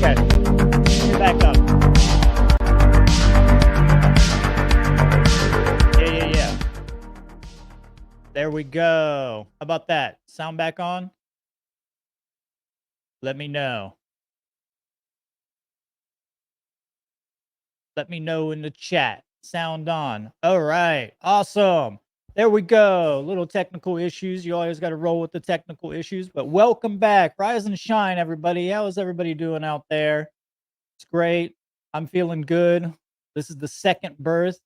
Okay. Let me back up. Yeah. There we go. How about that? Sound back on? Let me know. Let me know in the chat. Sound on. All right. Awesome. There we go. Little technical issues. You always got to roll with the technical issues, but welcome back. Rise and shine, everybody. How is everybody doing out there? It's great. I'm feeling good. This is the second birth,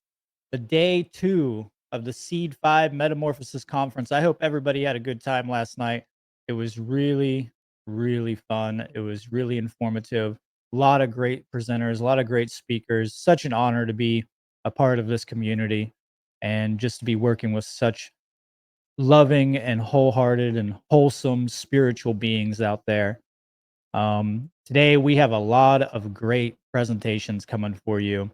the day 2 of the S.E.E.D. Metamorphosis conference. I hope everybody had a good time last night. It was really, really fun. It was really informative. A lot of great presenters, a lot of great speakers. Such an honor to be a part of this community and just to be working with such loving and wholehearted and wholesome spiritual beings out there. Today we have a lot of great presentations coming for you.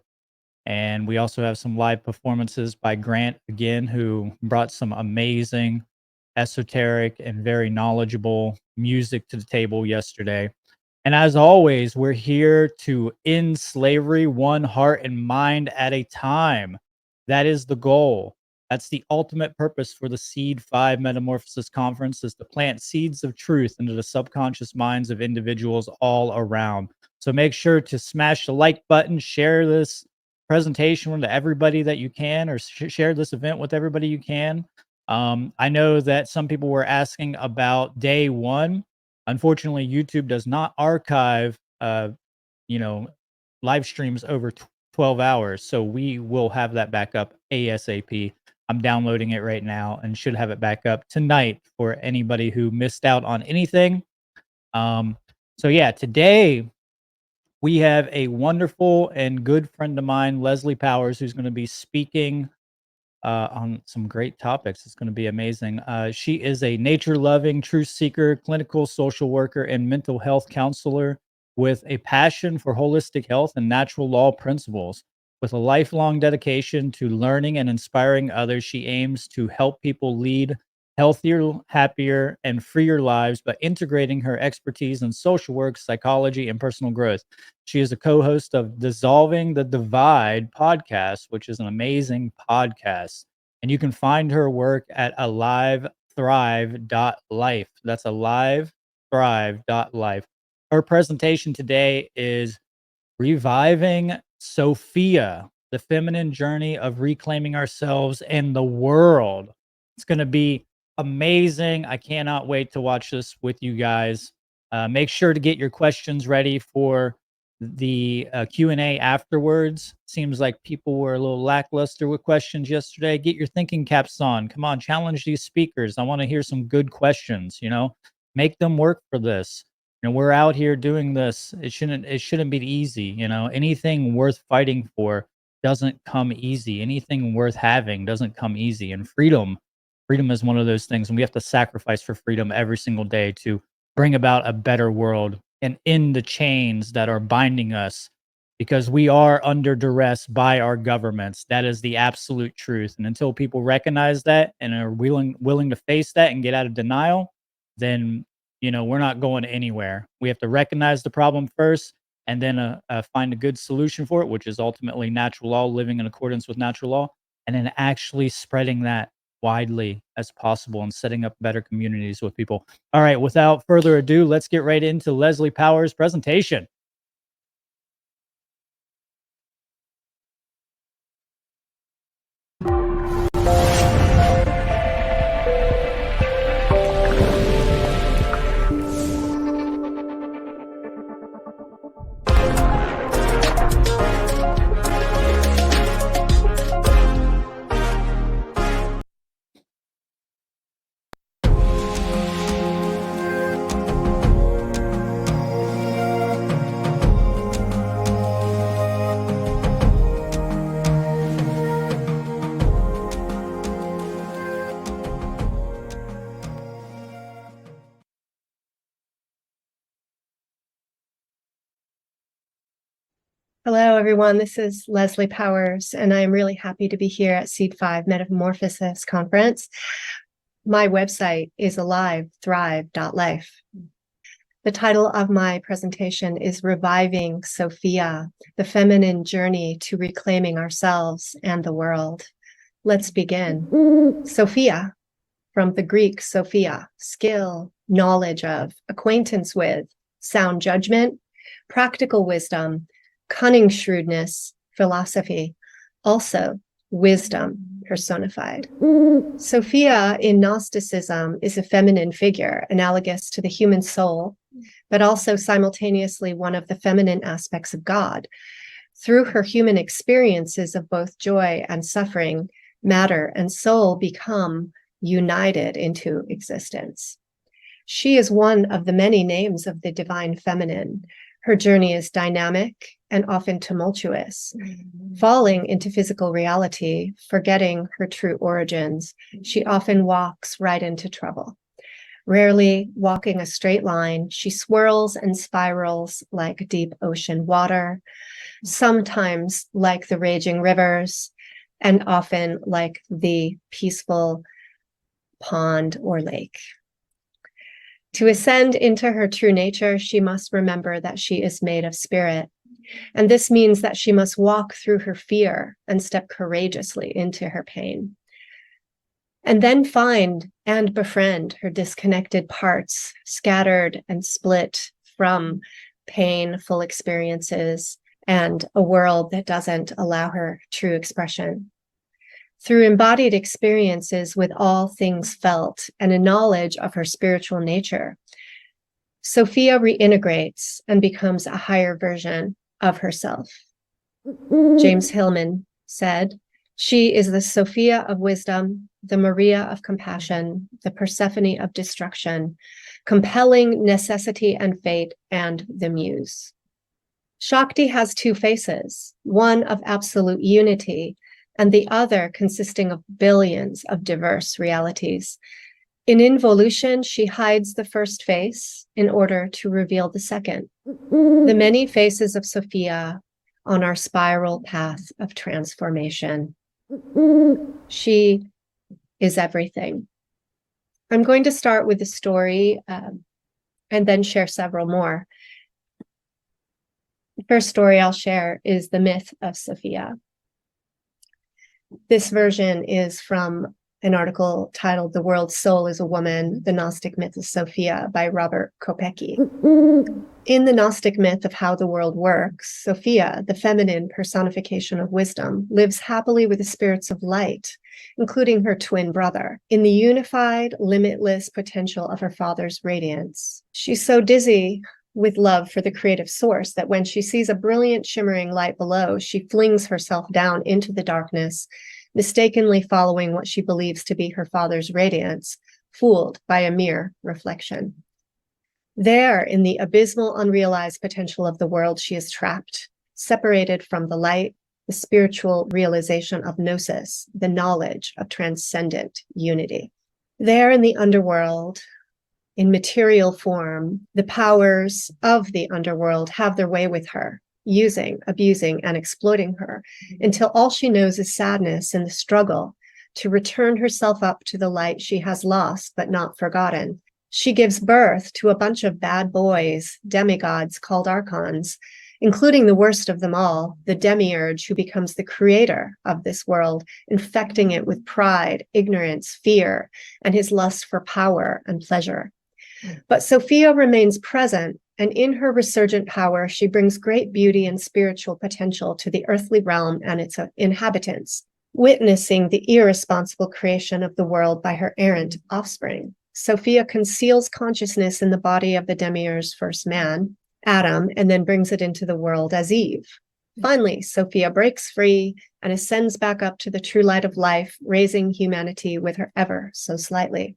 And we also have some live performances by Grant again, who brought some amazing, esoteric, and very knowledgeable music to the table yesterday. And as always, we're here to end slavery one heart and mind at a time. That is the goal. That's the ultimate purpose for the S.E.E.D. Metamorphosis Conference, is to plant seeds of truth into the subconscious minds of individuals all around. So make sure to smash the like button, share this presentation with everybody that you can, or share this event with everybody you can. I know that some people were asking about day 1. Unfortunately, YouTube does not archive, live streams over 12 hours. So we will have that back up ASAP. I'm downloading it right now and should have it back up tonight for anybody who missed out on anything. So yeah, today we have a wonderful and good friend of mine, Leslie Powers, who's going to be speaking on some great topics. It's going to be amazing. She is a nature-loving, truth seeker, clinical social worker, and mental health counselor with a passion for holistic health and natural law principles. With a lifelong dedication to learning and inspiring others, she aims to help people lead healthier, happier, and freer lives by integrating her expertise in social work, psychology, and personal growth. She is a co-host of Dissolving the Divide podcast, which is an amazing podcast. And you can find her work at alivethrive.life. That's alivethrive.life. Her presentation today is Reviving Sophia, the feminine journey of reclaiming ourselves and the world. It's going to be amazing. I cannot wait to watch this with you guys. Make sure to get your questions ready for the Q&A afterwards. Seems like people were a little lackluster with questions yesterday. Get your thinking caps on. Come on, challenge these speakers. I want to hear some good questions, make them work for this. We're out here doing this. It shouldn't be easy. Anything worth fighting for doesn't come easy. Anything worth having doesn't come easy. And freedom is one of those things. And we have to sacrifice for freedom every single day to bring about a better world and end the chains that are binding us, because we are under duress by our governments. That is the absolute truth. And until people recognize that and are willing to face that and get out of denial, then we're not going anywhere. We have to recognize the problem first, and then find a good solution for it, which is ultimately natural law, living in accordance with natural law, and then actually spreading that widely as possible and setting up better communities with people. All right, without further ado, let's get right into Leslie Powers' presentation. Hello, everyone. This is Leslie Powers, and I'm really happy to be here at S.E.E.D. Metamorphosis Conference. My website is alivethrive.life. The title of my presentation is Reviving Sophia, the Feminine Journey to Reclaiming Ourselves and the World. Let's begin. Sophia, from the Greek Sophia, skill, knowledge of, acquaintance with, sound judgment, practical wisdom, cunning shrewdness, philosophy, also wisdom personified. Sophia in Gnosticism is a feminine figure analogous to the human soul, but also simultaneously one of the feminine aspects of God. Through her human experiences of both joy and suffering, matter and soul become united into existence. She is one of the many names of the divine feminine. Her journey is dynamic and often tumultuous. Falling into physical reality, forgetting her true origins, she often walks right into trouble. Rarely walking a straight line, she swirls and spirals like deep ocean water, sometimes like the raging rivers, and often like the peaceful pond or lake. To ascend into her true nature, she must remember that she is made of spirit. And this means that she must walk through her fear and step courageously into her pain. And then find and befriend her disconnected parts, scattered and split from painful experiences and a world that doesn't allow her true expression. Through embodied experiences with all things felt and a knowledge of her spiritual nature, Sophia reintegrates and becomes a higher version of herself. James Hillman said, "She is the Sophia of wisdom, the Maria of compassion, the Persephone of destruction, compelling necessity and fate, and the muse." Shakti has two faces, one of absolute unity, and the other consisting of billions of diverse realities. In involution, she hides the first face in order to reveal the second. The many faces of Sophia on our spiral path of transformation. She is everything. I'm going to start with the story and then share several more. The first story I'll share is the myth of Sophia. This version is from an article titled "The World's Soul is a Woman, the Gnostic Myth of Sophia" by Robert Kopecki. In the Gnostic myth of how the world works, Sophia, the feminine personification of wisdom, lives happily with the spirits of light, including her twin brother, in the unified, limitless potential of her father's radiance. She's so dizzy with love for the creative source that when she sees a brilliant shimmering light below, she flings herself down into the darkness, mistakenly following what she believes to be her father's radiance, fooled by a mere reflection. There, in the abysmal, unrealized potential of the world, she is trapped, separated from the light, the spiritual realization of gnosis, the knowledge of transcendent unity. There in the underworld, in material form, the powers of the underworld have their way with her, using, abusing, and exploiting her, until all she knows is sadness in the struggle to return herself up to the light she has lost but not forgotten. She gives birth to a bunch of bad boys, demigods called archons, including the worst of them all, the demiurge who becomes the creator of this world, infecting it with pride, ignorance, fear, and his lust for power and pleasure. But Sophia remains present, and in her resurgent power, she brings great beauty and spiritual potential to the earthly realm and its inhabitants, witnessing the irresponsible creation of the world by her errant offspring. Sophia conceals consciousness in the body of the demiurge's first man, Adam, and then brings it into the world as Eve. Finally, Sophia breaks free and ascends back up to the true light of life, raising humanity with her ever so slightly.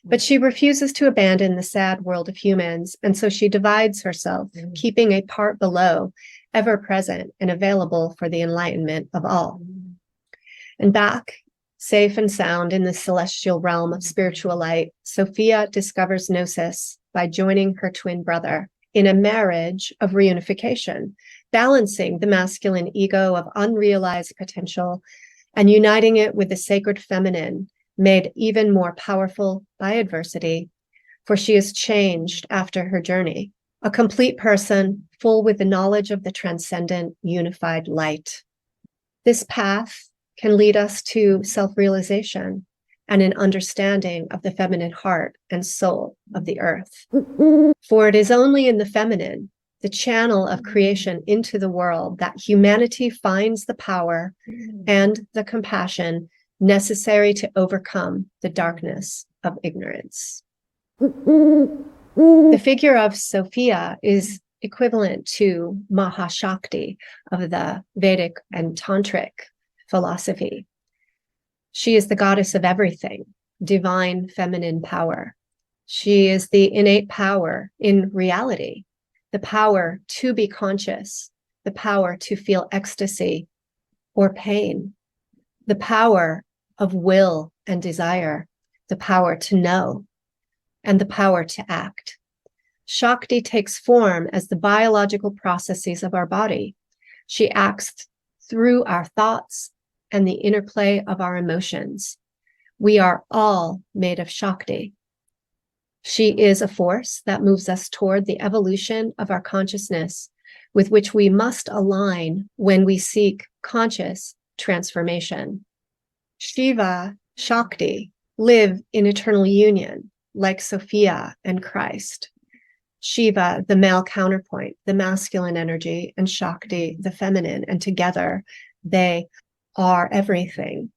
But she refuses to abandon the sad world of humans, and so she divides herself, keeping a part below, ever present and available for the enlightenment of all. And back, safe and sound in the celestial realm of spiritual light, Sophia discovers gnosis by joining her twin brother in a marriage of reunification, balancing the masculine ego of unrealized potential and uniting it with the sacred feminine, made even more powerful by adversity, for she is changed after her journey, a complete person, full with the knowledge of the transcendent, unified light. This path can lead us to self-realization and an understanding of the feminine heart and soul of the earth. For it is only in the feminine, the channel of creation into the world, that humanity finds the power and the compassion necessary to overcome the darkness of ignorance. The figure of Sophia is equivalent to Mahashakti of the Vedic and Tantric philosophy. She is the goddess of everything, divine feminine power. She is the innate power in reality, the power to be conscious, the power to feel ecstasy or pain, the power of will and desire, the power to know, and the power to act. Shakti takes form as the biological processes of our body. She acts through our thoughts and the interplay of our emotions. We are all made of Shakti. She is a force that moves us toward the evolution of our consciousness, with which we must align when we seek conscious transformation. Shiva, Shakti live in eternal union, like Sophia and Christ. Shiva, the male counterpoint, the masculine energy, and Shakti, the feminine, and together they are everything.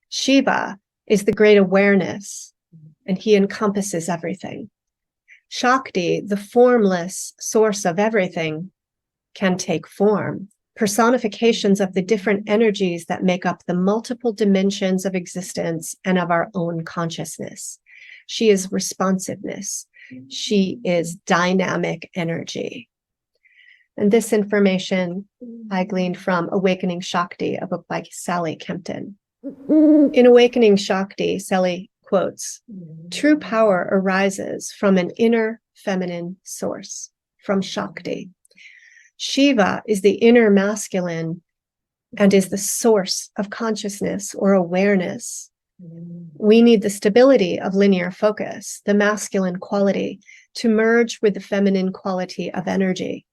Shiva is the great awareness, and he encompasses everything. Shakti, the formless source of everything, can take form, personifications of the different energies that make up the multiple dimensions of existence and of our own consciousness. She is responsiveness. She is dynamic energy. And this information I gleaned from Awakening Shakti, a book by Sally Kempton. In Awakening Shakti, Sally quotes, "True power arises from an inner feminine source, from Shakti. Shiva is the inner masculine and is the source of consciousness or awareness. We need the stability of linear focus, the masculine quality, to merge with the feminine quality of energy.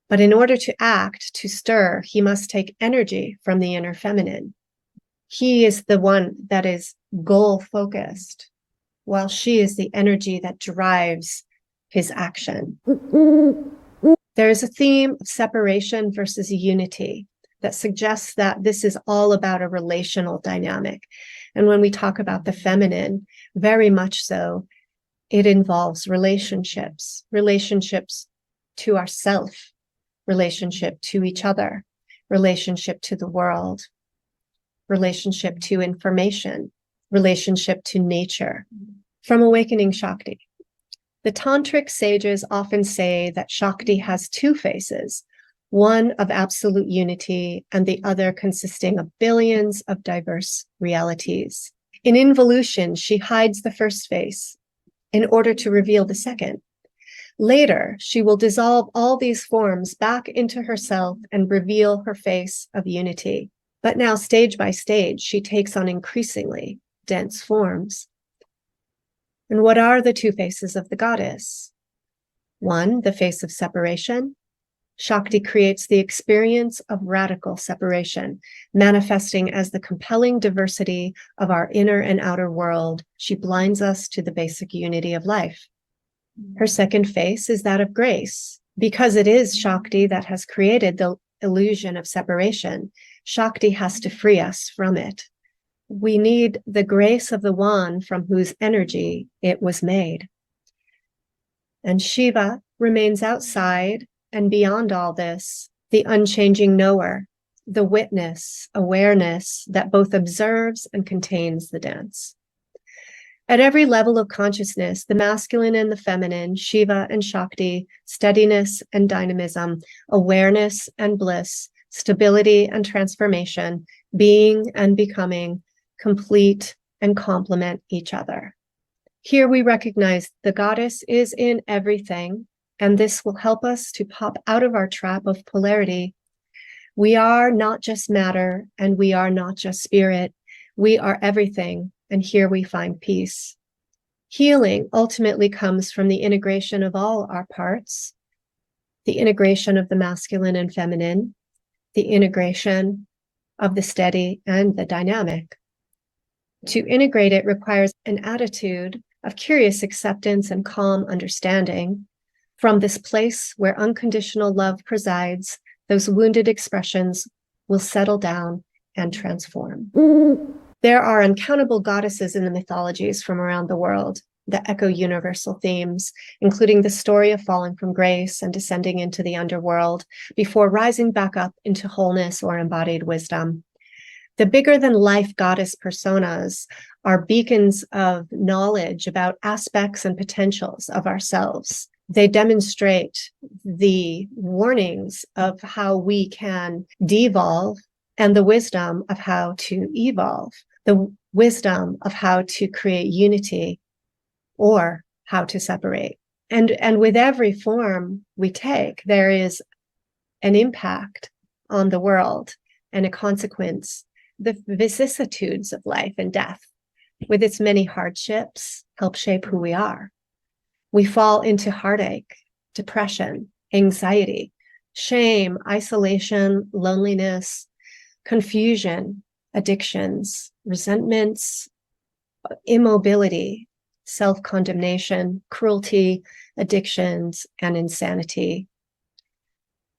But in order to act, to stir, he must take energy from the inner feminine. He is the one that is goal-focused, while she is the energy that drives his action." There is a theme of separation versus unity that suggests that this is all about a relational dynamic. And when we talk about the feminine, very much so, it involves relationships, relationships to ourself, relationship to each other, relationship to the world, relationship to information, relationship to nature. From Awakening Shakti. The Tantric sages often say that Shakti has two faces, one of absolute unity and the other consisting of billions of diverse realities. In involution, she hides the first face in order to reveal the second. Later, she will dissolve all these forms back into herself and reveal her face of unity. But now, stage by stage, she takes on increasingly dense forms. And what are the two faces of the goddess? One, the face of separation. Shakti creates the experience of radical separation, manifesting as the compelling diversity of our inner and outer world. She blinds us to the basic unity of life. Her second face is that of grace. Because it is Shakti that has created the illusion of separation, Shakti has to free us from it. We need the grace of the one from whose energy it was made. And Shiva remains outside and beyond all this, the unchanging knower, the witness, awareness that both observes and contains the dance. At every level of consciousness, the masculine and the feminine, Shiva and Shakti, steadiness and dynamism, awareness and bliss, stability and transformation, being and becoming, complete and complement each other. Here we recognize the goddess is in everything, and this will help us to pop out of our trap of polarity. We are not just matter, and we are not just spirit. We are everything, and here we find peace. Healing ultimately comes from the integration of all our parts, the integration of the masculine and feminine, the integration of the steady and the dynamic. To integrate it requires an attitude of curious acceptance and calm understanding. From this place where unconditional love presides, those wounded expressions will settle down and transform. There are uncountable goddesses in the mythologies from around the world that echo universal themes, including the story of falling from grace and descending into the underworld before rising back up into wholeness or embodied wisdom. The bigger-than-life goddess personas are beacons of knowledge about aspects and potentials of ourselves. They demonstrate the warnings of how we can devolve and the wisdom of how to evolve, the wisdom of how to create unity or how to separate. And with every form we take, there is an impact on the world and a consequence. The vicissitudes of life and death, with its many hardships, help shape who we are. We fall into heartache, depression, anxiety, shame, isolation, loneliness, confusion, addictions, resentments, immobility, self-condemnation, cruelty, addictions, and insanity.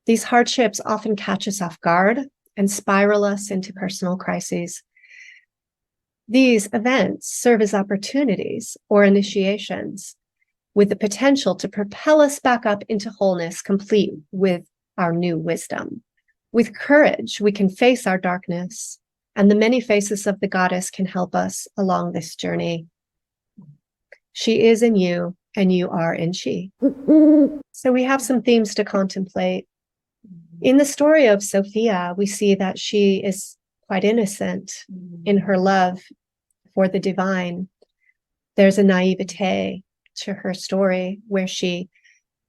These hardships often catch us off guard and spiral us into personal crises. These events serve as opportunities or initiations with the potential to propel us back up into wholeness, complete with our new wisdom. With courage, we can face our darkness, and the many faces of the goddess can help us along this journey. She is in you, and you are in she. So we have some themes to contemplate. In the story of Sophia, we see that she is quite innocent in her love for the divine. There's a naivete to her story where she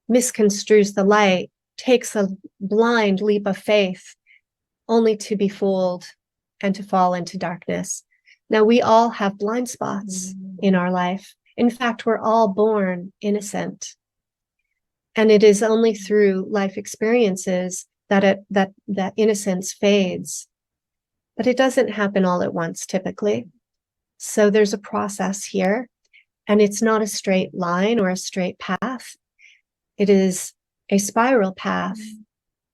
misconstrues the light, takes a blind leap of faith, only to be fooled and to fall into darkness. Now, we all have blind spots in our life. In fact, we're all born innocent. And it is only through life experiences that innocence fades. But it doesn't happen all at once, typically. So there's a process here, and it's not a straight line or a straight path. It is a spiral path.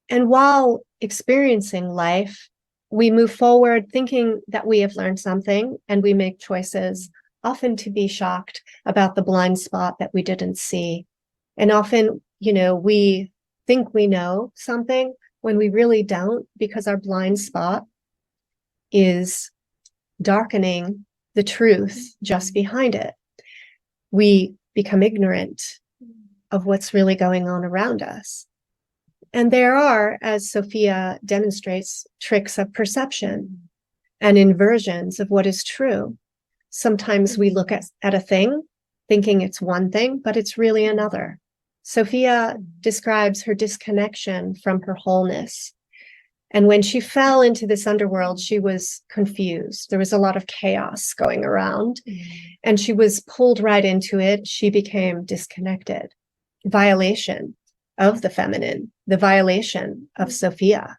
And while experiencing life, we move forward thinking that we have learned something, and we make choices, often to be shocked about the blind spot that we didn't see. And often, we think we know something when we really don't, because our blind spot is darkening the truth just behind it. We become ignorant of what's really going on around us. And there are, as Sophia demonstrates, tricks of perception and inversions of what is true. Sometimes we look at a thing thinking it's one thing, but it's really another. Sophia describes her disconnection from her wholeness. And when she fell into this underworld, she was confused. There was a lot of chaos going around, and she was pulled right into it. She became disconnected. Violation of the feminine, the violation of Sophia,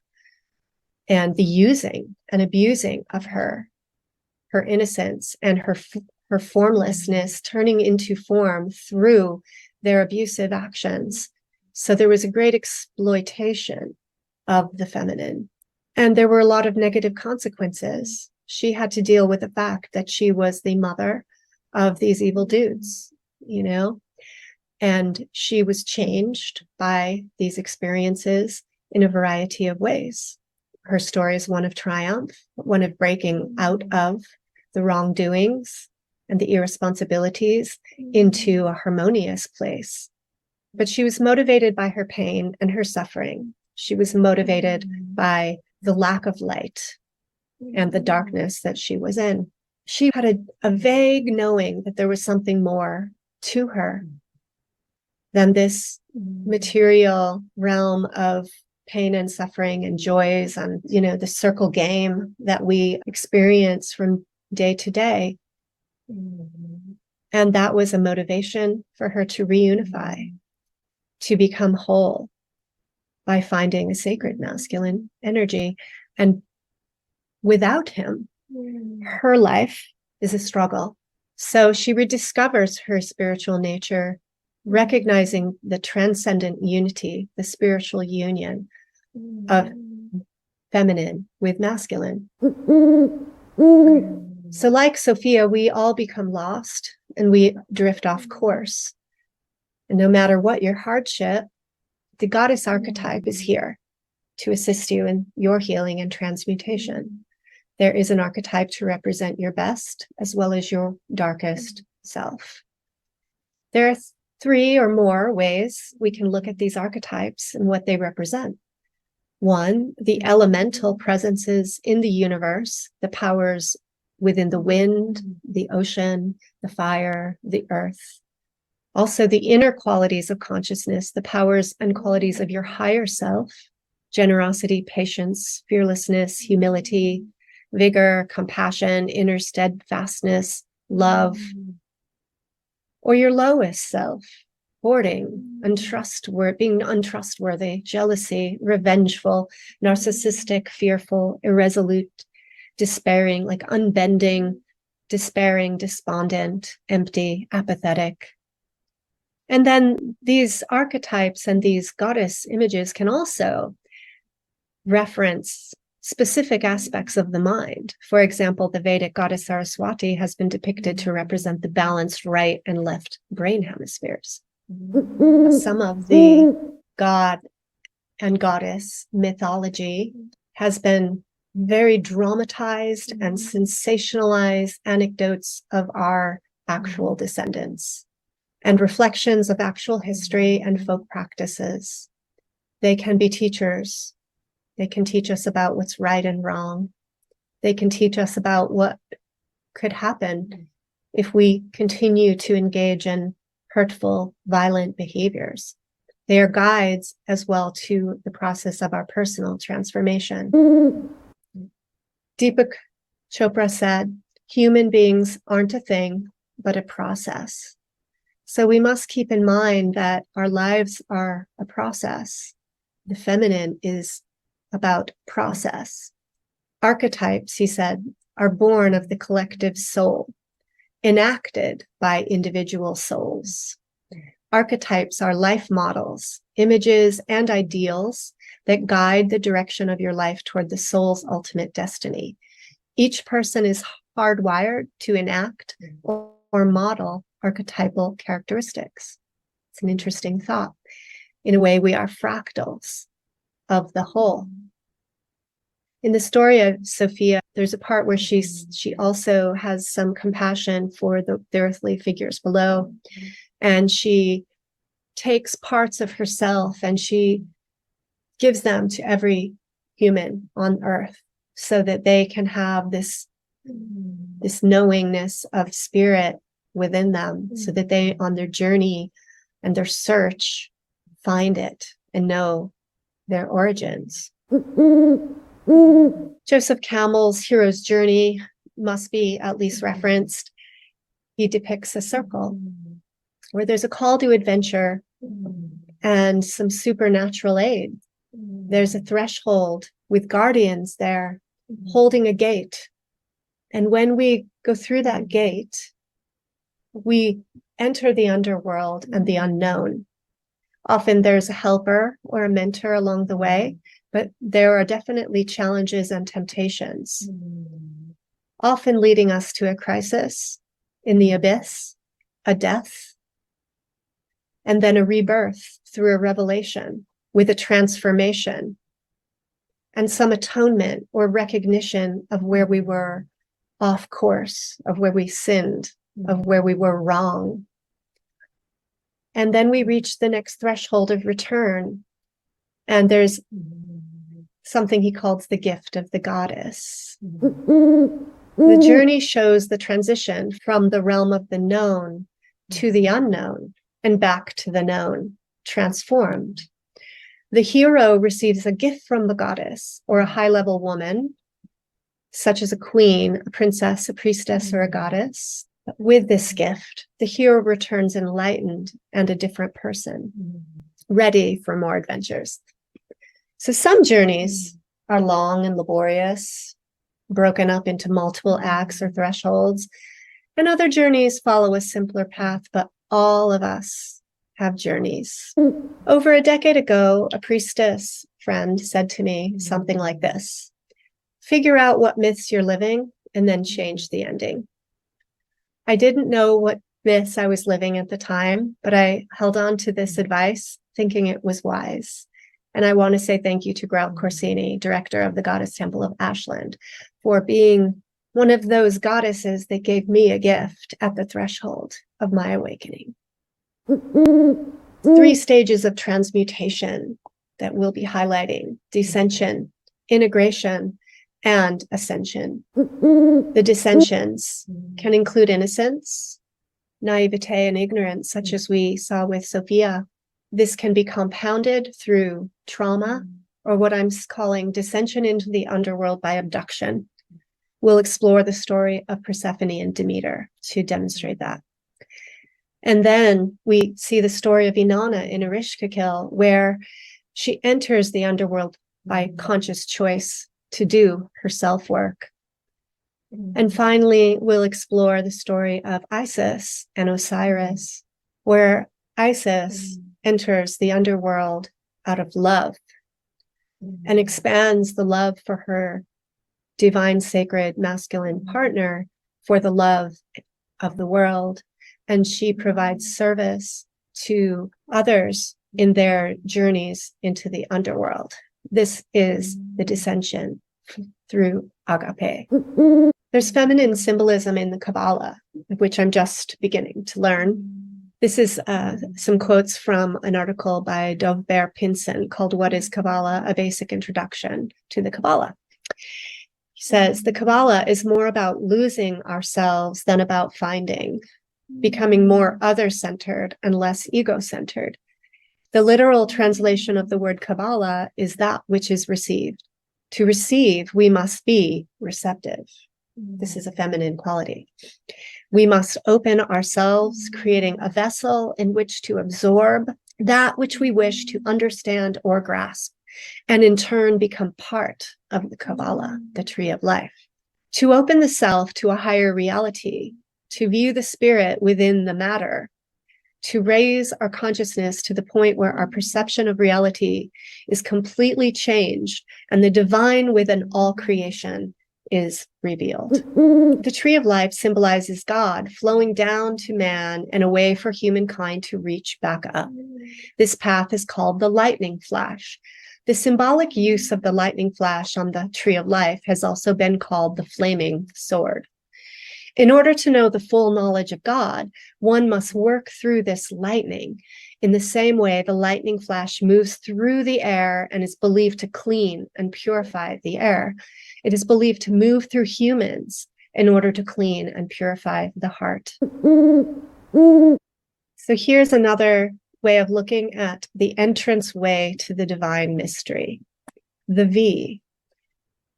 and the using and abusing of her innocence and her formlessness turning into form through their abusive actions. So there was a great exploitation of the feminine. And there were a lot of negative consequences. She had to deal with the fact that she was the mother of these evil dudes, and she was changed by these experiences in a variety of ways. Her story is one of triumph, one of breaking out of the wrongdoings and the irresponsibilities into a harmonious place. But she was motivated by her pain and her suffering. She was motivated by the lack of light and the darkness that she was in. She had a vague knowing that there was something more to her than this material realm of pain and suffering and joys and, the circle game that we experience from day to day. And that was a motivation for her to reunify, to become whole by finding a sacred masculine energy. And without him, her life is a struggle. So she rediscovers her spiritual nature, recognizing the transcendent unity, the spiritual union of feminine with masculine. So like Sophia, we all become lost and we drift off course. And no matter what your hardship, the goddess archetype is here to assist you in your healing and transmutation. There is an archetype to represent your best as well as your darkest self. There are 3 or more ways we can look at these archetypes and what they represent. 1, the elemental presences in the universe, the powers within the wind, the ocean, the fire, the earth. Also, the inner qualities of consciousness, the powers and qualities of your higher self, generosity, patience, fearlessness, humility, vigor, compassion, inner steadfastness, love. Or your lowest self, hoarding, being untrustworthy, jealousy, revengeful, narcissistic, fearful, irresolute, despairing, like unbending, despairing, despondent, empty, apathetic. And then these archetypes and these goddess images can also reference specific aspects of the mind. For example, the Vedic goddess Saraswati has been depicted to represent the balanced right and left brain hemispheres. Some of the god and goddess mythology has been very dramatized and sensationalized anecdotes of our actual descendants and reflections of actual history and folk practices. They can be teachers. They can teach us about what's right and wrong. They can teach us about what could happen if we continue to engage in hurtful, violent behaviors. They are guides as well to the process of our personal transformation. Deepak Chopra said, human beings aren't a thing, but a process. So we must keep in mind that our lives are a process. The feminine is about process. Archetypes, he said, are born of the collective soul, enacted by individual souls. Archetypes are life models, images, and ideals that guide the direction of your life toward the soul's ultimate destiny. Each person is hardwired to enact or model archetypal characteristics. It's an interesting thought. In a way, we are fractals of the whole. In the story of Sophia, there's a part where she also has some compassion for the earthly figures below, and she takes parts of herself and she gives them to every human on earth so that they can have this knowingness of spirit within them, so that they, on their journey and their search, find it and know their origins. Joseph Campbell's hero's journey must be at least referenced. He depicts a circle where there's a call to adventure and some supernatural aid. There's a threshold with guardians there holding a gate. And when we go through that gate, we enter the underworld and the unknown. Often there's a helper or a mentor along the way, but there are definitely challenges and temptations, often leading us to a crisis in the abyss, a death, and then a rebirth through a revelation with a transformation and some atonement or recognition of where we were off course, of where we sinned, of where we were wrong. And then we reach the next threshold of return. And there's something he calls the gift of the goddess. The journey shows the transition from the realm of the known to the unknown and back to the known, transformed. The hero receives a gift from the goddess or a high-level woman, such as a queen, a princess, a priestess, or a goddess. But with this gift, the hero returns enlightened and a different person, ready for more adventures. So some journeys are long and laborious, broken up into multiple acts or thresholds, and other journeys follow a simpler path, but all of us have journeys. Over a decade ago, a priestess friend said to me something like this: figure out what myths you're living and then change the ending. I didn't know what myths I was living at the time, but I held on to this advice thinking it was wise. And I want to say thank you to Graal Corsini, director of the Goddess Temple of Ashland, for being one of those goddesses that gave me a gift at the threshold of my awakening. 3 stages of transmutation that we'll be highlighting: descension, integration, and ascension. The descensions can include innocence, naivete, and ignorance, such as we saw with Sophia. This can be compounded through trauma, or what I'm calling descension into the underworld by abduction. We'll explore the story of Persephone and Demeter to demonstrate that. And then we see the story of Inanna in Ereshkigal, where she enters the underworld by conscious choice to do her self-work. And finally, we'll explore the story of Isis and Osiris, where Isis enters the underworld out of love and expands the love for her divine, sacred, masculine partner for the love of the world. And she provides service to others in their journeys into the underworld. This is the descension through agape. There's feminine symbolism in the Kabbalah, which I'm just beginning to learn. This is some quotes from an article by Dov Ber Pinson called "What is Kabbalah? A Basic Introduction to the Kabbalah." He says, the Kabbalah is more about losing ourselves than about finding, becoming more other-centered and less ego-centered. The literal translation of the word Kabbalah is that which is received. To receive, we must be receptive. This is a feminine quality. We must open ourselves, creating a vessel in which to absorb that which we wish to understand or grasp, and in turn become part of the Kabbalah, the tree of life. To open the self to a higher reality, to view the spirit within the matter, to raise our consciousness to the point where our perception of reality is completely changed and the divine within all creation is revealed. The tree of life symbolizes God flowing down to man and a way for humankind to reach back up. This path is called the lightning flash. The symbolic use of the lightning flash on the tree of life has also been called the flaming sword. In order to know the full knowledge of God, one must work through this lightning. In the same way, the lightning flash moves through the air and is believed to clean and purify the air. It is believed to move through humans in order to clean and purify the heart. So here's another way of looking at the entrance way to the divine mystery, the V.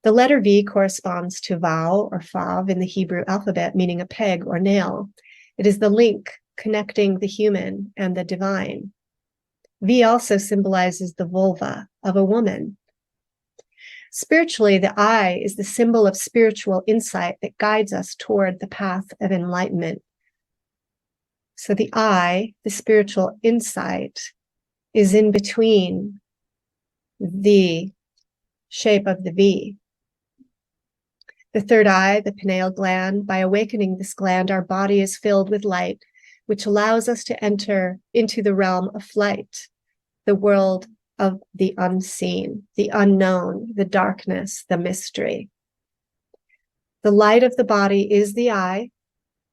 The letter V corresponds to Vav or Fav in the Hebrew alphabet, meaning a peg or nail. It is the link connecting the human and the divine. V also symbolizes the vulva of a woman. Spiritually, the I is the symbol of spiritual insight that guides us toward the path of enlightenment. So the I, the spiritual insight, is in between the shape of the V. The third eye, the pineal gland, by awakening this gland, our body is filled with light, which allows us to enter into the realm of flight, the world of the unseen, the unknown, the darkness, the mystery. The light of the body is the eye.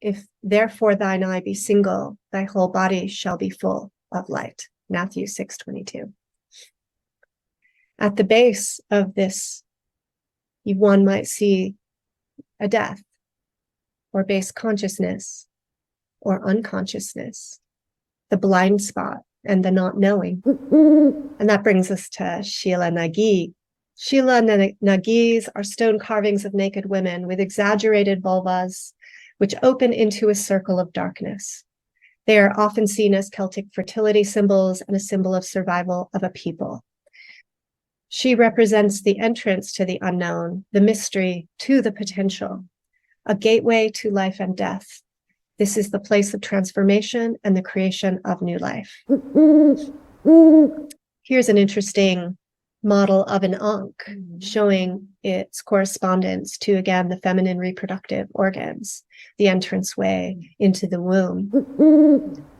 If therefore thine eye be single, thy whole body shall be full of light. Matthew 6:22. At the base of this, one might see a death, or base consciousness, or unconsciousness, the blind spot, and the not knowing. And that brings us to Shila Nagi. Shila Nagis are stone carvings of naked women with exaggerated vulvas, which open into a circle of darkness. They are often seen as Celtic fertility symbols and a symbol of survival of a people. She represents the entrance to the unknown, the mystery to the potential, a gateway to life and death. This is the place of transformation and the creation of new life. Here's an interesting model of an Ankh showing its correspondence to, again, the feminine reproductive organs, the entranceway into the womb.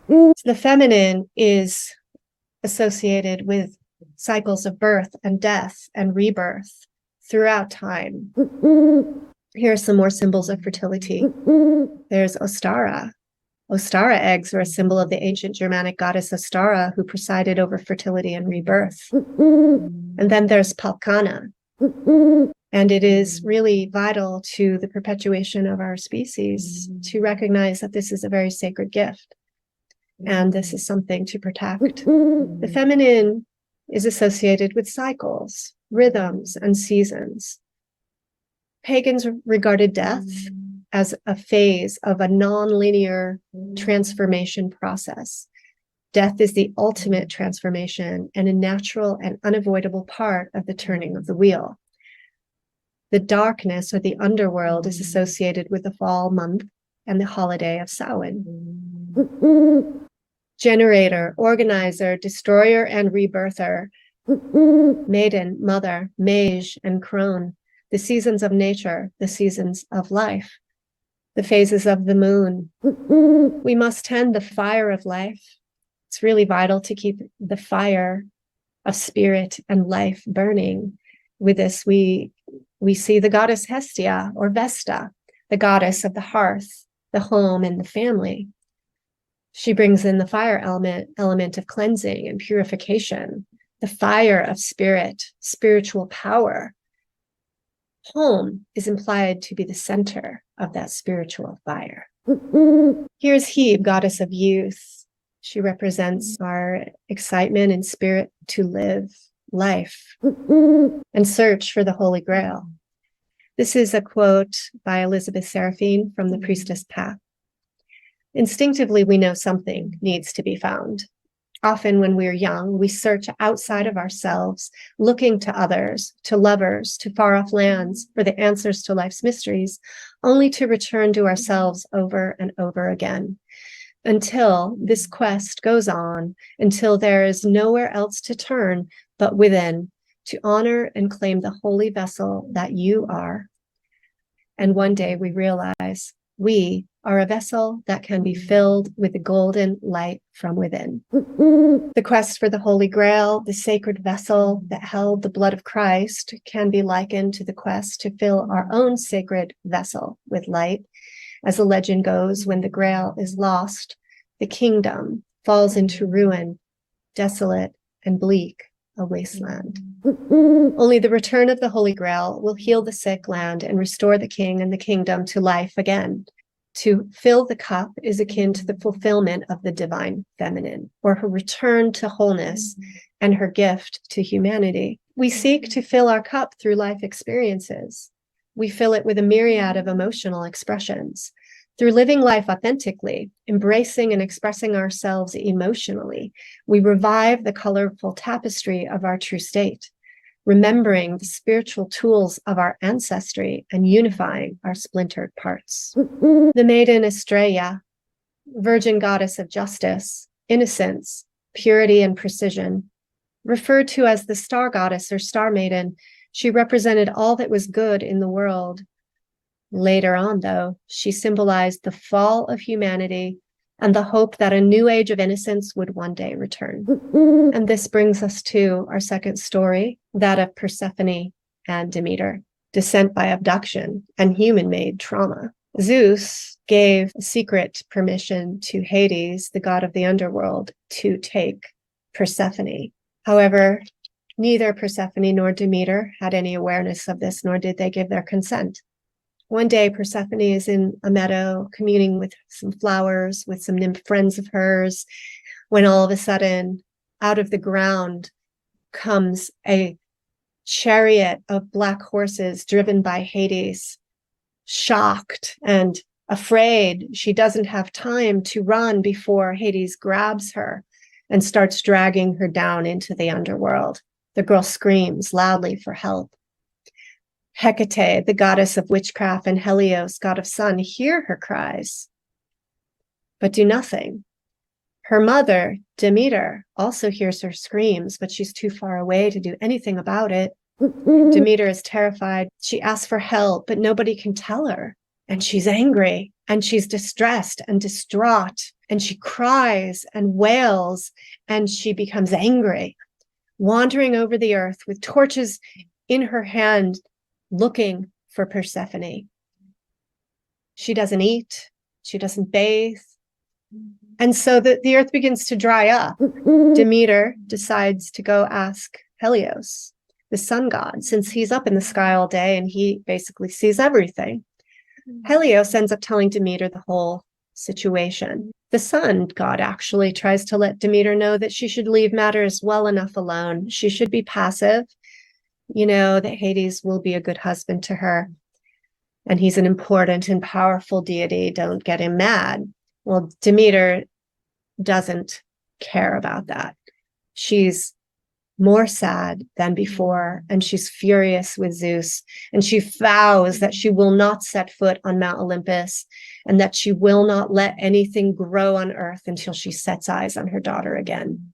So the feminine is associated with cycles of birth and death and rebirth throughout time. Here are some more symbols of fertility. There's Ostara. Ostara eggs are a symbol of the ancient Germanic goddess Ostara, who presided over fertility and rebirth. And then there's Palkana. And it is really vital to the perpetuation of our species to recognize that this is a very sacred gift. And this is something to protect. The feminine is associated with cycles, rhythms, and seasons. Pagans regarded death as a phase of a non-linear transformation process. Death is the ultimate transformation and a natural and unavoidable part of the turning of the wheel. The darkness or the underworld is associated with the fall month and the holiday of Samhain. Generator, organizer, destroyer, and rebirther, maiden, mother, mage, and crone, the seasons of nature, the seasons of life, the phases of the moon. We must tend the fire of life. It's really vital to keep the fire of spirit and life burning. With this, we see the goddess Hestia or Vesta, the goddess of the hearth, the home, and the family. She brings in the fire element of cleansing and purification, the fire of spirit, spiritual power. Home is implied to be the center of that spiritual fire. Here's Hebe, goddess of youth. She represents our excitement and spirit to live life and search for the Holy Grail. This is a quote by Elizabeth Seraphine from the Priestess Path. Instinctively, we know something needs to be found. Often when we're young, we search outside of ourselves, looking to others, to lovers, to far-off lands for the answers to life's mysteries, only to return to ourselves over and over again. Until this quest goes on, until there is nowhere else to turn but within, to honor and claim the holy vessel that you are. And one day we realize we are a vessel that can be filled with the golden light from within. The quest for the Holy Grail, the sacred vessel that held the blood of Christ, can be likened to the quest to fill our own sacred vessel with light. As the legend goes, when the Grail is lost, the kingdom falls into ruin, desolate and bleak, a wasteland. Only the return of the Holy Grail will heal the sick land and restore the king and the kingdom to life again. To fill the cup is akin to the fulfillment of the divine feminine, or her return to wholeness and her gift to humanity. We seek to fill our cup through life experiences. We fill it with a myriad of emotional expressions. Through living life authentically, embracing and expressing ourselves emotionally, we revive the colorful tapestry of our true state, remembering the spiritual tools of our ancestry and unifying our splintered parts. The maiden Estrella, virgin goddess of justice, innocence, purity, and precision, referred to as the star goddess or star maiden, she represented all that was good in the world. Later on, though, she symbolized the fall of humanity and the hope that a new age of innocence would one day return. And this brings us to our second story, that of Persephone and Demeter, descent by abduction and human-made trauma. Zeus gave secret permission to Hades, the god of the underworld, to take Persephone. However, neither Persephone nor Demeter had any awareness of this, nor did they give their consent. One day, Persephone is in a meadow communing with some flowers, with some nymph friends of hers, when all of a sudden, out of the ground comes a chariot of black horses driven by Hades, shocked and Afraid, she doesn't have time to run before Hades grabs her and starts dragging her down into the underworld. The girl screams loudly for help. Hecate, the goddess of witchcraft, and Helios, god of sun, hear her cries, but do nothing. Her mother, Demeter, also hears her screams, but she's too far away to do anything about it. Demeter is terrified. She asks for help, but nobody can tell her. And she's angry, and she's distressed and distraught, and she cries and wails, and she becomes angry, wandering over the earth with torches in her hand, looking for Persephone. She doesn't eat, she doesn't bathe, and so the earth begins to dry up. Demeter decides to go ask Helios, the sun god, since he's up in the sky all day and he basically sees everything. Helios ends up telling Demeter the whole situation. The sun god actually tries to let Demeter know that she should leave matters well enough alone. She should be passive, that Hades will be a good husband to her. And he's an important and powerful deity. Don't get him mad. Well, Demeter doesn't care about that. She's more sad than before, and she's furious with Zeus, and she vows that she will not set foot on Mount Olympus, and that she will not let anything grow on earth until she sets eyes on her daughter again.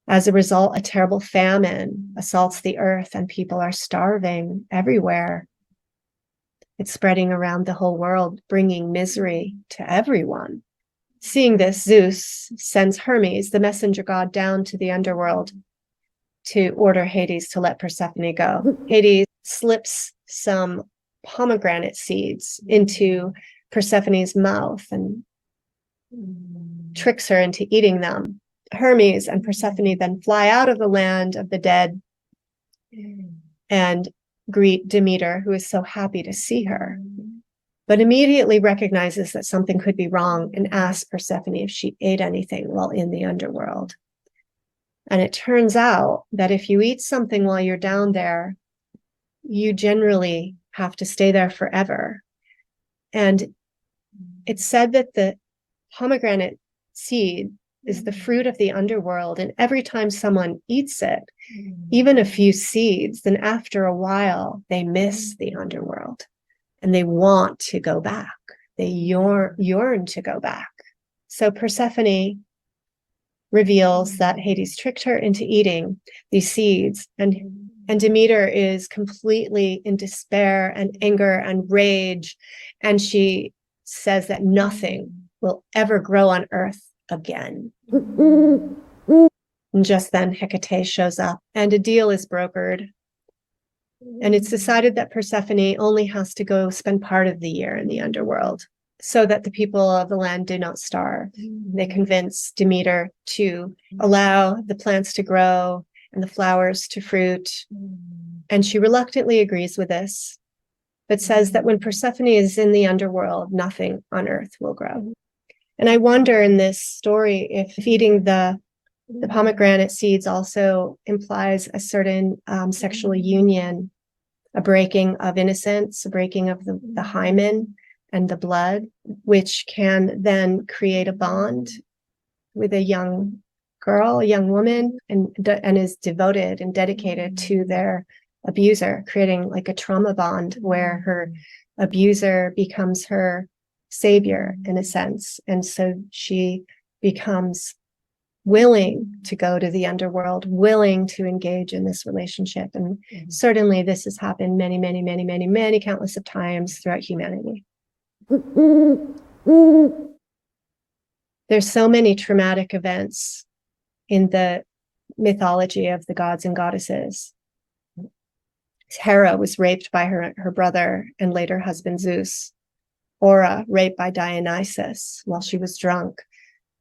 As a result, a terrible famine assaults the earth, and people are starving everywhere. It's spreading around the whole world, bringing misery to everyone. Seeing this, Zeus sends Hermes, the messenger god, down to the underworld to order Hades to let Persephone go. Hades slips some pomegranate seeds into Persephone's mouth and tricks her into eating them. Hermes and Persephone then fly out of the land of the dead and greet Demeter, who is so happy to see her, but immediately recognizes that something could be wrong and asks Persephone if she ate anything while in the underworld. And it turns out that if you eat something while you're down there, you generally have to stay there forever. And it's said that the pomegranate seed is the fruit of the underworld. And every time someone eats it, even a few seeds, then after a while, they miss the underworld and they want to go back. They yearn to go back. So Persephone reveals that Hades tricked her into eating these seeds, and Demeter is completely in despair and anger and rage, and she says that nothing will ever grow on earth again. And just then Hecate shows up and a deal is brokered, and it's decided that Persephone only has to go spend part of the year in the underworld so that the people of the land do not starve. They convince Demeter to allow the plants to grow and the flowers to fruit. And she reluctantly agrees with this, but says that when Persephone is in the underworld, nothing on earth will grow. And I wonder in this story if eating the pomegranate seeds also implies a certain sexual union, a breaking of innocence, a breaking of the hymen and the blood, which can then create a bond with a young girl, a young woman, and is devoted and dedicated to their abuser, creating like a trauma bond where her abuser becomes her savior in a sense. And so she becomes willing to go to the underworld, willing to engage in this relationship. And certainly this has happened many, many, many, many, many countless of times throughout humanity. There's so many traumatic events in the mythology of the gods and goddesses. Hera was raped by her brother and later husband Zeus. Ora raped by Dionysus while she was drunk.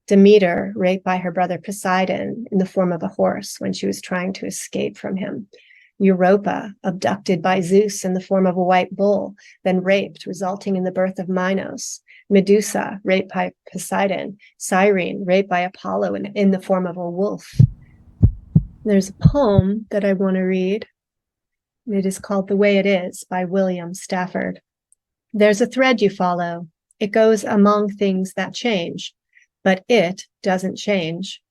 Demeter raped by her brother Poseidon in the form of a horse when she was trying to escape from him. Europa abducted by Zeus in the form of a white bull, then raped, resulting in the birth of Minos. Medusa raped by Poseidon. Cyrene raped by Apollo in the form of a wolf. There's a poem that I want to read. It is called The Way It Is by William Stafford. There's a thread you follow, It goes among things that change, but it doesn't change.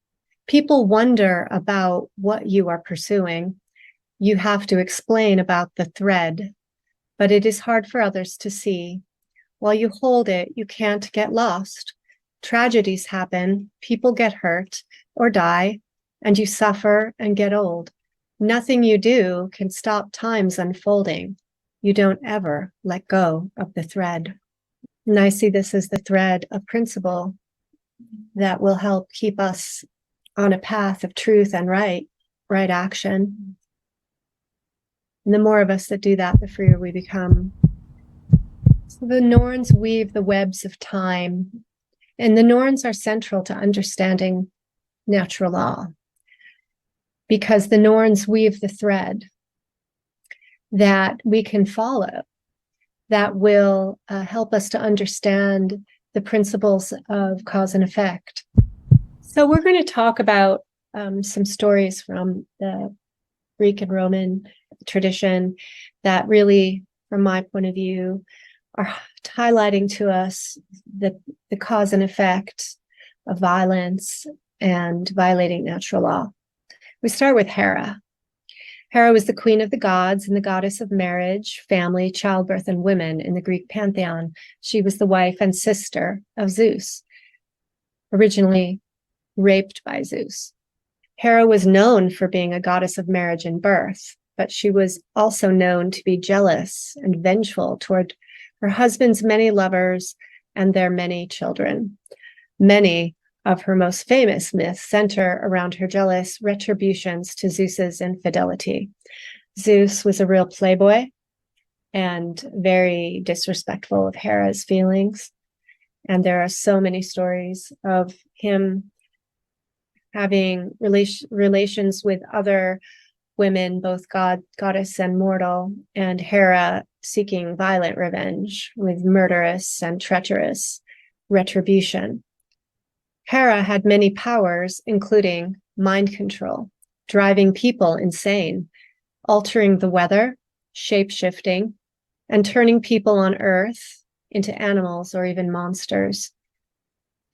People wonder about what you are pursuing. You have to explain about the thread, but it is hard for others to see. While you hold it, you can't get lost. Tragedies happen, people get hurt or die, and you suffer and get old. Nothing you do can stop time's unfolding. You don't ever let go of the thread. And I see this as the thread of principle that will help keep us on a path of truth and right action. And the more of us that do that, the freer we become. So the Norns weave the webs of time, and the Norns are central to understanding natural law, because the Norns weave the thread that we can follow that will help us to understand the principles of cause and effect. So we're going to talk about some stories from the Greek and Roman tradition that really, from my point of view, are highlighting to us the cause and effect of violence and violating natural law. We start with Hera. Hera was the queen of the gods and the goddess of marriage, family, childbirth, and women in the Greek pantheon. She was the wife and sister of Zeus, originally raped by Zeus. Hera was known for being a goddess of marriage and birth, but she was also known to be jealous and vengeful toward her husband's many lovers and their many children. Many of her most famous myths center around her jealous retributions to Zeus's infidelity. Zeus was a real playboy and very disrespectful of Hera's feelings. And there are so many stories of him having relations with other women, both goddess and mortal, and Hera seeking violent revenge with murderous and treacherous retribution. Hera had many powers, including mind control, driving people insane, altering the weather, shape-shifting, and turning people on Earth into animals or even monsters.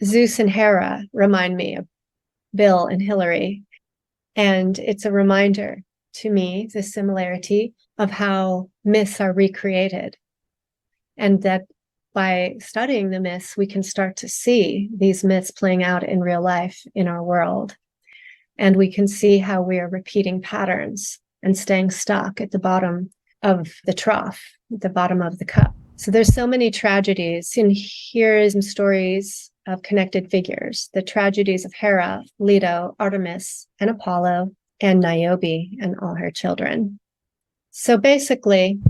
Zeus and Hera remind me of Bill and Hillary, and it's a reminder to me, the similarity of how myths are recreated, and that by studying the myths, we can start to see these myths playing out in real life in our world. And we can see how we are repeating patterns and staying stuck at the bottom of the trough, at the bottom of the cup. So there's so many tragedies. And here is some stories of connected figures, the tragedies of Hera, Leto, Artemis, and Apollo, and Niobe and all her children. So basically,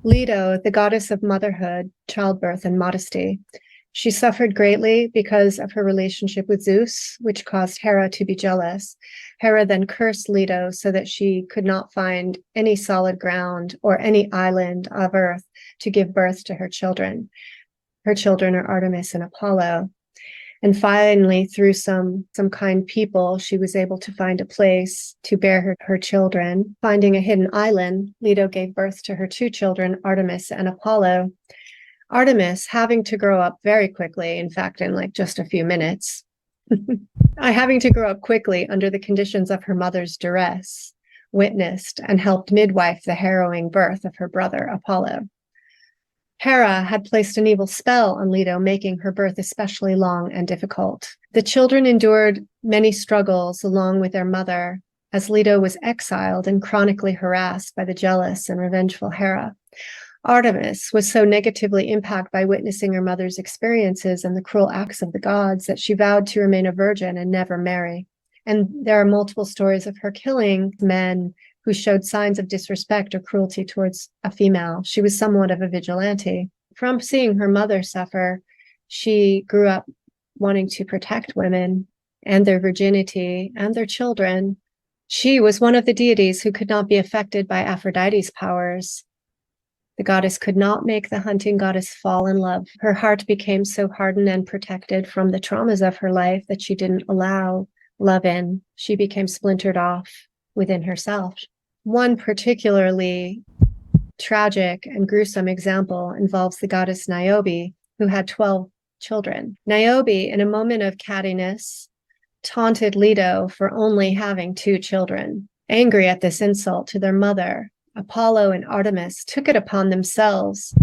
Leto, the goddess of motherhood, childbirth, and modesty, she suffered greatly because of her relationship with Zeus, which caused Hera to be jealous. Hera then cursed Leto so that she could not find any solid ground or any island of earth to give birth to her children. Her children are Artemis and Apollo. And finally, through some kind people, she was able to find a place to bear her children. Finding a hidden island, Leto gave birth to her two children, Artemis and Apollo. Artemis, having to grow up very quickly, in fact, in like just a few minutes, having to grow up quickly under the conditions of her mother's duress, witnessed and helped midwife the harrowing birth of her brother, Apollo. Hera had placed an evil spell on Leto, making her birth especially long and difficult. The children endured many struggles along with their mother, as Leto was exiled and chronically harassed by the jealous and revengeful Hera. Artemis was so negatively impacted by witnessing her mother's experiences and the cruel acts of the gods that she vowed to remain a virgin and never marry. And there are multiple stories of her killing men who showed signs of disrespect or cruelty towards a female. She was somewhat of a vigilante. From seeing her mother suffer, she grew up wanting to protect women and their virginity and their children. She was one of the deities who could not be affected by Aphrodite's powers. The goddess could not make the hunting goddess fall in love. Her heart became so hardened and protected from the traumas of her life that she didn't allow love in. She became splintered off within herself. One particularly tragic and gruesome example involves the goddess Niobe, who had 12 children. Niobe, in a moment of cattiness, taunted Leto for only having 2 children. Angry at this insult to their mother, Apollo and Artemis took it upon themselves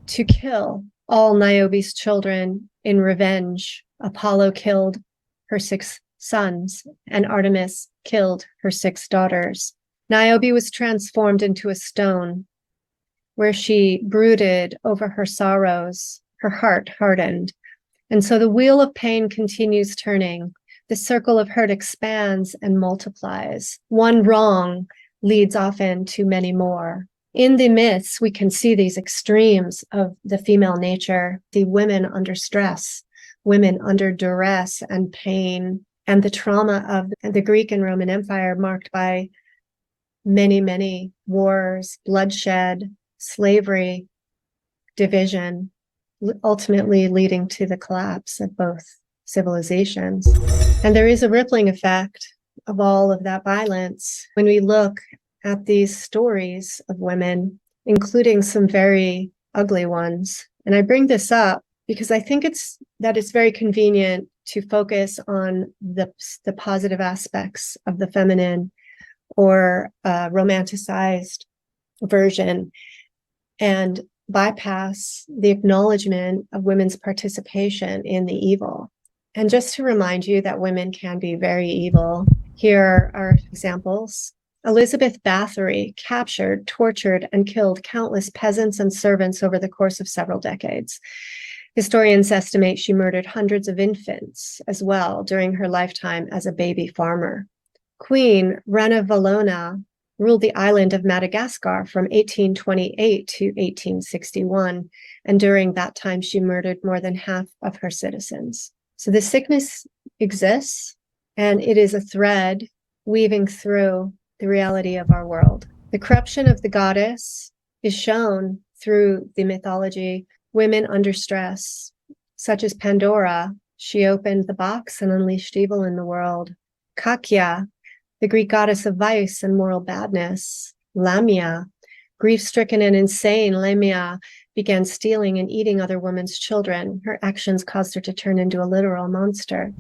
to kill all Niobe's children in revenge. Apollo killed her 6 sons, and Artemis killed her 6 daughters. Niobe was transformed into a stone, where she brooded over her sorrows. Her heart hardened. And so the wheel of pain continues turning. The circle of hurt expands and multiplies. One wrong leads often to many more. In the myths, we can see these extremes of the female nature, the women under stress, women under duress and pain, and the trauma of the Greek and Roman Empire, marked by many, many wars, bloodshed, slavery, division, ultimately leading to the collapse of both civilizations. And there is a rippling effect of all of that violence when we look at these stories of women, including some very ugly ones. And I bring this up because I think it's very convenient to focus on the positive aspects of the feminine or romanticized version, and bypass the acknowledgement of women's participation in the evil. And just to remind you that women can be very evil, here are examples. Elizabeth Bathory captured, tortured, and killed countless peasants and servants over the course of several decades. Historians estimate she murdered hundreds of infants as well during her lifetime as a baby farmer. Queen Ranavalona ruled the island of Madagascar from 1828 to 1861, and during that time she murdered more than half of her citizens. So the sickness exists, and it is a thread weaving through the reality of our world. The corruption of the goddess is shown through the mythology. Women under stress, such as Pandora, she opened the box and unleashed evil in the world. Kakya, the Greek goddess of vice and moral badness. Lamia, grief-stricken and insane, Lamia began stealing and eating other women's children. Her actions caused her to turn into a literal monster.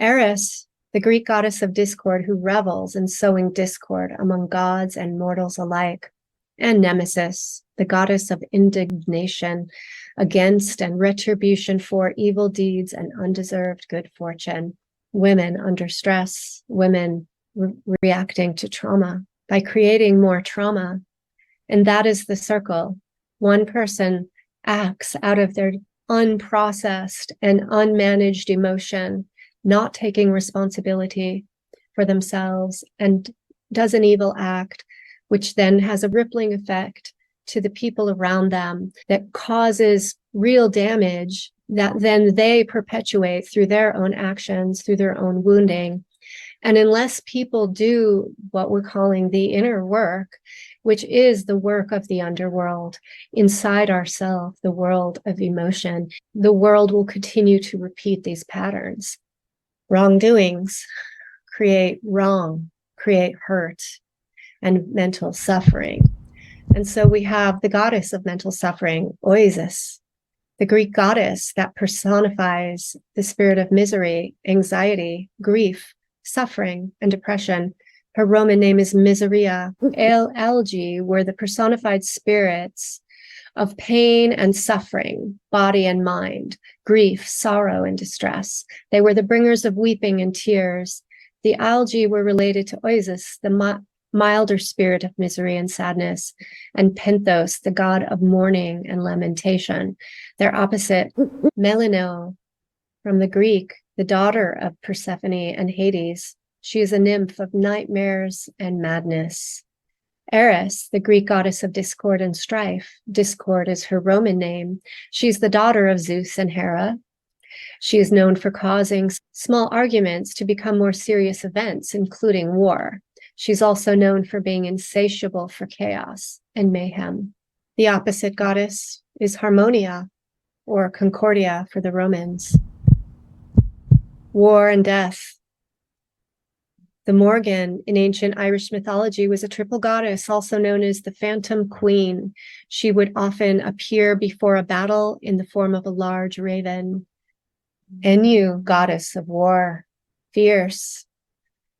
Eris, the Greek goddess of discord, who revels in sowing discord among gods and mortals alike. And Nemesis, the goddess of indignation against and retribution for evil deeds and undeserved good fortune. Women under stress, women reacting to trauma by creating more trauma. And that is the circle. One person acts out of their unprocessed and unmanaged emotion, not taking responsibility for themselves, and does an evil act, which then has a rippling effect to the people around them that causes real damage that then they perpetuate through their own actions, through their own wounding. And unless people do what we're calling the inner work, which is the work of the underworld, inside ourselves, the world of emotion, the world will continue to repeat these patterns. Wrongdoings create wrong, create hurt and mental suffering. And so we have the goddess of mental suffering, Oasis, the Greek goddess that personifies the spirit of misery, anxiety, grief, suffering, and depression. Her Roman name is Miseria. Algae were the personified spirits of pain and suffering, body and mind, grief, sorrow, and distress. They were the bringers of weeping and tears. The algae were related to Oasis, the milder spirit of misery and sadness, and Penthos, the god of mourning and lamentation. Their opposite, Melino, from the Greek, the daughter of Persephone and Hades. She is a nymph of nightmares and madness. Eris, the Greek goddess of discord and strife. Discord is her Roman name. She's the daughter of Zeus and Hera. She is known for causing small arguments to become more serious events, including war. She's also known for being insatiable for chaos and mayhem. The opposite goddess is Harmonia, or Concordia for the Romans. War and death. The Morgan in ancient Irish mythology was a triple goddess, also known as the Phantom Queen. She would often appear before a battle in the form of a large raven. Enu, goddess of war, fierce.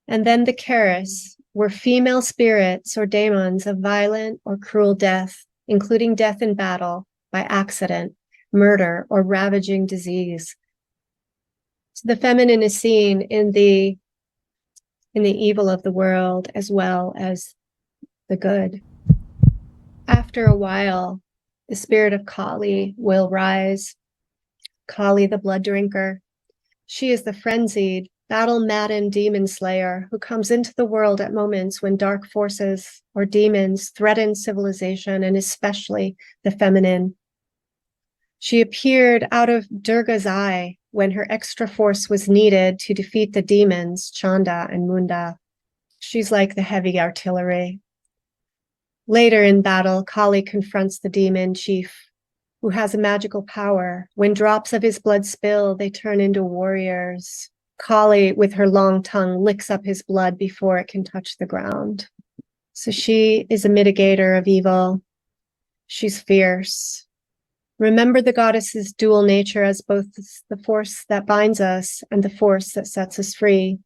And then the Keres were female spirits or daemons of violent or cruel death, including death in battle, by accident, murder, or ravaging disease. So the feminine is seen in the evil of the world as well as the good. After a while, the spirit of Kali will rise. Kali, the blood drinker. She is the frenzied, battle-maddened demon slayer who comes into the world at moments when dark forces or demons threaten civilization, and especially the feminine. She appeared out of Durga's eye when her extra force was needed to defeat the demons, Chanda and Munda. She's like the heavy artillery. Later in battle, Kali confronts the demon chief, who has a magical power. When drops of his blood spill, they turn into warriors. Kali, with her long tongue, licks up his blood before it can touch the ground. So she is a mitigator of evil. She's fierce. Remember the goddess's dual nature as both the force that binds us and the force that sets us free.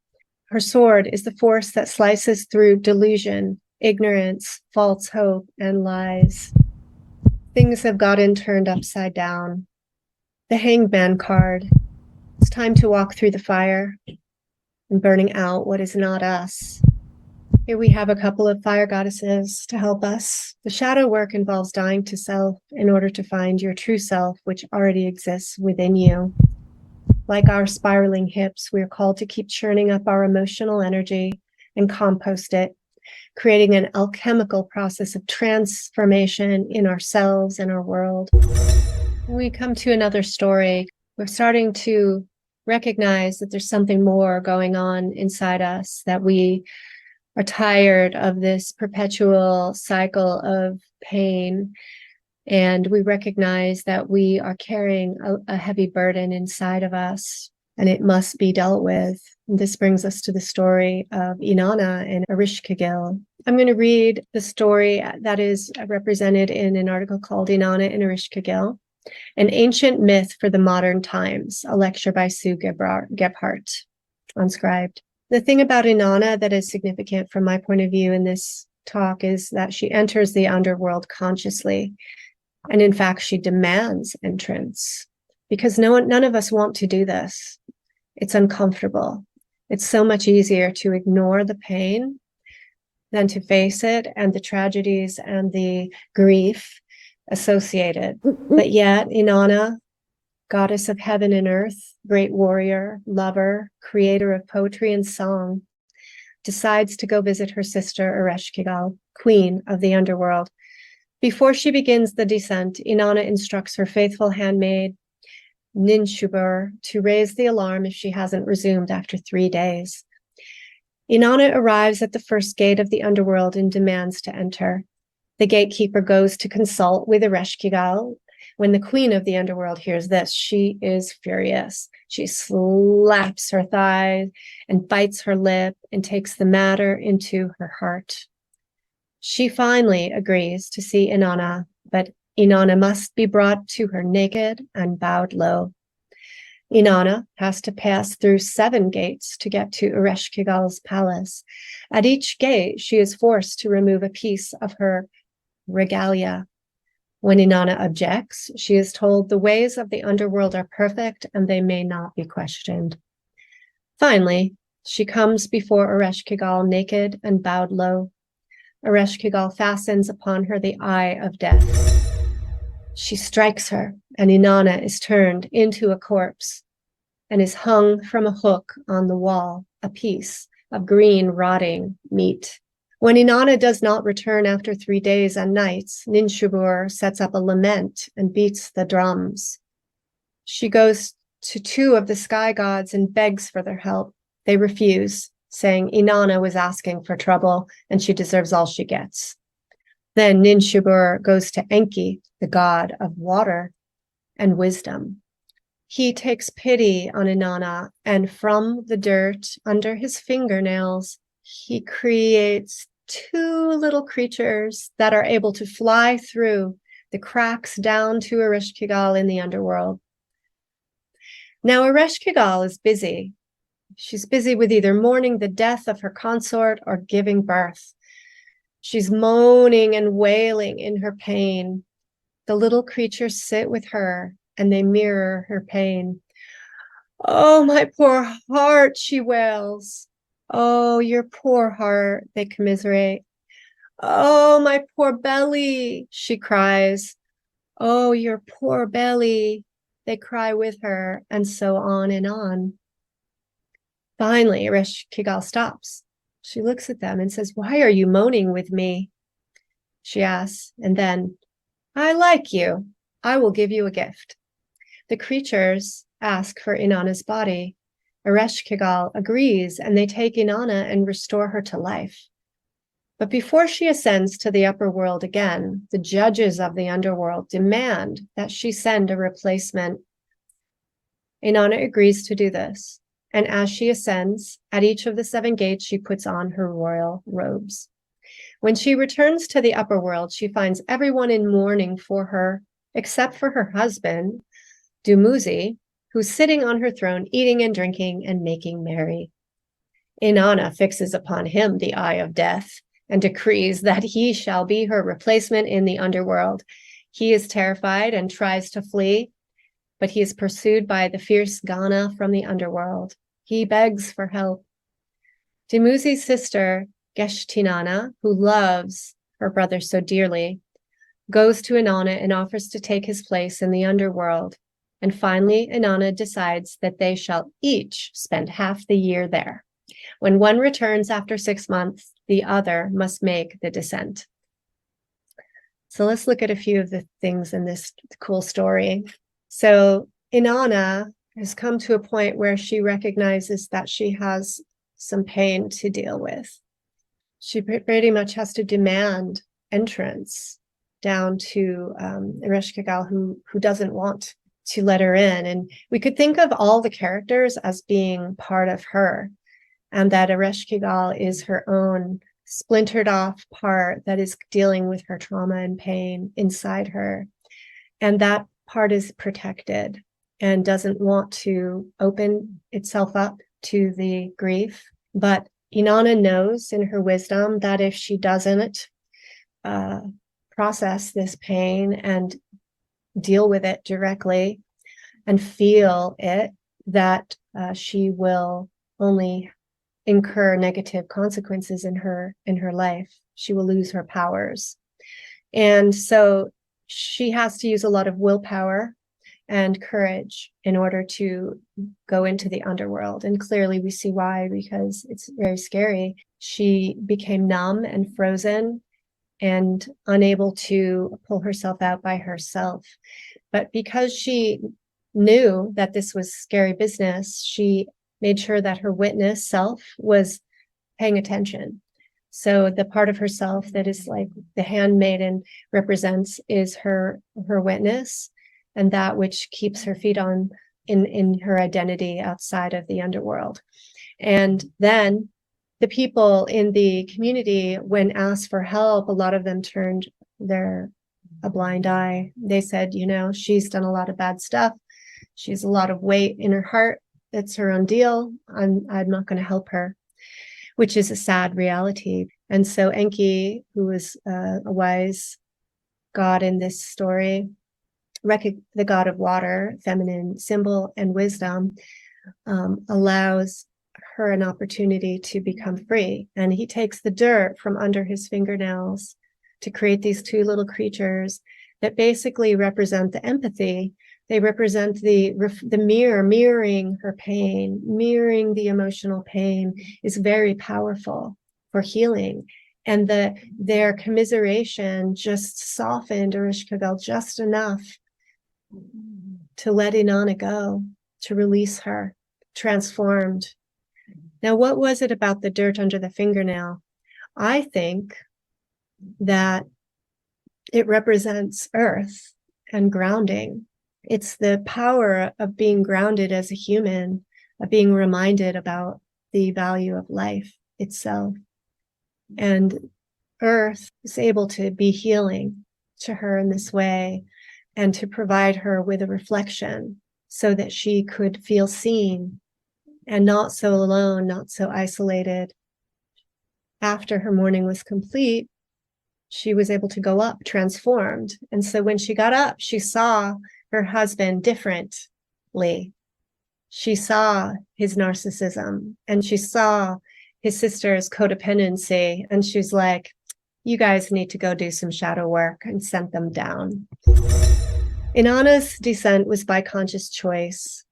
Her sword is the force that slices through delusion, ignorance, false hope, and lies. Things have gotten turned upside down. The Hangman card. It's time to walk through the fire and burning out what is not us. Here we have a couple of fire goddesses to help us. The shadow work involves dying to self in order to find your true self, which already exists within you. Like our spiraling hips, we are called to keep churning up our emotional energy and compost it, creating an alchemical process of transformation in ourselves and our world. When we come to another story, we're starting to recognize that there's something more going on inside us, that we are tired of this perpetual cycle of pain. And we recognize that we are carrying a heavy burden inside of us, and it must be dealt with. And this brings us to the story of Inanna and Ereshkigal. I'm going to read the story that is represented in an article called Inanna and Ereshkigal, an ancient myth for the modern times, a lecture by Sue Gebhardt on Scribed. The thing about Inanna that is significant from my point of view in this talk is that she enters the underworld consciously. And in fact, she demands entrance because none of us want to do this. It's uncomfortable. It's so much easier to ignore the pain than to face it and the tragedies and the grief associated. But yet, Inanna, goddess of heaven and earth, great warrior, lover, creator of poetry and song, decides to go visit her sister Ereshkigal, queen of the underworld. Before she begins the descent, Inanna instructs her faithful handmaid, Ninshubur, to raise the alarm if she hasn't resumed after 3 days. Inanna arrives at the first gate of the underworld and demands to enter. The gatekeeper goes to consult with Ereshkigal. When the queen of the underworld hears this, she is furious. She slaps her thigh and bites her lip and takes the matter into her heart. She finally agrees to see Inanna, but Inanna must be brought to her naked and bowed low. Inanna has to pass through 7 gates to get to Ereshkigal's palace. At each gate, she is forced to remove a piece of her regalia. When Inanna objects, she is told the ways of the underworld are perfect and they may not be questioned. Finally, she comes before Ereshkigal naked and bowed low. Ereshkigal fastens upon her the eye of death. She strikes her, and Inanna is turned into a corpse and is hung from a hook on the wall, a piece of green rotting meat. When Inanna does not return after 3 days and nights, Ninshubur sets up a lament and beats the drums. She goes to 2 of the sky gods and begs for their help. They refuse, saying Inanna was asking for trouble and she deserves all she gets. Then Ninshubur goes to Enki, the god of water and wisdom. He takes pity on Inanna, and from the dirt under his fingernails he creates two little creatures that are able to fly through the cracks down to Ereshkigal in the underworld. Now, Ereshkigal is busy. She's busy with either mourning the death of her consort or giving birth. She's moaning and wailing in her pain. The little creatures sit with her and they mirror her pain. "Oh, my poor heart," she wails. "Oh, your poor heart," they commiserate. "Oh, my poor belly," she cries. "Oh, your poor belly," they cry with her, and so on and on. Finally, Ereshkigal stops. She looks at them and says, "Why are you moaning with me?" She asks, and then, "I like you. I will give you a gift." The creatures ask for Inanna's body. Ereshkigal agrees, and they take Inanna and restore her to life. But before she ascends to the upper world again, the judges of the underworld demand that she send a replacement. Inanna agrees to do this, and as she ascends, at each of the 7 gates, she puts on her royal robes. When she returns to the upper world, she finds everyone in mourning for her, except for her husband, Dumuzi, who's sitting on her throne, eating and drinking and making merry. Inanna fixes upon him the eye of death and decrees that he shall be her replacement in the underworld. He is terrified and tries to flee, but he is pursued by the fierce Ghana from the underworld. He begs for help. Dumuzi's sister, Geshtinana, who loves her brother so dearly, goes to Inanna and offers to take his place in the underworld. And finally, Inanna decides that they shall each spend half the year there. When one returns after 6 months, the other must make the descent. So let's look at a few of the things in this cool story. So Inanna has come to a point where she recognizes that she has some pain to deal with. She pretty much has to demand entrance down to Ereshkigal, who doesn't want to let her in. And we could think of all the characters as being part of her, and that Ereshkigal is her own splintered off part that is dealing with her trauma and pain inside her. And that part is protected and doesn't want to open itself up to the grief. But Inanna knows in her wisdom that if she doesn't process this pain and deal with it directly and feel it, that she will only incur negative consequences in her life. She will lose her powers. And so she has to use a lot of willpower and courage in order to go into the underworld. And clearly we see why, because it's very scary. She became numb and frozen and unable to pull herself out by herself. But because she knew that this was scary business, she made sure that her witness self was paying attention. So the part of herself that is like the handmaiden represents is her witness, and that which keeps her feet on in her identity outside of the underworld. And then the people in the community, when asked for help, a lot of them turned a blind eye. They said, she's done a lot of bad stuff. She has a lot of weight in her heart. It's her own deal. I'm not going to help her, which is a sad reality. And so Enki, who is a wise god in this story, the god of water, feminine symbol, and wisdom, allows her an opportunity to become free. And he takes the dirt from under his fingernails to create these 2 little creatures that basically represent the empathy. They represent the mirroring her pain, mirroring the emotional pain is very powerful for healing. And their commiseration just softened Ereshkigal just enough to let Inanna go, to release her, transformed. Now, what was it about the dirt under the fingernail? I think that it represents earth and grounding. It's the power of being grounded as a human, of being reminded about the value of life itself. And Earth is able to be healing to her in this way and to provide her with a reflection so that she could feel seen and not so alone, not so isolated. After her mourning was complete, she was able to go up transformed. And so when she got up, she saw her husband differently. She saw his narcissism and she saw his sister's codependency. And she's like, you guys need to go do some shadow work, and sent them down. Inanna's descent was by conscious choice.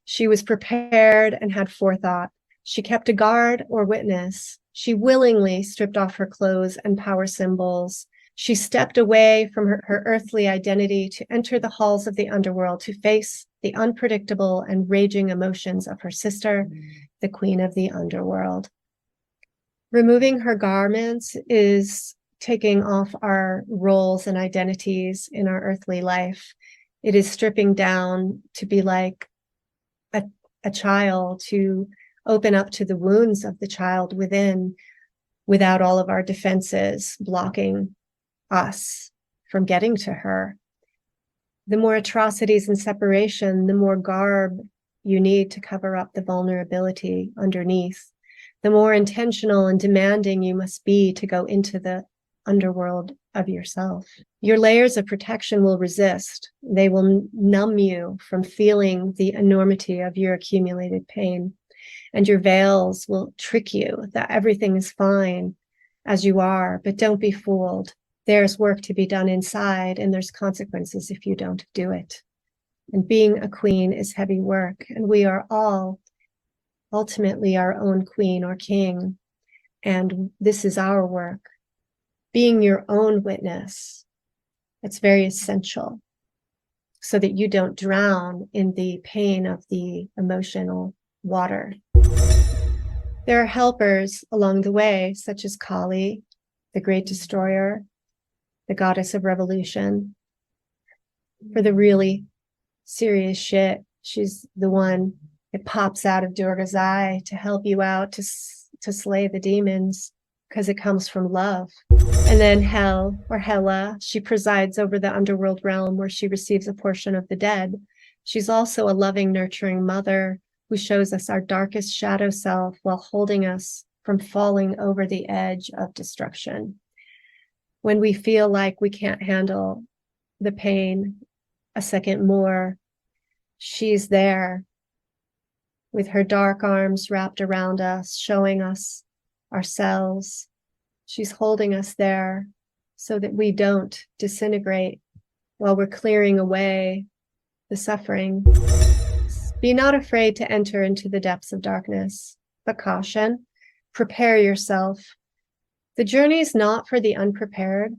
She was prepared and had forethought. She kept a guard or witness. She willingly stripped off her clothes and power symbols. She stepped away from her earthly identity to enter the halls of the underworld to face the unpredictable and raging emotions of her sister, the queen of the underworld. Removing her garments is taking off our roles and identities in our earthly life. It is stripping down to be like a child, to open up to the wounds of the child within, without all of our defenses blocking us from getting to her. The more atrocities and separation, the more garb you need to cover up the vulnerability underneath. The more intentional and demanding you must be to go into the underworld of yourself. Your layers of protection will resist. They will numb you from feeling the enormity of your accumulated pain. And your veils will trick you that everything is fine as you are, but don't be fooled. There's work to be done inside, and there's consequences if you don't do it. And being a queen is heavy work, and we are all ultimately our own queen or king, and this is our work. Being your own witness, it's very essential so that you don't drown in the pain of the emotional water. There are helpers along the way, such as Kali, the great destroyer, the goddess of revolution. For the really serious shit, she's the one that pops out of Durga's eye to help you out, to slay the demons, because it comes from love. And then Hel, or Hela, she presides over the underworld realm where she receives a portion of the dead. She's also a loving, nurturing mother who shows us our darkest shadow self while holding us from falling over the edge of destruction. When we feel like we can't handle the pain a second more, she's there with her dark arms wrapped around us, showing us ourselves. She's holding us there so that we don't disintegrate while we're clearing away the suffering. Be not afraid to enter into the depths of darkness, but caution, prepare yourself. The journey is not for the unprepared.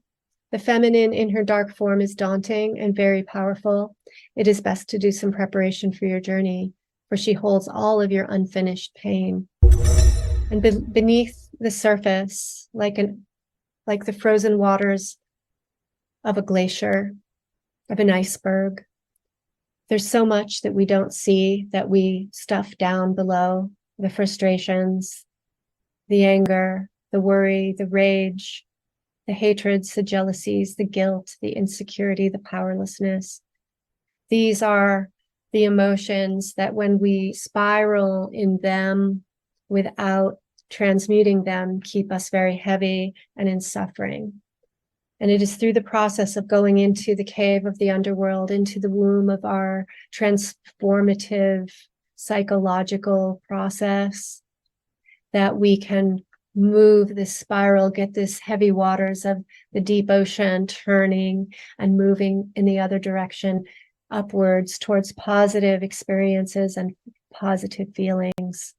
The feminine in her dark form is daunting and very powerful. It is best to do some preparation for your journey, for she holds all of your unfinished pain. And beneath the surface, like the frozen waters of a glacier, of an iceberg, there's so much that we don't see, that we stuff down below: the frustrations, the anger, the worry, the rage, the hatreds, the jealousies, the guilt, the insecurity, the powerlessness. These are the emotions that when we spiral in them without transmuting them, keep us very heavy and in suffering. And it is through the process of going into the cave of the underworld, into the womb of our transformative psychological process, that we can move this spiral, get this heavy waters of the deep ocean turning and moving in the other direction, upwards towards positive experiences and positive feelings.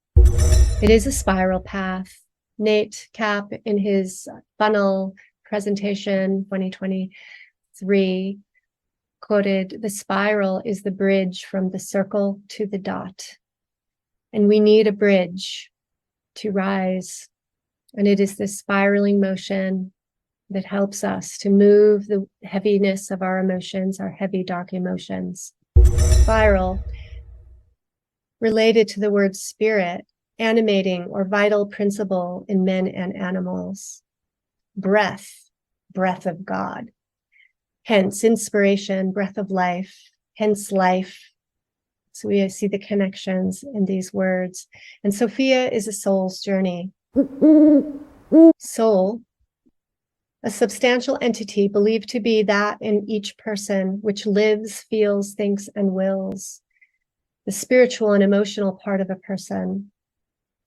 It is a spiral path. Nate Cap, in his funnel presentation 2023, quoted, "The spiral is the bridge from the circle to the dot." And we need a bridge to rise. And it is this spiraling motion that helps us to move the heaviness of our emotions, our heavy, dark emotions. Spiral, related to the word spirit, animating or vital principle in men and animals. Breath, breath of God. Hence inspiration, breath of life, hence life. So we see the connections in these words. And Sophia is a soul's journey. Soul, a substantial entity believed to be that in each person which lives, feels, thinks, and wills. The spiritual and emotional part of a person,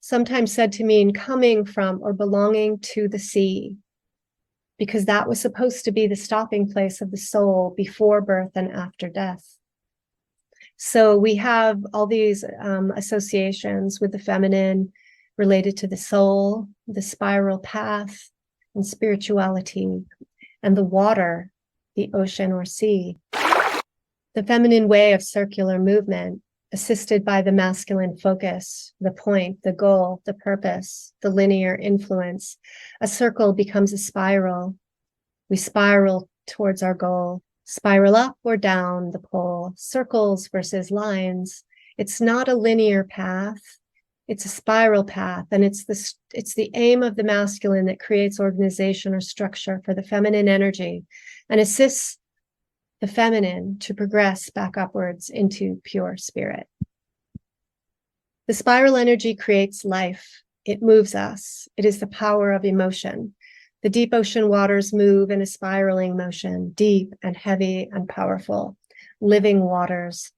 sometimes said to mean coming from or belonging to the sea, because that was supposed to be the stopping place of the soul before birth and after death. So we have all these associations with the feminine related to the soul, the spiral path, and spirituality, and the water, the ocean or sea. The feminine way of circular movement, assisted by the masculine focus, the point, the goal, the purpose, the linear influence. A circle becomes a spiral. We spiral towards our goal, spiral up or down the pole, circles versus lines. It's not a linear path. It's a spiral path, and it's the aim of the masculine that creates organization or structure for the feminine energy and assists the feminine to progress back upwards into pure spirit. The spiral energy creates life. It moves us. It is the power of emotion. The deep ocean waters move in a spiraling motion, deep and heavy and powerful, living waters.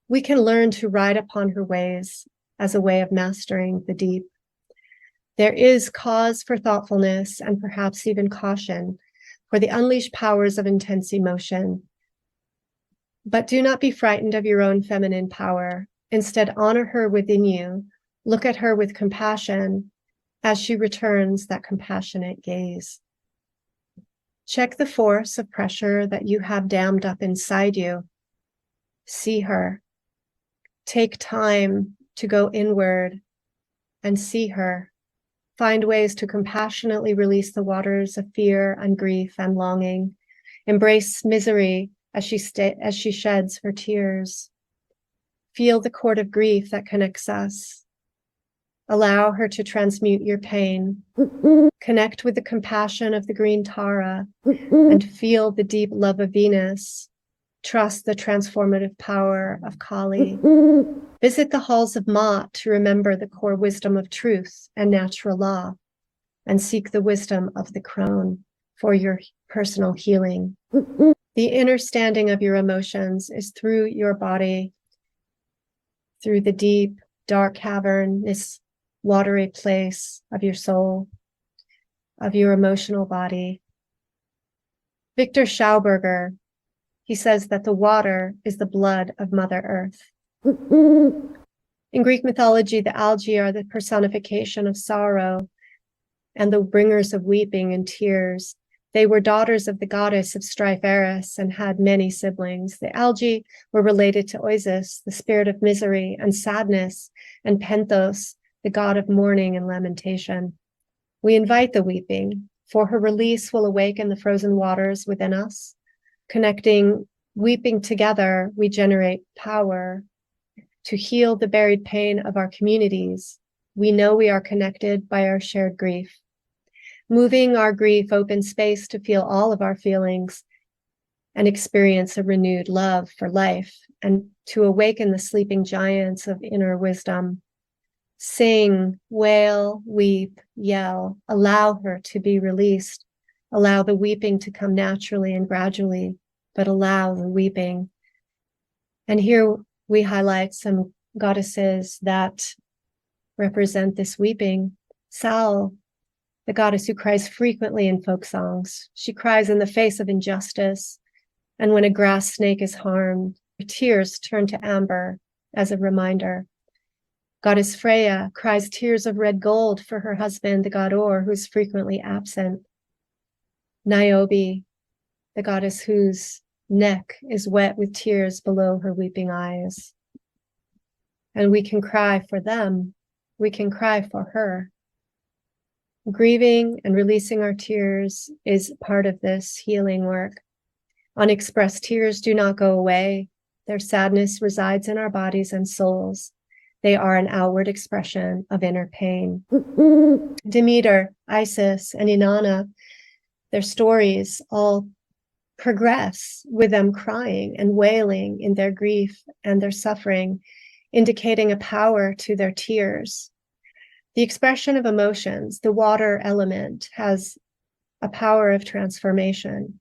We can learn to ride upon her ways as a way of mastering the deep. There is cause for thoughtfulness and perhaps even caution for the unleashed powers of intense emotion. But do not be frightened of your own feminine power. Instead, honor her within you. Look at her with compassion as she returns that compassionate gaze. Check the force of pressure that you have dammed up inside you. See her. Take time to go inward and see her. Find ways to compassionately release the waters of fear and grief and longing. Embrace misery as she sheds her tears. Feel the cord of grief that connects us. Allow her to transmute your pain. Connect with the compassion of the green Tara and feel the deep love of Venus. Trust the transformative power of Kali. Visit the halls of Ma to remember the core wisdom of truth and natural law, and seek the wisdom of the crone for your personal healing. The inner standing of your emotions is through your body, through the deep, dark cavern, this watery place of your soul, of your emotional body. Victor Schauberger, he says that the water is the blood of Mother Earth. In Greek mythology, the algae are the personification of sorrow and the bringers of weeping and tears. They were daughters of the goddess of strife Eris and had many siblings. The algae were related to Oisis, the spirit of misery and sadness, and Penthos, the god of mourning and lamentation. We invite the weeping, for her release will awaken the frozen waters within us. Connecting, weeping together, we generate power to heal the buried pain of our communities. We know we are connected by our shared grief. Moving our grief opens space to feel all of our feelings and experience a renewed love for life, and to awaken the sleeping giants of inner wisdom. Sing, wail, weep, yell, allow her to be released. Allow the weeping to come naturally and gradually, but allow the weeping. And here we highlight some goddesses that represent this weeping. Sal, the goddess who cries frequently in folk songs. She cries in the face of injustice, and when a grass snake is harmed, her tears turn to amber as a reminder. Goddess Freya cries tears of red gold for her husband, the god Or, who's frequently absent. Niobe, the goddess whose neck is wet with tears below her weeping eyes. And we can cry for them. We can cry for her. Grieving and releasing our tears is part of this healing work. Unexpressed tears do not go away. Their sadness resides in our bodies and souls. They are an outward expression of inner pain. Demeter, Isis, and Inanna, their stories all progress with them crying and wailing in their grief and their suffering, indicating a power to their tears. The expression of emotions, the water element, has a power of transformation.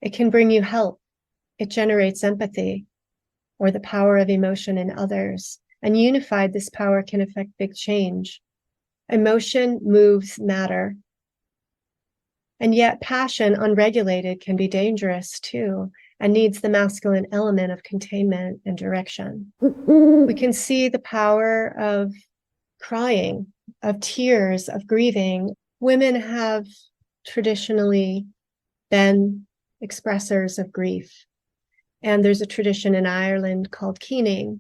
It can bring you help. It generates empathy or the power of emotion in others. And unified, this power can affect big change. Emotion moves matter. And yet passion unregulated can be dangerous too, and needs the masculine element of containment and direction. We can see the power of crying, of tears, of grieving. Women have traditionally been expressors of grief. And there's a tradition in Ireland called keening,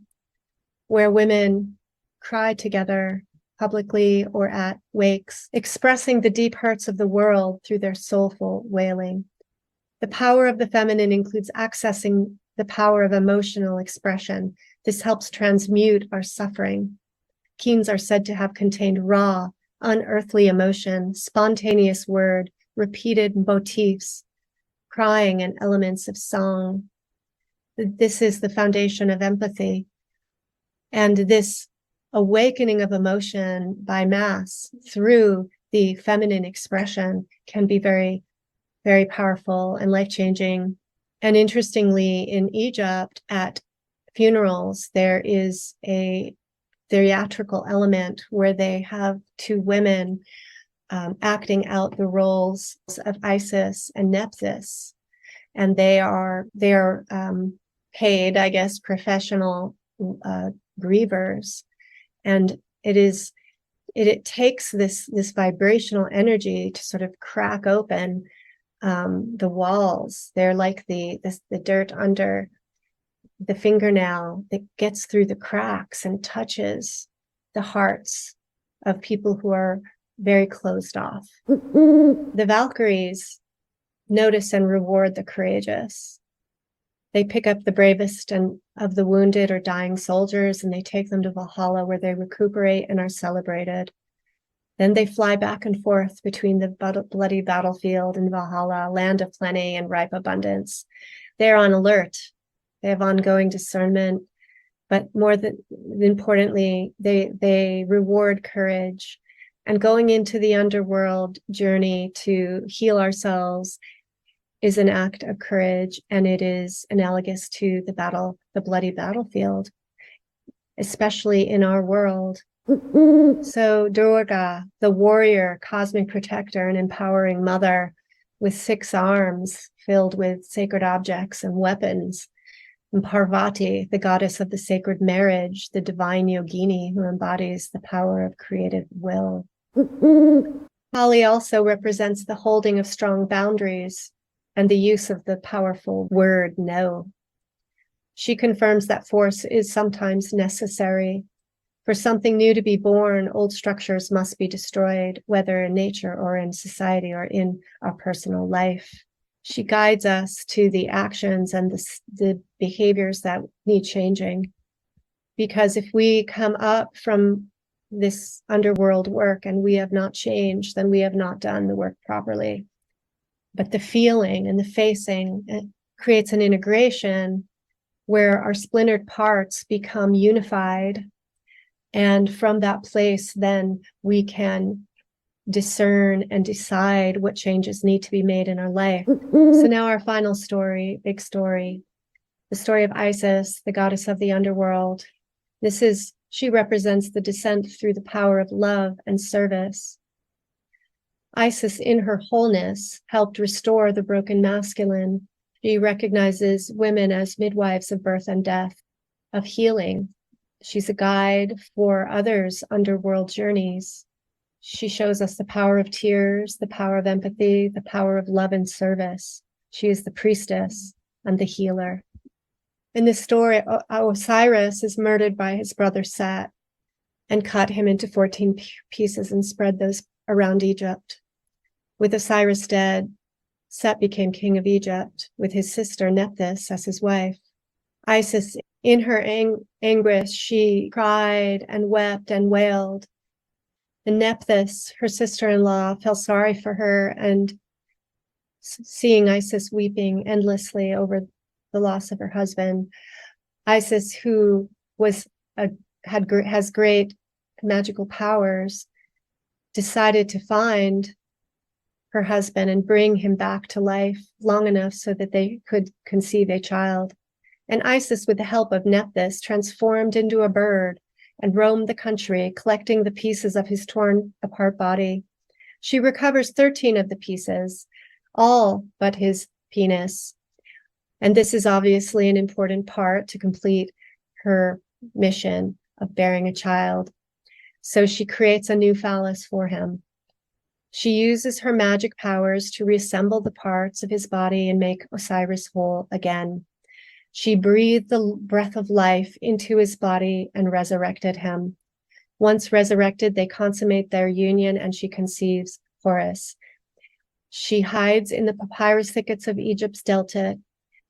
where women cry together publicly or at wakes, expressing the deep hurts of the world through their soulful wailing. The power of the feminine includes accessing the power of emotional expression. This helps transmute our suffering. Keens are said to have contained raw, unearthly emotion, spontaneous word, repeated motifs, crying, and elements of song. This is the foundation of empathy. And this awakening of emotion by mass through the feminine expression can be very, very powerful and life-changing. And interestingly, in Egypt, at funerals, there is a theatrical element where they have two women acting out the roles of Isis and Nephthys, and they are paid, I guess, professional grievers, and it takes this vibrational energy to sort of crack open the walls. They're like the dirt under the fingernail that gets through the cracks and touches the hearts of people who are very closed off. The Valkyries notice and reward the courageous. They pick up the bravest and of the wounded or dying soldiers, and they take them to Valhalla, where they recuperate and are celebrated. Then they fly back and forth between the bloody battlefield and Valhalla, land of plenty and ripe abundance. They're on alert. They have ongoing discernment, but more importantly, they reward courage. And going into the underworld journey to heal ourselves is an act of courage, and it is analogous to the bloody battlefield, especially in our world. So Durga, the warrior, cosmic protector, and empowering mother with 6 arms filled with sacred objects and weapons. And Parvati, the goddess of the sacred marriage, the divine yogini who embodies the power of creative will. Kali also represents the holding of strong boundaries and the use of the powerful word no. She confirms that force is sometimes necessary. For something new to be born, old structures must be destroyed, whether in nature or in society or in our personal life. She guides us to the actions and the behaviors that need changing. Because if we come up from this underworld work and we have not changed, then we have not done the work properly. But the feeling and the facing creates an integration where our splintered parts become unified. And from that place, then we can discern and decide what changes need to be made in our life. So now our final story, big story, the story of Isis, the goddess of the underworld. She represents the descent through the power of love and service. Isis, in her wholeness, helped restore the broken masculine. She recognizes women as midwives of birth and death, of healing. She's a guide for others' underworld journeys. She shows us the power of tears, the power of empathy, the power of love and service. She is the priestess and the healer. In this story, Osiris is murdered by his brother Set and cut him into 14 pieces and spread those around Egypt. With Osiris dead, Set became king of Egypt with his sister Nephthys as his wife. Isis In her anguish, she cried and wept and wailed. And Nephthys, her sister-in-law, felt sorry for her, and seeing Isis weeping endlessly over the loss of her husband, Isis, who has great magical powers, decided to find her husband and bring him back to life long enough so that they could conceive a child. And Isis, with the help of Nephthys, transformed into a bird and roamed the country, collecting the pieces of his torn apart body. She recovers 13 of the pieces, all but his penis. And this is obviously an important part to complete her mission of bearing a child. So she creates a new phallus for him. She uses her magic powers to reassemble the parts of his body and make Osiris whole again. She breathed the breath of life into his body and resurrected him. Once resurrected, they consummate their union and she conceives Horus. She hides in the papyrus thickets of Egypt's delta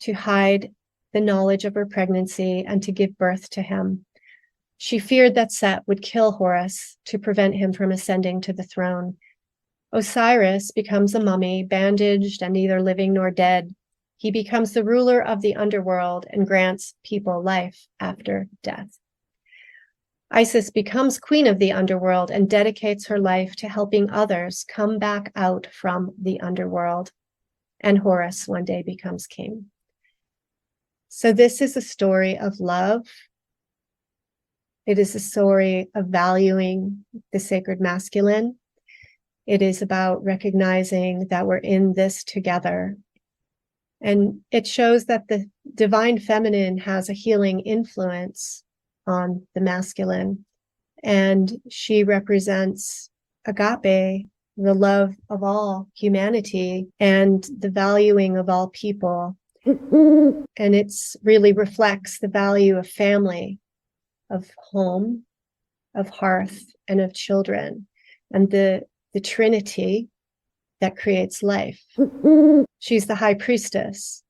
to hide the knowledge of her pregnancy and to give birth to him. She feared that Set would kill Horus to prevent him from ascending to the throne. Osiris becomes a mummy, bandaged and neither living nor dead. He becomes the ruler of the underworld and grants people life after death. Isis becomes queen of the underworld and dedicates her life to helping others come back out from the underworld. And Horus one day becomes king. So this is a story of love. It is a story of valuing the sacred masculine. It is about recognizing that we're in this together. And it shows that the divine feminine has a healing influence on the masculine. And she represents agape, the love of all humanity and the valuing of all people. And it's really reflects the value of family, of home, of hearth, and of children, and the Trinity that creates life. She's the high priestess,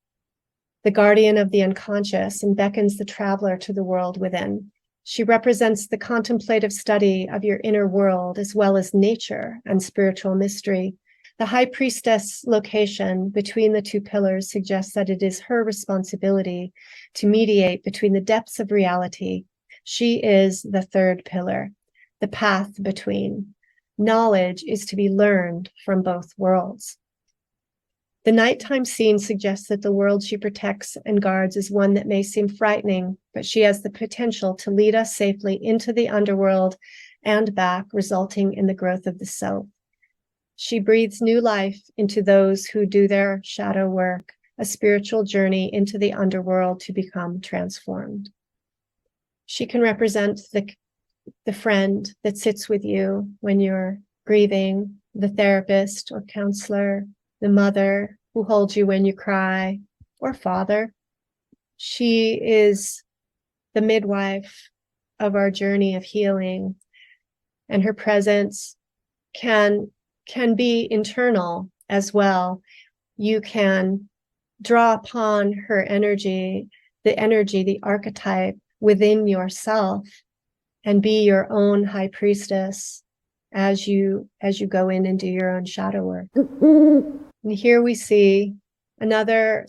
the guardian of the unconscious, and beckons the traveler to the world within. She represents the contemplative study of your inner world, as well as nature and spiritual mystery. The high priestess location between the two pillars suggests that it is her responsibility to mediate between the depths of reality. She is the third pillar, the path between. Knowledge is to be learned from both worlds. The nighttime scene suggests that the world she protects and guards is one that may seem frightening, but she has the potential to lead us safely into the underworld and back, resulting in the growth of the self. She breathes new life into those who do their shadow work, a spiritual journey into the underworld to become transformed. She can represent the friend that sits with you when you're grieving, the therapist or counselor, the mother who holds you when you cry, or father. She is the midwife of our journey of healing, and her presence can be internal as well. You can draw upon her energy, the archetype within yourself, and be your own high priestess as you go in and do your own shadow work. And here we see another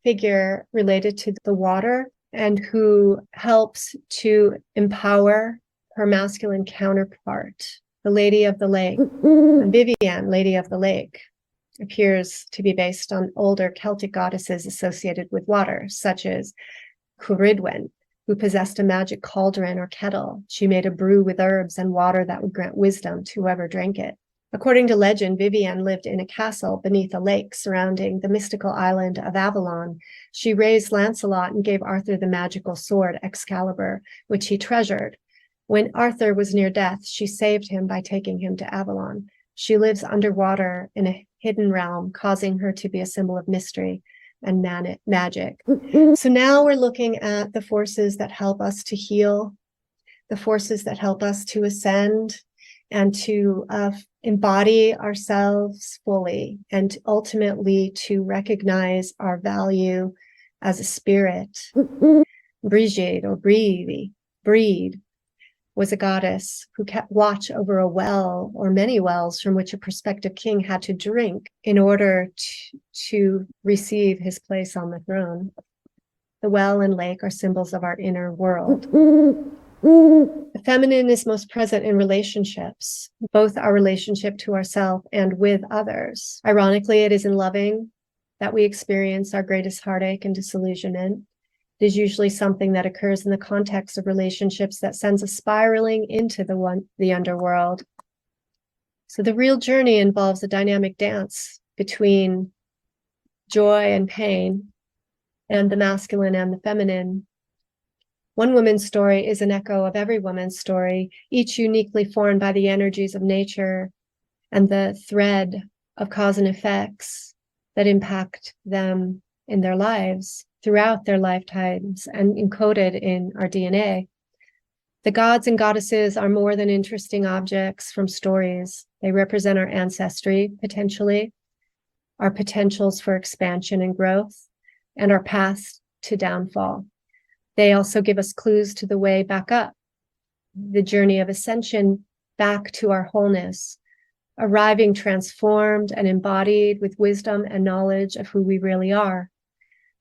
figure related to the water and who helps to empower her masculine counterpart, the Lady of the Lake. And Vivian, Lady of the Lake, appears to be based on older Celtic goddesses associated with water, such as Curidwen, who possessed a magic cauldron or kettle. She made a brew with herbs and water that would grant wisdom to whoever drank it. According to legend, Vivian lived in a castle beneath a lake surrounding the mystical island of Avalon. She raised Lancelot and gave Arthur the magical sword Excalibur, which he treasured. When Arthur was near death, she saved him by taking him to Avalon. She lives underwater in a hidden realm, causing her to be a symbol of mystery and magic. So now we're looking at the forces that help us to heal, the forces that help us to ascend and to embody ourselves fully, and ultimately to recognize our value as a spirit. Brigid or Breed was a goddess who kept watch over a well or many wells from which a prospective king had to drink in order to receive his place on the throne. The well and lake are symbols of our inner world. The feminine is most present in relationships, both our relationship to ourselves and with others. Ironically, it is in loving that we experience our greatest heartache and disillusionment. It is usually something that occurs in the context of relationships that sends us spiraling into the underworld. So the real journey involves a dynamic dance between joy and pain, and the masculine and the feminine. One woman's story is an echo of every woman's story, each uniquely formed by the energies of nature and the thread of cause and effects that impact them in their lives throughout their lifetimes and encoded in our DNA. The gods and goddesses are more than interesting objects from stories. They represent our ancestry, potentially, our potentials for expansion and growth, and our paths to downfall. They also give us clues to the way back up, the journey of ascension back to our wholeness, arriving transformed and embodied with wisdom and knowledge of who we really are.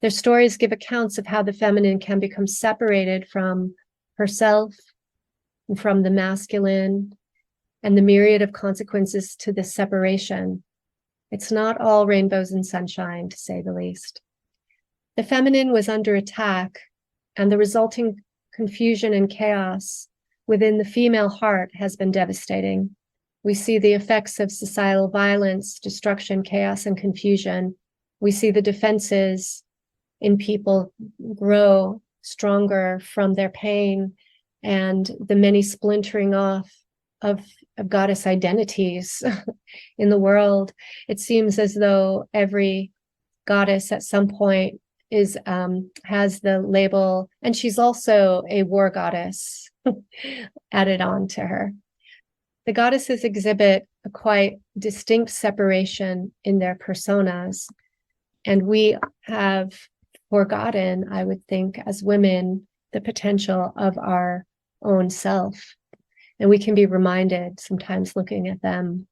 Their stories give accounts of how the feminine can become separated from herself and from the masculine, and the myriad of consequences to this separation. It's not all rainbows and sunshine, to say the least. The feminine was under attack, and the resulting confusion and chaos within the female heart has been devastating. We see the effects of societal violence, destruction, chaos, and confusion. We see the defenses in people grow stronger from their pain and the many splintering off of goddess identities in the world. It seems as though every goddess at some point has the label, and she's also a war goddess added on to her. The goddesses exhibit a quite distinct separation in their personas, and we have forgotten, I would think, as women, the potential of our own self. And we can be reminded sometimes looking at them.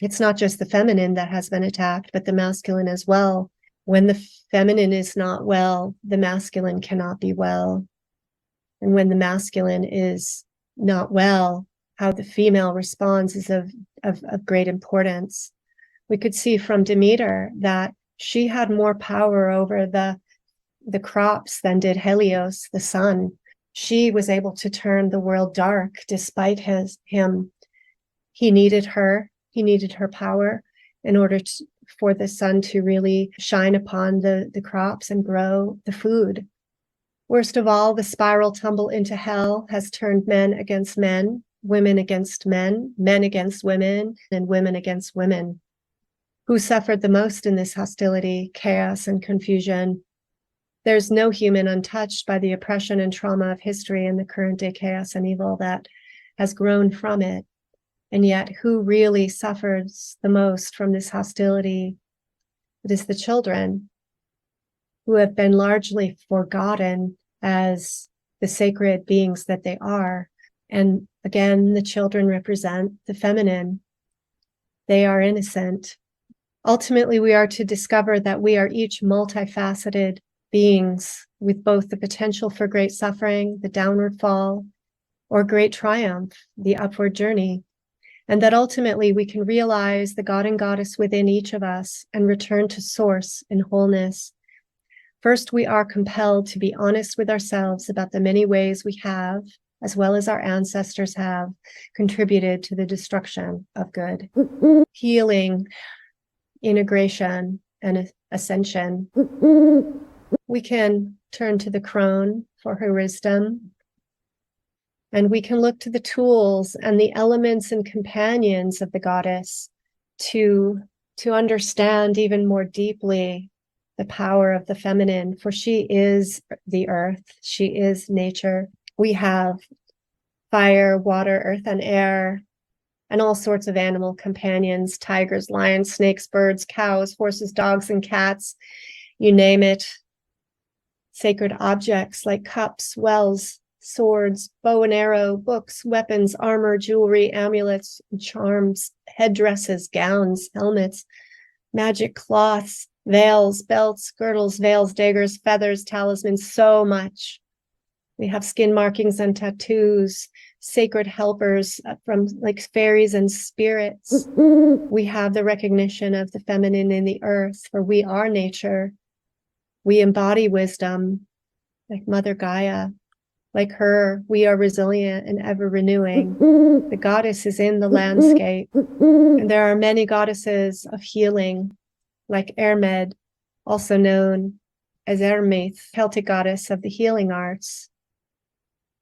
It's not just the feminine that has been attacked, but the masculine as well. When the feminine is not well, the masculine cannot be well. And when the masculine is not well, how the female responds is of great importance. We could see from Demeter that she had more power over the crops than did Helios, the sun. She was able to turn the world dark despite him. He needed her power in order for the sun to really shine upon the crops and grow the food. Worst of all, the spiral tumble into hell has turned men against men, women against men, men against women, and women against women. Who suffered the most in this hostility, chaos, and confusion? There's no human untouched by the oppression and trauma of history and the current day chaos and evil that has grown from it. And yet, who really suffers the most from this hostility? It is the children, who have been largely forgotten as the sacred beings that they are. And again, the children represent the feminine. They are innocent. Ultimately, we are to discover that we are each multifaceted beings with both the potential for great suffering, the downward fall, or great triumph, the upward journey. And that ultimately we can realize the God and goddess within each of us and return to source in wholeness. First, we are compelled to be honest with ourselves about the many ways we have, as well as our ancestors have, contributed to the destruction of good. Healing, integration, and ascension. We can turn to the crone for her wisdom, and we can look to the tools and the elements and companions of the goddess to understand even more deeply the power of the feminine, for she is the earth, she is nature. We have fire, water, earth, and air, and all sorts of animal companions: tigers, lions, snakes, birds, cows, horses, dogs, and cats, you name it. Sacred objects like cups, wells, swords, bow and arrow, books, weapons, armor, jewelry, amulets, charms, headdresses, gowns, helmets, magic cloths, veils, belts, girdles, veils, daggers, feathers, talismans, so much. We have skin markings and tattoos, sacred helpers from like fairies and spirits. We have the recognition of the feminine in the earth, for we are nature. We embody wisdom, like Mother Gaia. Like her, we are resilient and ever renewing. The goddess is in the landscape, and there are many goddesses of healing, like Ermed, also known as Ermeth, Celtic goddess of the healing arts,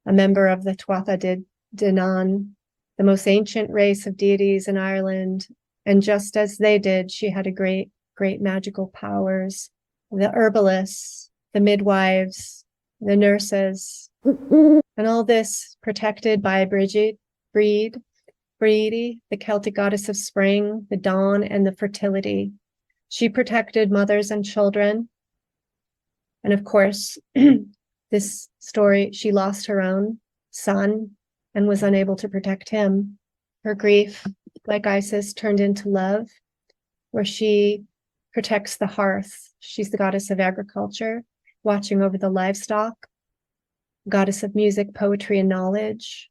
a member of the Tuatha De Danann, the most ancient race of deities in Ireland. And just as they did, she had a great magical powers. The herbalists, the midwives, the nurses, and all this protected by Brigid, Bridi, the Celtic goddess of spring, the dawn, and the fertility. She protected mothers and children. And of course, this story, she lost her own son and was unable to protect him. Her grief, like Isis, turned into love, where she protects the hearth. She's the goddess of agriculture, watching over the livestock, goddess of music, poetry, and knowledge.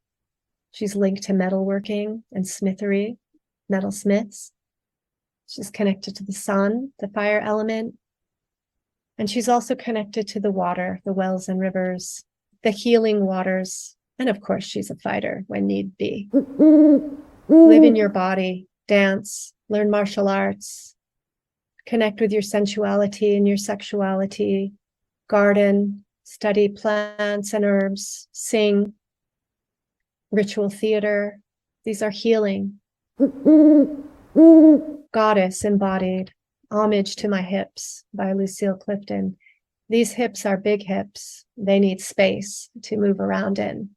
She's linked to metalworking and smithery, metalsmiths. She's connected to the sun, the fire element. And she's also connected to the water, the wells and rivers, the healing waters. And of course, she's a fighter when need be. Live in your body, dance, learn martial arts, connect with your sensuality and your sexuality, garden, study plants and herbs, sing, ritual theater. These are healing. Goddess embodied. Homage to My Hips by Lucille Clifton. These hips are big hips. They need space to move around in.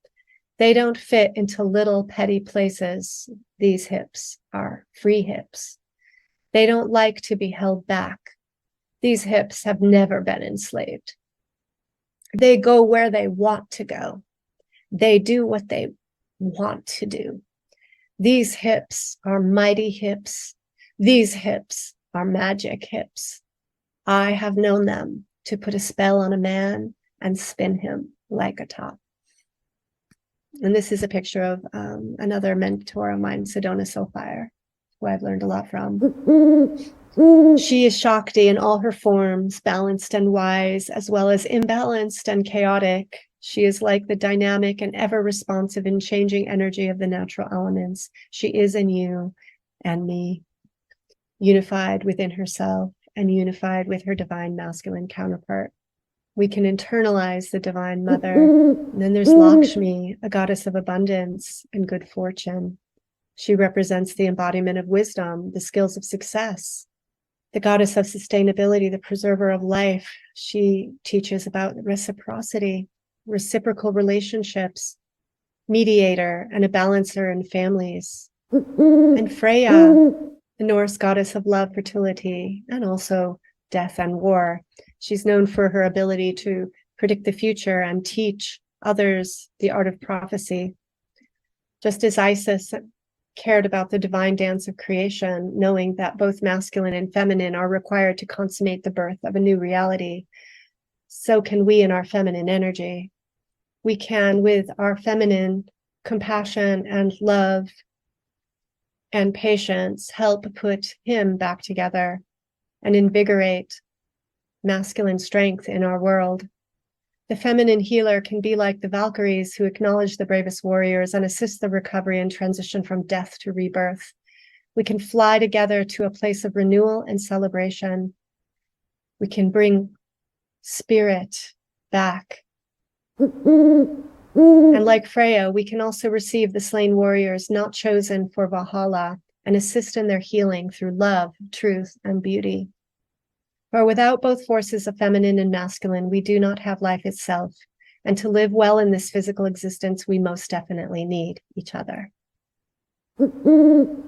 They don't fit into little petty places. These hips are free hips. They don't like to be held back. These hips have never been enslaved. They go where they want to go. They do what they want to do. These hips are mighty hips. These hips are magic hips. I have known them to put a spell on a man and spin him like a top. And this is a picture of another mentor of mine, Sedona Soulfire, who I've learned a lot from. She is Shakti in all her forms, balanced and wise, as well as imbalanced and chaotic. She is like the dynamic and ever responsive and changing energy of the natural elements. She is in you and me, unified within herself and unified with her divine masculine counterpart. We can internalize the divine mother. And then there's Lakshmi, a goddess of abundance and good fortune. She represents the embodiment of wisdom, the skills of success, the goddess of sustainability, the preserver of life. She teaches about reciprocity, reciprocal relationships, mediator, and a balancer in families. And Freya, the Norse goddess of love, fertility, and also death and war. She's known for her ability to predict the future and teach others the art of prophecy. Just as Isis cared about the divine dance of creation, knowing that both masculine and feminine are required to consummate the birth of a new reality, so can we in our feminine energy. We can, with our feminine compassion and love and patience, help put him back together and invigorate masculine strength in our world. The feminine healer can be like the Valkyries, who acknowledge the bravest warriors and assist the recovery and transition from death to rebirth. We can fly together to a place of renewal and celebration. We can bring spirit back. And like Freya, we can also receive the slain warriors not chosen for Valhalla and assist in their healing through love, truth, and beauty. For without both forces of feminine and masculine, we do not have life itself. And to live well in this physical existence, we most definitely need each other. The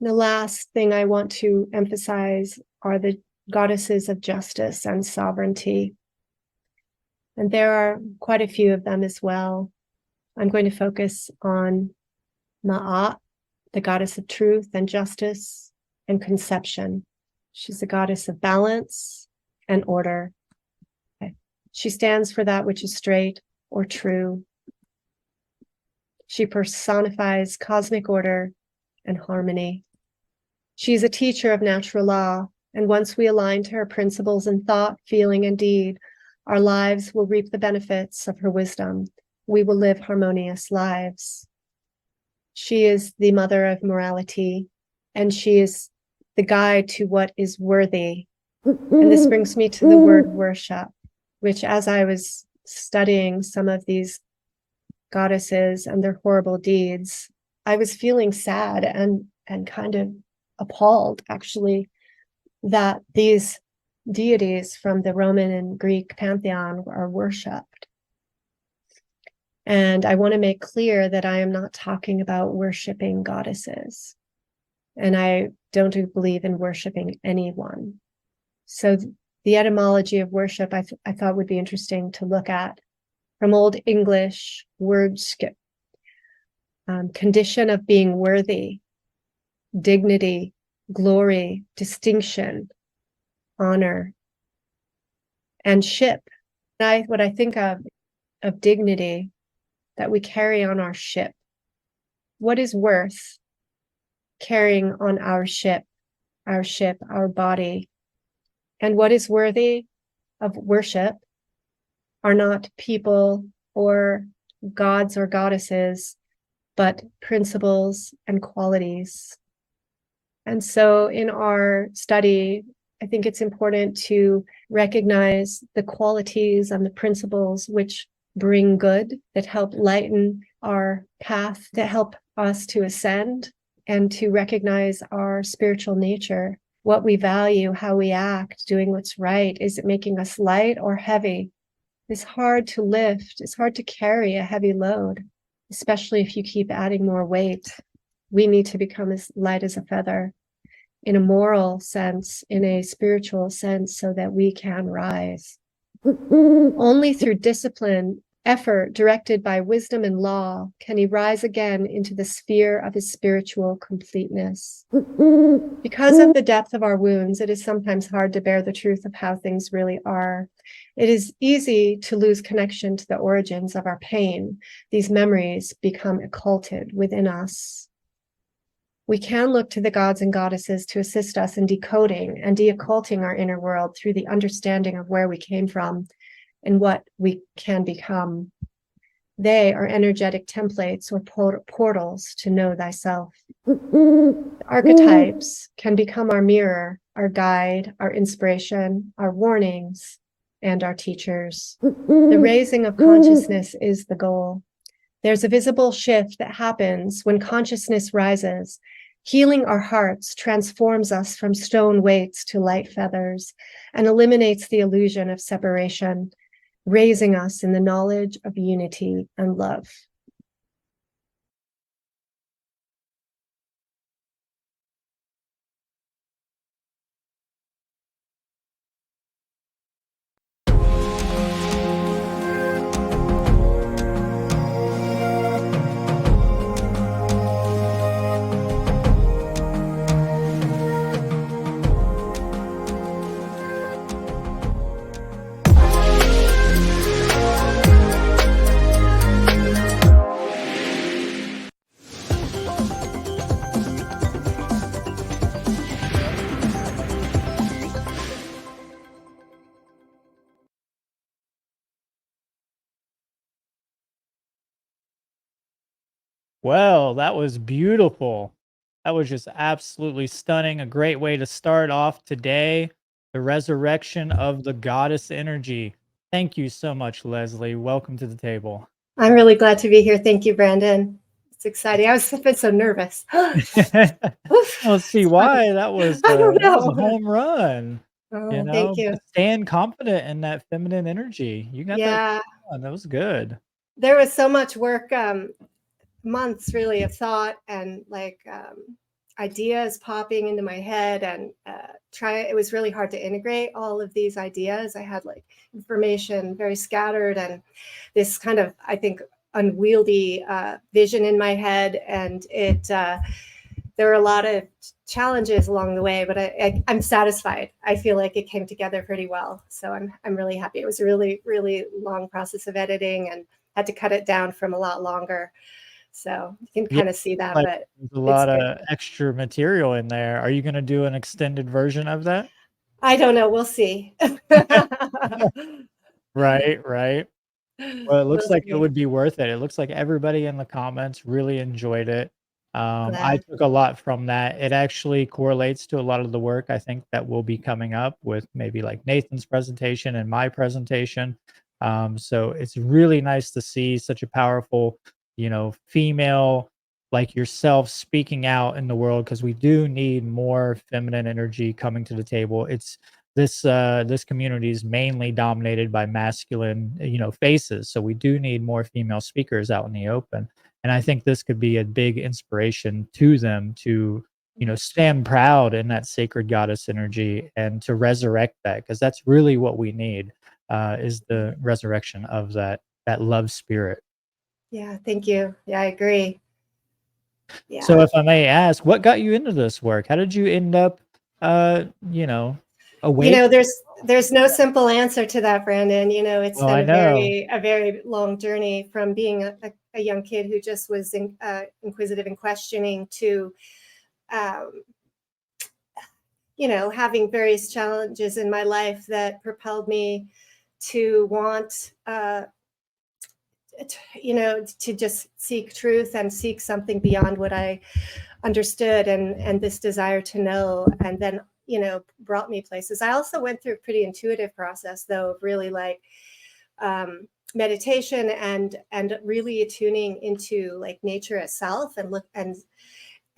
last thing I want to emphasize are the goddesses of justice and sovereignty. And there are quite a few of them as well. I'm going to focus on Ma'at, the goddess of truth and justice and conception. She's the goddess of balance and order. Okay. She stands for that which is straight or true. She personifies cosmic order and harmony. She's a teacher of natural law, and once we align to her principles in thought, feeling, and deed, our lives will reap the benefits of her wisdom. We will live harmonious lives. She is the mother of morality, and she is the guide to what is worthy. And this brings me to the word worship, which, as I was studying some of these goddesses and their horrible deeds, I was feeling sad and kind of appalled, actually, that these deities from the Roman and Greek pantheon are worshipped. And I want to make clear that I am not talking about worshiping goddesses. And I don't believe in worshiping anyone. So the etymology of worship, I thought would be interesting to look at. From Old English, worship, condition of being worthy, dignity, glory, distinction, honor, and ship. What I think of dignity that we carry on our ship. What is worth carrying on our ship, our body? And what is worthy of worship are not people or gods or goddesses, but principles and qualities. And so in our study, I think it's important to recognize the qualities and the principles which bring good, that help lighten our path, that help us to ascend and to recognize our spiritual nature, what we value, how we act, doing what's right. Is it making us light or heavy? It's hard to lift. It's hard to carry a heavy load, especially if you keep adding more weight. We need to become as light as a feather in a moral sense, in a spiritual sense, so that we can rise. Only through discipline, effort directed by wisdom and law can he rise again into the sphere of his spiritual completeness. Because of the depth of our wounds, it is sometimes hard to bear the truth of how things really are. It is easy to lose connection to the origins of our pain. These memories become occulted within us. We can look to the gods and goddesses to assist us in decoding and de-occulting our inner world through the understanding of where we came from and what we can become. They are energetic templates or portals to know thyself. Archetypes can become our mirror, our guide, our inspiration, our warnings, and our teachers. The raising of consciousness is the goal. There's a visible shift that happens when consciousness rises. Healing our hearts transforms us from stone weights to light feathers and eliminates the illusion of separation, raising us in the knowledge of unity and love. Well, that was beautiful. That was just absolutely stunning. A great way to start off today. The resurrection of the goddess energy. Thank you so much, Leslie. Welcome to the table. I'm really glad to be here. Thank you, Brandon. It's exciting. I've been so nervous. Let's see why. That was I don't that was a know. home run. Oh, thank you. But stand confident in that feminine energy. You got that. That was good. There was so much work, months really of thought and ideas popping into my head, and it was really hard to integrate all of these ideas. I had like information very scattered, and this kind of, I think, unwieldy vision in my head, and there were a lot of challenges along the way, but I'm satisfied. I feel like it came together pretty well, so I'm really happy. It was a really long process of editing, and had to cut it down from a lot longer. So you can Yeah, kind of see that, like but there's a it's lot good. of extra material in there. Are you gonna do an extended version of that? I don't know. We'll see. Right, right. Well, it looks We'll like it see. would be worth it. It looks like everybody in the comments really enjoyed it. I Glad. took a lot from that. It actually correlates to a lot of the work I think that will be coming up with maybe like Nathan's presentation and my presentation. So it's really nice to see such a powerful, female like yourself speaking out in the world, because we do need more feminine energy coming to the table. It's this community is mainly dominated by masculine, faces. So we do need more female speakers out in the open. And I think this could be a big inspiration to them to, stand proud in that sacred goddess energy and to resurrect that, because that's really what we need, is the resurrection of that love spirit. Yeah, thank you. Yeah, I agree. So Yeah. if I may ask, what got you into this work? How did you end up, uh, you know, You know, awake? there's no simple answer to that, Brandon. You know, it's Well, been I know. a very long journey from being a young kid who just was inquisitive and questioning to, um, having various challenges in my life that propelled me to want, to just seek truth and seek something beyond what I understood, and this desire to know, and then brought me places. I also went through a pretty intuitive process, though, of really like meditation and really attuning into like nature itself, and look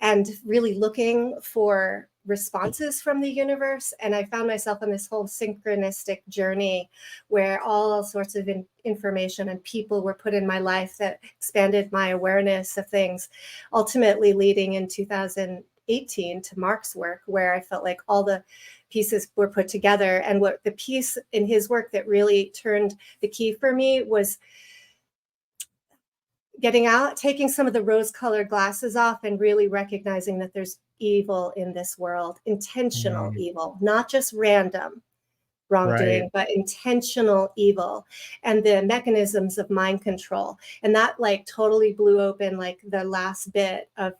and really looking for responses from the universe. And I found myself on this whole synchronistic journey where all sorts of information and people were put in my life that expanded my awareness of things, ultimately leading in 2018 to Mark's work, where I felt like all the pieces were put together. And what the piece in his work that really turned the key for me was taking some of the rose-colored glasses off and really recognizing that there's evil in this world, intentional Mm, evil, not just random right. wrongdoing, but intentional evil, and the mechanisms of mind control. And that like totally blew open like the last bit of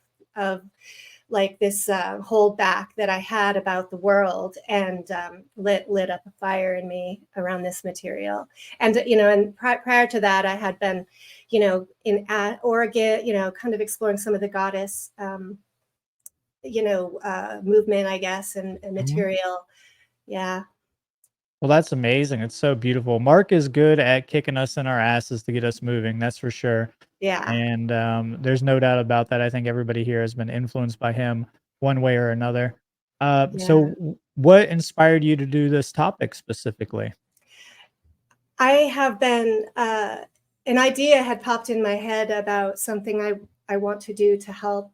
like this holdback that I had about the world, and lit up a fire in me around this material. And and prior to that, I had been, in Oregon, kind of exploring some of the goddess, movement, I guess, and Mhm. material. Yeah, Well, that's amazing. It's so beautiful. Mark is good at kicking us in our asses to get us moving, that's for sure. yeah, And there's no doubt about that. I think everybody here has been influenced by him one way or another. yeah. What inspired you to do this topic specifically? I have been, an idea had popped in my head about something I want to do to help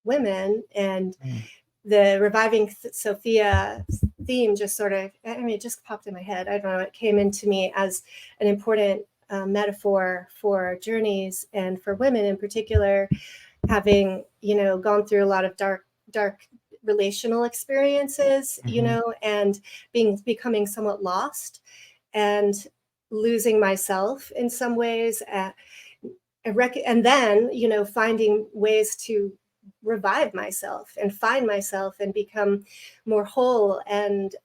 women, and Mm, the reviving Sophia theme just sort of, I mean, it just popped in my head. I don't know, it came into me as an important metaphor for journeys, and for women in particular, having, gone through a lot of dark relational experiences, mhm, and becoming somewhat lost, and losing myself in some ways, and then finding ways to revive myself and find myself and become more whole, and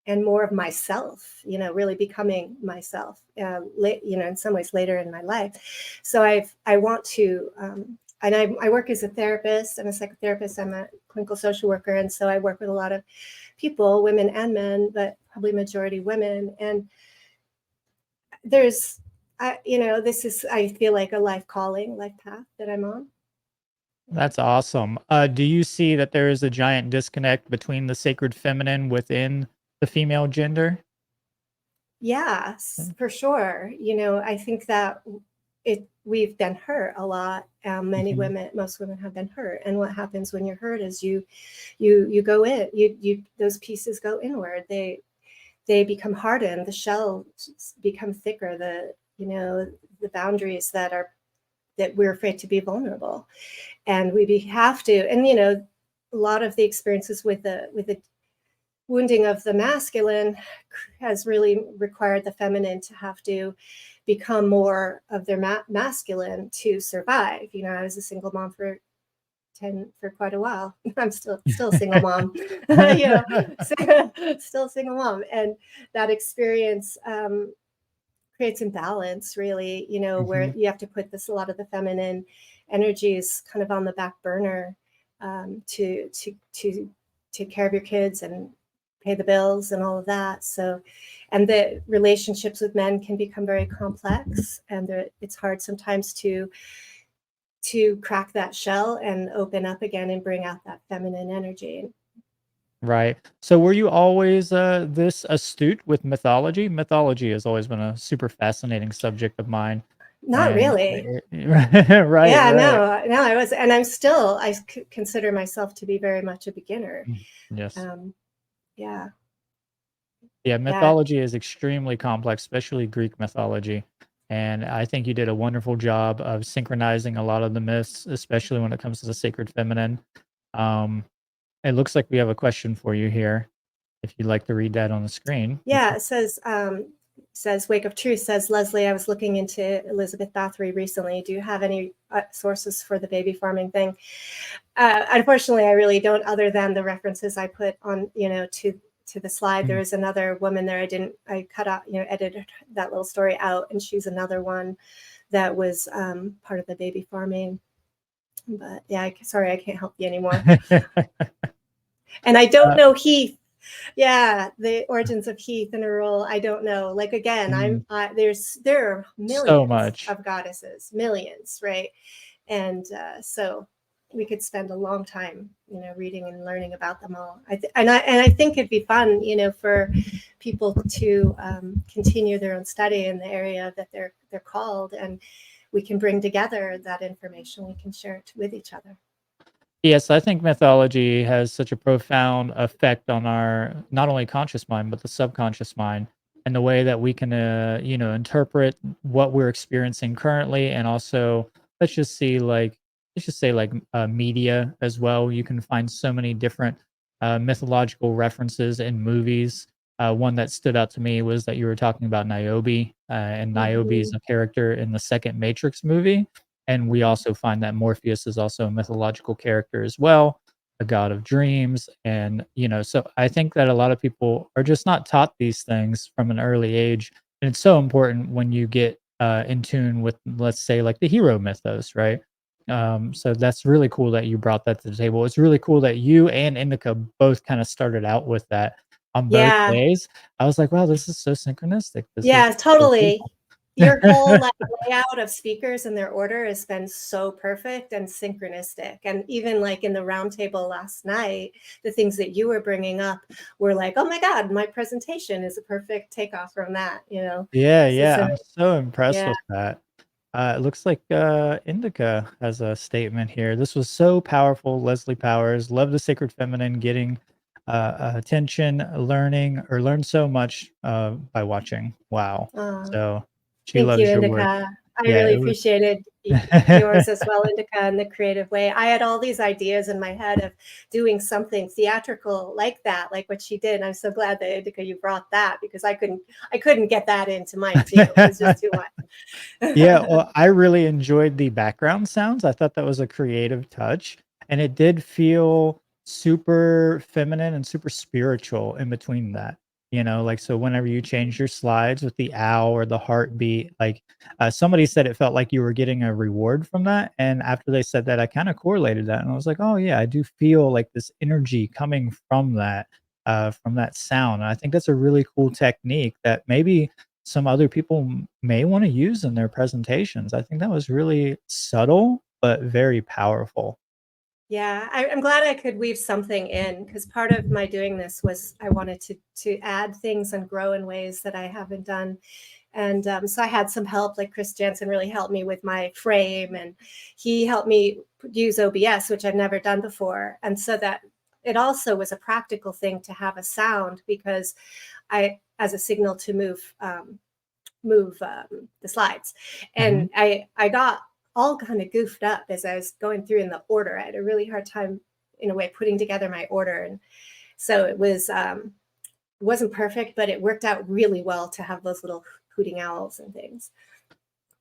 more of myself, really becoming myself, in some ways later in my life. So I want to, and I work as a therapist. I'm a psychotherapist. I'm a clinical social worker, and so I work with a lot of people, women and men, but probably majority women. And there's, this is, I feel like, a life calling, life path that I'm on. that's awesome. Do you see that there is a giant disconnect between the sacred feminine within the female gender? Yes, for sure. I think that we've been hurt a lot. Most women have been hurt. And what happens when you're hurt is you go in, those pieces go inward. They become hardened. The shells become thicker. The boundaries that we're afraid to be vulnerable. And we have to, and a lot of the experiences with the wounding of the masculine has really required the feminine to have to become more of their masculine to survive. I was a single mom for quite a while. I'm still a single mom, still a single mom. And that experience creates imbalance, really, where you have to put a lot of the feminine energies kind of on the back burner to take care of your kids and pay the bills and all of that. So, and the relationships with men can become very complex, and it's hard sometimes to crack that shell and open up again and bring out that feminine energy. Right. So were you always this astute with mythology? Mythology has always been a super fascinating subject of mine. Not And really. right, Yeah, right. no, I was, and I consider myself to be very much a beginner. Yes. Yeah. Yeah, Yeah. mythology is extremely complex, especially Greek mythology. And I think you did a wonderful job of synchronizing a lot of the myths, especially when it comes to the sacred feminine. Um, it looks like we have a question for you here. If you'd like to read that on the screen. Yeah, it says Wake of Truth says, Leslie, I was looking into Elizabeth Bathory recently. Do you have any sources for the baby farming thing? Unfortunately, I really don't, other than the references I put on, to the slide. There is another woman there. I cut out, edited that little story out, and she's another one that was part of the baby farming. But yeah, sorry, I can't help you anymore. And I don't know Heath. Yeah, the origins of Heath and Errol, I don't know. Like, again, there are millions So much. of goddesses, millions, right? And so we could spend a long time, reading and learning about them all. I think it'd be fun, for people to continue their own study in the area that they're called, and we can bring together that information. We can share it with each other. Yes, I think mythology has such a profound effect on our not only conscious mind but the subconscious mind, and the way that we can, interpret what we're experiencing currently, and also let's just say media as well. You can find so many different mythological references in movies. One that stood out to me was that you were talking about Niobe, and Niobe is a character in the second Matrix movie. And we also find that Morpheus is also a mythological character as well, a god of dreams. And, so I think that a lot of people are just not taught these things from an early age. And it's so important when you get in tune with, let's say, like the hero mythos, right? So that's really cool that you brought that to the table. It's really cool that you and Indica both kind of started out with that on both Yeah. days. I was like, wow, this is so synchronistic. This is Yeah, so totally. cool. Your whole layout of speakers and their order has been so perfect and synchronistic. And even like in the roundtable last night, the things that you were bringing up were like, oh my God, my presentation is a perfect takeoff from that, Yeah, So, I'm so impressed yeah. with that. It looks like Indica has a statement here. This was so powerful, Leslie Powers. Love the sacred feminine, getting attention, learned so much by watching. Wow. So she Thank you, loves your work. Indica. I Yeah, really it was. appreciated yours as well, Indica, in the creative way. I had all these ideas in my head of doing something theatrical like that, like what she did. And I'm so glad that, Indica, you brought that, because I couldn't get that into mine too. It was just too Yeah, much. well, I really enjoyed the background sounds. I thought that was a creative touch, and it did feel super feminine and super spiritual in between that. Like, so whenever you change your slides with the owl or the heartbeat, like somebody said it felt like you were getting a reward from that. And after they said that, I kind of correlated that, and I was like, oh yeah, I do feel like this energy coming from that sound. And I think that's a really cool technique that maybe some other people may want to use in their presentations. I think that was really subtle, but very powerful. Yeah, I'm glad I could weave something in, because part of my doing this was I wanted to add things and grow in ways that I haven't done And so I had some help, like Chris Jensen really helped me with my frame, and he helped me use OBS, which I've never done before. And so that it also was a practical thing to have a sound, because as a signal to move the slides. And I got all kind of goofed up as I was going through in the order. I had a really hard time, in a way, putting together my order. And so it wasn't perfect, but it worked out really well to have those little hooting owls and things.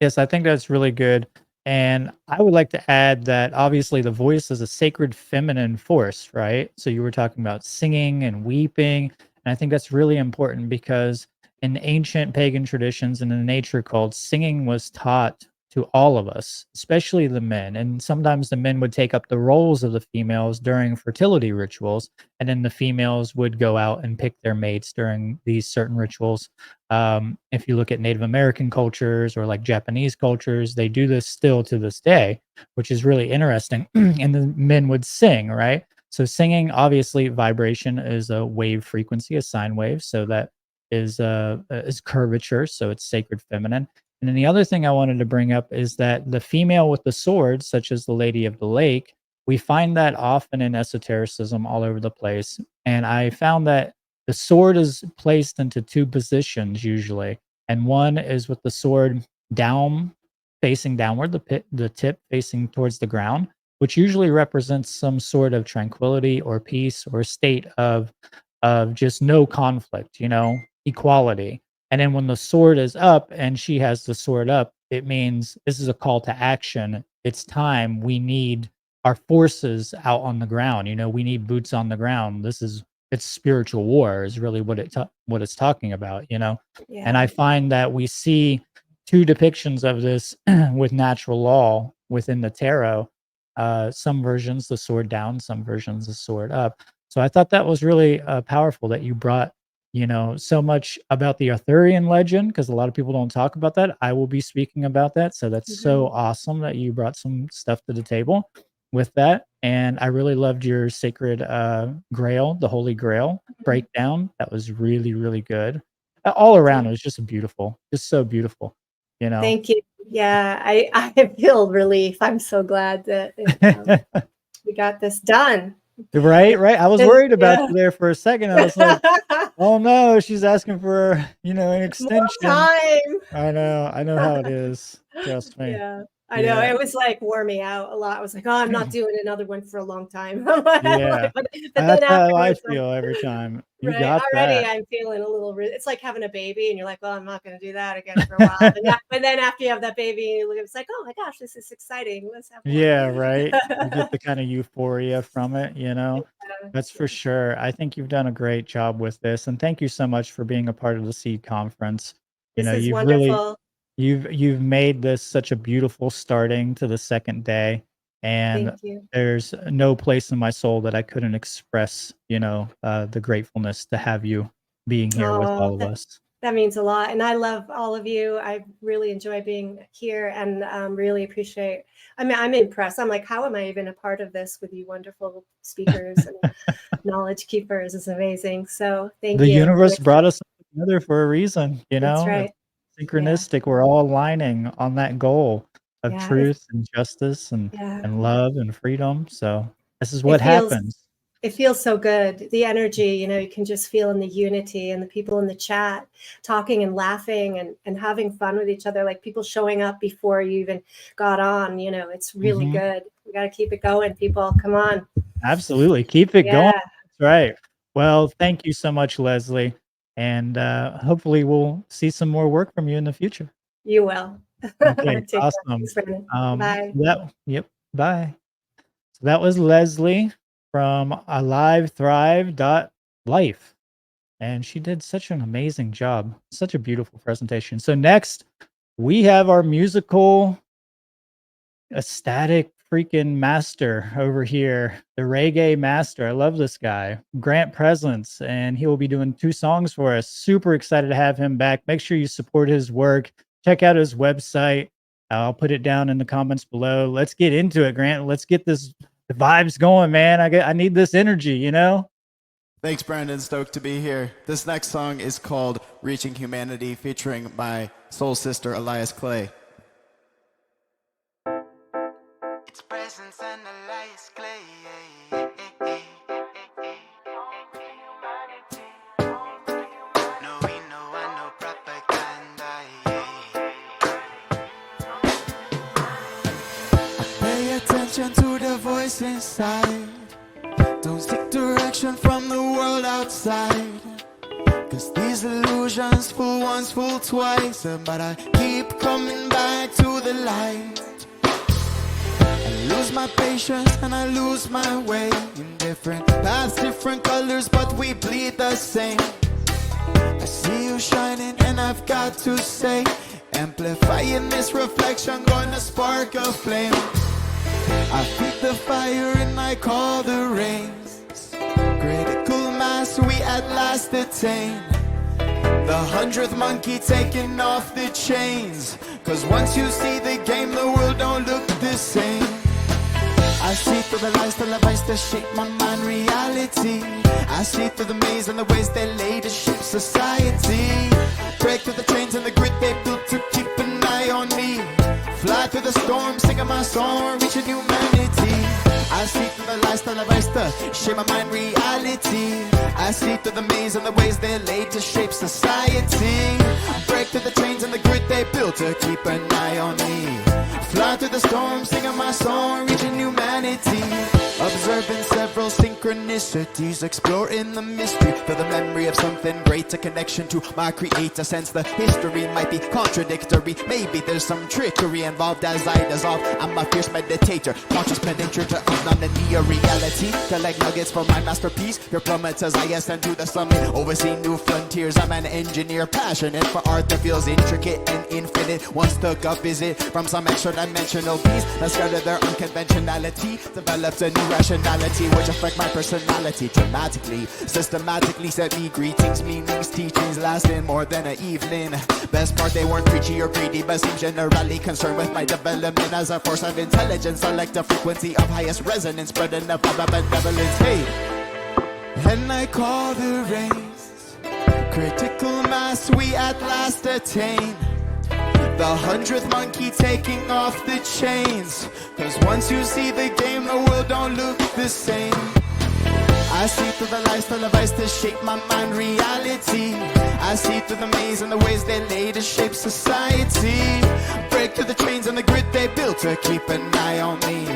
Yes, I think that's really good. And I would like to add that obviously the voice is a sacred feminine force, right? So you were talking about singing and weeping. And I think that's really important because in ancient pagan traditions and in nature cult, singing was taught to all of us, especially the men. And sometimes the men would take up the roles of the females during fertility rituals, and then the females would go out and pick their mates during these certain rituals. If you look at Native American cultures or like Japanese cultures, they do this still to this day, which is really interesting. And the men would sing, right? So singing, obviously, vibration is a wave frequency, a sine wave. So that is curvature. So it's sacred feminine. And then the other thing I wanted to bring up is that the female with the sword, such as the Lady of the Lake, we find that often in esotericism all over the place. And I found that the sword is placed into two positions usually, and one is with the sword down, facing downward, the tip facing towards the ground, which usually represents some sort of tranquility or peace or state of just no conflict, equality. And then when the sword is up and she has the sword up, it means this is a call to action. It's time. We need our forces out on the ground. We need boots on the ground. It's spiritual war is really what it's talking about. And I find that we see two depictions of this with natural law within the tarot. Some versions the sword down, some versions the sword up. So I thought that was really powerful that you brought so much about the Arthurian legend, because a lot of people don't talk about that. I will be speaking about that. So that's so awesome that you brought some stuff to the table with that. And I really loved your sacred grail, the Holy Grail breakdown. That was really, really good. All around, it was just so beautiful. Thank you. Yeah, I feel relief. I'm so glad that we got this done. Right. I was worried about you there for a second. I was like, oh no, she's asking for, an extension. More time. I know how it is. Trust me. Yeah, I know. It was like wore me out a lot. I was like, oh, I'm not doing another one for a long time. Yeah. but That's then how I afterwards, feel every time. You right, got already that. I'm feeling a little, it's like having a baby and you're like, well, I'm not going to do that again for a while. But then after you have that baby, you look, it's like, oh my gosh, this is exciting. Let's have more. Yeah, right. You get the kind of euphoria from it, That's for sure. I think you've done a great job with this, and thank you so much for being a part of the S.E.E.D conference. This is You've really wonderful. you've made this such a beautiful starting to the second day, and Thank you. there's no place in my soul that I couldn't express, the gratefulness to have you being here with all of us. That means a lot. And I love all of you. I really enjoy being here and really appreciate. I mean, I'm impressed. I'm like, how am I even a part of this with you wonderful speakers and knowledge keepers? Is amazing. So thank The you. universe brought us together for a reason, That's It's right. synchronistic. We're all aligning on that goal of Yeah. truth and justice and love and freedom. So this is what happens. It feels so good. The energy, you can just feel in the unity and the people in the chat talking and laughing and having fun with each other, like people showing up before you even got on, it's really good. We got to keep it going, people. Come on. Absolutely. Keep it going. That's right. Well, thank you so much, Leslie. And hopefully we'll see some more work from you in the future. You will. Okay, awesome. Bye. Bye. So that was Leslie from AliveThrive.life. And she did such an amazing job. Such a beautiful presentation. So next, we have our musical ecstatic freaking master over here, the reggae master. I love this guy, Grant Presence, and he will be doing 2 songs for us. Super excited to have him back. Make sure you support his work. Check out his website. I'll put it down in the comments below. Let's get into it, Grant. Let's get the vibes going, man. I need this energy, Thanks, Brandon. Stoked to be here. This next song is called Reaching Humanity, featuring my soul sister, Elias Clay. It's presence and Elias Clay. No, we know I know propaganda. Pay attention to the voice inside. Don't seek direction from the world outside. Cause these illusions fool once, fool twice. But I keep coming back to the light. I lose my patience and I lose my way. In different paths, different colors, but we bleed the same. I see you shining and I've got to say, amplifying this reflection, gonna spark a flame. I feed the fire and I call the rains. Critical mass we at last attain. The 100th monkey taking off the chains. Cause once you see the game, the world don't look the same. I see through the lies, the lies that shape my mind reality. I see through the maze and the ways they lay to shape society. Break through the chains and the grit they built to keep an eye on me. Fly through the storm, singing my song, reaching humanity. I see through the lies, the lies that shape my mind reality. I see through the maze and the ways they laid to shape society. Break through the chains and the grit they built to keep an eye on me. Fly through the storm, singing my song, reaching humanity. Observing several synchronicities, exploring the mystery for the memory of something great, a connection to my creator. Sense the history might be contradictory. Maybe there's some trickery involved as I dissolve. I'm a fierce meditator, conscious penetrator of non-linear reality. Collect nuggets for my masterpiece. Your plummets as I ascend to the summit, oversee new frontiers. I'm an engineer, passionate for art that feels intricate and infinite. Once took a visit from some extra-dimensional beast that scattered their unconventionality, developed a new rationality which affect my personality dramatically. Systematically set me greetings, meanings, teachings lasting more than an evening. Best part, they weren't preachy or greedy, but seem generally concerned with my development as a force of intelligence. Select a frequency of highest resonance, spreading the vibe of benevolence. Hey, and I call the rains. Critical mass we at last attain. The 100th monkey taking off the chains. Cause once you see the game, the world don't look the same. I see through the lies, the lies that shape my mind reality. I see through the maze and the ways they lay to shape society. Break through the chains and the grit they built to keep an eye on me.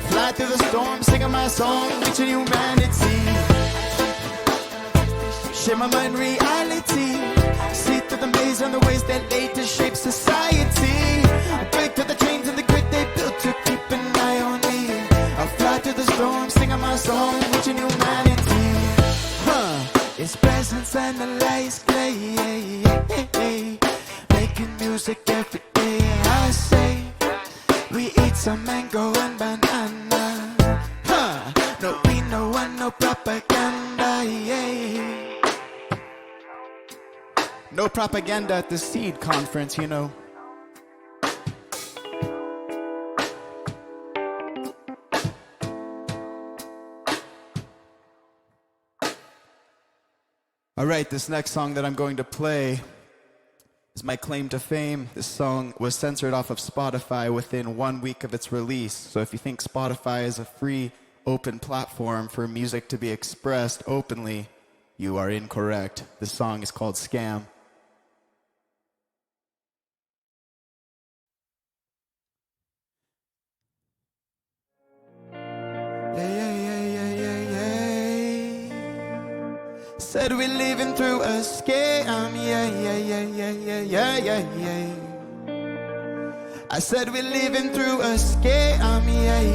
Fly through the storm, singing my song, reaching humanity. Shape my mind reality. See through the maze and the ways they lay to shape society. Break through the chains and the grit they built to keep an eye on me. I fly through the storm, singing my song, reaching humanity. It's presence and the lights play. Making music every day. I say we eat some mango and banana. No, we no want no propaganda. No propaganda at the S.E.E.D conference, you know. Alright, this next song that I'm going to play is my claim to fame. This song was censored off of Spotify within 1 week of its release. So if you think Spotify is a free, open platform for music to be expressed openly, you are incorrect. This song is called Scam. Said we're living through a scam, yeah. I said we're living through a scam, yeah.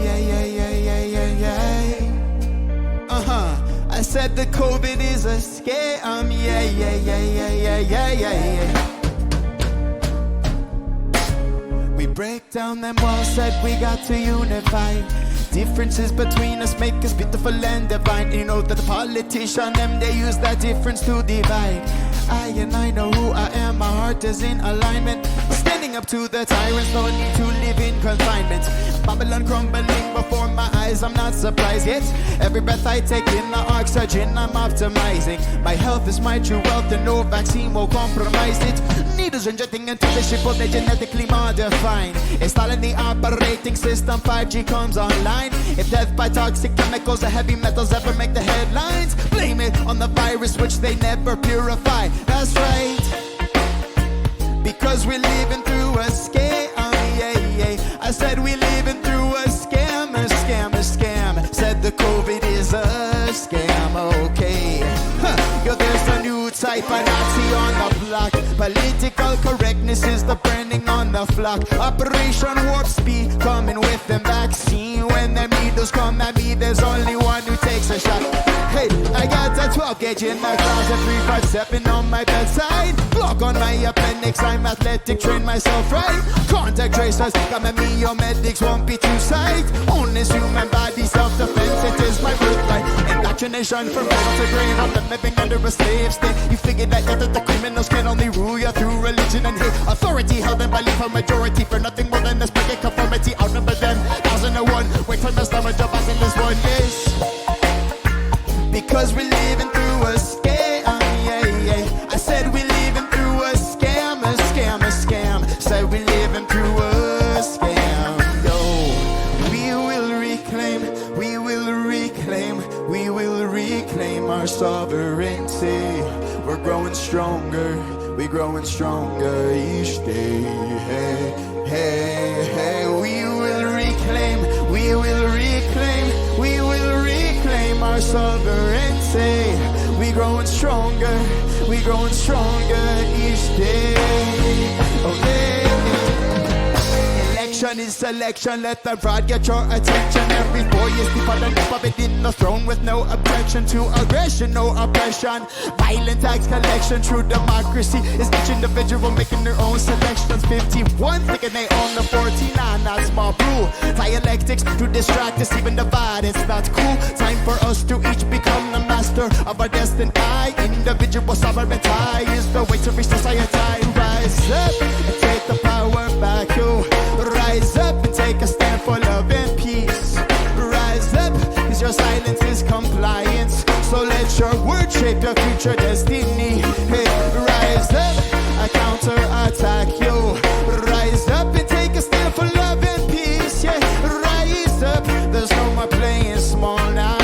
I said the COVID is a scam, yeah. We break down them walls, said we got to unify. Differences between us make us beautiful and divine. You know that the politician, them, they use that difference to divide. I know who I am, my heart is in alignment. Stand Standing up to the tyrants, no need to live in confinement. Babylon crumbling before my eyes, I'm not surprised yet. Every breath I take in the oxygen, I'm optimizing. My health is my true wealth and no vaccine will compromise it. Needles injecting into the ship of the genetically modified. Installing the operating system, 5G comes online. If death by toxic chemicals or heavy metals ever make the headlines, blame it on the virus which they never purify. That's right, because we're living through a scam, yeah, yeah. I said we're living through a scam, a scam, a scam. Said the COVID is a scam, okay. Huh. Yo, there's a new type of Nazi on the block. Political correctness is the burning on the flock. Operation Warp Speed coming with the vaccine. When the needles come at me, there's only one who takes a shot. Hey, I got a 12 gauge in my closet, 357 on my bedside. Block on my appendix, I'm athletic, train myself right. Contact tracers, come at me, your medics won't be too sight. Own this human body, self-defense, it is my birthright. Indoctrination from cradle to grave, I'm not living under a slave state. You figured that the criminals can only rule you through religion and hate. Authority held in belief a majority for nothing more than a spreading conformity. Outnumber them, 1001. Wait for my stomach, job as in this one, yes. Because we're living through a scam, yeah, yeah. I said we're living through a scam, a scam, a scam. Said we're living through a scam, yo. We will reclaim, we will reclaim, we will reclaim our sovereignty. We're growing stronger, we're growing stronger each day. Hey, hey, hey. We will reclaim, we will reclaim, we will reclaim our sovereignty. We growing stronger, we growing stronger each day. Oh, yeah. Election is selection, let the fraud get your attention. Every 4 years people end up in the throne with no objection to aggression, no oppression. Violent tax collection, true democracy is each individual making their own selections. 51 thinking they own the 49, that's small rule. Dialectics to distract us, even divide, it's not cool. Time for us to each become the master of our destiny. Individual sovereignty is the way to reach society. Rise up and take the power back, yo. Rise up and take a stand for love and peace. Rise up, cause your silence is compliance. So let your word shape your future destiny. Hey, rise up, a counter-attack, yo. Rise up and take a stand for love and peace, yeah. Rise up, there's no more playing small now.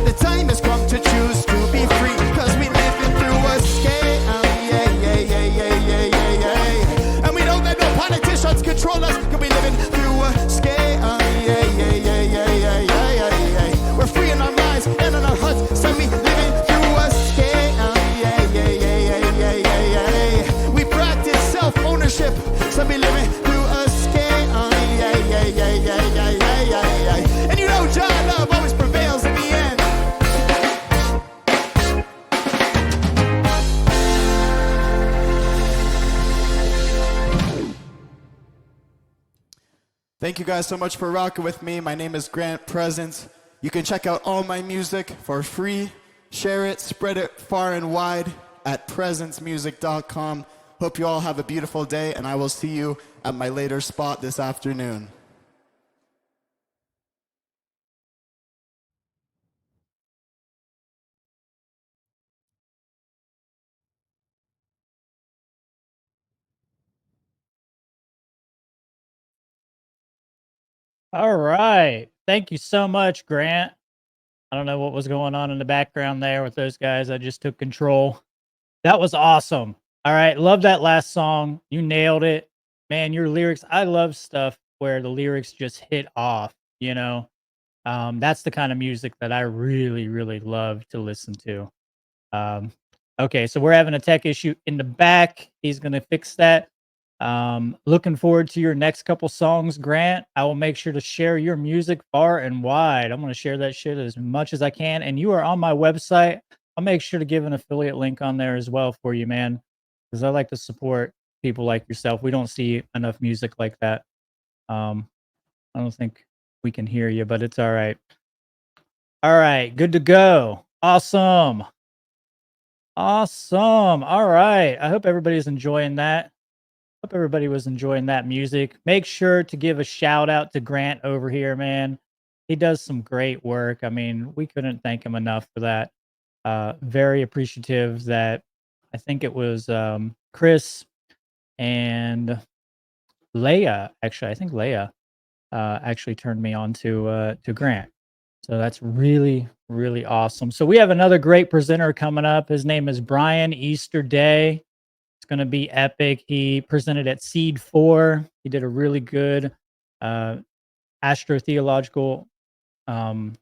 The time has come to choose to be free, cause we living through a scam, yeah, yeah, yeah, yeah, yeah, yeah, yeah. And we know that no politicians control us, cause we living through a scam, yeah, yeah, yeah, yeah, yeah, yeah, yeah, yeah. We're free in our minds and in our hearts, so we living through a scam, yeah, yeah, yeah, yeah, yeah, yeah, yeah. We practice self-ownership, so we living through a scam, yeah, yeah, yeah, yeah, yeah, yeah, yeah, yeah. And you know John love always prevails in the end. Thank you guys so much for rocking with me. My name is Grant Presence. You can check out all my music for free. Share it, spread it far and wide at presencemusic.com. Hope you all have a beautiful day, and I will see you at my later spot this afternoon. All right. Thank you so much, Grant. I don't know what was going on in the background there with those guys. I just took control. That was awesome. All right. Love that last song. You nailed it. Man, your lyrics. I love stuff where the lyrics just hit off, you know. That's the kind of music that I really, really love to listen to. Okay, so we're having a tech issue in the back. He's going to fix that. Looking forward to your next couple songs, Grant. I will make sure to share your music far and wide. I'm going to share that shit as much as I can. And you are on my website. I'll make sure to give an affiliate link on there as well for you, man, because I like to support people like yourself. We don't see enough music like that. I don't think we can hear you, but it's all right. All right, good to go. Awesome. Awesome. All right. I hope everybody's enjoying that. Hope everybody was enjoying that music. Make sure to give a shout out to Grant over here, man. He does some great work. I mean, we couldn't thank him enough for that. Very appreciative that I think it was Chris and Leia. Actually, I think Leia actually turned me on to Grant. So that's really, really awesome. So we have another great presenter coming up. His name is Brian Easterday. It's going to be epic. He presented at S.E.E.D 4. He did a really good astrotheological or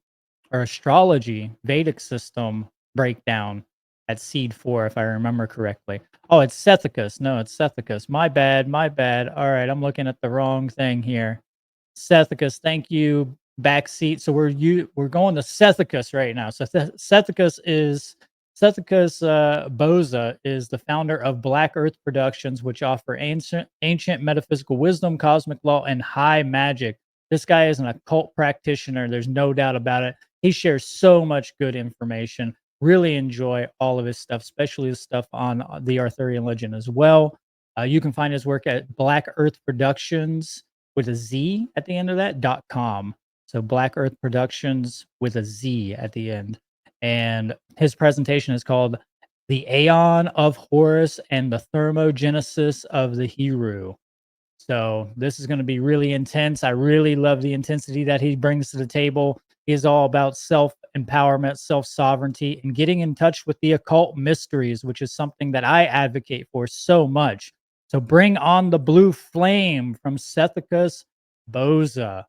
astrology Vedic system breakdown at S.E.E.D 4, if I remember correctly. Oh, it's Sethicus. No, it's Sethicus. My bad. My bad. All right, I'm looking at the wrong thing here. Sethicus, thank you. Backseat. So we're going to Sethicus right now. So Sethicus Boza is the founder of Black Earth Productions, which offer ancient metaphysical wisdom, cosmic law, and high magic. This guy is an occult practitioner. There's no doubt about it. He shares so much good information. Really enjoy all of his stuff, especially the stuff on the Arthurian legend as well. You can find his work at Black Earth Productions with a Z at the end of that .com. So Black Earth Productions with a Z at the end. And his presentation is called The Aeon of Horus and the Thermogenesis of the Heru. So this is going to be really intense. I really love the intensity that he brings to the table. He is all about self-empowerment, self-sovereignty, and getting in touch with the occult mysteries, which is something that I advocate for so much. So bring on the blue flame from Sethicus Boza.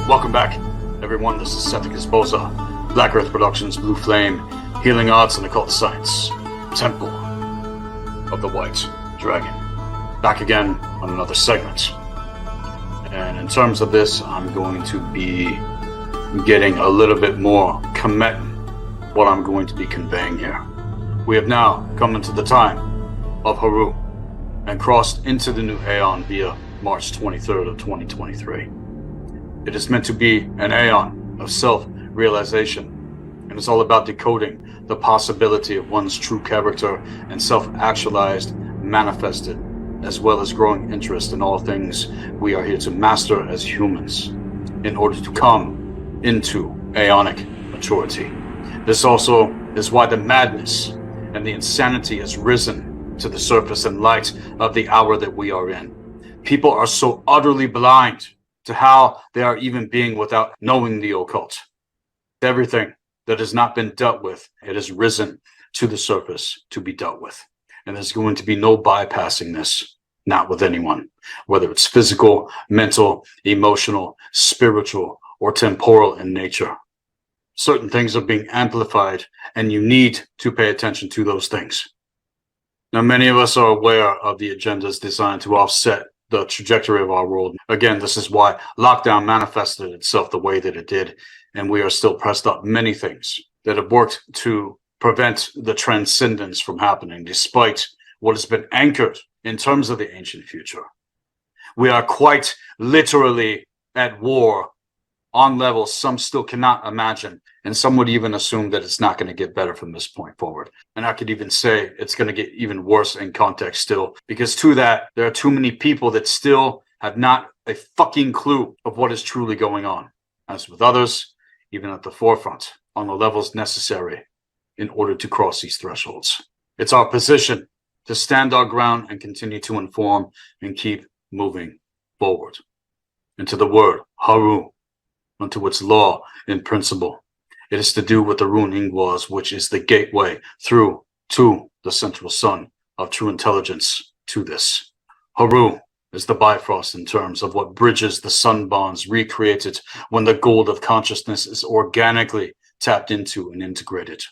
Welcome back, everyone. This is Sethicus Boza, Black Earth Productions, Blue Flame, Healing Arts and Occult Science, Temple of the White Dragon. Back again on another segment. And in terms of this, I'm going to be getting a little bit more committing what I'm going to be conveying here. We have now come into the time of Heru and crossed into the new Aeon via March 23rd of 2023. It is meant to be an aeon of self-realization, and it's all about decoding the possibility of one's true character and self-actualized, manifested, as well as growing interest in all things we are here to master as humans in order to come into aeonic maturity. This also is why the madness and the insanity has risen to the surface in light of the hour that we are in. People are so utterly blind to how they are even being without knowing the occult. Everything that has not been dealt with, it has risen to the surface to be dealt with. And there's going to be no bypassing this. not with anyone, whether it's physical, mental, emotional, spiritual, or temporal in nature. Certain things are being amplified, and you need to pay attention to those things. Now, many of us are aware of the agendas designed to offset the trajectory of our world. Again, this is why lockdown manifested itself the way that it did, and we are still pressed up many things that have worked to prevent the transcendence from happening, despite what has been anchored in terms of the ancient future. We are quite literally at war on levels some still cannot imagine, and some would even assume that it's not going to get better from this point forward. And I could even say it's going to get even worse in context still, because to that, there are too many people that still have not a fucking clue of what is truly going on. As with others, even at the forefront, on the levels necessary in order to cross these thresholds. It's our position to stand our ground and continue to inform and keep moving forward. Into the word, Haru, unto its law and principle. It is to do what the rune ing was, which is the gateway through to the central sun of true intelligence to this. Haru is the bifrost in terms of what bridges the sun bonds recreated when the gold of consciousness is organically tapped into and integrated.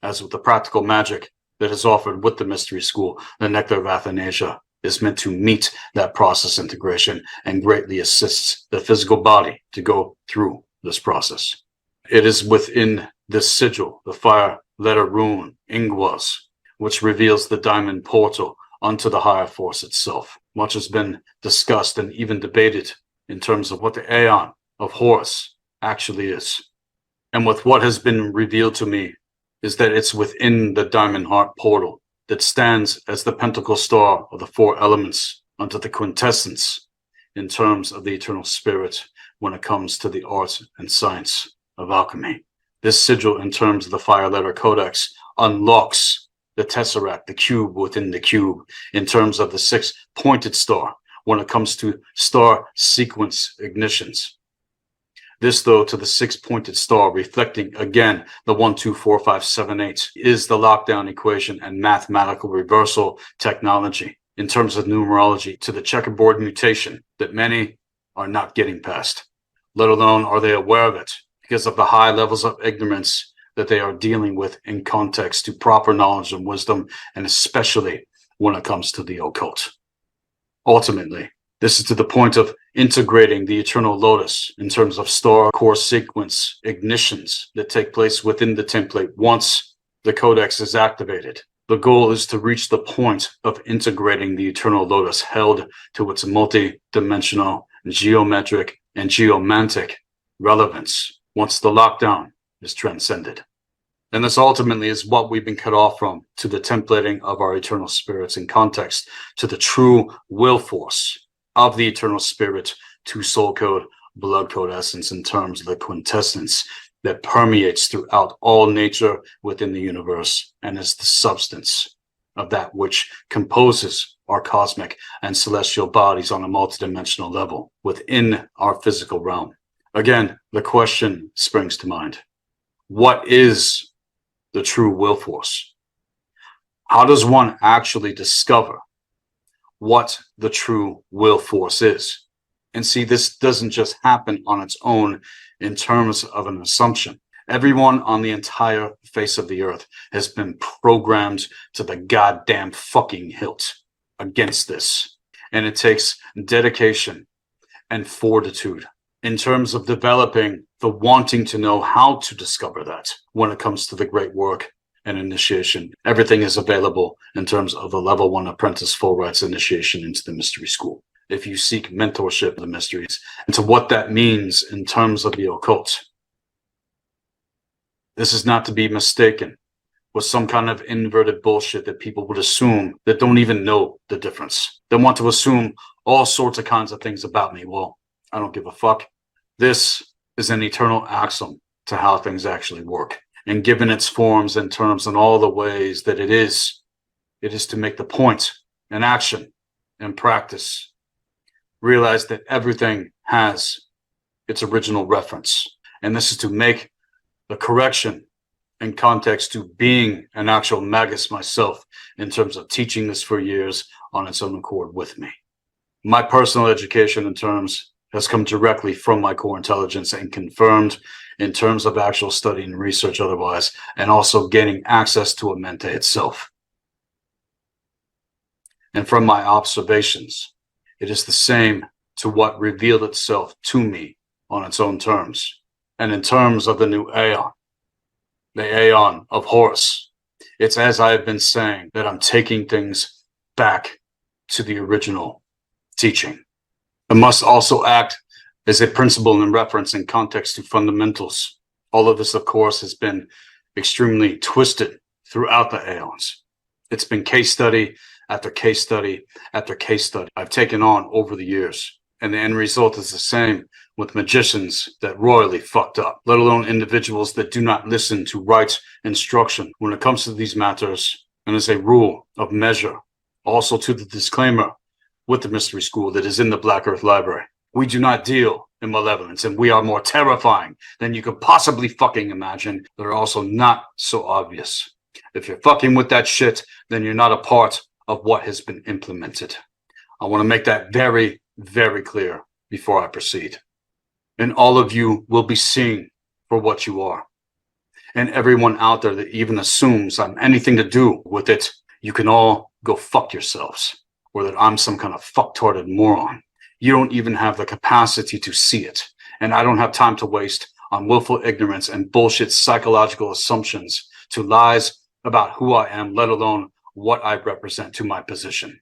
As with the practical magic that is offered with the mystery school, the Nectar of Athanasia is meant to meet that process integration and greatly assists the physical body to go through this process. It is within this sigil, the fire letter rune, Ingwas, which reveals the diamond portal unto the higher force itself. Much has been discussed and even debated in terms of what the Aeon of Horus actually is. And with what has been revealed to me is that it's within the diamond heart portal that stands as the pentacle star of the four elements unto the quintessence in terms of the eternal spirit when it comes to the art and science of alchemy. This sigil in terms of the fire letter codex unlocks the tesseract, the cube within the cube, in terms of the 6-pointed star when it comes to star sequence ignitions. This, though, to the 6-pointed star, reflecting again the 1, 2, 4, 5, 7, 8, is the lockdown equation and mathematical reversal technology in terms of numerology to the checkerboard mutation that many are not getting past, let alone are they aware of it because of the high levels of ignorance that they are dealing with in context to proper knowledge and wisdom, and especially when it comes to the occult. Ultimately, this is to the point of integrating the eternal lotus in terms of star core sequence ignitions that take place within the template once the codex is activated. The goal is to reach the point of integrating the eternal lotus held to its multi-dimensional, geometric, and geomantic relevance once the lockdown is transcended. And this ultimately is what we've been cut off from, to the templating of our eternal spirits in context to the true will force of the eternal spirit to soul code, blood code essence in terms of the quintessence that permeates throughout all nature within the universe and is the substance of that which composes our cosmic and celestial bodies on a multidimensional level within our physical realm. Again, the question springs to mind. What is the true will force? How does one actually discover what the true will force is? And see, this doesn't just happen on its own in terms of an assumption. Everyone on the entire face of the earth has been programmed to the goddamn fucking hilt against this. And it takes dedication and fortitude in terms of developing the wanting to know how to discover that when it comes to the great work and initiation. Everything is available in terms of a level 1 apprentice full rights initiation into the mystery school. If you seek mentorship of the mysteries and to what that means in terms of the occult, this is not to be mistaken with some kind of inverted bullshit that people would assume that don't even know the difference. They want to assume all sorts of kinds of things about me. Well, I don't give a fuck. This is an eternal axiom to how things actually work. And given its forms and terms and all the ways that it is to make the point and action and practice. Realize that everything has its original reference. And this is to make the correction in context to being an actual magus myself in terms of teaching this for years on its own accord with me. My personal education in terms has come directly from my core intelligence and confirmed in terms of actual study and research otherwise, and also gaining access to a mente itself. And from my observations, it is the same to what revealed itself to me on its own terms. And in terms of the new Aeon, the Aeon of Horus, it's as I have been saying that I'm taking things back to the original teaching. It must also act as a principle in reference in context to fundamentals. All of this, of course, has been extremely twisted throughout the aeons. It's been case study after case study after case study I've taken on over the years. And the end result is the same with magicians that royally fucked up, let alone individuals that do not listen to right instruction when it comes to these matters. And as a rule of measure, also to the disclaimer with the mystery school that is in the Black Earth Library, we do not deal in malevolence, and we are more terrifying than you could possibly fucking imagine. They're also not so obvious. If you're fucking with that shit, then you're not a part of what has been implemented. I want to make that very, very clear before I proceed. And all of you will be seen for what you are. And everyone out there that even assumes I'm anything to do with it, you can all go fuck yourselves, or that I'm some kind of fucktarded moron. You don't even have the capacity to see it. And I don't have time to waste on willful ignorance and bullshit psychological assumptions to lies about who I am, let alone what I represent to my position.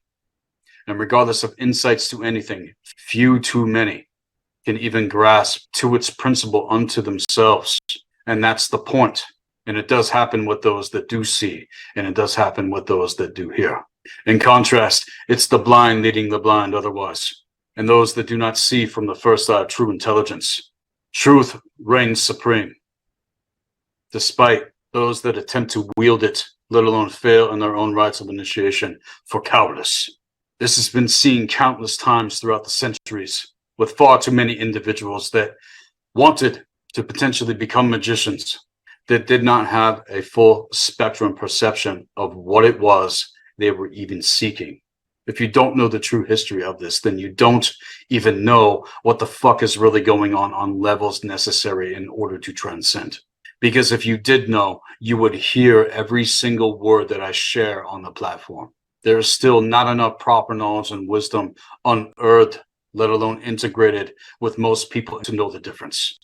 And regardless of insights to anything, few too many can even grasp to its principle unto themselves. And that's the point. And it does happen with those that do see, and it does happen with those that do hear. In contrast, it's the blind leading the blind otherwise, and those that do not see from the first eye of true intelligence. Truth reigns supreme, despite those that attempt to wield it, let alone fail in their own rites of initiation for cowardice. This has been seen countless times throughout the centuries, with far too many individuals that wanted to potentially become magicians that did not have a full spectrum perception of what it was they were even seeking. If you don't know the true history of this, then you don't even know what the fuck is really going on levels necessary in order to transcend. Because if you did know, you would hear every single word that I share on the platform. There is still not enough proper knowledge and wisdom unearthed, let alone integrated with most people to know the difference.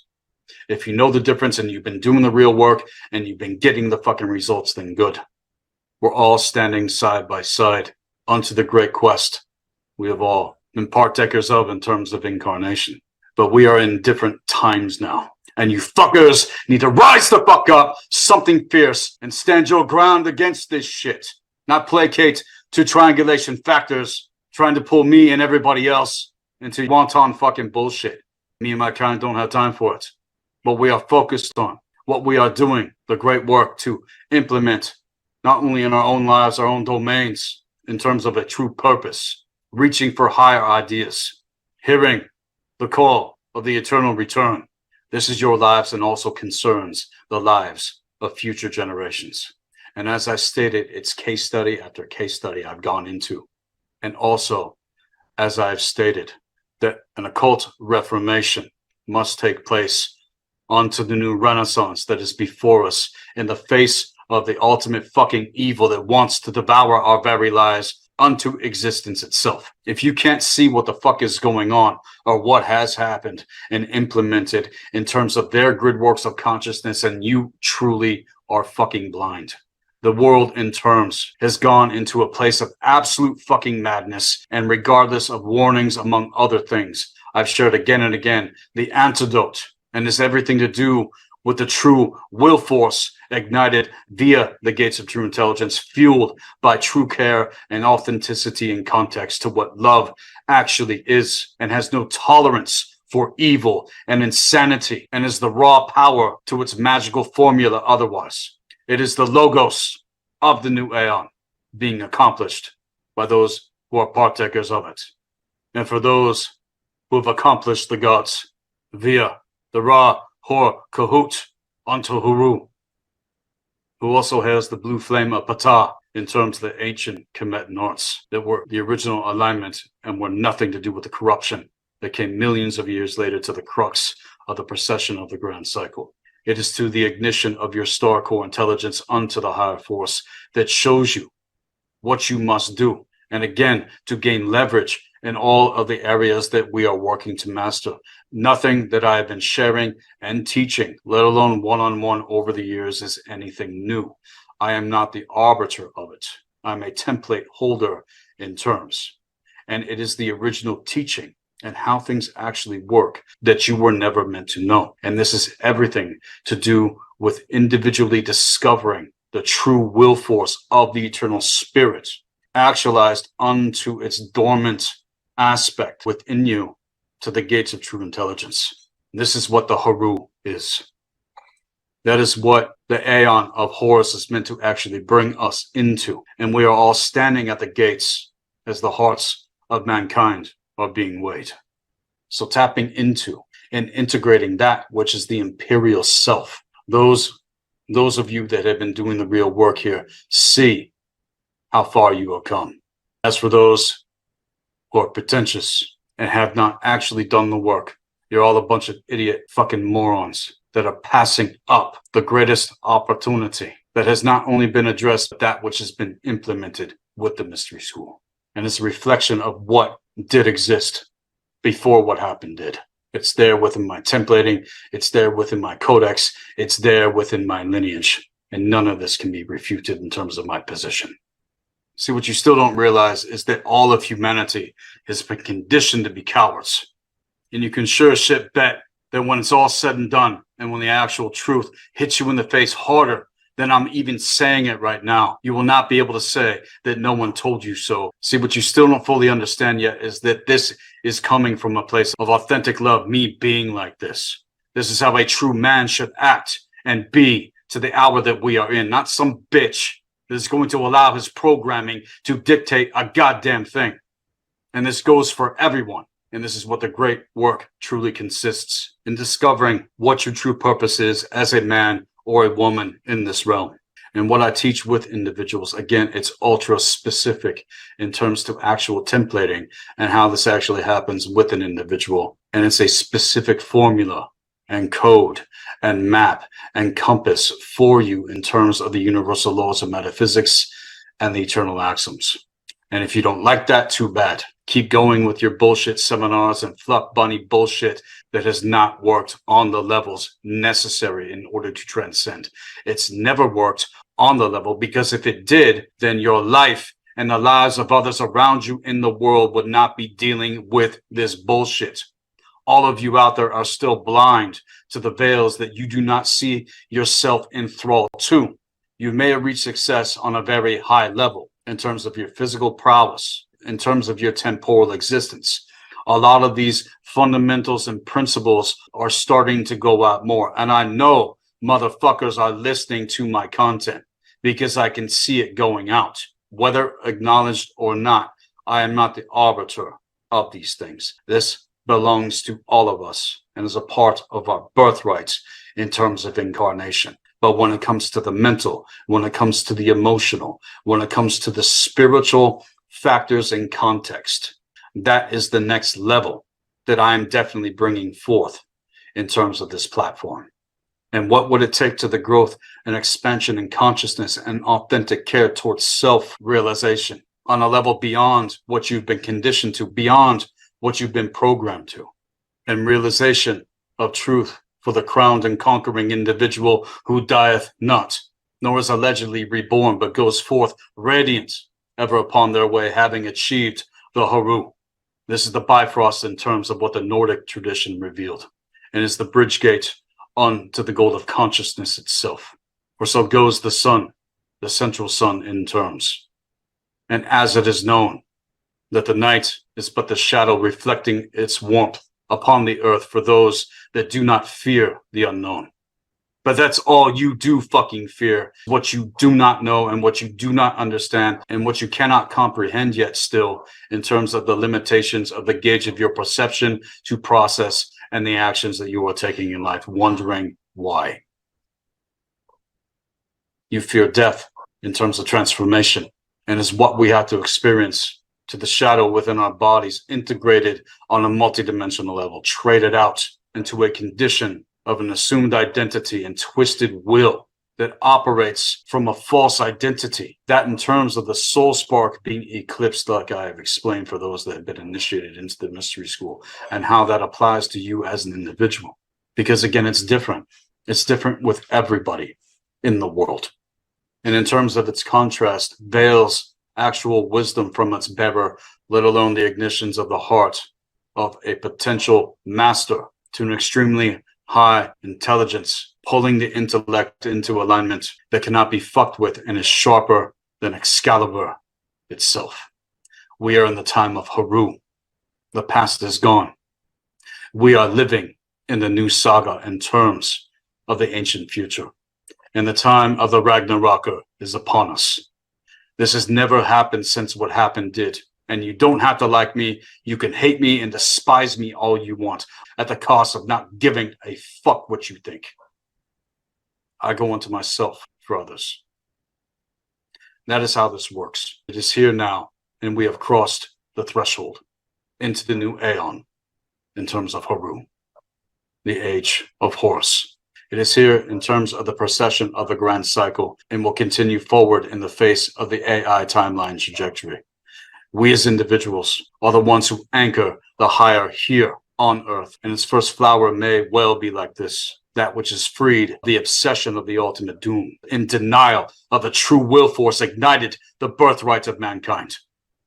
If you know the difference and you've been doing the real work and you've been getting the fucking results, then good. We're all standing side by side onto the great quest we have all been partakers of in terms of incarnation. But we are in different times now. And you fuckers need to rise the fuck up, something fierce, and stand your ground against this shit. Not placate to triangulation factors trying to pull me and everybody else into wanton fucking bullshit. Me and my kind don't have time for it. What we are focused on, what we are doing, the great work to implement, not only in our own lives, our own domains, in terms of a true purpose, reaching for higher ideas, hearing the call of the eternal return. This is your lives and also concerns the lives of future generations. And as I stated, it's case study after case study I've gone into. And also, as I've stated, that an occult reformation must take place onto the new renaissance that is before us in the face of the ultimate fucking evil that wants to devour our very lives unto existence itself. If you can't see what the fuck is going on or what has happened and implemented in terms of their grid works of consciousness, and you truly are fucking blind. The world in terms has gone into a place of absolute fucking madness, and regardless of warnings among other things, I've shared again and again the antidote, and it's everything to do with the true will force ignited via the gates of true intelligence, fueled by true care and authenticity in context to what love actually is, and has no tolerance for evil and insanity, and is the raw power to its magical formula otherwise. It is the logos of the new aeon being accomplished by those who are partakers of it. And for those who have accomplished the gods via the Ra Hor Kahut unto Huru, who also has the blue flame of Ptah in terms of the ancient Kemetan arts that were the original alignment and were nothing to do with the corruption that came millions of years later to the crux of the procession of the grand cycle. It is through the ignition of your star core intelligence unto the higher force that shows you what you must do. And again, to gain leverage in all of the areas that we are working to master. Nothing that I have been sharing and teaching, let alone one-on-one over the years, is anything new. I am not the arbiter of it. I'm a template holder in terms. And it is the original teaching and how things actually work that you were never meant to know. And this is everything to do with individually discovering the true will force of the eternal spirit, actualized unto its dormant aspect within you to the gates of true intelligence. This is what the Haru is. That is what the Aeon of Horus is meant to actually bring us into. And we are all standing at the gates as the hearts of mankind are being weighed. So tapping into and integrating that which is the imperial self. Those of you that have been doing the real work here see how far you have come. As for those who are pretentious and have not actually done the work, you're all a bunch of idiot fucking morons that are passing up the greatest opportunity that has not only been addressed, but that which has been implemented with the mystery school. And it's a reflection of what did exist before what happened did. It's there within my templating. It's there within my codex. It's there within my lineage. And none of this can be refuted in terms of my position. See, what you still don't realize is that all of humanity has been conditioned to be cowards. And you can sure as shit bet that when it's all said and done, and when the actual truth hits you in the face harder than I'm even saying it right now, you will not be able to say that no one told you so. See, what you still don't fully understand yet is that this is coming from a place of authentic love, me being like this. This is how a true man should act and be to the hour that we are in, not some bitch that is going to allow his programming to dictate a goddamn thing. And this goes for everyone. And this is what the great work truly consists in, discovering what your true purpose is as a man or a woman in this realm. And what I teach with individuals, again, it's ultra specific in terms to actual templating and how this actually happens with an individual. And it's a specific formula and code and map and compass for you in terms of the universal laws of metaphysics and the eternal axioms. And if you don't like that, too bad. Keep going with your bullshit seminars and fluff bunny bullshit that has not worked on the levels necessary in order to transcend. It's never worked on the level, because if it did, then your life and the lives of others around you in the world would not be dealing with this bullshit. All of you out there are still blind to the veils that you do not see yourself enthralled to. You may have reached success on a very high level in terms of your physical prowess, in terms of your temporal existence. A lot of these fundamentals and principles are starting to go out more. And I know motherfuckers are listening to my content because I can see it going out. Whether acknowledged or not, I am not the arbiter of these things. This belongs to all of us and is a part of our birthrights in terms of incarnation. But when it comes to the mental, when it comes to the emotional, when it comes to the spiritual factors and context, that is the next level that I am definitely bringing forth in terms of this platform. And what would it take to the growth and expansion in consciousness and authentic care towards self-realization on a level beyond what you've been conditioned to, beyond what you've been programmed to, and realization of truth for the crowned and conquering individual who dieth not, nor is allegedly reborn, but goes forth radiant ever upon their way, having achieved the Haru. This is the Bifrost in terms of what the Nordic tradition revealed, and is the bridge gate on to the goal of consciousness itself. For so goes the sun, the central sun in terms. And as it is known that the night is but the shadow reflecting its warmth upon the earth for those that do not fear the unknown. But that's all you do fucking fear, what you do not know and what you do not understand and what you cannot comprehend yet still in terms of the limitations of the gauge of your perception to process and the actions that you are taking in life, wondering why. You fear death in terms of transformation, and is what we have to experience to the shadow within our bodies, integrated on a multidimensional level, traded out into a condition of an assumed identity and twisted will that operates from a false identity. That in terms of the soul spark being eclipsed, like I have explained for those that have been initiated into the mystery school, and how that applies to you as an individual. Because again, it's different. It's different with everybody in the world. And in terms of its contrast, veils actual wisdom from its bearer, let alone the ignitions of the heart of a potential master to an extremely high intelligence, pulling the intellect into alignment that cannot be fucked with and is sharper than Excalibur itself. We are in the time of Haru. The past is gone. We are living in the new saga in terms of the ancient future. And the time of the Ragnaroker is upon us. This has never happened since what happened did. And you don't have to like me. You can hate me and despise me all you want at the cost of not giving a fuck what you think. I go into myself for others. That is how this works. It is here now, and we have crossed the threshold into the new Aeon in terms of Haru, the age of Horus. It is here in terms of the procession of the grand cycle and will continue forward in the face of the AI timeline trajectory. We as individuals are the ones who anchor the higher here on Earth, and its first flower may well be like this, that which is freed, the obsession of the ultimate doom, in denial of the true will force ignited the birthright of mankind.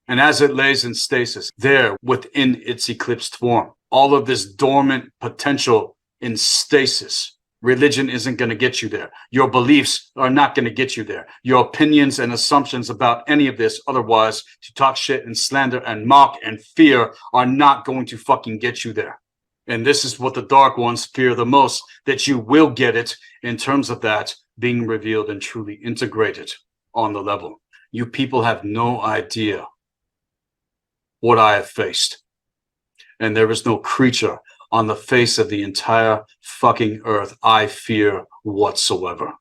And as it lays in stasis, there within its eclipsed form, all of this dormant potential in stasis. Religion isn't going to get you there. Your beliefs are not going to get you there. Your opinions and assumptions about any of this, otherwise, to talk shit and slander and mock and fear, are not going to fucking get you there. And this is what the dark ones fear the most, that you will get it in terms of that being revealed and truly integrated on the level. You people have no idea what I have faced. And there is no creature on the face of the entire fucking earth I fear whatsoever.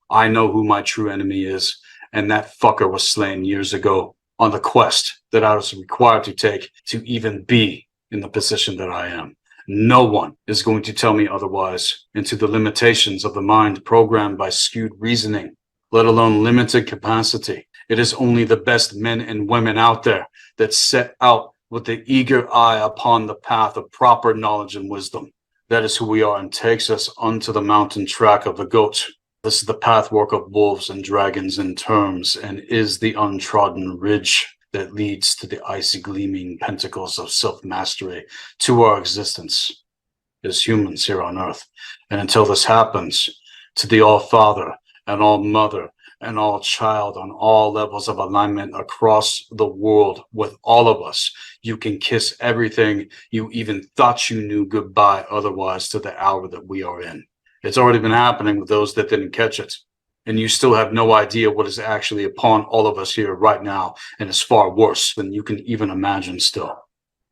I know who my true enemy is, and that fucker was slain years ago on the quest that I was required to take to even be in the position that I am. No one is going to tell me otherwise into the limitations of the mind programmed by skewed reasoning, let alone limited capacity. It is only the best men and women out there that set out with the eager eye upon the path of proper knowledge and wisdom. That is who we are, and takes us onto the mountain track of the goat. This is the pathwork of wolves and dragons in terms, and is the untrodden ridge that leads to the icy gleaming pentacles of self-mastery to our existence as humans here on earth. And until this happens, to the all-father and all-mother and all child on all levels of alignment across the world with all of us, you can kiss everything you even thought you knew goodbye otherwise to the hour that we are in. It's already been happening with those that didn't catch it. And you still have no idea what is actually upon all of us here right now, and is far worse than you can even imagine still.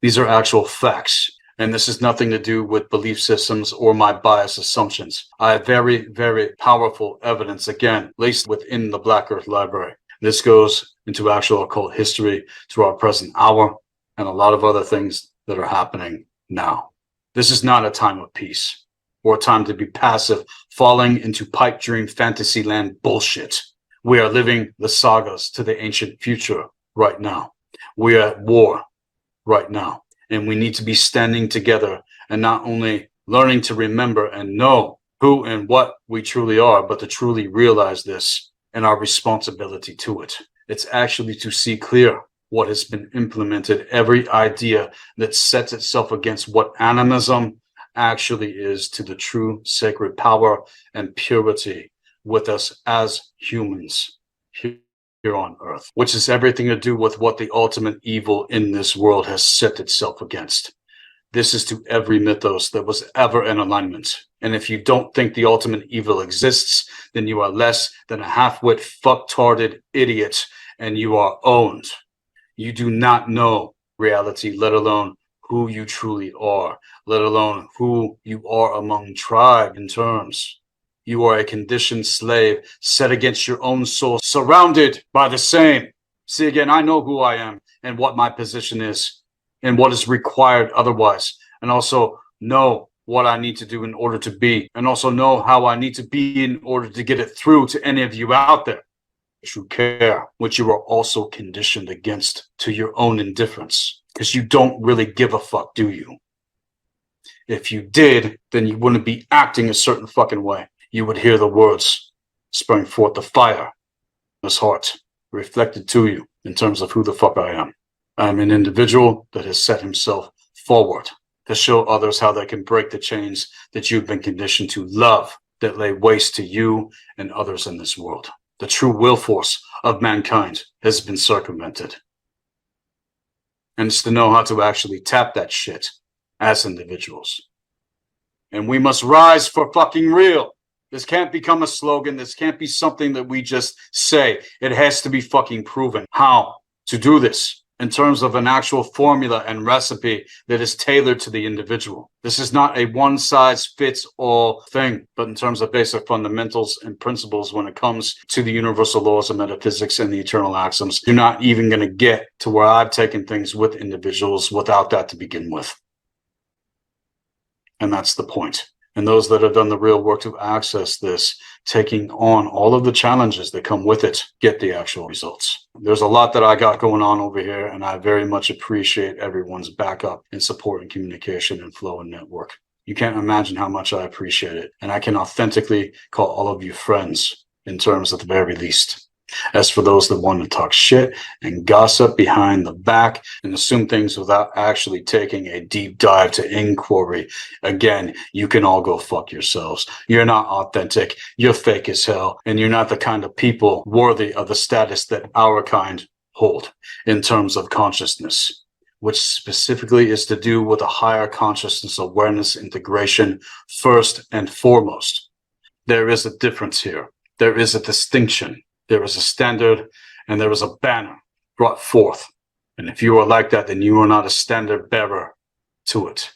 These are actual facts. And this has nothing to do with belief systems or my biased assumptions. I have very, very powerful evidence, again, laced within the Black Earth Library. This goes into actual occult history to our present hour and a lot of other things that are happening now. This is not a time of peace or a time to be passive, falling into pipe dream fantasy land bullshit. We are living the sagas to the ancient future right now. We are at war right now. And we need to be standing together and not only learning to remember and know who and what we truly are, but to truly realize this and our responsibility to it. It's actually to see clear what has been implemented, every idea that sets itself against what animism actually is to the true sacred power and purity with us as humans here on earth, which is everything to do with what the ultimate evil in this world has set itself against. This is to every mythos that was ever in alignment. And if you don't think the ultimate evil exists, then you are less than a half-wit, fucktarded idiot, and you are owned. You do not know reality, let alone who you truly are, let alone who you are among tribe in terms You are a conditioned slave set against your own soul, surrounded by the same. See, again, I know who I am and what my position is and what is required otherwise, and also know what I need to do in order to be, and also know how I need to be in order to get it through to any of you out there. True care, which you are also conditioned against to your own indifference, because you don't really give a fuck, do you? If you did, then you wouldn't be acting a certain fucking way. You would hear the words spring forth the fire in his heart, reflected to you in terms of who the fuck I am. I'm an individual that has set himself forward to show others how they can break the chains that you've been conditioned to love, that lay waste to you and others in this world. The true will force of mankind has been circumvented. And it's to know how to actually tap that shit as individuals. And we must rise for fucking real. This can't become a slogan. This can't be something that we just say. It has to be fucking proven how to do this in terms of an actual formula and recipe that is tailored to the individual. This is not a one-size-fits-all thing, but in terms of basic fundamentals and principles when it comes to the universal laws of metaphysics and the eternal axioms, you're not even going to get to where I've taken things with individuals without that to begin with. And that's the point. And those that have done the real work to access this, taking on all of the challenges that come with it, get the actual results. There's a lot that I got going on over here, and I very much appreciate everyone's backup and support and communication and flow and network. You can't imagine how much I appreciate it. And I can authentically call all of you friends in terms at the very least. As for those that want to talk shit and gossip behind the back and assume things without actually taking a deep dive to inquiry, again, you can all go fuck yourselves. You're not authentic, you're fake as hell, and you're not the kind of people worthy of the status that our kind hold in terms of consciousness, which specifically is to do with a higher consciousness awareness integration first and foremost. There is a difference here. There is a distinction. There is a standard and there is a banner brought forth. And if you are like that, then you are not a standard bearer to it.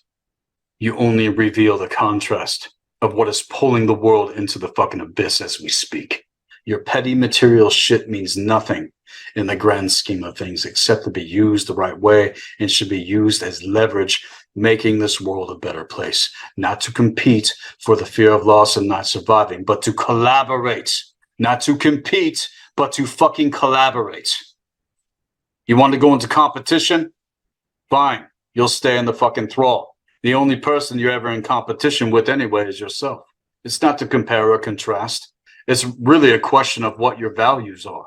You only reveal the contrast of what is pulling the world into the fucking abyss as we speak. Your petty material shit means nothing in the grand scheme of things except to be used the right way and should be used as leverage, making this world a better place. Not to compete for the fear of loss and not surviving, but to collaborate. Not to compete, but to fucking collaborate. You want to go into competition? Fine. You'll stay in the fucking thrall. The only person you're ever in competition with anyway is yourself. It's not to compare or contrast. It's really a question of what your values are.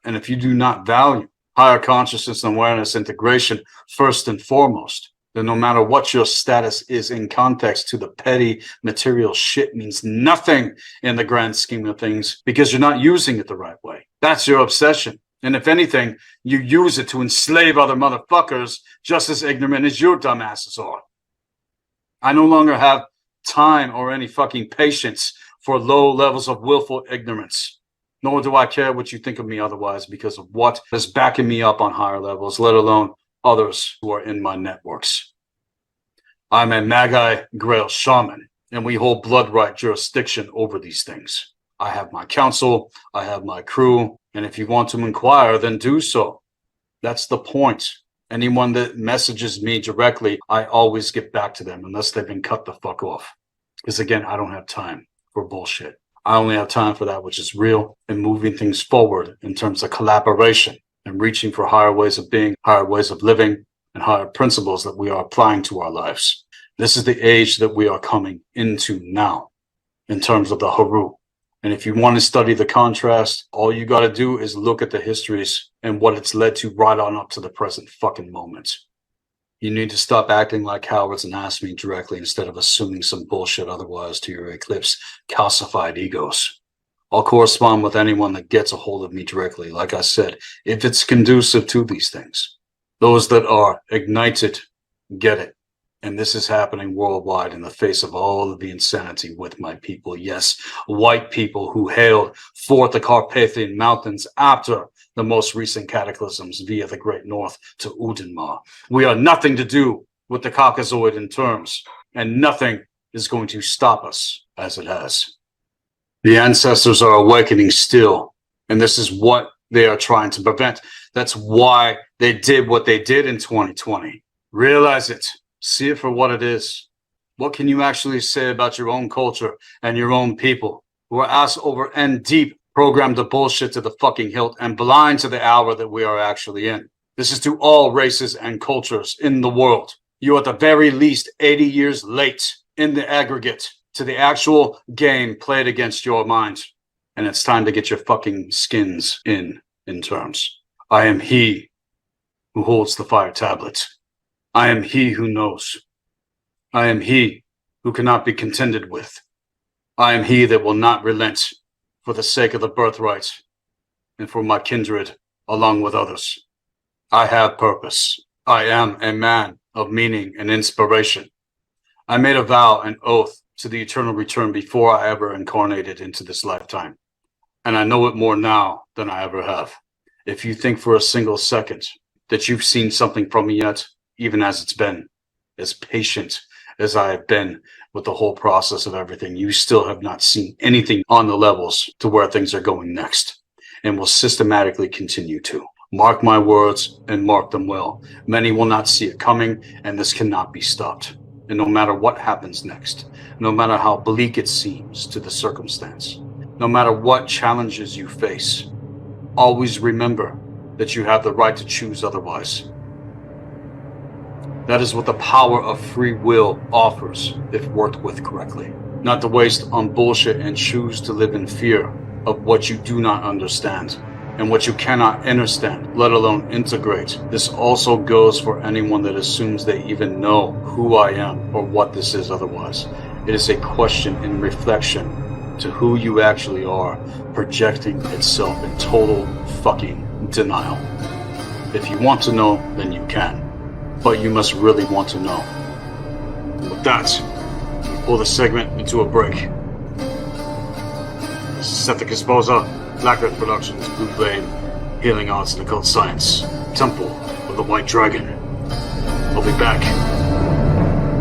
And if you do not value higher consciousness and awareness integration first and foremost, then no matter what your status is in context to the petty material shit means nothing in the grand scheme of things because you're not using it the right way. That's your obsession. And if anything, you use it to enslave other motherfuckers just as ignorant as your dumbasses are. I no longer have time or any fucking patience for low levels of willful ignorance. Nor do I care what you think of me otherwise because of what is backing me up on higher levels, let alone others who are in my networks. I'm a Magi Grail shaman, and we hold blood right jurisdiction over these things. I have my council, I have my crew, and if you want to inquire, then do so. That's the point. Anyone that messages me directly, I always get back to them unless they've been cut the fuck off. Because again, I don't have time for bullshit. I only have time for that which is real and moving things forward in terms of collaboration and reaching for higher ways of being, higher ways of living, and higher principles that we are applying to our lives. This is the age that we are coming into now in terms of the Haru. And if you want to study the contrast, all you got to do is look at the histories and what it's led to right on up to the present fucking moment. You need to stop acting like cowards and ask me directly instead of assuming some bullshit otherwise to your eclipse calcified egos. I'll correspond with anyone that gets a hold of me directly, like I said, if it's conducive to these things. Those that are ignited get it. And this is happening worldwide in the face of all of the insanity with my people. Yes, white people who hailed forth the Carpathian Mountains after the most recent cataclysms via the Great North to Udenmar. We are nothing to do with the Caucasoid in terms, and nothing is going to stop us as it has. The ancestors are awakening still, and this is what they are trying to prevent. That's why they did what they did in 2020. Realize it. See it for what it is. What can you actually say about your own culture and your own people who are ass over end deep, programmed to bullshit to the fucking hilt and blind to the hour that we are actually in? This is to all races and cultures in the world. You are at the very least 80 years late in the aggregate to the actual game played against your mind. And it's time to get your fucking skins in terms. I am he who holds the fire tablet. I am he who knows. I am he who cannot be contended with. I am he that will not relent for the sake of the birthright and for my kindred along with others. I have purpose. I am a man of meaning and inspiration. I made a vow and oath to the eternal return before I ever incarnated into this lifetime. And I know it more now than I ever have. If you think for a single second that you've seen something from me yet, even as it's been, as patient as I have been with the whole process of everything, you still have not seen anything on the levels to where things are going next, and will systematically continue to. Mark my words and mark them well. Many will not see it coming, and this cannot be stopped. And no matter what happens next, no matter how bleak it seems to the circumstance, no matter what challenges you face, always remember that you have the right to choose otherwise. That is what the power of free will offers if worked with correctly. Not to waste on bullshit and choose to live in fear of what you do not understand and what you cannot understand, let alone integrate. This also goes for anyone that assumes they even know who I am or what this is otherwise. It is a question in reflection to who you actually are, projecting itself in total fucking denial. If you want to know, then you can. But you must really want to know. With that, we pull the segment into a break. This is Seth Esposa, Black Earth Productions, Blue Flame, Healing Arts and Occult Science, Temple of the White Dragon. I'll be back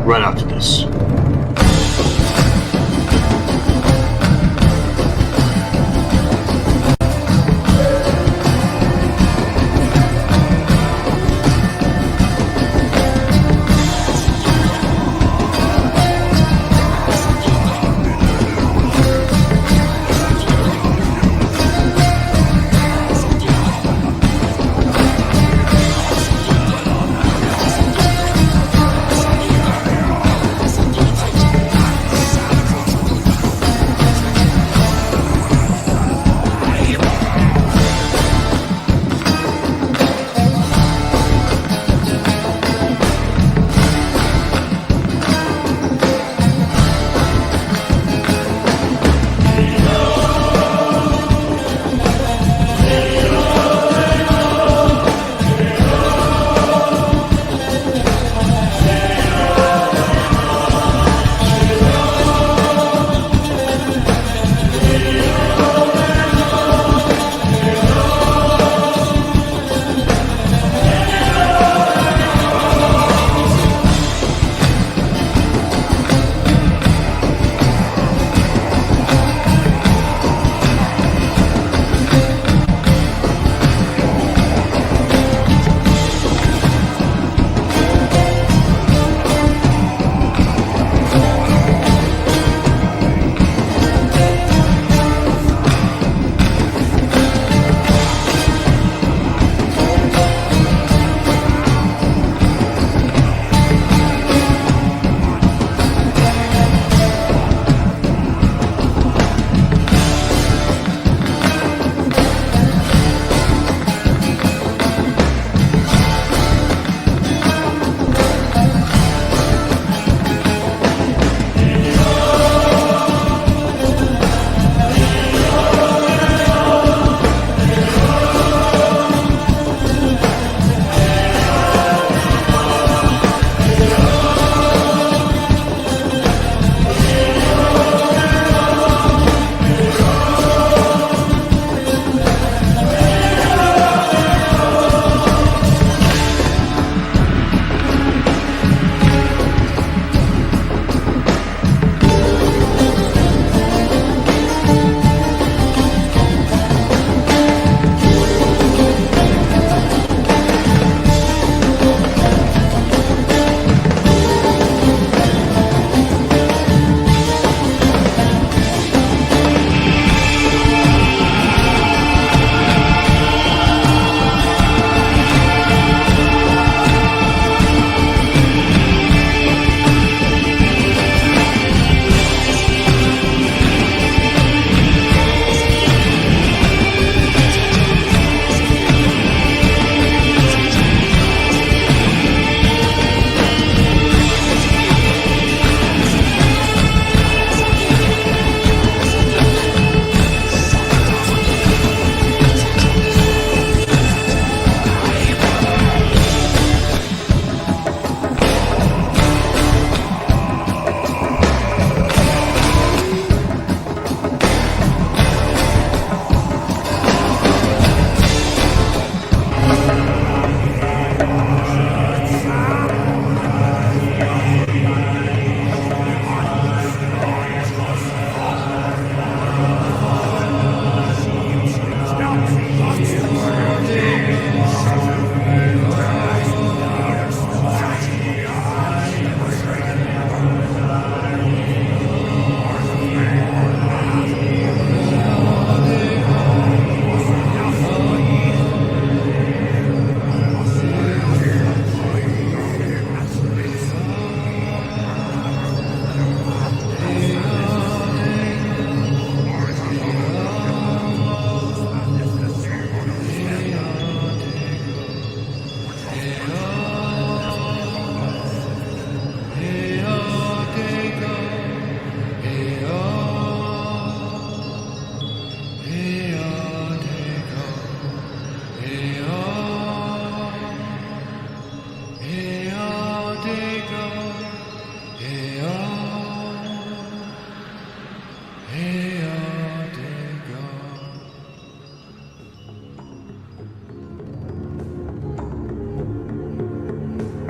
right after this.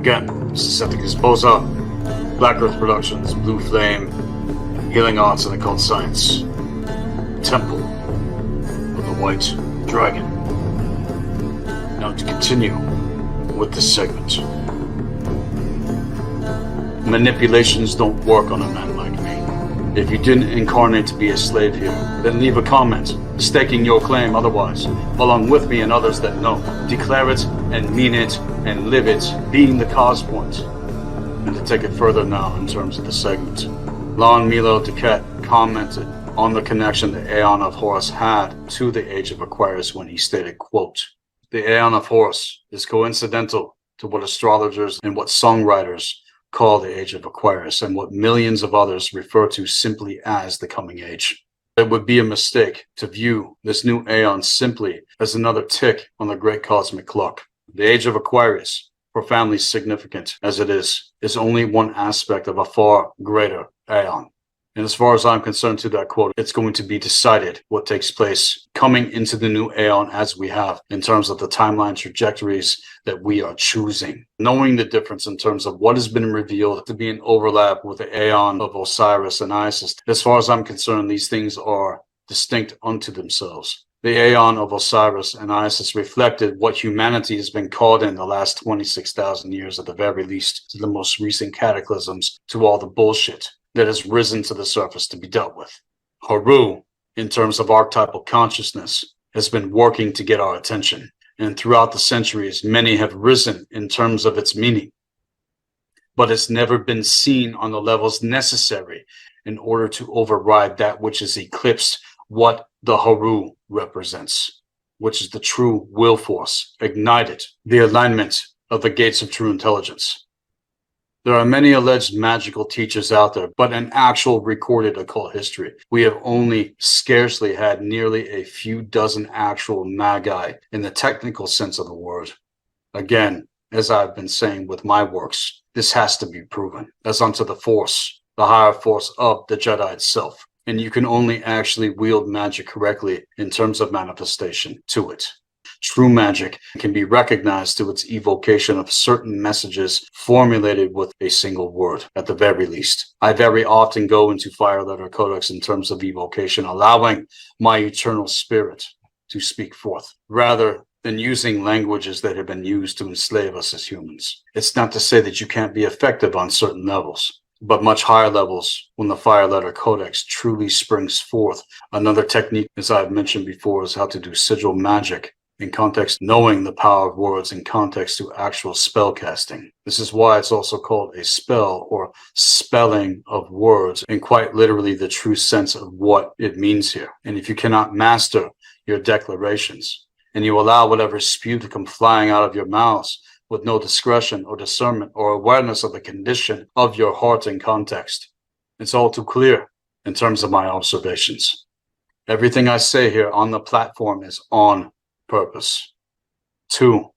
Again, this is Septic Esposa, Black Earth Productions, Blue Flame, Healing Arts and Occult Science, Temple of the White Dragon. Now to continue with this segment. Manipulations don't work on a man like me. If you didn't incarnate to be a slave here, then leave a comment staking your claim otherwise, along with me and others that know. Declare it and mean it and live it, being the cause point. And to take it further now in terms of the segment, Lon Milo Duquette commented on the connection the Aeon of Horus had to the Age of Aquarius when he stated, quote, "The Aeon of Horus is coincidental to what astrologers and what songwriters call the Age of Aquarius and what millions of others refer to simply as the coming age. It would be a mistake to view this new Aeon simply as another tick on the great cosmic clock. The Age of Aquarius, profoundly significant as it is only one aspect of a far greater Aeon. And as far as I'm concerned to that quote, it's going to be decided what takes place coming into the new Aeon as we have in terms of the timeline trajectories that we are choosing. Knowing the difference in terms of what has been revealed to be an overlap with the Aeon of Osiris and Isis. As far as I'm concerned, these things are distinct unto themselves. The Aeon of Osiris and Isis reflected what humanity has been called in the last 26,000 years at the very least, to the most recent cataclysms, to all the bullshit that has risen to the surface to be dealt with. Haru, in terms of archetypal consciousness, has been working to get our attention. And throughout the centuries, many have risen in terms of its meaning. But it's never been seen on the levels necessary in order to override that which has eclipsed what the Haru represents, which is the true will force, ignited, the alignment of the gates of true intelligence. There are many alleged magical teachers out there, but in actual recorded occult history, we have only scarcely had nearly a few dozen actual magi in the technical sense of the word. Again, as I've been saying with my works, this has to be proven as unto the force, the higher force of the Jedi itself. And you can only actually wield magic correctly in terms of manifestation to it. True magic can be recognized through its evocation of certain messages formulated with a single word, at the very least. I very often go into Fire Letter Codex in terms of evocation, allowing my eternal spirit to speak forth, rather than using languages that have been used to enslave us as humans. It's not to say that you can't be effective on certain levels, but much higher levels when the Fire Letter Codex truly springs forth. Another technique, as I've mentioned before, is how to do sigil magic in context, knowing the power of words in context to actual spell casting. This is why it's also called a spell or spelling of words, and quite literally the true sense of what it means here. And if you cannot master your declarations and you allow whatever spew to come flying out of your mouths with no discretion or discernment or awareness of the condition of your heart in context, it's all too clear in terms of my observations. Everything I say here on the platform is on purpose, to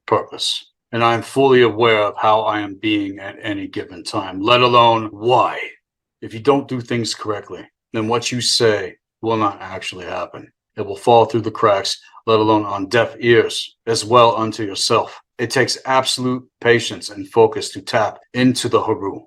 purpose, and I am fully aware of how I am being at any given time, let alone why. If you don't do things correctly, then what you say will not actually happen. It will fall through the cracks, let alone on deaf ears, as well unto yourself. It takes absolute patience and focus to tap into the Haru,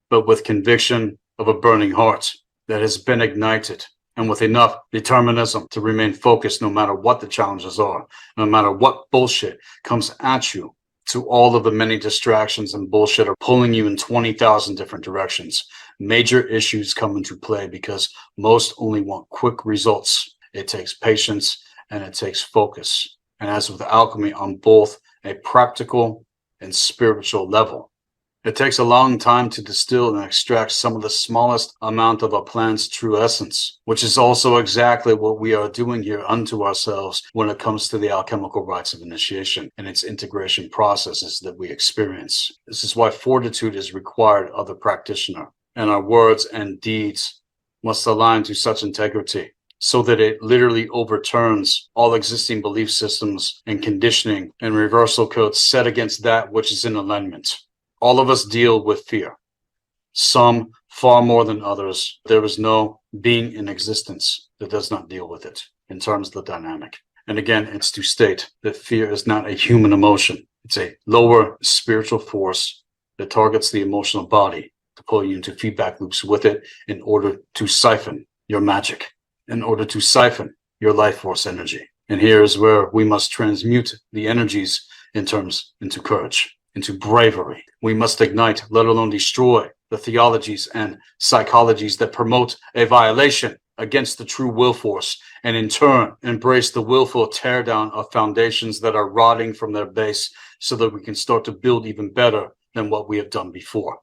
but with conviction of a burning heart that has been ignited, and with enough determinism to remain focused no matter what the challenges are, no matter what bullshit comes at you, to all of the many distractions and bullshit are pulling you in 20,000 different directions. Major issues come into play because most only want quick results. It takes patience and it takes focus. And as with alchemy, on both a practical and spiritual level, it takes a long time to distill and extract some of the smallest amount of a plant's true essence, which is also exactly what we are doing here unto ourselves when it comes to the alchemical rites of initiation and its integration processes that we experience. This is why fortitude is required of the practitioner, and our words and deeds must align to such integrity so that it literally overturns all existing belief systems and conditioning and reversal codes set against that which is in alignment. All of us deal with fear, some far more than others. There is no being in existence that does not deal with it in terms of the dynamic. And again, it's to state that fear is not a human emotion. It's a lower spiritual force that targets the emotional body to pull you into feedback loops with it in order to siphon your magic, in order to siphon your life force energy. And here is where we must transmute the energies into courage, into bravery. We must ignite, let alone destroy, the theologies and psychologies that promote a violation against the true will force, and in turn embrace the willful teardown of foundations that are rotting from their base so that we can start to build even better than what we have done before.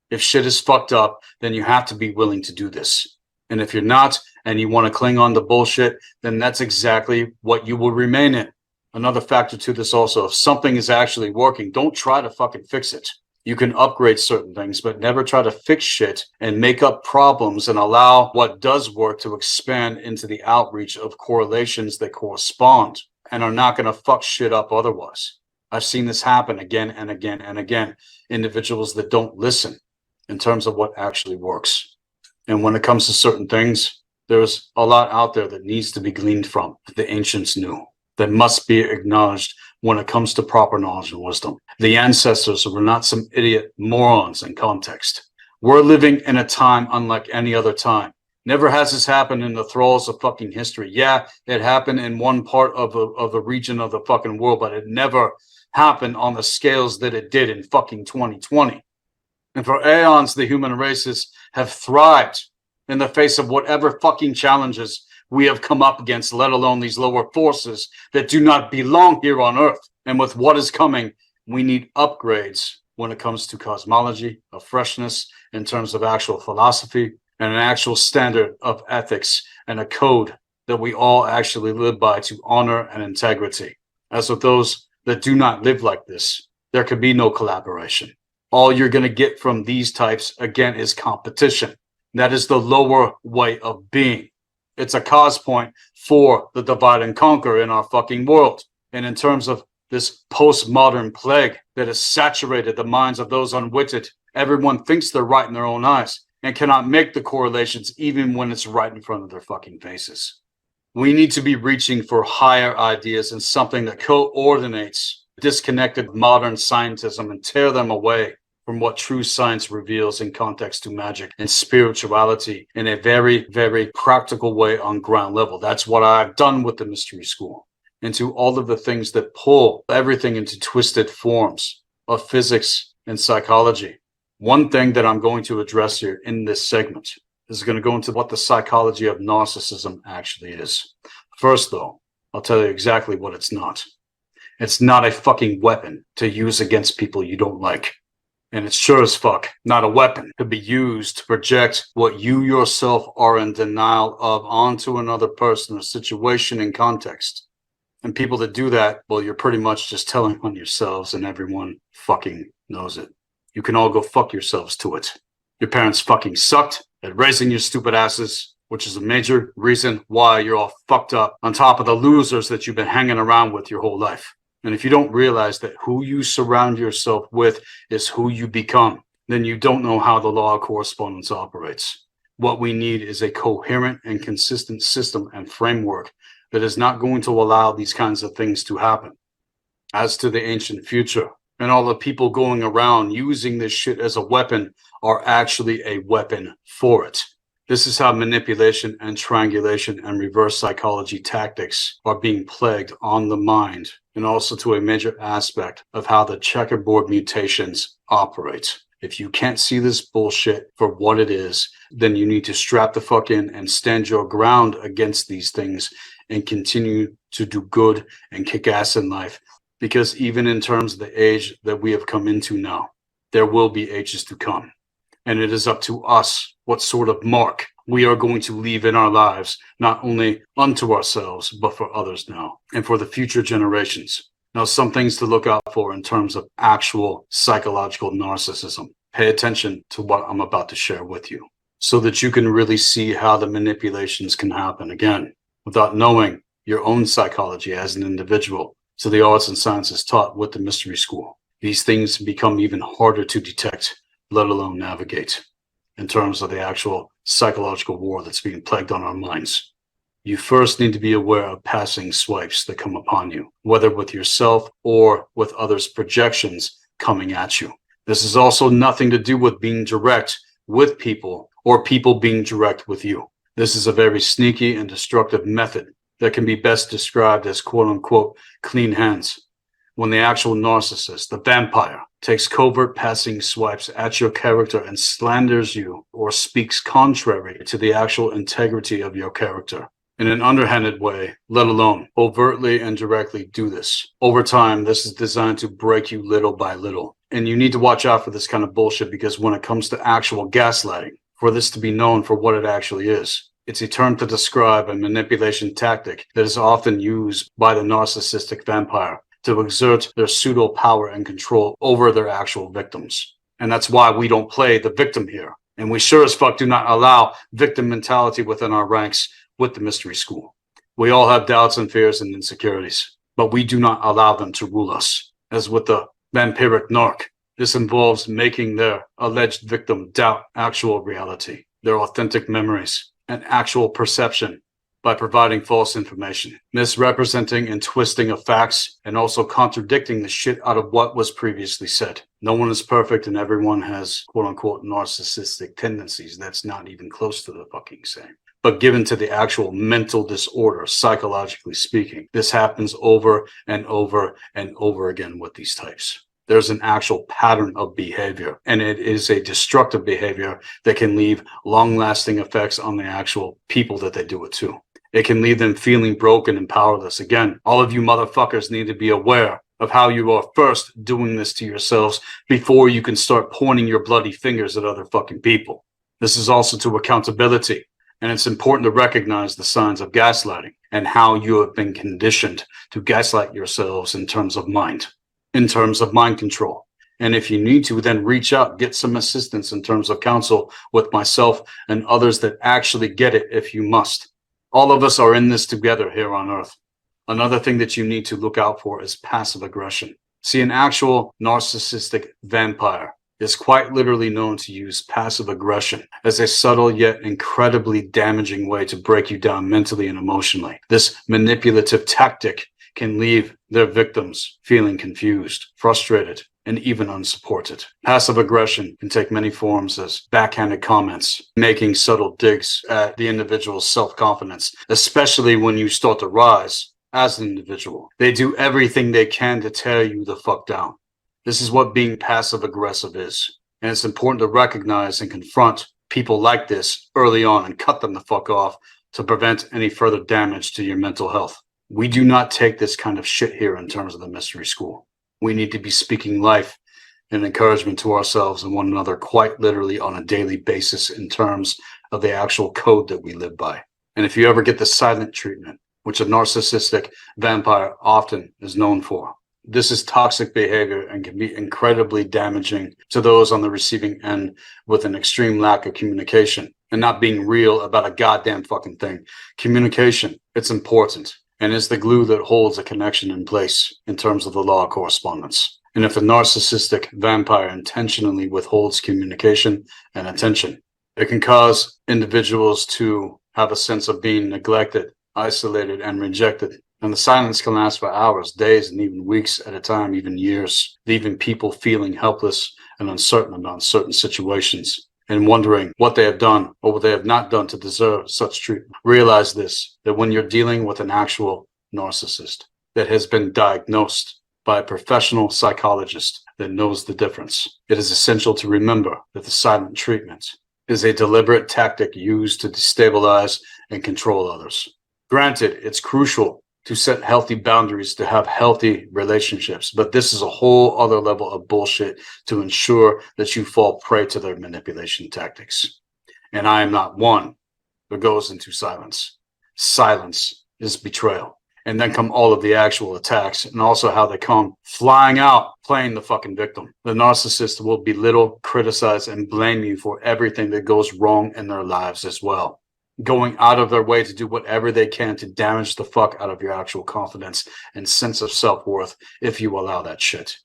If shit is fucked up, then you have to be willing to do this. And if you're not, and you want to cling on to bullshit, then that's exactly what you will remain in. Another factor to this also, if something is actually working, don't try to fucking fix it. You can upgrade certain things, but never try to fix shit and make up problems and allow what does work to expand into the outreach of correlations that correspond and are not going to fuck shit up otherwise. I've seen this happen again and again and again. Individuals that don't listen in terms of what actually works. And when it comes to certain things, there's a lot out there that needs to be gleaned from that the ancients knew, that must be acknowledged when it comes to proper knowledge and wisdom. The ancestors were not some idiot morons in context. We're living in a time unlike any other time. Never has this happened in the thralls of fucking history. Yeah, it happened in one part of the region of the fucking world, but it never happened on the scales that it did in fucking 2020. And for aeons, the human races have thrived in the face of whatever fucking challenges we have come up against, let alone these lower forces that do not belong here on Earth. And with what is coming, we need upgrades when it comes to cosmology, of freshness in terms of actual philosophy, and an actual standard of ethics and a code that we all actually live by to honor and integrity. As with those that do not live like this, there could be no collaboration. All you're going to get from these types, again, is competition. That is the lower way of being. It's a cause point for the divide and conquer in our fucking world. And in terms of this postmodern plague that has saturated the minds of those unwitted, everyone thinks they're right in their own eyes and cannot make the correlations even when it's right in front of their fucking faces. We need to be reaching for higher ideas and something that coordinates disconnected modern scientism and tear them away from what true science reveals in context to magic and spirituality in a very, very practical way on ground level. That's what I've done with the mystery school, into all of the things that pull everything into twisted forms of physics and psychology. One thing that I'm going to address here in this segment is going to go into what the psychology of narcissism actually is. First, though, I'll tell you exactly what it's not. It's not a fucking weapon to use against people you don't like. And it's sure as fuck not a weapon to be used to project what you yourself are in denial of onto another person or situation in context. And people that do that, well, you're pretty much just telling on yourselves, and everyone fucking knows it. You can all go fuck yourselves to it. Your parents fucking sucked at raising your stupid asses, which is a major reason why you're all fucked up on top of the losers that you've been hanging around with your whole life. And if you don't realize that who you surround yourself with is who you become, then you don't know how the law of correspondence operates. What we need is a coherent and consistent system and framework that is not going to allow these kinds of things to happen. As to the ancient future, and all the people going around using this shit as a weapon are actually a weapon for it. This is how manipulation and triangulation and reverse psychology tactics are being plagued on the mind, and also to a major aspect of how the checkerboard mutations operate. If you can't see this bullshit for what it is, then you need to strap the fuck in and stand your ground against these things and continue to do good and kick ass in life. Because even in terms of the age that we have come into now, there will be ages to come. And it is up to us what sort of mark we are going to leave in our lives, not only unto ourselves, but for others now, and for the future generations. Now, some things to look out for in terms of actual psychological narcissism. Pay attention to what I'm about to share with you, so that you can really see how the manipulations can happen, again, without knowing your own psychology as an individual. So the arts and sciences taught with the mystery school. These things become even harder to detect, let alone navigate, in terms of the actual psychological war that's being plagued on our minds. you first need to be aware of passing swipes that come upon you, whether with yourself or with others' projections coming at you. This is also nothing to do with being direct with people or people being direct with you. This is a very sneaky and destructive method that can be best described as quote-unquote clean hands. When the actual narcissist, the vampire, takes covert passing swipes at your character and slanders you or speaks contrary to the actual integrity of your character in an underhanded way, let alone overtly and directly do this. Over time, this is designed to break you little by little. And you need to watch out for this kind of bullshit, because when it comes to actual gaslighting, for this to be known for what it actually is, it's a term to describe a manipulation tactic that is often used by the narcissistic vampire to exert their pseudo power and control over their actual victims. And that's why we don't play the victim here. And we sure as fuck do not allow victim mentality within our ranks with the mystery school. We all have doubts and fears and insecurities, but we do not allow them to rule us. As with the vampiric narc, this involves making their alleged victim doubt actual reality, their authentic memories, and actual perception by providing false information, misrepresenting and twisting of facts, and also contradicting the shit out of what was previously said. No one is perfect, and everyone has quote-unquote narcissistic tendencies. That's not even close to the fucking same. But given to the actual mental disorder, psychologically speaking, this happens over and over and over again with these types. There's an actual pattern of behavior, and it is a destructive behavior that can leave long-lasting effects on the actual people that they do it to. It can leave them feeling broken and powerless. Again, all of you motherfuckers need to be aware of how you are first doing this to yourselves before you can start pointing your bloody fingers at other fucking people. This is also to accountability. And it's important to recognize the signs of gaslighting and how you have been conditioned to gaslight yourselves in terms of mind control. And if you need to, then reach out, get some assistance in terms of counsel with myself and others that actually get it if you must. All of us are in this together here on Earth. Another thing that you need to look out for is passive aggression. See, an actual narcissistic vampire is quite literally known to use passive aggression as a subtle yet incredibly damaging way to break you down mentally and emotionally. This manipulative tactic can leave their victims feeling confused, frustrated, and even unsupported. Passive aggression can take many forms as backhanded comments, making subtle digs at the individual's self-confidence, especially when you start to rise as an individual. They do everything they can to tear you the fuck down. This is what being passive aggressive is. And it's important to recognize and confront people like this early on and cut them the fuck off to prevent any further damage to your mental health. We do not take this kind of shit here in terms of the mystery school. We need to be speaking life and encouragement to ourselves and one another quite literally on a daily basis in terms of the actual code that we live by. And if you ever get the silent treatment, which a narcissistic vampire often is known for, this is toxic behavior and can be incredibly damaging to those on the receiving end with an extreme lack of communication and not being real about a goddamn fucking thing. Communication, it's important, and is the glue that holds a connection in place in terms of the law of correspondence. And if the narcissistic vampire intentionally withholds communication and attention, it can cause individuals to have a sense of being neglected, isolated, and rejected. And the silence can last for hours, days, and even weeks at a time, even years, leaving people feeling helpless and uncertain about certain situations and wondering what they have done or what they have not done to deserve such treatment. Realize this, that when you're dealing with an actual narcissist that has been diagnosed by a professional psychologist that knows the difference, it is essential to remember that the silent treatment is a deliberate tactic used to destabilize and control others. Granted, it's crucial to set healthy boundaries to have healthy relationships, but this is a whole other level of bullshit to ensure that you fall prey to their manipulation tactics. And I am not one that goes into silence. Silence is betrayal. And then come all of the actual attacks and also how they come flying out, playing the fucking victim. The narcissist will belittle, criticize, and blame you for everything that goes wrong in their lives as well, going out of their way to do whatever they can to damage the fuck out of your actual confidence and sense of self-worth if you allow that shit.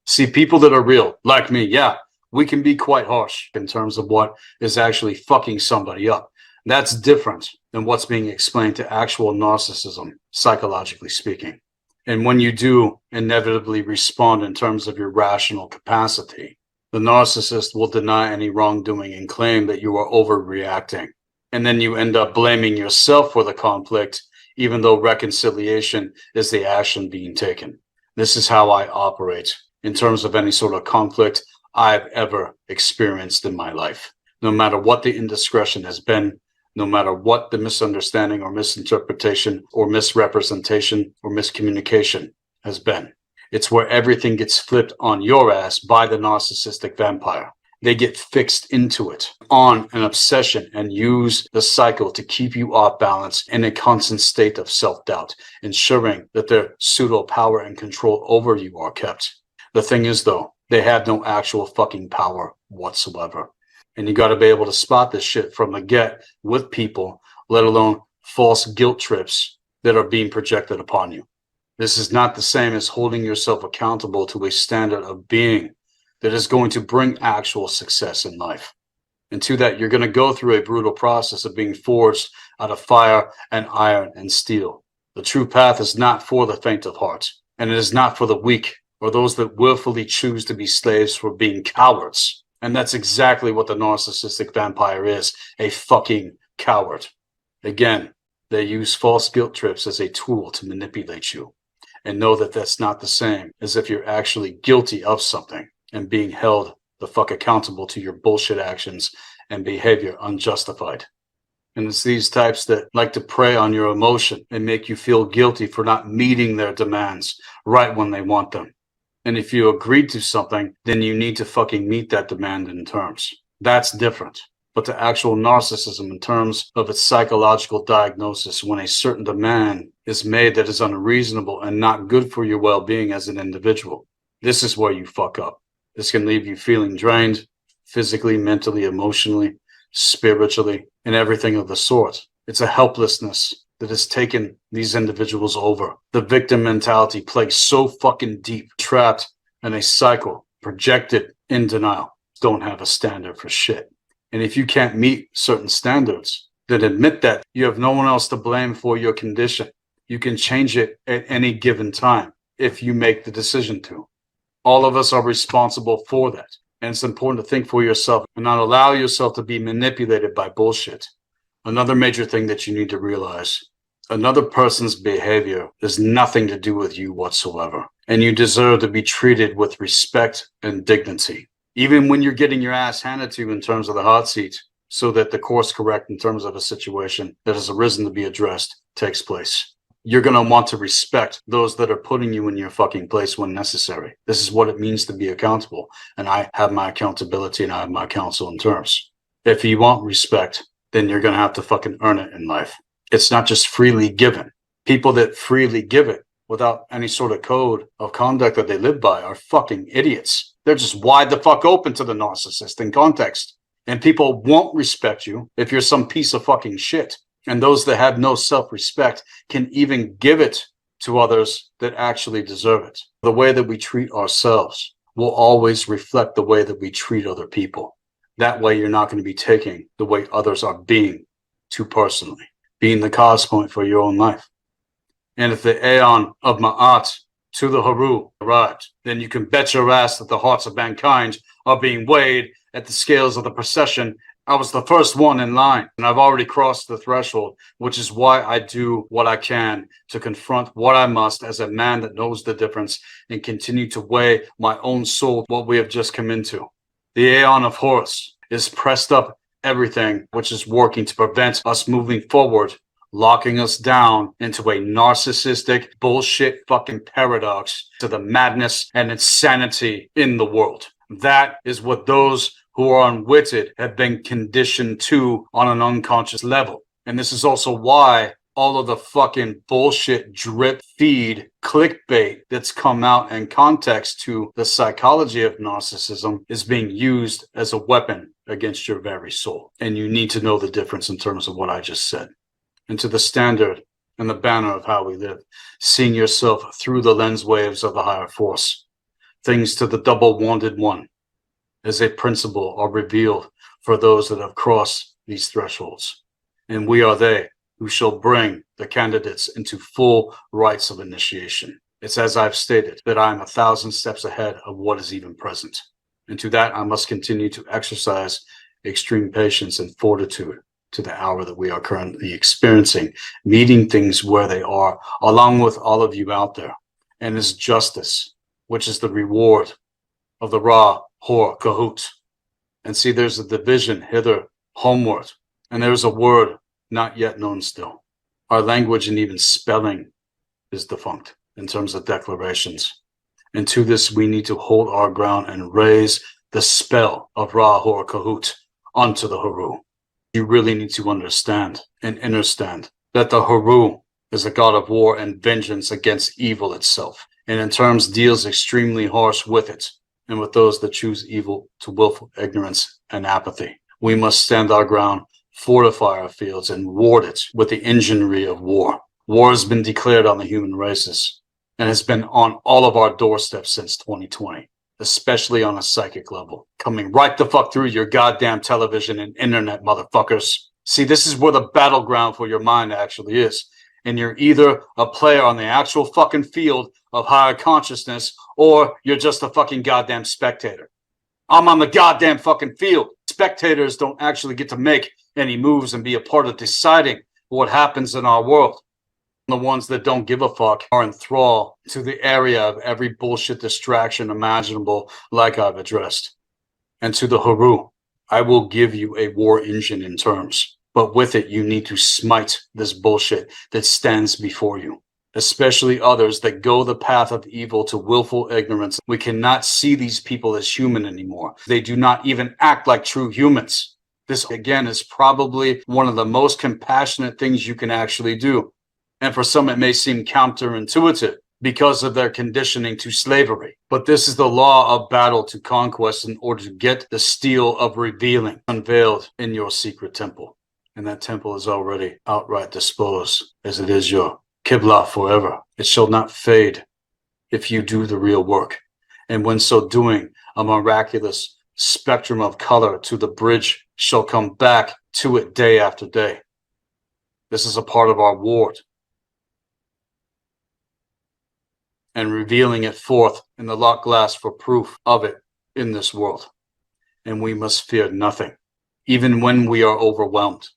See, people that are real, like me, yeah, we can be quite harsh in terms of what is actually fucking somebody up. That's different than what's being explained to actual narcissism, psychologically speaking. And when you do inevitably respond in terms of your rational capacity, the narcissist will deny any wrongdoing and claim that you are overreacting. And then you end up blaming yourself for the conflict, even though reconciliation is the action being taken. This is how I operate in terms of any sort of conflict I've ever experienced in my life. No matter what the indiscretion has been, no matter what the misunderstanding or misinterpretation or misrepresentation or miscommunication has been. It's where everything gets flipped on your ass by the narcissistic vampire. They get fixed into it on an obsession and use the cycle to keep you off balance in a constant state of self-doubt, ensuring that their pseudo power and control over you are kept. The thing is, though, they have no actual fucking power whatsoever. And you got to be able to spot this shit from the get with people, let alone false guilt trips that are being projected upon you. This is not the same as holding yourself accountable to a standard of being that is going to bring actual success in life. And to that, you're going to go through a brutal process of being forged out of fire and iron and steel. The true path is not for the faint of heart, and it is not for the weak or those that willfully choose to be slaves for being cowards. And that's exactly what the narcissistic vampire is, a fucking coward. Again, they use false guilt trips as a tool to manipulate you. And know that that's not the same as if you're actually guilty of something and being held the fuck accountable to your bullshit actions and behavior unjustified. And it's these types that like to prey on your emotion and make you feel guilty for not meeting their demands right when they want them. And if you agreed to something, then you need to fucking meet that demand in terms. That's different. But the actual narcissism in terms of its psychological diagnosis, when a certain demand is made that is unreasonable and not good for your well-being as an individual, this is where you fuck up. This can leave you feeling drained, physically, mentally, emotionally, spiritually, and everything of the sort. It's a helplessness that has taken these individuals over. The victim mentality plays so fucking deep, trapped in a cycle, projected in denial. Don't have a standard for shit. And if you can't meet certain standards, then admit that you have no one else to blame for your condition. You can change it at any given time if you make the decision to. All of us are responsible for that. And it's important to think for yourself and not allow yourself to be manipulated by bullshit. Another major thing that you need to realize, another person's behavior has nothing to do with you whatsoever. And you deserve to be treated with respect and dignity. Even when you're getting your ass handed to you in terms of the hot seat, so that the course correct in terms of a situation that has arisen to be addressed takes place. You're going to want to respect those that are putting you in your fucking place when necessary. This is what it means to be accountable. And I have my accountability and I have my counsel in terms. If you want respect, then you're going to have to fucking earn it in life. It's not just freely given. People that freely give it without any sort of code of conduct that they live by are fucking idiots. They're just wide the fuck open to the narcissist in context. And people won't respect you if you're some piece of fucking shit. And those that have no self-respect can even give it to others that actually deserve it. The way that we treat ourselves will always reflect the way that we treat other people. That way you're not going to be taking the way others are being too personally, being the cause point for your own life. And if the Aeon of Ma'at to the Haru arrived, then you can bet your ass that the hearts of mankind are being weighed at the scales of the procession. I was the first one in line, and I've already crossed the threshold, which is why I do what I can to confront what I must as a man that knows the difference and continue to weigh my own soul, what we have just come into. The Aeon of Horus is pressed up everything which is working to prevent us moving forward, locking us down into a narcissistic bullshit fucking paradox to the madness and insanity in the world. That is what those who are unwitted have been conditioned to on an unconscious level. And this is also why all of the fucking bullshit drip feed clickbait that's come out in context to the psychology of narcissism is being used as a weapon against your very soul. And you need to know the difference in terms of what I just said. And to the standard and the banner of how we live, seeing yourself through the lens waves of the higher force. Things to the double-wanded one as a principle are revealed for those that have crossed these thresholds. And we are they, who shall bring the candidates into full rites of initiation. It's as I've stated, that I am 1,000 steps ahead of what is even present. And to that, I must continue to exercise extreme patience and fortitude to the hour that we are currently experiencing, meeting things where they are, along with all of you out there. And it's justice, which is the reward of the Ra, Hor, Kahut. And see, there's a division hither, homeward, and there's a word not yet known still. Our language and even spelling is defunct in terms of declarations. And to this, we need to hold our ground and raise the spell of Ra, Hor, Kahut onto the Haru. You really need to understand and understand that the Haru is a god of war and vengeance against evil itself, and in terms deals extremely harsh with it, and with those that choose evil to willful ignorance and apathy. We must stand our ground, fortify our fields, and ward it with the enginery of war. War has been declared on the human races, and has been on all of our doorsteps since 2020. Especially on a psychic level, coming right the fuck through your goddamn television and internet, motherfuckers. See, this is where the battleground for your mind actually is. And you're either a player on the actual fucking field of higher consciousness, or you're just a fucking goddamn spectator. I'm on the goddamn fucking field. Spectators don't actually get to make any moves and be a part of deciding what happens in our world. The ones that don't give a fuck are enthralled to the area of every bullshit distraction imaginable, like I've addressed. And to the Haru, I will give you a war engine in terms, but with it, you need to smite this bullshit that stands before you, especially others that go the path of evil to willful ignorance. We cannot see these people as human anymore. They do not even act like true humans. This, again, is probably one of the most compassionate things you can actually do. And for some, it may seem counterintuitive because of their conditioning to slavery. But this is the law of battle to conquest in order to get the steel of revealing unveiled in your secret temple. And that temple is already outright disposed, as it is your Qibla forever. It shall not fade if you do the real work. And when so doing, a miraculous spectrum of color to the bridge shall come back to it day after day. This is a part of our ward, and revealing it forth in the locked glass for proof of it in this world. And we must fear nothing, even when we are overwhelmed.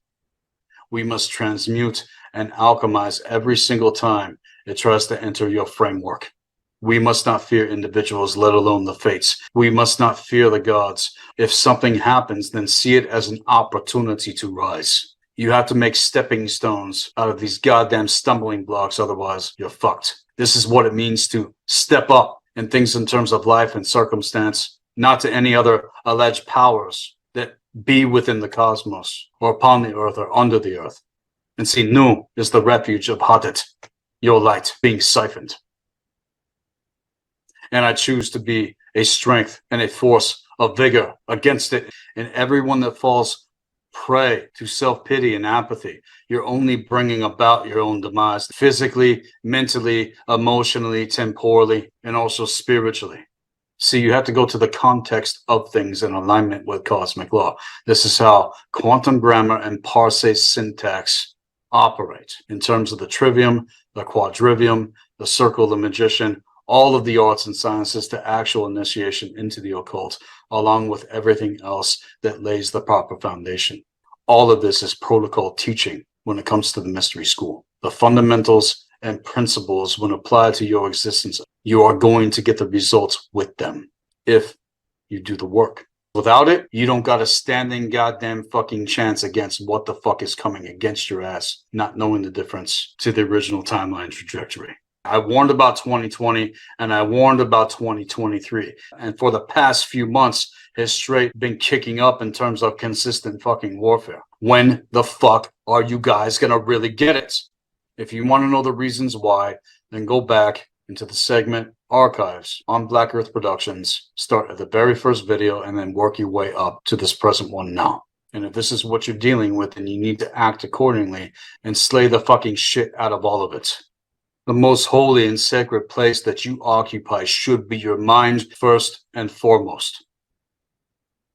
We must transmute and alchemize every single time it tries to enter your framework. We must not fear individuals, let alone the fates. We must not fear the gods. If something happens, then see it as an opportunity to rise. You have to make stepping stones out of these goddamn stumbling blocks, otherwise you're fucked. This is what it means to step up in things in terms of life and circumstance, not to any other alleged powers that be within the cosmos or upon the earth or under the earth. And see, Nu is the refuge of Hadet, your light being siphoned. And I choose to be a strength and a force of vigor against it. And everyone that falls prey to self-pity and apathy, you're only bringing about your own demise, physically, mentally, emotionally, temporally, and also spiritually. See, you have to go to the context of things in alignment with cosmic law. This is how quantum grammar and parse syntax operate in terms of the trivium, the quadrivium, the circle of the magician, all of the arts and sciences to actual initiation into the occult, along with everything else that lays the proper foundation. All of this is protocol teaching when it comes to the mystery school. The fundamentals and principles, when applied to your existence, you are going to get the results with them if you do the work. Without it, you don't got a standing goddamn fucking chance against what the fuck is coming against your ass, not knowing the difference to the original timeline trajectory. I warned about 2020 and I warned about 2023. And for the past few months, has straight been kicking up in terms of consistent fucking warfare. When the fuck are you guys gonna really get it? If you want to know the reasons why, then go back into the segment archives on Black Earth Productions, start at the very first video and then work your way up to this present one now. And if this is what you're dealing with, then you need to act accordingly and slay the fucking shit out of all of it. The most holy and sacred place that you occupy should be your mind first and foremost.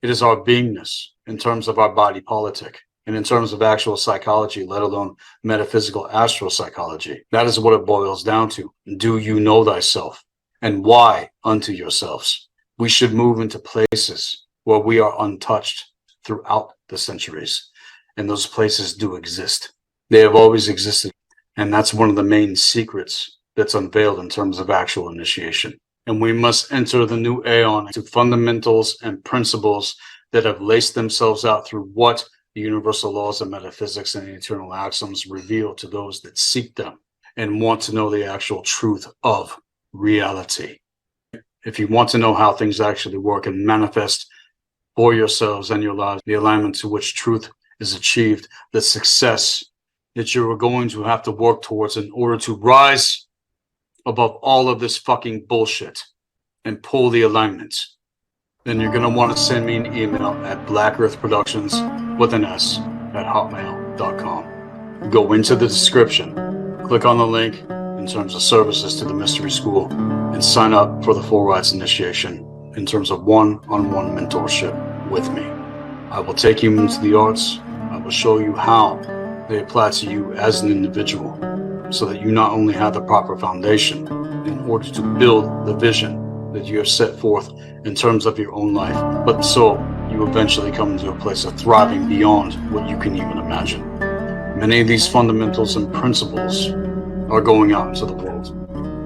It is our beingness in terms of our body politic. And in terms of actual psychology, let alone metaphysical astropsychology, that is what it boils down to. Do you know thyself? And why unto yourselves? We should move into places where we are untouched throughout the centuries. And those places do exist. They have always existed. And that's one of the main secrets that's unveiled in terms of actual initiation. And we must enter the new aeon to fundamentals and principles that have laced themselves out through what the universal laws of metaphysics and the eternal axioms reveal to those that seek them and want to know the actual truth of reality. If you want to know how things actually work and manifest for yourselves and your lives, the alignment to which truth is achieved, the success that you are going to have to work towards in order to rise above all of this fucking bullshit and pull the alignment, then you're going to want to send me an email at blackearthproductions with an S at hotmail.com. Go into the description, click on the link in terms of services to the Mystery School, and sign up for the Full Rights Initiation in terms of one-on-one mentorship with me. I will take you into the arts. I will show you how they apply to you as an individual so that you not only have the proper foundation in order to build the vision that you have set forth in terms of your own life, but so you eventually come into a place of thriving beyond what you can even imagine. Many of these fundamentals and principles are going out into the world.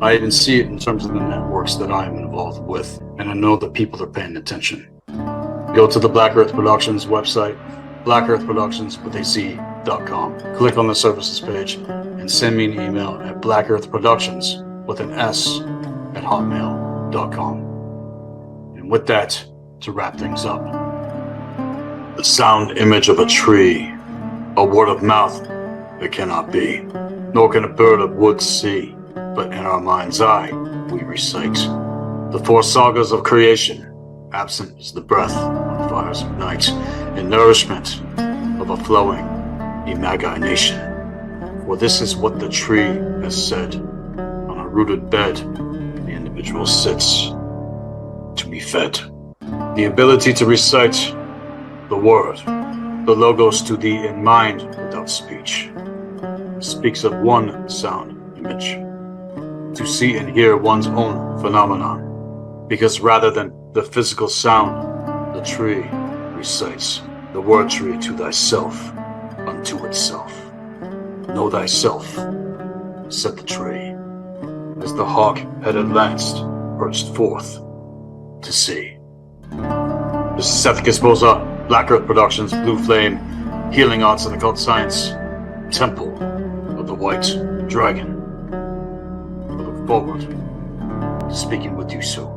I even see it in terms of the networks that I am involved with, and I know that people are paying attention. Go to the Black Earth Productions website, blackearthproductions.com. Click on the services page and send me an email at blackearthproductions with an S at hotmail.com. And with that, to wrap things up, the sound image of a tree, a word of mouth that cannot be, nor can a bird of wood see, but in our mind's eye we recite the four sagas of creation. Absent is the breath on fires of night, and nourishment of a flowing imagination. For this is what the tree has said. On a rooted bed, the individual sits to be fed. The ability to recite the word, the logos to thee in mind without speech, speaks of one sound image, to see and hear one's own phenomenon, because rather than the physical sound, the tree recites the word tree to thyself unto itself. Know thyself, said the tree, as the hawk had at last burst forth to sea. This is Seth Esposa, Black Earth Productions, Blue Flame, Healing Arts and Occult Science, Temple of the White Dragon. I look forward to speaking with you soon.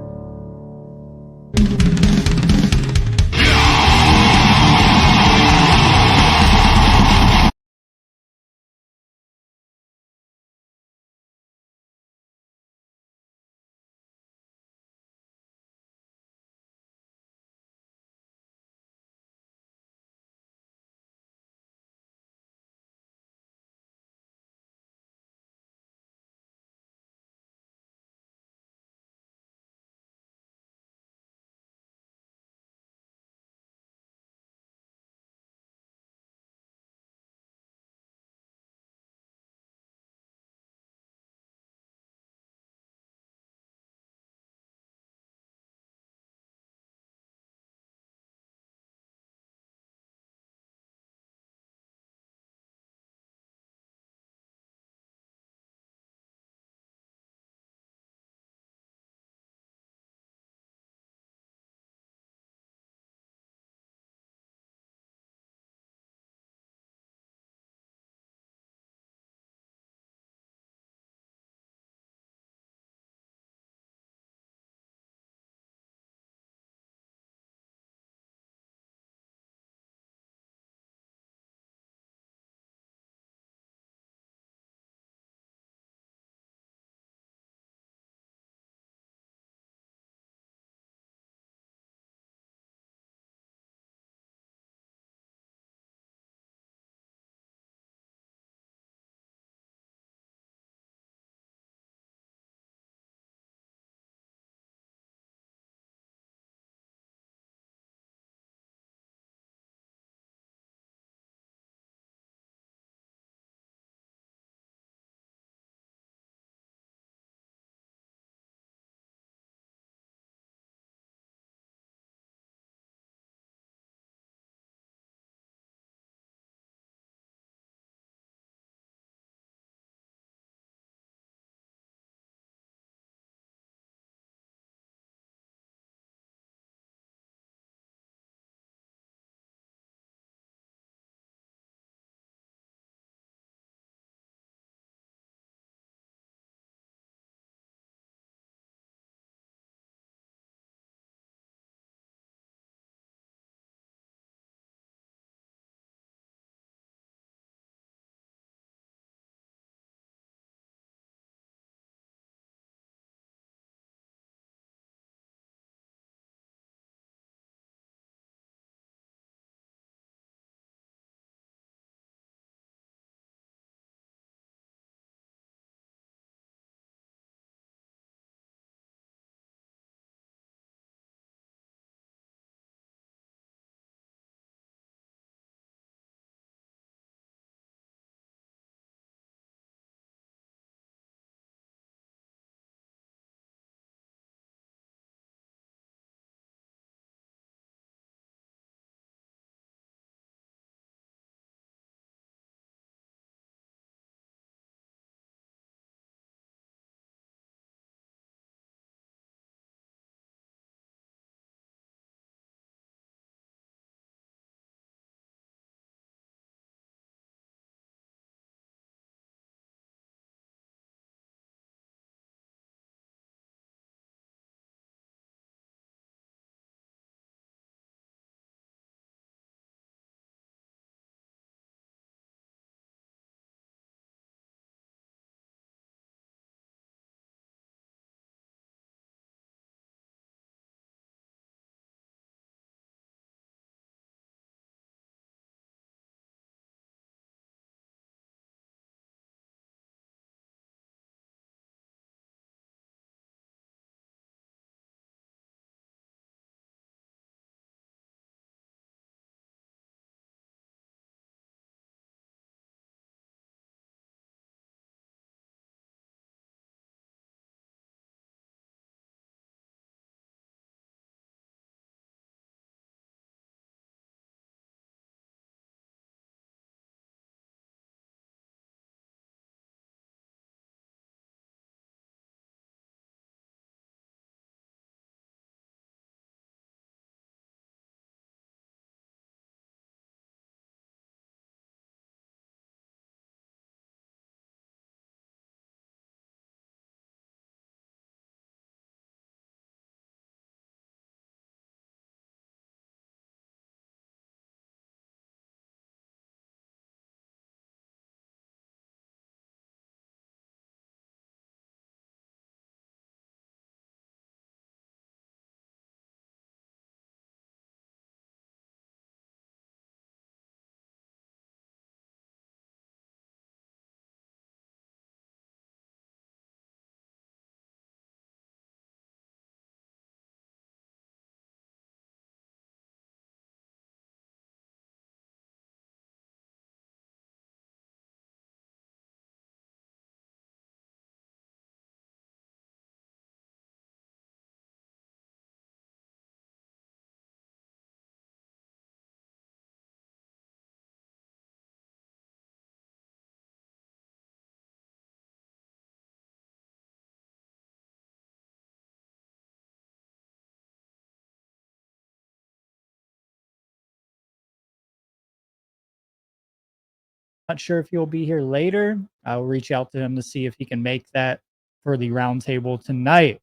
Not sure if he'll be here later. I'll reach out to him to see if he can make that for the roundtable tonight.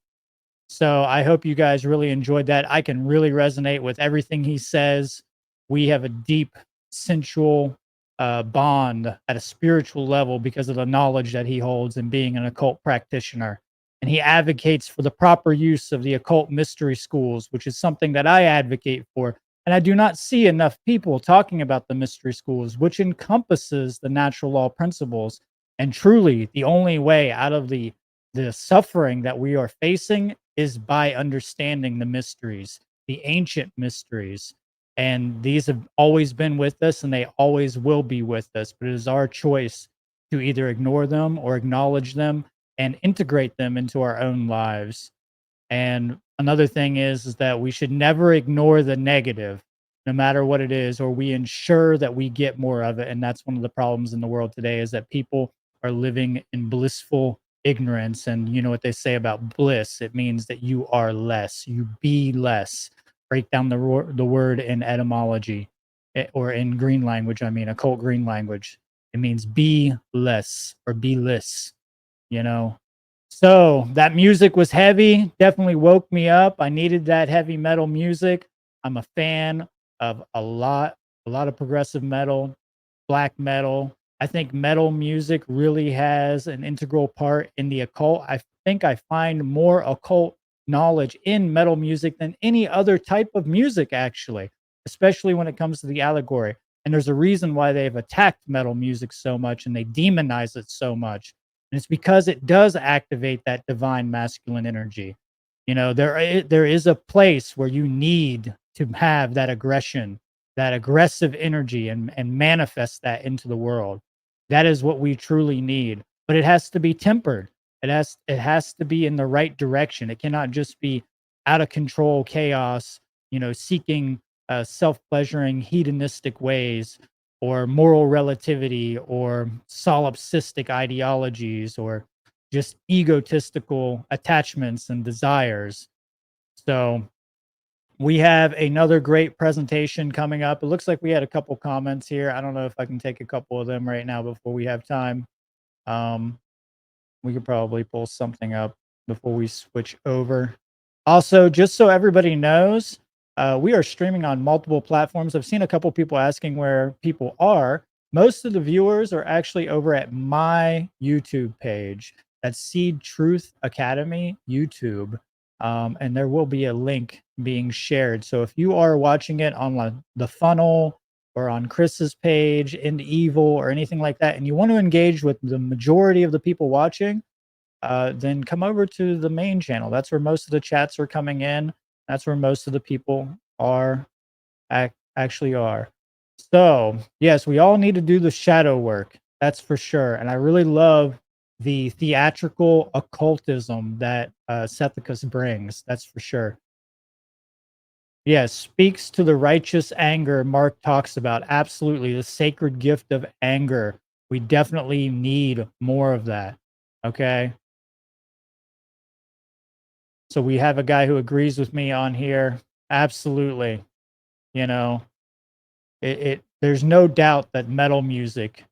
So I hope you guys really enjoyed that. I can really resonate with everything he says. We have a deep, sensual bond at a spiritual level because of the knowledge that he holds and being an occult practitioner. And he advocates for the proper use of the occult mystery schools, which is something that I advocate for. And I do not see enough people talking about the mystery schools, which encompasses the natural law principles. And truly, the only way out of the suffering that we are facing is by understanding the mysteries, the ancient mysteries. And these have always been with us and they always will be with us. But it is our choice to either ignore them or acknowledge them and integrate them into our own lives. And another thing is that we should never ignore the negative, no matter what it is, or we ensure that we get more of it. And that's one of the problems in the world today, is that people are living in blissful ignorance. And you know what they say about bliss? It means that you are less, you be less. Break down the word in etymology, or in green language, I mean occult green language. It means be less or be less, you know. So that music was heavy, definitely woke me up. I needed that heavy metal music. I'm a fan of a lot of progressive metal, black metal. I think metal music really has an integral part in the occult. I think I find more occult knowledge in metal music than any other type of music, actually, especially when it comes to the allegory. And there's a reason why they've attacked metal music so much and they demonize it so much. And it's because it does activate that divine masculine energy. You know, there is a place where you need to have that aggression, that aggressive energy, and manifest that into the world. That is what we truly need. But it has to be tempered. It has to be in the right direction. It cannot just be out of control chaos, you know, seeking self-pleasuring hedonistic ways, or moral relativity, or solipsistic ideologies, or just egotistical attachments and desires. So we have another great presentation coming up. It looks like we had a couple comments here. I don't know if I can take a couple of them right now before we have time. We could probably pull something up before we switch over. Also, just so everybody knows, we are streaming on multiple platforms. I've seen a couple people asking where people are. Most of the viewers are actually over at my YouTube page. That's Seed Truth Academy YouTube. And there will be a link being shared. So if you are watching it on the funnel, or on Chris's page, Into Evil, or anything like that, and you want to engage with the majority of the people watching, then come over to the main channel. That's where most of the chats are coming in. That's where most of the people are actually are. So yes, we all need to do the shadow work. That's for sure. And I really love the theatrical occultism that Sethicus brings. That's for sure. Yes, speaks to the righteous anger Mark talks about. Absolutely. The sacred gift of anger. We definitely need more of that. Okay. So we have a guy who agrees with me on here. Absolutely. You know, there's no doubt that metal music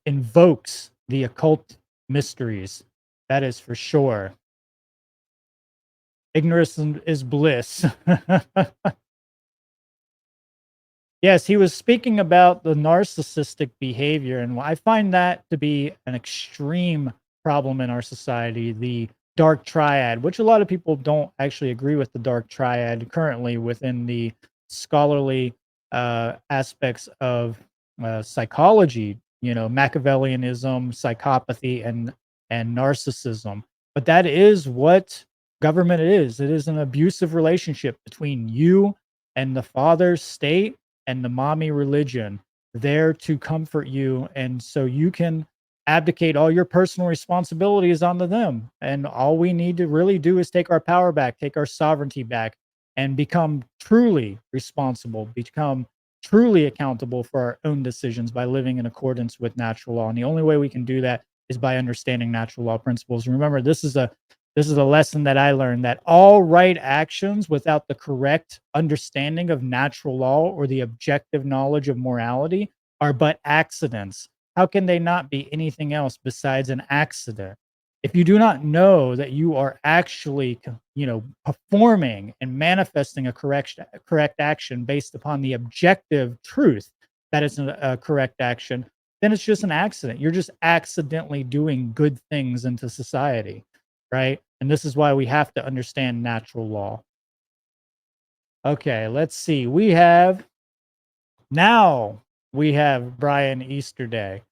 invokes the occult mysteries. That is for sure. Ignorance is bliss. Yes, he was speaking about the narcissistic behavior, and I find that to be an extreme problem in our society, the dark triad, which a lot of people don't actually agree with the dark triad currently within the scholarly aspects of psychology, you know, Machiavellianism, psychopathy, and narcissism. But that is what government is. It is an abusive relationship between you and the father state and the mommy religion, there to comfort you, and so you can abdicate all your personal responsibilities onto them. And all we need to really do is take our power back, take our sovereignty back, and become truly responsible, become truly accountable for our own decisions by living in accordance with natural law. And the only way we can do that is by understanding natural law principles. Remember, this is a lesson that I learned, that all right actions without the correct understanding of natural law or the objective knowledge of morality are but accidents. how can they not be anything else besides an accident? If you do not know that you are actually, performing and manifesting a correct action based upon the objective truth that it's a correct action, then it's just an accident. You're just accidentally doing good things into society, right? And this is why we have to understand natural law. Okay, let's see. We have Brian Easterday.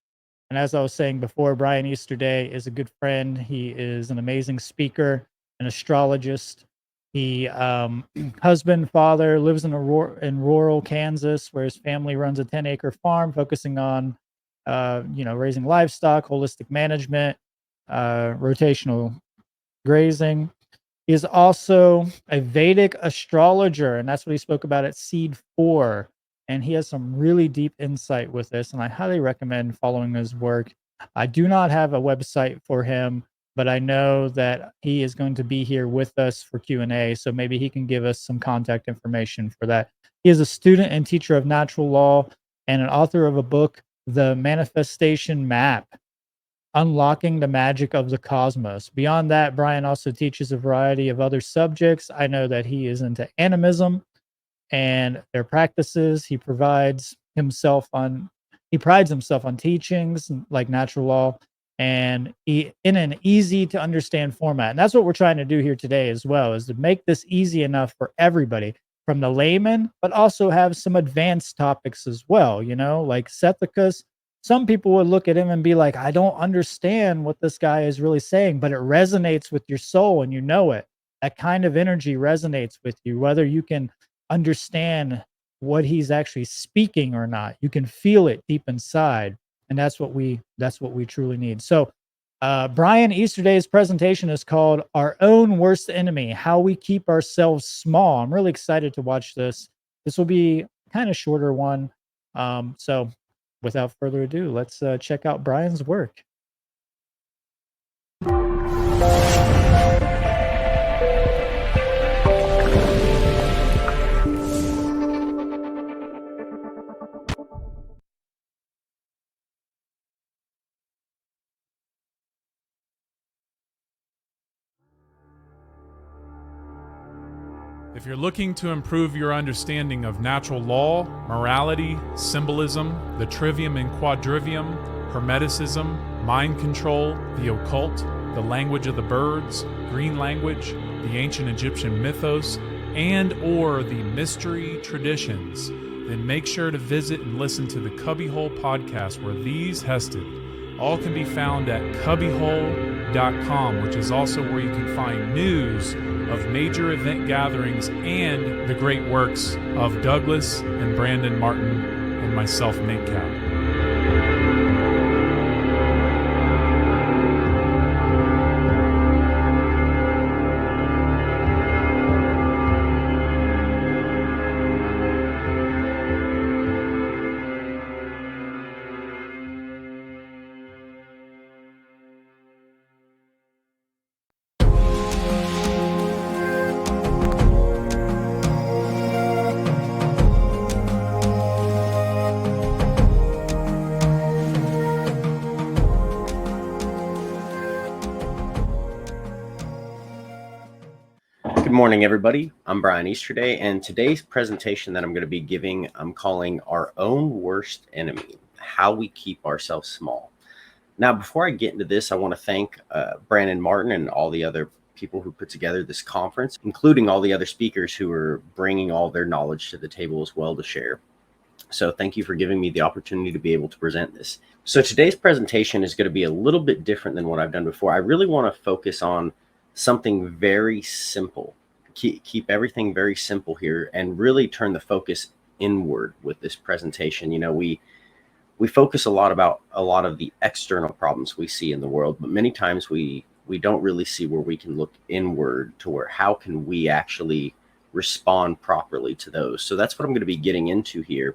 And as I was saying before, Brian Easterday is a good friend. He is an amazing speaker, an astrologist. He husband, father, lives in rural Kansas, where his family runs a 10-acre farm, focusing on raising livestock, holistic management, rotational grazing. He is also a Vedic astrologer, and that's what he spoke about at S.E.E.D 4. And he has some really deep insight with this, and I highly recommend following his work. I do not have a website for him, but I know that he is going to be here with us for Q&A, so maybe he can give us some contact information for that. He is a student and teacher of natural law and an author of a book, The Manifestation Map, Unlocking the Magic of the Cosmos. Beyond that, Brian also teaches a variety of other subjects. I know that he is into animism and their practices. He prides himself on teachings like natural law and in an easy to understand format. And that's what we're trying to do here today as well, is to make this easy enough for everybody, from the layman, but also have some advanced topics as well, like Sethicus. Some people would look at him and be like, I don't understand what this guy is really saying, but it resonates with your soul and you know it. That kind of energy resonates with you, whether you can understand what he's actually speaking or not. You can feel it deep inside, and that's what we truly need. So Brian Easterday's presentation is called Our Own Worst Enemy: How We Keep Ourselves Small. I'm really excited to watch this. This will be kind of shorter one. So without further ado, let's check out Brian's work. If you're looking to improve your understanding of natural law, morality, symbolism, the trivium and quadrivium, hermeticism, mind control, the occult, the language of the birds, green language, the ancient Egyptian mythos, and or the mystery traditions, then make sure to visit and listen to the Cubbyhole podcast, where these Hested all can be found at cubbyhole.com, which is also where you can find news of major event gatherings and the great works of Douglas and Brandon Martin and myself, Nate Cap. Good morning, everybody. I'm Brian Easterday, and today's presentation that I'm going to be giving, I'm calling Our Own Worst Enemy: How We Keep Ourselves Small. Now, before I get into this, I want to thank Brandon Martin and all the other people who put together this conference, including all the other speakers who are bringing all their knowledge to the table as well to share. So thank you for giving me the opportunity to be able to present this. So today's presentation is going to be a little bit different than what I've done before. I really want to focus on something very simple. Keep everything very simple here and really turn the focus inward with this presentation. You know, we focus a lot about a lot of the external problems we see in the world, but many times we don't really see where we can look inward to where how can we actually respond properly to those. So that's what I'm going to be getting into here.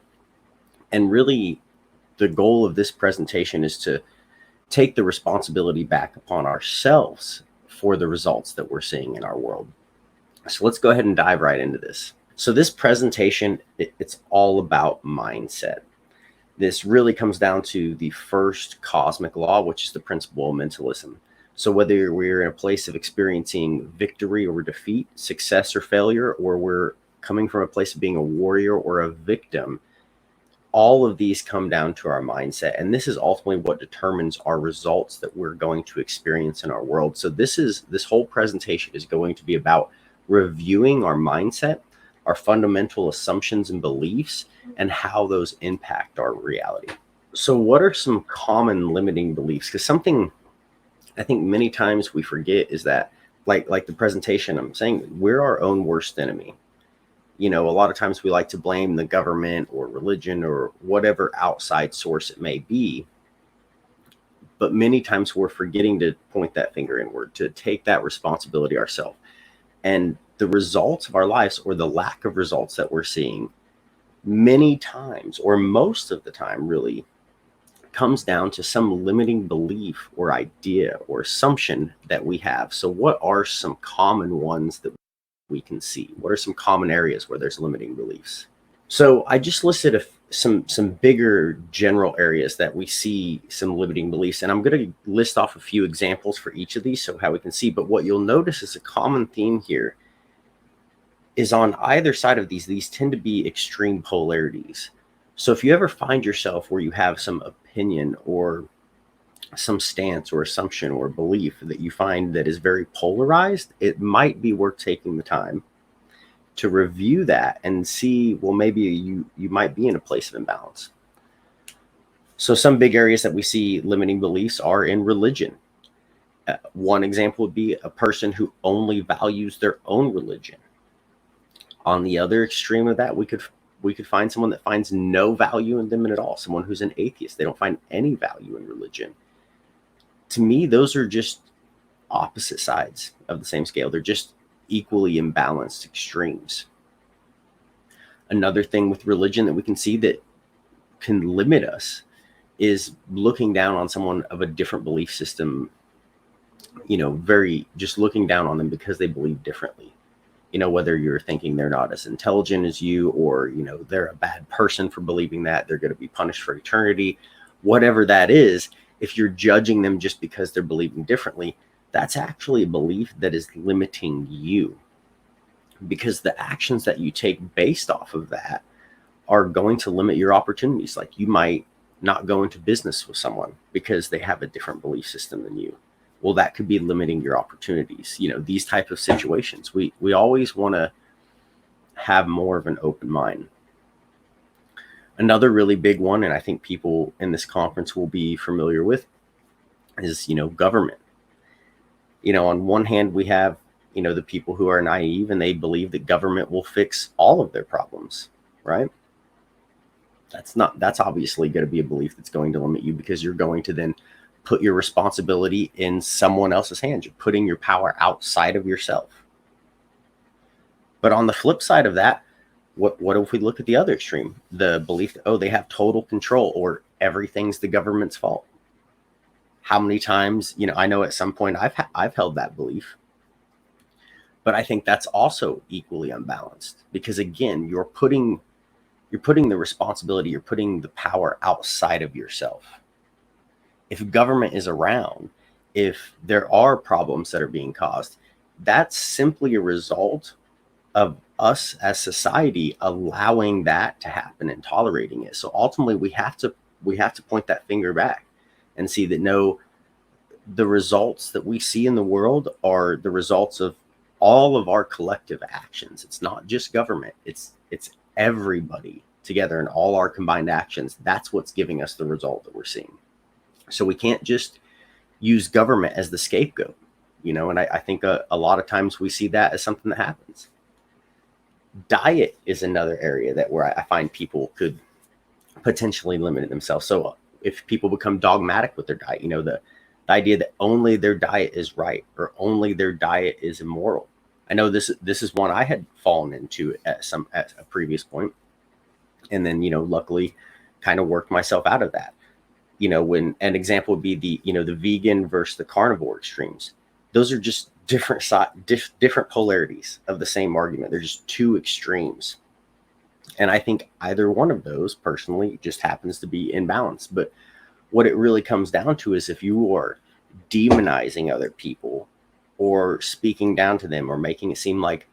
And really the goal of this presentation is to take the responsibility back upon ourselves for the results that we're seeing in our world. So let's go ahead and dive right into this. So this presentation, it's all about mindset. This really comes down to the first cosmic law, which is the principle of mentalism. So whether we're in a place of experiencing victory or defeat, success or failure, or we're coming from a place of being a warrior or a victim, all of these come down to our mindset. And this is ultimately what determines our results that we're going to experience in our world. So this whole presentation is going to be about reviewing our mindset, our fundamental assumptions and beliefs, and how those impact our reality. So what are some common limiting beliefs? Because something I think many times we forget is that, like the presentation, I'm saying we're our own worst enemy. A lot of times we like to blame the government or religion or whatever outside source it may be. But many times we're forgetting to point that finger inward, to take that responsibility ourselves. And the results of our lives, or the lack of results that we're seeing, many times, or most of the time really, comes down to some limiting belief or idea or assumption that we have. So what are some common ones that we can see? What are some common areas where there's limiting beliefs? So I just listed some bigger general areas that we see some limiting beliefs, and I'm going to list off a few examples for each of these so how we can see. But what you'll notice is a common theme here is on either side of these tend to be extreme polarities. So if you ever find yourself where you have some opinion or some stance or assumption or belief that you find that is very polarized, it might be worth taking the time to review that and see, well, maybe you might be in a place of imbalance. So some big areas that we see limiting beliefs are in religion. One example would be a person who only values their own religion. On the other extreme of that, we could find someone that finds no value in them at all. Someone who's an atheist. They don't find any value in religion. To me, those are just opposite sides of the same scale. They're just equally imbalanced extremes. Another thing with religion that we can see that can limit us is looking down on someone of a different belief system, just looking down on them because they believe differently. Whether you're thinking they're not as intelligent as you, or, they're a bad person for believing that, they're going to be punished for eternity, whatever that is. If you're judging them just because they're believing differently, that's actually a belief that is limiting you, because the actions that you take based off of that are going to limit your opportunities. Like, you might not go into business with someone because they have a different belief system than you. Well, that could be limiting your opportunities. These type of situations, we always want to have more of an open mind. Another really big one, and I think people in this conference will be familiar with, is, government. On one hand, we have, the people who are naive and they believe that government will fix all of their problems, right? That's obviously going to be a belief that's going to limit you, because you're going to then put your responsibility in someone else's hands. You're putting your power outside of yourself. But on the flip side of that, what if we look at the other extreme? The belief that, they have total control, or everything's the government's fault. How many times, I know at some point I've held that belief, but I think that's also equally unbalanced, because again, you're putting the responsibility, you're putting the power outside of yourself. If government is around, if there are problems that are being caused, that's simply a result of us as society allowing that to happen and tolerating it. So ultimately, we have to point that finger back and see that, no, the results that we see in the world are the results of all of our collective actions. It's not just government. It's everybody together, and all our combined actions. That's what's giving us the result that we're seeing. So we can't just use government as the scapegoat, and I think a lot of times we see that as something that happens. Diet is another area where I find people could potentially limit themselves. So if people become dogmatic with their diet, the idea that only their diet is right, or only their diet is immoral. I know this is one I had fallen into at a previous point, and then luckily kind of worked myself out of that. When an example would be the vegan versus the carnivore extremes. Those are just different polarities of the same argument. They're just two extremes. And I think either one of those personally just happens to be in balance. But what it really comes down to is if you are demonizing other people or speaking down to them or making it seem like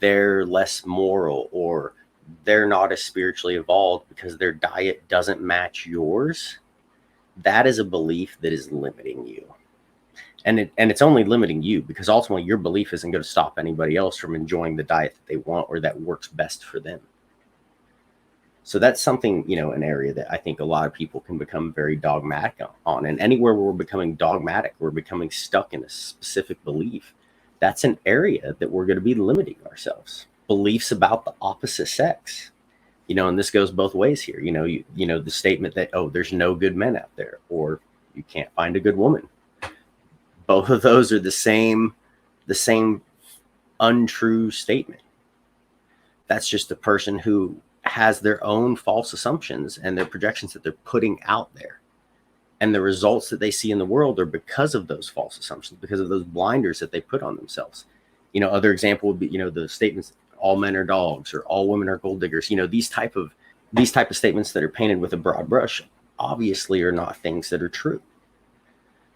they're less moral or they're not as spiritually evolved because their diet doesn't match yours, that is a belief that is limiting you. And it's only limiting you because ultimately your belief isn't going to stop anybody else from enjoying the diet that they want or that works best for them. So that's something, you know, an area that I think a lot of people can become very dogmatic on. And anywhere where we're becoming dogmatic, we're becoming stuck in a specific belief. That's an area that we're going to be limiting ourselves. Beliefs about the opposite sex, you know, and this goes both ways here. You know, the statement that, oh, there's no good men out there, or you can't find a good woman. Both of those are the same untrue statement. That's just a person who has their own false assumptions and their projections that they're putting out there. And the results that they see in the world are because of those false assumptions, because of those blinders that they put on themselves. You know, other example would be, you know, the statements, all men are dogs or all women are gold diggers. You know, these type of statements that are painted with a broad brush obviously are not things that are true.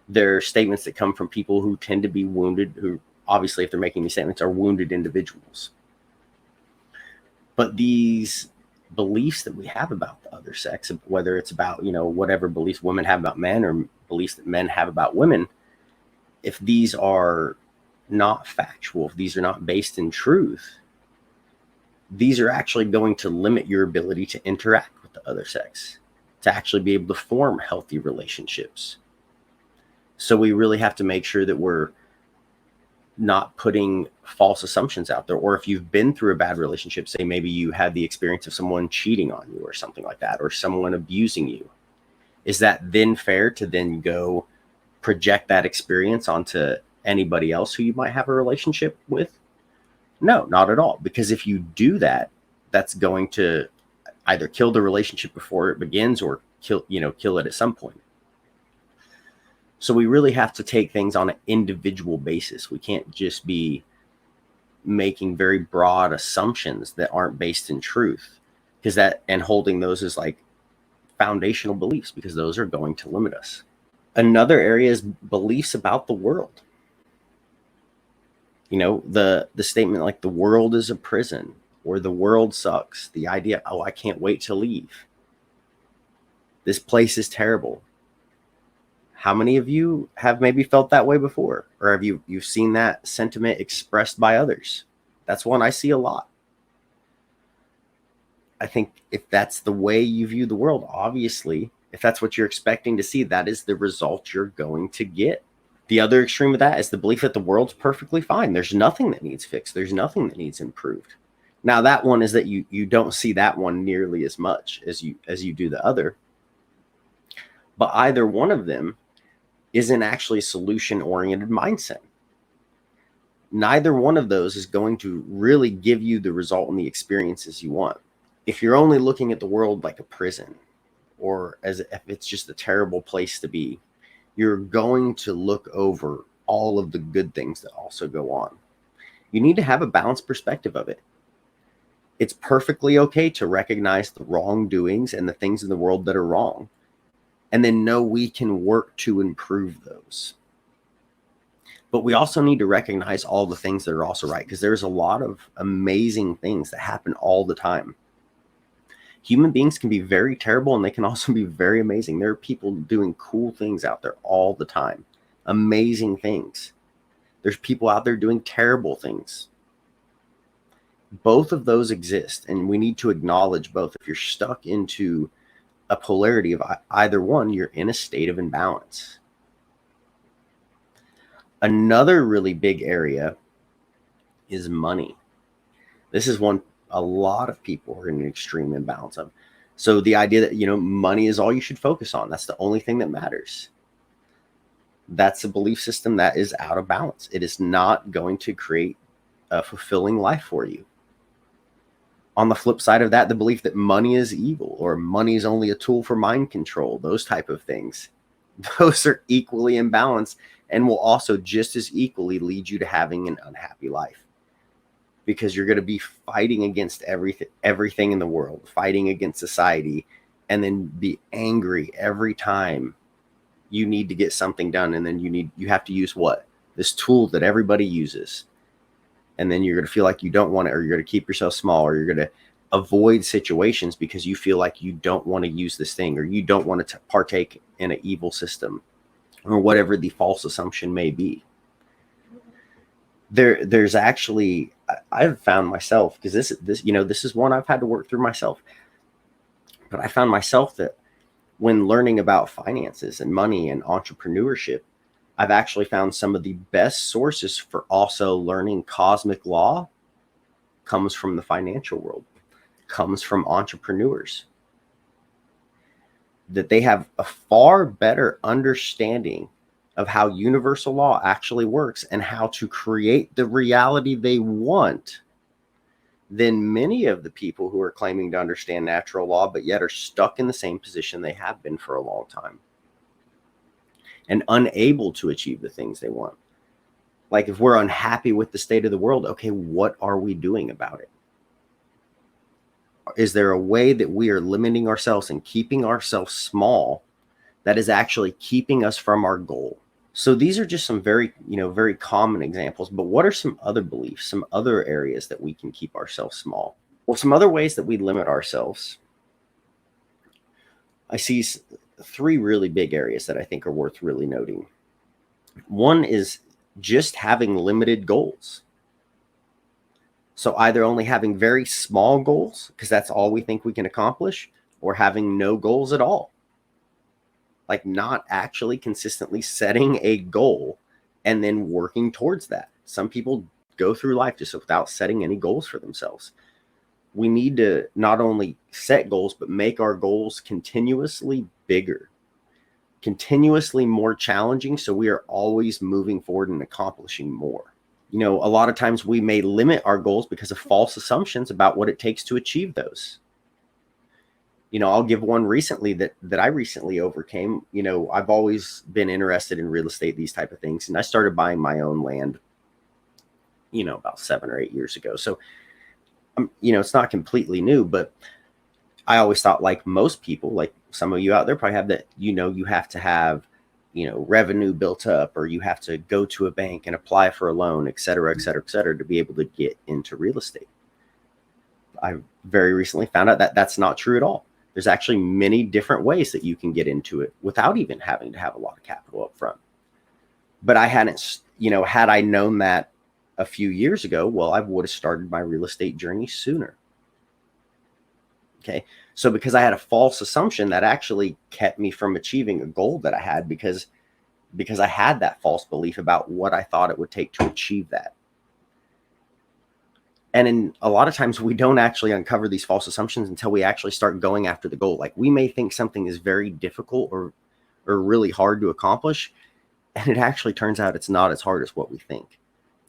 They're statements that come from people who tend to be wounded, who obviously, if they're making these statements, are wounded individuals. But these beliefs that we have about the other sex, whether it's about, you know, whatever beliefs women have about men or beliefs that men have about women, if these are not factual, if these are not based in truth, these are actually going to limit your ability to interact with the other sex, to actually be able to form healthy relationships. So we really have to make sure that we're not putting false assumptions out there. Or if you've been through a bad relationship, say maybe you had the experience of someone cheating on you or something like that, or someone abusing you, is that then fair to then go project that experience onto anybody else who you might have a relationship with? No, not at all. Because if you do that, that's going to either kill the relationship before it begins or kill it at some point. So we really have to take things on an individual basis. We can't just be making very broad assumptions that aren't based in truth, because that, and holding those as like foundational beliefs, because those are going to limit us. Another area is beliefs about the world. You know, the statement like the world is a prison or the world sucks. The idea, oh, I can't wait to leave. This place is terrible. How many of you have maybe felt that way before? Or have you've seen that sentiment expressed by others? That's one I see a lot. I think if that's the way you view the world, obviously, if that's what you're expecting to see, that is the result you're going to get. The other extreme of that is the belief that the world's perfectly fine. There's nothing that needs fixed. There's nothing that needs improved. Now, that one is that you don't see that one nearly as much as you do the other. But either one of them isn't actually a solution-oriented mindset. Neither one of those is going to really give you the result and the experiences you want. If you're only looking at the world like a prison, or as if it's just a terrible place to be, you're going to look over all of the good things that also go on. You need to have a balanced perspective of it. It's perfectly okay to recognize the wrongdoings and the things in the world that are wrong, and then know we can work to improve those. But we also need to recognize all the things that are also right, because there's a lot of amazing things that happen all the time. Human beings can be very terrible, and they can also be very amazing. There are people doing cool things out there all the time, amazing things. There's people out there doing terrible things. Both of those exist, and we need to acknowledge both. If you're stuck into a polarity of either one, you're in a state of imbalance. Another really big area is money. This is one a lot of people are in an extreme imbalance of. So the idea that, you know, money is all you should focus on. That's the only thing that matters. That's a belief system that is out of balance. It is not going to create a fulfilling life for you. On the flip side of that, the belief that money is evil or money is only a tool for mind control, those type of things, those are equally imbalanced and will also just as equally lead you to having an unhappy life. because you're going to be fighting against everything in the world, fighting against society, and then be angry every time you need to get something done. And then you have to use what? This tool that everybody uses. And then you're going to feel like you don't want it, or you're going to keep yourself small, or you're going to avoid situations because you feel like you don't want to use this thing, or you don't want to partake in an evil system, or whatever the false assumption may be. There's actually, I've found myself, because this is one I've had to work through myself, but I found myself that when learning about finances and money and entrepreneurship, I've actually found some of the best sources for also learning cosmic law comes from the financial world, comes from entrepreneurs. That they have a far better understanding of how universal law actually works and how to create the reality they want than many of the people who are claiming to understand natural law, but yet are stuck in the same position they have been for a long time and unable to achieve the things they want. Like, if we're unhappy with the state of the world, okay, what are we doing about it? Is there a way that we are limiting ourselves and keeping ourselves small that is actually keeping us from our goal? So these are just some very common examples, but what are some other beliefs, some other areas that we can keep ourselves small? Well, some other ways that we limit ourselves, I see three really big areas that I think are worth really noting. One is just having limited goals. So either only having very small goals, because that's all we think we can accomplish, or having no goals at all. Like, not actually consistently setting a goal and then working towards that. Some people go through life just without setting any goals for themselves. We need to not only set goals, but make our goals continuously bigger, continuously more challenging, so we are always moving forward and accomplishing more. A lot of times we may limit our goals because of false assumptions about what it takes to achieve those. I'll give one recently that I recently overcame. I've always been interested in real estate, these type of things. And I started buying my own land, about 7 or 8 years ago. So, it's not completely new, but I always thought, like most people, like some of you out there probably have that, you have to have, revenue built up, or you have to go to a bank and apply for a loan, et cetera, et cetera, et cetera, to be able to get into real estate. I very recently found out that that's not true at all. There's actually many different ways that you can get into it without even having to have a lot of capital up front. But I hadn't, had I known that a few years ago, well, I would have started my real estate journey sooner. Okay. So because I had a false assumption, that actually kept me from achieving a goal that I had, because I had that false belief about what I thought it would take to achieve that. And in a lot of times we don't actually uncover these false assumptions until we actually start going after the goal. Like, we may think something is very difficult or really hard to accomplish, and it actually turns out it's not as hard as what we think.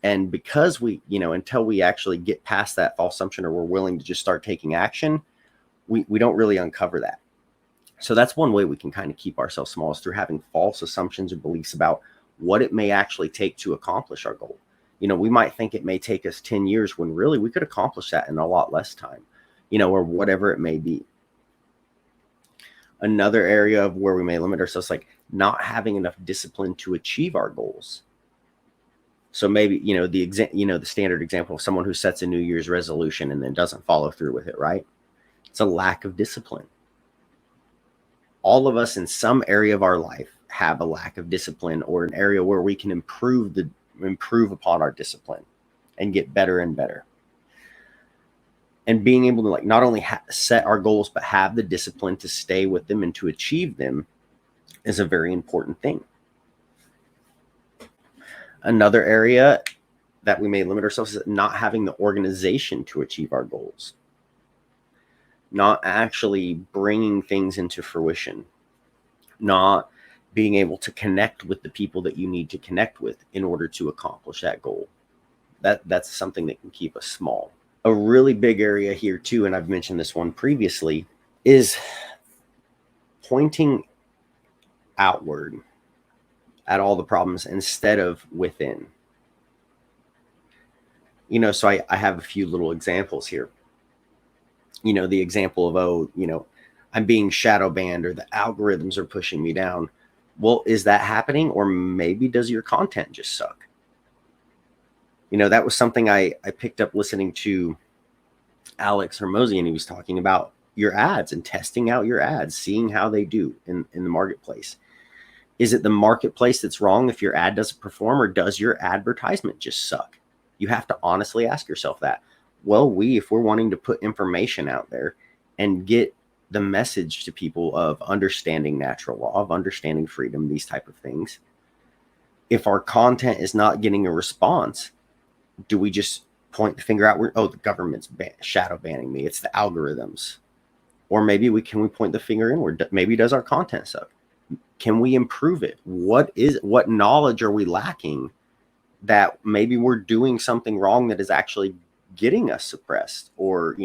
And because we, until we actually get past that false assumption, or we're willing to just start taking action, we don't really uncover that. So that's one way we can kind of keep ourselves small, is through having false assumptions or beliefs about what it may actually take to accomplish our goal. We might think it may take us 10 years when really we could accomplish that in a lot less time, or whatever it may be. Another area of where we may limit ourselves, like not having enough discipline to achieve our goals. So maybe, the standard example of someone who sets a New Year's resolution and then doesn't follow through with it, right? It's a lack of discipline. All of us in some area of our life have a lack of discipline, or an area where we can improve upon our discipline and get better and better. And being able to not only set our goals, but have the discipline to stay with them and to achieve them is a very important thing. Another area that we may limit ourselves is not having the organization to achieve our goals. Not actually bringing things into fruition. Not being able to connect with the people that you need to connect with in order to accomplish that goal. That's something that can keep us small. A really big area here too, and I've mentioned this one previously, is pointing outward at all the problems instead of within. So I have a few little examples here. The example of, I'm being shadow banned, or the algorithms are pushing me down. Well, is that happening? Or maybe does your content just suck? That was something I picked up listening to Alex Hermosian. He was talking about your ads and testing out your ads, seeing how they do in the marketplace. Is it the marketplace that's wrong if your ad doesn't perform, or does your advertisement just suck? You have to honestly ask yourself that. Well, if we're wanting to put information out there and get the message to people of understanding natural law, of understanding freedom, these type of things, if our content is not getting a response, do we just point the finger out? The government's shadow banning me. It's the algorithms. Or maybe can we point the finger inward? Maybe does our content suck? Can we improve it? What knowledge are we lacking that maybe we're doing something wrong that is actually getting us suppressed, or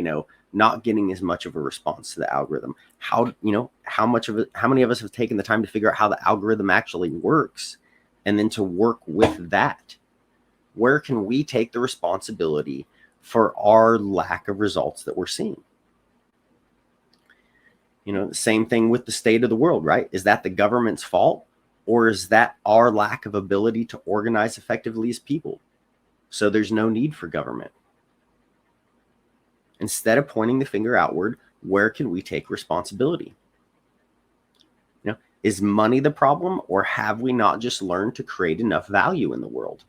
not getting as much of a response to the algorithm? How many of us have taken the time to figure out how the algorithm actually works, and then to work with that? Where can we take the responsibility for our lack of results that we're seeing? The same thing with the state of the world, right? Is that the government's fault, or is that our lack of ability to organize effectively as people? So there's no need for government. Instead of pointing the finger outward, where can we take responsibility? Is money the problem, or have we not just learned to create enough value in the world?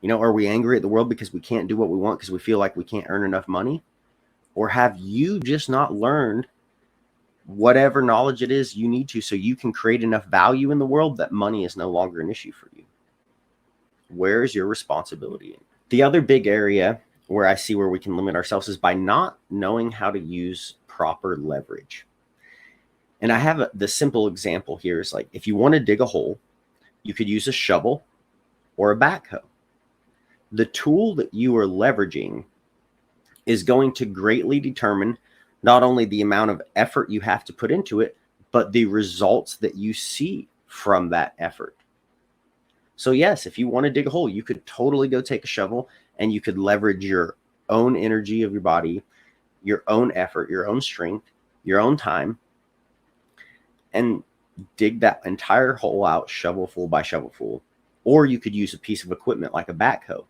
Are we angry at the world because we can't do what we want because we feel like we can't earn enough money? Or have you just not learned whatever knowledge it is you need to, so you can create enough value in the world that money is no longer an issue for you? Where is your responsibility? The other big area where I see where we can limit ourselves is by not knowing how to use proper leverage. And I have the simple example here is, like, if you want to dig a hole, you could use a shovel or a backhoe. The tool that you are leveraging is going to greatly determine not only the amount of effort you have to put into it, but the results that you see from that effort. So yes, if you want to dig a hole, you could totally go take a shovel, and you could leverage your own energy of your body, your own effort, your own strength, your own time, and dig that entire hole out shovelful by shovelful. Or you could use a piece of equipment like a backhoe,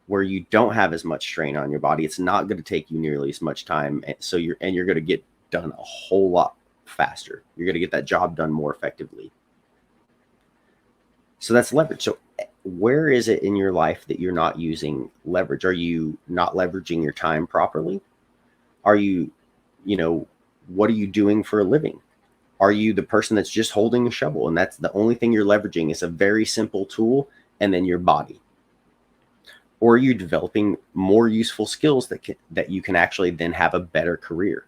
where you don't have as much strain on your body. It's not going to take you nearly as much time. So you're going to get done a whole lot faster. You're going to get that job done more effectively. So that's leverage. So where is it in your life that you're not using leverage? Are you not leveraging your time properly? Are you, what are you doing for a living? Are you the person that's just holding a shovel, and that's the only thing you're leveraging is a very simple tool, and then your body? Or are you developing more useful skills that you can actually then have a better career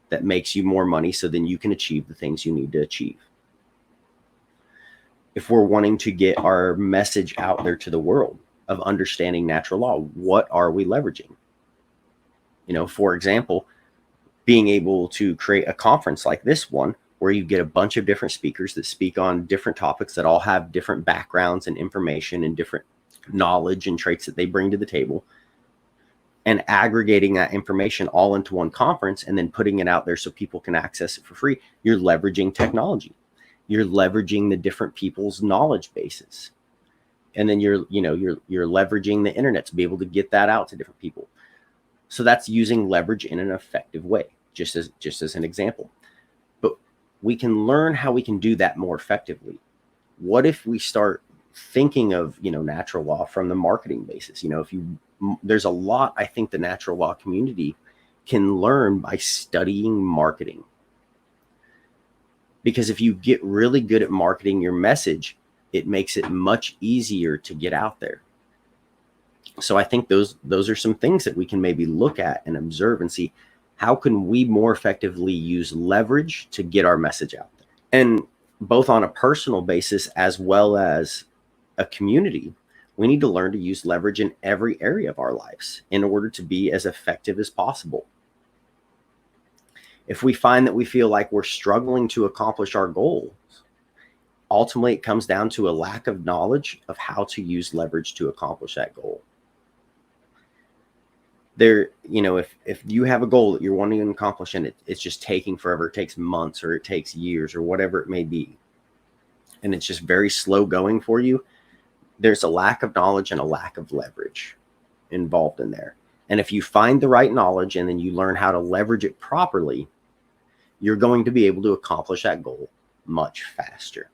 that makes you more money, so then you can achieve the things you need to achieve? If we're wanting to get our message out there to the world of understanding natural law, what are we leveraging? For example, being able to create a conference like this one, where you get a bunch of different speakers that speak on different topics that all have different backgrounds and information and different knowledge and traits that they bring to the table, and aggregating that information all into one conference and then putting it out there so people can access it for free. You're leveraging technology. You're leveraging the different people's knowledge bases. And then you're leveraging the internet to be able to get that out to different people. So that's using leverage in an effective way, just as an example. But we can learn how we can do that more effectively. What if we start thinking of, natural law from the marketing basis? There's a lot I think the natural law community can learn by studying marketing. Because if you get really good at marketing your message, it makes it much easier to get out there. So I think those are some things that we can maybe look at and observe and see, how can we more effectively use leverage to get our message out there? And both on a personal basis as well as a community, we need to learn to use leverage in every area of our lives in order to be as effective as possible. If we find that we feel like we're struggling to accomplish our goals, ultimately it comes down to a lack of knowledge of how to use leverage to accomplish that goal. There, you know, if you have a goal that you're wanting to accomplish and it's just taking forever, it takes months or it takes years or whatever it may be, and it's just very slow going for you, there's a lack of knowledge and a lack of leverage involved in there. And if you find the right knowledge and then you learn how to leverage it properly, you're going to be able to accomplish that goal much faster.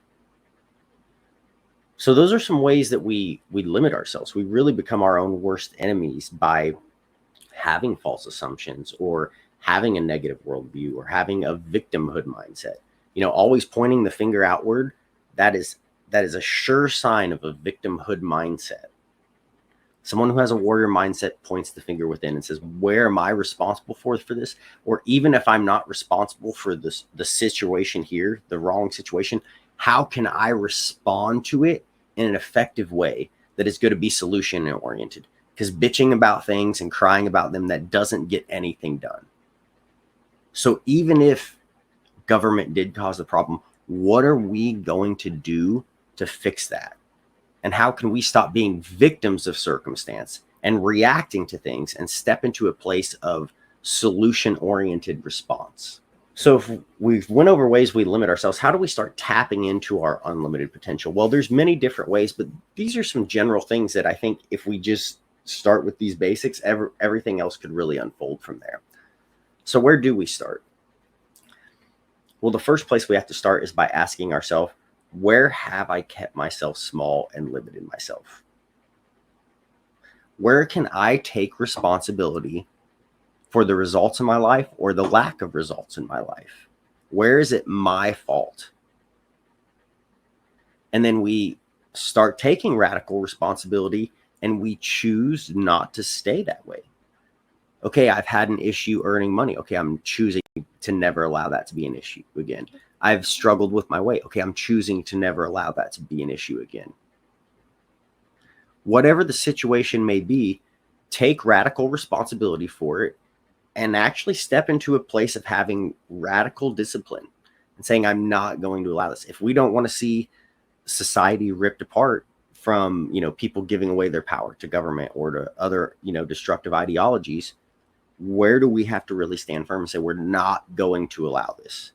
So those are some ways that we limit ourselves. We really become our own worst enemies by having false assumptions or having a negative worldview or having a victimhood mindset. You know, always pointing the finger outward, that is a sure sign of a victimhood mindset. Someone who has a warrior mindset points the finger within and says, where am I responsible for this? Or even if I'm not responsible for this, the situation here, the wrong situation, how can I respond to it in an effective way that is going to be solution oriented? Because bitching about things and crying about them, that doesn't get anything done. So even if government did cause the problem, what are we going to do to fix that? And how can we stop being victims of circumstance and reacting to things and step into a place of solution-oriented response? So if we've went over ways we limit ourselves, how do we start tapping into our unlimited potential? Well, there's many different ways, but these are some general things that I think if we just start with these basics, everything else could really unfold from there. So where do we start? Well, the first place we have to start is by asking ourselves, where have I kept myself small and limited myself? Where can I take responsibility for the results in my life or the lack of results in my life? Where is it my fault? And then we start taking radical responsibility and we choose not to stay that way. Okay, I've had an issue earning money. Okay, I'm choosing to never allow that to be an issue again. I've struggled with my weight. Okay, I'm choosing to never allow that to be an issue again. Whatever the situation may be, take radical responsibility for it and actually step into a place of having radical discipline and saying, I'm not going to allow this. If we don't want to see society ripped apart from, you know, people giving away their power to government or to other, you know, destructive ideologies, where do we have to really stand firm and say, we're not going to allow this?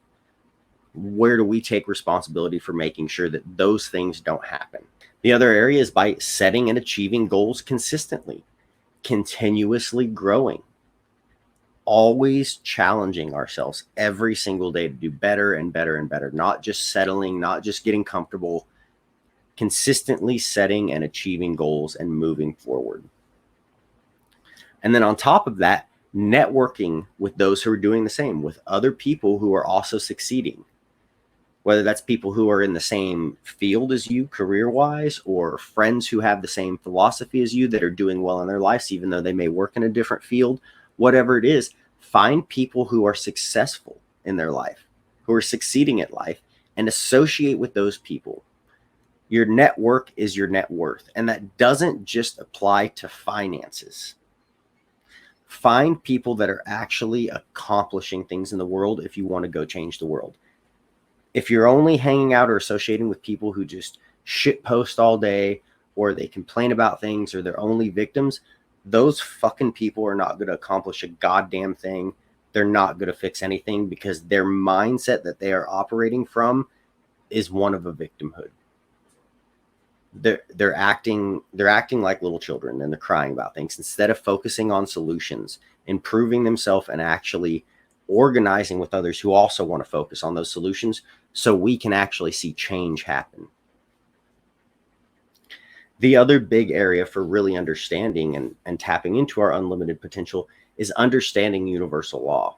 Where do we take responsibility for making sure that those things don't happen? The other area is by setting and achieving goals consistently, continuously growing, always challenging ourselves every single day to do better and better and better, not just settling, not just getting comfortable, consistently setting and achieving goals and moving forward. And then on top of that, networking with those who are doing the same, with other people who are also succeeding. Whether that's people who are in the same field as you career-wise or friends who have the same philosophy as you that are doing well in their lives, even though they may work in a different field, whatever it is, find people who are successful in their life, who are succeeding at life, and associate with those people. Your network is your net worth, and that doesn't just apply to finances. Find people that are actually accomplishing things in the world if you want to go change the world. If you're only hanging out or associating with people who just shit post all day or they complain about things or they're only victims, those fucking people are not going to accomplish a goddamn thing. They're not going to fix anything because their mindset that they are operating from is one of a victimhood. They're acting like little children and they're crying about things instead of focusing on solutions, improving themselves and actually organizing with others who also want to focus on those solutions so we can actually see change happen. The other big area for really understanding and tapping into our unlimited potential is understanding universal law.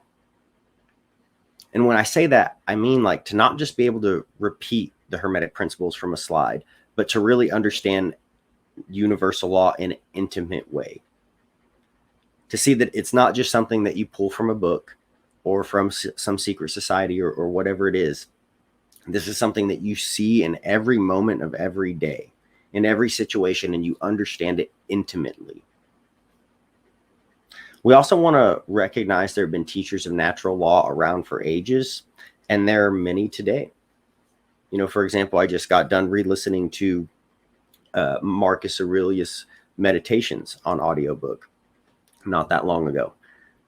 And when I say that, I mean like to not just be able to repeat the Hermetic principles from a slide, but to really understand universal law in an intimate way. To see that it's not just something that you pull from a book or from some secret society or whatever it is. This is something that you see in every moment of every day, in every situation, and you understand it intimately. We also want to recognize there have been teachers of natural law around for ages, and there are many today. You know, for example, I just got done re-listening to Marcus Aurelius Meditations on audiobook not that long ago.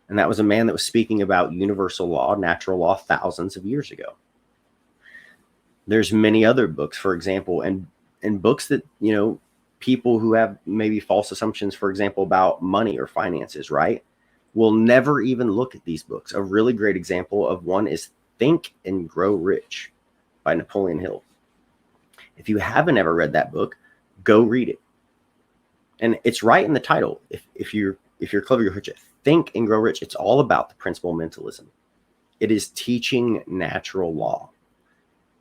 And that was a man that was speaking about universal law, natural law, thousands of years ago. There's many other books, for example, and books that, you know, people who have maybe false assumptions, for example, about money or finances, right, will never even look at these books. A really great example of one is Think and Grow Rich by Napoleon Hill. If you haven't ever read that book, go read it. And it's right in the title. If you're clever, you're rich. Think and Grow Rich. It's all about the principle mentalism. It is teaching natural law.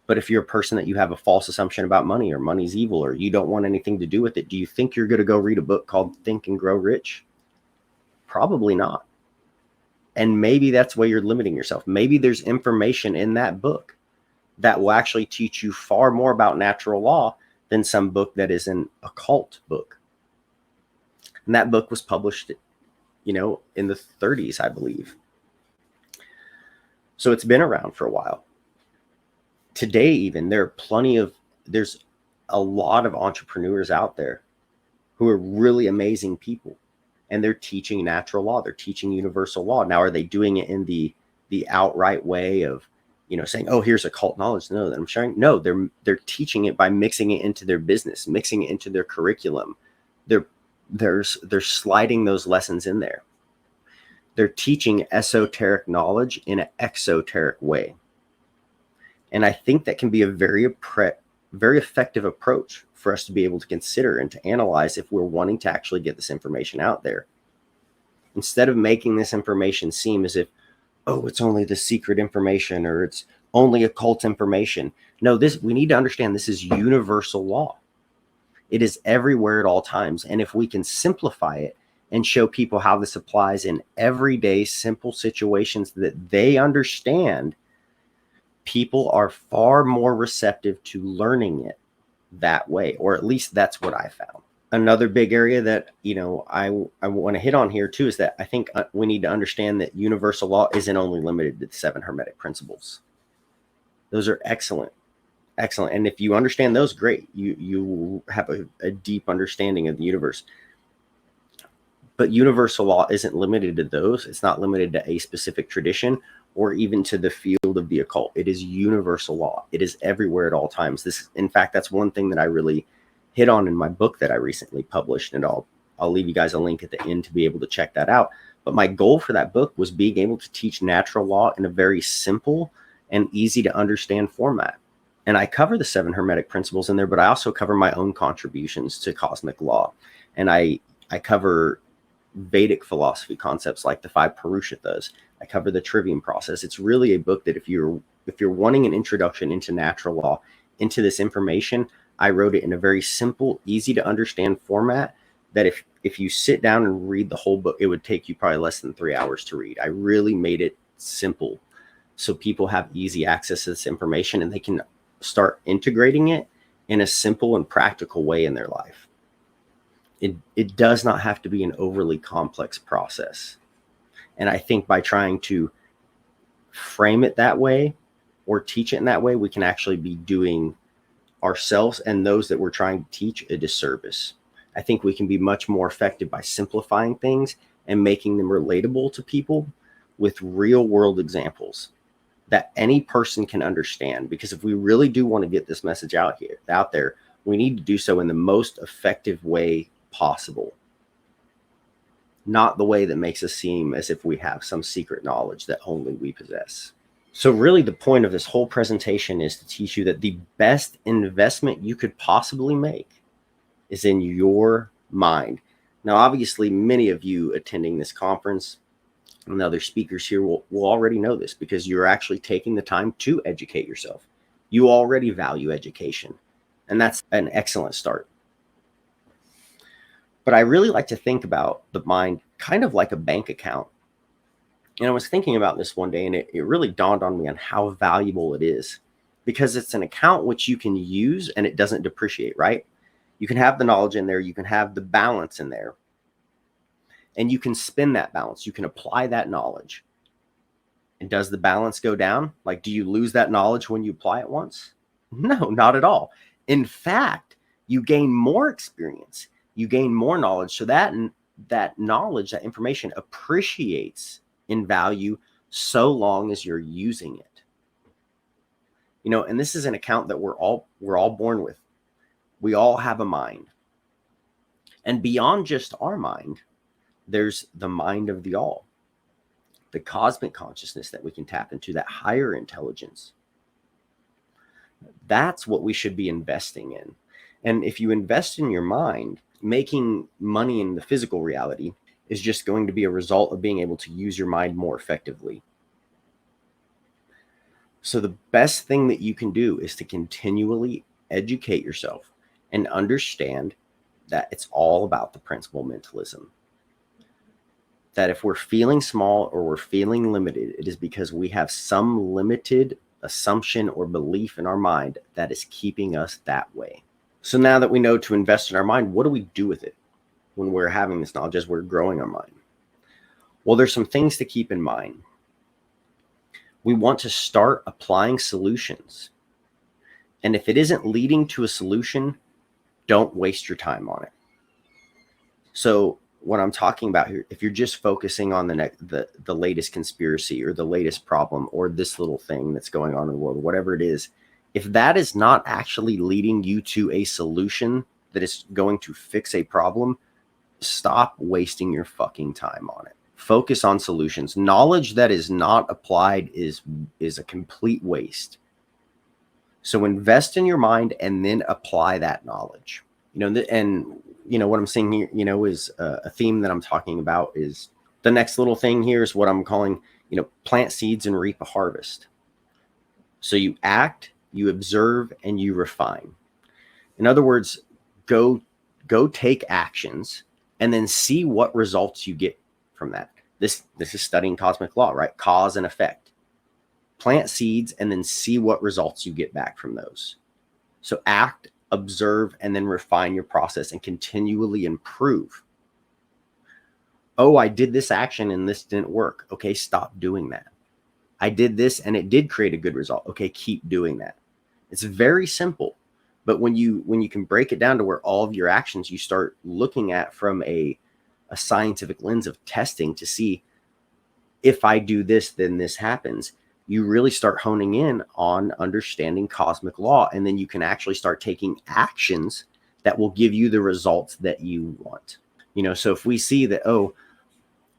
But if you're a person that you have a false assumption about money, or money's evil, or you don't want anything to do with it, do you think you're going to go read a book called Think and Grow Rich? Probably not. And maybe that's where you're limiting yourself. Maybe there's information in that book that will actually teach you far more about natural law than some book that is an occult book. And that book was published, you know, in the 30s, I believe. So it's been around for a while. Today, even, there's a lot of entrepreneurs out there who are really amazing people, and they're teaching natural law. They're teaching universal law. Now, are they doing it in the outright way of, you know, saying, oh, here's occult knowledge, no, that I'm sharing? No, they're teaching it by mixing it into their business, mixing it into their curriculum. They're sliding those lessons in there. They're teaching esoteric knowledge in an exoteric way. And I think that can be a very effective approach for us to be able to consider and to analyze if we're wanting to actually get this information out there. Instead of making this information seem as if, oh, it's only the secret information, or it's only occult information. No, we need to understand this is universal law. It is everywhere at all times. And if we can simplify it and show people how this applies in everyday simple situations that they understand, people are far more receptive to learning it that way, or at least that's what I found. Another big area that, you know, I want to hit on here too is that I think we need to understand that universal law isn't only limited to the 7 Hermetic principles. Those are excellent. And if you understand those, great. You have a deep understanding of the universe. But universal law isn't limited to those. It's not limited to a specific tradition or even to the field of the occult. It is universal law. It is everywhere at all times. In fact, that's one thing that I really hit on in my book that I recently published, and I'll leave you guys a link at the end to be able to check that out. But my goal for that book was being able to teach natural law in a very simple and easy to understand format. And I cover the 7 Hermetic principles in there, but I also cover my own contributions to cosmic law. And I cover Vedic philosophy concepts like the 5 Purushithas. I cover the trivium process. It's really a book that if you're wanting an introduction into natural law, into this information, I wrote it in a very simple, easy to understand format that if you sit down and read the whole book, it would take you probably less than 3 hours to read. I really made it simple so people have easy access to this information and they can start integrating it in a simple and practical way in their life. It does not have to be an overly complex process. And I think by trying to frame it that way or teach it in that way, we can actually be doing ourselves and those that we're trying to teach a disservice. I think we can be much more effective by simplifying things and making them relatable to people with real world examples that any person can understand. Because if we really do want to get this message out there, we need to do so in the most effective way possible. Not the way that makes us seem as if we have some secret knowledge that only we possess. So really the point of this whole presentation is to teach you that the best investment you could possibly make is in your mind. Now, obviously, many of you attending this conference and other speakers here will already know this because you're actually taking the time to educate yourself. You already value education, and that's an excellent start. But I really like to think about the mind kind of like a bank account. And I was thinking about this one day, and it really dawned on me on how valuable it is, because it's an account which you can use and it doesn't depreciate, right? You can have the knowledge in there, you can have the balance in there, and you can spin that balance. You can apply that knowledge. And does the balance go down? Like, do you lose that knowledge when you apply it once? No, not at all. In fact, you gain more experience, you gain more knowledge. So that knowledge, that information appreciates in value so long as you're using it. You know, and this is an account that we're all born with. We all have a mind. And beyond just our mind, there's the mind of the all, the cosmic consciousness that we can tap into, that higher intelligence. That's what we should be investing in. And if you invest in your mind, making money in the physical reality is just going to be a result of being able to use your mind more effectively. So the best thing that you can do is to continually educate yourself and understand that it's all about the principle mentalism. That if we're feeling small or we're feeling limited, it is because we have some limited assumption or belief in our mind that is keeping us that way. So now that we know to invest in our mind, what do we do with it when we're having this knowledge as we're growing our mind? Well, there's some things to keep in mind. We want to start applying solutions. And if it isn't leading to a solution, don't waste your time on it. So what I'm talking about here, if you're just focusing on the latest conspiracy or the latest problem or this little thing that's going on in the world, whatever it is, if that is not actually leading you to a solution that is going to fix a problem, stop wasting your fucking time on it. Focus on solutions. Knowledge that is not applied is a complete waste. So invest in your mind and then apply that knowledge. You know, and you know what I'm saying here, you know, is a theme that I'm talking about is the next little thing here is what I'm calling, you know, plant seeds and reap a harvest. So you act, you observe, and you refine. In other words, go take actions and then see what results you get from that. This is studying cosmic law, right? Cause and effect. Plant seeds and then see what results you get back from those. So act, observe, and then refine your process and continually improve. Oh, I did this action and this didn't work. Okay, stop doing that. I did this and it did create a good result. Okay, keep doing that. It's very simple. But when you can break it down to where all of your actions you start looking at from a scientific lens of testing to see if I do this, then this happens, you really start honing in on understanding cosmic law. And then you can actually start taking actions that will give you the results that you want. You know, so if we see that, oh,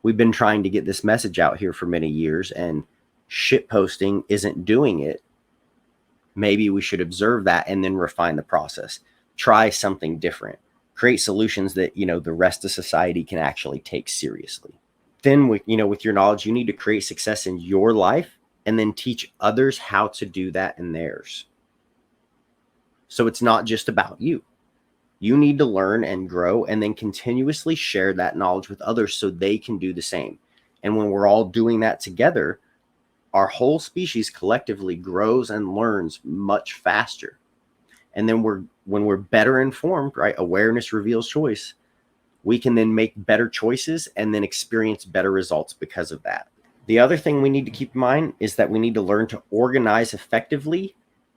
we've been trying to get this message out here for many years and shit posting isn't doing it, maybe we should observe that and then refine the process. Try something different. Create solutions that, you know, the rest of society can actually take seriously. Then with your knowledge, you need to create success in your life and then teach others how to do that in theirs. So it's not just about you. You need to learn and grow and then continuously share that knowledge with others so they can do the same. And when we're all doing that together, our whole species collectively grows and learns much faster. And then when we're better informed, right? Awareness reveals choice. We can then make better choices and then experience better results because of that. The other thing we need to keep in mind is that we need to learn to organize effectively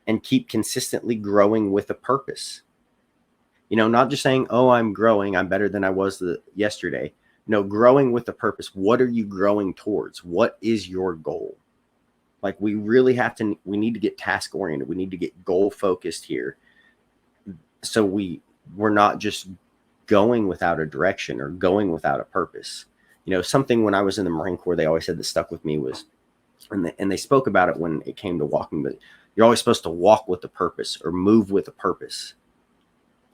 and keep consistently growing with a purpose. You know, not just saying, oh, I'm growing, I'm better than I was yesterday. No, growing with a purpose. What are you growing towards? What is your goal? Like we need to get task oriented. We need to get goal focused here. So we're not just going without a direction or going without a purpose. You know, something when I was in the Marine Corps, they always said that stuck with me was, and they spoke about it when it came to walking, but you're always supposed to walk with a purpose or move with a purpose.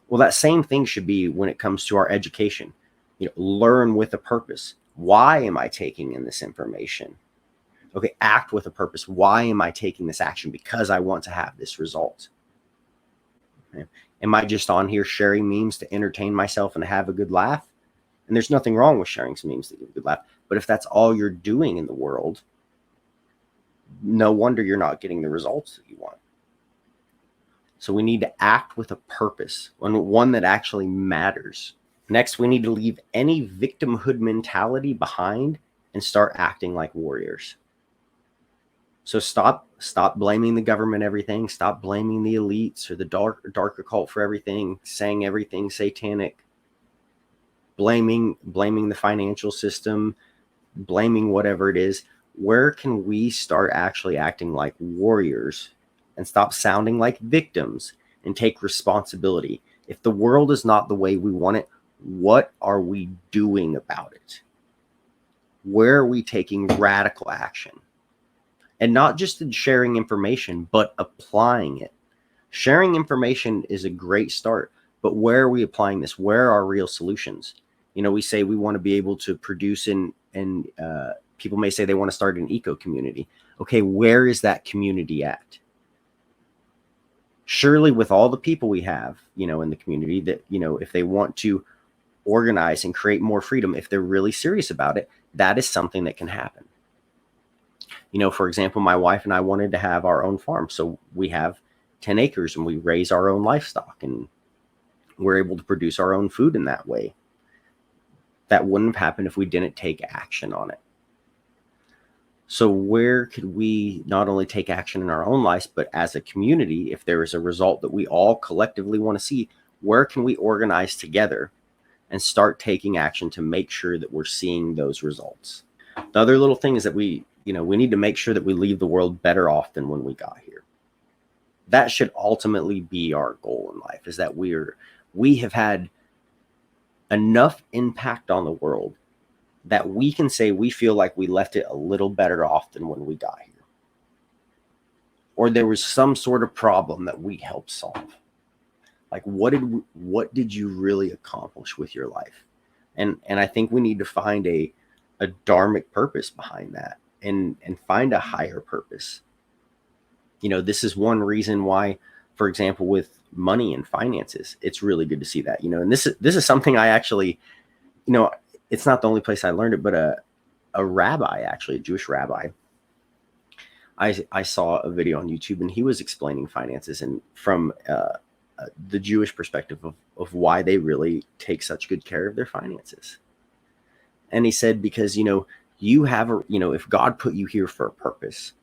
Well, that same thing should be when it comes to our education. You know, learn with a purpose. Why am I taking in this information? Okay, act with a purpose. Why am I taking this action? Because I want to have this result. Okay. Am I just on here sharing memes to entertain myself and have a good laugh? And there's nothing wrong with sharing some memes to give a good laugh. But if that's all you're doing in the world, no wonder you're not getting the results that you want. So we need to act with a purpose, one that actually matters. Next, we need to leave any victimhood mentality behind and start acting like warriors. So stop blaming the government, everything. Stop blaming the elites or the dark occult for everything, saying everything satanic, blaming the financial system, blaming whatever it is. Where can we start actually acting like warriors and stop sounding like victims and take responsibility? If the world is not the way we want it, what are we doing about it? Where are we taking radical action? And not just in sharing information, but applying it. Sharing information is a great start, but where are we applying this? Where are real solutions? You know, we say we want to be able to produce and people may say they want to start an eco community. Okay, where is that community at? Surely with all the people we have, you know, in the community, that, you know, if they want to organize and create more freedom, if they're really serious about it, that is something that can happen. You know, for example, my wife and I wanted to have our own farm. So we have 10 acres and we raise our own livestock and we're able to produce our own food in that way. That wouldn't have happened if we didn't take action on it. So where could we not only take action in our own lives, but as a community, if there is a result that we all collectively want to see, where can we organize together and start taking action to make sure that we're seeing those results? The other little thing is that we need to make sure that we leave the world better off than when we got here. That should ultimately be our goal in life, is that we have had enough impact on the world that we can say we feel like we left it a little better off than when we got here. Or there was some sort of problem that we helped solve. Like, what did you really accomplish with your life? And I think we need to find a dharmic purpose behind that and find a higher purpose. You know, this is one reason why, for example, with money and finances, it's really good to see that, you know, and this is something I actually, you know, it's not the only place I learned it, but a rabbi, actually, a Jewish rabbi, I saw a video on YouTube and he was explaining finances and from the Jewish perspective of why they really take such good care of their finances. And he said, because, you know, if God put you here for a purpose,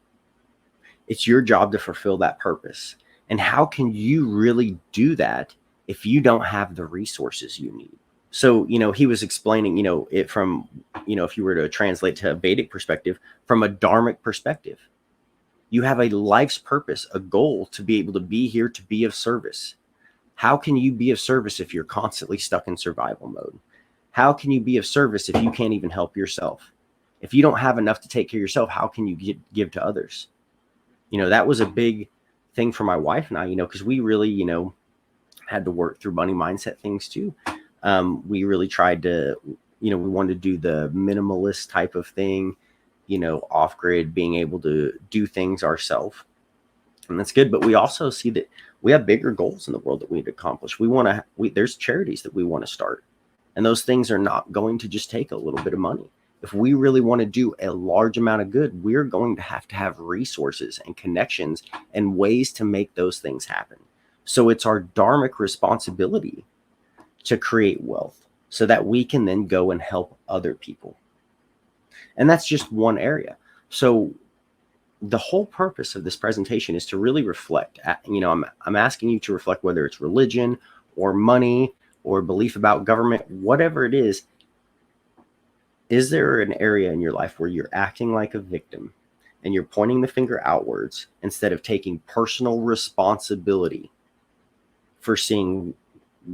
it's your job to fulfill that purpose. And how can you really do that if you don't have the resources you need? So, you know, he was explaining, you know, it from, you know, if you were to translate to a Vedic perspective, from a dharmic perspective, you have a life's purpose, a goal to be able to be here, to be of service. How can you be of service if you're constantly stuck in survival mode? How can you be of service if you can't even help yourself? If you don't have enough to take care of yourself, how can you give to others? You know, that was a big thing for my wife and I, you know, because we really, you know, had to work through money mindset things too. We really tried to, you know, we wanted to do the minimalist type of thing, you know, off grid, being able to do things ourselves. And that's good. But we also see that we have bigger goals in the world that we need to accomplish. There's charities that we want to start. And those things are not going to just take a little bit of money. If we really want to do a large amount of good, we're going to have resources and connections and ways to make those things happen. So it's our dharmic responsibility to create wealth so that we can then go and help other people. And that's just one area. So the whole purpose of this presentation is to really reflect. You know, I'm asking you to reflect, whether it's religion or money or belief about government, whatever it is. Is there an area in your life where you're acting like a victim and you're pointing the finger outwards instead of taking personal responsibility for seeing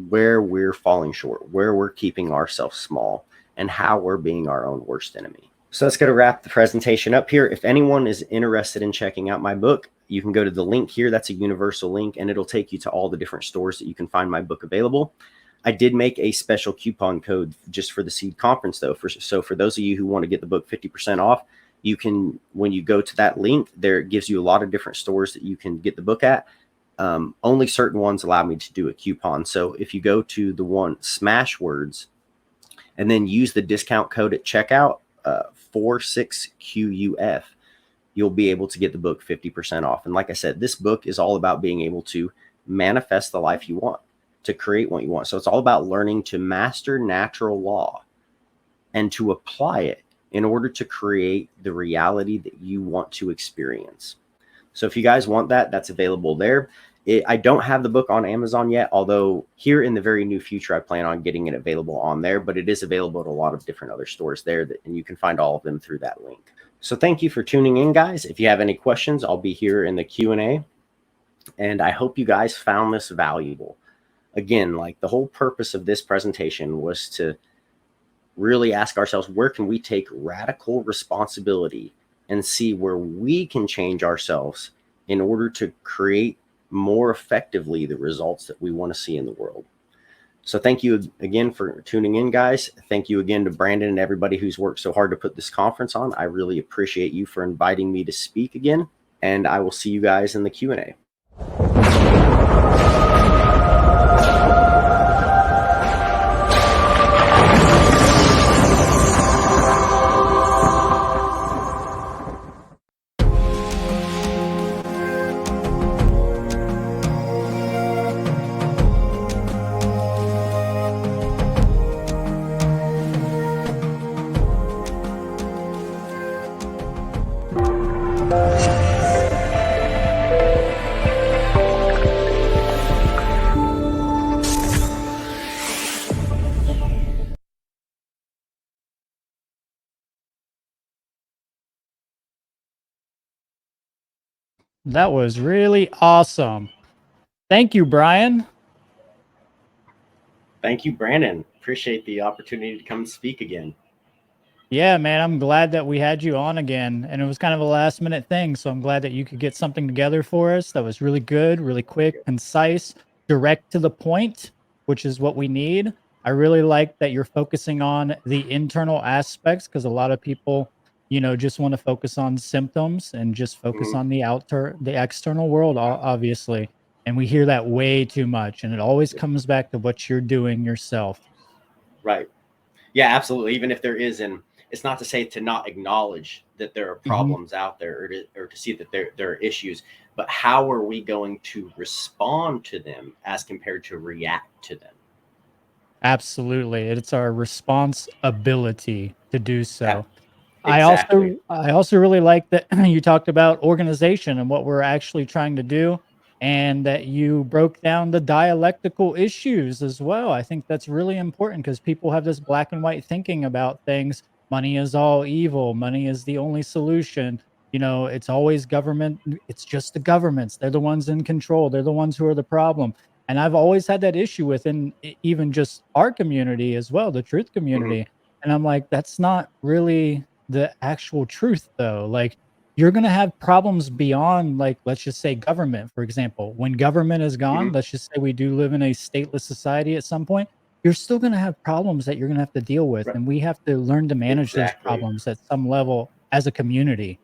where we're falling short, where we're keeping ourselves small, and how we're being our own worst enemy? So that's going to wrap the presentation up here. If anyone is interested in checking out my book, you can go to the link here. That's a universal link, and it'll take you to all the different stores that you can find my book available. I did make a special coupon code just for the S.E.E.D conference, though. So for those of you who want to get the book 50% off, you can, when you go to that link, there it gives you a lot of different stores that you can get the book at. Only certain ones allow me to do a coupon. So if you go to the one Smashwords and then use the discount code at checkout, 46QUF, you'll be able to get the book 50% off. And like I said, this book is all about being able to manifest the life you want, to create what you want. So it's all about learning to master natural law and to apply it in order to create the reality that you want to experience. So if you guys want that, that's available there. I don't have the book on Amazon yet, although here in the very near future, I plan on getting it available on there, but it is available at a lot of different other stores there, and you can find all of them through that link. So thank you for tuning in, guys. If you have any questions, I'll be here in the Q&A, and I hope you guys found this valuable. Again, like the whole purpose of this presentation was to really ask ourselves, where can we take radical responsibility and see where we can change ourselves in order to create more effectively the results that we want to see in the world. So thank you again for tuning in, guys. Thank you again to Brandon and everybody who's worked so hard to put this conference on. I really appreciate you for inviting me to speak again, and I will see you guys in the Q&A. That was really awesome. Thank you, Brian. Thank you, Brandon. Appreciate the opportunity to come and speak again. Yeah, man, I'm glad that we had you on again. And it was kind of a last minute thing. So I'm glad that you could get something together for us that was really good, really quick, concise, direct to the point, which is what we need. I really like that you're focusing on the internal aspects, because a lot of people, you know, just want to focus on symptoms and just focus on the external world, obviously. And we hear that way too much. And it always comes back to what you're doing yourself. Right. Yeah, absolutely. Even if there is, and it's not to say to not acknowledge that there are problems out there, or to see that there are issues, but how are we going to respond to them as compared to react to them? Absolutely. It's our responsibility to do so. Exactly. I also really like that you talked about organization and what we're actually trying to do, and that you broke down the dialectical issues as well. I think that's really important, because people have this black and white thinking about things. Money is all evil. Money is the only solution. You know, it's always government. It's just the governments. They're the ones in control. They're the ones who are the problem. And I've always had that issue within even just our community as well, the truth community. And I'm like, that's not really the actual truth, though. Like, you're going to have problems beyond, like, let's just say government, for example. When government is gone, let's just say we do live in a stateless society at some point, you're still going to have problems that you're going to have to deal with. And we have to learn to manage those problems at some level as a community.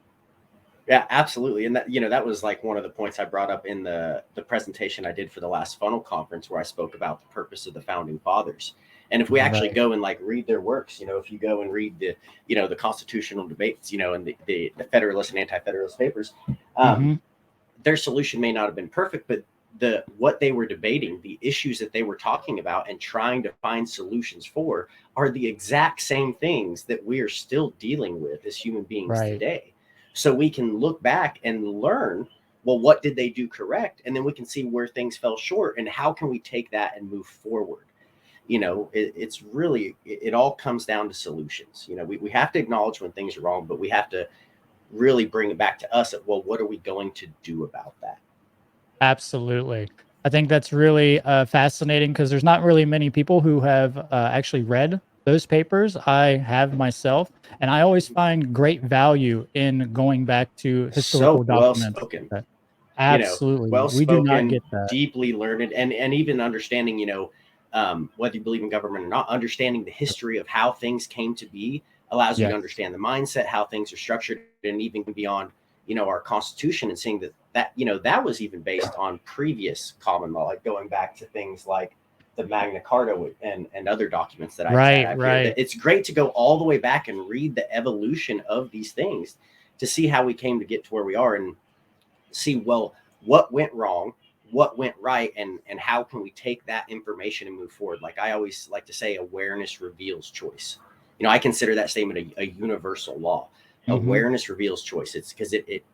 Yeah, absolutely. And that, you know, that was like one of the points I brought up in the presentation I did for the last funnel conference, where I spoke about the purpose of the founding fathers. And if we actually go and like read their works, you know, if you go and read the, you know, the constitutional debates, you know, and the Federalist and Anti-Federalist papers, their solution may not have been perfect, but what they were debating, the issues that they were talking about and trying to find solutions for, are the exact same things that we are still dealing with as human beings today. So we can look back and learn, well, what did they do correct? And then we can see where things fell short, and how can we take that and move forward? You know, it's really, it all comes down to solutions. You know, we have to acknowledge when things are wrong, but we have to really bring it back to us at, well, what are we going to do about that? Absolutely. I think that's really fascinating, because there's not really many people who have actually read those papers. I have myself, and I always find great value in going back to historical documents. Well-spoken. Absolutely. You know, We do not well-spoken, get that. deeply learned, and even understanding, you know, whether you believe in government or not, understanding the history of how things came to be allows you to understand the mindset, how things are structured, and even beyond, you know, our Constitution, and seeing that, you know, that was even based on previous common law, like going back to things like the Magna Carta and other documents that I have here. It's great to go all the way back and read the evolution of these things to see how we came to get to where we are, and see, well, what went wrong, what went right, and how can we take that information and move forward. Like I always like to say, awareness reveals choice. I consider that statement a universal law. Awareness reveals choice. It's because it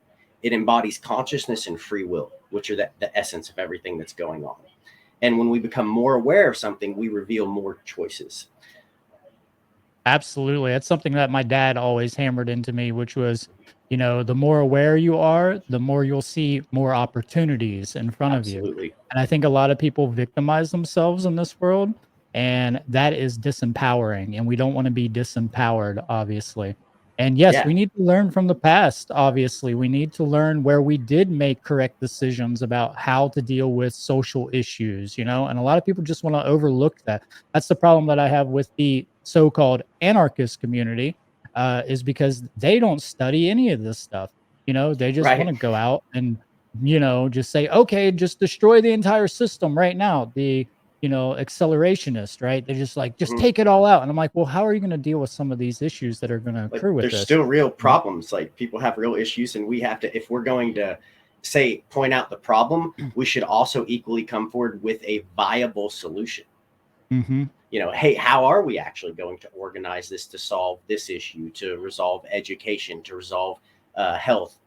embodies consciousness and free will, which are the essence of everything that's going on. And when we become more aware of something, we reveal more choices. Absolutely. That's something that my dad always hammered into me, which was, the more aware you are, the more you'll see more opportunities in front of you. Absolutely. And I think a lot of people victimize themselves in this world, and that is disempowering. And we don't want to be disempowered, obviously. And yes, Yeah. we need to learn from the past, obviously. We need to learn where we did make correct decisions about how to deal with social issues, and a lot of people just want to overlook that. That's the problem that I have with the so-called anarchist community, is because they don't study any of this stuff. They just want Right. to go out and, just say, okay, just destroy the entire system right now. The accelerationist, right? They're just like, just Mhm. take it all out. And I'm like, well, how are you going to deal with some of these issues that are going to But accrue with there's this? still real problems. Like, people have real issues, and we have to, if we're going to point out the problem, we should also equally come forward with a viable solution. Mm-hmm. Hey, how are we actually going to organize this to solve this issue, to resolve education, to resolve health,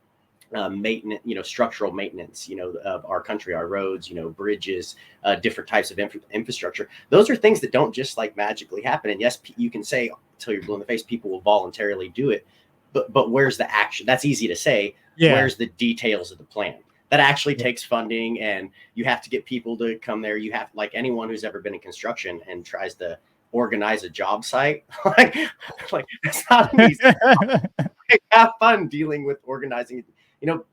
maintenance, structural maintenance, of our country, our roads, bridges, different types of infrastructure. Those are things that don't just like magically happen. And yes, you can say till you're blue in the face, people will voluntarily do it. But where's the action? That's easy to say. Yeah. Where's the details of the plan? That actually takes funding, and you have to get people to come there. You have, like, anyone who's ever been in construction and tries to organize a job site, like it's not an easy. Have fun dealing with organizing,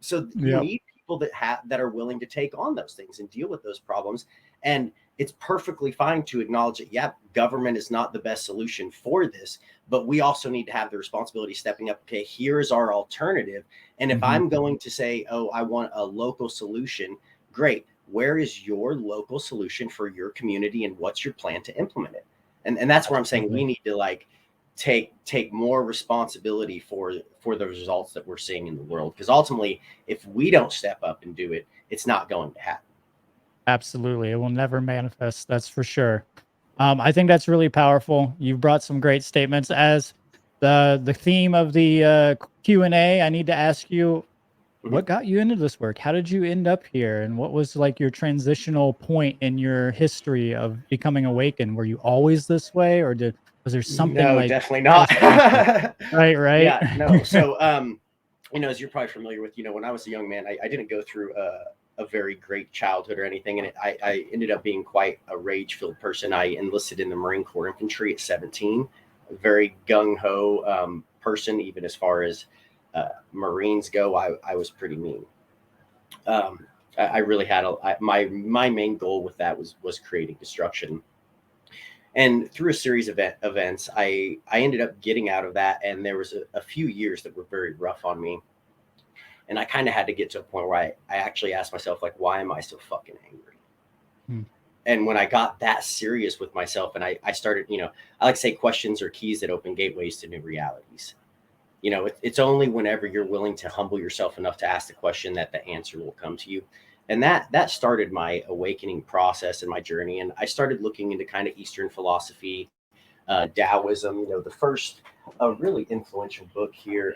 so you need people that are willing to take on those things and deal with those problems. And it's perfectly fine to acknowledge that, yeah, government is not the best solution for this, but we also need to have the responsibility stepping up. Okay, here's our alternative. And if I'm going to say, oh, I want a local solution, great. Where is your local solution for your community, and what's your plan to implement it? And that's where I'm saying we need to take more responsibility for the results that we're seeing in the world. Because ultimately, if we don't step up and do it, it's not going to happen. Absolutely. It will never manifest. That's for sure. I think that's really powerful. You've brought some great statements. As the theme of the Q&A, I need to ask you, what got you into this work? How did you end up here? And what was like your transitional point in your history of becoming awakened? Were you always this way, or was there something No, like definitely not. right? Yeah, no. So, as you're probably familiar with, when I was a young man, I didn't go through a very great childhood or anything. And I ended up being quite a rage-filled person. I enlisted in the Marine Corps Infantry at 17, a very gung-ho person, even as far as Marines go. I was pretty mean. I really had my main goal with that was creating destruction. And through a series of events, I ended up getting out of that. And there was a few years that were very rough on me. And I kind of had to get to a point where I actually asked myself, like, why am I so fucking angry? And when I got that serious with myself, and I started, I like to say questions are keys that open gateways to new realities. It's only whenever you're willing to humble yourself enough to ask the question that the answer will come to you. And that started my awakening process and my journey. And I started looking into kind of Eastern philosophy, Taoism. The first really influential book here,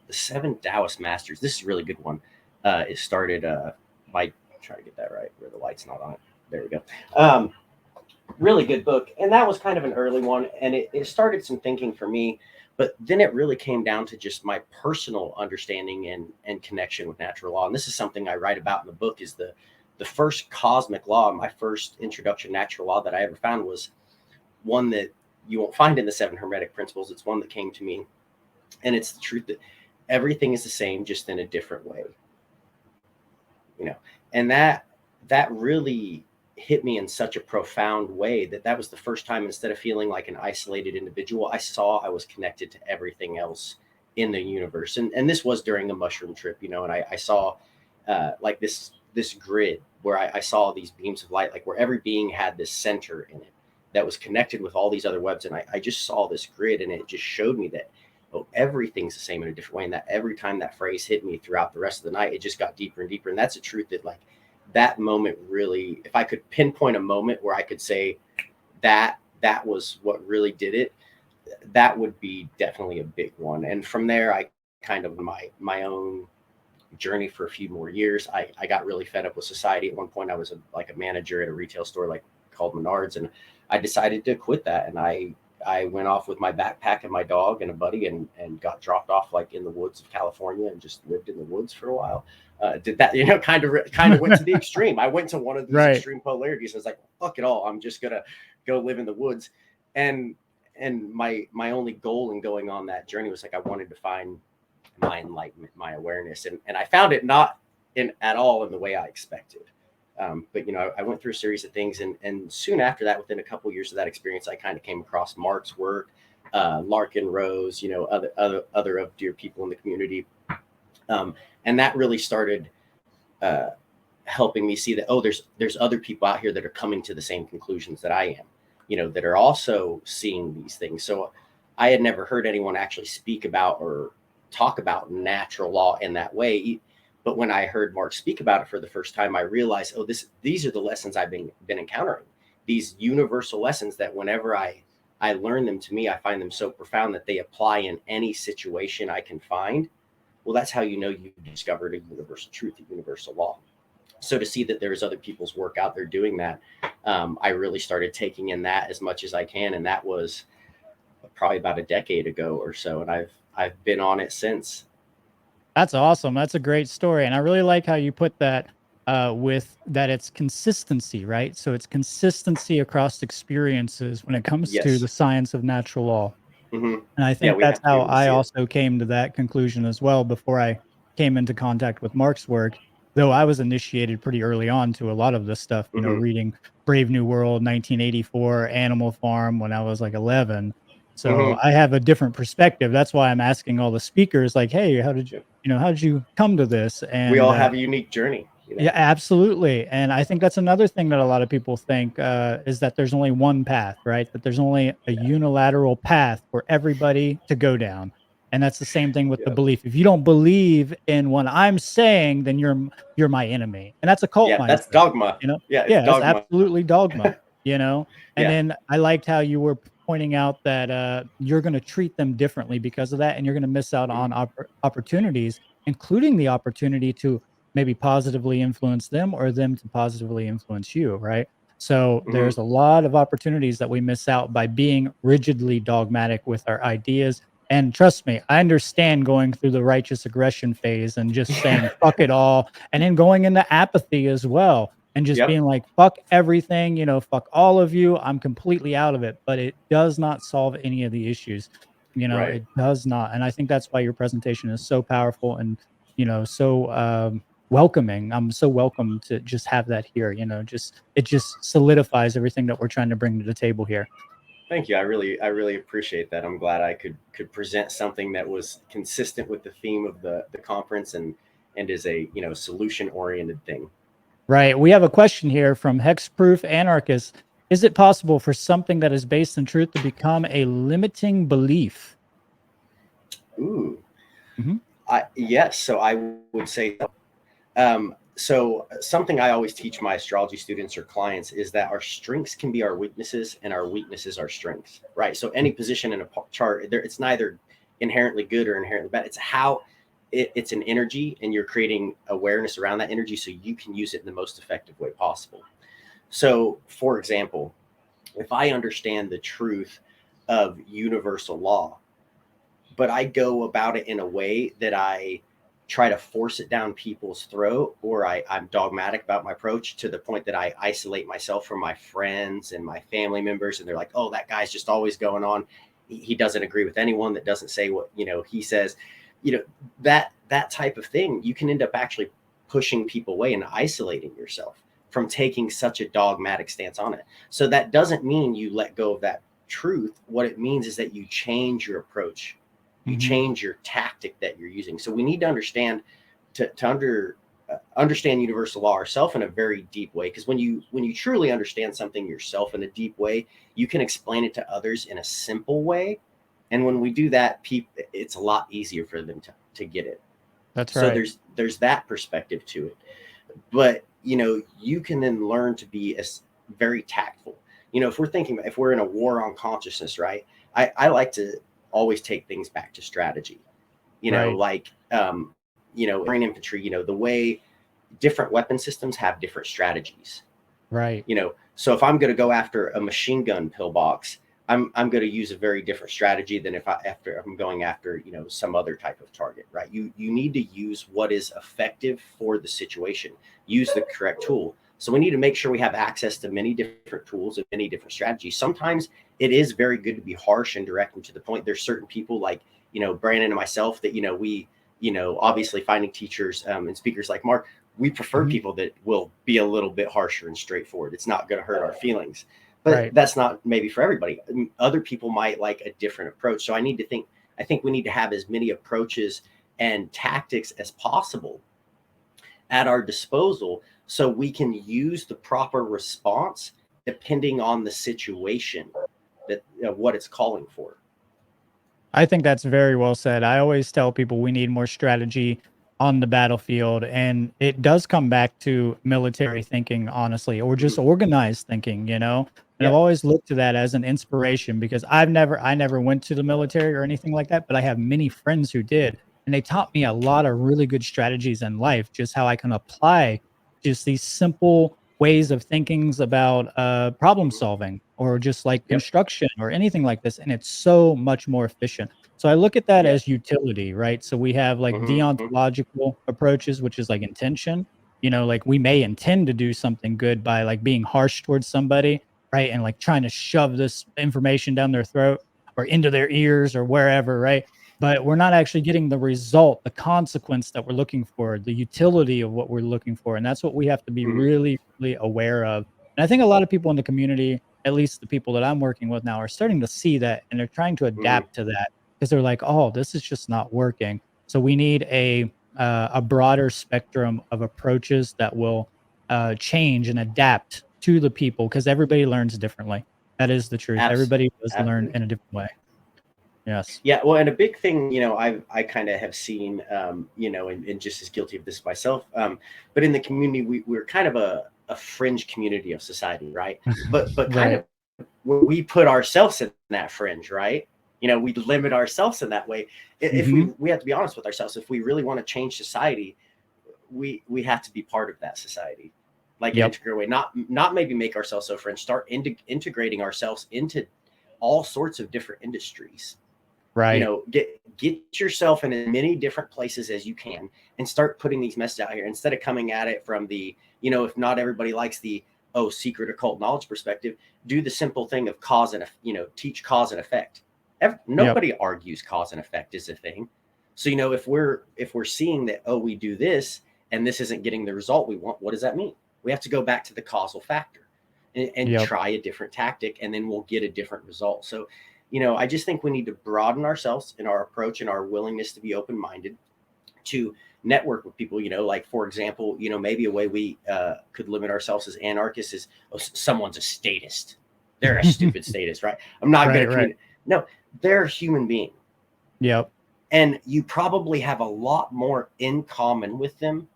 The Seven Taoist Masters. This is a really good one. It started by, try to get that right, where the light's not on it. There we go. Really good book. And that was kind of an early one. And it started some thinking for me. But then it really came down to just my personal understanding and connection with natural law. And this is something I write about in the book, is the first cosmic law. My first introduction to natural law that I ever found was one that you won't find in the 7 Hermetic Principles. It's one that came to me. And it's the truth that everything is the same, just in a different way. And that really hit me in such a profound way that was the first time, instead of feeling like an isolated individual, I saw I was connected to everything else in the universe. And this was during a mushroom trip, and I saw like this grid where I saw these beams of light, like where every being had this center in it that was connected with all these other webs. And I just saw this grid, and it just showed me that, oh, everything's the same in a different way. And that every time that phrase hit me throughout the rest of the night, it just got deeper and deeper. And that's a truth that, like, that moment really, if I could pinpoint a moment where I could say that was what really did it, that would be definitely a big one. And from there, I kind of my own journey for a few more years. I got really fed up with society. At one point, I was like a manager at a retail store like called Menards, and I decided to quit that. And I went off with my backpack and my dog and a buddy and got dropped off like in the woods of California and just lived in the woods for a while. Did that, kind of went to the extreme. I went to one of these Right. extreme polarities. I was like, fuck it all. I'm just gonna go live in the woods. And my only goal in going on that journey was like, I wanted to find my enlightenment, my awareness. And I found it not at all in the way I expected. But I went through a series of things, and soon after that, within a couple of years of that experience, I kind of came across Mark's work, Larkin Rose, other of dear people in the community. And that really started helping me see that, there's other people out here that are coming to the same conclusions that I am, that are also seeing these things. So I had never heard anyone actually speak about or talk about natural law in that way. But when I heard Mark speak about it for the first time, I realized, these are the lessons I've been encountering. These universal lessons that whenever I learn them, to me, I find them so profound that they apply in any situation I can find. Well, that's how you've discovered a universal truth, a universal law. So to see that there's other people's work out there doing that, I really started taking in that as much as I can. And that was probably about a decade ago or so. And I've been on it since. That's awesome. That's a great story. And I really like how you put that with that it's consistency, right? So it's consistency across experiences when it comes to Yes. the science of natural law. Mm-hmm. And I think that's how I see it. also came to that conclusion as well before I came into contact with Mark's work, though I was initiated pretty early on to a lot of this stuff, reading Brave New World, 1984, Animal Farm when I was like 11. So I have a different perspective. That's why I'm asking all the speakers, like, hey, how did you come to this? And we all have a unique journey. Yeah, absolutely. And I think that's another thing that a lot of people think is that there's only one path, right? That there's only a unilateral path for everybody to go down. And that's the same thing with the belief. If you don't believe in what I'm saying, then you're my enemy. And that's a cult mindset. That's dogma. That's absolutely dogma, And then I liked how you were pointing out that you're going to treat them differently because of that, and you're going to miss out on opportunities, including the opportunity to maybe positively influence them or them to positively influence you, right? So there's a lot of opportunities that we miss out by being rigidly dogmatic with our ideas. And trust me, I understand going through the righteous aggression phase and just saying fuck it all, and then going into apathy as well, and just being like, fuck everything, fuck all of you, I'm completely out of it. But it does not solve any of the issues. It does not. And I think that's why your presentation is so powerful and so welcoming. I'm so welcome to just have that here. It just solidifies everything that we're trying to bring to the table here. Thank you. I really appreciate that. I'm glad I could present something that was consistent with the theme of the conference and is a solution oriented thing. Right. We have a question here from Hexproof Anarchist. Is it possible for something that is based in truth to become a limiting belief? Ooh. Yes. So I would say so something I always teach my astrology students or clients is that our strengths can be our weaknesses and our weaknesses are strengths, right? So any position in a chart, it's neither inherently good or inherently bad. It's how it's an energy, and you're creating awareness around that energy so you can use it in the most effective way possible. So, for example, if I understand the truth of universal law, but I go about it in a way that I try to force it down people's throat, or I'm dogmatic about my approach to the point that I isolate myself from my friends and my family members, and they're like, oh, that guy's just always going on. He doesn't agree with anyone that doesn't say what he says. That type of thing, you can end up actually pushing people away and isolating yourself from taking such a dogmatic stance on it. So that doesn't mean you let go of that truth. What it means is that you change your approach. You change your tactic that you're using. So we need to understand understand universal law ourselves in a very deep way. Because when you truly understand something yourself in a deep way, you can explain it to others in a simple way. And when we do that, it's a lot easier for them to get it. That's right. So there's that perspective to it. But you can then learn to be very tactful. You know, if we're thinking, if we're in a war on consciousness, right? I like to always take things back to strategy. You know, Right. like you know, brain infantry. You know, the way different weapon systems have different strategies. Right. You know, so if I'm going to go after a machine gun pillbox, I'm going to use a very different strategy than if I'm going after, you know, some other type of target, right? You need to use what is effective for the situation. Use the correct tool. So we need to make sure we have access to many different tools and many different strategies. Sometimes it is very good to be harsh and direct and to the point. There's certain people like, you know, Brandon and myself that, you know, we, you know, obviously finding teachers and speakers like Mark, we prefer people that will be a little bit harsher and straightforward. It's not going to hurt our feelings, but that's not maybe for everybody. Other people might like a different approach. So I think we need to have as many approaches and tactics as possible at our disposal so we can use the proper response depending on the situation that what it's calling for. I think that's very well said. I always tell people we need more strategy on the battlefield, and it does come back to military thinking, honestly, or just organized thinking, you know. And I've always looked to that as an inspiration because I never went to the military or anything like that, but I have many friends who did, and they taught me a lot of really good strategies in life, just how I can apply just these simple ways of thinkings about problem solving or just like construction or anything like this, and it's so much more efficient. So I look at that as utility, right? So we have like deontological approaches, which is like intention. You know, like we may intend to do something good by like being harsh towards somebody, right? And like trying to shove this information down their throat or into their ears or wherever, right? But we're not actually getting the result, the consequence that we're looking for, the utility of what we're looking for. And that's what we have to be really, really aware of. And I think a lot of people in the community, at least the people that I'm working with now, are starting to see that and they're trying to adapt to that because they're like, oh, this is just not working. So we need a broader spectrum of approaches that will change and adapt to the people because everybody learns differently. That is the truth. Everybody does learn in a different way. Yes. Yeah. Well, and a big thing, you know, I kind of have seen, you know, and just as guilty of this myself, but in the community, we're kind of a fringe community of society, right? But kind of we put ourselves in that fringe, right? You know, we limit ourselves in that way. If we have to be honest with ourselves, if we really want to change society, we have to be part of that society, like an integral way, not maybe make ourselves so fringe, start integrating ourselves into all sorts of different industries. Right. You know, get yourself in as many different places as you can and start putting these messages out here instead of coming at it from the, you know, if not everybody likes the, oh, secret occult knowledge perspective, do the simple thing of cause and, you know, teach cause and effect. Nobody argues cause and effect is a thing. So, you know, if we're seeing that, oh, we do this and this isn't getting the result we want, what does that mean? We have to go back to the causal factor and try a different tactic, and then we'll get a different result. So, you know, I just think we need to broaden ourselves in our approach and our willingness to be open-minded to network with people, you know, like, for example, you know, maybe a way we could limit ourselves as anarchists is, oh, someone's a statist. They're a stupid statist, right? I'm not going to, no, they're a human being. Yep. And you probably have a lot more in common with them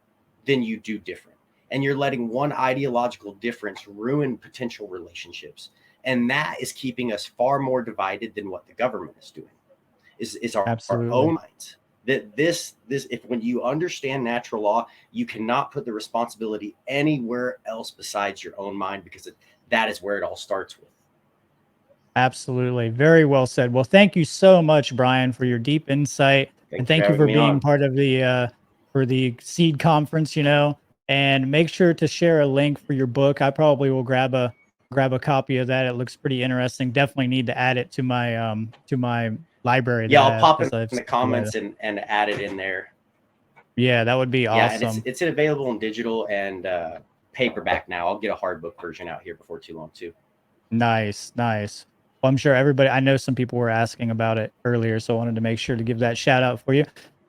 than you do different. And you're letting one ideological difference ruin potential relationships. And that is keeping us far more divided than what the government is doing, is our own minds. That this, if when you understand natural law, you cannot put the responsibility anywhere else besides your own mind, because that is where it all starts with. Absolutely. Very well said. Well, thank you so much, Brian, for your deep insight. And thank you for being part of the for the S.E.E.D conference, you know, and make sure to share a link for your book. I probably will grab a copy of that. It looks pretty interesting. Definitely need to add it to my library. Yeah, I'll pop it in the comments and add it in there. Yeah, that would be awesome. Yeah, and it's available in digital and paperback now. I'll get a hard book version out here before too long too. Nice, nice. Well, I'm sure everybody, I know some people were asking about it earlier, so I wanted to make sure to give that shout out for you.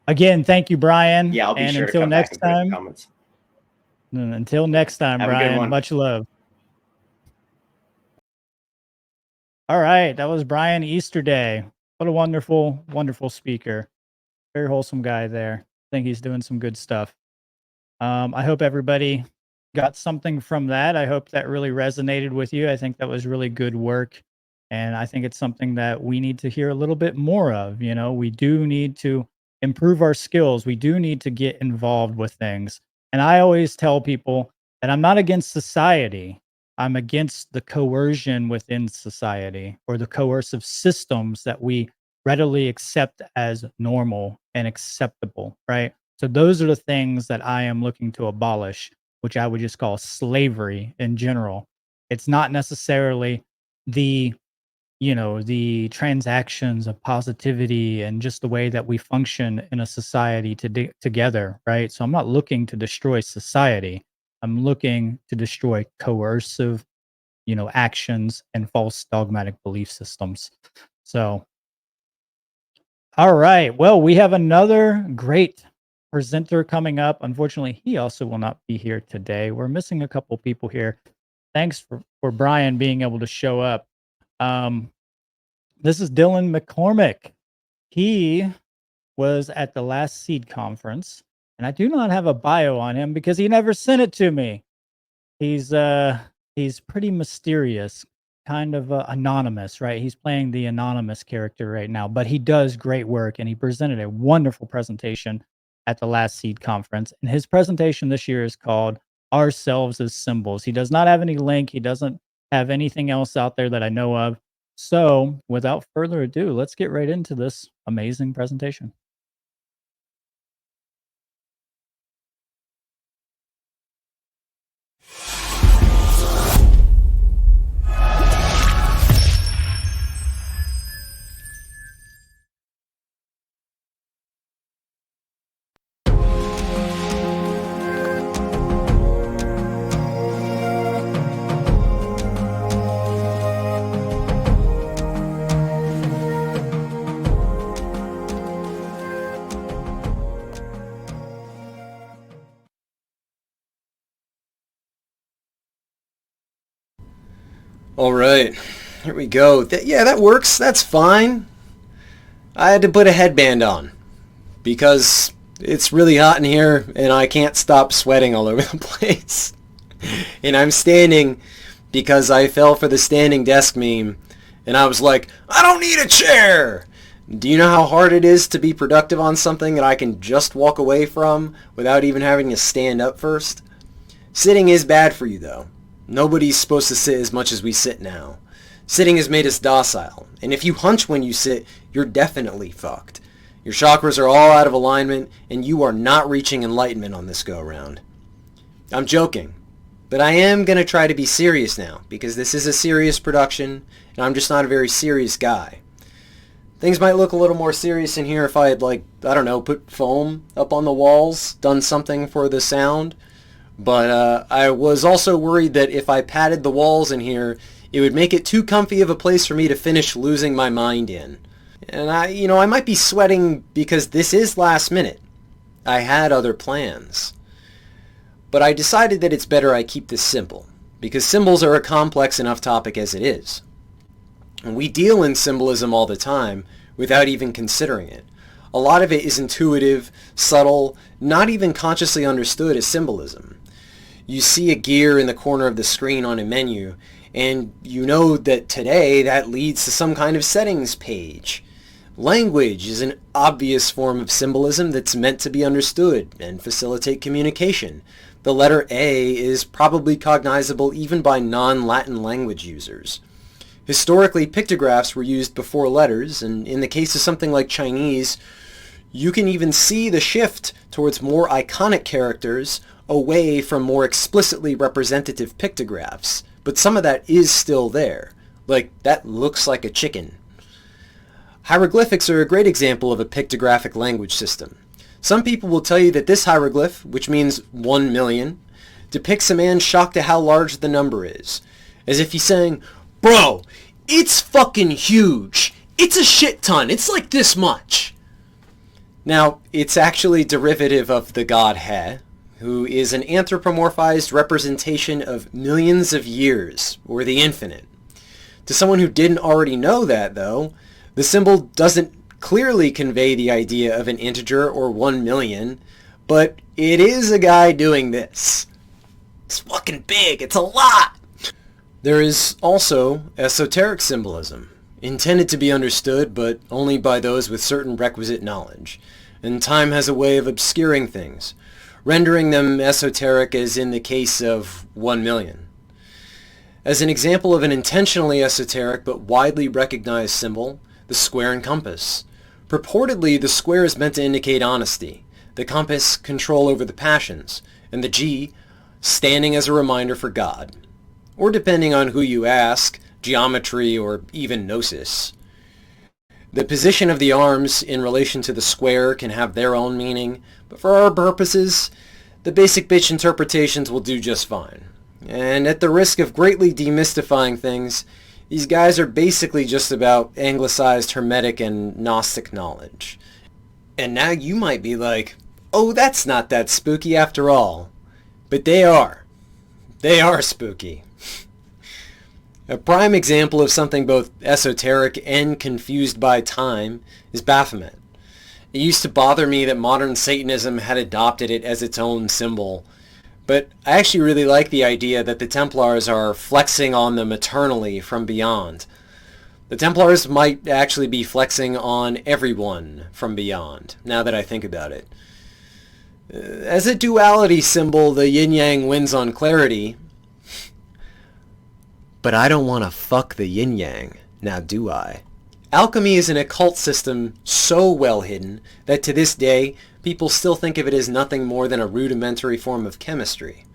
Again, thank you, Brian. Yeah, I'll be sure until to come next back and time. put comments. Until next time, Brian. Much love. All right, that was Brian Easterday. What a wonderful, wonderful speaker. Very wholesome guy there. I think he's doing some good stuff. I hope everybody got something from that. I hope that really resonated with you. I think that was really good work. And I think it's something that we need to hear a little bit more of. You know, we do need to improve our skills. We do need to get involved with things. And I always tell people that I'm not against society. I'm against the coercion within society or the coercive systems that we readily accept as normal and acceptable, right? So those are the things that I am looking to abolish, which I would just call slavery in general. It's not necessarily the, you know, the transactions of positivity and just the way that we function in a society together, right? So I'm not looking to destroy society. I'm looking to destroy coercive, you know, actions and false dogmatic belief systems. So, all right. Well, we have another great presenter coming up. Unfortunately, he also will not be here today. We're missing a couple people here. Thanks for Brian being able to show up. This is Dylan McCormick. He was at the last S.E.E.D conference, and I do not have a bio on him because he never sent it to me. He's pretty mysterious, kind of anonymous, right? He's playing the anonymous character right now, but he does great work, and he presented a wonderful presentation at the last S.E.E.D conference. And his presentation this year is called "Ourselves as Symbols." He does not have any link. He doesn't have anything else out there that I know of. So, without further ado, let's get right into this amazing presentation. All right, here we go. Yeah, that works. That's fine. I had to put a headband on because it's really hot in here and I can't stop sweating all over the place. And I'm standing because I fell for the standing desk meme and I was like, I don't need a chair. Do you know how hard it is to be productive on something that I can just walk away from without even having to stand up first? Sitting is bad for you though. Nobody's supposed to sit as much as we sit now. Sitting has made us docile, and if you hunch when you sit, you're definitely fucked. Your chakras are all out of alignment, and you are not reaching enlightenment on this go-around. I'm joking, but I am going to try to be serious now, because this is a serious production, and I'm just not a very serious guy. Things might look a little more serious in here if I had, like, I don't know, put foam up on the walls, done something for the sound. But I was also worried that if I padded the walls in here, it would make it too comfy of a place for me to finish losing my mind in. And I might be sweating because this is last minute. I had other plans. But I decided that it's better I keep this simple, because symbols are a complex enough topic as it is. And we deal in symbolism all the time without even considering it. A lot of it is intuitive, subtle, not even consciously understood as symbolism. You see a gear in the corner of the screen on a menu, and you know that today that leads to some kind of settings page. Language is an obvious form of symbolism that's meant to be understood and facilitate communication. The letter A is probably cognizable even by non-Latin language users. Historically, pictographs were used before letters, and in the case of something like Chinese, you can even see the shift towards more iconic characters away from more explicitly representative pictographs. But some of that is still there. Like, that looks like a chicken. Hieroglyphics are a great example of a pictographic language system. Some people will tell you that this hieroglyph, which means 1 million, depicts a man shocked at how large the number is. As if he's saying, bro, it's fucking huge. It's a shit ton. It's like this much. Now, it's actually derivative of the god He, who is an anthropomorphized representation of millions of years, or the infinite. To someone who didn't already know that, though, the symbol doesn't clearly convey the idea of an integer or 1 million, but it is a guy doing this. It's fucking big. It's a lot. There is also esoteric symbolism, intended to be understood, but only by those with certain requisite knowledge. And time has a way of obscuring things, rendering them esoteric as in the case of 1 million. As an example of an intentionally esoteric but widely recognized symbol, the square and compass. Purportedly, the square is meant to indicate honesty, the compass control over the passions, and the G standing as a reminder for God. Or depending on who you ask, geometry or even gnosis. The position of the arms in relation to the square can have their own meaning, but for our purposes, the basic bitch interpretations will do just fine. And at the risk of greatly demystifying things, these guys are basically just about anglicized Hermetic and Gnostic knowledge. And now you might be like, oh, that's not that spooky after all. But they are. They are spooky. A prime example of something both esoteric and confused by time is Baphomet. It used to bother me that modern Satanism had adopted it as its own symbol, but I actually really like the idea that the Templars are flexing on them eternally from beyond. The Templars might actually be flexing on everyone from beyond, now that I think about it. As a duality symbol, the yin-yang wins on clarity, but I don't want to fuck the yin-yang, now do I? Alchemy is an occult system so well hidden that to this day, people still think of it as nothing more than a rudimentary form of chemistry.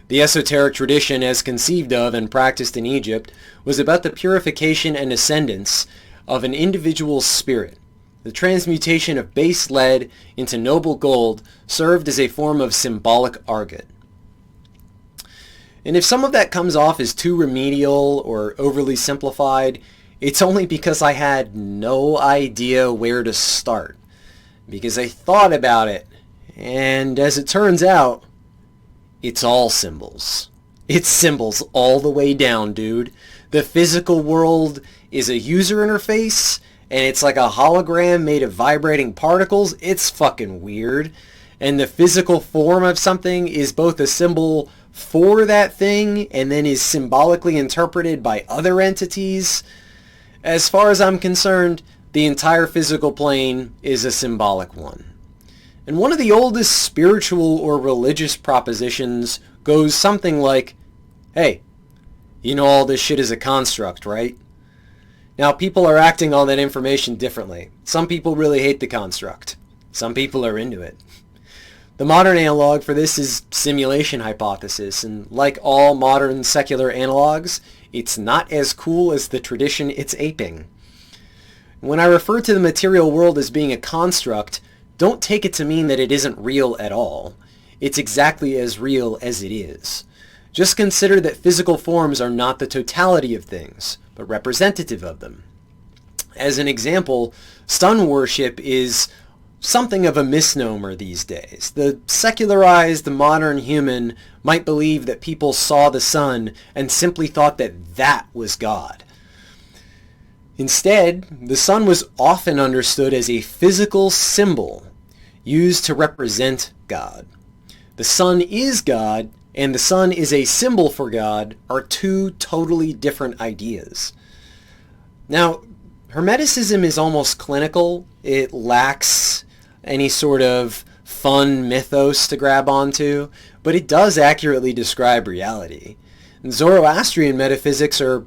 The esoteric tradition as conceived of and practiced in Egypt was about the purification and ascendance of an individual's spirit. The transmutation of base lead into noble gold served as a form of symbolic argot. And if some of that comes off as too remedial or overly simplified, it's only because I had no idea where to start. Because I thought about it, and as it turns out, it's all symbols. It's symbols all the way down, dude. The physical world is a user interface, and it's like a hologram made of vibrating particles. It's fucking weird. And the physical form of something is both a symbol for that thing and then is symbolically interpreted by other entities. As far as I'm concerned, the entire physical plane is a symbolic one. And one of the oldest spiritual or religious propositions goes something like, hey, you know all this shit is a construct, right? Now, people are acting on that information differently. Some people really hate the construct. Some people are into it. The modern analog for this is simulation hypothesis, and like all modern secular analogs, it's not as cool as the tradition it's aping. When I refer to the material world as being a construct, don't take it to mean that it isn't real at all. It's exactly as real as it is. Just consider that physical forms are not the totality of things, but representative of them. As an example, sun worship is something of a misnomer these days. The secularized modern human might believe that people saw the sun and simply thought that that was God. Instead, the sun was often understood as a physical symbol used to represent God. The sun is God, and the sun is a symbol for God are two totally different ideas. Now, Hermeticism is almost clinical. It lacks any sort of fun mythos to grab onto, but it does accurately describe reality. And Zoroastrian metaphysics are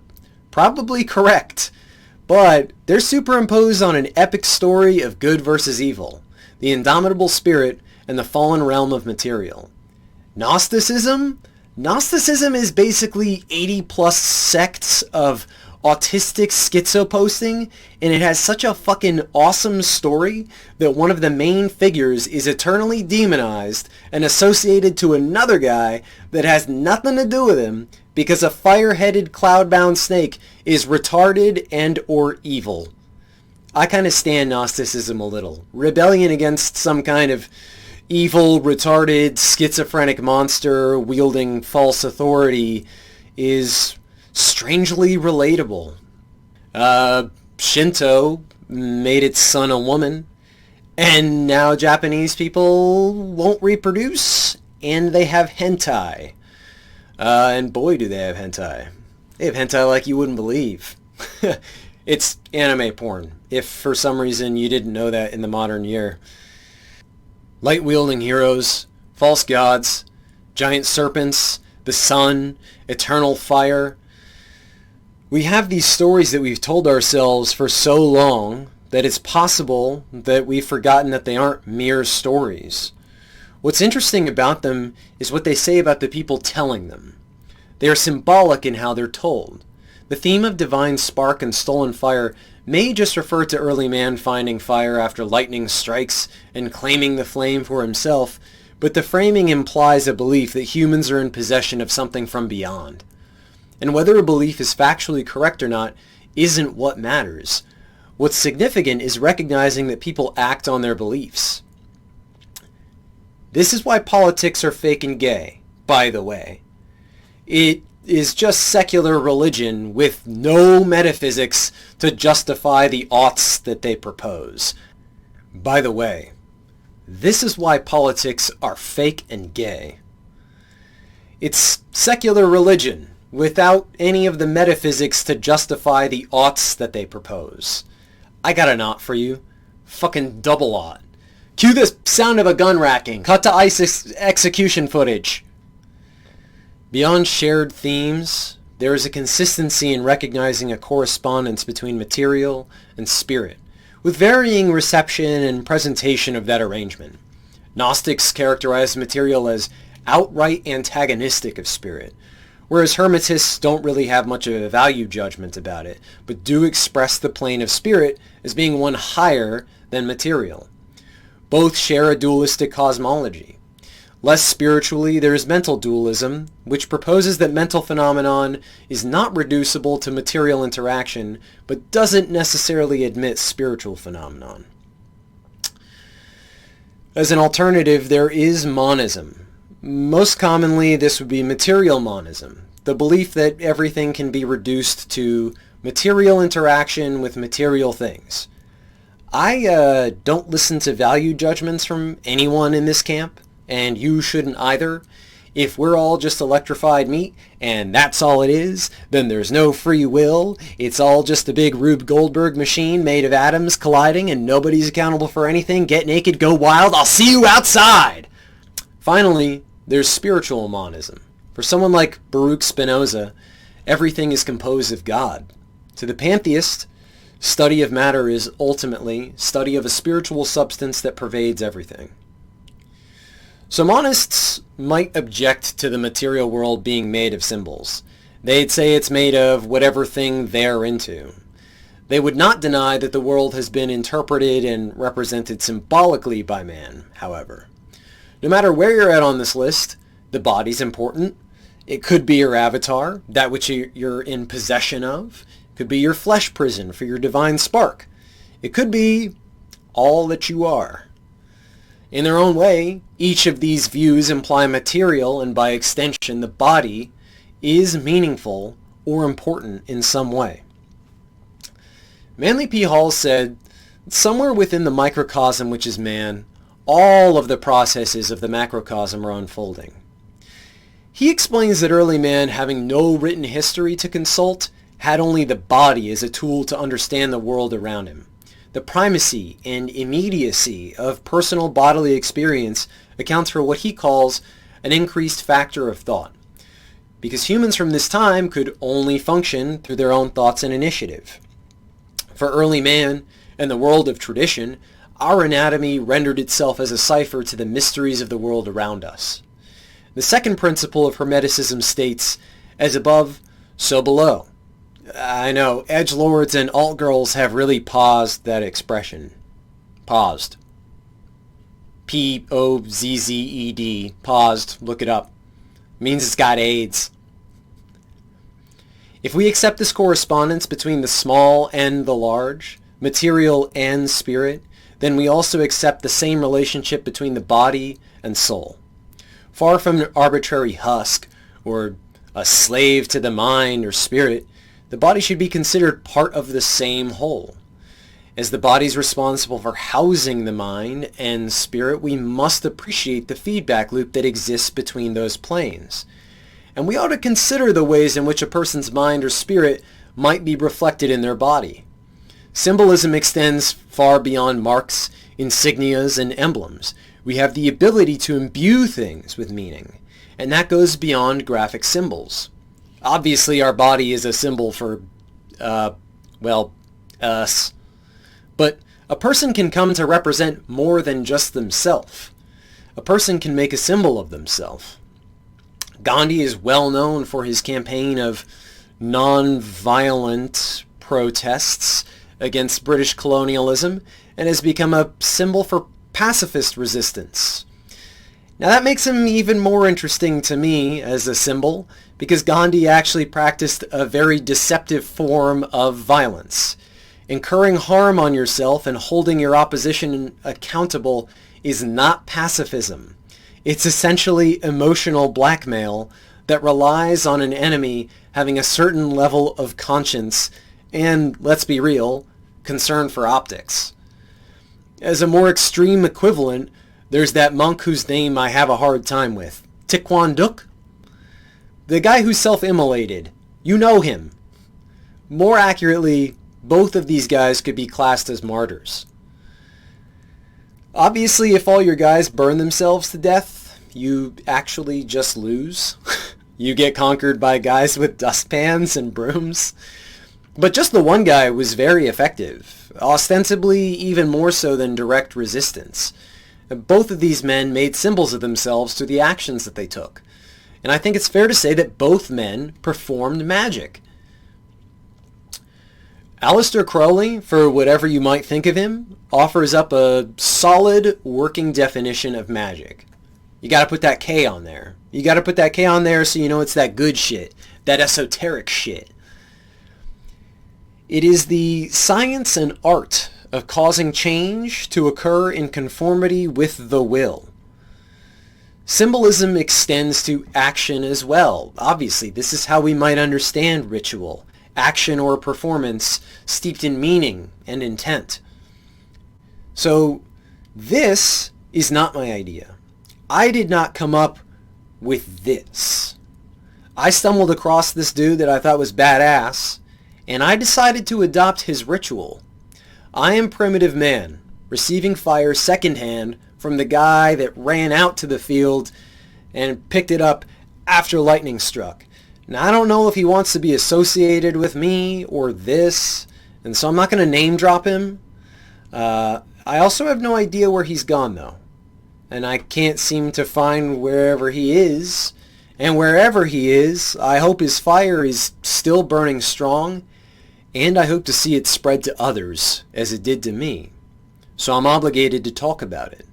probably correct, but they're superimposed on an epic story of good versus evil, the indomitable spirit, and the fallen realm of material. Gnosticism? Gnosticism is basically 80 plus sects of autistic schizoposting, and it has such a fucking awesome story that one of the main figures is eternally demonized and associated to another guy that has nothing to do with him because a fire-headed cloud-bound snake is retarded and or evil. I kind of stand Gnosticism a little. Rebellion against some kind of evil, retarded, schizophrenic monster wielding false authority is strangely relatable. Shinto made its son a woman, and now Japanese people won't reproduce, and they have hentai. And boy, do they have hentai. They have hentai like you wouldn't believe. It's anime porn, if for some reason you didn't know that in the modern year. Light-wielding heroes, false gods, giant serpents, the sun, eternal fire. We have these stories that we've told ourselves for so long that it's possible that we've forgotten that they aren't mere stories. What's interesting about them is what they say about the people telling them. They are symbolic in how they're told. The theme of divine spark and stolen fire may just refer to early man finding fire after lightning strikes and claiming the flame for himself, but the framing implies a belief that humans are in possession of something from beyond. And whether a belief is factually correct or not isn't what matters. What's significant is recognizing that people act on their beliefs. This is why politics are fake and gay, by the way. It is just secular religion with no metaphysics to justify the oughts that they propose. By the way, this is why politics are fake and gay. It's secular religion without any of the metaphysics to justify the oughts that they propose. I got an ought for you. Fucking double ought. Cue the sound of a gun racking. Cut to ISIS execution footage. Beyond shared themes, there is a consistency in recognizing a correspondence between material and spirit, with varying reception and presentation of that arrangement. Gnostics characterize material as outright antagonistic of spirit, whereas Hermetists don't really have much of a value judgment about it, but do express the plane of spirit as being one higher than material. Both share a dualistic cosmology. Less spiritually, there is mental dualism, which proposes that mental phenomenon is not reducible to material interaction, but doesn't necessarily admit spiritual phenomenon. As an alternative, there is monism. Most commonly, this would be material monism, the belief that everything can be reduced to material interaction with material things. I don't listen to value judgments from anyone in this camp, and you shouldn't either. If we're all just electrified meat, and that's all it is, then there's no free will. It's all just a big Rube Goldberg machine made of atoms colliding, and nobody's accountable for anything. Get naked, go wild, I'll see you outside! Finally, there's spiritual monism. For someone like Baruch Spinoza, everything is composed of God. To the pantheist, study of matter is ultimately study of a spiritual substance that pervades everything. So monists might object to the material world being made of symbols. They'd say it's made of whatever thing they're into. They would not deny that the world has been interpreted and represented symbolically by man, however. No matter where you're at on this list, the body's important. It could be your avatar, that which you're in possession of. It could be your flesh prison for your divine spark. It could be all that you are. In their own way, each of these views imply material, and by extension, the body is meaningful or important in some way. Manly P. Hall said, somewhere within the microcosm which is man, all of the processes of the macrocosm are unfolding. He explains that early man, having no written history to consult, had only the body as a tool to understand the world around him. The primacy and immediacy of personal bodily experience accounts for what he calls an increased factor of thought, because humans from this time could only function through their own thoughts and initiative. For early man and the world of tradition, our anatomy rendered itself as a cipher to the mysteries of the world around us. The second principle of Hermeticism states, as above, so below. I know, edgelords and alt-girls have really paused that expression. Paused. P-O-Z-Z-E-D. Paused. Look it up. Means it's got AIDS. If we accept this correspondence between the small and the large, material and spirit, then we also accept the same relationship between the body and soul. Far from an arbitrary husk, or a slave to the mind or spirit, the body should be considered part of the same whole. As the body is responsible for housing the mind and spirit, we must appreciate the feedback loop that exists between those planes. and we ought to consider the ways in which a person's mind or spirit might be reflected in their body. Symbolism extends far beyond marks, insignias, and emblems. We have the ability to imbue things with meaning, and that goes beyond graphic symbols. Obviously, our body is a symbol for, us. But a person can come to represent more than just themselves. A person can make a symbol of themselves. Gandhi is well known for his campaign of non-violent protests against British colonialism and has become a symbol for pacifist resistance. Now that makes him even more interesting to me as a symbol because Gandhi actually practiced a very deceptive form of violence. Incurring harm on yourself and holding your opposition accountable is not pacifism. It's essentially emotional blackmail that relies on an enemy having a certain level of conscience and, let's be real, concern for optics. As a more extreme equivalent, there's that monk whose name I have a hard time with. Thich Duk? The guy who self-immolated. You know him. More accurately, both of these guys could be classed as martyrs. Obviously, if all your guys burn themselves to death, you actually just lose. You get conquered by guys with dustpans and brooms. But just the one guy was very effective, ostensibly even more so than direct resistance. Both of these men made symbols of themselves through the actions that they took. And I think it's fair to say that both men performed magic. Aleister Crowley, for whatever you might think of him, offers up a solid working definition of magic. You gotta put that K on there. You gotta put that K on there so you know it's that good shit, that esoteric shit. It is the science and art of causing change to occur in conformity with the will. Symbolism extends to action as well. Obviously, this is how we might understand ritual, action or performance steeped in meaning and intent. So, this is not my idea. I did not come up with this. I stumbled across this dude that I thought was badass, and I decided to adopt his ritual. I am Primitive Man, receiving fire secondhand from the guy that ran out to the field and picked it up after lightning struck. Now, I don't know if he wants to be associated with me or this, and so I'm not going to name drop him. I also have no idea where he's gone, though. And I can't seem to find wherever he is. And wherever he is, I hope his fire is still burning strong, and I hope to see it spread to others, as it did to me. So I'm obligated to talk about it.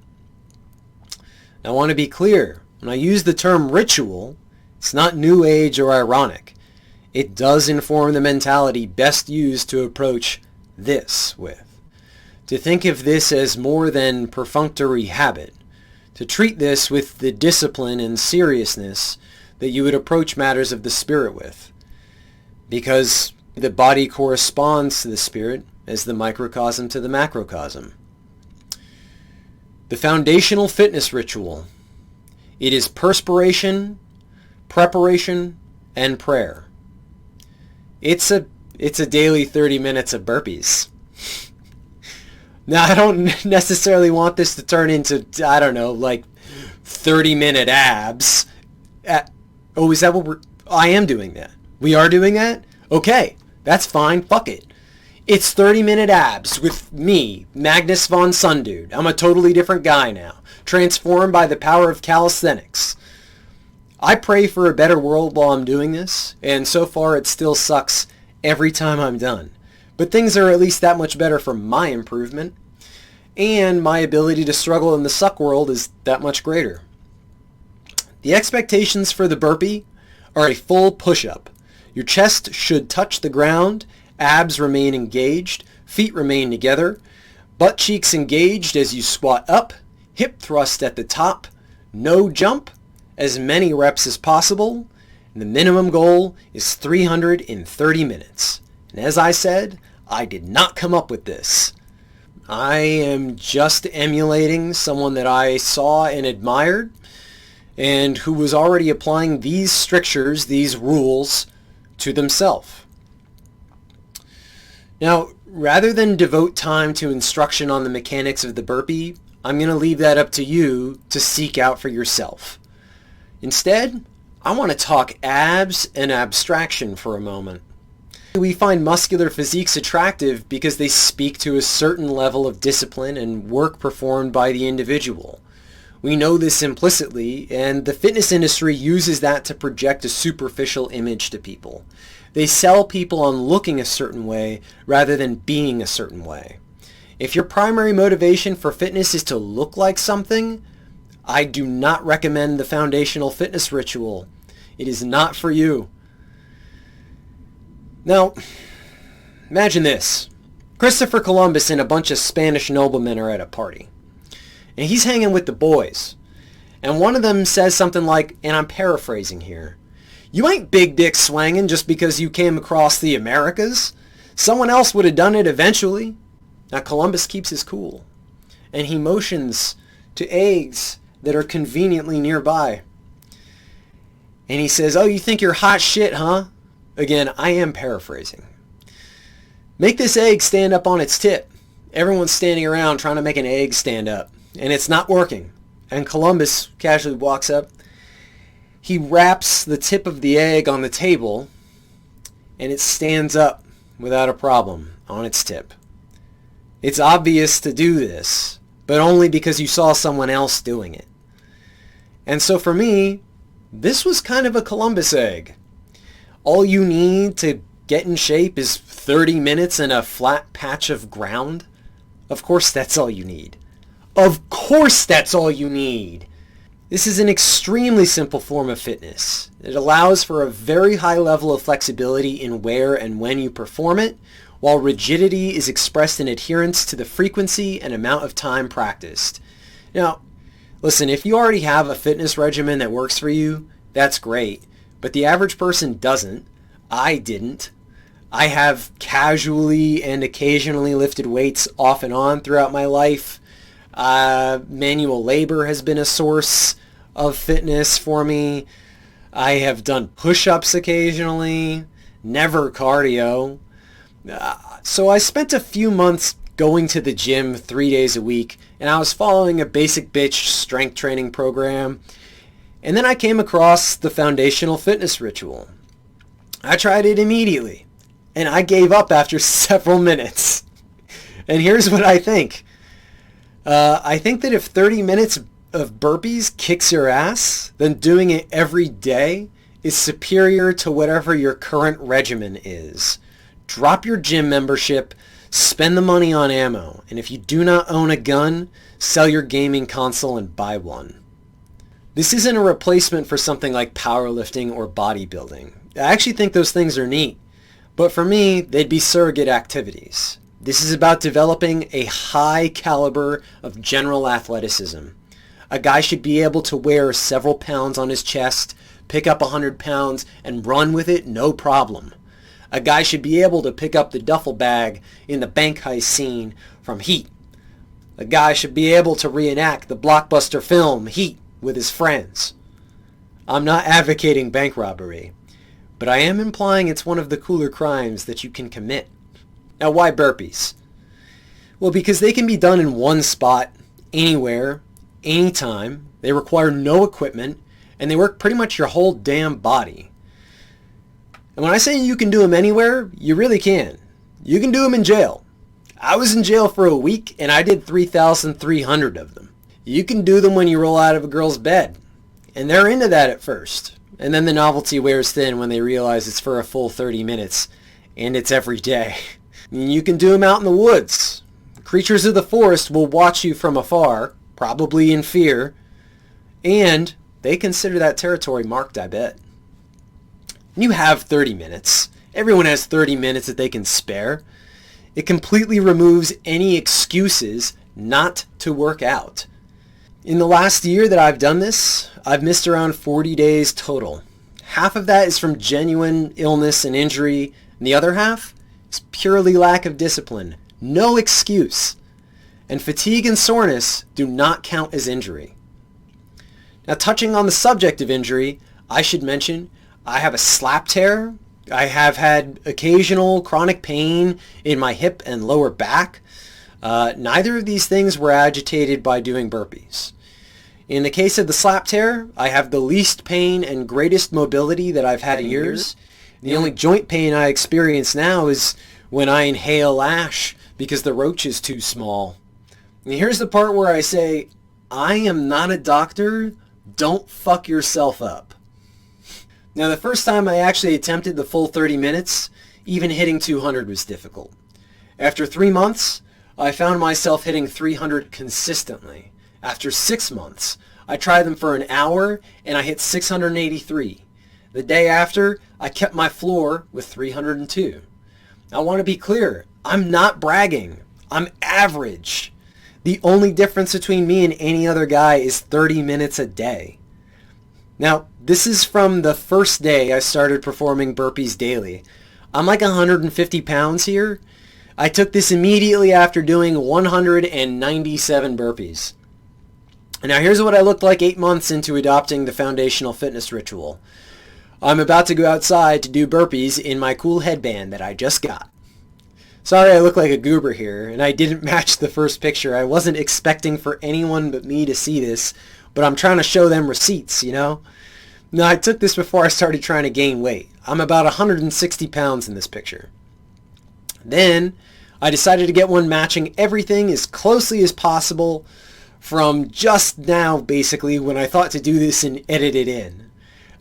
Now, I want to be clear. When I use the term ritual, it's not new age or ironic. It does inform the mentality best used to approach this with. To think of this as more than perfunctory habit. To treat this with the discipline and seriousness that you would approach matters of the spirit with. Because the body corresponds to the spirit as the microcosm to the macrocosm. The foundational fitness ritual. It is perspiration, preparation, and prayer. It's a daily 30 minutes of burpees. Now, I don't necessarily want this to turn into, I don't know, like 30-minute abs. Is that what I am doing that. We are doing that? Okay, that's fine. Fuck it. It's 30-minute abs with me, Magnus von Sundude. I'm a totally different guy now, transformed by the power of calisthenics. I pray for a better world while I'm doing this, and so far it still sucks every time I'm done. But things are at least that much better for my improvement, and my ability to struggle in the suck world is that much greater. The expectations for the burpee are a full push-up. Your chest should touch the ground, abs remain engaged, feet remain together, butt cheeks engaged as you squat up, hip thrust at the top, no jump, as many reps as possible, and the minimum goal is 330 minutes. And as I said, I did not come up with this. I am just emulating someone that I saw and admired, and who was already applying these strictures, these rules, to themselves. Now, rather than devote time to instruction on the mechanics of the burpee, I'm going to leave that up to you to seek out for yourself. Instead, I want to talk abs and abstraction for a moment. We find muscular physiques attractive because they speak to a certain level of discipline and work performed by the individual. We know this implicitly, and the fitness industry uses that to project a superficial image to people. They sell people on looking a certain way rather than being a certain way. If your primary motivation for fitness is to look like something, I do not recommend the foundational fitness ritual. It is not for you. Now, imagine this. Christopher Columbus and a bunch of Spanish noblemen are at a party. And he's hanging with the boys. And one of them says something like, and I'm paraphrasing here, "You ain't big dick swanging just because you came across the Americas. Someone else would have done it eventually." Now Columbus keeps his cool. And he motions to eggs that are conveniently nearby. And he says, "Oh, you think you're hot shit, huh?" Again, I am paraphrasing. "Make this egg stand up on its tip." Everyone's standing around trying to make an egg stand up. And it's not working. And Columbus casually walks up. He wraps the tip of the egg on the table. And it stands up without a problem on its tip. It's obvious to do this, but only because you saw someone else doing it. And so for me, this was kind of a Columbus egg. All you need to get in shape is 30 minutes and a flat patch of ground. Of course that's all you need. Of course that's all you need. This is an extremely simple form of fitness. It allows for a very high level of flexibility in where and when you perform it, while rigidity is expressed in adherence to the frequency and amount of time practiced. Now, listen, if you already have a fitness regimen that works for you, that's great. But the average person doesn't. I didn't. I have casually and occasionally lifted weights off and on throughout my life. Manual labor has been a source of fitness for me. I have done push-ups occasionally. Never cardio. So I spent a few months going to the gym 3 days a week, and I was following a basic bitch strength training program. And then I came across the foundational fitness ritual. I tried it immediately, and I gave up after several minutes. And here's what I think. I think that if 30 minutes of burpees kicks your ass, then doing it every day is superior to whatever your current regimen is. Drop your gym membership, spend the money on ammo, and if you do not own a gun, sell your gaming console and buy one. This isn't a replacement for something like powerlifting or bodybuilding. I actually think those things are neat, but for me, they'd be surrogate activities. This is about developing a high caliber of general athleticism. A guy should be able to wear several pounds on his chest, pick up 100 pounds, and run with it no problem. A guy should be able to pick up the duffel bag in the bank heist scene from Heat. A guy should be able to reenact the blockbuster film Heat with his friends. I'm not advocating bank robbery, but I am implying it's one of the cooler crimes that you can commit. Now, why burpees? Well, because they can be done in one spot, anywhere, anytime. They require no equipment, and they work pretty much your whole damn body. And when I say you can do them anywhere, you really can. You can do them in jail. I was in jail for a week, and I did 3,300 of them. You can do them when you roll out of a girl's bed. And they're into that at first. And then the novelty wears thin when they realize it's for a full 30 minutes, and it's every day. You can do them out in the woods. Creatures of the forest will watch you from afar, probably in fear, and they consider that territory marked, I bet. You have 30 minutes. Everyone has 30 minutes that they can spare. It completely removes any excuses not to work out. In the last year that I've done this, I've missed around 40 days total. Half of that is from genuine illness and injury, and the other half is purely lack of discipline. No excuse. And fatigue and soreness do not count as injury. Now, touching on the subject of injury, I should mention I have a slap tear. I have had occasional chronic pain in my hip and lower back. Neither of these things were agitated by doing burpees. In the case of the slap tear, I have the least pain and greatest mobility that I've had in years. The only joint pain I experience now is when I inhale ash because the roach is too small. And here's the part where I say, I am not a doctor. Don't fuck yourself up. Now, the first time I actually attempted the full 30 minutes, even hitting 200 was difficult. After 3 months, I found myself hitting 300 consistently. After 6 months, I tried them for an hour and I hit 683. The day after, I kept my floor with 302. I want to be clear, I'm not bragging. I'm average. The only difference between me and any other guy is 30 minutes a day. Now, this is from the first day I started performing burpees daily. I'm like 150 pounds here. I took this immediately after doing 197 burpees. Now here's what I looked like 8 months into adopting the foundational fitness ritual. I'm about to go outside to do burpees in my cool headband that I just got. Sorry I look like a goober here, and I didn't match the first picture. I wasn't expecting for anyone but me to see this, but I'm trying to show them receipts, you know? Now, I took this before I started trying to gain weight. I'm about 160 pounds in this picture. Then, I decided to get one matching everything as closely as possible from just now, basically, when I thought to do this and edit it in.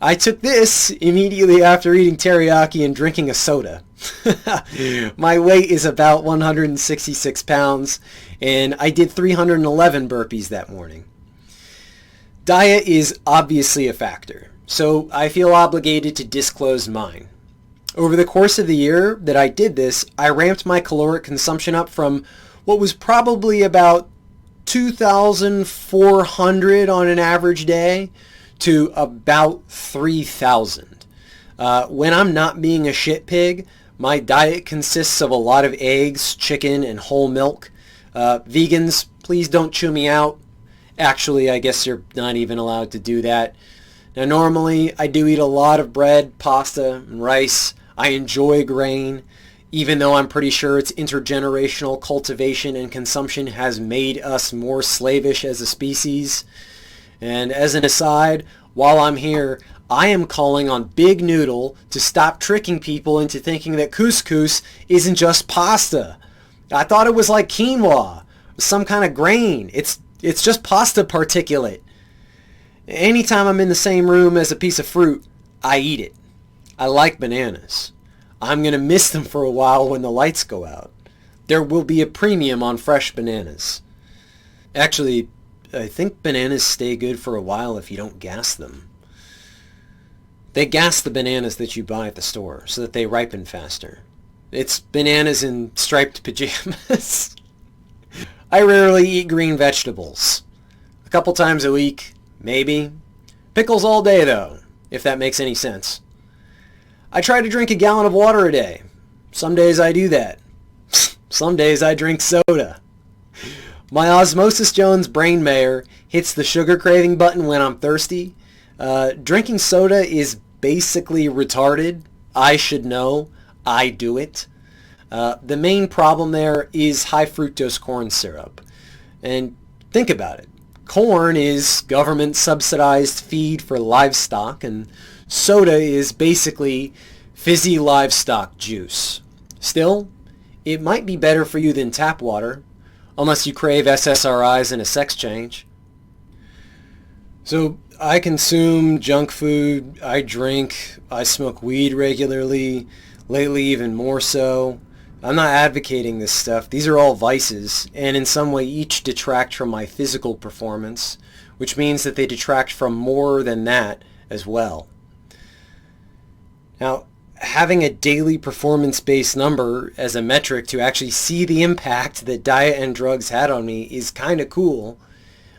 I took this immediately after eating teriyaki and drinking a soda. My weight is about 166 pounds, and I did 311 burpees that morning. Diet is obviously a factor, so I feel obligated to disclose mine. Over the course of the year that I did this, I ramped my caloric consumption up from what was probably about 2,400 on an average day to about 3,000. When I'm not being a shit pig, my diet consists of a lot of eggs, chicken, and whole milk. Vegans, please don't chew me out. Actually, I guess you're not even allowed to do that. Now, normally, I do eat a lot of bread, pasta, and rice. I enjoy grain, even though I'm pretty sure its intergenerational cultivation and consumption has made us more slavish as a species. And as an aside, while I'm here, I am calling on Big Noodle to stop tricking people into thinking that couscous isn't just pasta. I thought it was like quinoa, some kind of grain. It's just pasta particulate. Anytime I'm in the same room as a piece of fruit, I eat it. I like bananas. I'm going to miss them for a while when the lights go out. There will be a premium on fresh bananas. Actually, I think bananas stay good for a while if you don't gas them. They gas the bananas that you buy at the store so that they ripen faster. It's bananas in striped pajamas. I rarely eat green vegetables. A couple times a week, maybe. Pickles all day, though, if that makes any sense. I try to drink a gallon of water a day. Some days I do that. Some days I drink soda. My Osmosis Jones brain mayor hits the sugar craving button when I'm thirsty. Drinking soda is basically retarded. I should know. I do it. The main problem there is high fructose corn syrup. And think about it. Corn is government subsidized feed for livestock, and soda is basically fizzy livestock juice. Still, it might be better for you than tap water, unless you crave SSRIs and a sex change. So I consume junk food, I drink, I smoke weed regularly, lately even more so. I'm not advocating this stuff. These are all vices, and in some way each detract from my physical performance, which means that they detract from more than that as well. Now, having a daily performance-based number as a metric to actually see the impact that diet and drugs had on me is kind of cool.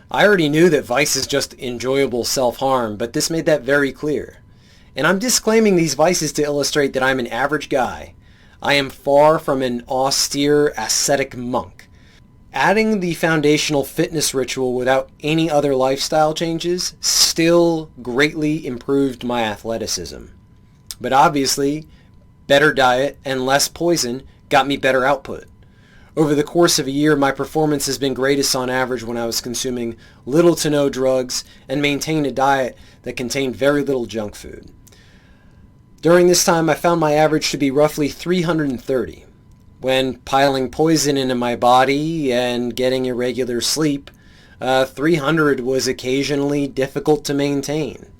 I already knew that vice is just enjoyable self-harm, but this made that very clear. And I'm disclaiming these vices to illustrate that I'm an average guy. I am far from an austere ascetic monk. Adding the foundational fitness ritual without any other lifestyle changes still greatly improved my athleticism. But obviously, better diet and less poison got me better output. Over the course of a year, my performance has been greatest on average when I was consuming little to no drugs and maintained a diet that contained very little junk food. During this time, I found my average to be roughly 330. When piling poison into my body and getting irregular sleep, 300 was occasionally difficult to maintain.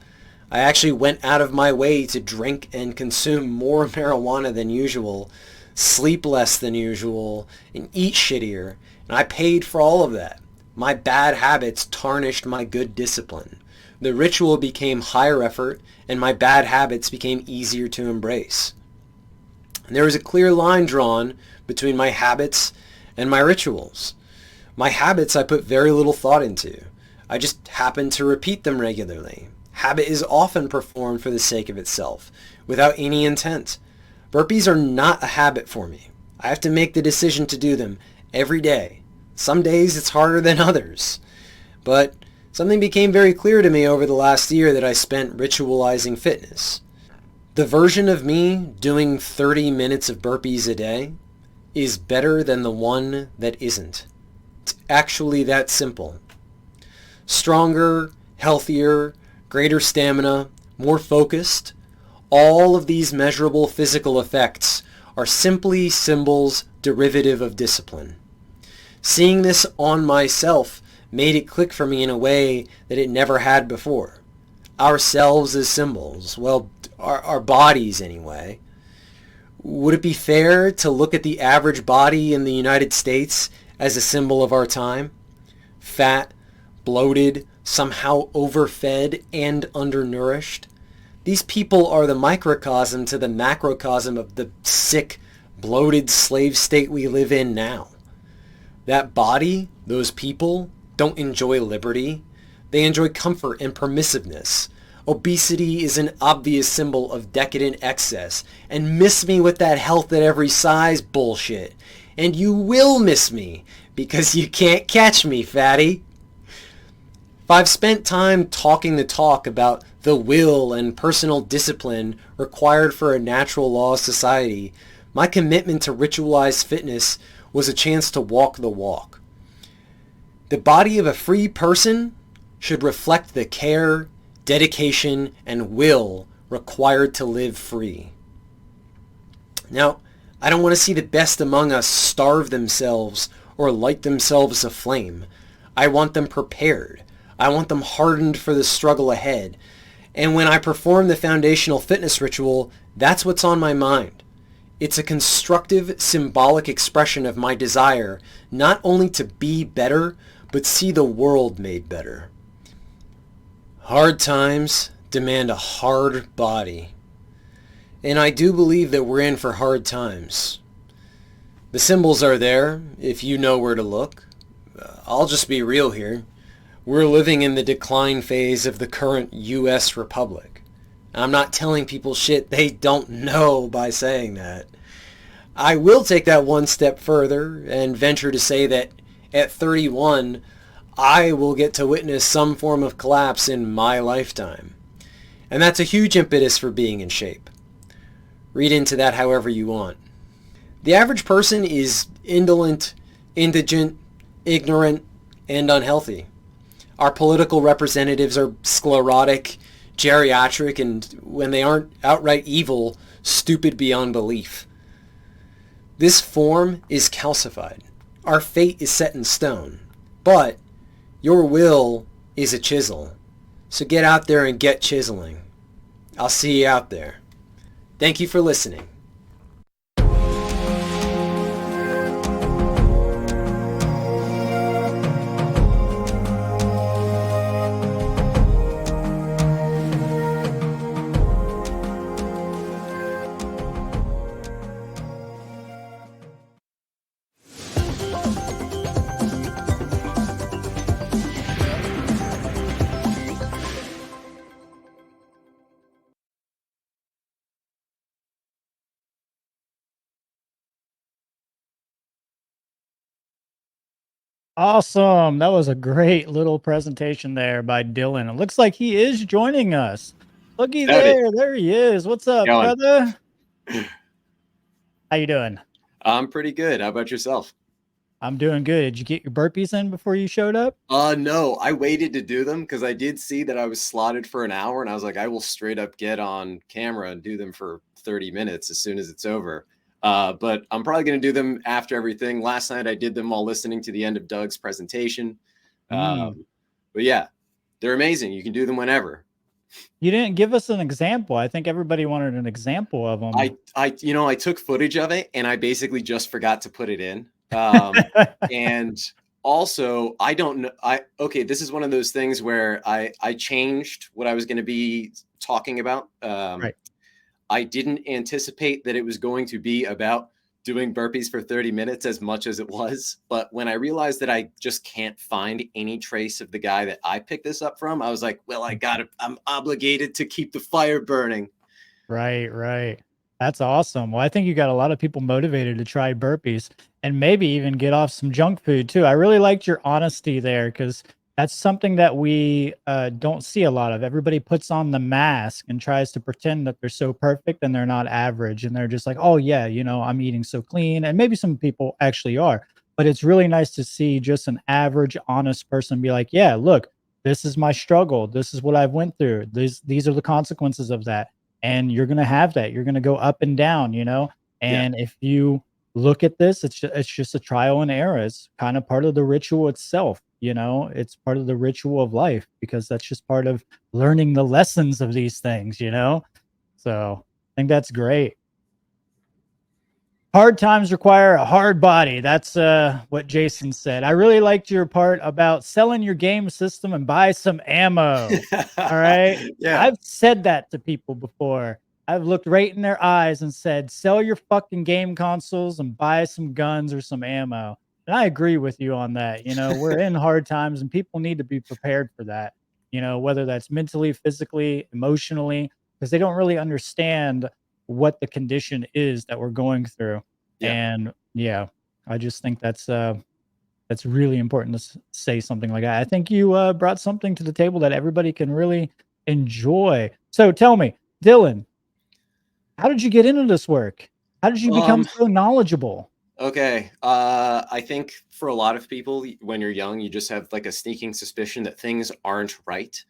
I actually went out of my way to drink and consume more marijuana than usual, sleep less than usual, and eat shittier, and I paid for all of that. My bad habits tarnished my good discipline. The ritual became higher effort, and my bad habits became easier to embrace. And there was a clear line drawn between my habits and my rituals. My habits I put very little thought into. I just happened to repeat them regularly. Habit is often performed for the sake of itself, without any intent. Burpees are not a habit for me. I have to make the decision to do them every day. Some days it's harder than others. But something became very clear to me over the last year that I spent ritualizing fitness. The version of me doing 30 minutes of burpees a day is better than the one that isn't. It's actually that simple. Stronger, healthier, greater stamina, more focused, all of these measurable physical effects are simply symbols derivative of discipline. Seeing this on myself made it click for me in a way that it never had before. Ourselves as symbols, well, our bodies anyway. Would it be fair to look at the average body in the United States as a symbol of our time? Fat, bloated, somehow overfed and undernourished. These people are the microcosm to the macrocosm of the sick, bloated slave state we live in now. That body, those people, don't enjoy liberty. They enjoy comfort and permissiveness. Obesity is an obvious symbol of decadent excess. And miss me with that health at every size bullshit. And you will miss me, because you can't catch me, fatty. If I've spent time talking the talk about the will and personal discipline required for a natural law society, my commitment to ritualized fitness was a chance to walk the walk. The body of a free person should reflect the care, dedication, and will required to live free. Now, I don't want to see the best among us starve themselves or light themselves aflame. I want them prepared. I want them hardened for the struggle ahead. And when I perform the foundational fitness ritual, that's what's on my mind. It's a constructive, symbolic expression of my desire not only to be better, but see the world made better. Hard times demand a hard body. And I do believe that we're in for hard times. The symbols are there, if you know where to look. I'll just be real here. We're living in the decline phase of the current U.S. Republic. I'm not telling people shit they don't know by saying that. I will take that one step further and venture to say that at 31, I will get to witness some form of collapse in my lifetime. And that's a huge impetus for being in shape. Read into that however you want. The average person is indolent, indigent, ignorant, and unhealthy. Our political representatives are sclerotic, geriatric, and when they aren't outright evil, stupid beyond belief. This form is calcified. Our fate is set in stone. But your will is a chisel. So get out there and get chiseling. I'll see you out there. Thank you for listening. Awesome. That was a great little presentation there by Dylan. It looks like he is joining us. Looky Howdy. there. There he is. What's up, Going. brother? How you doing? I'm pretty good. How about yourself? I'm doing good. Did you get your burpees in before you showed up? No, I waited to do them because I did see that I was slotted for an hour, and I was like, I will straight up get on camera and do them for 30 minutes as soon as it's over. But I'm probably going to do them after everything. Last night I did them while listening to the end of Doug's presentation. But yeah, they're amazing. You can do them whenever. You didn't give us an example. I think everybody wanted an example of them. I took footage of it and I basically just forgot to put it in. And also I don't know. Okay, this is one of those things where I changed what I was going to be talking about. Right. I didn't anticipate that it was going to be about doing burpees for 30 minutes as much as it was. But when I realized that I just can't find any trace of the guy that I picked this up from, I was like, well, I'm obligated to keep the fire burning. Right. That's awesome. Well, I think you got a lot of people motivated to try burpees and maybe even get off some junk food too. I really liked your honesty there because that's something that we don't see a lot of. Everybody puts on the mask and tries to pretend that they're so perfect and they're not average. And they're just like, oh, yeah, I'm eating so clean. And maybe some people actually are. But it's really nice to see just an average, honest person be like, yeah, look, this is my struggle. This is what I've went through. These are the consequences of that. And you're going to have that. You're going to go up and down, And if you look at this, it's just a trial and error. It's kind of part of the ritual itself. It's part of the ritual of life because that's just part of learning the lessons of these things, So I think that's great. Hard times require a hard body. That's what Jason said. I really liked your part about selling your game system and buy some ammo. All right. Yeah. I've said that to people before. I've looked right in their eyes and said, sell your fucking game consoles and buy some guns or some ammo. And I agree with you on that. We're in hard times and people need to be prepared for that, whether that's mentally, physically, emotionally, because they don't really understand what the condition is that we're going through. And I just think that's really important to say something like that. I think you brought something to the table that everybody can really enjoy. So tell me, Dylan, how did you get into this work? How did you become so knowledgeable? Okay. I think for a lot of people, when you're young, you just have like a sneaking suspicion that things aren't right.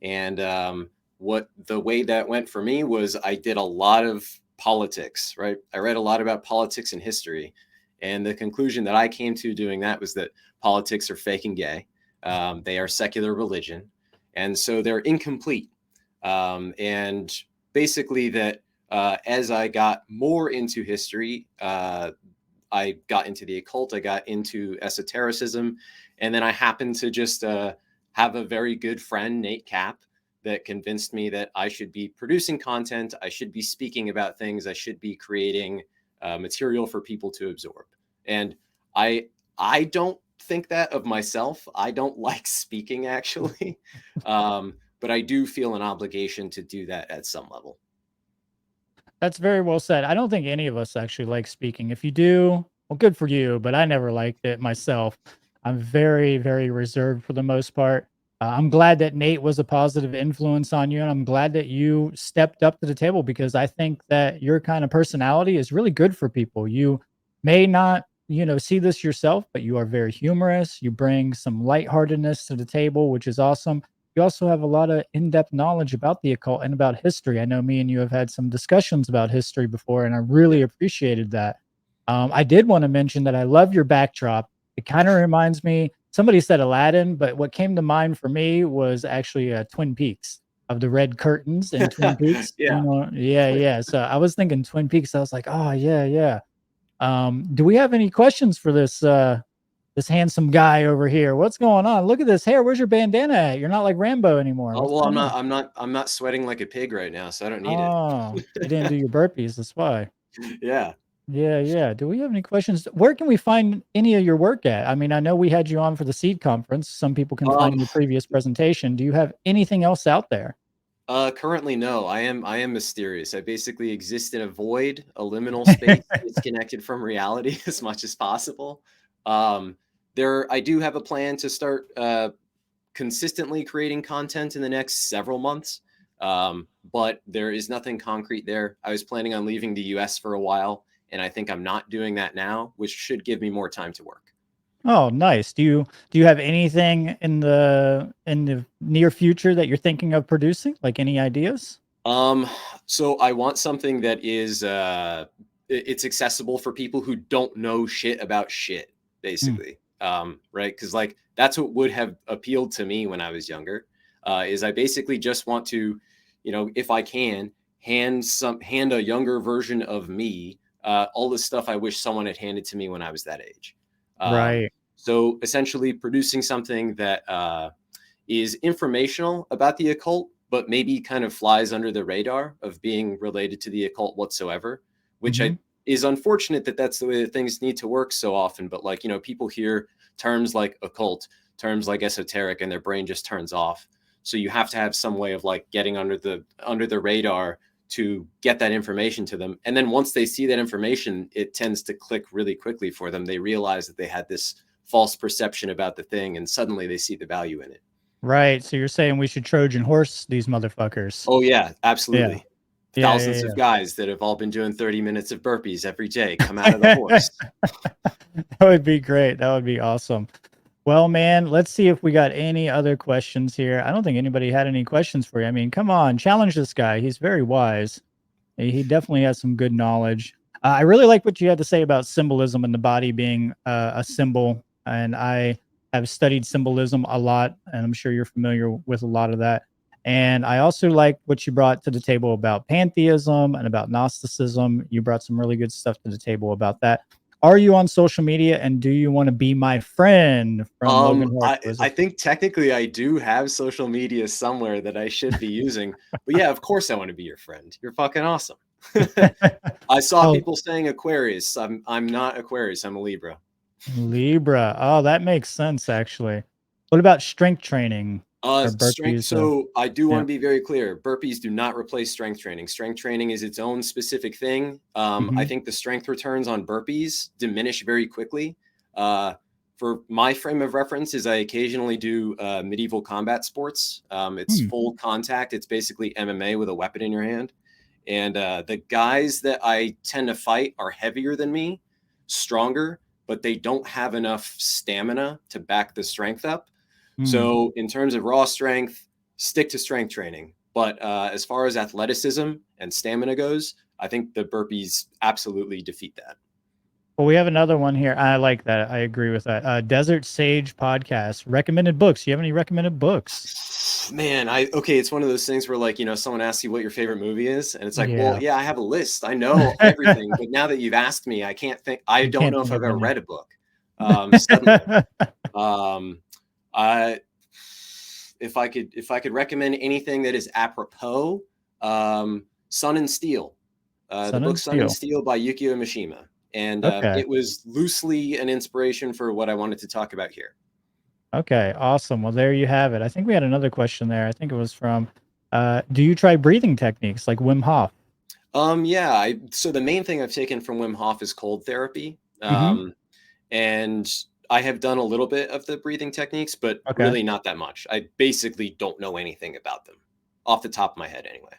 And the way that went for me was I did a lot of politics, right? I read a lot about politics and history. And the conclusion that I came to doing that was that politics are fake and gay. They are secular religion. And so they're incomplete. And basically that as I got more into history, I got into the occult, I got into esotericism, and then I happened to just have a very good friend, Nate Cap, that convinced me that I should be producing content, I should be speaking about things, I should be creating material for people to absorb. And I don't think that of myself. I don't like speaking, actually, but I do feel an obligation to do that at some level. That's very well said. I don't think any of us actually like speaking. If you do, well, good for you, but I never liked it myself. I'm very, very reserved for the most part. I'm glad that Nate was a positive influence on you, and I'm glad that you stepped up to the table because I think that your kind of personality is really good for people. You may not, see this yourself, but you are very humorous. You bring some lightheartedness to the table, which is awesome. You also have a lot of in-depth knowledge about the occult and about history. I know me and you have had some discussions about history before, and I really appreciated that. I did want to mention that I love your backdrop. It kind of reminds me, somebody said Aladdin, but what came to mind for me was actually Twin Peaks, of the red curtains in Twin Peaks. Yeah. So I was thinking Twin Peaks. I was like, oh, yeah. Do we have any questions for this handsome guy over here? What's going on? Look at this hair. Where's your bandana at? You're not like Rambo anymore. Oh, well, I'm not sweating like a pig right now, so I don't need it. You didn't do your burpees. That's why. Yeah. Do we have any questions? Where can we find any of your work at? I mean, I know we had you on for the S.E.E.D conference. Some people can find your previous presentation. Do you have anything else out there? Currently, no. I am mysterious. I basically exist in a void, a liminal space disconnected from reality as much as possible. I do have a plan to start consistently creating content in the next several months, but there is nothing concrete there. I was planning on leaving the US for a while, and I think I'm not doing that now, which should give me more time to work. Oh, nice. Do you have anything in the near future that you're thinking of producing? Like any ideas? So I want something that is it's accessible for people who don't know shit about shit, basically. Right? Because like that's what would have appealed to me when I was younger. Is I basically just want to, you know, if I can, hand a younger version of me all the stuff I wish someone had handed to me when I was that age. Right. So essentially producing something that is informational about the occult, but maybe kind of flies under the radar of being related to the occult whatsoever, which is unfortunate that that's the way that things need to work so often. But like, you know, people hear terms like occult, terms like esoteric, and their brain just turns off. So you have to have some way of like getting under the radar to get that information to them. And then once they see that information, it tends to click really quickly for them. They realize that they had this false perception about the thing, and suddenly they see the value in it. Right. So you're saying we should Trojan horse these motherfuckers? Oh yeah, absolutely. Yeah. Thousands of guys that have all been doing 30 minutes of burpees every day come out of the horse. That would be great. That would be awesome. Well, man, let's see if we got any other questions here. I don't think anybody had any questions for you. I mean, come on, challenge this guy. He's very wise. He definitely has some good knowledge. I really like what you had to say about symbolism and the body being a symbol. And I have studied symbolism a lot, and I'm sure you're familiar with a lot of that. And I also like what you brought to the table about pantheism and about Gnosticism. You brought some really good stuff to the table about that. Are you on social media, and do you want to be my friend? From Logan Hart? I think technically I do have social media somewhere that I should be using. But yeah, of course I want to be your friend. You're fucking awesome. I saw people saying Aquarius. I'm not Aquarius. I'm a Libra. Libra. Oh, that makes sense, actually. What about strength training? Strength. So I do want to be very clear. Burpees do not replace strength training. Strength training is its own specific thing. I think the strength returns on burpees diminish very quickly. For my frame of reference is I occasionally do medieval combat sports. It's full contact. It's basically MMA with a weapon in your hand. And the guys that I tend to fight are heavier than me, stronger, but they don't have enough stamina to back the strength up. So in terms of raw strength, stick to strength training. But as far as athleticism and stamina goes, I think the burpees absolutely defeat that. Well, we have another one here. I like that. I agree with that. Desert Sage podcast. Recommended books. Do you have any recommended books? Man, it's one of those things where like, you know, someone asks you what your favorite movie is, and it's like, well, yeah, I have a list. I know everything. But now that you've asked me, I can't think. I don't know if I've ever read a book. If I could recommend anything that is apropos, Sun and Steel, the book Sun and Steel by Yukio Mishima. And it was loosely an inspiration for what I wanted to talk about here. Okay, awesome. Well, there you have it. I think we had another question there. I think it was from, do you try breathing techniques like Wim Hof? Yeah. So the main thing I've taken from Wim Hof is cold therapy. And I have done a little bit of the breathing techniques, but really not that much. I basically don't know anything about them off the top of my head anyway.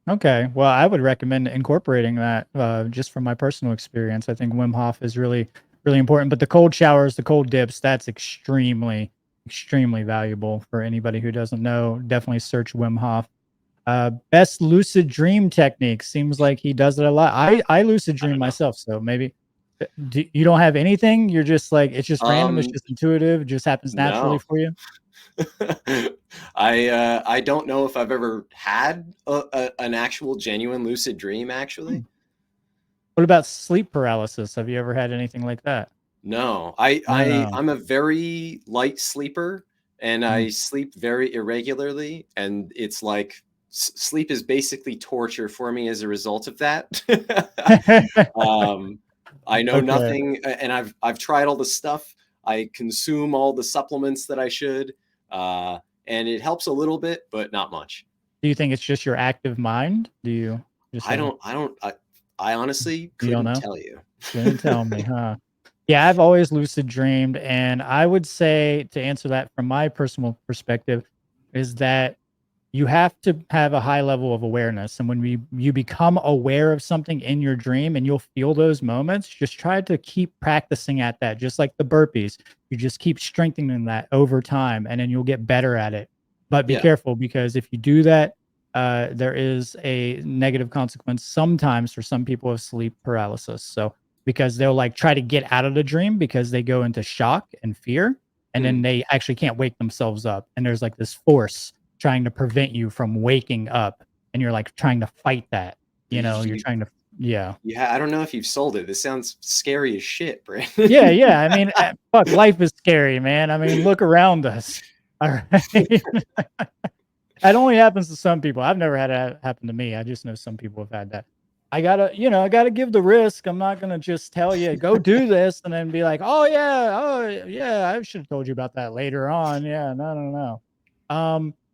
Okay. Well, I would recommend incorporating that just from my personal experience. I think Wim Hof is really, really important. But the cold showers, the cold dips, that's extremely, extremely valuable for anybody who doesn't know. Definitely search Wim Hof. Best lucid dream technique. Seems like he does it a lot. I lucid dream myself, so maybe you don't have anything. You're just like, it's just random. It's just intuitive. It just happens naturally for you. I don't know if I've ever had an actual genuine lucid dream, actually. What about sleep paralysis? Have you ever had anything like that? No, I'm a very light sleeper, and I sleep very irregularly, and it's like sleep is basically torture for me as a result of that. I know nothing, and I've tried all the stuff. I consume all the supplements that I should, and it helps a little bit, but not much. Do you think it's just your active mind? Do you? I honestly couldn't tell you. Couldn't tell me, huh? Yeah, I've always lucid dreamed, and I would say, to answer that from my personal perspective, is that you have to have a high level of awareness. And when you become aware of something in your dream and you'll feel those moments, just try to keep practicing at that, just like the burpees. You just keep strengthening that over time, and then you'll get better at it. But be Yeah. careful, because if you do that, there is a negative consequence sometimes for some people of sleep paralysis. So because they'll like try to get out of the dream because they go into shock and fear, and then they actually can't wake themselves up. And there's like this force trying to prevent you from waking up, and you're like trying to fight that. You know, you're trying to, yeah. Yeah, I don't know if you've sold it. This sounds scary as shit, Brandon. Yeah, yeah. I mean, fuck, life is scary, man. I mean, look around us. All right. It only happens to some people. I've never had it happen to me. I just know some people have had that. I gotta give the risk. I'm not gonna just tell you, go do this, and then be like, oh yeah, I should have told you about that later on. Yeah, no.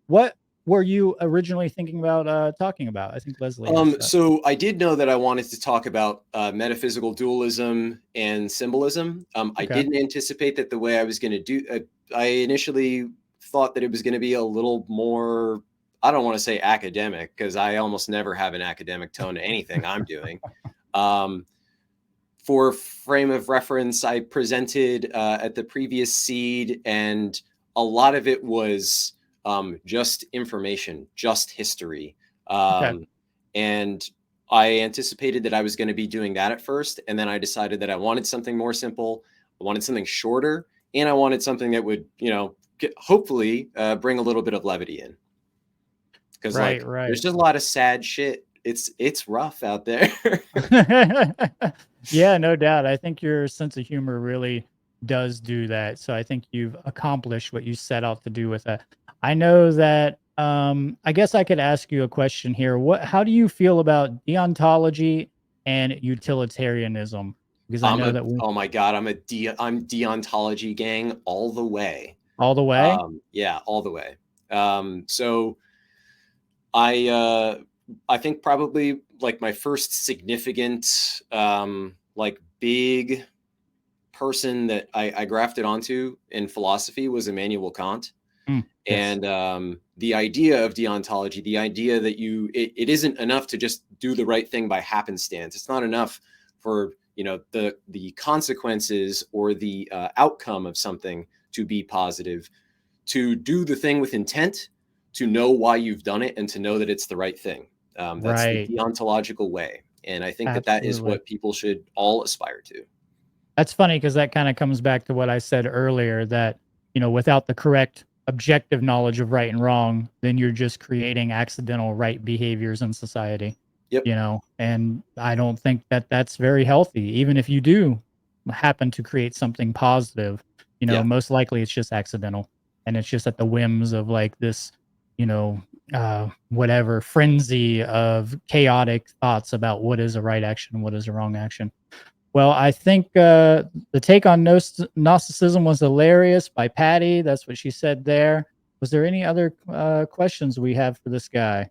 What were you originally thinking about talking about? I think Leslie asked that. So I did know that I wanted to talk about metaphysical dualism and symbolism. I Okay. didn't anticipate that the way I was going to do. I initially thought that it was going to be a little more. I don't want to say academic, because I almost never have an academic tone to anything I'm doing. For frame of reference, I presented at the previous S.E.E.D, and a lot of it was just information, just history. Okay. And I anticipated that I was going to be doing that at first. And then I decided that I wanted something more simple. I wanted something shorter, and I wanted something that would, hopefully bring a little bit of levity in. Because Right. there's just a lot of sad shit. It's rough out there. Yeah, no doubt. I think your sense of humor really does do that. So I think you've accomplished what you set out to do with that. I know that I guess I could ask you a question here. How do you feel about deontology and utilitarianism? Because I know that Oh my God, I'm deontology gang all the way. all the way. Yeah, all the way. So I think probably like my first significant big person that I grafted onto in philosophy was Immanuel Kant. Yes. And the idea of deontology, the idea that it isn't enough to just do the right thing by happenstance. It's not enough for the consequences or the outcome of something to be positive. To do the thing with intent, to know why you've done it, and to know that it's the right thing. That's Right. the deontological way. And I think that is Absolutely. what people should all aspire to. That's funny, because that kind of comes back to what I said earlier, that, without the correct objective knowledge of right and wrong, then you're just creating accidental right behaviors in society. Yep. And I don't think that that's very healthy. Even if you do happen to create something positive, Yeah. most likely it's just accidental, and it's just at the whims of like this, whatever frenzy of chaotic thoughts about what is a right action and what is a wrong action. Well, I think the take on Gnosticism was hilarious by Patty. That's what she said there. Was there any other questions we have for this guy?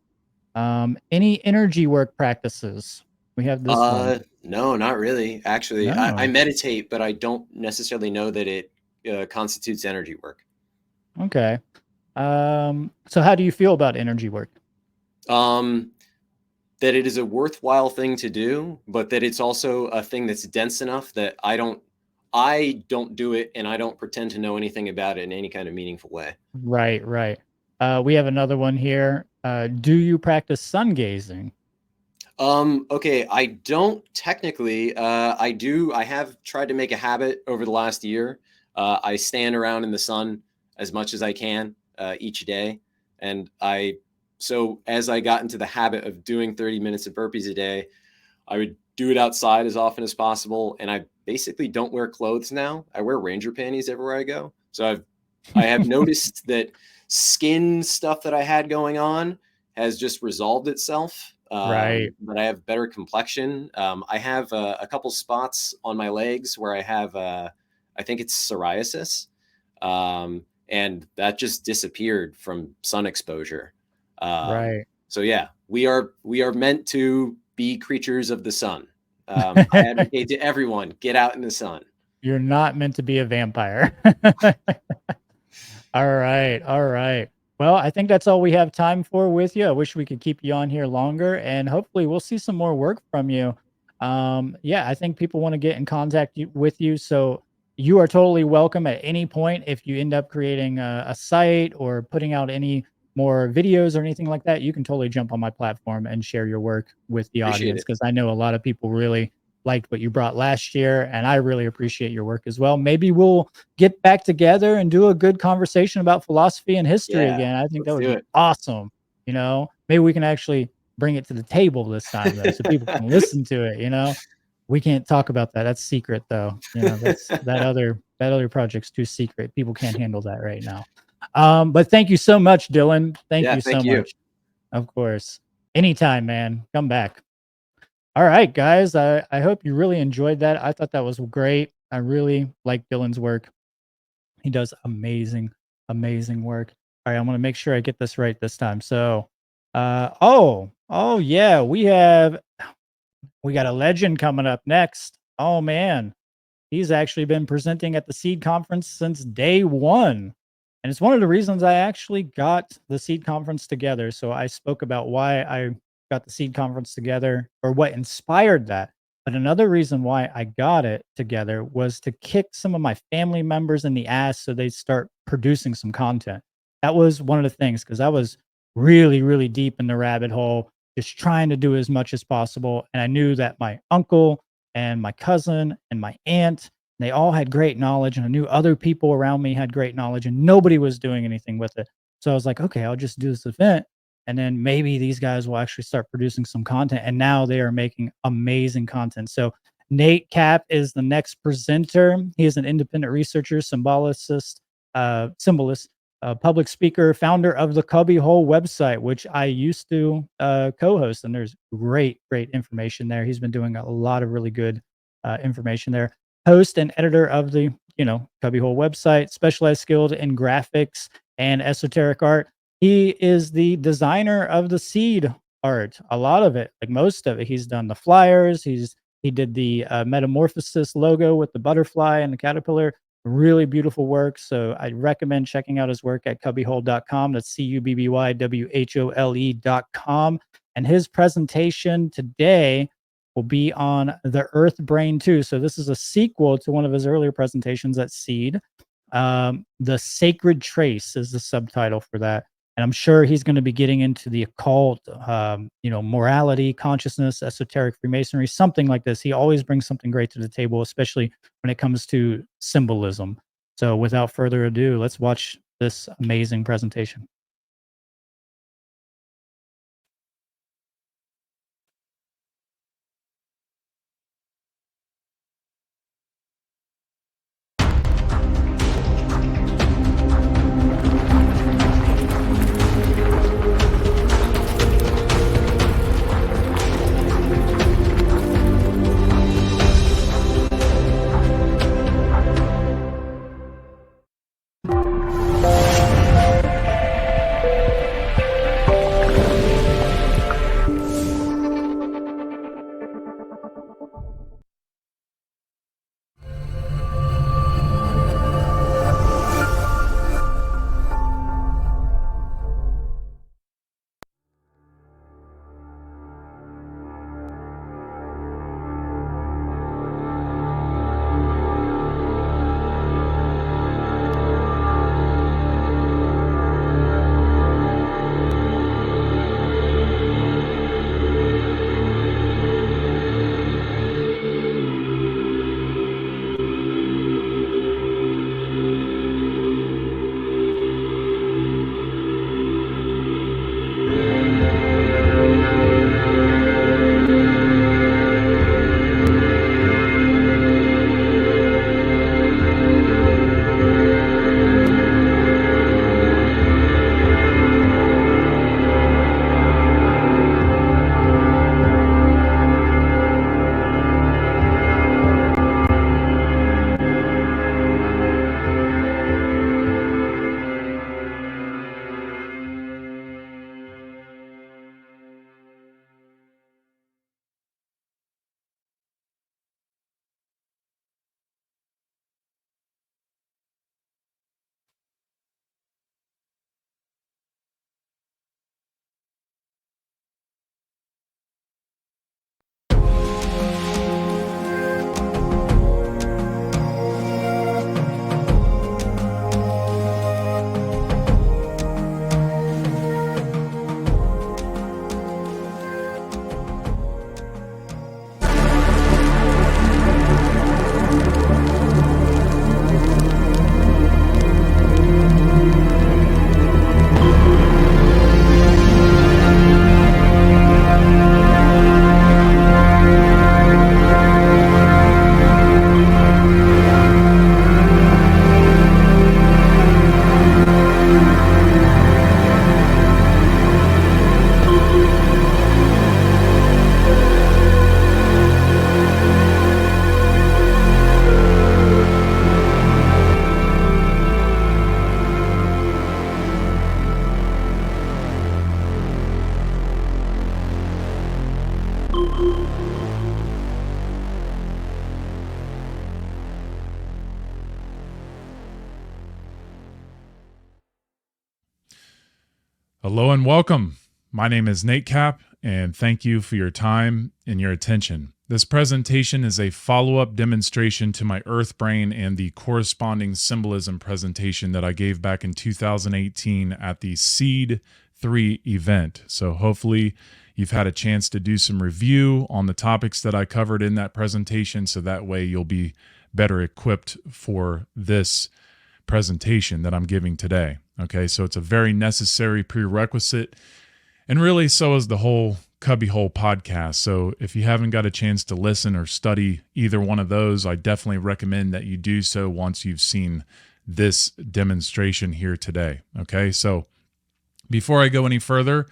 Any energy work practices? We have this one. No, not really. Actually, No. I meditate, but I don't necessarily know that it constitutes energy work. Okay. So how do you feel about energy work? That it is a worthwhile thing to do, but that it's also a thing that's dense enough that I don't do it, and I don't pretend to know anything about it in any kind of meaningful way. Right. We have another one here. Do you practice sun gazing? Okay, I don't technically. I do. I have tried to make a habit over the last year. I stand around in the sun as much as I can each day, and so as I got into the habit of doing 30 minutes of burpees a day, I would do it outside as often as possible. And I basically don't wear clothes now. I wear Ranger panties everywhere I go. So I have noticed that skin stuff that I had going on has just resolved itself. Right. But I have better complexion. I have a couple spots on my legs where I have, I think it's psoriasis. And that just disappeared from sun exposure. Right. So yeah, we are meant to be creatures of the sun. I advocate to everyone, get out in the sun. You're not meant to be a vampire. All right. All right. Well, I think that's all we have time for with you. I wish we could keep you on here longer, and hopefully we'll see some more work from you. Yeah, I think people want to get in contact with you. So you are totally welcome at any point. If you end up creating a site or putting out any more videos or anything like that, you can totally jump on my platform and share your work with the Appreciate audience, it. because I know a lot of people really liked what you brought last year, and I really appreciate your work as well. Maybe we'll get back together and do a good conversation about philosophy and history Yeah, again. I think that let's would do be it. awesome. You know, maybe we can actually bring it to the table this time though, so people can listen to it. You know, we can't talk about that. That's secret though. You know, that's that other project's too secret. People can't handle that right now. But thank you so much, Dylan. Thank Yeah, you so thank you. much. Of course. Anytime, man. Come back. All right, guys. I hope you really enjoyed that. I thought that was great. I really like Dylan's work. He does amazing, amazing work. All right, I'm gonna make sure I get this right this time. So, oh yeah, we got a legend coming up next. Oh man, he's actually been presenting at the S.E.E.D conference since day one. And it's one of the reasons I actually got the S.E.E.D conference together. So I spoke about why I got the S.E.E.D conference together, or what inspired that. But another reason why I got it together was to kick some of my family members in the ass so they start producing some content. That was one of the things, because I was really, really deep in the rabbit hole, just trying to do as much as possible. And I knew that my uncle and my cousin and my aunt, they all had great knowledge, and I knew other people around me had great knowledge, and nobody was doing anything with it. So I was like, okay, I'll just do this event, and then maybe these guys will actually start producing some content. And now they are making amazing content. So Nate Cap is the next presenter. He is an independent researcher, symbolist, public speaker, founder of the Cubbyhole website, which I used to co-host, and there's great information there. He's been doing a lot of really good information there. Host and editor of the Cubbyhole website, specialized skilled in graphics and esoteric art. He is the designer of the S.E.E.D art, a lot of it, like most of it. He's done the flyers. He did the Metamorphosis logo with the butterfly and the caterpillar. Really beautiful work. So I recommend checking out his work at cubbyhole.com. That's CUBBYWHOLE.com. And his presentation today will be on the Earth Brain 2. So this is a sequel to one of his earlier presentations at S.E.E.D. The Sacred Trace is the subtitle for that. And I'm sure he's going to be getting into the occult, morality, consciousness, esoteric Freemasonry, something like this. He always brings something great to the table, especially when it comes to symbolism. So without further ado, let's watch this amazing presentation. Hello and welcome. My name is Nate Cap, and thank you for your time and your attention. This presentation is a follow-up demonstration to my Earth Brain and the corresponding symbolism presentation that I gave back in 2018 at the S.E.E.D 3 event. So hopefully you've had a chance to do some review on the topics that I covered in that presentation, so that way you'll be better equipped for this presentation that I'm giving today. Okay, so it's a very necessary prerequisite, and really so is the whole Cubbyhole podcast. So if you haven't got a chance to listen or study either one of those, I definitely recommend that you do so once you've seen this demonstration here today. Okay, so before I go any further,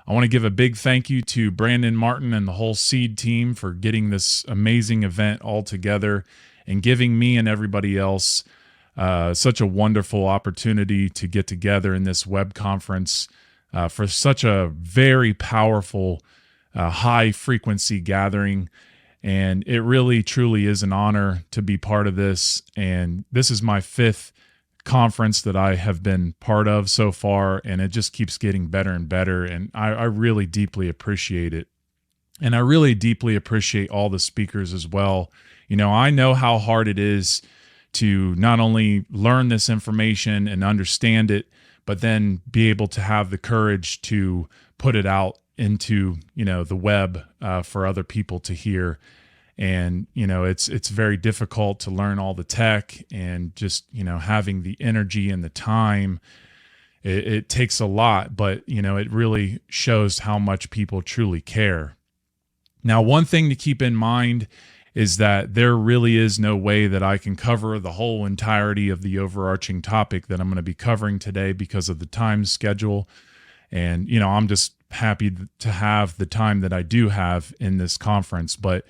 I want to give a big thank you to Brandon Martin and the whole S.E.E.D team for getting this amazing event all together and giving me and everybody else such a wonderful opportunity to get together in this web conference for such a very powerful, high frequency gathering. And it really, truly is an honor to be part of this. And this is my 5th conference that I have been part of so far, and it just keeps getting better and better. And I really deeply appreciate it. And I really deeply appreciate all the speakers as well. You know, I know how hard it is to not only learn this information and understand it, but then be able to have the courage to put it out into, you know, the web for other people to hear. And, you know, it's very difficult to learn all the tech, and just, you know, having the energy and the time, it takes a lot, but, you know, it really shows how much people truly care. Now, one thing to keep in mind is that there really is no way that I can cover the whole entirety of the overarching topic that I'm going to be covering today because of the time schedule. And, you know, I'm just happy to have the time that I do have in this conference. But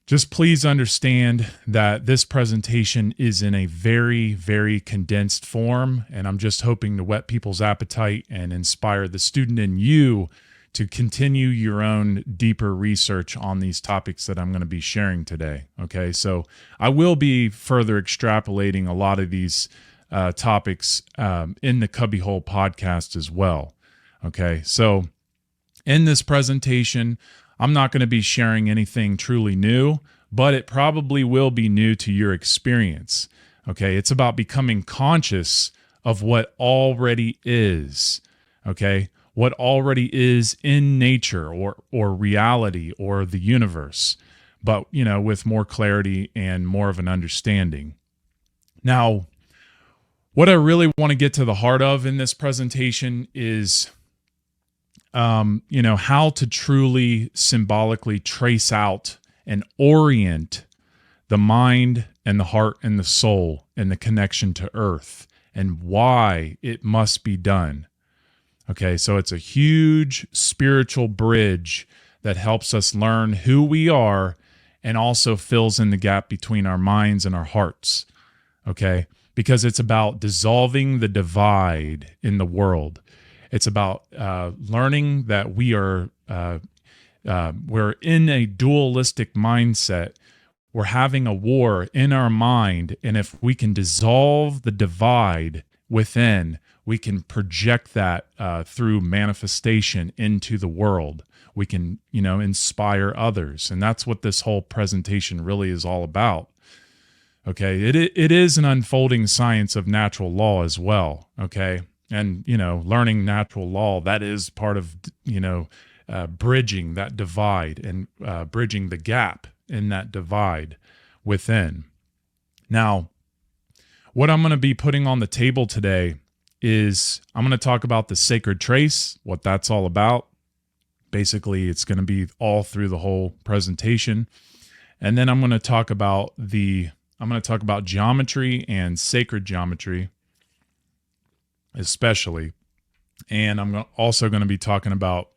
just please understand that this presentation is in a very, very condensed form. And I'm just hoping to whet people's appetite and inspire the student in you to continue your own deeper research on these topics that I'm going to be sharing today. Okay, so I will be further extrapolating a lot of these topics in the Cubbyhole podcast as well. Okay, so in this presentation, I'm not going to be sharing anything truly new, but it probably will be new to your experience. Okay, it's about becoming conscious of what already is. Okay, what already is in nature or reality or the universe, but, you know, with more clarity and more of an understanding. Now, what I really want to get to the heart of in this presentation is, you know, how to truly symbolically trace out and orient the mind and the heart and the soul and the connection to Earth, and why it must be done. Okay, so it's a huge spiritual bridge that helps us learn who we are and also fills in the gap between our minds and our hearts. Okay, because it's about dissolving the divide in the world. It's about learning that we're in a dualistic mindset. We're having a war in our mind, and if we can dissolve the divide within, we can project that through manifestation into the world. We can, you know, inspire others. And that's what this whole presentation really is all about. Okay, it is an unfolding science of natural law as well. Okay, and, you know, learning natural law, that is part of, you know, bridging that divide and bridging the gap in that divide within. Now, what I'm going to be putting on the table today is I'm going to talk about the sacred trace, what that's all about. Basically, it's going to be all through the whole presentation. And then I'm going to talk about geometry and sacred geometry, especially. And I'm also going to be talking about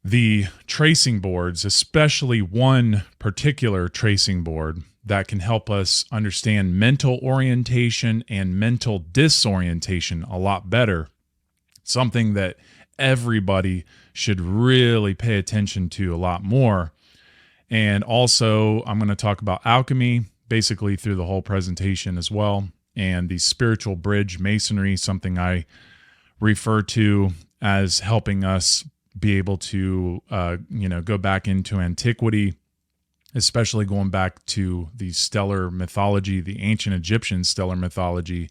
the tracing boards, especially one particular tracing board that can help us understand mental orientation and mental disorientation a lot better. Something that everybody should really pay attention to a lot more. And also, I'm going to talk about alchemy, basically through the whole presentation as well, and the spiritual bridge masonry, something I refer to as helping us be able to, go back into antiquity, especially going back to the stellar mythology, the ancient Egyptian stellar mythology,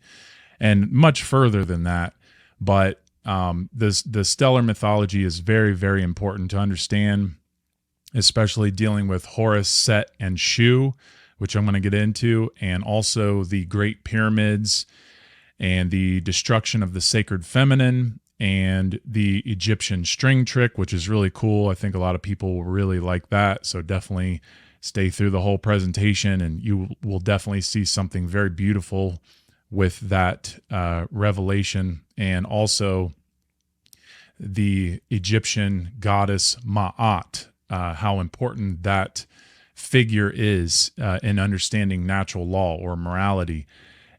and much further than that. But the stellar mythology is very, very important to understand, especially dealing with Horus, Set, and Shu, which I'm going to get into, and also the Great Pyramids and the destruction of the sacred feminine and the Egyptian string trick, which is really cool. I think a lot of people will really like that. So definitely stay through the whole presentation and you will definitely see something very beautiful with that revelation. And also the Egyptian goddess Ma'at, how important that figure is in understanding natural law or morality.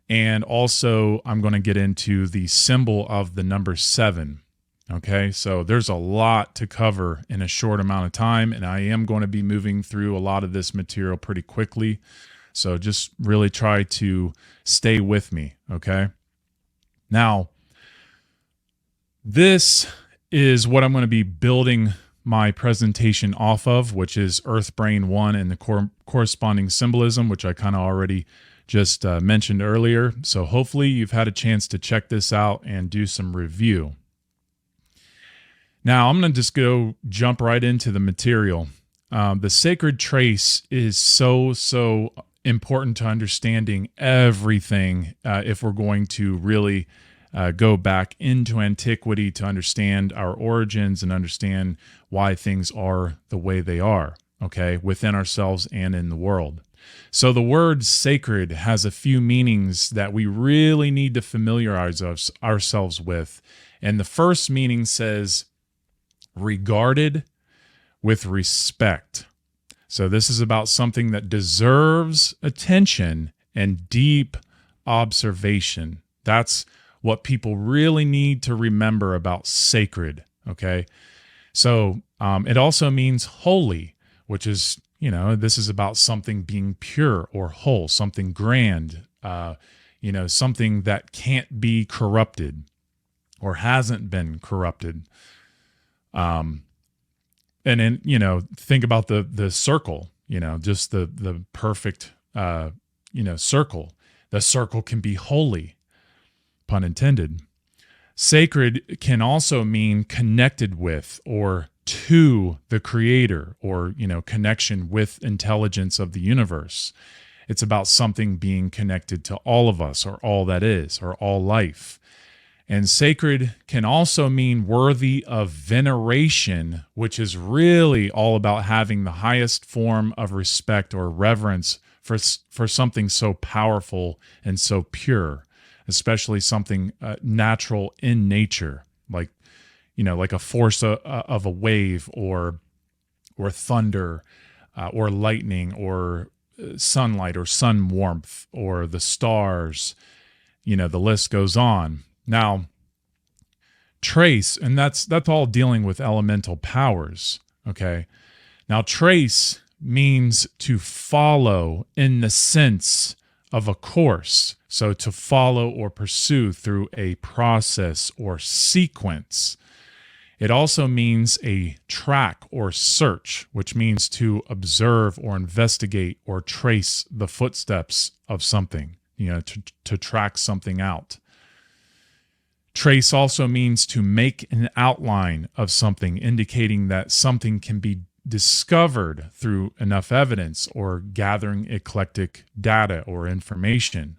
And also, I'm going to get into the symbol of the number 7. Okay, so there's a lot to cover in a short amount of time, and I am going to be moving through a lot of this material pretty quickly. So just really try to stay with me, okay? Now, this is what I'm going to be building my presentation off of, which is Earthbrain 1 and the corresponding symbolism, which I kind of already just mentioned earlier. So hopefully you've had a chance to check this out and do some review. Now I'm going to just jump right into the material. The sacred trace is so important to understanding everything if we're going to really go back into antiquity to understand our origins and understand why things are the way they are, okay, within ourselves and in the world. So the word sacred has a few meanings that we really need to familiarize ourselves with. And the first meaning says regarded with respect. So this is about something that deserves attention and deep observation. That's what people really need to remember about sacred, okay? So it also means holy, which is, this is about something being pure or whole, something grand, something that can't be corrupted or hasn't been corrupted. And then, think about the circle, just the perfect, circle. The circle can be holy, pun intended. Sacred can also mean connected with or to the creator or, connection with intelligence of the universe. It's about something being connected to all of us or all that is or all life. And sacred can also mean worthy of veneration, which is really all about having the highest form of respect or reverence for something so powerful and so pure, especially something natural in nature, like a force of a wave or thunder or lightning or sunlight or sun warmth or the stars, the list goes on. Now, trace, and that's all dealing with elemental powers, okay? Now, trace means to follow in the sense of a course. So to follow or pursue through a process or sequence. It also means a track or search, which means to observe or investigate or trace the footsteps of something, to track something out. Trace also means to make an outline of something, indicating that something can be discovered through enough evidence or gathering eclectic data or information.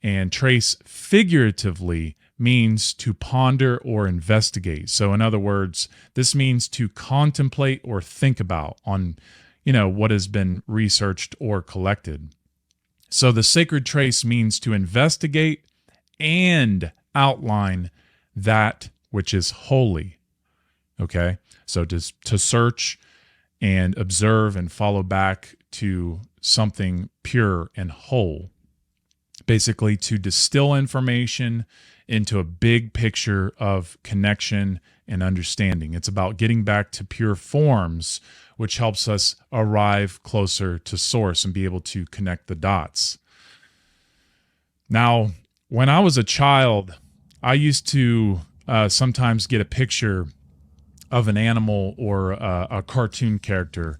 And trace figuratively means to ponder or investigate. So in other words, this means to contemplate or think about on, what has been researched or collected. So the sacred trace means to investigate and outline that which is holy. Okay? So to search and observe and follow back to something pure and whole. Basically, to distill information into a big picture of connection and understanding. It's about getting back to pure forms, which helps us arrive closer to source and be able to connect the dots. Now, when I was a child, I used to sometimes get a picture of an animal or a cartoon character,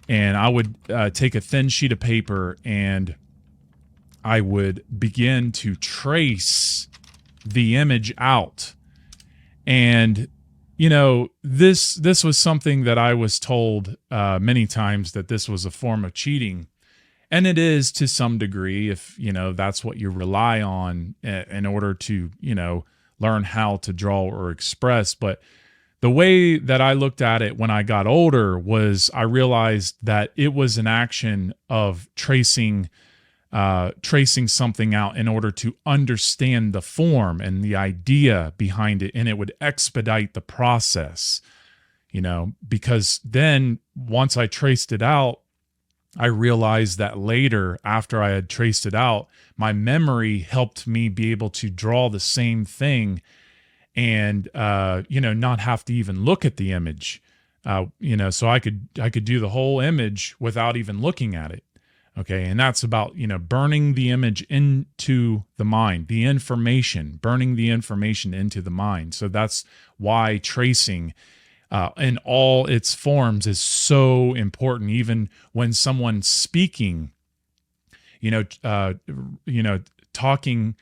and I would take a thin sheet of paper and I would begin to trace the image out. And this was something that I was told many times, that this was a form of cheating. And it is to some degree, if, that's what you rely on in order to, learn how to draw or express. But the way that I looked at it when I got older was I realized that it was an action of tracing something out in order to understand the form and the idea behind it. And it would expedite the process, because then once I traced it out, I realized that later, after I had traced it out, my memory helped me be able to draw the same thing and, not have to even look at the image, so I could do the whole image without even looking at it. Okay. And that's about, burning the image into the mind, burning the information into the mind. So that's why tracing in all its forms is so important. Even when someone's speaking, talking,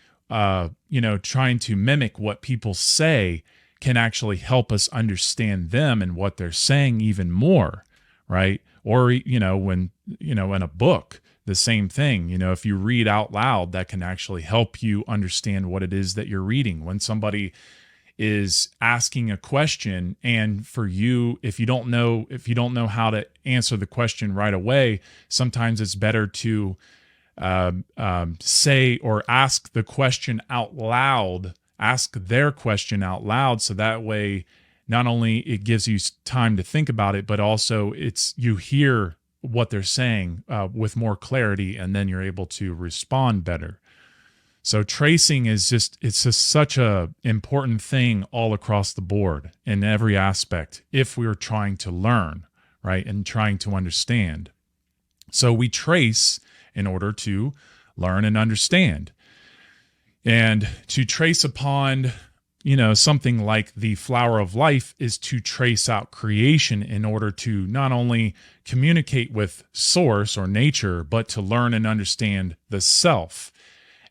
trying to mimic what people say can actually help us understand them and what they're saying even more, right? Or, when, in a book, the same thing, if you read out loud, that can actually help you understand what it is that you're reading. When somebody is asking a question, and for you, if you don't know how to answer the question right away, sometimes it's better to say or ask the question out loud, ask their question out loud. So that way, not only it gives you time to think about it, but also you hear what they're saying with more clarity, and then you're able to respond better. So tracing it's just such a important thing all across the board in every aspect, if we're trying to learn, right, and trying to understand. So we trace in order to learn and understand. And to trace upon, something like the flower of life is to trace out creation in order to not only communicate with source or nature, but to learn and understand the self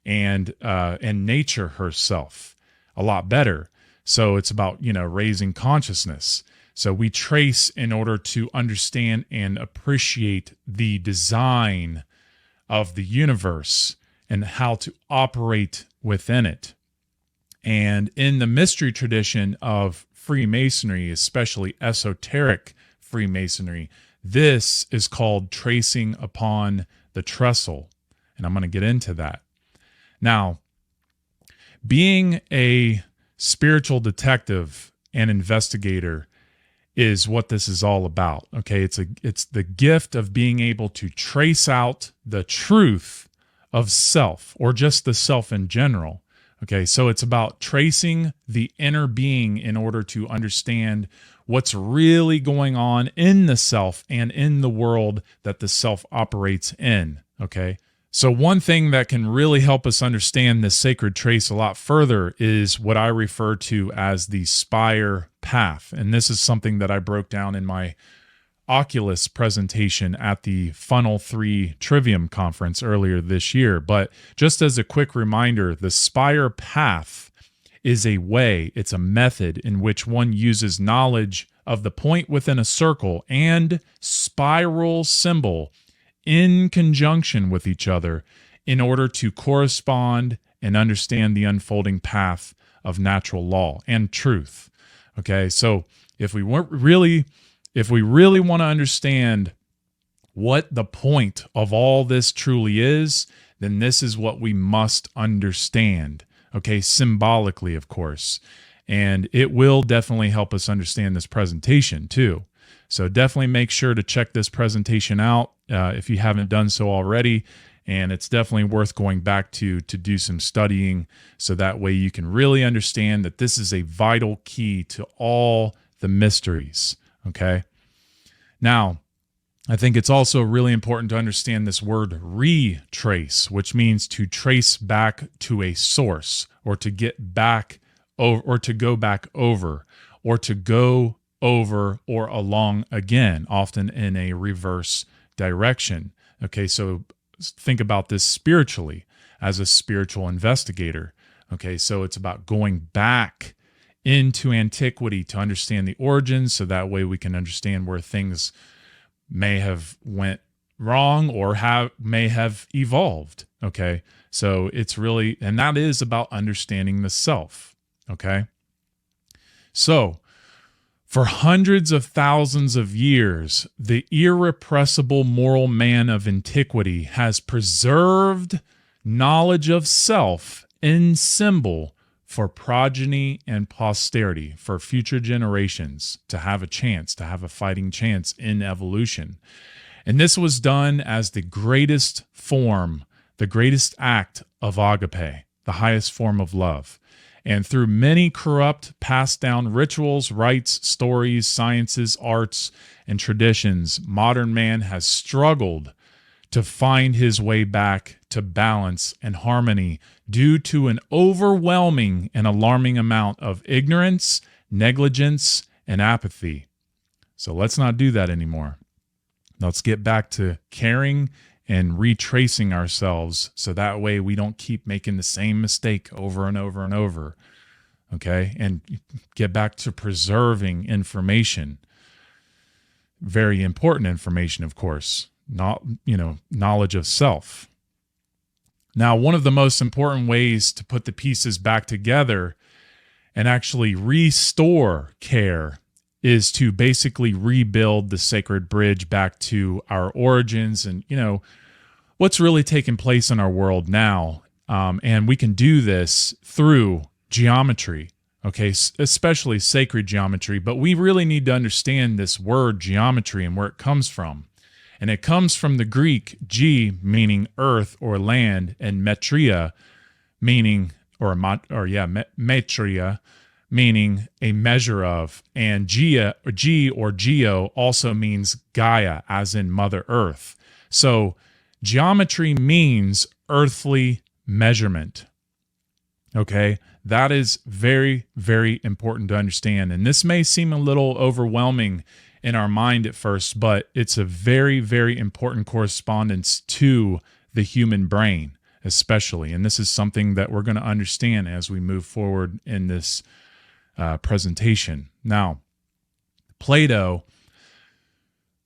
and nature herself a lot better. So it's about, raising consciousness. So we trace in order to understand and appreciate the design of the universe and how to operate within it. And in the mystery tradition of Freemasonry, especially esoteric Freemasonry, this is called tracing upon the trestle. And I'm going to get into that. Now, being a spiritual detective and investigator is what this is all about. Okay, it's the gift of being able to trace out the truth of self, or just the self in general. Okay, so it's about tracing the inner being in order to understand what's really going on in the self and in the world that the self operates in. Okay, so one thing that can really help us understand this sacred trace a lot further is what I refer to as the spire path. And this is something that I broke down in my Oculus presentation at the Funnel 3 Trivium conference earlier this year. But just as a quick reminder, the spire path is a way, it's a method in which one uses knowledge of the point within a circle and spiral symbol in conjunction with each other in order to correspond and understand the unfolding path of natural law and truth. Okay, so if we really want to understand what the point of all this truly is, then this is what we must understand. Okay, symbolically, of course. And it will definitely help us understand this presentation too. So definitely make sure to check this presentation out if you haven't done so already. And it's definitely worth going back to do some studying, so that way you can really understand that this is a vital key to all the mysteries. Okay. Now, I think it's also really important to understand this word retrace, which means to trace back to a source, or to get back over, or to go back over, or to go over or along again, often in a reverse direction. Okay, so think about this spiritually as a spiritual investigator. Okay, so it's about going back into antiquity to understand the origins, so that way we can understand where things may have went wrong or may have evolved. Okay, so it's really, and that is about understanding the self. Okay, so for hundreds of thousands of years, the irrepressible moral man of antiquity has preserved knowledge of self in symbol for progeny and posterity, for future generations to have a chance, to have a fighting chance in evolution. And this was done as the greatest form, the greatest act of agape, the highest form of love. And through many corrupt, passed down rituals, rites, stories, sciences, arts, and traditions, modern man has struggled to find his way back to balance and harmony due to an overwhelming and alarming amount of ignorance, negligence, and apathy. So let's not do that anymore. Let's get back to caring and retracing ourselves, so that way we don't keep making the same mistake over and over and over. Okay, and get back to preserving information. Very important information, of course. Not, knowledge of self. Now, one of the most important ways to put the pieces back together and actually restore care is to basically rebuild the sacred bridge back to our origins and, what's really taking place in our world now. And we can do this through geometry, okay, especially sacred geometry. But we really need to understand this word geometry and where it comes from. And it comes from the Greek ge, meaning earth or land, and metria, meaning, metria, meaning a measure of, and ge or geo also means Gaia, as in Mother Earth. So geometry means earthly measurement. Okay, that is very, very important to understand. And this may seem a little overwhelming in our mind at first, but it's a very, very important correspondence to the human brain, especially. And this is something that we're going to understand as we move forward in this presentation. Now, Plato,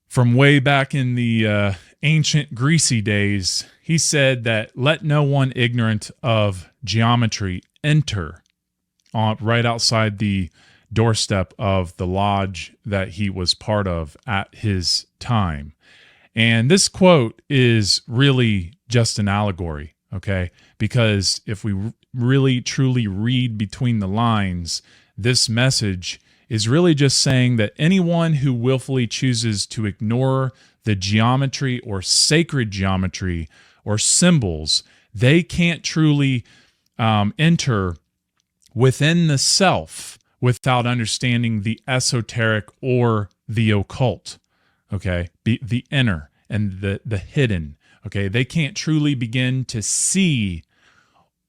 from way back in the ancient Greasy days, he said that let no one ignorant of geometry enter right outside the doorstep of the lodge that he was part of at his time. And this quote is really just an allegory, okay? Because if we really truly read between the lines, this message is really just saying that anyone who willfully chooses to ignore the geometry or sacred geometry or symbols, they can't truly enter within the self without understanding the esoteric or the occult, okay? The inner and the hidden, okay? They can't truly begin to see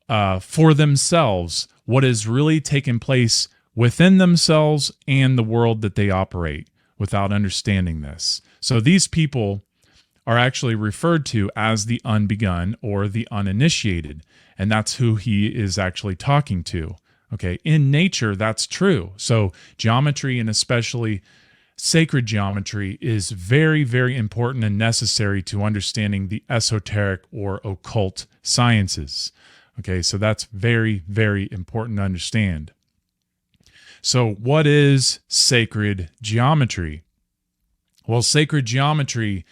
for themselves what is really taking place within themselves and the world that they operate without understanding this. So these people are actually referred to as the unbegun or the uninitiated, and that's who he is actually talking to. Okay, in nature, that's true. So geometry, and especially sacred geometry, is very, very important and necessary to understanding the esoteric or occult sciences. Okay, so that's very, very important to understand. So what is sacred geometry? Well, sacred geometry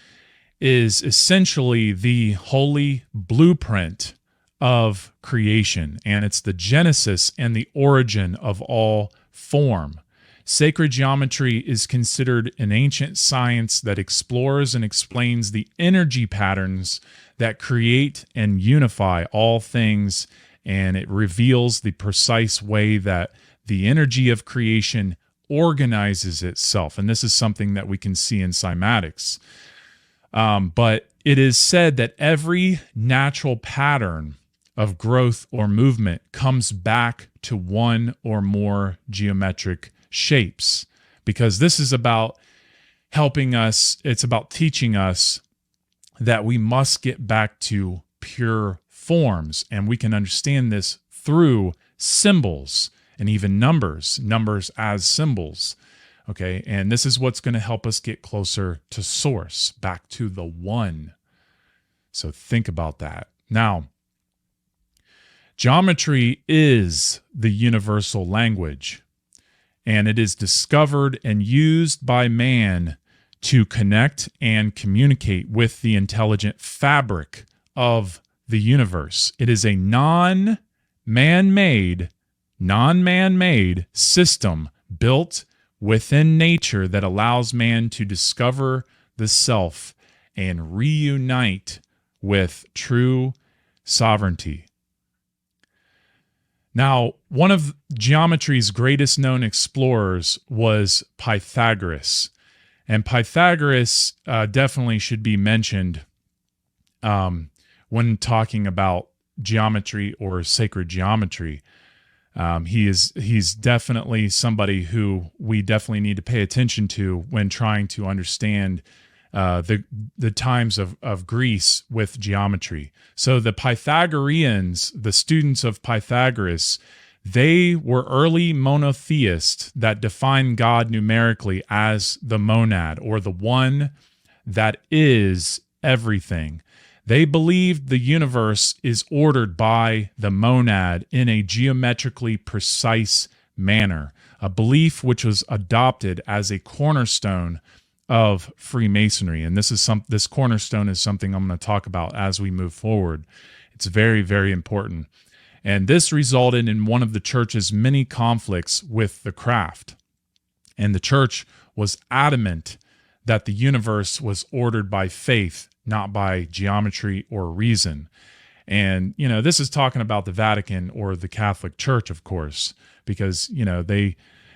is essentially the holy blueprint of creation, and it's the genesis and the origin of all form. Sacred geometry is considered an ancient science that explores and explains the energy patterns that create and unify all things, and it reveals the precise way that the energy of creation organizes itself. And this is something that we can see in cymatics. But it is said that every natural pattern of growth or movement comes back to one or more geometric shapes, because this is about helping us. It's about teaching us that we must get back to pure forms, and we can understand this through symbols and even numbers as symbols. Okay, and this is what's going to help us get closer to source, back to the one. So think about that. Now, geometry is the universal language, and it is discovered and used by man to connect and communicate with the intelligent fabric of the universe. It is a non-man-made system built within nature that allows man to discover the self and reunite with true sovereignty. Now, one of geometry's greatest known explorers was Pythagoras. And Pythagoras definitely should be mentioned when talking about geometry or sacred geometry. He's definitely somebody who we definitely need to pay attention to when trying to understand the times of Greece with geometry. So the Pythagoreans, the students of Pythagoras, they were early monotheists that defined God numerically as the monad, or the one that is everything. They believed the universe is ordered by the monad in a geometrically precise manner, a belief which was adopted as a cornerstone of Freemasonry. And this cornerstone is something I'm going to talk about as we move forward. It's very, very important. And this resulted in one of the church's many conflicts with the craft. And the church was adamant that the universe was ordered by faith, not by geometry or reason. And, this is talking about the Vatican or the Catholic Church, of course, because,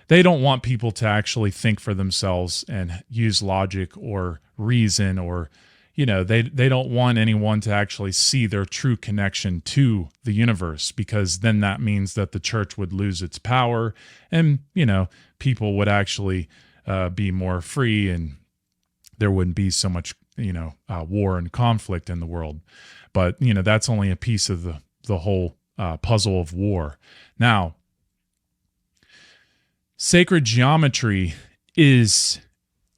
they don't want people to actually think for themselves and use logic or reason, or, they don't want anyone to actually see their true connection to the universe, because then that means that the church would lose its power and, people would actually be more free, and there wouldn't be so much, war and conflict in the world. But, that's only a piece of the whole puzzle of war. Now, sacred geometry is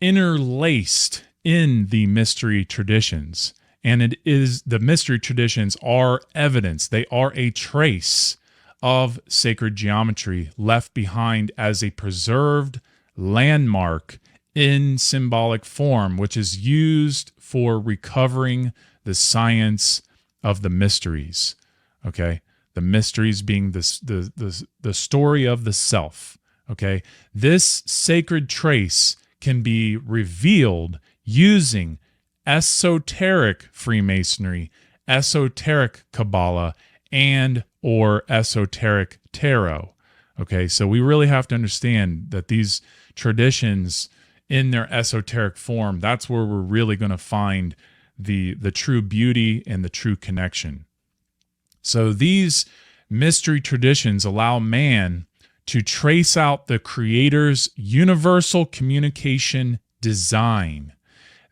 interlaced in the mystery traditions, and the mystery traditions are evidence. They are a trace of sacred geometry left behind as a preserved landmark in symbolic form, which is used for recovering the science of the mysteries. Okay, the mysteries being the story of the self. Okay, this sacred trace can be revealed using esoteric Freemasonry, esoteric Kabbalah, and or esoteric tarot. Okay, so we really have to understand that these traditions in their esoteric form, that's where we're really going to find the true beauty and the true connection. So these mystery traditions allow man to trace out the Creator's universal communication design.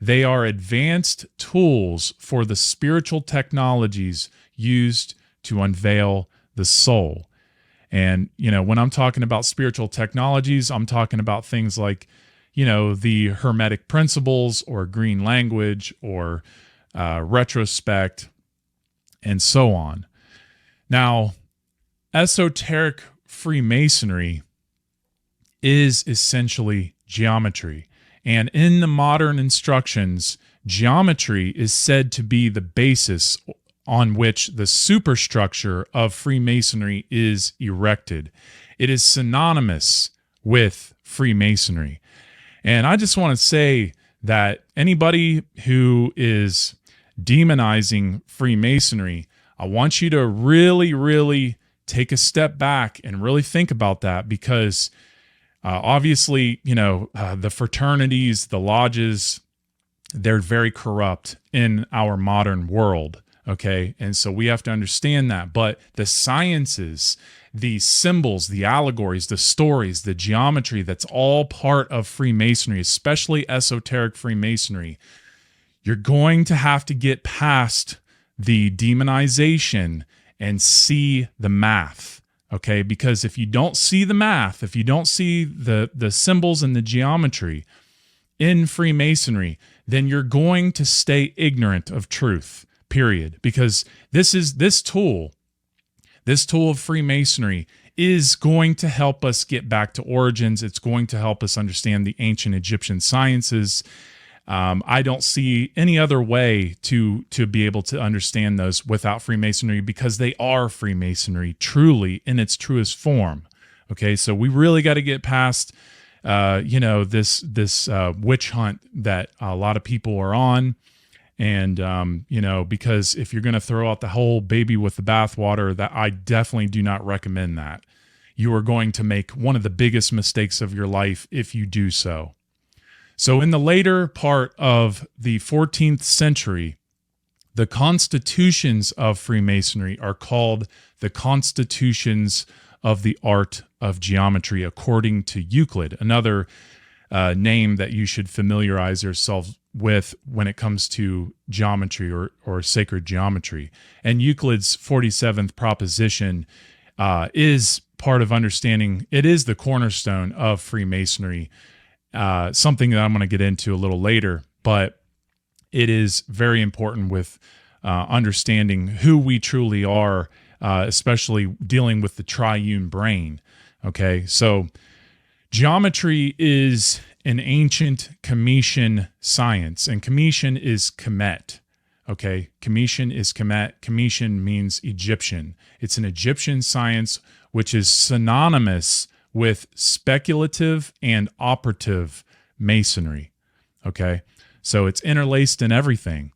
They are advanced tools for the spiritual technologies used to unveil the soul. And, when I'm talking about spiritual technologies, I'm talking about things like, the Hermetic principles, or green language, or retrospect, and so on. Now, esoteric Freemasonry is essentially geometry. And in the modern instructions, geometry is said to be the basis on which the superstructure of Freemasonry is erected. It is synonymous with Freemasonry. And I just want to say that anybody who is demonizing Freemasonry, I want you to really, really take a step back and really think about that, because obviously, the fraternities, the lodges, they're very corrupt in our modern world. Okay. And so we have to understand that. But the sciences, the symbols, the allegories, the stories, the geometry, that's all part of Freemasonry, especially esoteric Freemasonry. You're going to have to get past the demonization and see the math. Okay. Because if you don't see the math, if you don't see the symbols and the geometry in Freemasonry, then you're going to stay ignorant of truth, period. Because this tool of Freemasonry is going to help us get back to origins. It's going to help us understand the ancient Egyptian sciences. I don't see any other way to be able to understand those without Freemasonry, because they are Freemasonry truly in its truest form. Okay, so we really got to get past this witch hunt that a lot of people are on. And, because if you're going to throw out the whole baby with the bathwater, that I definitely do not recommend that. You are going to make one of the biggest mistakes of your life if you do so. So in the later part of the 14th century, the constitutions of Freemasonry are called the constitutions of the art of geometry, according to Euclid, another name that you should familiarize yourself with when it comes to geometry or sacred geometry. And Euclid's 47th proposition is part of understanding. It is the cornerstone of Freemasonry, something that I'm going to get into a little later, but it is very important with understanding who we truly are, especially dealing with the triune brain. Okay, so geometry is an ancient Cometian science, and Cometian is Kemet. Okay, Cometian is Kemet. Cometian means Egyptian. It's an Egyptian science which is synonymous with speculative and operative masonry. Okay, so it's interlaced in everything.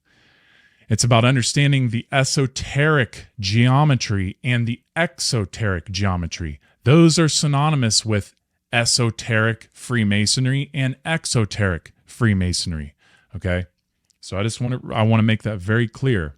It's about understanding the esoteric geometry and the exoteric geometry. Those are synonymous with esoteric Freemasonry and exoteric Freemasonry. Okay, so I want to make that very clear.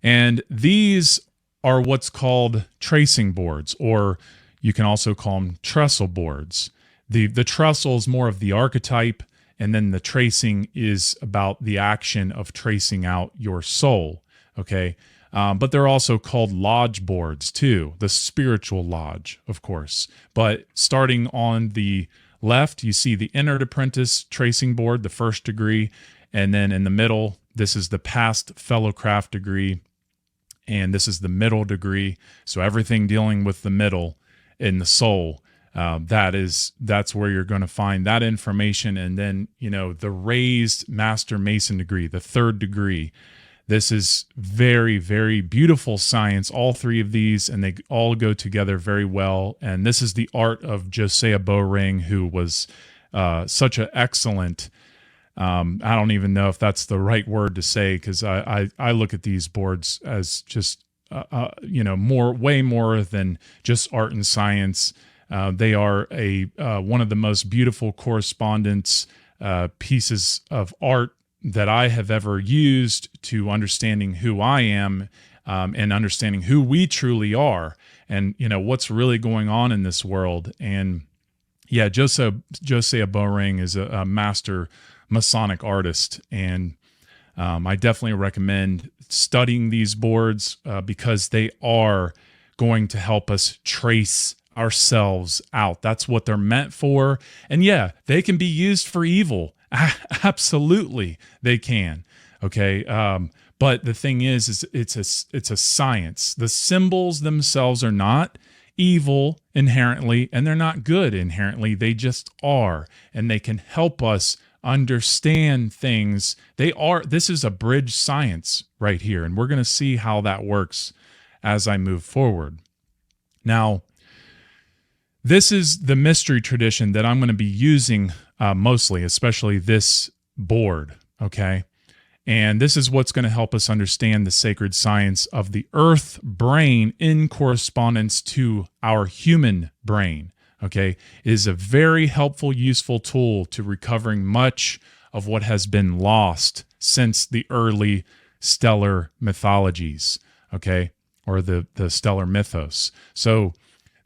And these are what's called tracing boards, or you can also call them trestle boards. The trestle is more of the archetype, and then the tracing is about the action of tracing out your soul. Okay, but they're also called lodge boards too, the spiritual lodge, of course. But starting on the left, you see the entered apprentice tracing board, the first degree, and then in the middle, this is the past fellowcraft degree, and this is the middle degree. So everything dealing with the middle in the soul, that's where you're going to find that information. And then, the raised Master Mason degree, the third degree. This is very, very beautiful science, all three of these, and they all go together very well. And this is the art of Josiah Bowring, who was such an excellent, I don't even know if that's the right word to say, because I look at these boards as just, way more than just art and science. They are one of the most beautiful correspondence pieces of art that I have ever used to understanding who I am, and understanding who we truly are, and what's really going on in this world. And yeah, Josiah Bowring is a master Masonic artist, and I definitely recommend studying these boards because they are going to help us trace ourselves out. That's what they're meant for. And yeah, they can be used for evil. Absolutely, they can. Okay, but the thing is it's a science. The symbols themselves are not evil inherently, and they're not good inherently. They just are, and they can help us understand things. This is a bridge science right here, and we're going to see how that works as I move forward. Now, this is the mystery tradition that I'm going to be using mostly, especially this board, okay? And this is what's going to help us understand the sacred science of the earth brain in correspondence to our human brain, okay? It is a very helpful, useful tool to recovering much of what has been lost since the early stellar mythologies, okay, or the stellar mythos. So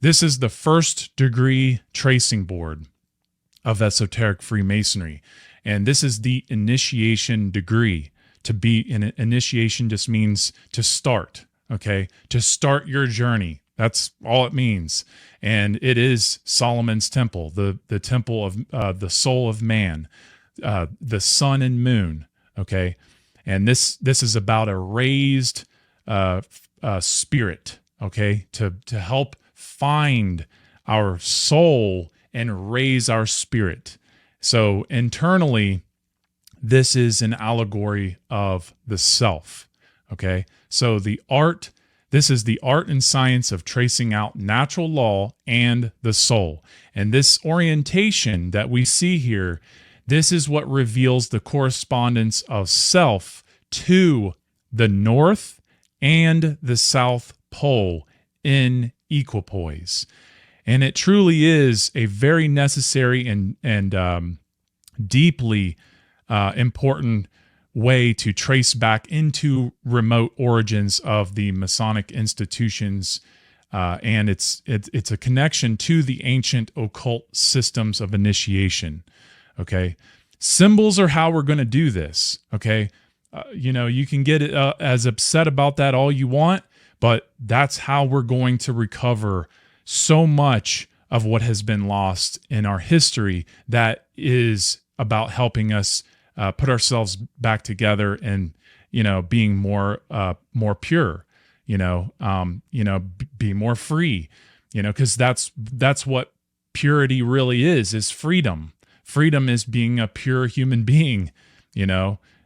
this is the first degree tracing board of esoteric Freemasonry. And this is the initiation degree. To be an initiation just means to start, okay? To start your journey. That's all it means. And it is Solomon's temple, the temple of the soul of man, the sun and moon, okay? And this is about a raised spirit, okay? To help find our soul and raise our spirit. So internally, this is an allegory of the self, okay? So this is the art and science of tracing out natural law and the soul. And this orientation that we see here, this is what reveals the correspondence of self to the North and the South Pole in equipoise. And it truly is a very necessary and deeply important way to trace back into remote origins of the Masonic institutions, and it's a connection to the ancient occult systems of initiation. Okay, symbols are how we're going to do this. Okay, you can get as upset about that all you want, but that's how we're going to recover so much of what has been lost in our history. That is about helping us put ourselves back together and, being more pure, be more free, because that's what purity really is freedom. Freedom is being a pure human being,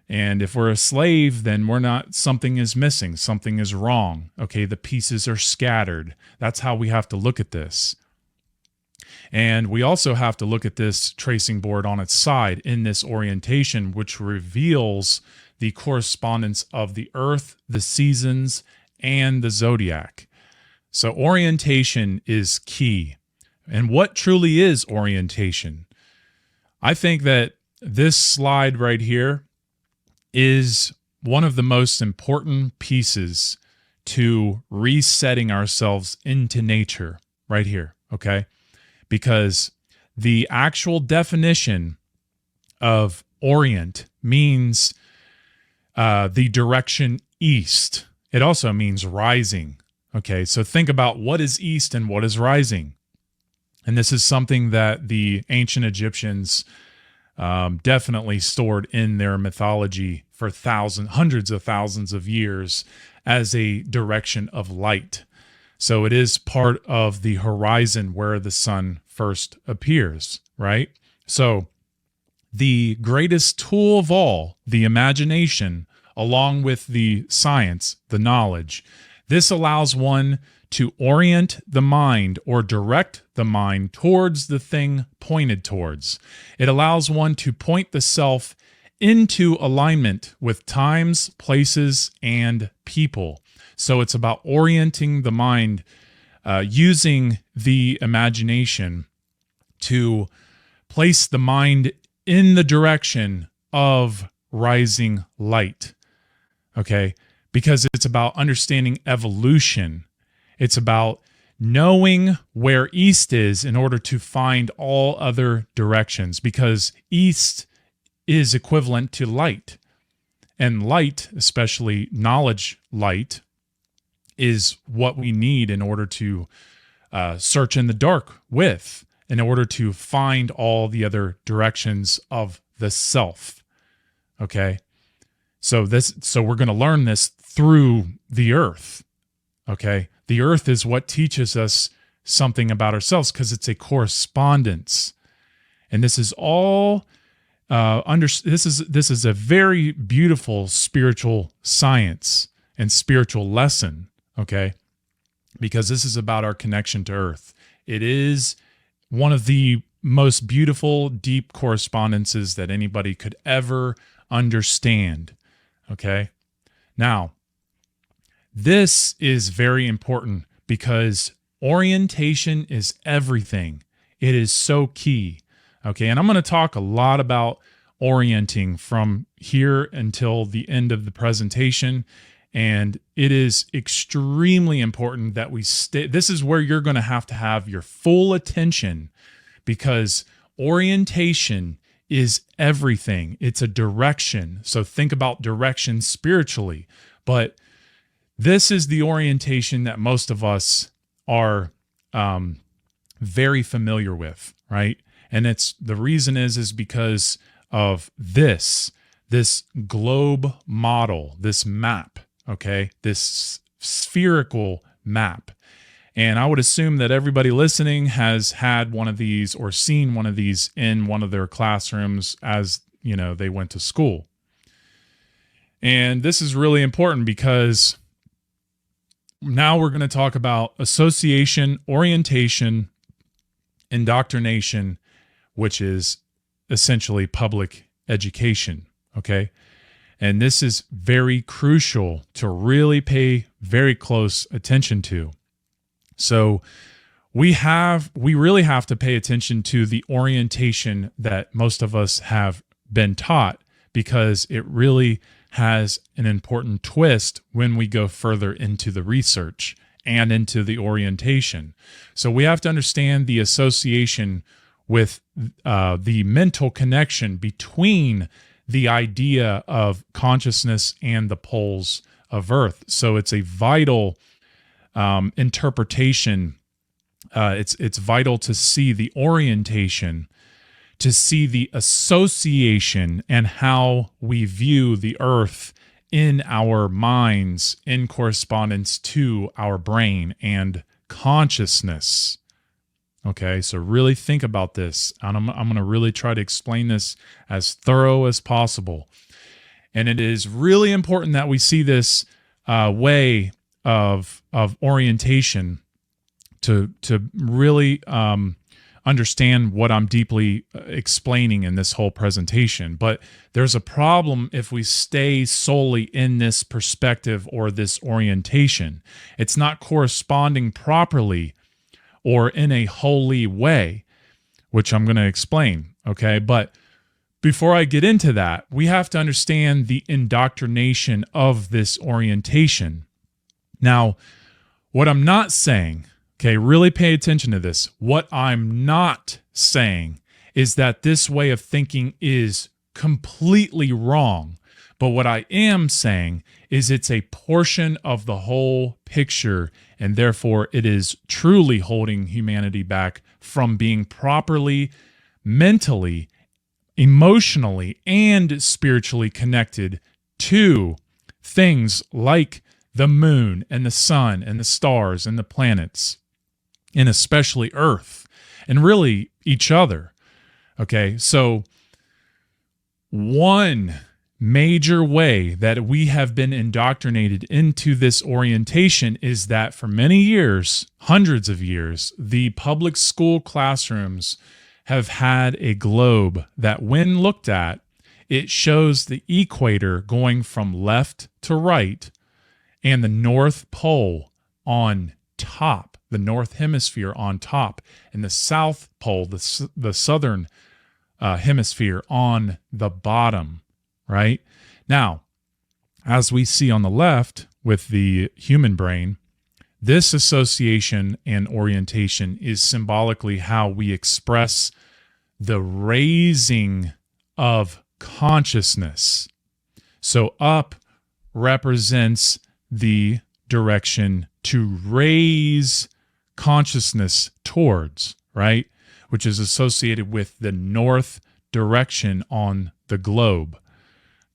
and if we're a slave, then we're not, something is missing, something is wrong. Okay. The pieces are scattered. That's how we have to look at this. And we also have to look at this tracing board on its side in this orientation, which reveals the correspondence of the earth, the seasons, and the zodiac. So orientation is key. And what truly is orientation? I think that this slide right here is one of the most important pieces to resetting ourselves into nature right here, okay? Because the actual definition of orient means the direction east. It also means rising. Okay, so think about what is east and what is rising. And this is something that the ancient Egyptians definitely stored in their mythology for hundreds of thousands of years as a direction of light. So it is part of the horizon where the sun first appears, right? So the greatest tool of all, the imagination, along with the science, the knowledge, this allows one to orient the mind or direct the mind towards the thing pointed towards. It allows one to point the self into alignment with times, places, and people. So it's about orienting the mind using the imagination to place the mind in the direction of rising light. Okay? Because it's about understanding evolution. It's about knowing where east is in order to find all other directions, because east is equivalent to light. And light, especially knowledge light, is what we need in order to search in the dark with, in order to find all the other directions of the self. Okay? So we're going to learn this through the earth. Okay? The earth is what teaches us something about ourselves, because it's a correspondence. And this is all this is a very beautiful spiritual science and spiritual lesson, okay? Because this is about our connection to earth. It is one of the most beautiful, deep correspondences that anybody could ever understand, okay? Now, this is very important because orientation is everything. It is so key. Okay, and I'm going to talk a lot about orienting from here until the end of the presentation. And it is extremely important that we stay. This is where you're going to have your full attention, because orientation is everything. It's a direction. So think about direction spiritually. But this is the orientation that most of us are very familiar with, right? And it's the reason is because of this globe model, this map, okay? This spherical map. And I would assume that everybody listening has had one of these or seen one of these in one of their classrooms as, they went to school. And this is really important because now we're going to talk about association, orientation, indoctrination, which is essentially public education, okay? And this is very crucial to really pay very close attention to. So we really have to pay attention to the orientation that most of us have been taught, because it really has an important twist when we go further into the research and into the orientation. So we have to understand the association with the mental connection between the idea of consciousness and the poles of Earth. So it's a vital interpretation. It's vital to see the orientation, to see the association, and how we view the Earth in our minds in correspondence to our brain and consciousness. Okay, so really think about this. And I'm going to really try to explain this as thorough as possible. And it is really important that we see this way of orientation to really understand what I'm deeply explaining in this whole presentation. But there's a problem if we stay solely in this perspective or this orientation. It's not corresponding properly or in a holy way, which I'm going to explain, okay? But before I get into that, we have to understand the indoctrination of this orientation. Now, what I'm not saying, okay, really pay attention to this. What I'm not saying is that this way of thinking is completely wrong. But what I am saying is it's a portion of the whole picture, and therefore it is truly holding humanity back from being properly, mentally, emotionally, and spiritually connected to things like the moon and the sun and the stars and the planets, and especially Earth, and really each other. Okay, so one major way that we have been indoctrinated into this orientation is that for many years, hundreds of years, the public school classrooms have had a globe that, when looked at, it shows the equator going from left to right and the North Pole on top, the North Hemisphere on top, and the South Pole, the Southern Hemisphere on the bottom, right? Now, as we see on the left with the human brain, this association and orientation is symbolically how we express the raising of consciousness. So up represents the direction to raise consciousness towards, right? Which is associated with the north direction on the globe.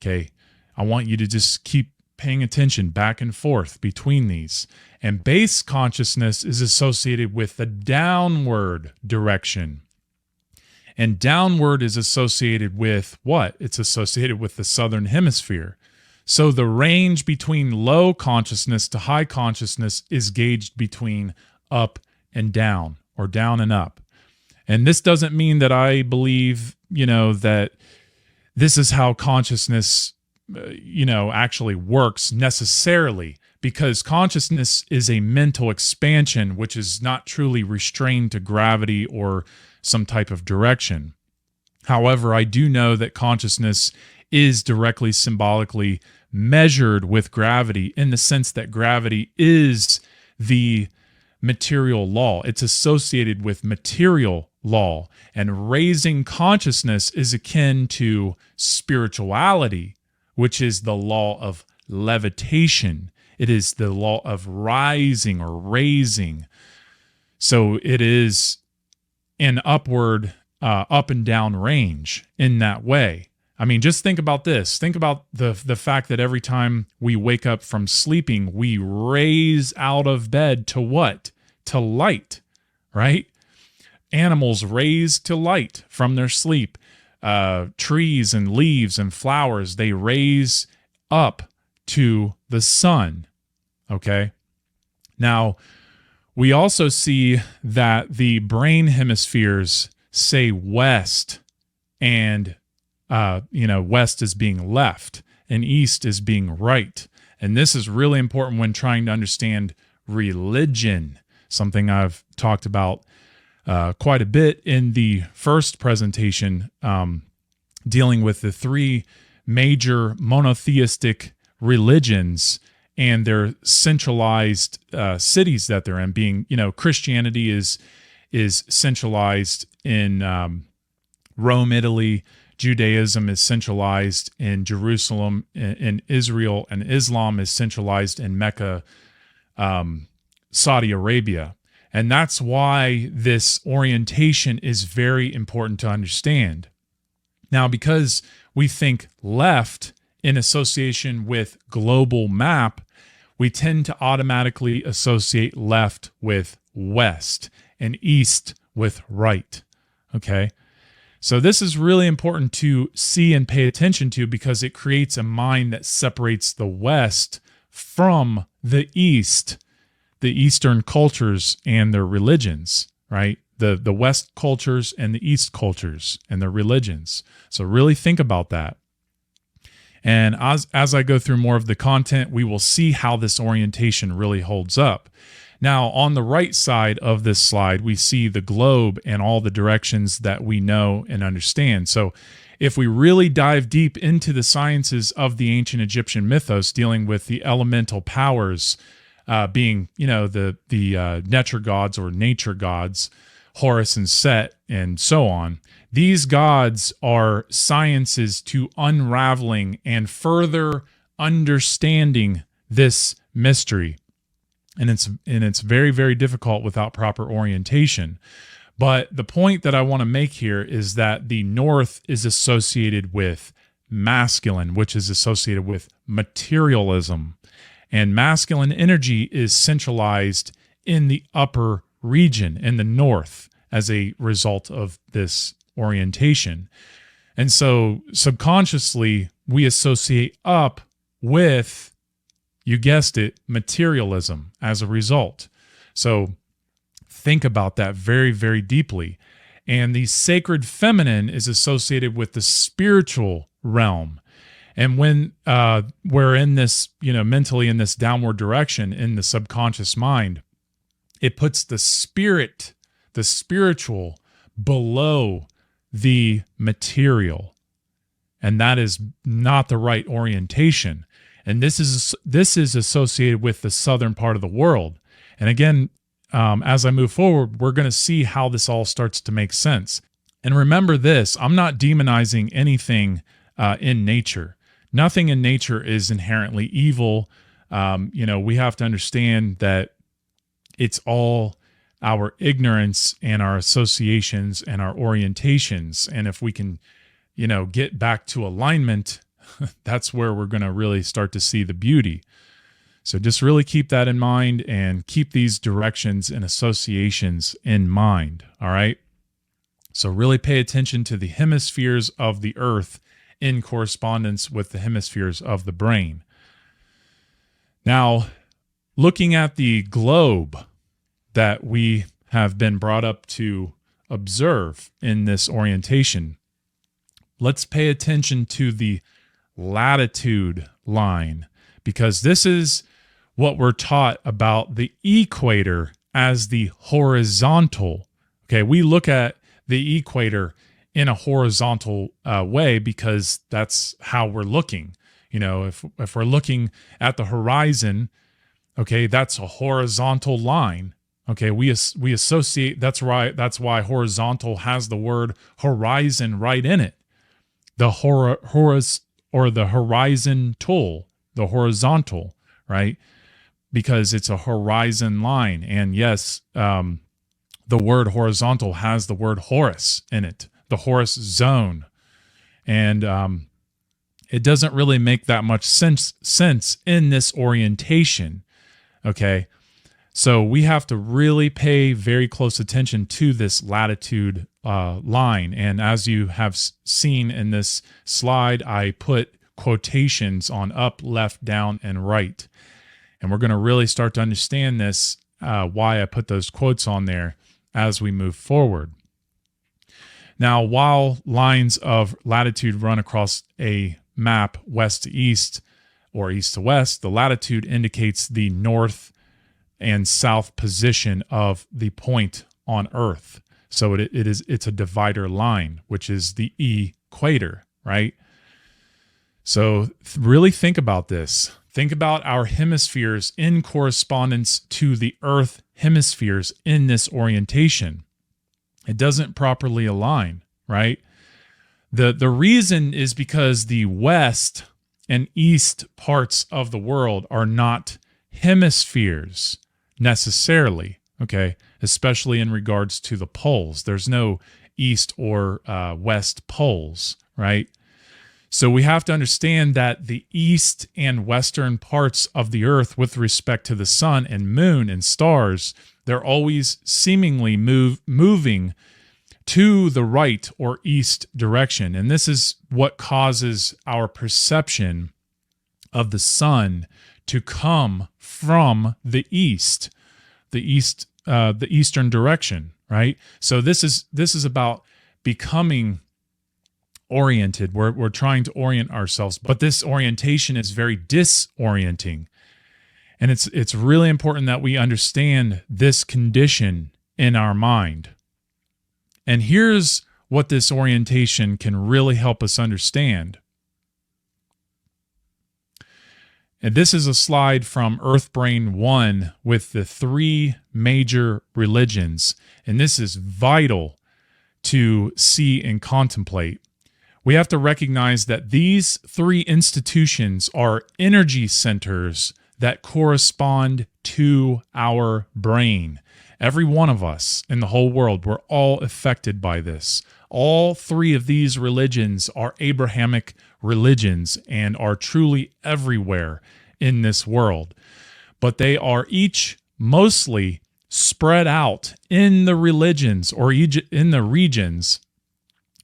Okay, I want you to just keep paying attention back and forth between these. And base consciousness is associated with the downward direction. And downward is associated with what? It's associated with the southern hemisphere. So the range between low consciousness to high consciousness is gauged between up and down, or down and up. And this doesn't mean that I believe, that this is how consciousness, actually works necessarily, because consciousness is a mental expansion, which is not truly restrained to gravity or some type of direction. However, I do know that consciousness is directly symbolically measured with gravity, in the sense that gravity is the material law. It's associated with material law, and raising consciousness is akin to spirituality, which is the law of levitation. It is the law of rising or raising. So it is an upward, up and down range in that way. I mean, just think about this. Think about the fact that every time we wake up from sleeping, we raise out of bed to what? To light, right? Animals raise to light from their sleep. Trees and leaves and flowers, they raise up to the sun, okay? Now, we also see that the brain hemispheres say west, and west is being left and east is being right. And this is really important when trying to understand religion, something I've talked about quite a bit in the first presentation, dealing with the three major monotheistic religions and their centralized cities that they're in. Being, Christianity is centralized in Rome, Italy. Judaism is centralized in Jerusalem, in Israel, and Islam is centralized in Mecca, Saudi Arabia. And that's why this orientation is very important to understand. Now, because we think left in association with global map, we tend to automatically associate left with west and east with right. Okay? So this is really important to see and pay attention to, because it creates a mind that separates the West from the East, the Eastern cultures and their religions, right? The West cultures and the East cultures and their religions. So really think about that. And as I go through more of the content, we will see how this orientation really holds up. Now, on the right side of this slide, we see the globe and all the directions that we know and understand. So if we really dive deep into the sciences of the ancient Egyptian mythos, dealing with the elemental powers, being, the nature gods or nature gods, Horus and Set, and so on, these gods are sciences to unraveling and further understanding this mystery. And it's very, very difficult without proper orientation. But the point that I want to make here is that the North is associated with masculine, which is associated with materialism. And masculine energy is centralized in the upper region, in the North, as a result of this orientation. And so subconsciously, we associate up with, you guessed it, materialism as a result. So think about that very, very deeply. And the sacred feminine is associated with the spiritual realm. And when we're in this, mentally in this downward direction in the subconscious mind, it puts the spirit, the spiritual, below the material. And that is not the right orientation. And this is associated with the southern part of the world. And again, as I move forward, we're going to see how this all starts to make sense. And remember this, I'm not demonizing anything in nature. Nothing in nature is inherently evil. We have to understand that it's all our ignorance and our associations and our orientations. And if we can, get back to alignment, that's where we're going to really start to see the beauty. So just really keep that in mind and keep these directions and associations in mind. All right. So really pay attention to the hemispheres of the earth in correspondence with the hemispheres of the brain. Now, looking at the globe that we have been brought up to observe in this orientation, let's pay attention to the latitude line, because this is what we're taught about the equator as the horizontal. Okay, we look at the equator in a horizontal way, because that's how we're looking. You know, if we're looking at the horizon, okay, that's a horizontal line. Okay, we associate, that's why horizontal has the word horizon right in it. The the horizontal, the horizontal, right? Because it's a horizon line. And yes, the word horizontal has the word Horus in it, the Horus zone. And it doesn't really make that much sense in this orientation. Okay. So we have to really pay very close attention to this latitude line. And as you have seen in this slide, I put quotations on up, left, down, and right. And we're going to really start to understand this, why I put those quotes on there as we move forward. Now, while lines of latitude run across a map west to east or east to west, the latitude indicates the north and south position of the point on Earth. So it's a divider line, which is the equator, right? So really think about this. Think about our hemispheres in correspondence to the Earth hemispheres in this orientation. It doesn't properly align, right? The reason is because the west and east parts of the world are not hemispheres necessarily, okay? Especially in regards to the poles. There's no east or west poles, right? So we have to understand that the east and western parts of the earth with respect to the sun and moon and stars, they're always seemingly moving to the right or east direction. And this is what causes our perception of the sun to come from the eastern direction, right? So this is about becoming oriented. We're trying to orient ourselves, but this orientation is very disorienting. And it's really important that we understand this condition in our mind. And here's what this orientation can really help us understand. And this is a slide from Earthbrain 1 with the 3 major religions. And this is vital to see and contemplate. We have to recognize that these 3 institutions are energy centers that correspond to our brain. Every one of us in the whole world, we're all affected by this. All 3 of these religions are Abrahamic religions and are truly everywhere in this world. But they are each mostly spread out in the religions or in the regions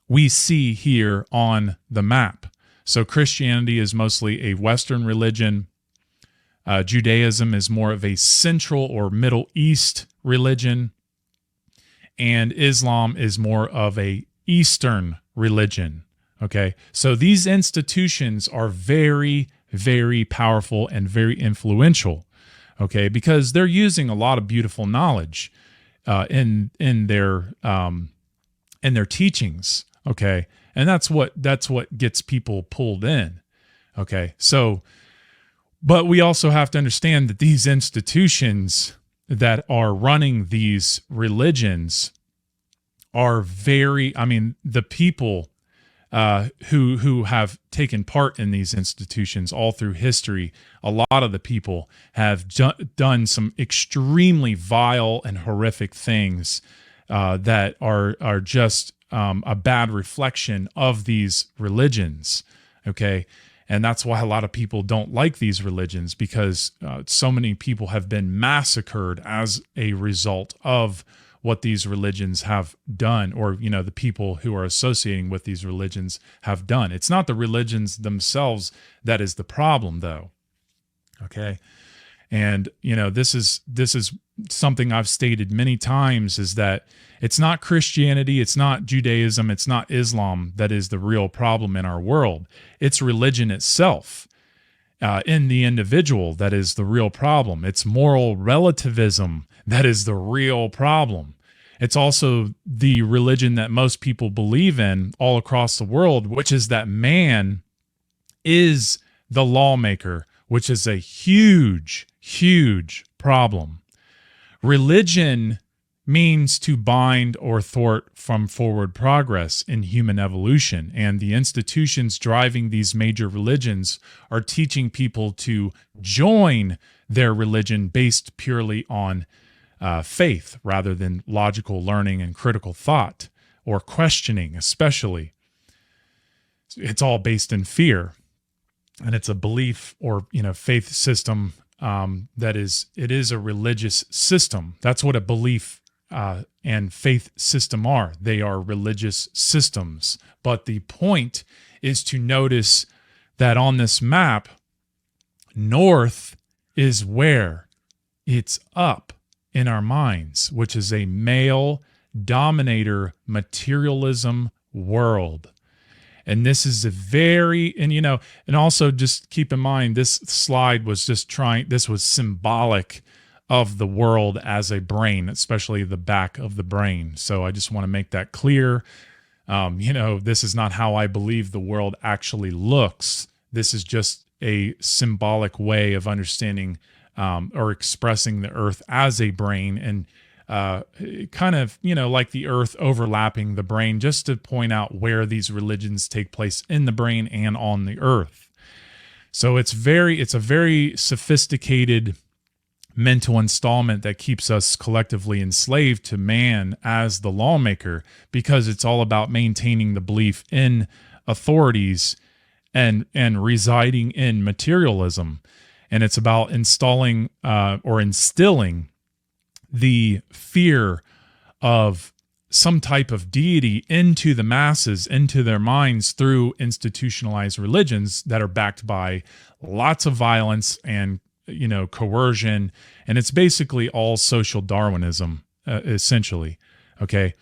we see here on the map. So Christianity is mostly a Western religion. Judaism is more of a Central or Middle East religion. And Islam is more of a Eastern religion. Okay, so these institutions are very, very powerful and very influential. Okay, because they're using a lot of beautiful knowledge in their teachings. Okay, and that's what gets people pulled in. Okay, so, but we also have to understand that these institutions that are running these religions are the people who have taken part in these institutions all through history, a lot of the people have done some extremely vile and horrific things that are just a bad reflection of these religions. Okay. And that's why a lot of people don't like these religions, because so many people have been massacred as a result of what these religions have done, or, the people who are associating with these religions have done. It's not the religions themselves that is the problem, though. Okay. And, this is something I've stated many times, is that it's not Christianity, it's not Judaism, it's not Islam that is the real problem in our world. It's religion itself in the individual that is the real problem. It's moral relativism that is the real problem. It's also the religion that most people believe in all across the world, which is that man is the lawmaker, which is a huge, huge problem. Religion means to bind or thwart from forward progress in human evolution. And the institutions driving these major religions are teaching people to join their religion based purely on faith rather than logical learning and critical thought or questioning, especially. It's all based in fear. And it's a belief or, faith system it is a religious system. That's what a belief and faith system are. They are religious systems. But the point is to notice that on this map, north is where it's up in our minds, which is a male dominator materialism world. And this is and also just keep in mind, this slide was this was symbolic of the world as a brain, especially the back of the brain. So I just want to make that clear. This is not how I believe the world actually looks. This is just a symbolic way of understanding or expressing the earth as a brain, and kind of, like the earth overlapping the brain, just to point out where these religions take place in the brain and on the earth. So it's a very sophisticated mental installment that keeps us collectively enslaved to man as the lawmaker, because it's all about maintaining the belief in authorities and residing in materialism. And it's about instilling the fear of some type of deity into the masses, into their minds, through institutionalized religions that are backed by lots of violence and coercion. And it's basically all social Darwinism, essentially. Okay.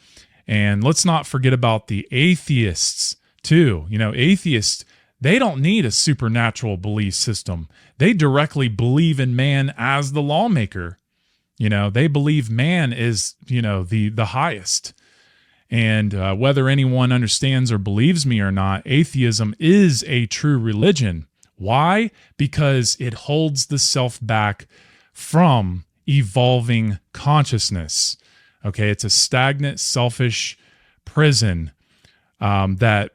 And let's not forget about the atheists too. Atheists, they don't need a supernatural belief system. They directly believe in man as the lawmaker. They believe man is, the highest. And whether anyone understands or believes me or not, atheism is a true religion. Why? Because it holds the self back from evolving consciousness. Okay, it's a stagnant, selfish prison that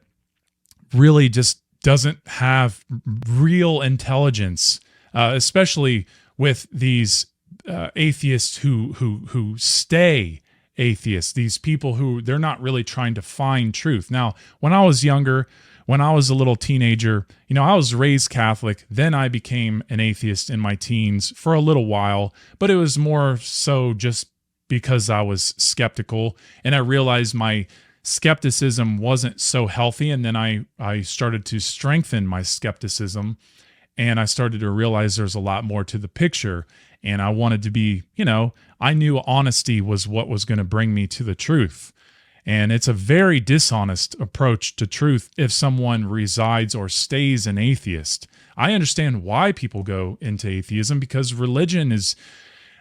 really just doesn't have real intelligence, especially with these atheists who stay atheists. These people who they're not really trying to find truth. Now, when I was younger, when I was a little teenager, I was raised Catholic. Then I became an atheist in my teens for a little while, but it was more so just because I was skeptical, and I realized my skepticism wasn't so healthy. And then I started to strengthen my skepticism, and I started to realize there's a lot more to the picture. And I wanted to be, I knew honesty was what was going to bring me to the truth. And it's a very dishonest approach to truth if someone resides or stays an atheist. I understand why people go into atheism, because religion is,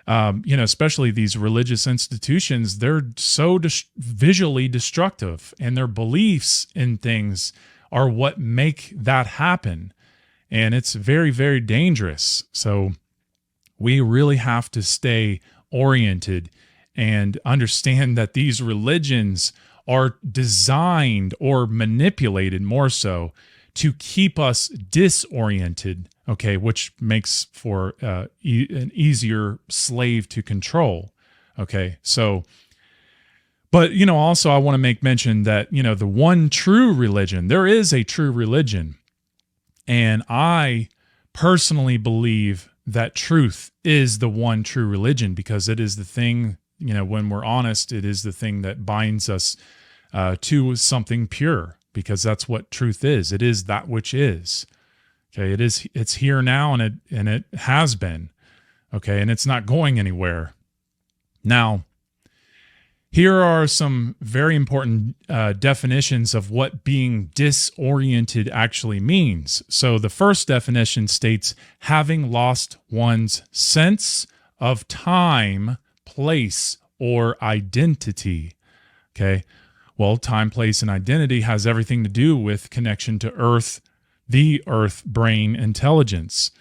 especially these religious institutions, they're so visually destructive, and their beliefs in things are what make that happen. And it's very, very dangerous. So we really have to stay oriented and understand that these religions are designed or manipulated more so to keep us disoriented, okay, which makes for an easier slave to control, okay? So, but, also I want to make mention that, the one true religion, there is a true religion, and I personally believe that truth is the one true religion, because it is the thing, when we're honest, it is the thing that binds us to something pure, because that's what truth is. It is that which is. Okay, it's here now, and it has been. Okay, and it's not going anywhere. Now, here are some very important definitions of what being disoriented actually means. So the first definition states having lost one's sense of time, place, or identity. Okay. Well, time, place, and identity has everything to do with connection to Earth, the Earth brain intelligence.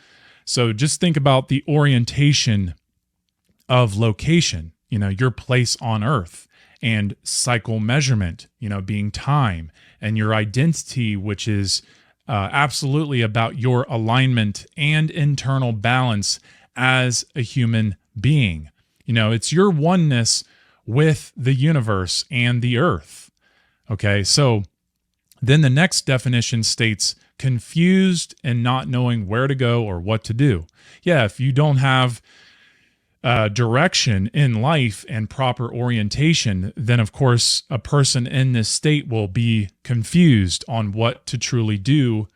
So just think about the orientation of location, your place on Earth, and cycle measurement, being time, and your identity, which is absolutely about your alignment and internal balance as a human being. It's your oneness with the universe and the Earth. Okay, so then the next definition states confused and not knowing where to go or what to do. Yeah, if you don't have direction in life and proper orientation, then of course a person in this state will be confused on what to truly do,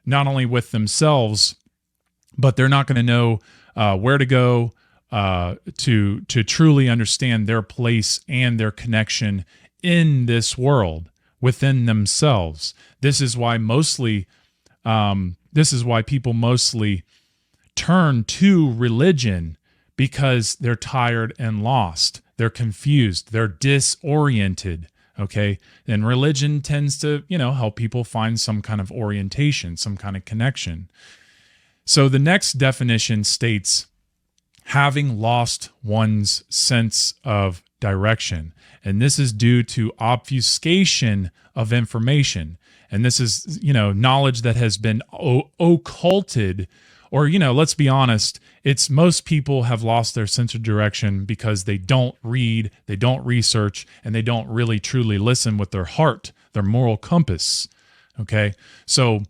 not only with themselves, but they're not going to know where to go to truly understand their place and their connection in this world within themselves. This is why people mostly turn to religion, because they're tired and lost. They're confused. They're disoriented. Okay. And religion tends to, help people find some kind of orientation, some kind of connection. So the next definition states having lost one's sense of direction. And this is due to obfuscation of information. And this is, knowledge that has been occulted, or, let's be honest, it's most people have lost their sense of direction because they don't read, they don't research, and they don't really truly listen with their heart, their moral compass. Okay. So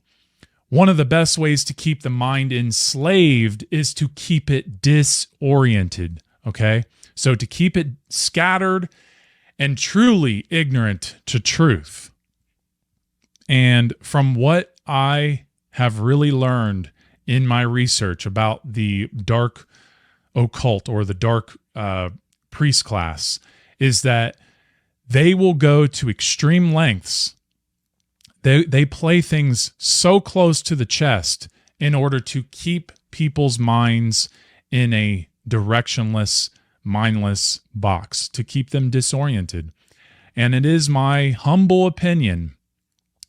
one of the best ways to keep the mind enslaved is to keep it disoriented. Okay. So to keep it scattered and truly ignorant to truth. And from what I have really learned in my research about the dark occult or the dark priest class, is that they will go to extreme lengths. They play things so close to the chest in order to keep people's minds in a directionless, mindless box, to keep them disoriented. And it is my humble opinion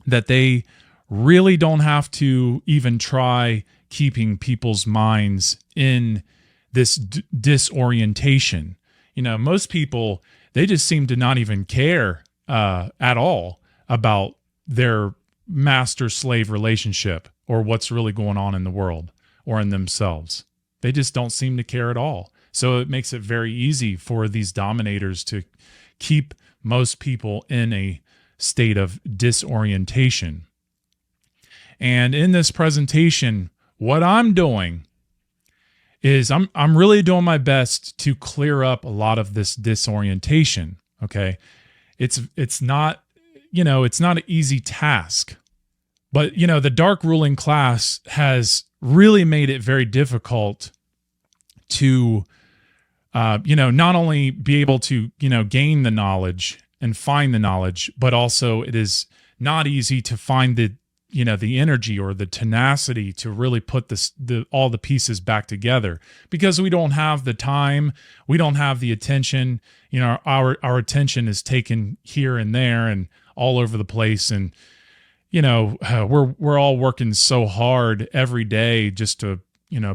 that they really don't have to even try keeping people's minds in this disorientation. Most people, they just seem to not even care at all about their master-slave relationship or what's really going on in the world or in themselves. They just don't seem to care at all. So it makes it very easy for these dominators to keep most people in a state of disorientation. And in this presentation, what I'm doing is I'm really doing my best to clear up a lot of this disorientation. Okay. It's not, it's not an easy task, but the dark ruling class has really made it very difficult to, not only be able to, gain the knowledge and find the knowledge, but also it is not easy to find the energy or the tenacity to really put all the pieces back together, because we don't have the time, we don't have the attention. Our attention is taken here and there and all over the place, and we're all working so hard every day just to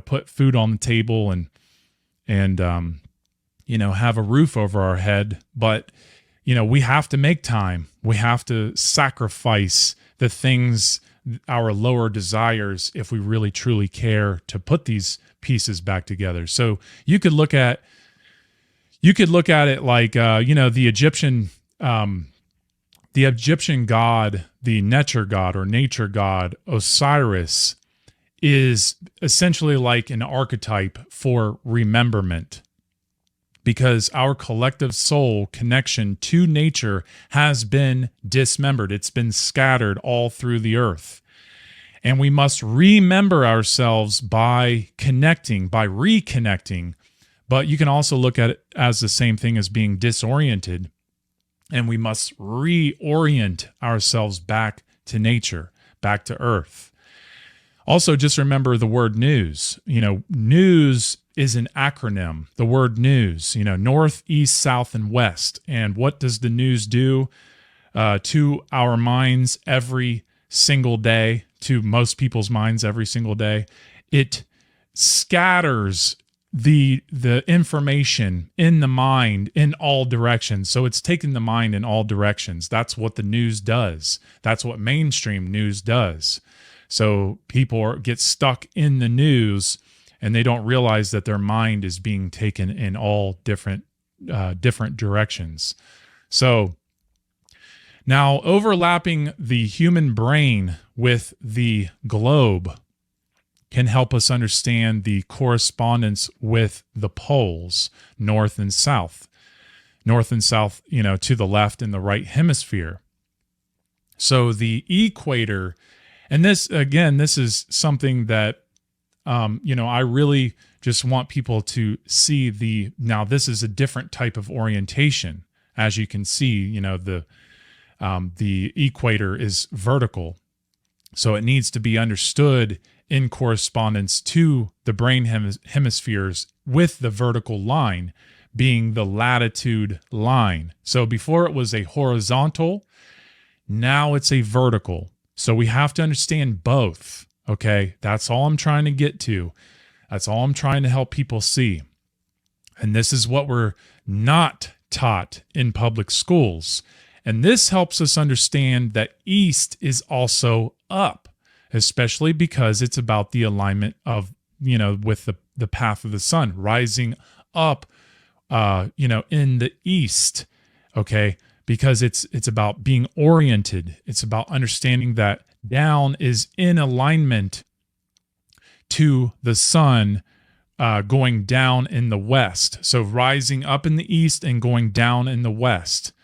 put food on the table and have a roof over our head. But we have to make time. We have to sacrifice the things, our lower desires, if we really truly care to put these pieces back together. So you could look at it like the Egyptian god, the nature god Osiris, is essentially like an archetype for rememberment, because our collective soul connection to nature has been dismembered. It's been scattered all through the earth. And we must remember ourselves by reconnecting. But you can also look at it as the same thing as being disoriented. And we must reorient ourselves back to nature, back to earth. Also, just remember the word news. News is an acronym. The word news, north, east, south, and west. And what does the news do to our minds every single day, to most people's minds every single day? It scatters the information in the mind in all directions. So it's taking the mind in all directions. That's what the news does. That's what mainstream news does. So people get stuck in the news and they don't realize that their mind is being taken in all different directions. So now overlapping the human brain with the globe can help us understand the correspondence with the poles, north and south. North and south, to the left and the right hemisphere. So the equator, and this is something that, I really just want people to see now this is a different type of orientation. As you can see, the equator is vertical. So it needs to be understood in correspondence to the brain hemispheres, with the vertical line being the latitude line. So before it was a horizontal, now it's a vertical. So we have to understand both, okay? That's all I'm trying to get to. That's all I'm trying to help people see. And this is what we're not taught in public schools. And this helps us understand that east is also up, especially because it's about the alignment of, with the path of the sun, rising up, in the east, okay? Because it's about being oriented. It's about understanding that down is in alignment to the sun going down in the west. So rising up in the east and going down in the west.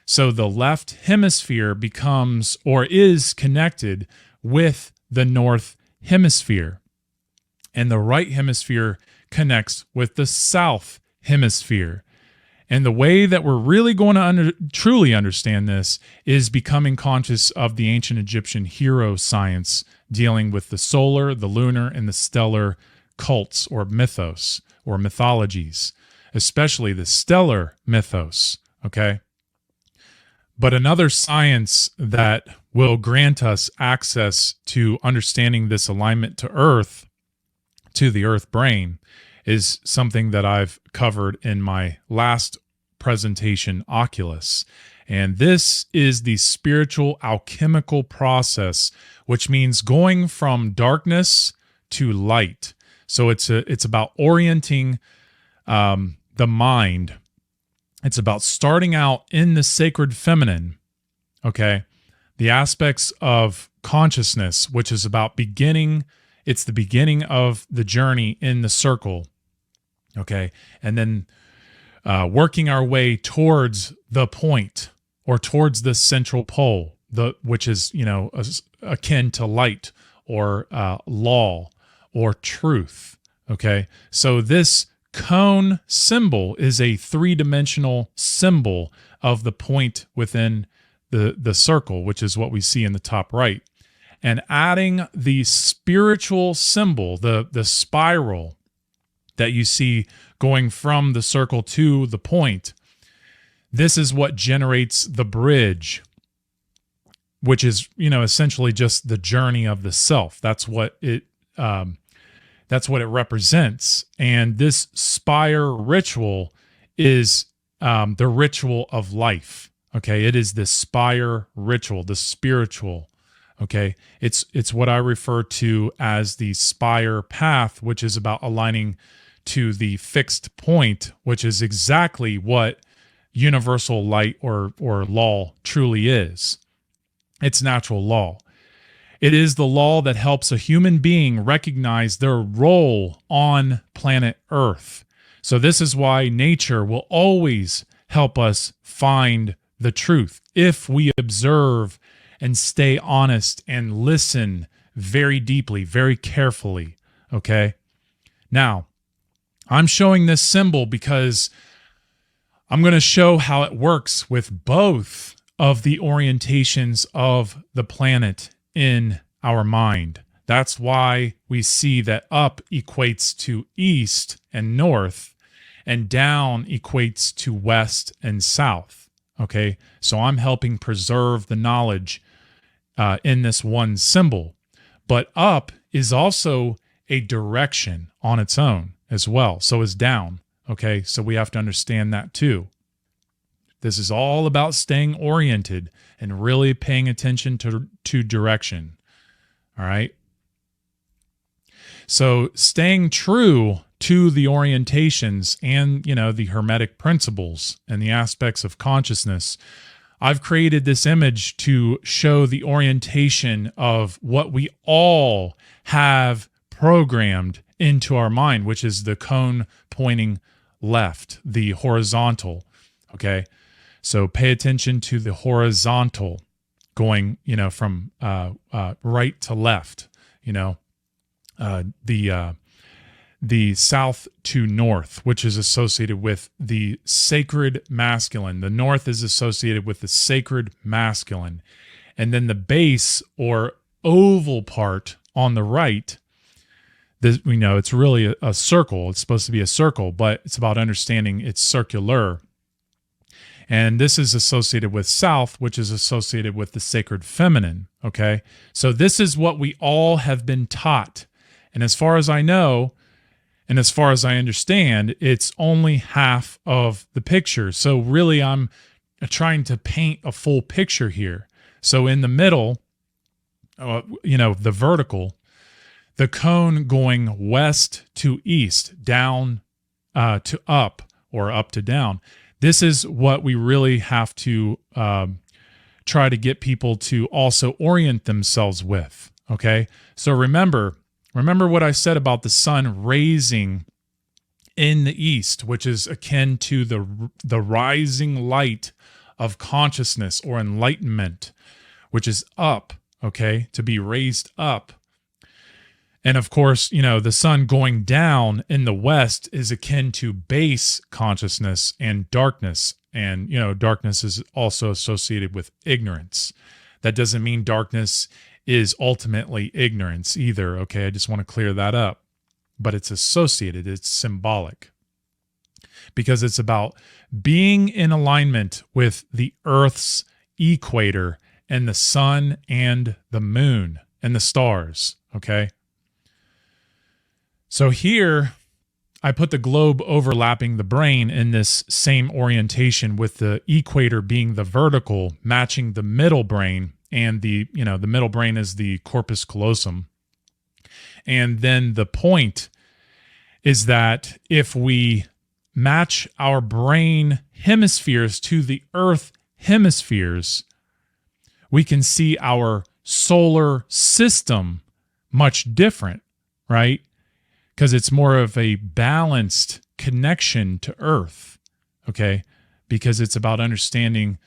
So the left hemisphere becomes or is connected with the north hemisphere, and the right hemisphere connects with the south hemisphere. And the way that we're really going to truly understand this is becoming conscious of the ancient Egyptian hero science dealing with the solar, the lunar, and the stellar cults or mythos or mythologies, especially the stellar mythos, okay? But another science that will grant us access to understanding this alignment to Earth, to the Earth brain, is something that I've covered in my last presentation, Oculus. And this is the spiritual alchemical process, which means going from darkness to light. So it's about orienting the mind. It's about starting out in the sacred feminine, okay? The aspects of consciousness, which is about beginning. It's the beginning of the journey in the circle, okay? And then working our way towards the point or towards the central pole, which is, akin to light or law or truth, okay? So this cone symbol is a three-dimensional symbol of the point within the circle, which is what we see in the top right. And adding the spiritual symbol, the spiral that you see going from the circle to the point, this is what generates the bridge, which is, essentially just the journey of the self. That's what it represents. And this spire ritual is the ritual of life. Okay, it is the spire ritual, the spiritual. Okay, it's what I refer to as the spire path, which is about aligning to the fixed point, which is exactly what universal light or law truly is. It's natural law. It is the law that helps a human being recognize their role on planet Earth. So this is why nature will always help us find the truth if we observe and stay honest and listen very deeply, very carefully, okay? Now, I'm showing this symbol because I'm going to show how it works with both of the orientations of the planet in our mind. That's why we see that up equates to east and north, and down equates to west and south. Okay, so I'm helping preserve the knowledge in this one symbol. But up is also a direction on its own as well. So is down. Okay, so we have to understand that too. This is all about staying oriented and really paying attention to direction. All right. So staying true to the orientations and, the Hermetic principles and the aspects of consciousness, I've created this image to show the orientation of what we all have programmed into our mind, which is the cone pointing left, the horizontal. Okay. So pay attention to the horizontal going, from right to left, the south to north, which is associated with the sacred masculine. The north is associated with the sacred masculine. And then the base or oval part on the right, it's really a circle. It's supposed to be a circle, but it's about understanding it's circular. And this is associated with south, which is associated with the sacred feminine. Okay. So this is what we all have been taught. And as far as I know, and as far as I understand, it's only half of the picture. So really, I'm trying to paint a full picture here. So in the middle, the vertical, the cone going west to east, down to up, or up to down. This is what we really have to try to get people to also orient themselves with. Okay. So remember what I said about the sun raising in the east, which is akin to the rising light of consciousness or enlightenment, which is up, okay, to be raised up. And of course, the sun going down in the west is akin to base consciousness and darkness. And, darkness is also associated with ignorance. That doesn't mean darkness is ultimately ignorance either. Okay, I just want to clear that up. But it's associated, it's symbolic. Because it's about being in alignment with the Earth's equator and the sun and the moon and the stars. Okay. So here, I put the globe overlapping the brain in this same orientation, with the equator being the vertical, matching the middle brain, and the middle brain is the corpus callosum. And then the point is that if we match our brain hemispheres to the Earth hemispheres, we can see our solar system much different, right? Because it's more of a balanced connection to Earth, okay? Because it's about understanding,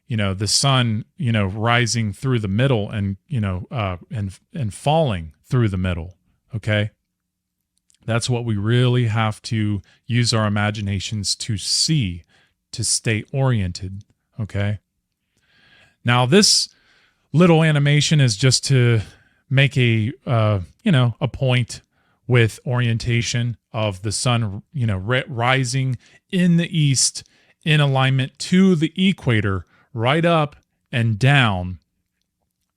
the sun, rising through the middle and, and falling through the middle, okay? That's what we really have to use our imaginations to see, to stay oriented, okay? Now, this little animation is just to make a point with orientation of the sun, rising in the east in alignment to the equator, right up and down.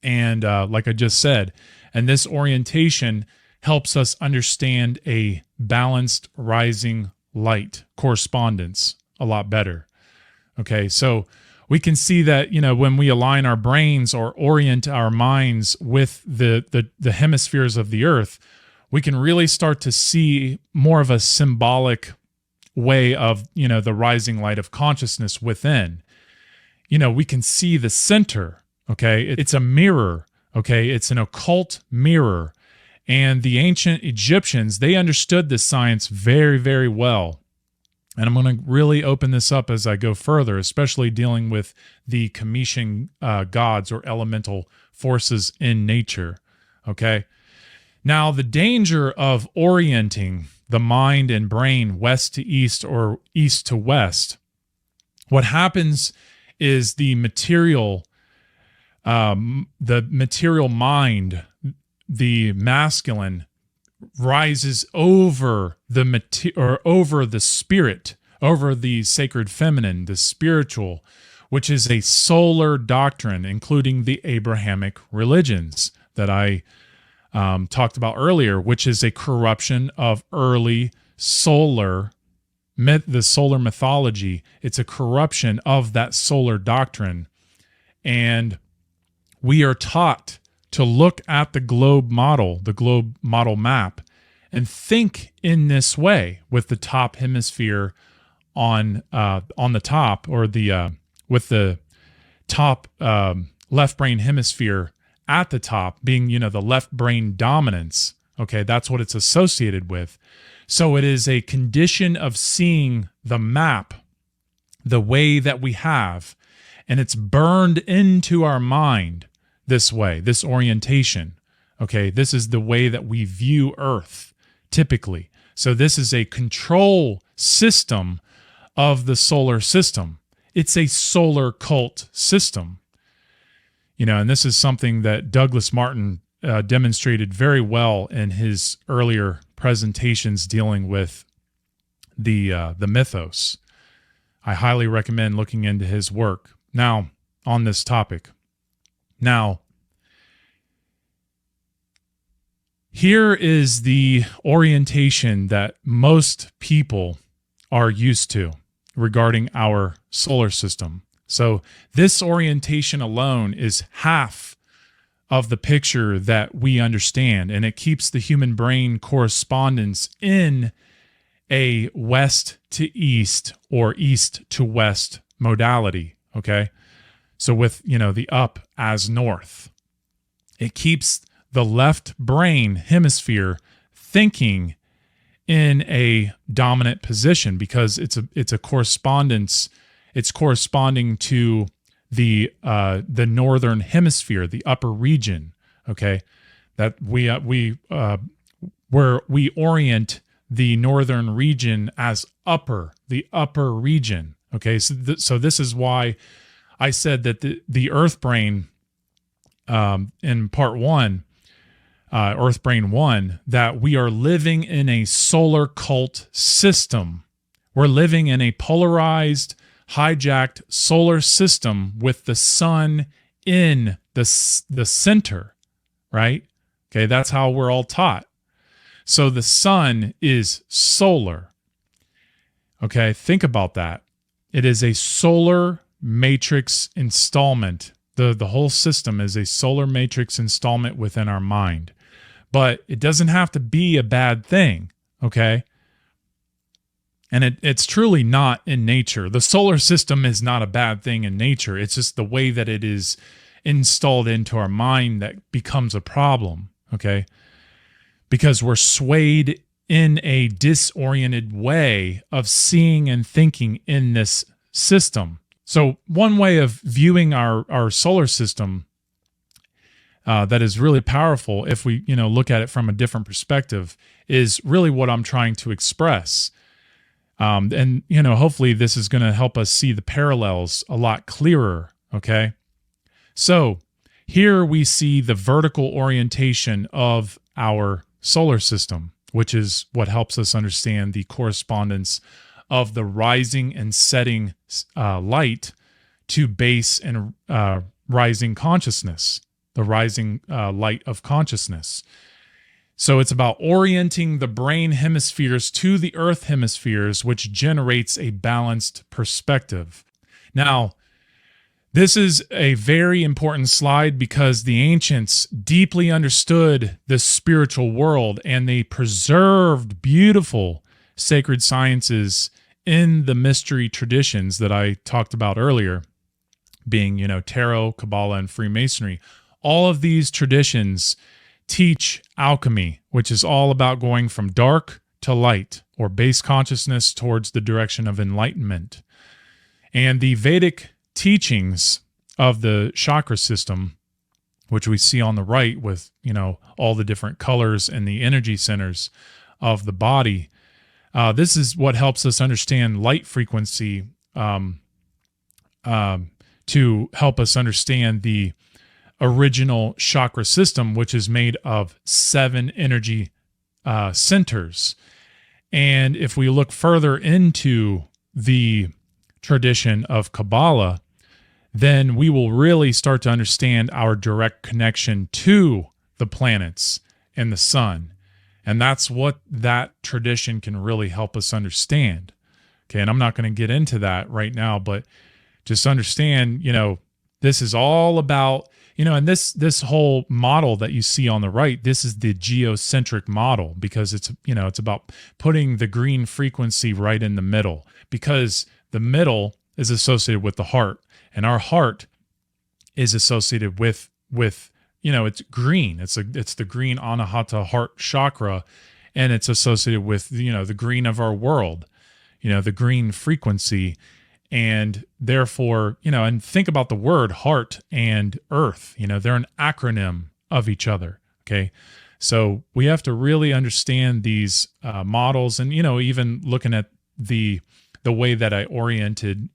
And like I just said, and this orientation helps us understand a balanced rising light correspondence a lot better. Okay, so we can see that, when we align our brains or orient our minds with the hemispheres of the Earth, we can really start to see more of a symbolic way of, the rising light of consciousness within. We can see the center, okay? It's a mirror, okay? It's an occult mirror. And the ancient Egyptians, they understood this science very, very well. And I'm going to really open this up as I go further, especially dealing with the Cometian gods or elemental forces in nature, okay? Now, the danger of orienting the mind and brain west to east or east to west, what happens is the material mind the masculine rises over the over the spirit, over the sacred feminine, the spiritual, which is a solar doctrine, including the Abrahamic religions that I talked about earlier, which is a corruption of early solar the solar mythology. It's a corruption of that solar doctrine. And we are taught to look at the globe model map, and think in this way, with the top hemisphere on the top, or the with the top left brain hemisphere at the top being, the left brain dominance. Okay, that's what it's associated with. So it is a condition of seeing the map the way that we have, and it's burned into our mind this way, this orientation. Okay, this is the way that we view Earth typically. So this is a control system of the solar system. It's a solar cult system. And this is something that Douglas Martin demonstrated very well in his earlier presentations dealing with the mythos. I highly recommend looking into his work. Now, on this topic. Now, here is the orientation that most people are used to regarding our solar system. So this orientation alone is half of the picture that we understand, and it keeps the human brain correspondence in a west to east or east to west modality, okay? So with, the up as north. It keeps the left brain hemisphere thinking in a dominant position because it's a correspondence. It's corresponding to the northern hemisphere, the upper region. Okay, that where we orient the northern region as the upper region. Okay, so this is why I said that the Earth brain in part 1. Earth Brain 1, that we are living in a solar cult system. We're living in a polarized, hijacked solar system with the sun in the center, right? Okay, that's how we're all taught. So the sun is solar. Okay, think about that. It is a solar matrix installment. The whole system is a solar matrix installment within our mind. But it doesn't have to be a bad thing, okay? And it's truly not in nature. The solar system is not a bad thing in nature. It's just the way that it is installed into our mind that becomes a problem, okay? Because we're swayed in a disoriented way of seeing and thinking in this system. So one way of viewing our solar system that is really powerful, if we look at it from a different perspective, is really what I'm trying to express. And hopefully this is going to help us see the parallels a lot clearer. Okay, so here we see the vertical orientation of our solar system, which is what helps us understand the correspondence of the rising and setting light to base and rising consciousness. The rising light of consciousness. So it's about orienting the brain hemispheres to the earth hemispheres, which generates a balanced perspective. Now, this is a very important slide because the ancients deeply understood the spiritual world, and they preserved beautiful sacred sciences in the mystery traditions that I talked about earlier, being, tarot, Kabbalah, and Freemasonry. All of these traditions teach alchemy, which is all about going from dark to light, or base consciousness towards the direction of enlightenment. And the Vedic teachings of the chakra system, which we see on the right with, all the different colors and the energy centers of the body, this is what helps us understand light frequency to help us understand the original chakra system, which is made of 7 energy centers. And if we look further into the tradition of Kabbalah, then we will really start to understand our direct connection to the planets and the sun. And that's what that tradition can really help us understand. Okay, and I'm not going to get into that right now, but just understand, this is all about, and this whole model that you see on the right, this is the geocentric model, because it's about putting the green frequency right in the middle, because the middle is associated with the heart, and our heart is associated with it's green. It's the green Anahata heart chakra, and it's associated with the green of our world, the green frequency. And therefore, and think about the word heart and earth, they're an acronym of each other. Okay. So we have to really understand these models, and, even looking at the way that I oriented,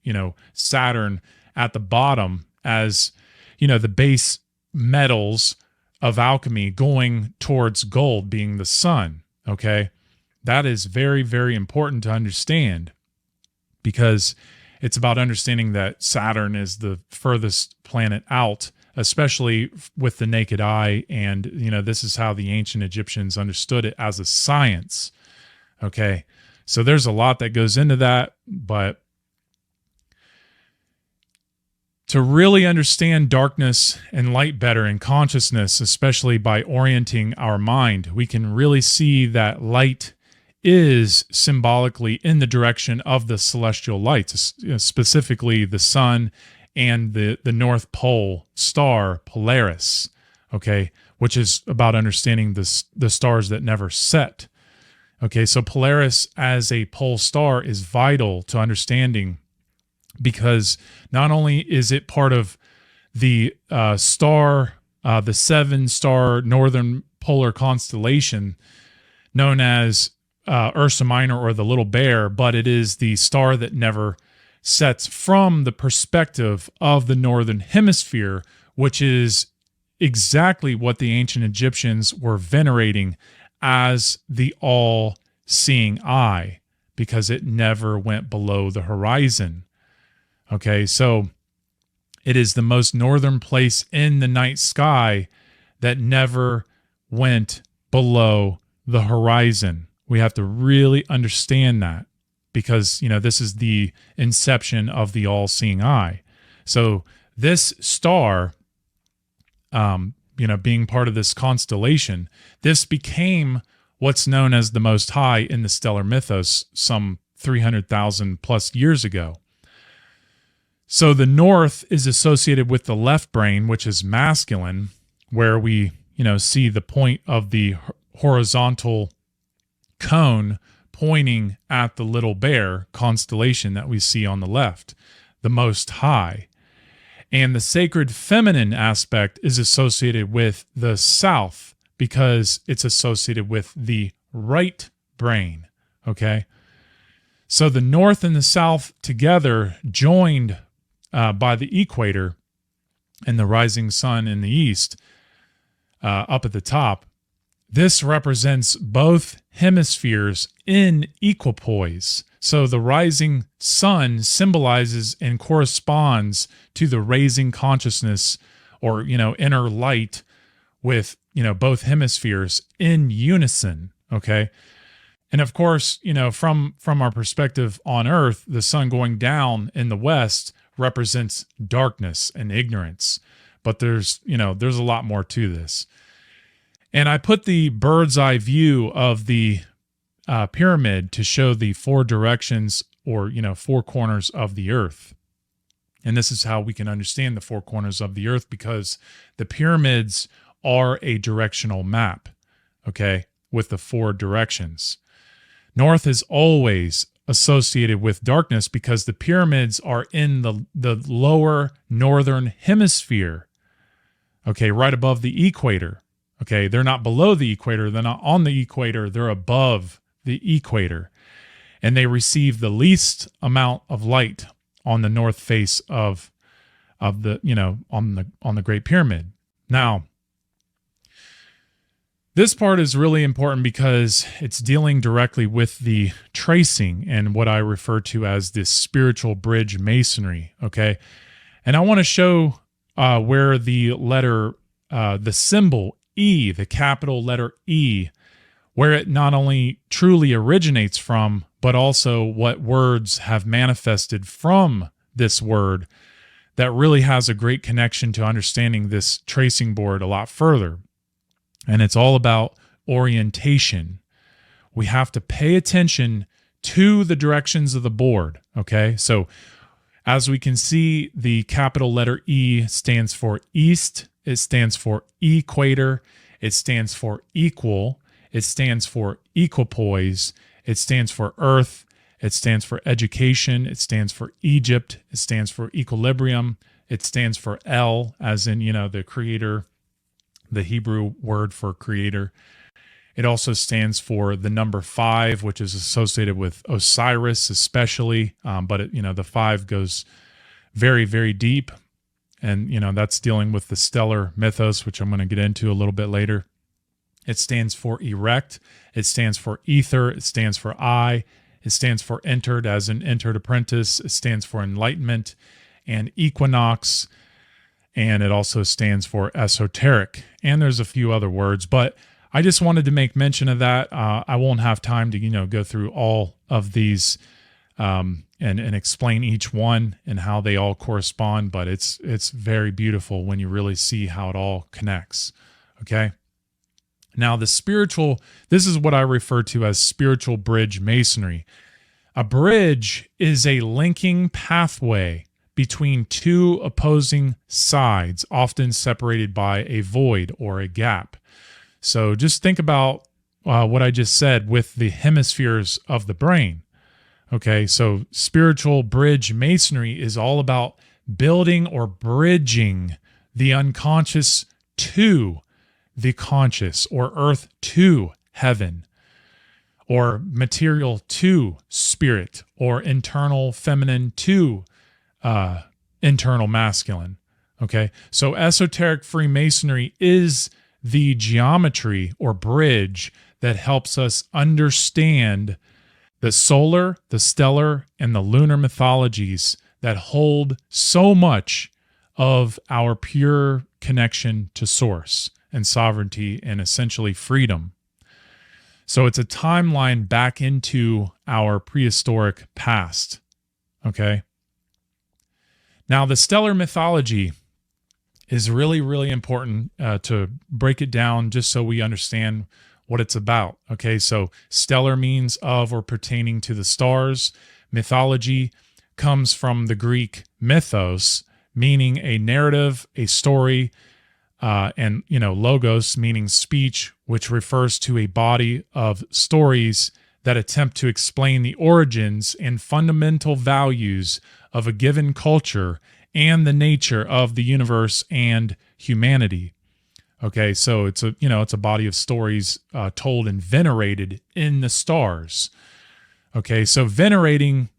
Saturn at the bottom as, the base metals of alchemy going towards gold being the sun. Okay. That is very, very important to understand, because it's about understanding that Saturn is the furthest planet out, especially with the naked eye. And, this is how the ancient Egyptians understood it as a science. Okay. So there's a lot that goes into that, but to really understand darkness and light better in consciousness, especially by orienting our mind, we can really see that light is symbolically in the direction of the celestial lights, specifically the sun and the North Pole star Polaris, okay, which is about understanding the stars that never set. Okay, so Polaris as a pole star is vital to understanding, because not only is it part of the the 7-star northern polar constellation known as Ursa Minor, or the Little Bear, but it is the star that never sets from the perspective of the northern hemisphere, which is exactly what the ancient Egyptians were venerating as the all-seeing eye, because it never went below the horizon. Okay, so it is the most northern place in the night sky that never went below the horizon. We have to really understand that, because, this is the inception of the all-seeing eye. So this star, being part of this constellation, this became what's known as the Most High in the stellar mythos some 300,000 plus years ago. So the north is associated with the left brain, which is masculine, where we, see the point of the horizontal cone pointing at the Little Bear constellation that we see on the left, the Most High. And the sacred feminine aspect is associated with the south, because it's associated with the right brain. Okay. So the north and the south together, joined by the equator and the rising sun in the east, up at the top, this represents both hemispheres in equipoise. So the rising sun symbolizes and corresponds to the raising consciousness, or, inner light, with, both hemispheres in unison. Okay. And of course, from our perspective on Earth, the sun going down in the west represents darkness and ignorance. But there's a lot more to this. And I put the bird's eye view of the pyramid to show the 4 directions, or 4 corners of the earth. And this is how we can understand the 4 corners of the earth, because the pyramids are a directional map, okay, with the 4 directions. North is always associated with darkness, because the pyramids are in the lower northern hemisphere, okay, right above the equator. Okay, they're not below the equator, they're not on the equator, they're above the equator. And they receive the least amount of light on the north face of the, on the Great Pyramid. Now, this part is really important because it's dealing directly with the tracing and what I refer to as this spiritual bridge masonry, okay? And I want to show where the letter, the symbol E, the capital letter E, where it not only truly originates from, but also what words have manifested from this word that really has a great connection to understanding this tracing board a lot further. And it's all about orientation. We have to pay attention to the directions of the board, okay? So as we can see, the capital letter E stands for east, it stands for equator, it stands for equal, it stands for equipoise, it stands for earth, it stands for education, it stands for Egypt, it stands for equilibrium, it stands for El, as in, the creator, the Hebrew word for creator. It also stands for the number 5, which is associated with Osiris especially, but the 5 goes very, very deep. And, that's dealing with the stellar mythos, which I'm going to get into a little bit later. It stands for erect. It stands for ether. It stands for I. It stands for entered, as in entered apprentice. It stands for enlightenment and equinox. And it also stands for esoteric. And there's a few other words, but I just wanted to make mention of that. I won't have time to, go through all of these and explain each one and how they all correspond, but it's very beautiful when you really see how it all connects. Okay. Now this is what I refer to as spiritual bridge masonry. A bridge is a linking pathway between two opposing sides, often separated by a void or a gap. So just think about what I just said with the hemispheres of the brain. Okay, so spiritual bridge masonry is all about building or bridging the unconscious to the conscious, or earth to heaven, or material to spirit, or internal feminine to internal masculine. Okay, so esoteric Freemasonry is the geometry or bridge that helps us understand the solar, the stellar, and the lunar mythologies that hold so much of our pure connection to source and sovereignty and essentially freedom. So it's a timeline back into our prehistoric past. Okay. Now, the stellar mythology is really, really important to break it down just so we understand what it's about. Okay, so stellar means of or pertaining to the stars. Mythology comes from the Greek mythos, meaning a narrative, a story, and logos, meaning speech, which refers to a body of stories that attempt to explain the origins and fundamental values of a given culture and the nature of the universe and humanity. Okay, so it's a body of stories told and venerated in the stars. Okay, so venerating,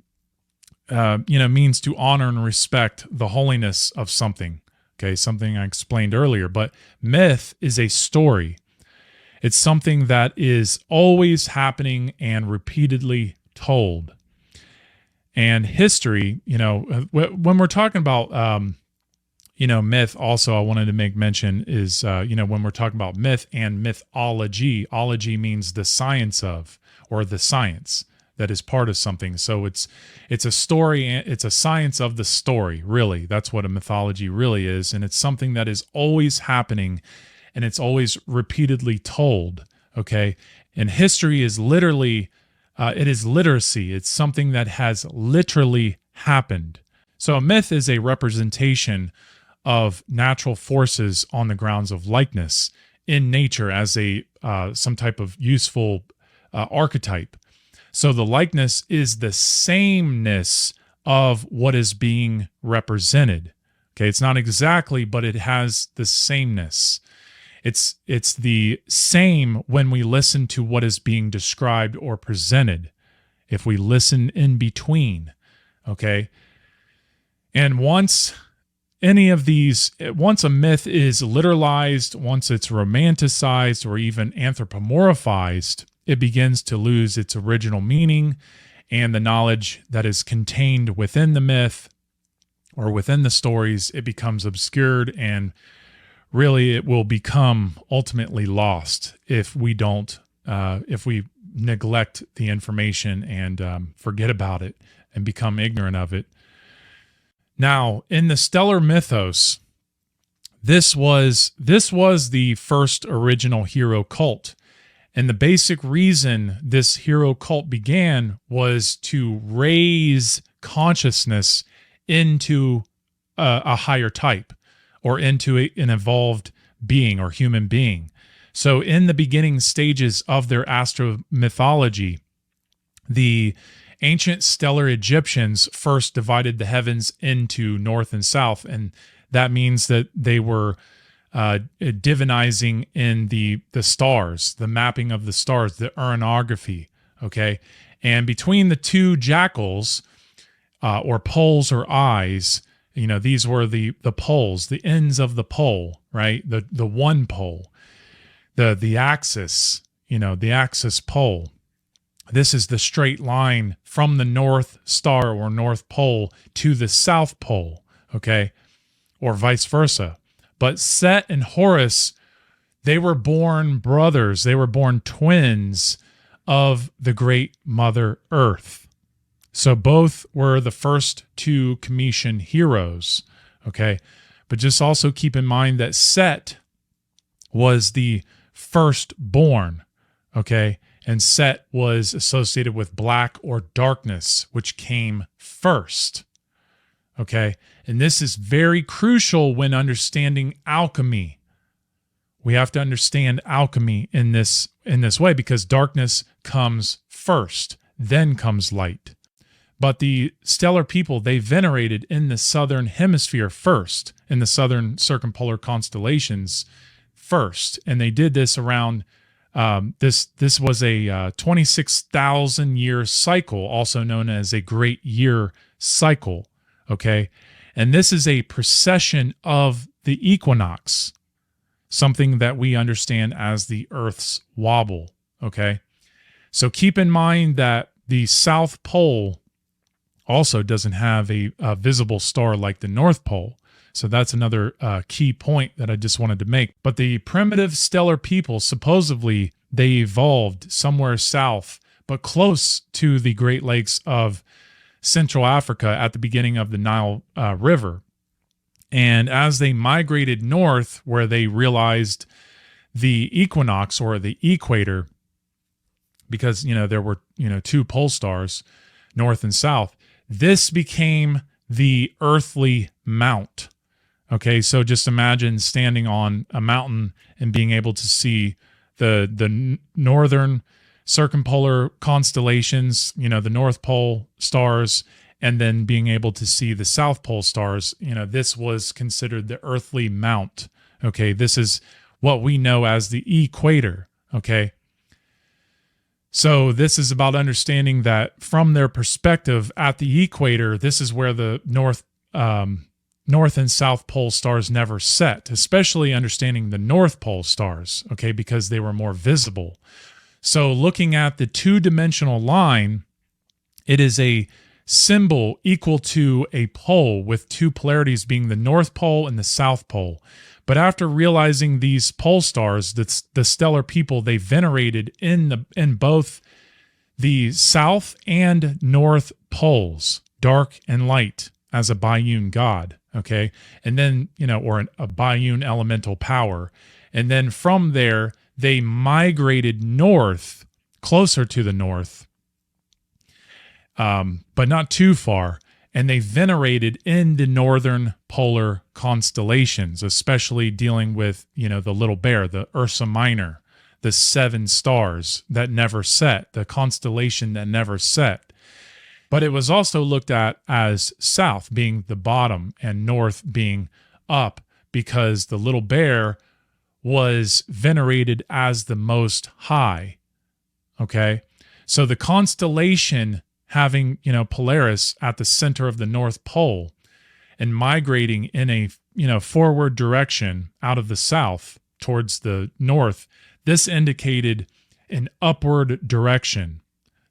means to honor and respect the holiness of something. Okay, something I explained earlier. But myth is a story. It's something that is always happening and repeatedly told. And history, when we're talking about, myth, also I wanted to make mention is, when we're talking about myth and mythology, ology means the science of, or the science that is part of something. So it's a story, it's a science of the story, really. That's what a mythology really is. And it's something that is always happening and it's always repeatedly told. Okay. And history is literally, it is literacy. It's something that has literally happened. So a myth is a representation of natural forces on the grounds of likeness in nature as a some type of useful archetype. So the likeness is the sameness of what is being represented. Okay, it's not exactly, but it has the sameness. It's the same when we listen to what is being described or presented. If we listen in between, okay? And once any of these, once a myth is literalized, once it's romanticized or even anthropomorphized, it begins to lose its original meaning, and the knowledge that is contained within the myth or within the stories, it becomes obscured, and really it will become ultimately lost if we don't, if we neglect the information and forget about it and become ignorant of it. Now, in the stellar mythos, this was the first original hero cult. And the basic reason this hero cult began was to raise consciousness into a higher type, or into an evolved being or human being. So in the beginning stages of their astro mythology, the ancient stellar Egyptians first divided the heavens into north and south, and that means that they were divinizing in the stars, the mapping of the stars, the uranography, okay? And between the two jackals, or poles or eyes, you know, these were the poles, the ends of the pole, right? The one pole, the axis, you know, the axis pole. This is the straight line from the North Star or North Pole to the South Pole, okay? Or vice versa. But Set and Horus, they were born brothers. They were born twins of the great Mother Earth. So both were the first two Cometian heroes, okay? But just also keep in mind that Set was the firstborn, okay? And Set was associated with black or darkness, which came first. Okay. And this is very crucial when understanding alchemy. We have to understand alchemy in this way, because darkness comes first, then comes light. But the stellar people, they venerated in the southern hemisphere first, in the southern circumpolar constellations first. And they did this around this was a 26,000 year cycle, also known as a great year cycle, okay? And this is a precession of the equinox, something that we understand as the Earth's wobble, okay? So keep in mind that the South Pole also doesn't have a visible star like the North Pole. So that's another key point that I just wanted to make. But the primitive stellar people, supposedly they evolved somewhere south, but close to the Great Lakes of Central Africa at the beginning of the Nile River. And as they migrated north, where they realized the equinox or the equator, because, you know, there were, you know, two pole stars, north and south, this became the earthly mount. Okay, so just imagine standing on a mountain and being able to see the northern circumpolar constellations, you know, the North Pole stars, and then being able to see the South Pole stars. You know, this was considered the earthly mount. Okay, this is what we know as the equator. Okay, so this is about understanding that from their perspective at the equator, this is where the North and South Pole stars never set, especially understanding the North Pole stars, okay, because they were more visible. So looking at the two-dimensional line, it is a symbol equal to a pole with two polarities being the North Pole and the South Pole. But after realizing these pole stars, the stellar people, they venerated in both the South and North poles, dark and light, as a biune god. Okay. And then, you know, or a biune elemental power. And then from there, they migrated north, closer to the north, but not too far. And they venerated in the northern polar constellations, especially dealing with, you know, the little bear, the Ursa Minor, the 7 stars that never set, the constellation that never set. But it was also looked at as south being the bottom and north being up, because the little bear was venerated as the most high. Okay. So the constellation having, you know, Polaris at the center of the North Pole, and migrating in a forward direction out of the south towards the north, this indicated an upward direction.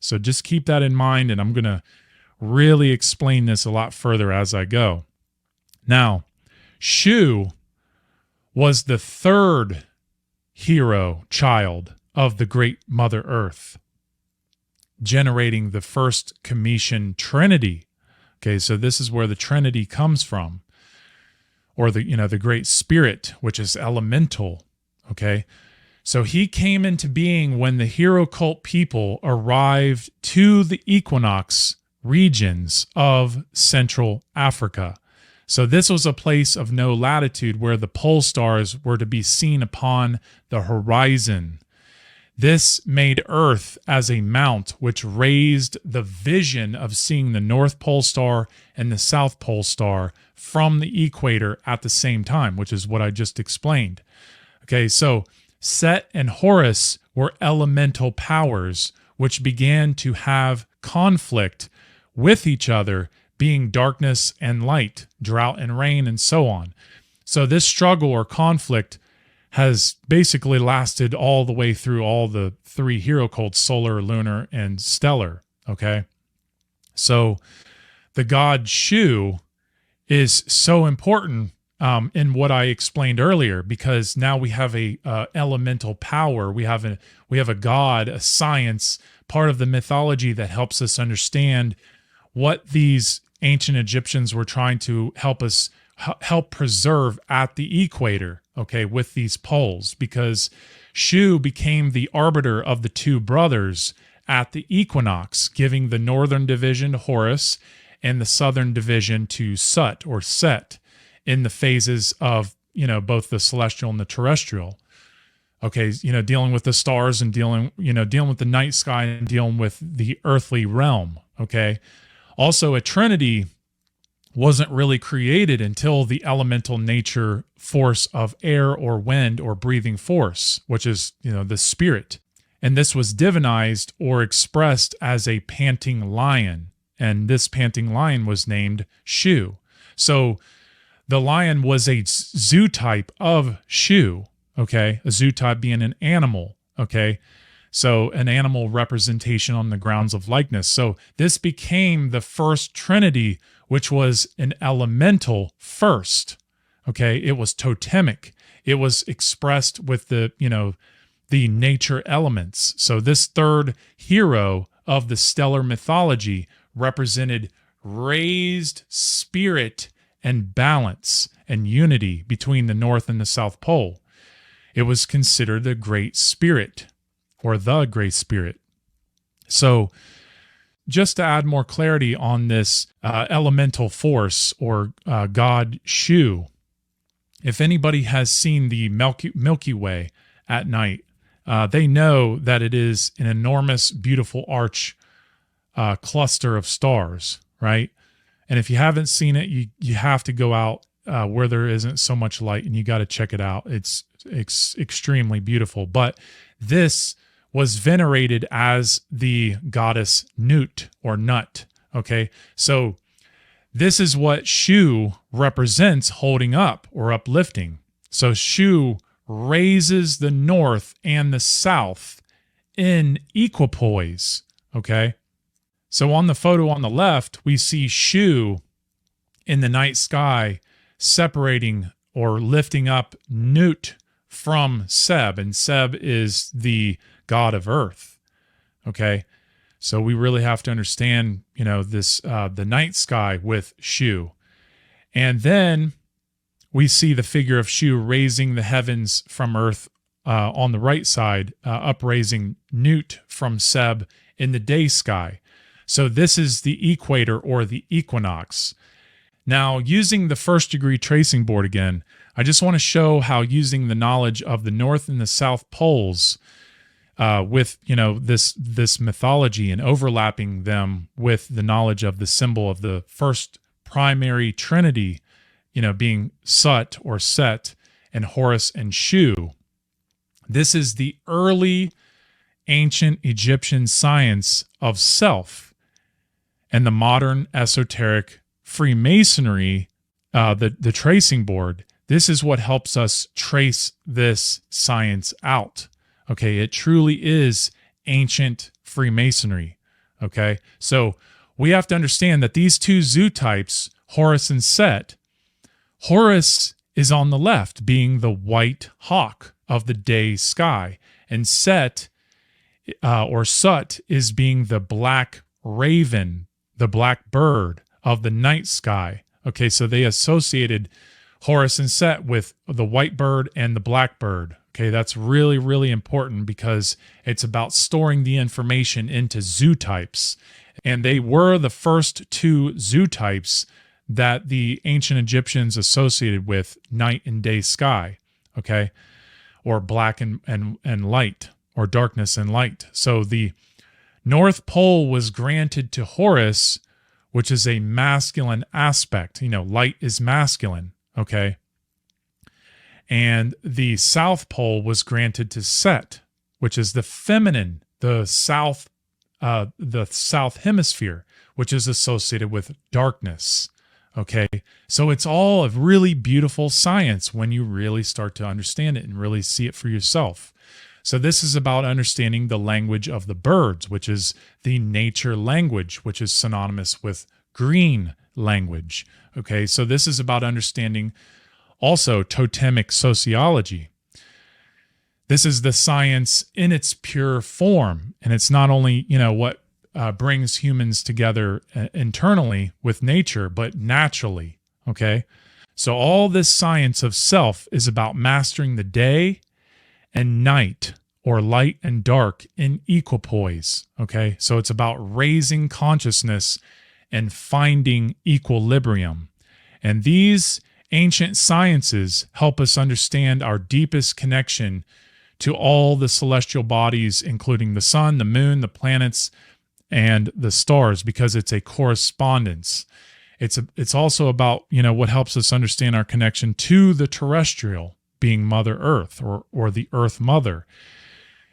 So just keep that in mind, and I'm going to really explain this a lot further as I go. Now, Shu was the third hero child of the great Mother Earth, generating the first Cometian Trinity. Okay, so this is where the Trinity comes from, or the Great Spirit, which is elemental. Okay, so he came into being when the hero cult people arrived to the equinox regions of Central Africa. So this was a place of no latitude where the pole stars were to be seen upon the horizon. This made Earth as a mount, which raised the vision of seeing the North Pole Star and the South Pole Star from the equator at the same time, which is what I just explained. Okay, so Set and Horus were elemental powers which began to have conflict with each other, being darkness and light, drought and rain, and so on. So this struggle or conflict has basically lasted all the way through all the three hero cults, solar, lunar, and stellar. Okay, so the god Shu is so important in what I explained earlier, because now we have a elemental power. We have a god, a science, part of the mythology that helps us understand what these ancient Egyptians were trying to help preserve at the equator, okay, with these poles, because Shu became the arbiter of the two brothers at the equinox, giving the northern division to Horus and the southern division to Sut or Set in the phases of, both the celestial and the terrestrial. Okay, dealing with the stars and dealing with the night sky and dealing with the earthly realm, okay? Also, a trinity wasn't really created until the elemental nature force of air or wind or breathing force, which is, the spirit. And this was divinized or expressed as a panting lion. And this panting lion was named Shu. So the lion was a zootype of Shu, okay? A zootype being an animal, okay? So an animal representation on the grounds of likeness. So this became the first trinity, which was an elemental first. Okay, it was totemic. It was expressed with the nature elements. So this third hero of the stellar mythology represented raised spirit and balance and unity between the North and the South Pole. It was considered the Great Spirit, or the Great Spirit. So just to add more clarity on this elemental force or god Shu, if anybody has seen the Milky Way at night, they know that it is an enormous, beautiful arch cluster of stars, right? And if you haven't seen it, you have to go out where there isn't so much light, and you got to check it out. It's extremely beautiful. But this was venerated as the goddess Nut or Nut. Okay, so this is what Shu represents, holding up or uplifting. So Shu raises the north and the south in equipoise. Okay, so on the photo on the left, we see Shu in the night sky separating or lifting up Nut from Seb, and Seb is the god of earth. Okay, so we really have to understand, this the night sky with Shu. And then we see the figure of Shu raising the heavens from earth on the right side, upraising Nut from Seb in the day sky. So this is the equator or the equinox. Now, using the first degree tracing board again, I just want to show how using the knowledge of the North and the South poles with this mythology and overlapping them with the knowledge of the symbol of the first primary trinity, being Sut or Set and Horus and Shu. This is the early ancient Egyptian science of self, and the modern esoteric Freemasonry the tracing board, this is what helps us trace this science out. Okay, it truly is ancient Freemasonry. Okay, so we have to understand that these two zoo types, Horus and Set, Horus is on the left, being the white hawk of the day sky, and Set or Sut is being the black raven, the black bird of the night sky. Okay, so they associated Horus and Set with the white bird and the black bird. Okay, that's really, really important because it's about storing the information into zoo types. And they were the first two zoo types that the ancient Egyptians associated with night and day sky, okay, or black and light, or darkness and light. So the North Pole was granted to Horus, which is a masculine aspect. You know, light is masculine, okay? And the South Pole was granted to Set, which is the feminine, the South Hemisphere, which is associated with darkness. Okay, so it's all a really beautiful science when you really start to understand it and really see it for yourself. So this is about understanding the language of the birds, which is the nature language, which is synonymous with green language. Okay, so this is about understanding also totemic sociology. This is the science in its pure form, and it's not only, you know, what brings humans together internally with nature, but naturally, okay? So all this science of self is about mastering the day and night, or light and dark, in equipoise, okay? So it's about raising consciousness and finding equilibrium. And these ancient sciences help us understand our deepest connection to all the celestial bodies, including the sun, the moon, the planets, and the stars, because it's a correspondence. It's also about, you know, what helps us understand our connection to the terrestrial, being Mother Earth, or the Earth Mother.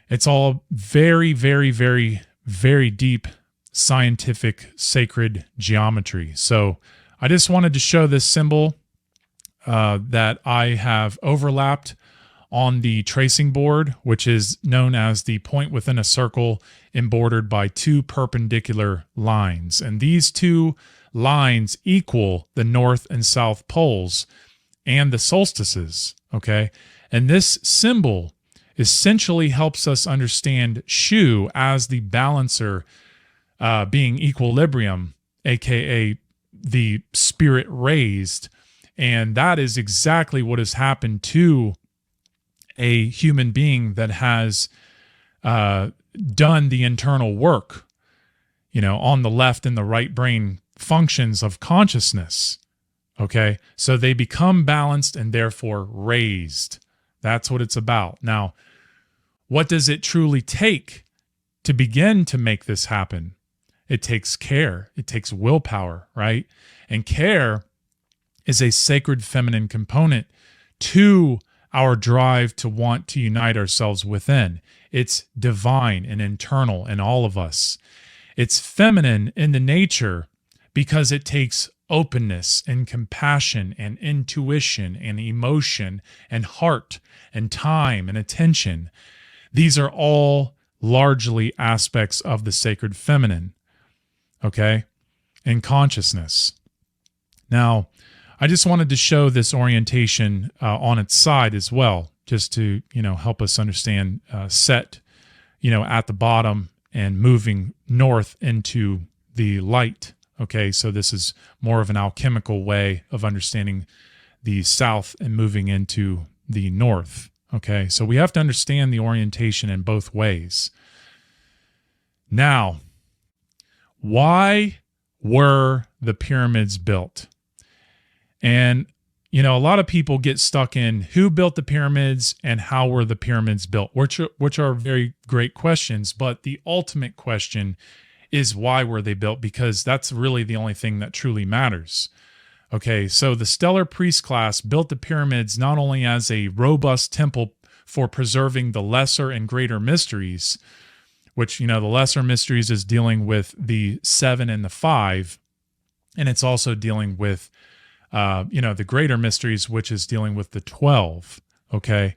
It's all very, very, very, very deep scientific sacred geometry. So I just wanted to show this symbol that I have overlapped on the tracing board, which is known as the point within a circle embordered by two perpendicular lines. And these two lines equal the north and south poles and the solstices, okay? And this symbol essentially helps us understand Shu as the balancer, being equilibrium, aka the spirit raised. And that is exactly what has happened to a human being that has done the internal work, you know, on the left and the right brain functions of consciousness. Okay, so they become balanced and therefore raised. That's what it's about. Now, what does it truly take to begin to make this happen? It takes care. It takes willpower, right? And care is a sacred feminine component to our drive to want to unite ourselves within. It's divine and internal in all of us. It's feminine in the nature because it takes openness and compassion and intuition and emotion and heart and time and attention. These are all largely aspects of the sacred feminine, okay, and consciousness. Now, I just wanted to show this orientation on its side as well, just to, you know, help us understand Set, you know, at the bottom and moving north into the light. Okay, so this is more of an alchemical way of understanding the south and moving into the north. Okay, so we have to understand the orientation in both ways. Now, why were the pyramids built? And, you know, a lot of people get stuck in who built the pyramids and how were the pyramids built, which are very great questions. But the ultimate question is why were they built? Because that's really the only thing that truly matters. Okay, so the stellar priest class built the pyramids not only as a robust temple for preserving the lesser and greater mysteries, which, you know, the lesser mysteries is dealing with the 7 and the 5, and it's also dealing with the greater mysteries, which is dealing with the 12. Okay.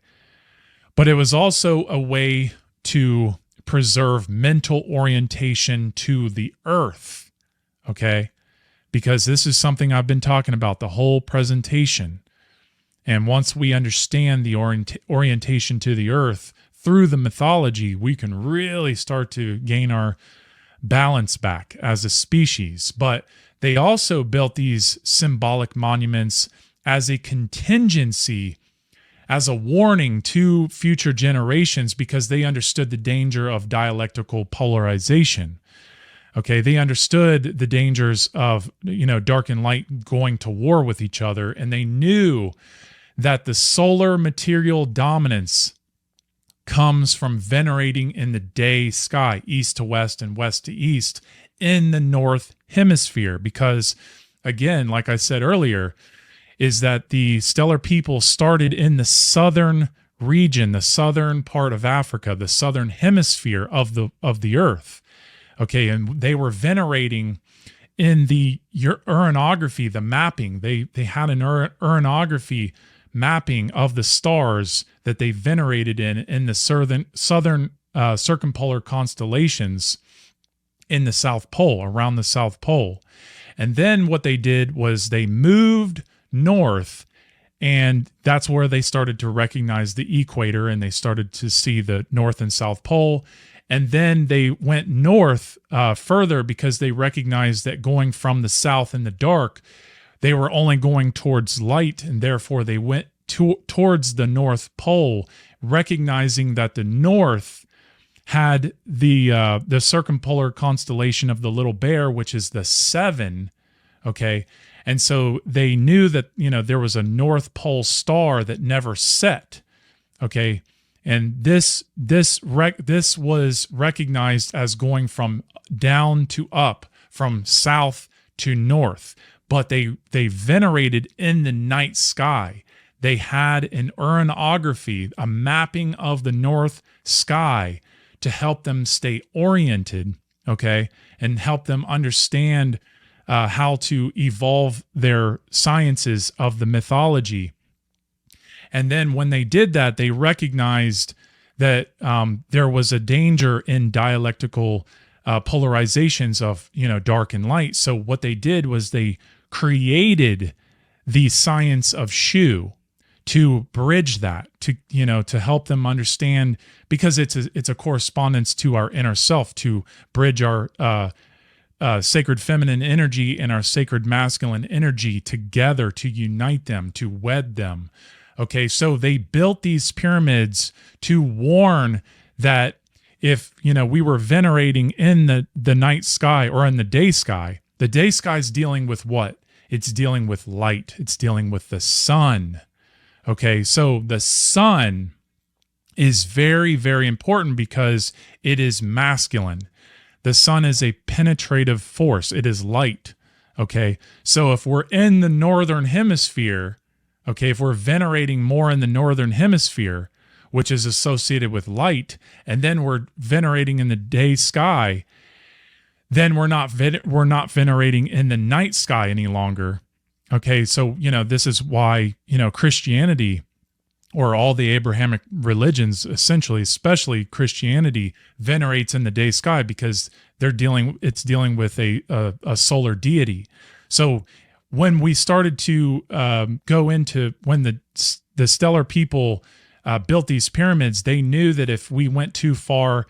But it was also a way to preserve mental orientation to the earth. Okay. Because this is something I've been talking about the whole presentation. And once we understand the orientation to the earth through the mythology, we can really start to gain our balance back as a species. But they also built these symbolic monuments as a contingency, as a warning to future generations, because they understood the danger of dialectical polarization. Okay, they understood the dangers of, dark and light going to war with each other, and they knew that the solar material dominance comes from venerating in the day sky, east to west and west to east, in the north hemisphere. Because, again, like I said earlier, is that the stellar people started in the southern region, the southern part of Africa, the southern hemisphere of the earth. Okay, and they were venerating in the uranography, the mapping. They had an uranography mapping of the stars that they venerated in the southern circumpolar constellations in the South Pole, around the South Pole. And then what they did was they moved north, and that's where they started to recognize the equator, and they started to see the North and South Pole. And then they went north further because they recognized that going from the south in the dark, they were only going towards light, and therefore they went towards the North Pole, recognizing that the north had the circumpolar constellation of the Little Bear, which is the 7. Okay, and so they knew that there was a North Pole star that never set. Okay. And this was recognized as going from down to up, from south to north. But they venerated in the night sky. They had an uranography, a mapping of the north sky to help them stay oriented, okay, and help them understand how to evolve their sciences of the mythology. And then when they did that, they recognized that there was a danger in dialectical polarizations of, dark and light. So what they did was they created the science of Shu to bridge that, to help them understand, because it's a correspondence to our inner self, to bridge our sacred feminine energy and our sacred masculine energy together, to unite them, to wed them. Okay, so they built these pyramids to warn that if, we were venerating in the night sky or in the day sky is dealing with what? It's dealing with light. It's dealing with the sun. Okay, so the sun is very, very important because it is masculine. The sun is a penetrative force. It is light. Okay, so if we're in the northern hemisphere, okay, if we're venerating more in the northern hemisphere, which is associated with light, and then we're venerating in the day sky, then we're not venerating in the night sky any longer. Okay, so this is why Christianity, or all the Abrahamic religions, essentially, especially Christianity, venerates in the day sky, because it's dealing with a solar deity. So when we started to go into, when the stellar people built these pyramids, they knew that if we went too far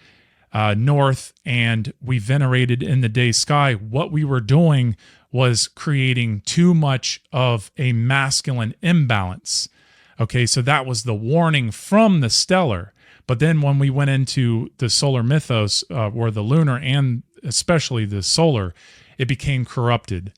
north and we venerated in the day sky, what we were doing was creating too much of a masculine imbalance. Okay, so that was the warning from the stellar. But then when we went into the solar mythos, or the lunar and especially the solar, it became corrupted.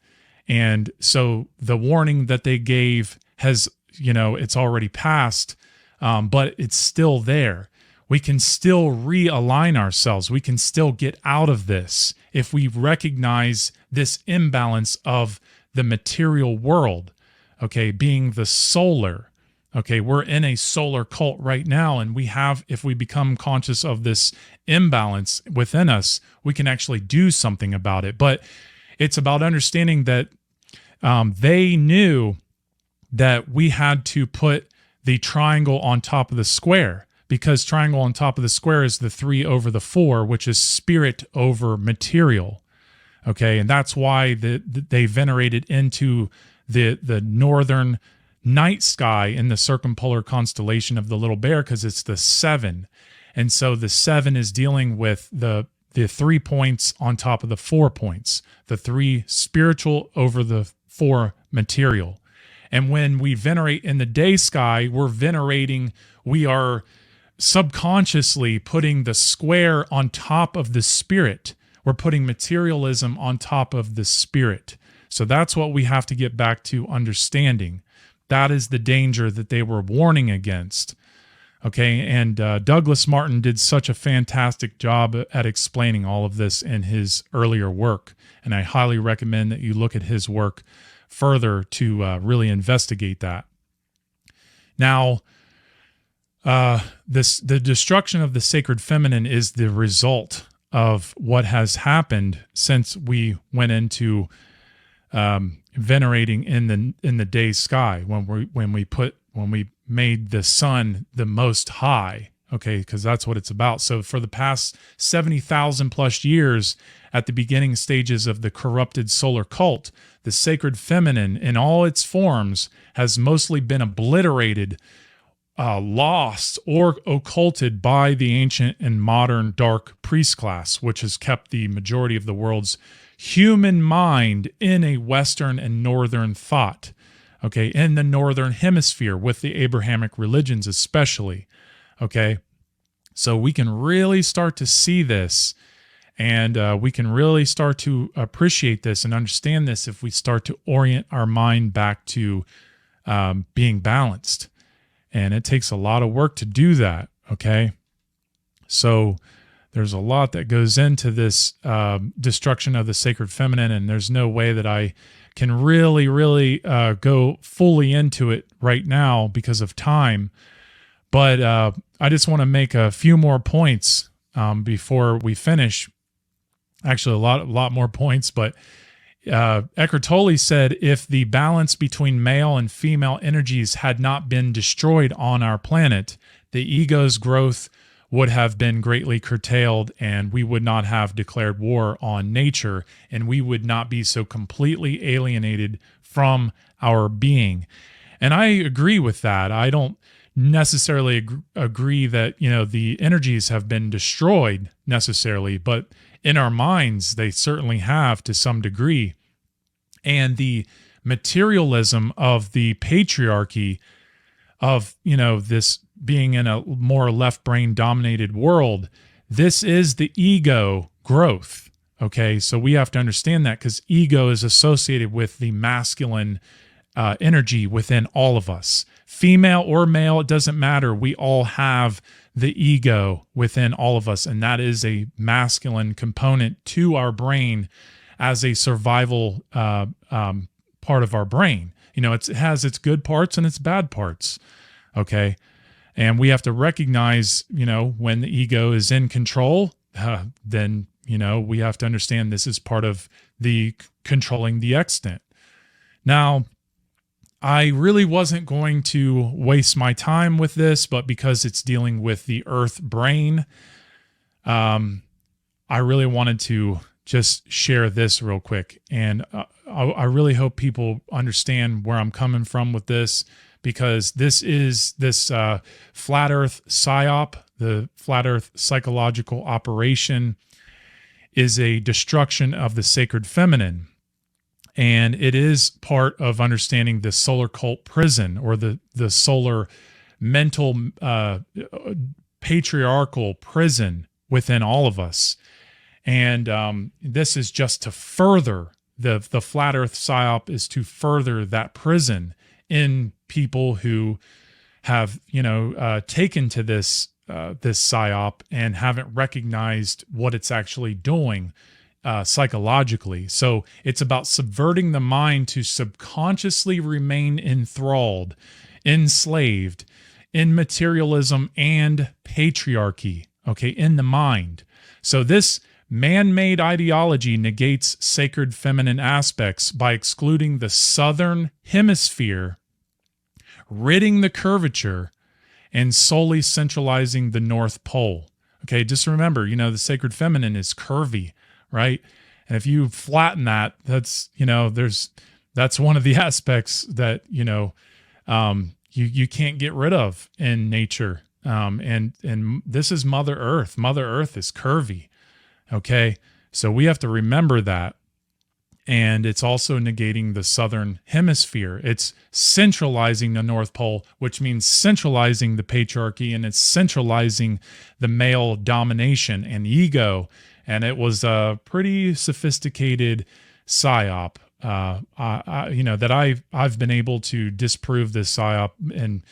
And so the warning that they gave has, it's already passed, but it's still there. We can still realign ourselves. We can still get out of this if we recognize this imbalance of the material world, okay, being the solar. Okay, we're in a solar cult right now, and if we become conscious of this imbalance within us, we can actually do something about it. But it's about understanding that they knew that we had to put the triangle on top of the square, because triangle on top of the square is the 3 over the 4, which is spirit over material. Okay, and that's why they venerated into the northern night sky in the circumpolar constellation of the Little Bear, because it's the 7. And so the 7 is dealing with the 3 points on top of the 4 points, the 3 spiritual over the 4 material. And when we venerate in the day sky, we are subconsciously putting the square on top of the spirit. We're putting materialism on top of the spirit. So that's what we have to get back to understanding. That is the danger that they were warning against. Okay, and Douglas Martin did such a fantastic job at explaining all of this in his earlier work. And I highly recommend that you look at his work further to really investigate that. Now, the destruction of the sacred feminine is the result of what has happened since we went into venerating in the day sky, when we made the sun the most high. Okay, because that's what it's about. So for the past 70,000 plus years, at the beginning stages of the corrupted solar cult, the sacred feminine in all its forms has mostly been obliterated, lost, or occulted by the ancient and modern dark priest class, which has kept the majority of the world's human mind in a Western and Northern thought. Okay, in the Northern Hemisphere with the Abrahamic religions especially. Okay, so we can really start to see this, and we can really start to appreciate this and understand this if we start to orient our mind back to being balanced. And it takes a lot of work to do that, okay? So there's a lot that goes into this destruction of the sacred feminine, and there's no way that I can really go fully into it right now because of time. But I just want to make a few more points before we finish. Actually, a lot more points, but Eckhart Tolle said, if the balance between male and female energies had not been destroyed on our planet, the ego's growth would have been greatly curtailed, and we would not have declared war on nature, and we would not be so completely alienated from our being. And I agree with that. I don't necessarily agree that, the energies have been destroyed necessarily, but in our minds, they certainly have to some degree. And the materialism of the patriarchy of, this being in a more left brain dominated world, this is the ego growth. Okay, so we have to understand that, because ego is associated with the masculine energy within all of us. Female or male, it doesn't matter. We all have the ego within all of us, and that is a masculine component to our brain as a survival part of our brain. It has its good parts and its bad parts, okay? And we have to recognize, when the ego is in control, then, we have to understand this is part of the controlling the extant. Now, I really wasn't going to waste my time with this, but because it's dealing with the earth brain, I really wanted to just share this real quick. And I really hope people understand where I'm coming from with this, because this flat earth psyop, the flat earth psychological operation, is a destruction of the sacred feminine. And it is part of understanding the solar cult prison, or the solar mental patriarchal prison within all of us. And this is just to further, the flat earth psyop is to further that prison in people who have, taken to this psyop and haven't recognized what it's actually doing psychologically. So it's about subverting the mind to subconsciously remain enthralled, enslaved in materialism and patriarchy, okay, in the mind. So this Man-made ideology negates sacred feminine aspects by excluding the southern hemisphere, ridding the curvature, and solely centralizing the North Pole. Okay, just remember, the sacred feminine is curvy, right? And if you flatten that, that's one of the aspects that, you can't get rid of in nature. And this is Mother Earth. Mother Earth is curvy. Okay, so we have to remember that. And it's also negating the southern hemisphere. It's centralizing the North Pole, which means centralizing the patriarchy, and it's centralizing the male domination and ego. And it was a pretty sophisticated psyop. That I've been able to disprove this psyop in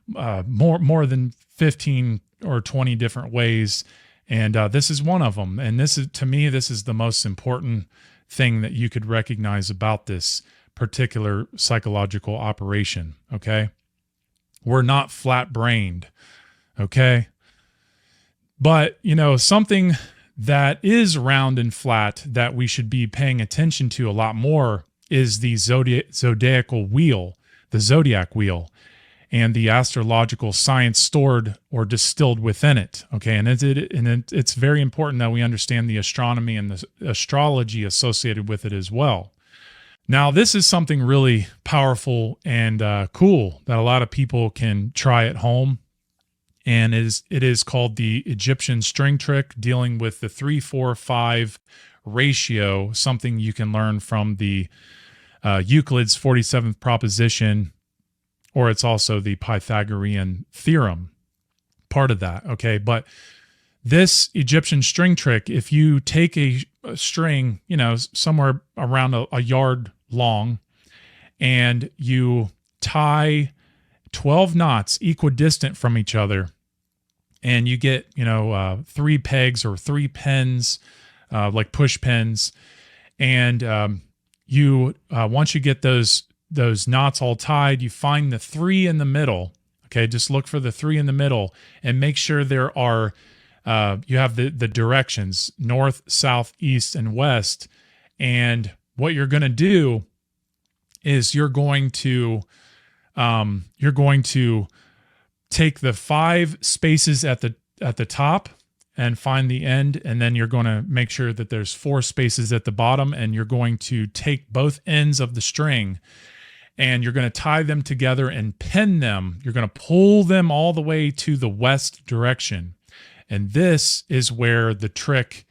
more than 15 or 20 different ways. And this is one of them. And this is, to me, this is the most important thing that you could recognize about this particular psychological operation. Okay. We're not flat brained. Okay. But, something that is round and flat that we should be paying attention to a lot more is the zodiacal wheel, the zodiac wheel, and the astrological science stored or distilled within it. Okay, and it's very important that we understand the astronomy and the astrology associated with it as well. Now, this is something really powerful and cool that a lot of people can try at home. And it is called the Egyptian string trick, dealing with the 3-4-5 ratio, something you can learn from the Euclid's 47th proposition, or it's also the Pythagorean theorem, part of that. Okay, but this Egyptian string trick, if you take a string, somewhere around a yard long, and you tie 12 knots equidistant from each other, and you get 3 pegs or 3 pins, like push pins, and you once you get those knots all tied, you find the 3 in the middle. Okay, just look for the 3 in the middle and make sure there are you have the directions north, south, east, and west. And what you're going to do is you're going to take the 5 spaces at the top and find the end, and then you're going to make sure that there's 4 spaces at the bottom, and you're going to take both ends of the string and you're going to tie them together and pin them. You're going to pull them all the way to the west direction. And this is where the trick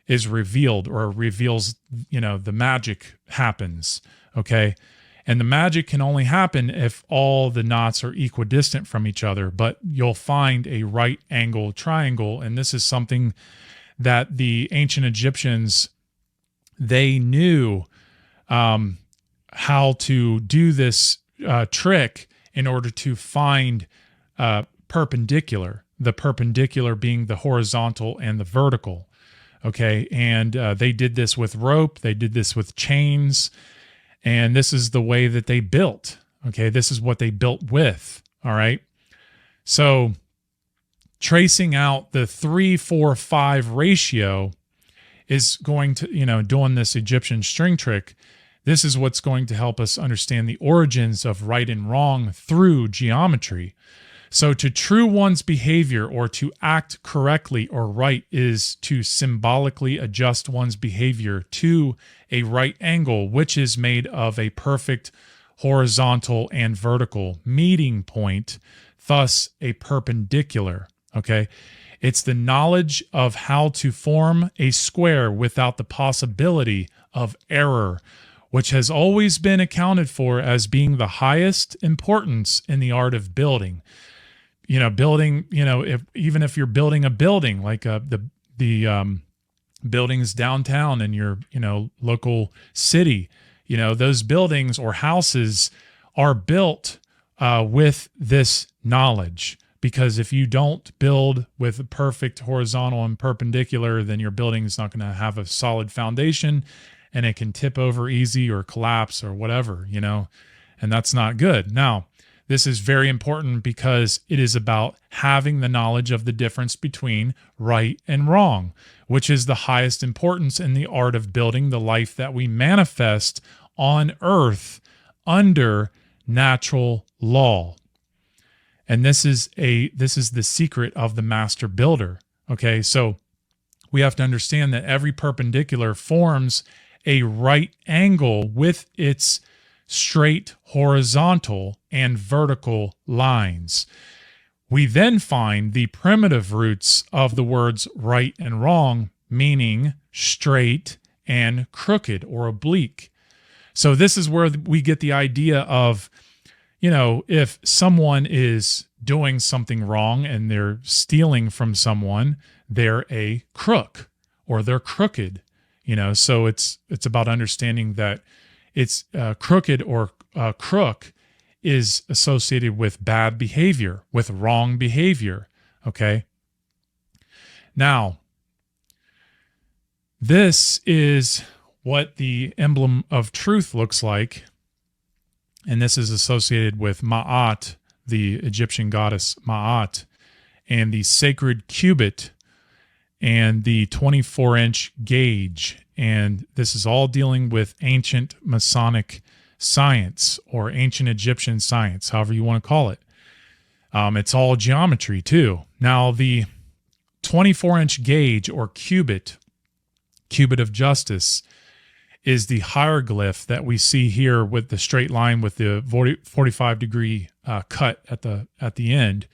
is revealed, or reveals, the magic happens. Okay. And the magic can only happen if all the knots are equidistant from each other, but you'll find a right angle triangle. And this is something that the ancient Egyptians, they knew how to do this trick in order to find perpendicular, the perpendicular being the horizontal and the vertical. Okay. And they did this with rope. They did this with chains. And this is the way that they built. Okay, this is what they built with. All right. So tracing out the 3-4-5 ratio is going to, doing this Egyptian string trick. This is what's going to help us understand the origins of right and wrong through geometry. So to true one's behavior, or to act correctly or right, is to symbolically adjust one's behavior to a right angle, which is made of a perfect horizontal and vertical meeting point, thus a perpendicular. Okay. It's the knowledge of how to form a square without the possibility of error, which has always been accounted for as being the highest importance in the art of building. Building, even if you're building a building, like the buildings downtown in your, local city, those buildings or houses are built with this knowledge. Because if you don't build with a perfect horizontal and perpendicular, then your building is not going to have a solid foundation, and it can tip over easy or collapse or whatever, and that's not good. Now, This is very important because it is about having the knowledge of the difference between right and wrong, which is the highest importance in the art of building the life that we manifest on earth under natural law. And this is the secret of the master builder. Okay, so we have to understand that every perpendicular forms a right angle with its straight horizontal and vertical lines. We then find the primitive roots of the words right and wrong, meaning straight and crooked or oblique. So this is where we get the idea of, if someone is doing something wrong and they're stealing from someone, they're a crook or they're crooked. So it's about understanding that it's crooked or crook is associated with bad behavior, with wrong behavior. Okay. Now, this is what the emblem of truth looks like. And this is associated with Ma'at, the Egyptian goddess Ma'at, and the sacred cubit and the 24-inch gauge. And this is all dealing with ancient Masonic science or ancient Egyptian science, however you want to call it. It's all geometry too. Now, the 24-inch gauge or cubit of justice, is the hieroglyph that we see here with the straight line with the 45-degree cut at the end.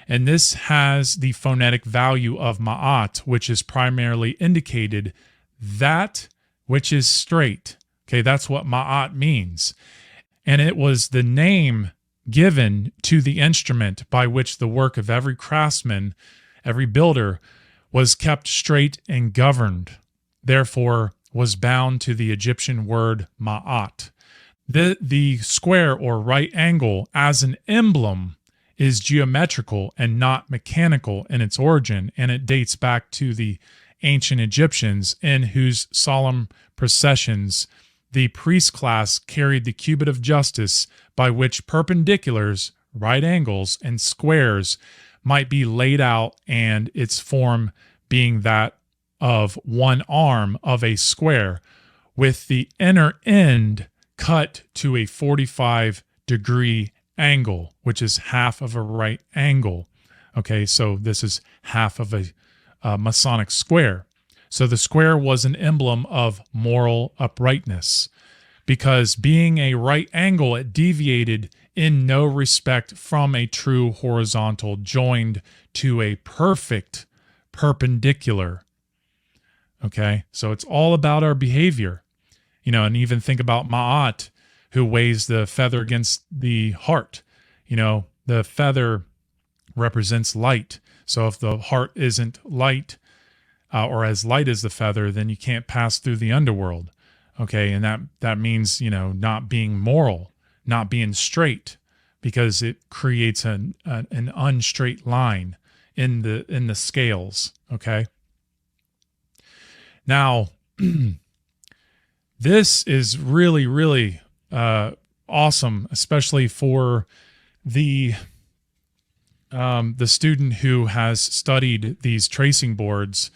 And this has the phonetic value of Ma'at, which is primarily indicated that which is straight. Okay, that's what Ma'at means. And it was the name given to the instrument by which the work of every craftsman, every builder, was kept straight and governed. Therefore, was bound to the Egyptian word Ma'at. The square or right angle as an emblem is geometrical and not mechanical in its origin, and it dates back to the ancient Egyptians, in whose solemn processions the priest class carried the cubit of justice, by which perpendiculars, right angles, and squares might be laid out, and its form being that of one arm of a square, with the inner end cut to a 45-degree angle, which is half of a right angle. Okay, so this is half of a Masonic square. So the square was an emblem of moral uprightness, because being a right angle, it deviated in no respect from a true horizontal joined to a perfect perpendicular. Okay, so it's all about our behavior, and even think about Ma'at, who weighs the feather against the heart. The feather represents light. So if the heart isn't light or as light as the feather, then you can't pass through the underworld. Okay, and that means, not being moral, not being straight, because it creates an unstraight line in the scales. Okay. Now, this is really, really awesome, especially for the student who has studied these tracing boards.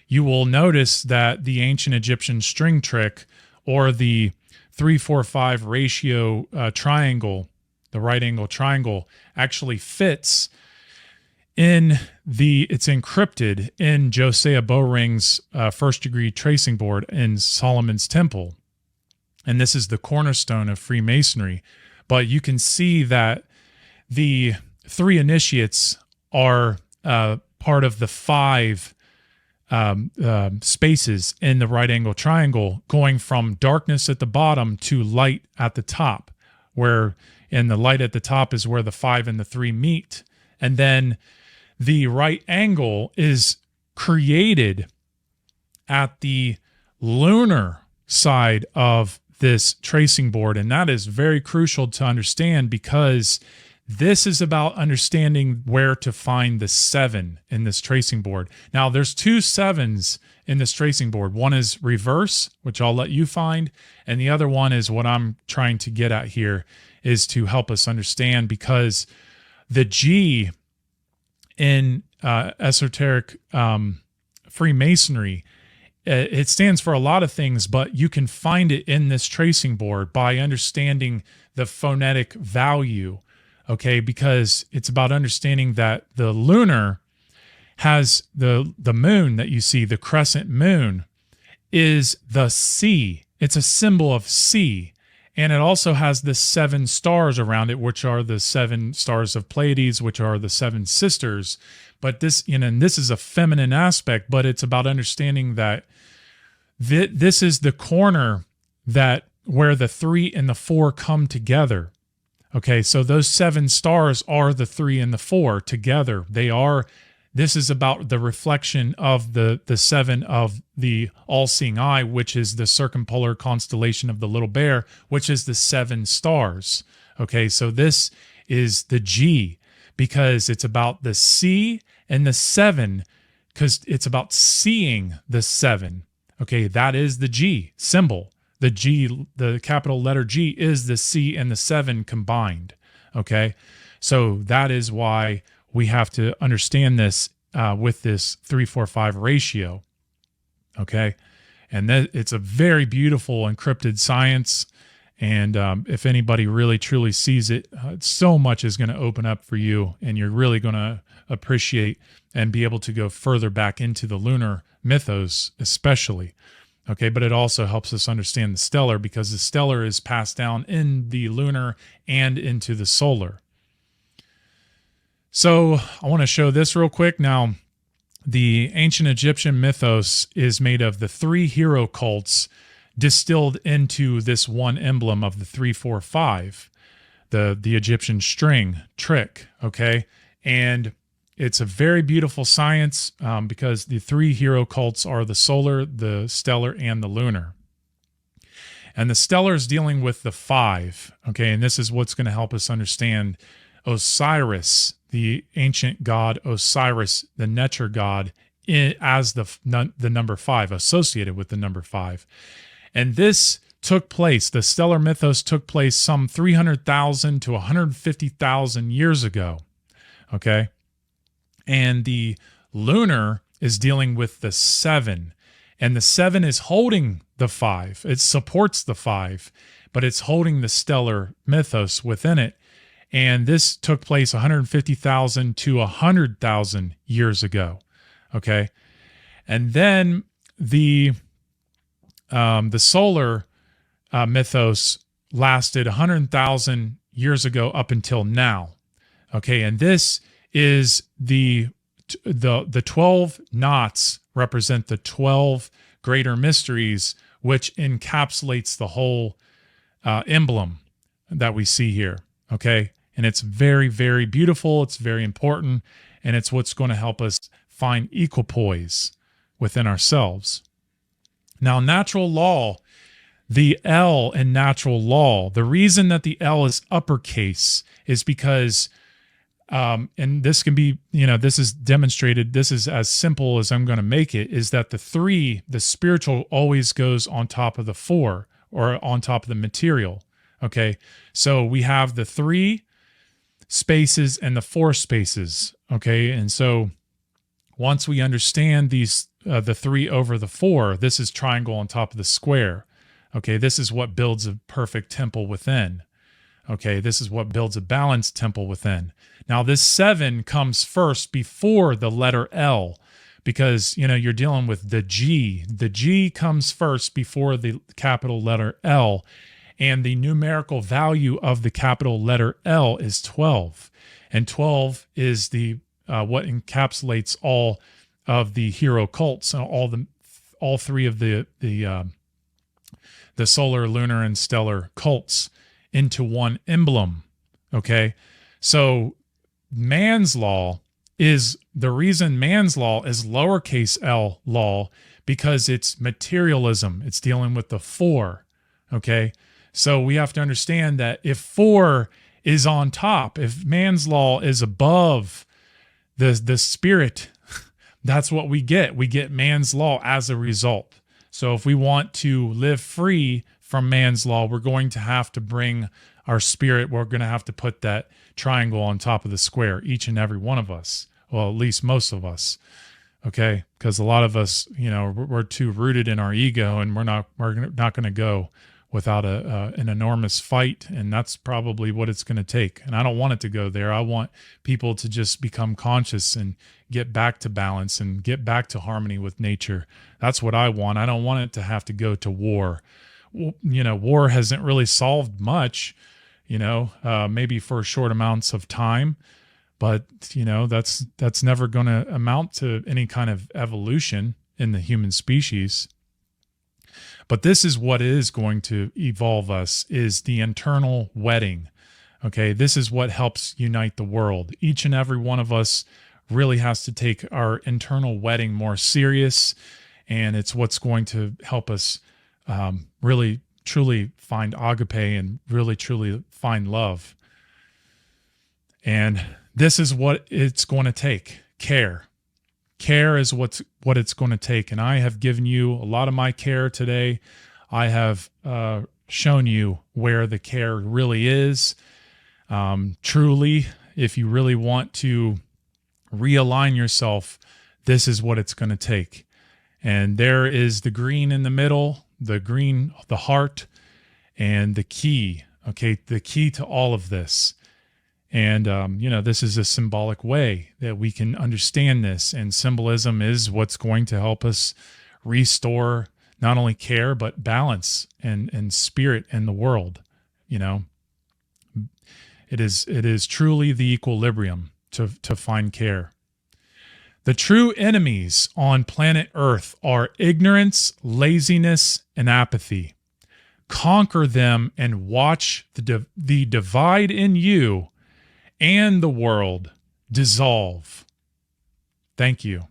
You will notice that the ancient Egyptian string trick, or the 3-4-5 ratio triangle, the right angle triangle, actually fits it's encrypted in Josiah Bowring's first degree tracing board in Solomon's Temple. And this is the cornerstone of Freemasonry. But you can see that the 3 initiates are part of the 5 spaces in the right angle triangle, going from darkness at the bottom to light at the top, where in the light at the top is where the 5 and the 3 meet. And then the right angle is created at the lunar side of this tracing board. And that is very crucial to understand, because This is about understanding where to find the 7 in this tracing board. Now, there's 2 7s in this tracing board. One is reverse, which I'll let you find, and the other one is what I'm trying to get at here, is to help us understand, because the G in esoteric Freemasonry, it stands for a lot of things, but you can find it in this tracing board by understanding the phonetic value, okay? Because it's about understanding that the lunar has the moon that you see, the crescent moon, is the C. It's a symbol of C. And it also has the 7 stars around it, which are the 7 stars of Pleiades, which are the 7 sisters. But this, and this is a feminine aspect, but it's about understanding that this is the corner that where the 3 and the 4 come together. Okay, so those 7 stars are the 3 and the 4 together. This is about the reflection of the 7 of the all-seeing eye, which is the circumpolar constellation of the Little Bear, which is the 7 stars. Okay, so this is the G, because it's about the C and the 7, because it's about seeing the 7. Okay, that is the G symbol. The G, the capital letter G, is the C and the 7 combined. Okay, so that is why we have to understand this with this 3-4-5 ratio. Okay, and it's a very beautiful encrypted science. And if anybody really truly sees it, so much is going to open up for you, and you're really going to appreciate and be able to go further back into the lunar mythos, especially. Okay, but it also helps us understand the stellar, because the stellar is passed down in the lunar and into the solar. So I want to show this real quick. Now, the ancient Egyptian mythos is made of the 3 hero cults distilled into this one emblem of the 3-4-5, the Egyptian string trick. Okay, and it's a very beautiful science because the 3 hero cults are the solar, the stellar, and the lunar. And the stellar is dealing with the 5. Okay, and this is what's going to help us understand Osiris, the ancient god Osiris, the nature god, as the number 5, associated with the number 5. And this took place, the stellar mythos took place some 300,000 to 150,000 years ago. Okay, and the lunar is dealing with the 7, and the 7 is holding the 5. It supports the 5, but it's holding the stellar mythos within it. And this took place 150,000 to 100,000 years ago. Okay, and then the solar mythos lasted 100,000 years ago up until now. Okay, and this is the 12 knots represent the 12 greater mysteries, which encapsulates the whole emblem that we see here. Okay, and it's very, very beautiful. It's very important, and it's what's going to help us find equipoise within ourselves. Now, natural law, the L in natural law, the reason that the L is uppercase is because, and this can be, this is demonstrated, this is as simple as I'm going to make it, is that the 3, the spiritual, always goes on top of the 4, or on top of the material. Okay, so we have the 3 spaces and the 4 spaces. Okay, and so once we understand these, the 3 over the 4, this is triangle on top of the square. Okay, this is what builds a perfect temple within. Okay, this is what builds a balanced temple within. Now, this 7 comes first before the letter L, because, you're dealing with the G. The G comes first before the capital letter L, and the numerical value of the capital letter L is 12. And 12 is the what encapsulates all of the hero cults, all 3 of the solar, lunar, and stellar cults into one emblem. Okay, so man's law is the reason man's law is lowercase l law, because it's materialism. It's dealing with the 4. Okay, so we have to understand that if 4 is on top, if man's law is above the spirit, that's what we get. We get man's law as a result. So if we want to live free from man's law, we're going to have to bring our spirit. We're going to have to put that triangle on top of the square, each and every one of us. Well, at least most of us. Okay. Because a lot of us, we're too rooted in our ego, and we're not going to go without an enormous fight. And that's probably what it's going to take. And I don't want it to go there. I want people to just become conscious and get back to balance and get back to harmony with nature. That's what I want. I don't want it to have to go to war. War hasn't really solved much, maybe for short amounts of time, but that's never going to amount to any kind of evolution in the human species. But this is what is going to evolve us, is the internal wedding. Okay, this is what helps unite the world. Each and every one of us really has to take our internal wedding more serious, and it's what's going to help us really truly find agape and really truly find love. And this is what it's going to take. Care is what it's going to take. And I have given you a lot of my care today. I have shown you where the care really is. Truly, if you really want to realign yourself, this is what it's going to take. And there is the green in the middle, the heart, and the key. Okay, the key to all of this. And, this is a symbolic way that we can understand this. And symbolism is what's going to help us restore not only care, but balance and spirit in the world. It is truly the equilibrium to find care. The true enemies on planet Earth are ignorance, laziness, and apathy. Conquer them and watch the divide in you and the world dissolve. Thank you.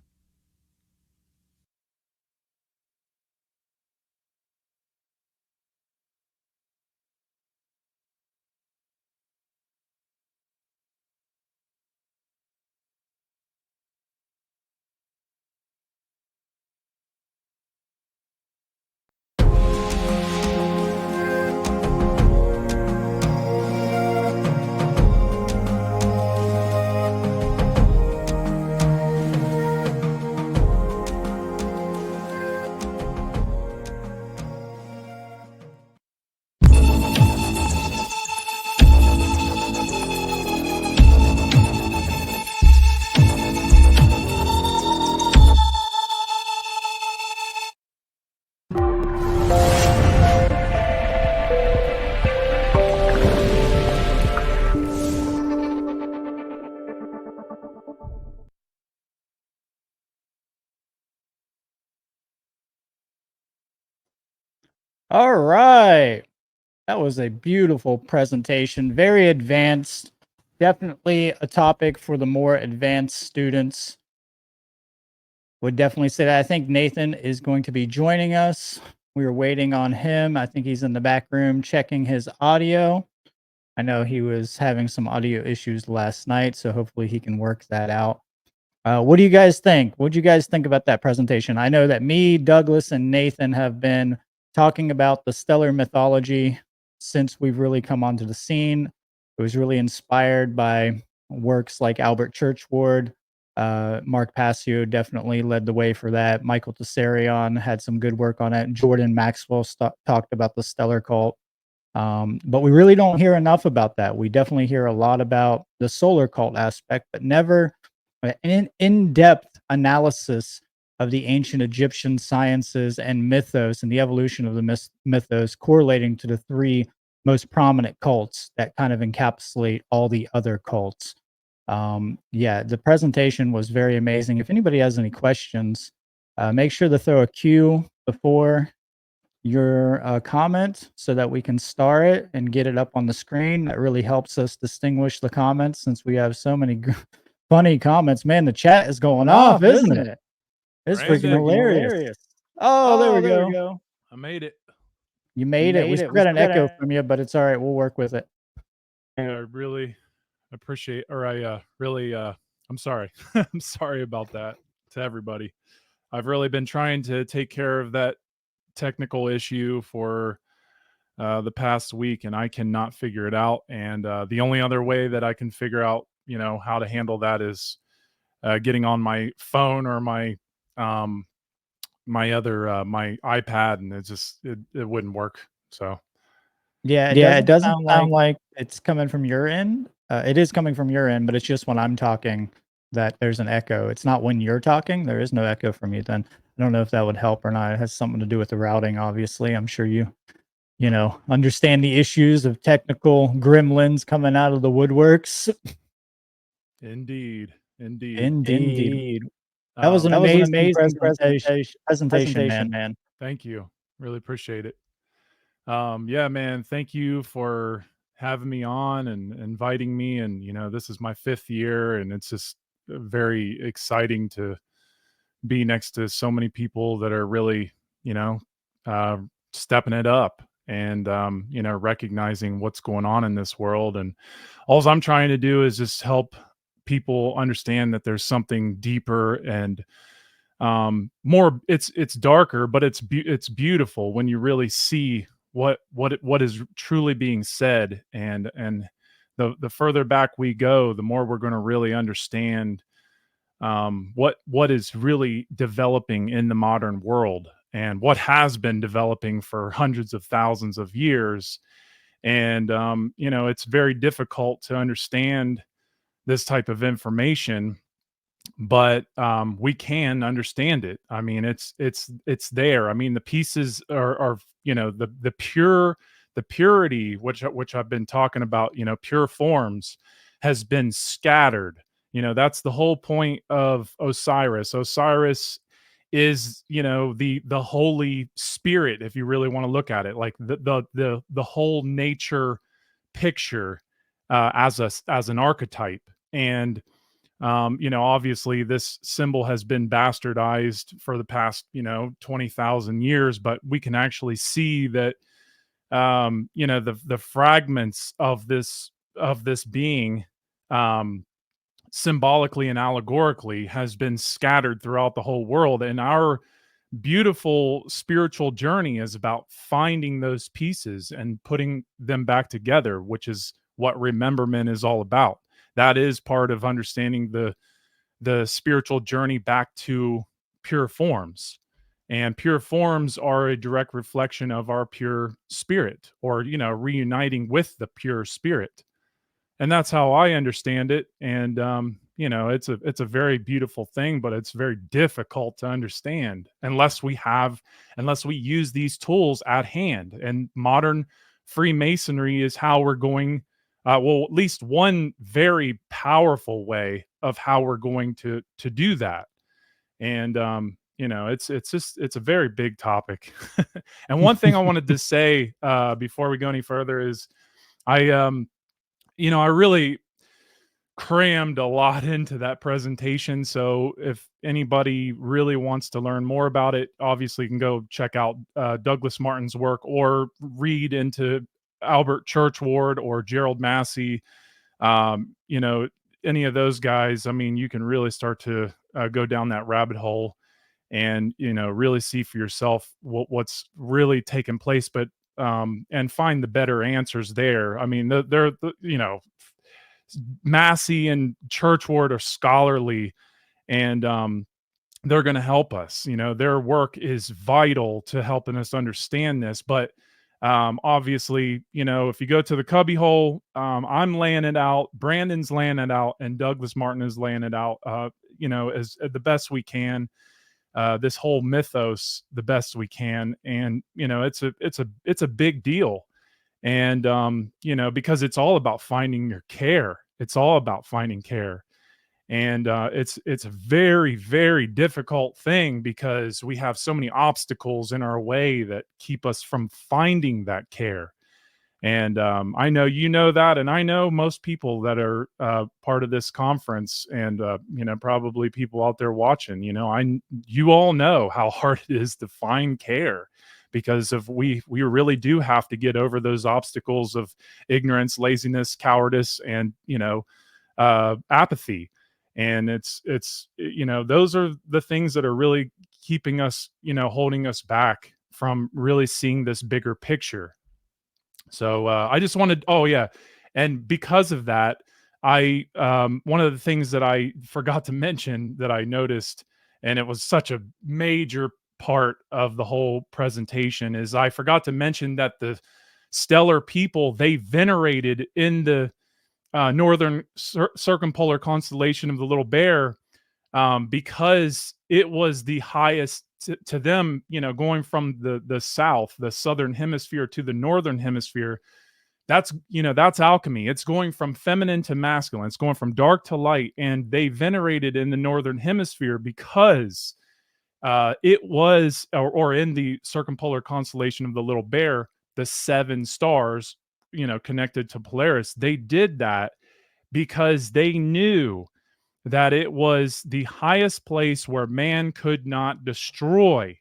All right. That was a beautiful presentation. Very advanced. Definitely a topic for the more advanced students. Would definitely say that. I think Nathan is going to be joining us. We were waiting on him. I think he's in the back room checking his audio. I know he was having some audio issues last night, so hopefully he can work that out. What do you guys think? What do you guys think about that presentation? I know that me, Douglas, and Nathan have been talking about the stellar mythology since we've really come onto the scene. It was really inspired by works like Albert Churchward. Mark Passio definitely led the way for that. Michael Tessarion had some good work on it. Jordan Maxwell talked about the stellar cult. But we really don't hear enough about that. We definitely hear a lot about the solar cult aspect, but never an in-depth analysis of the ancient Egyptian sciences and mythos and the evolution of the mythos correlating to the three most prominent cults that kind of encapsulate all the other cults. The presentation was very amazing. If anybody has any questions, make sure to throw a Q before your comment so that we can star it and get it up on the screen. That really helps us distinguish the comments since we have so many funny comments. Man, the chat is going off, isn't it? It's freaking hilarious. Oh, there we go. I made it. You made it. We still got an echo from you, but it's all right. We'll work with it. I really appreciate, or I'm sorry. I'm sorry about that to everybody. I've really been trying to take care of that technical issue for the past week, and I cannot figure it out. And the only other way that I can figure out, how to handle that is getting on my phone or um, my iPad, and it wouldn't work. So Yeah, it Yeah, it doesn't doesn't sound sound like it's coming from your end. It is coming from your end, but it's just when I'm talking that there's an echo. It's not when you're talking. There is no echo from you then. I don't know if that would help or not. It has something to do with the routing, obviously. I'm sure you understand the issues of technical gremlins coming out of the woodworks. indeed. Indeed. That was an amazing presentation, man. Thank you. Really appreciate it. Yeah, man, thank you for having me on and inviting me. And, this is my 5th year, and it's just very exciting to be next to so many people that are really, you know, uh, stepping it up and, recognizing what's going on in this world. And all I'm trying to do is just help people understand that there's something deeper and more. It's darker, but it's beautiful when you really see what is truly being said. And the further back we go, the more we're going to really understand what is really developing in the modern world and what has been developing for hundreds of thousands of years. And it's very difficult to understand this type of information, but we can understand it. I mean, it's there. I mean, the pieces are the purity, which I've been talking about, pure forms, has been scattered. That's the whole point of Osiris. Osiris is, the holy spirit, if you really want to look at it, like the whole nature picture, as an archetype. And obviously this symbol has been bastardized for the past, 20,000 years, but we can actually see that, the fragments of this being, symbolically and allegorically, has been scattered throughout the whole world. And our beautiful spiritual journey is about finding those pieces and putting them back together, which is what rememberment is all about. That is part of understanding the spiritual journey back to pure forms. And pure forms are a direct reflection of our pure spirit, or reuniting with the pure spirit. And that's how I understand it. And it's a very beautiful thing, but it's very difficult to understand unless we use these tools at hand. And modern Freemasonry is how we're going, well, at least one very powerful way of how we're going to do that. And it's a very big topic. And one thing I wanted to say before we go any further is I really crammed a lot into that presentation. So if anybody really wants to learn more about it, obviously you can go check out Douglas Martin's work, or read into Albert Churchward or Gerald Massey. Any of those guys. I mean, you can really start to go down that rabbit hole and, really see for yourself what's really taken place, but and find the better answers there. I mean, Massey and Churchward are scholarly, and they're going to help us. Their work is vital to helping us understand this. But obviously, if you go to the cubbyhole, I'm laying it out, Brandon's laying it out, and Douglas Martin is laying it out, as the best we can. This whole mythos the best we can. And it's a big deal. And because it's all about finding your care. It's all about finding care. And it's a very, very difficult thing, because we have so many obstacles in our way that keep us from finding that care. And I know that, and I know most people that are part of this conference, and probably people out there watching. You all know how hard it is to find care, because of we really do have to get over those obstacles of ignorance, laziness, cowardice, and apathy. And it's those are the things that are really keeping us, holding us back from really seeing this bigger picture. So I just wanted, oh yeah, and because of that, I one of the things that I forgot to mention that I noticed, and it was such a major part of the whole presentation, is I forgot to mention that the stellar people they venerated in the northern circumpolar constellation of the Little Bear, because it was the highest to them, going from the south, the southern hemisphere, to the northern hemisphere. That's alchemy. It's going from feminine to masculine. It's going from dark to light. And they venerated in the northern hemisphere because it was, or in the circumpolar constellation of the Little Bear, the 7 stars, connected to Polaris. They did that because they knew that it was the highest place where man could not destroy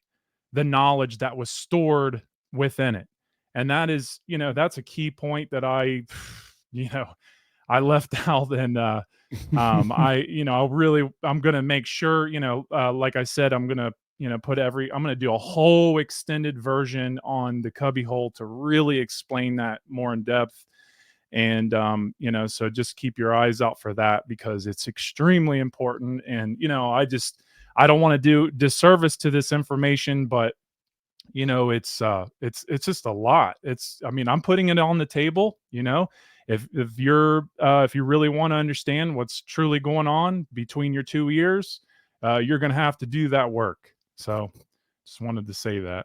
the knowledge that was stored within it. And that is, that's a key point that I, I left out. And I'm going to make sure, like I said, I'm going to, I'm going to do a whole extended version on the cubbyhole to really explain that more in depth. And so just keep your eyes out for that, because it's extremely important. And I don't want to do disservice to this information, but it's just a lot. I'm putting it on the table. If you really want to understand what's truly going on between your 2 ears, you're going to have to do that work. So just wanted to say that.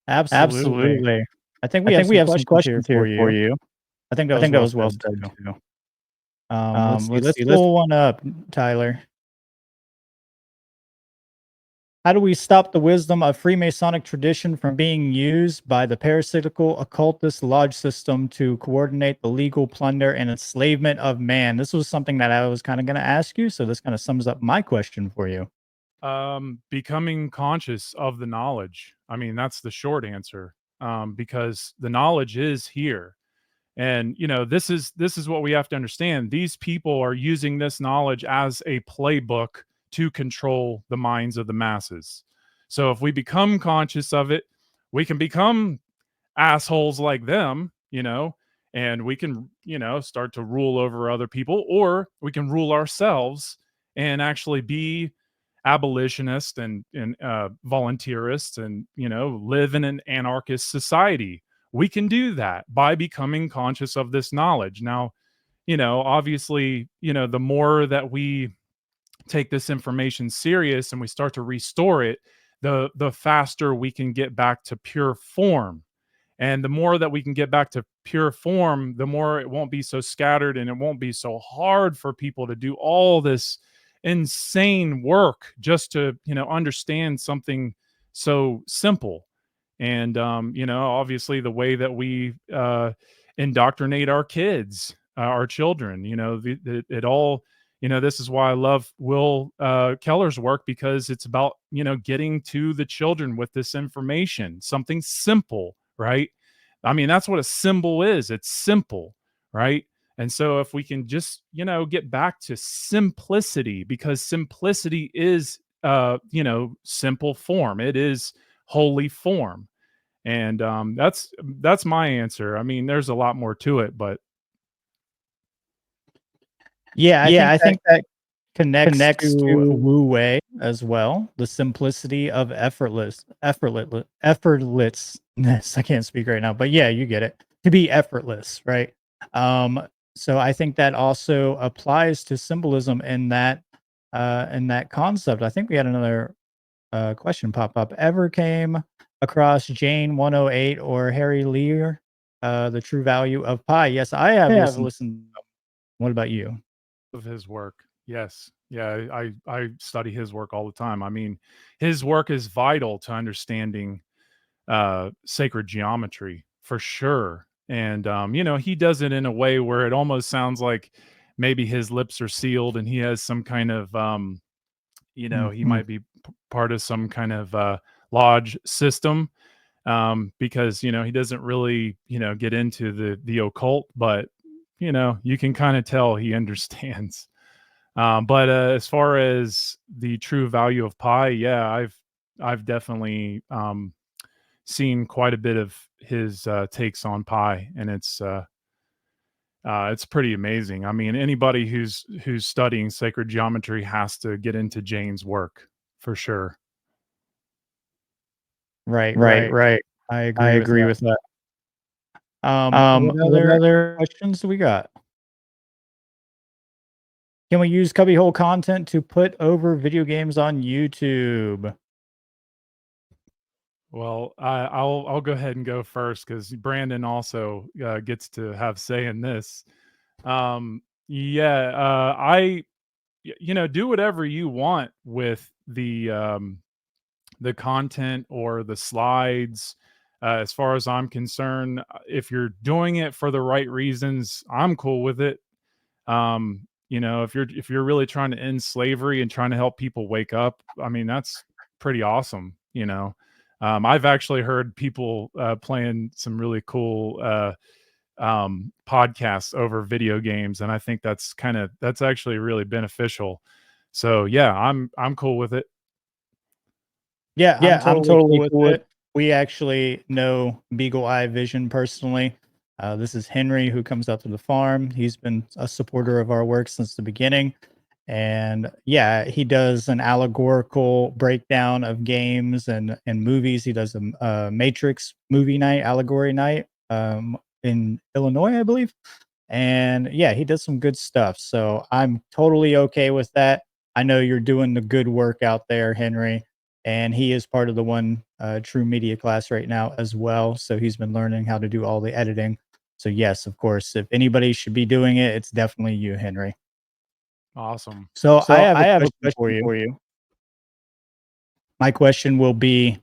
Absolutely. I think we have some questions here for you. I think that was well said too. Let's pull one up, Tyler. How do we stop the wisdom of Freemasonic tradition from being used by the parasitical occultist lodge system to coordinate the legal plunder and enslavement of man? This was something that I was kind of going to ask you, so this kind of sums up my question for you. Becoming conscious of the knowledge. That's the short answer, because the knowledge is here. And this is what we have to understand. These people are using this knowledge as a playbook to control the minds of the masses. So if we become conscious of it, we can become assholes like them, and we can, start to rule over other people, or we can rule ourselves and actually be abolitionists and volunteerists and, live in an anarchist society. We can do that by becoming conscious of this knowledge. Now, obviously, the more that we take this information serious and we start to restore it, the faster we can get back to pure form. And the more that we can get back to pure form, the more it won't be so scattered, and it won't be so hard for people to do all this insane work just to, understand something so simple. And obviously the way that we indoctrinate our kids, our children, it all, this is why I love Will Keller's work, because it's about, getting to the children with this information, something simple, right? That's what a symbol is. It's simple, right? And so if we can just, get back to simplicity, because simplicity is, simple form. It is holy form. And that's my answer. There's a lot more to it, but I think that connects to Wu Wei as well. The simplicity of effortlessness. I can't speak right now, but yeah, you get it. To be effortless, right? So I think that also applies to symbolism in that concept. I think we had another question pop up. Ever came across Jane 108 or Harry Lear, The True Value of Pi? Yes, I have listened. What about you? Of his work, yes. Yeah, I study his work all the time. His work is vital to understanding sacred geometry, for sure. And he does it in a way where it almost sounds like maybe his lips are sealed and he has some kind of he might be part of some kind of lodge system. because, he doesn't really, get into the occult, but, you can kind of tell he understands. But as far as the true value of pi, yeah, I've definitely seen quite a bit of his takes on pi, and it's pretty amazing. I mean, anybody who's studying sacred geometry has to get into Jane's work for sure. Right. I I agree with agree that. with that. What other questions do we got? Can we use cubbyhole content to put over video games on YouTube? Well, I'll go ahead and go first because Brandon also gets to have say in this. Yeah, do whatever you want with the content or the slides. As far as I'm concerned, if you're doing it for the right reasons, I'm cool with it. If you're really trying to end slavery and trying to help people wake up, I mean, that's pretty awesome. I've actually heard people playing some really cool podcasts over video games, and I think that's actually really beneficial. So yeah, I'm cool with it. Yeah, I'm totally cool with it. it. We actually know Beagle Eye Vision personally. This is Henry, who comes out to the farm. He's been a supporter of our work since the beginning. And yeah, he does an allegorical breakdown of games and movies. He does a Matrix movie night, allegory night in Illinois, I believe. And yeah, he does some good stuff. So I'm totally okay with that. I know you're doing the good work out there, Henry. And he is part of the One True Media class right now as well. So he's been learning how to do all the editing. So yes, of course, if anybody should be doing it, it's definitely you, Henry. Awesome. So I have I a have a question question for you. My question will be,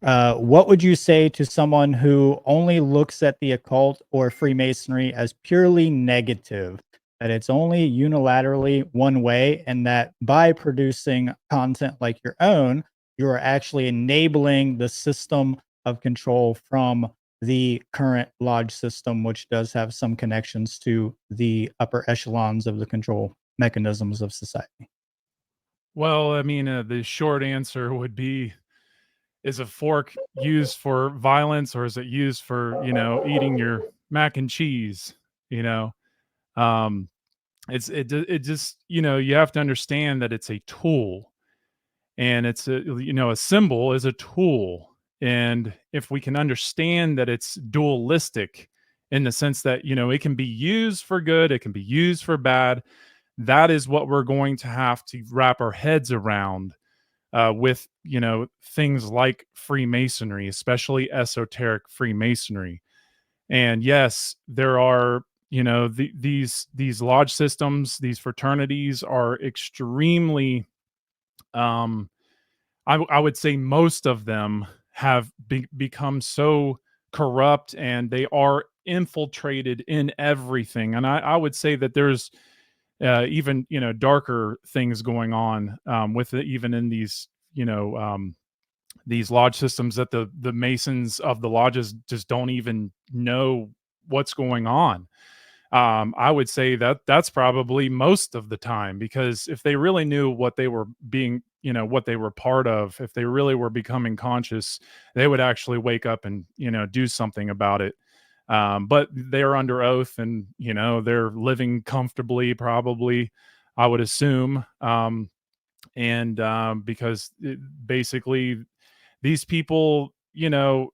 what would you say to someone who only looks at the occult or Freemasonry as purely negative, that it's only unilaterally one way, and that by producing content like your own, you are actually enabling the system of control from the current lodge system, which does have some connections to the upper echelons of the control mechanisms of society? Well, I mean, the short answer would be, is a fork used for violence, or is it used for, eating your mac and cheese? You know, um, it just, you have to understand that it's a tool, and a symbol is a tool. And if we can understand that it's dualistic in the sense that, it can be used for good, it can be used for bad, that is what we're going to have to wrap our heads around with things like Freemasonry, especially esoteric Freemasonry. And yes, there are these lodge systems, these fraternities are extremely I would say most of them have become so corrupt, and they are infiltrated in everything. And I would say that there's even darker things going on with it, even in these lodge systems, that the masons of the lodges just don't even know what's going on. I would say that that's probably most of the time, because if they really knew what they were being, what they were part of, if they really were becoming conscious, they would actually wake up and, do something about it. But they're under oath, and, they're living comfortably, probably, I would assume. Because basically these people, I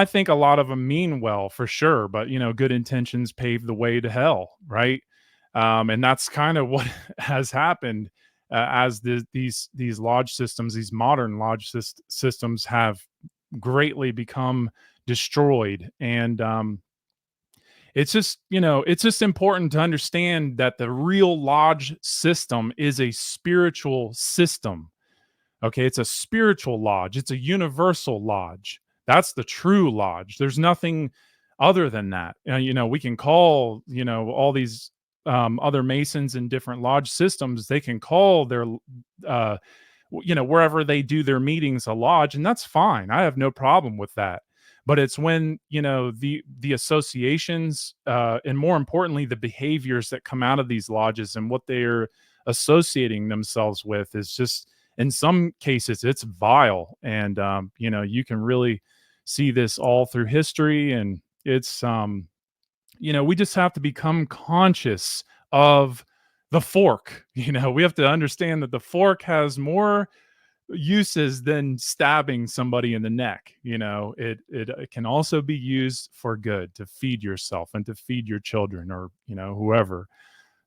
think a lot of them mean well, for sure, but good intentions pave the way to hell, right? And that's kind of what has happened as these lodge systems, these modern lodge systems, have greatly become destroyed. And it's just important to understand that the real lodge system is a spiritual system. Okay, it's a spiritual lodge. It's a universal lodge. That's the true lodge. There's nothing other than that. We can call, all these other masons in different lodge systems, they can call their wherever they do their meetings, a lodge, and that's fine. I have no problem with that. But it's when, the associations, and more importantly, the behaviors that come out of these lodges and what they're associating themselves with is just, in some cases, it's vile. And, you can really see this all through history. And it's, we just have to become conscious of the fork. We have to understand that the fork has more uses than stabbing somebody in the neck. It can also be used for good, to feed yourself and to feed your children, or whoever.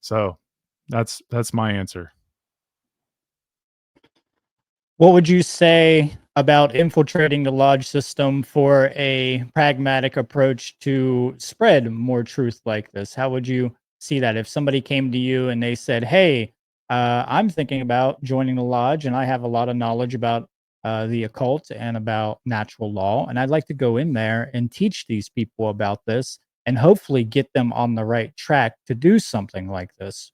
So that's my answer. What would you say about infiltrating the lodge system for a pragmatic approach to spread more truth like this? How would you see that if somebody came to you and they said, "Hey, I'm thinking about joining the lodge, and I have a lot of knowledge about the occult and about natural law, and I'd like to go in there and teach these people about this, and hopefully get them on the right track to do something like this."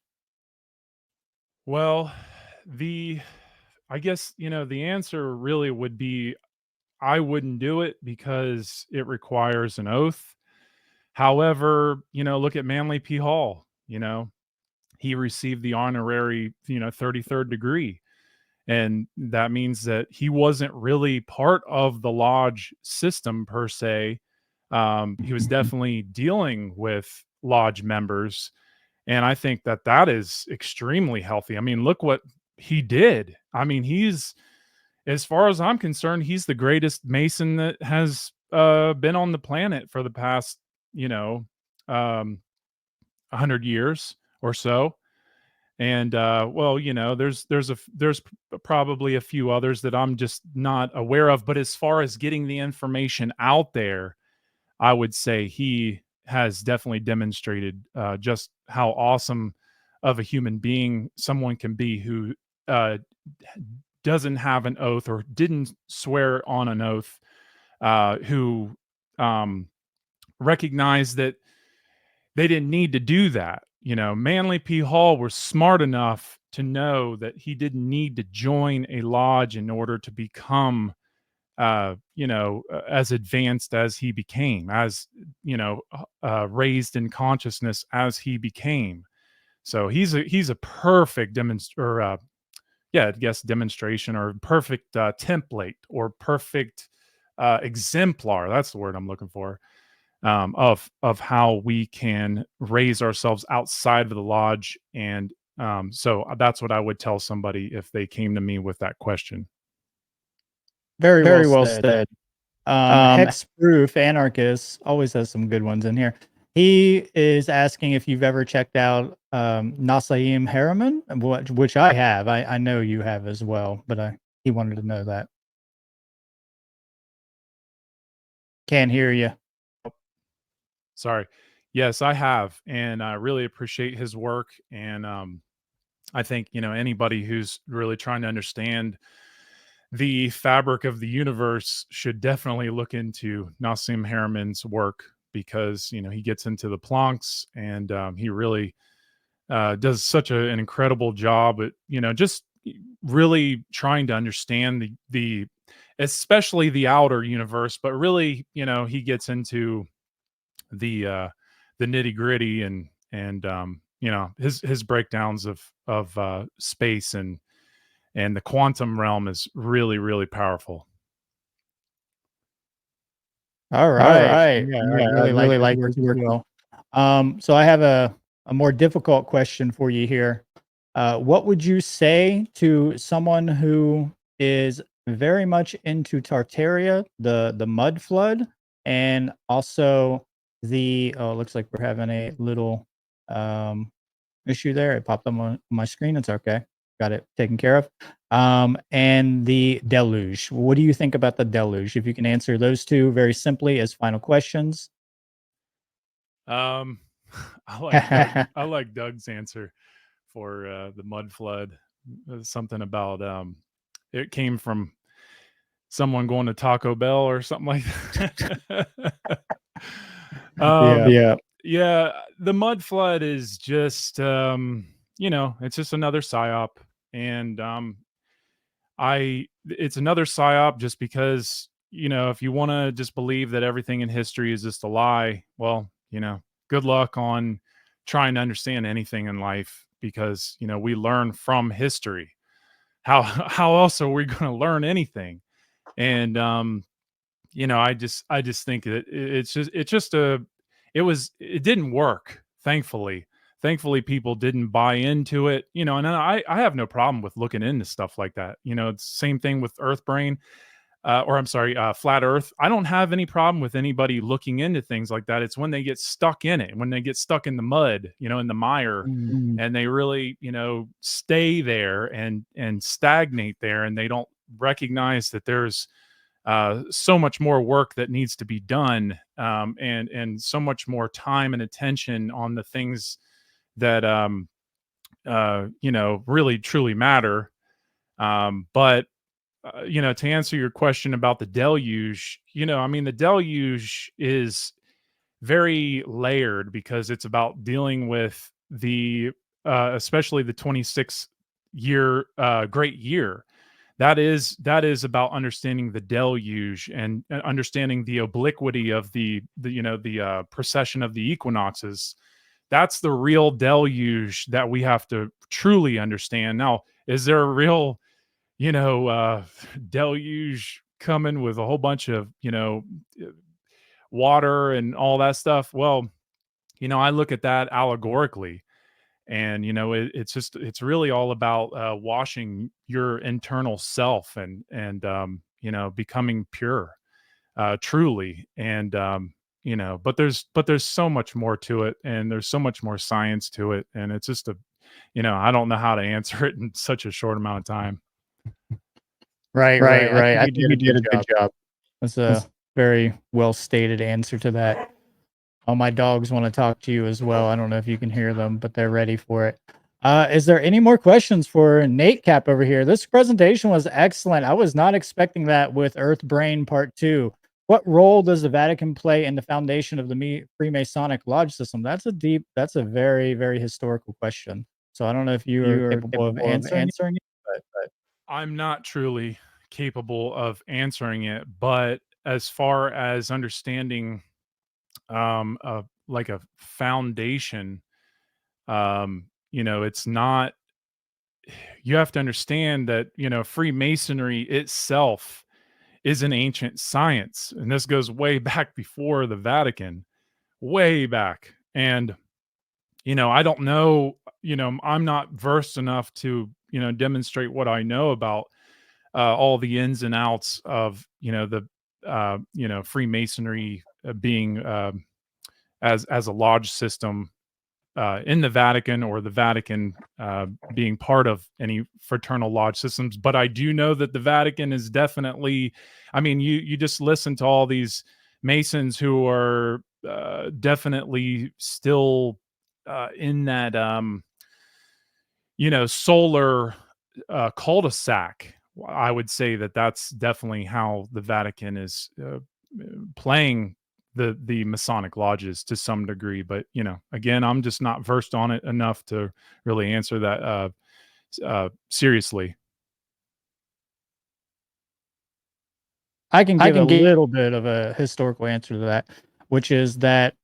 Well, I guess, the answer really would be, I wouldn't do it because it requires an oath. However, look at Manly P. Hall. He received the honorary, 33rd degree. And that means that he wasn't really part of the lodge system per se. He was definitely dealing with lodge members. And I think that is extremely healthy. I mean, look what he did. I mean, as far as I'm concerned, he's the greatest Mason that has been on the planet for the past, 100 years or so. And well, there's probably a few others that I'm just not aware of. But as far as getting the information out there, I would say he has definitely demonstrated just how awesome of a human being someone can be who doesn't have an oath, or didn't swear on an oath, who recognized that they didn't need to do that. Manly P. Hall was smart enough to know that he didn't need to join a lodge in order to become, as advanced as he became, as, raised in consciousness as he became. So he's a perfect demonstration, or perfect template, or perfect exemplar. That's the word I'm looking for. Of how we can raise ourselves outside of the lodge. And so that's what I would tell somebody if they came to me with that question. Very well said. Hexproof Anarchist always has some good ones in here. He is asking if you've ever checked out Nasaim Harriman, which I have. I know you have as well, but he wanted to know that. Can't hear you. Sorry. Yes, I have, and I really appreciate his work. And I think, anybody who's really trying to understand the fabric of the universe should definitely look into Nassim Harriman's work, because, he gets into the Plancks, and he really does such an incredible job at, just really trying to understand the especially the outer universe, but really, he gets into the nitty gritty, and his breakdowns of space and the quantum realm is really, really powerful. All right. Yeah, I really like his work as well. So I have a more difficult question for you here. What would you say to someone who is very much into Tartaria, the mud flood, and also looks like we're having a little issue there. It popped up on my screen. It's okay. Got it taken care of. And the deluge. What do you think about the deluge? If you can answer those two very simply as final questions. I like Doug's answer for the mud flood. Something about it came from someone going to Taco Bell or something like that. Yeah. The mud flood is just, it's just another psyop. And it's another psyop just because, if you want to just believe that everything in history is just a lie, well, good luck on trying to understand anything in life, because, we learn from history. How else are we going to learn anything? And, I just think that it didn't work. Thankfully people didn't buy into it, and I have no problem with looking into stuff like that. It's the same thing with Earth Brain, or I'm sorry, Flat Earth. I don't have any problem with anybody looking into things like that. It's when they get stuck in it, when they get stuck in the mud, in the mire, and they really, stay there and stagnate there, and they don't recognize that there's so much more work that needs to be done, and so much more time and attention on the things that really truly matter. But to answer your question about the deluge, the deluge is very layered, because it's about dealing with the especially the 26 year great year. That is about understanding the deluge, and understanding the obliquity of the precession of the equinoxes. That's the real deluge that we have to truly understand. Now, is there a real deluge coming with a whole bunch of water and all that stuff? Well, I look at that allegorically, and it's really all about washing your internal self, and becoming pure, truly. And but there's so much more to it, and there's so much more science to it, and it's just I don't know how to answer it in such a short amount of time. Right. I think you did a good job. That's a very well stated answer to that. All my dogs want to talk to you as well. I don't know if you can hear them, but they're ready for it. Is there any more questions for Nate Cap over here? This presentation was excellent. I was not expecting that with Earth Brain Part 2. What role does the Vatican play in the foundation of the Freemasonic lodge system? That's a very, very historical question. So I don't know if you are capable of answering it, but I'm not truly capable of answering it, but as far as understanding like a foundation, it's not, you have to understand that Freemasonry itself is an ancient science, and this goes way back before the Vatican, way back. And I don't know, I'm not versed enough to demonstrate what I know about all the ins and outs of the Freemasonry being as a lodge system in the Vatican, or the Vatican being part of any fraternal lodge systems. But I do know that the Vatican is definitely, you just listen to all these Masons who are definitely still in that solar cul-de-sac. I would say that that's definitely how the Vatican is playing the Masonic lodges to some degree. But again, I'm just not versed on it enough to really answer that seriously. I can give a little bit of a historical answer to that, which is that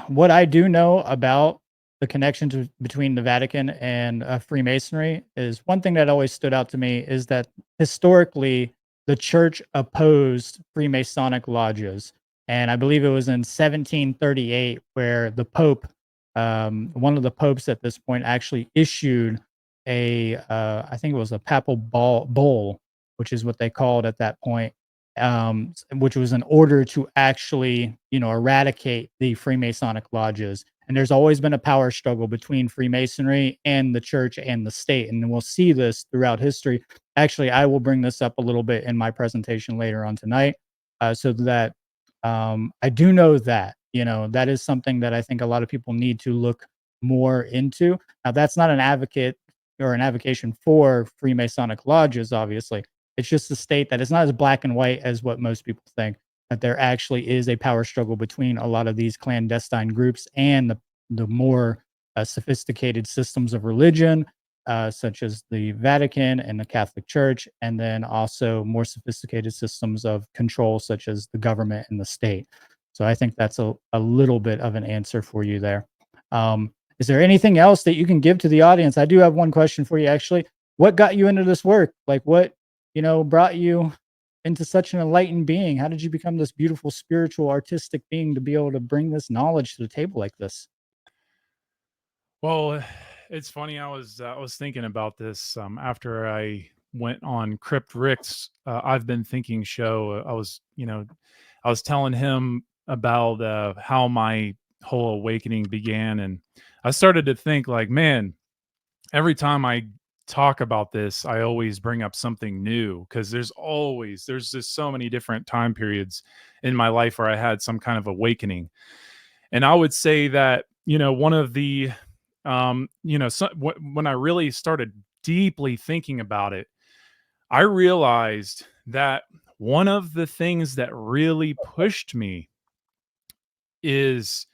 what I do know about the connection between the Vatican and Freemasonry is, one thing that always stood out to me is that historically the church opposed Freemasonic lodges. And I believe it was in 1738 where the Pope, one of the popes at this point, actually issued I think it was a papal bull, which is what they called at that point, which was in order to actually, eradicate the Freemasonic lodges. And there's always been a power struggle between Freemasonry and the church and the state. And we'll see this throughout history. Actually, I will bring this up a little bit in my presentation later on tonight, so that I do know that, that is something that I think a lot of people need to look more into. Now, that's not an advocate or an avocation for Freemasonic lodges, obviously. It's just to state that it's not as black and white as what most people think, that there actually is a power struggle between a lot of these clandestine groups and the more sophisticated systems of religion such as the Vatican and the Catholic Church, and then also more sophisticated systems of control, such as the government and the state. So I think that's a little bit of an answer for you there. Is there anything else that you can give to the audience? I do have one question for you, actually. What got you into this work? Like, what, brought you into such an enlightened being? How did you become this beautiful, spiritual, artistic being to be able to bring this knowledge to the table like this? Well, it's funny. I was thinking about this after I went on Crypt Rick's I've been thinking show. I was telling him about how my whole awakening began, and I started to think like, man, every time I talk about this, I always bring up something new because there's just so many different time periods in my life where I had some kind of awakening. And I would say that, one of the when I really started deeply thinking about it, I realized that one of the things that really pushed me is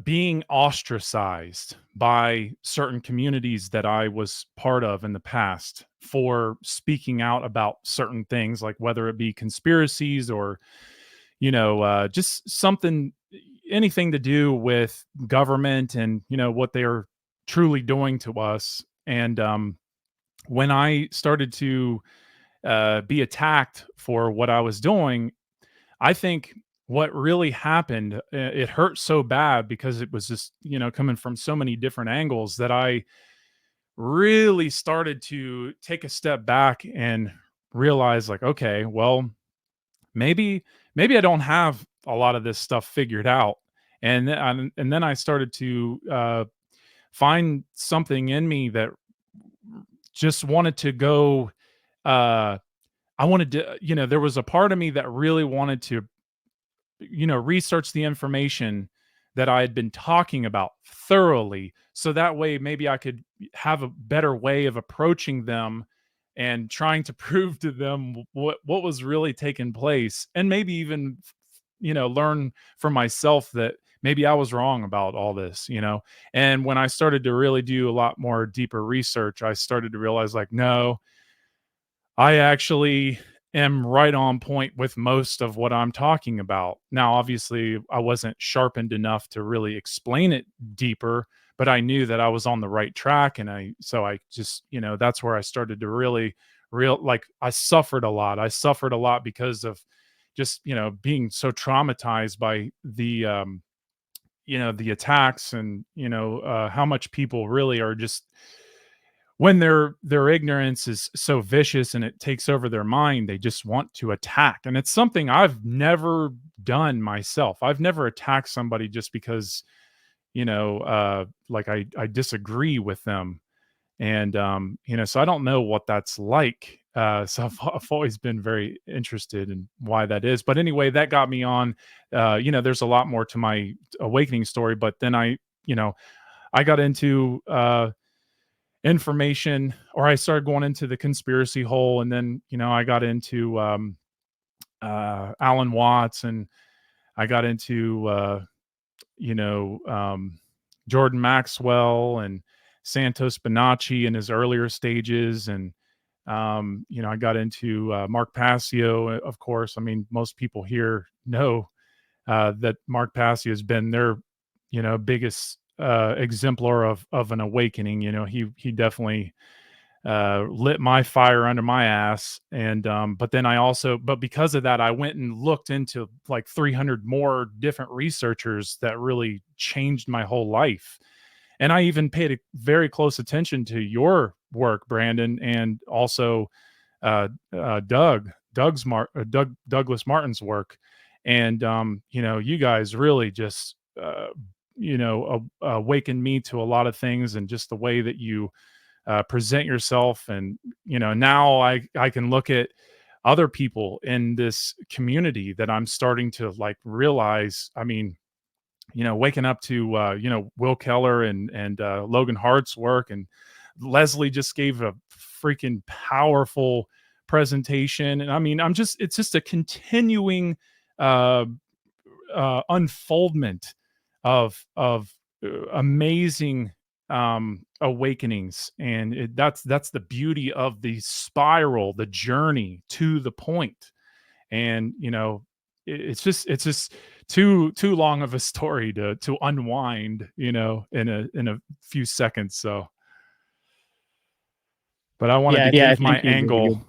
being ostracized by certain communities that I was part of in the past for speaking out about certain things, like whether it be conspiracies or, just something, anything to do with government and, what they are truly doing to us. And when I started to be attacked for what I was doing, I think what really happened, it hurt so bad because it was just, coming from so many different angles that I really started to take a step back and realize like, okay, well, maybe I don't have a lot of this stuff figured out. And then I started to find something in me that just wanted to go I wanted to, there was a part of me that really wanted to, research the information that I had been talking about thoroughly. So that way, maybe I could have a better way of approaching them and trying to prove to them what was really taking place. And maybe even, learn for myself that maybe I was wrong about all this, And when I started to really do a lot more deeper research, I started to realize like, no, I actually am right on point with most of what I'm talking about. Now, obviously, I wasn't sharpened enough to really explain it deeper, but I knew that I was on the right track. And so I just, that's where I started to really like I suffered a lot. I suffered a lot because of just, being so traumatized by the attacks and, how much people really are just, when their ignorance is so vicious and it takes over their mind, they just want to attack. And it's something I've never done myself. I've never attacked somebody just because, like I disagree with them. And, so I don't know what that's like. So I've always been very interested in why that is. But anyway, that got me on, there's a lot more to my awakening story, but then I got into, information, or I started going into the conspiracy hole, and then I got into Alan Watts, and I got into you know Jordan Maxwell and Santos Bonacci in his earlier stages, and I got into Mark Passio, of course. I mean, most people here know that Mark Passio has been their biggest exemplar of an awakening. He definitely lit my fire under my ass. And but then but because of that, I went and looked into like 300 more different researchers that really changed my whole life. And I even paid a very close attention to your work, Brandon, and also Douglas Martin's work. And you guys really just awakened me to a lot of things, and just the way that you present yourself. And now I can look at other people in this community that I'm starting to like realize. I mean, waking up to Will Keller and Logan Hart's work, and Leslie just gave a freaking powerful presentation. And I mean, it's just a continuing unfoldment of amazing awakenings, and that's the beauty of the spiral, the journey to the point. And it's just too long of a story to unwind, in a few seconds. So, but I wanted to give my angle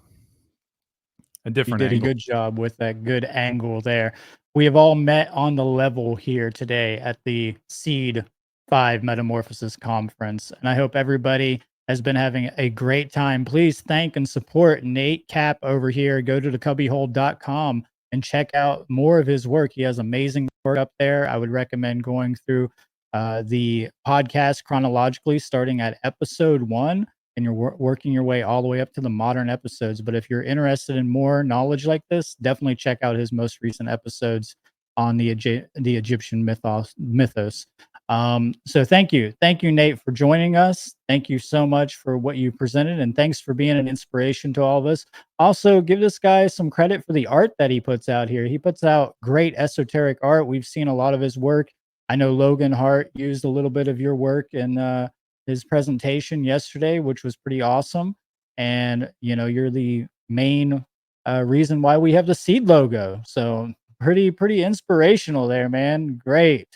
a different You did angle. a good job with that good angle there. We have all met on the level here today at the S.E.E.D 5 Metamorphosis Conference, and I hope everybody has been having a great time. Please thank and support Nate Cap over here. Go to thecubbyhole.com and check out more of his work. He has amazing work up there. I would recommend going through the podcast chronologically, starting at episode 1, and you're working your way all the way up to the modern episodes. But if you're interested in more knowledge like this, definitely check out his most recent episodes on the Egyptian mythos. So thank you, Nate, for joining us. Thank you so much for what you presented, and thanks for being an inspiration to all of us. Also, give this guy some credit for the art that he puts out here. He puts out great esoteric art. We've seen a lot of his work. I know Logan Hart used a little bit of your work in his presentation yesterday, which was pretty awesome. And you're the main reason why we have the S.E.E.D logo. So pretty inspirational there, man. Great.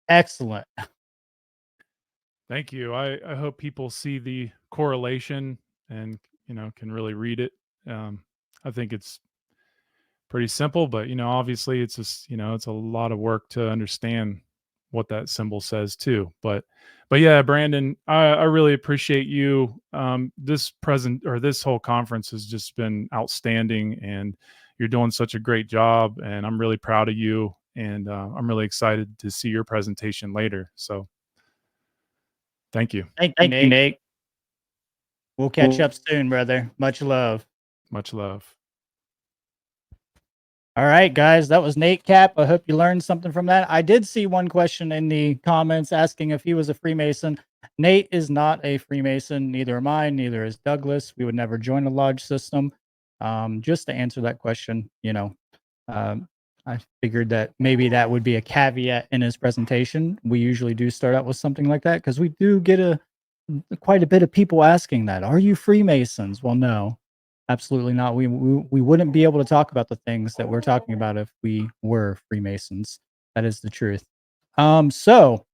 Excellent. Thank you. I hope people see the correlation and can really read it. I think it's pretty simple, but obviously it's just it's a lot of work to understand what that symbol says too. But yeah, Brandon, I really appreciate you. This whole conference has just been outstanding, and you're doing such a great job, and I'm really proud of you, and I'm really excited to see your presentation later. So thank you. Thank you, Nate. We'll catch up soon, brother. Much love. Much love. All right, guys, that was Nate Cap. I hope you learned something from that. I did see one question in the comments asking if he was a Freemason. Nate is not a Freemason. Neither am I. Neither is Douglas. We would never join a lodge system. Just to answer that question, I figured that maybe that would be a caveat in his presentation. We usually do start out with something like that because we do get quite a bit of people asking that. Are you Freemasons? Well, no. Absolutely not. We wouldn't be able to talk about the things that we're talking about if we were Freemasons. That is the truth. So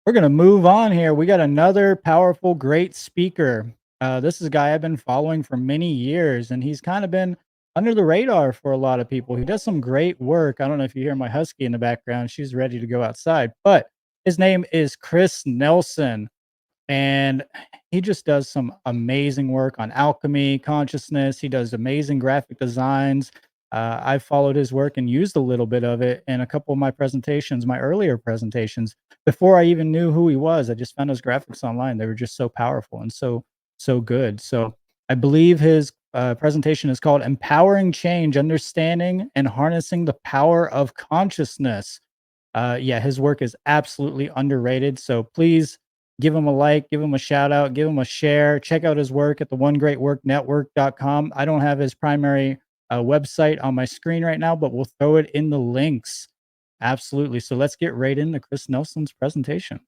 we're going to move on here. We got another powerful, great speaker. This is a guy I've been following for many years, and he's kind of been under the radar for a lot of people. He does some great work. I don't know if you hear my husky in the background. She's ready to go outside, but his name is Chris Nelson. And he just does some amazing work on alchemy, consciousness. He does amazing graphic designs. I've followed his work and used a little bit of it in a couple of my presentations, my earlier presentations, before I even knew who he was. I just found his graphics online. They were just so powerful and so good. So I believe his presentation is called Empowering Change, Understanding and Harnessing the Power of Consciousness. Yeah, his work is absolutely underrated. So please give him a like, give him a shout out, give him a share. Check out his work at the onegreatworknetwork.com. I don't have his primary website on my screen right now, but we'll throw it in the links. Absolutely. So let's get right into Chris Nelson's presentation.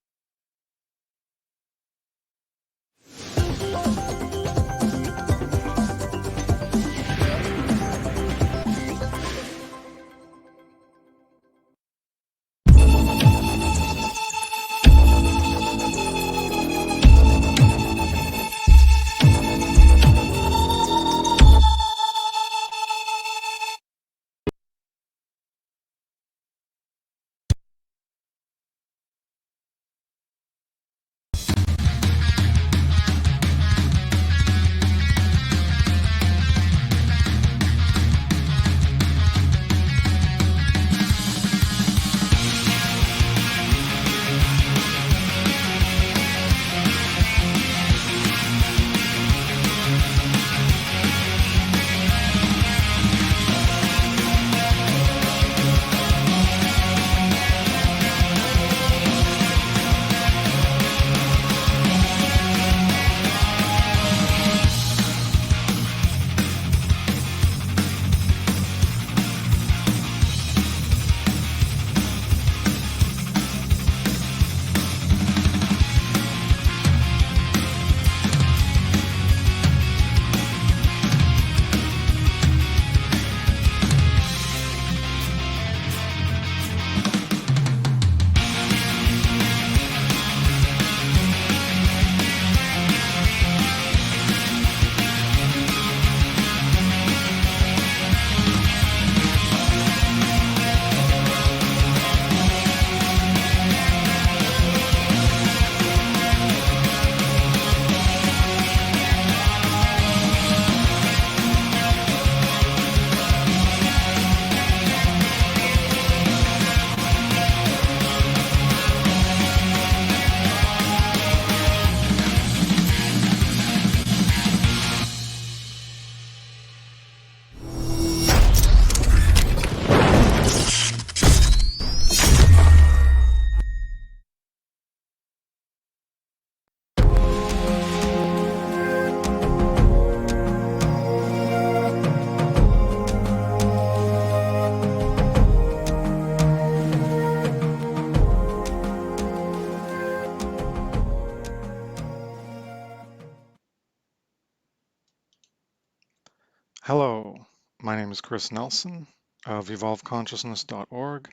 Hello, my name is Chris Nelson of evolveconsciousness.org,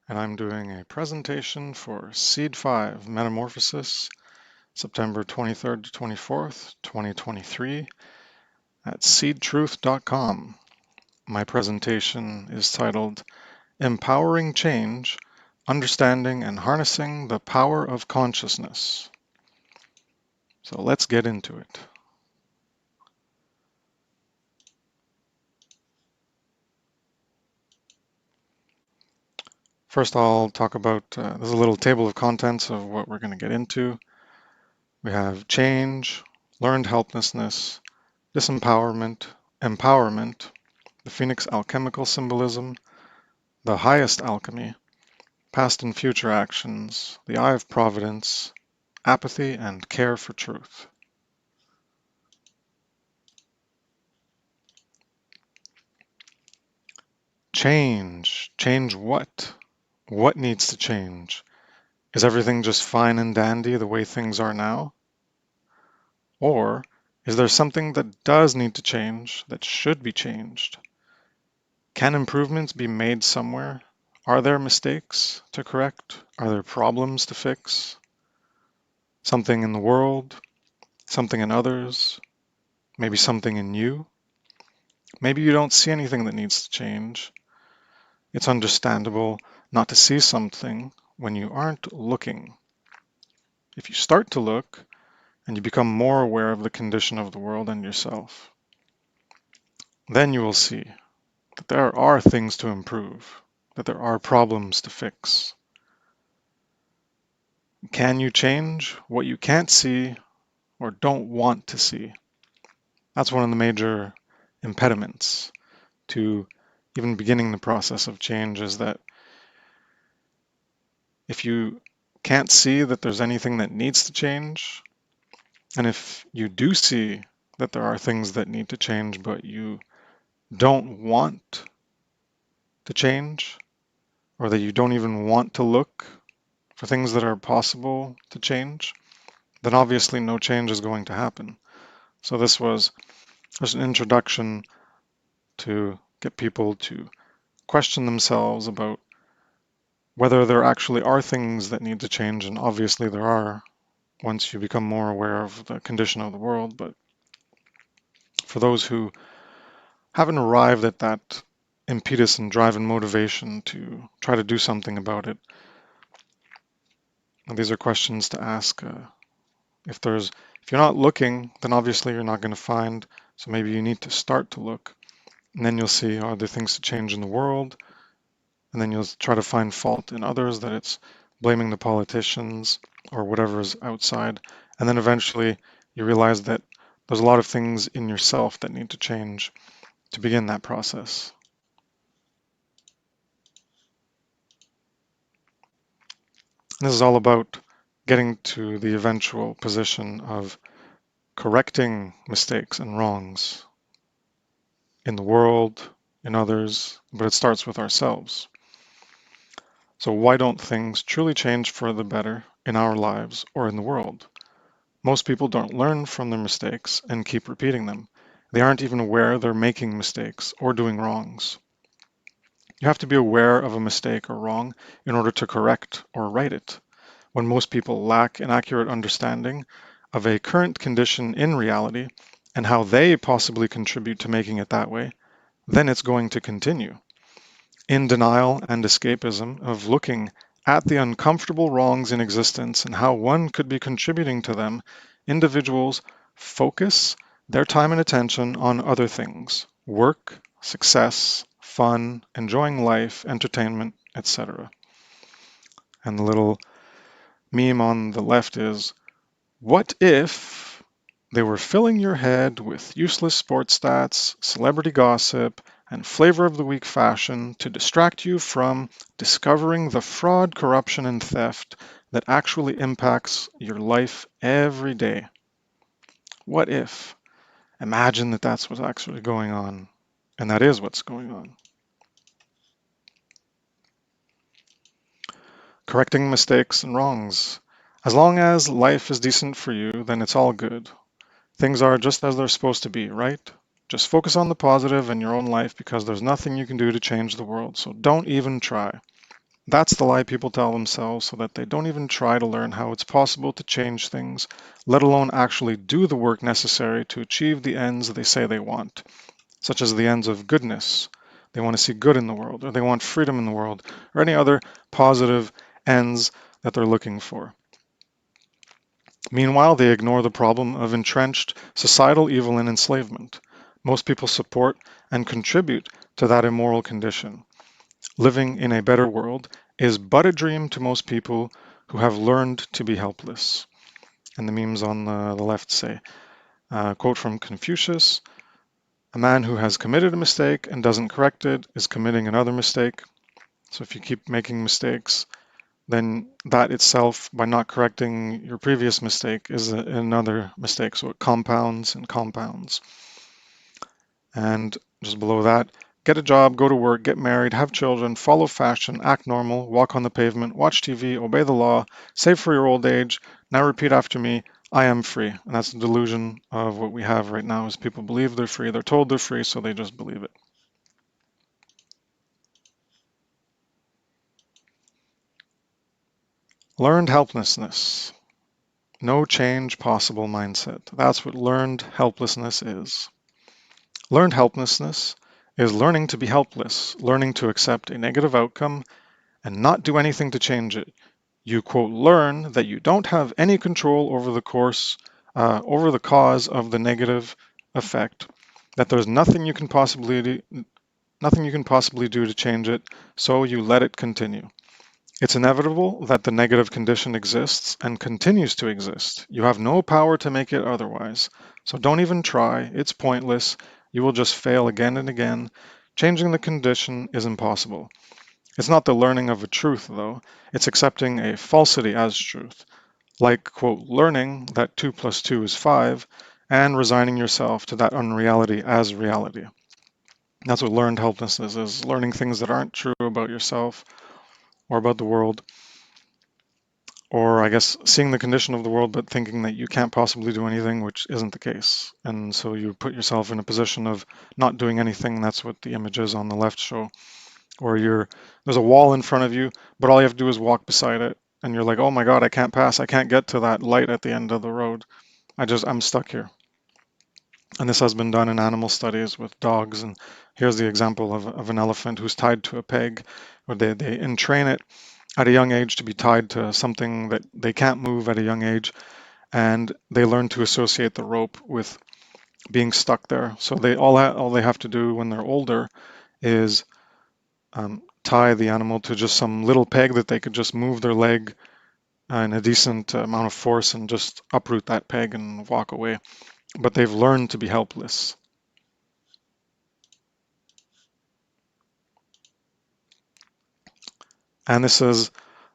and I'm doing a presentation for Seed 5 Metamorphosis, September 23rd to 24th, 2023, at seedtruth.com. My presentation is titled Empowering Change, Understanding and Harnessing the Power of Consciousness. So let's get into it. First, I'll talk about, there's a little table of contents of what we're going to get into. We have change, learned helplessness, disempowerment, empowerment, the Phoenix alchemical symbolism, the highest alchemy, past and future actions, the eye of providence, apathy, and care for truth. Change. Change what? What needs to change? Is everything just fine and dandy the way things are now? Or is there something that does need to change, that should be changed? Can improvements be made somewhere? Are there mistakes to correct? Are there problems to fix? Something in the world, something in others, maybe something in you? Maybe you don't see anything that needs to change. It's understandable not to see something when you aren't looking. If you start to look and you become more aware of the condition of the world and yourself, then you will see that there are things to improve, that there are problems to fix. Can you change what you can't see or don't want to see? That's one of the major impediments to even beginning the process of change, is that if you can't see that there's anything that needs to change, and if you do see that there are things that need to change but you don't want to change, or that you don't even want to look for things that are possible to change, then obviously no change is going to happen. So this was just an introduction to get people to question themselves about whether there actually are things that need to change, and obviously there are once you become more aware of the condition of the world. But for those who haven't arrived at that impetus and drive and motivation to try to do something about it, these are questions to ask. If you're not looking, then obviously you're not going to find, so maybe you need to start to look, and then you'll see, are there things to change in the world? And then you'll try to find fault in others, that it's blaming the politicians or whatever is outside. And then eventually you realize that there's a lot of things in yourself that need to change to begin that process. And this is all about getting to the eventual position of correcting mistakes and wrongs in the world, in others, but it starts with ourselves. So why don't things truly change for the better in our lives or in the world? Most people don't learn from their mistakes and keep repeating them. They aren't even aware they're making mistakes or doing wrongs. You have to be aware of a mistake or wrong in order to correct or right it. When most people lack an accurate understanding of a current condition in reality and how they possibly contribute to making it that way, then it's going to continue. In denial and escapism of looking at the uncomfortable wrongs in existence and how one could be contributing to them, individuals focus their time and attention on other things: work, success, fun, enjoying life, entertainment, etc. And the little meme on the left is, what if they were filling your head with useless sports stats, celebrity gossip, and flavor of the week fashion to distract you from discovering the fraud, corruption, and theft that actually impacts your life every day? What if? Imagine that that's what's actually going on, and that is what's going on. Correcting mistakes and wrongs. As long as life is decent for you, then it's all good. Things are just as they're supposed to be, right? Just focus on the positive in your own life because there's nothing you can do to change the world, so don't even try. That's the lie people tell themselves so that they don't even try to learn how it's possible to change things, let alone actually do the work necessary to achieve the ends they say they want, such as the ends of goodness. They want to see good in the world, or they want freedom in the world, or any other positive ends that they're looking for. Meanwhile, they ignore the problem of entrenched societal evil and enslavement. Most people support and contribute to that immoral condition. Living in a better world is but a dream to most people who have learned to be helpless. And the memes on the left say, quote from Confucius, "A man who has committed a mistake and doesn't correct it is committing another mistake." So if you keep making mistakes, then that itself, by not correcting your previous mistake, is another mistake. So it compounds and compounds. And just below that, get a job, go to work, get married, have children, follow fashion, act normal, walk on the pavement, watch TV, obey the law, save for your old age. Now repeat after me, I am free. And that's the delusion of what we have right now is people believe they're free. They're told they're free, so they just believe it. Learned helplessness. No change possible mindset. That's what learned helplessness is. Learned helplessness is learning to be helpless, learning to accept a negative outcome and not do anything to change it. You, quote, learn that you don't have any control over the over the cause of the negative effect, that there's nothing you can possibly do to change it, so you let it continue. It's inevitable that the negative condition exists and continues to exist. You have no power to make it otherwise. So don't even try. It's pointless. You will just fail again and again. Changing the condition is impossible. It's not the learning of a truth, though. It's accepting a falsity as truth. Like, quote, learning that 2 plus 2 is 5 and resigning yourself to that unreality as reality. That's what learned helplessness is, learning things that aren't true about yourself or about the world. Or I guess seeing the condition of the world but thinking that you can't possibly do anything, which isn't the case. And so you put yourself in a position of not doing anything. That's what the images on the left show. Or there's a wall in front of you, but all you have to do is walk beside it. And you're like, oh my God, I can't pass. I can't get to that light at the end of the road. I'm stuck here. And this has been done in animal studies with dogs. And here's the example of an elephant who's tied to a peg, where they entrain it at a young age to be tied to something that they can't move at a young age, and they learn to associate the rope with being stuck there. So all they have to do when they're older is tie the animal to just some little peg that they could just move their leg in a decent amount of force and just uproot that peg and walk away. But they've learned to be helpless. And this is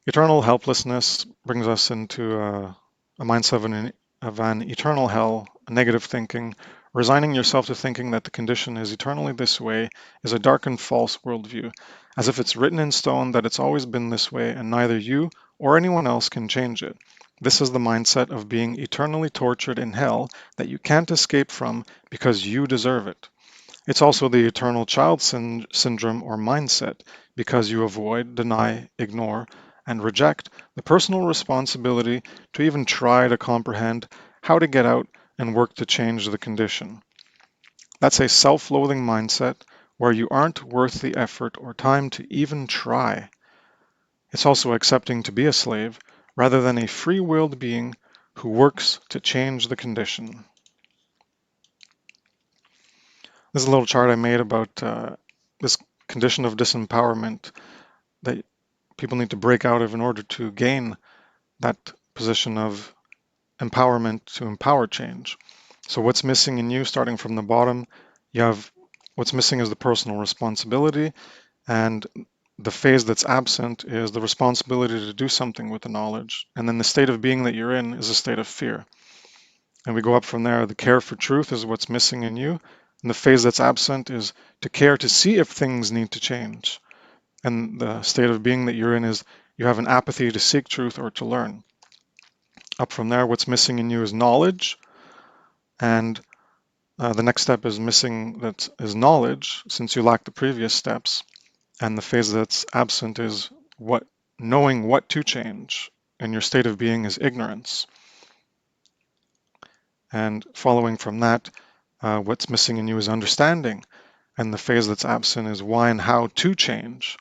eternal helplessness brings us into a mindset of an eternal hell, negative thinking. Resigning yourself to thinking that the condition is eternally this way is a dark and false worldview, as if it's written in stone that it's always been this way and neither you or anyone else can change it. This is the mindset of being eternally tortured in hell that you can't escape from because you deserve it. It's also the eternal child syndrome or mindset because you avoid, deny, ignore, and reject the personal responsibility to even try to comprehend how to get out and work to change the condition. That's a self-loathing mindset where you aren't worth the effort or time to even try. It's also accepting to be a slave rather than a free-willed being who works to change the condition. This is a little chart I made about this condition of disempowerment that people need to break out of in order to gain that position of empowerment to empower change. So what's missing in you, starting from the bottom, you have what's missing is the personal responsibility, and the phase that's absent is the responsibility to do something with the knowledge. And then the state of being that you're in is a state of fear. And we go up from there. The care for truth is what's missing in you. And the phase that's absent is to care to see if things need to change. And the state of being that you're in is you have an apathy to seek truth or to learn. Up from there, what's missing in you is knowledge. And the next step is missing, that is knowledge, since you lack the previous steps. And the phase that's absent is knowing what to change. And your state of being is ignorance. And following from that, what's missing in you is understanding. And the phase that's absent is why and how to change.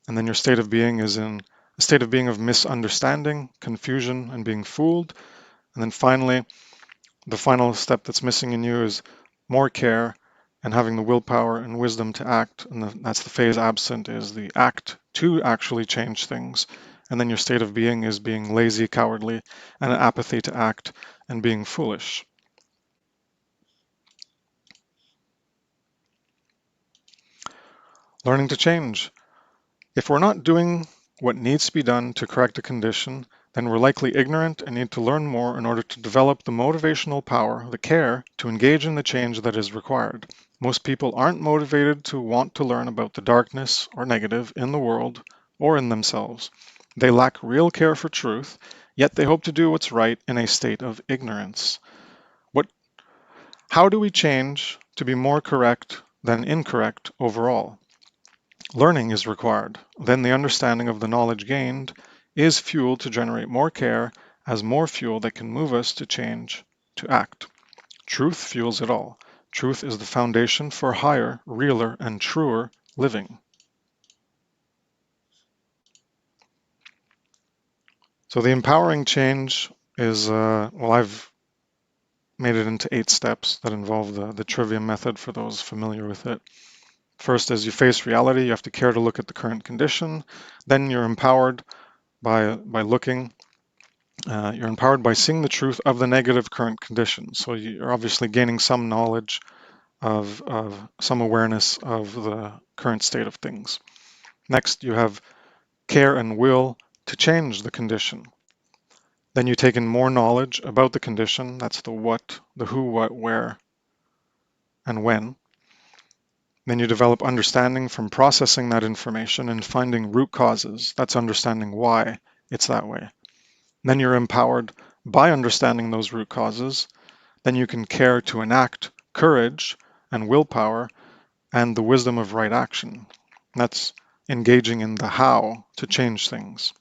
And then your state of being is in a state of being of misunderstanding, confusion, and being fooled. And then finally, the final step that's missing in you is more care and having the willpower and wisdom to act. And that's the phase absent, is the act to actually change things. And then your state of being is being lazy, cowardly, and an apathy to act and being foolish. Learning to change. If we're not doing what needs to be done to correct a condition, then we're likely ignorant and need to learn more in order to develop the motivational power, the care, to engage in the change that is required. Most people aren't motivated to want to learn about the darkness or negative in the world or in themselves. They lack real care for truth, yet they hope to do what's right in a state of ignorance. How do we change to be more correct than incorrect overall? Learning is required. Then the understanding of the knowledge gained is fuel to generate more care as more fuel that can move us to change, to act. Truth fuels it all. Truth is the foundation for higher, realer, and truer living. So the empowering change is, I've made it into 8 steps that involve the trivium method for those familiar with it. First, as you face reality, you have to care to look at the current condition. Then you're empowered by looking. You're empowered by seeing the truth of the negative current condition. So you're obviously gaining some knowledge of some awareness of the current state of things. Next, you have care and will to change the condition. Then you take in more knowledge about the condition. That's the what, the who, what, where, and when. Then you develop understanding from processing that information and finding root causes. That's understanding why it's that way. Then you're empowered by understanding those root causes. Then you can care to enact courage and willpower and the wisdom of right action. That's engaging in the how to change things.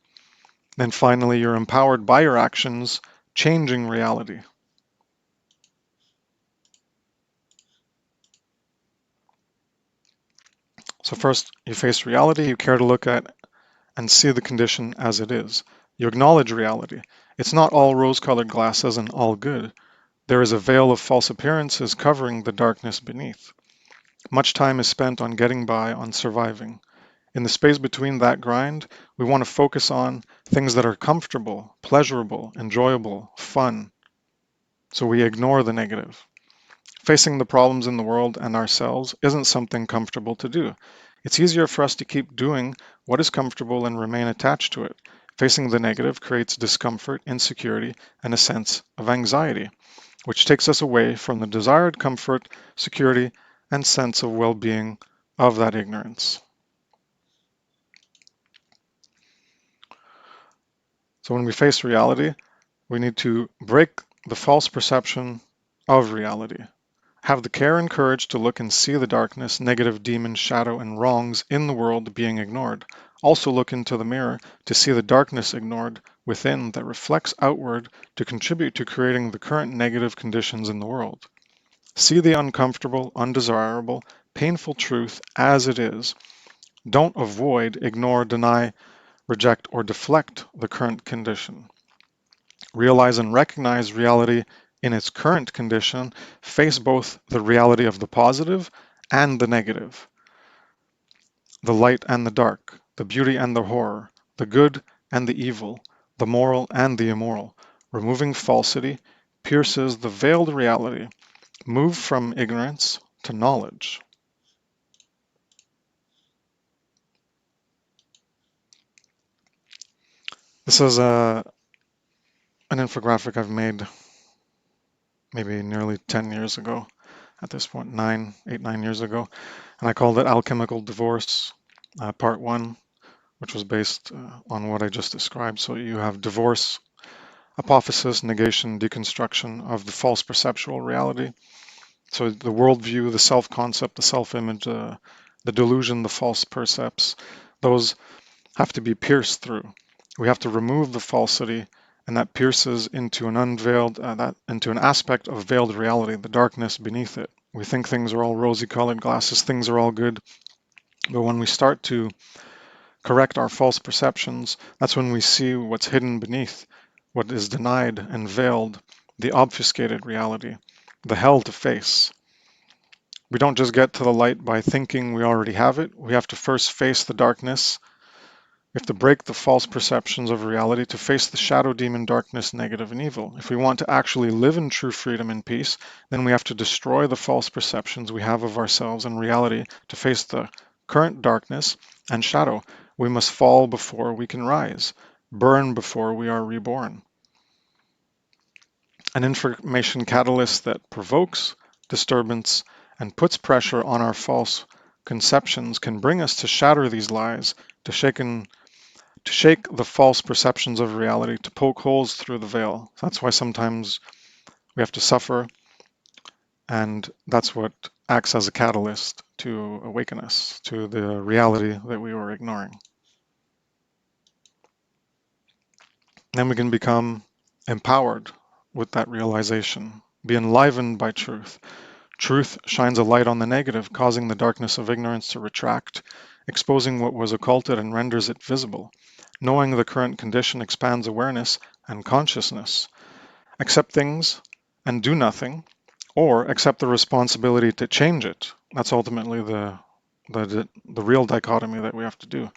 Then finally, you're empowered by your actions, changing reality. So first, you face reality, you care to look at and see the condition as it is. You acknowledge reality. It's not all rose-colored glasses and all good. There is a veil of false appearances covering the darkness beneath. Much time is spent on getting by, on surviving. In the space between that grind, we want to focus on things that are comfortable, pleasurable, enjoyable, fun. So we ignore the negative. Facing the problems in the world and ourselves isn't something comfortable to do. It's easier for us to keep doing what is comfortable and remain attached to it. Facing the negative creates discomfort, insecurity, and a sense of anxiety, which takes us away from the desired comfort, security, and sense of well-being of that ignorance. So when we face reality, we need to break the false perception of reality. Have the care and courage to look and see the darkness, negative, demon, shadow, and wrongs in the world being ignored. Also look into the mirror to see the darkness ignored within that reflects outward to contribute to creating the current negative conditions in the world. See the uncomfortable, undesirable, painful truth as it is. Don't avoid, ignore, deny, reject, or deflect the current condition. Realize and recognize reality in its current condition. Face both the reality of the positive and the negative, the light and the dark, the beauty and the horror, the good and the evil, the moral and the immoral. Removing falsity pierces the veiled reality. Move from ignorance to knowledge. This is an infographic I've made maybe nearly 10 years ago. At this point, 9 years ago. And I called it Alchemical Divorce, Part 1, which was based on what I just described. So you have divorce, apophysis, negation, deconstruction of the false perceptual reality. So the worldview, the self-concept, the self-image, the delusion, the false percepts, those have to be pierced through. We have to remove the falsity, and that pierces into an unveiled, into an aspect of veiled reality, the darkness beneath it. We think things are all rosy-colored glasses, things are all good, but when we start to correct our false perceptions, that's when we see what's hidden beneath, what is denied and veiled, the obfuscated reality, the hell to face. We don't just get to the light by thinking we already have it. We have to first face the darkness. We have to break the false perceptions of reality to face the shadow demon, darkness, negative, and evil. If we want to actually live in true freedom and peace, then we have to destroy the false perceptions we have of ourselves and reality to face the current darkness and shadow. We must fall before we can rise, burn before we are reborn. An information catalyst that provokes disturbance and puts pressure on our false conceptions can bring us to shatter these lies, to shake the false perceptions of reality, to poke holes through the veil. That's why sometimes we have to suffer, and that's what acts as a catalyst to awaken us to the reality that we were ignoring. Then we can become empowered with that realization, be enlivened by truth. Truth shines a light on the negative, causing the darkness of ignorance to retract, exposing what was occulted and renders it visible. Knowing the current condition expands awareness and consciousness. Accept things and do nothing, or accept the responsibility to change it. That's ultimately the real dichotomy that we have to do.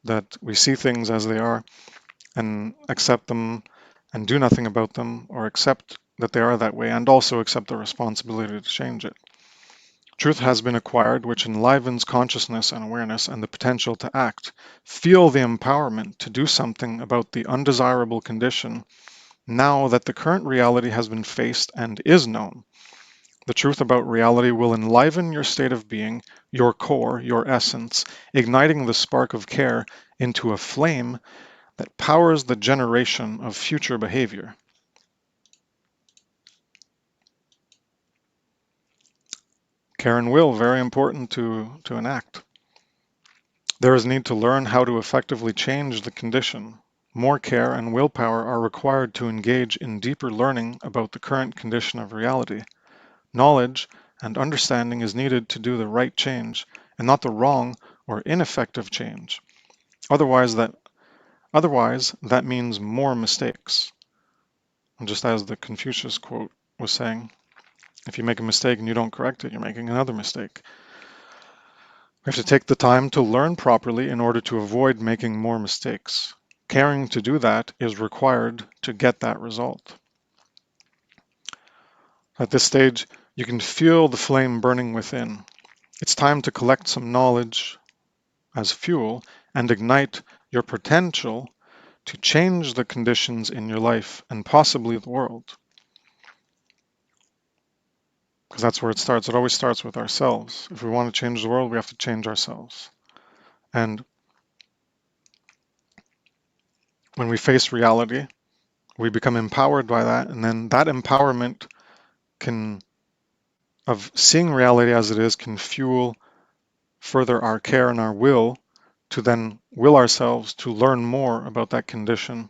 That we see things as they are and accept them and do nothing about them, or accept that they are that way and also accept the responsibility to change it. Truth has been acquired, which enlivens consciousness and awareness and the potential to act. Feel the empowerment to do something about the undesirable condition now that the current reality has been faced and is known. The truth about reality will enliven your state of being, your core, your essence, igniting the spark of care into a flame that powers the generation of future behavior. Care and will, very important to enact. There is need to learn how to effectively change the condition. More care and willpower are required to engage in deeper learning about the current condition of reality. Knowledge and understanding is needed to do the right change and not the wrong or ineffective change. Otherwise, that means more mistakes. And just as the Confucius quote was saying, if you make a mistake and you don't correct it, you're making another mistake. We have to take the time to learn properly in order to avoid making more mistakes. Caring to do that is required to get that result. At this stage, you can feel the flame burning within. It's time to collect some knowledge as fuel and ignite your potential to change the conditions in your life and possibly the world. Because that's where it starts. It always starts with ourselves. If we want to change the world, we have to change ourselves. And when we face reality, we become empowered by that, and then that empowerment of seeing reality as it is can fuel further our care and our will to then will ourselves to learn more about that condition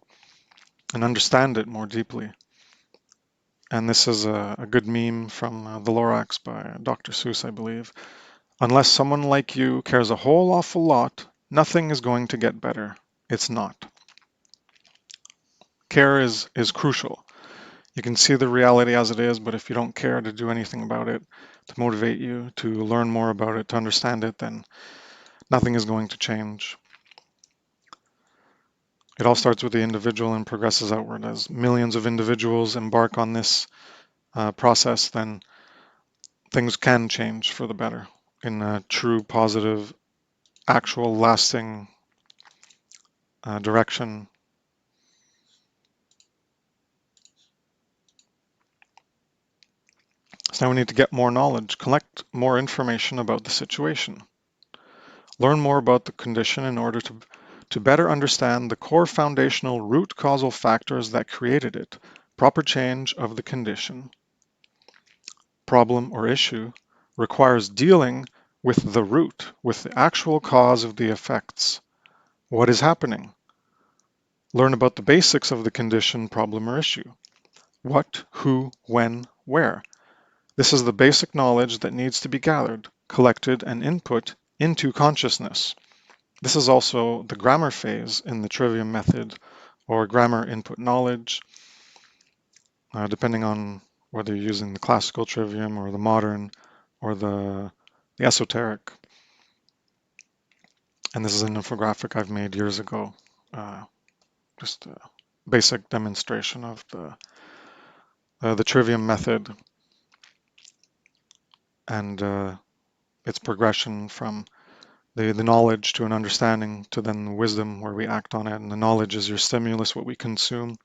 and understand it more deeply. And this is a good meme from The Lorax by Dr. Seuss, I believe. Unless someone like you cares a whole awful lot, nothing is going to get better. It's not. Care is crucial. You can see the reality as it is, but if you don't care to do anything about it, to motivate you, to learn more about it, to understand it, then nothing is going to change. It all starts with the individual and progresses outward. As millions of individuals embark on this process, then things can change for the better in a true, positive, actual, lasting direction. So now we need to get more knowledge, collect more information about the situation, learn more about the condition in order to better understand the core foundational root causal factors that created it, proper change of the condition. problem, or issue requires dealing with the root, with the actual cause of the effects. What is happening? Learn about the basics of the condition, problem, or issue. What, who, when, where. This is the basic knowledge that needs to be gathered, collected, and input into consciousness. This is also the grammar phase in the trivium method, or grammar input knowledge, depending on whether you're using the classical trivium or the modern or the esoteric. And this is an infographic I've made years ago, just a basic demonstration of the trivium method and its progression from the knowledge to an understanding to then the wisdom where we act on it. And the knowledge is your stimulus, what we consume,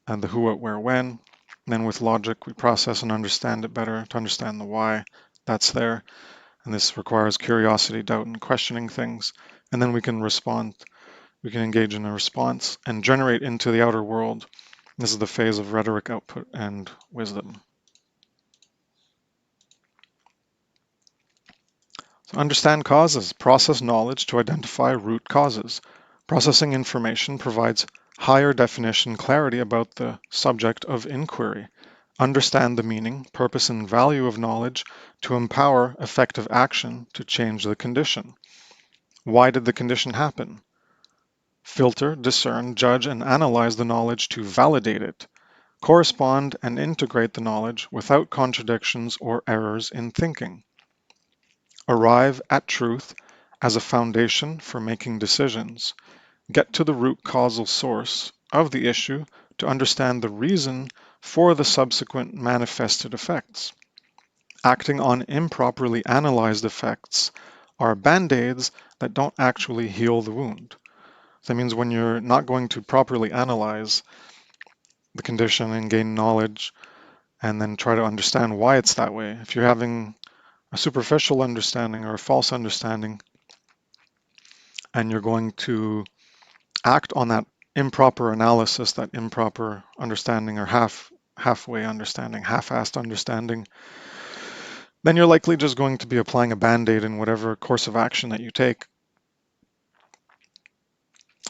and the who, what, where, when. And then with logic, we process and understand it better to understand the why that's there. And this requires curiosity, doubt, and questioning things. And then we can respond. We can engage in a response and generate into the outer world. This is the phase of rhetoric output and wisdom. So understand causes. Process knowledge to identify root causes. Processing information provides higher definition clarity about the subject of inquiry. Understand the meaning, purpose, and value of knowledge to empower effective action to change the condition. Why did the condition happen? Filter, discern, judge, and analyze the knowledge to validate it. Correspond and integrate the knowledge without contradictions or errors in thinking. Arrive at truth as a foundation for making decisions. Get to the root causal source of the issue to understand the reason for the subsequent manifested effects. Acting on improperly analyzed effects are band-aids that don't actually heal the wound. So that means when you're not going to properly analyze the condition and gain knowledge and then try to understand why it's that way, if you're having a superficial understanding or a false understanding and you're going to act on that improper analysis, that improper understanding or halfway understanding, half-assed understanding, then you're likely just going to be applying a band-aid in whatever course of action that you take,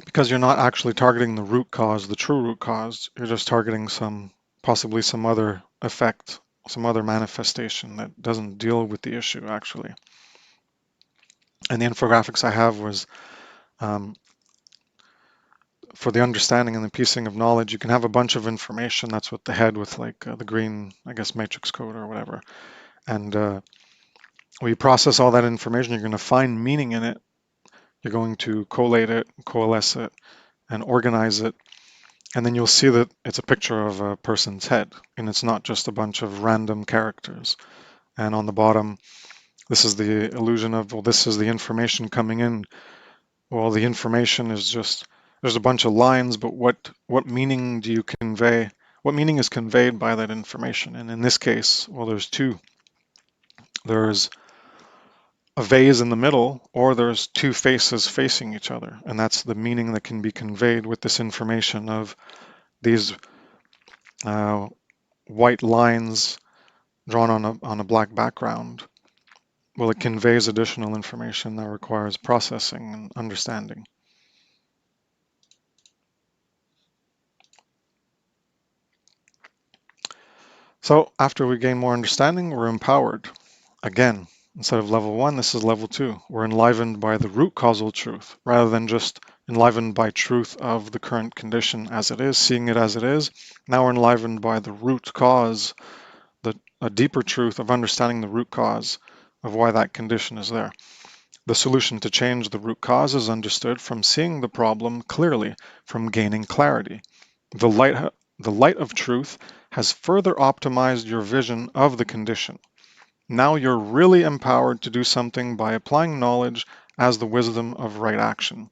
because you're not actually targeting the root cause, the true root cause. You're just targeting possibly some other effect, some other manifestation that doesn't deal with the issue actually. And the infographics I have was for the understanding and the piecing of knowledge. You can have a bunch of information. That's what the head with like the green, I guess, matrix code or whatever. And when you process all that information, you're going to find meaning in it. You're going to collate it, coalesce it, and organize it. And then you'll see that it's a picture of a person's head, and it's not just a bunch of random characters. And on the bottom, this is the illusion of, well, this is the information coming in. Well, the information is just, there's a bunch of lines, but what meaning do you convey? What meaning is conveyed by that information? And in this case, well, there's two. There's a vase in the middle, or there's two faces facing each other. And that's the meaning that can be conveyed with this information of these white lines drawn on a black background. Well, it conveys additional information that requires processing and understanding. So after we gain more understanding, we're empowered. Again, instead of level 1, this is level 2. We're enlivened by the root causal truth, rather than just enlivened by truth of the current condition as it is, seeing it as it is. Now we're enlivened by the root cause, a deeper truth of understanding the root cause of why that condition is there. The solution to change the root cause is understood from seeing the problem clearly, from gaining clarity. The light of truth has further optimized your vision of the condition. Now you're really empowered to do something by applying knowledge as the wisdom of right action.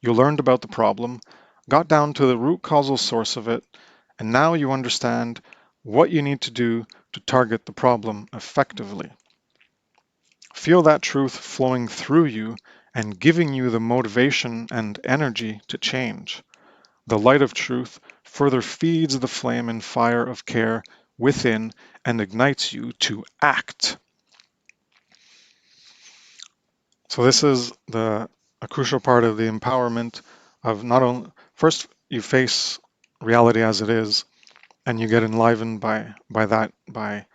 You learned about the problem, got down to the root causal source of it, and now you understand what you need to do to target the problem effectively. Feel that truth flowing through you and giving you the motivation and energy to change. The light of truth further feeds the flame and fire of care within and ignites you to act. So this is a crucial part of the empowerment of not only, first you face reality as it is, and you get enlivened by that, by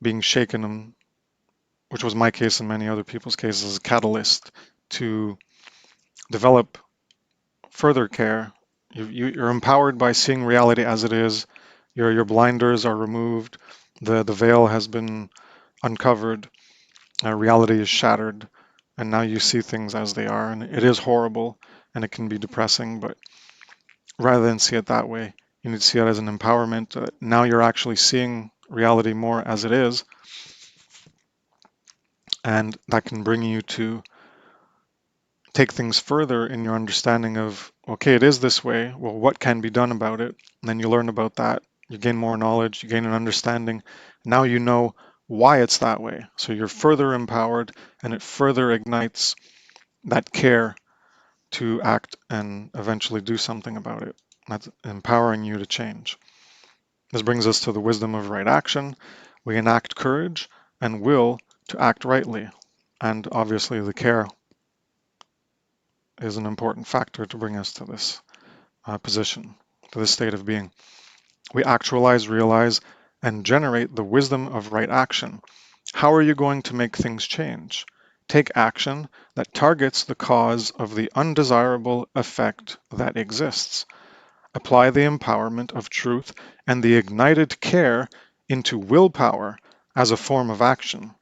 being shaken, which was my case and many other people's cases, as a catalyst to develop further care. You're empowered by seeing reality as it is. Your blinders are removed. The veil has been uncovered. Reality is shattered, and now you see things as they are. And it is horrible, and it can be depressing. But rather than see it that way, you need to see it as an empowerment. Now you're actually seeing reality more as it is, and that can bring you to take things further in your understanding of, okay, it is this way. Well, what can be done about it? And then you learn about that. You gain more knowledge. You gain an understanding. Now you know why it's that way. So you're further empowered, and it further ignites that care to act and eventually do something about it. That's empowering you to change. This brings us to the wisdom of right action. We enact courage and will to act rightly. And obviously the care is an important factor to bring us to this position, to this state of being. We actualize, realize, and generate the wisdom of right action. How are you going to make things change? Take action that targets the cause of the undesirable effect that exists. Apply the empowerment of truth and the ignited care into willpower as a form of action.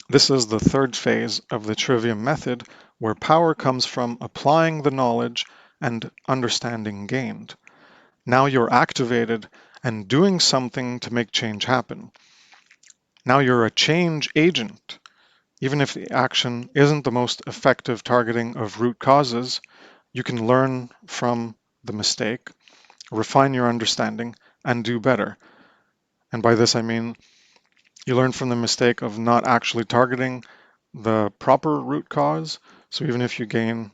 This is the third phase of the trivium method, where power comes from applying the knowledge and understanding gained. Now you're activated and doing something to make change happen. Now you're a change agent. Even if the action isn't the most effective targeting of root causes, you can learn from the mistake, refine your understanding, and do better. And by this I mean you learn from the mistake of not actually targeting the proper root cause. So even if you gain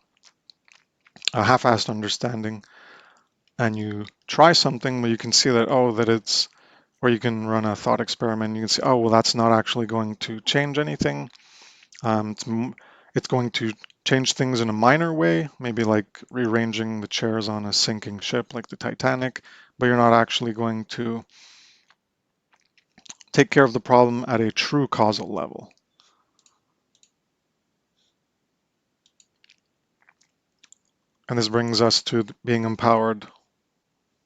a half-assed understanding and you try something, but you can see that, oh, that it's, or you can run a thought experiment, you can see, oh, well, that's not actually going to change anything. It's going to change things in a minor way, maybe like rearranging the chairs on a sinking ship like the Titanic, but you're not actually going to take care of the problem at a true causal level. And this brings us to being empowered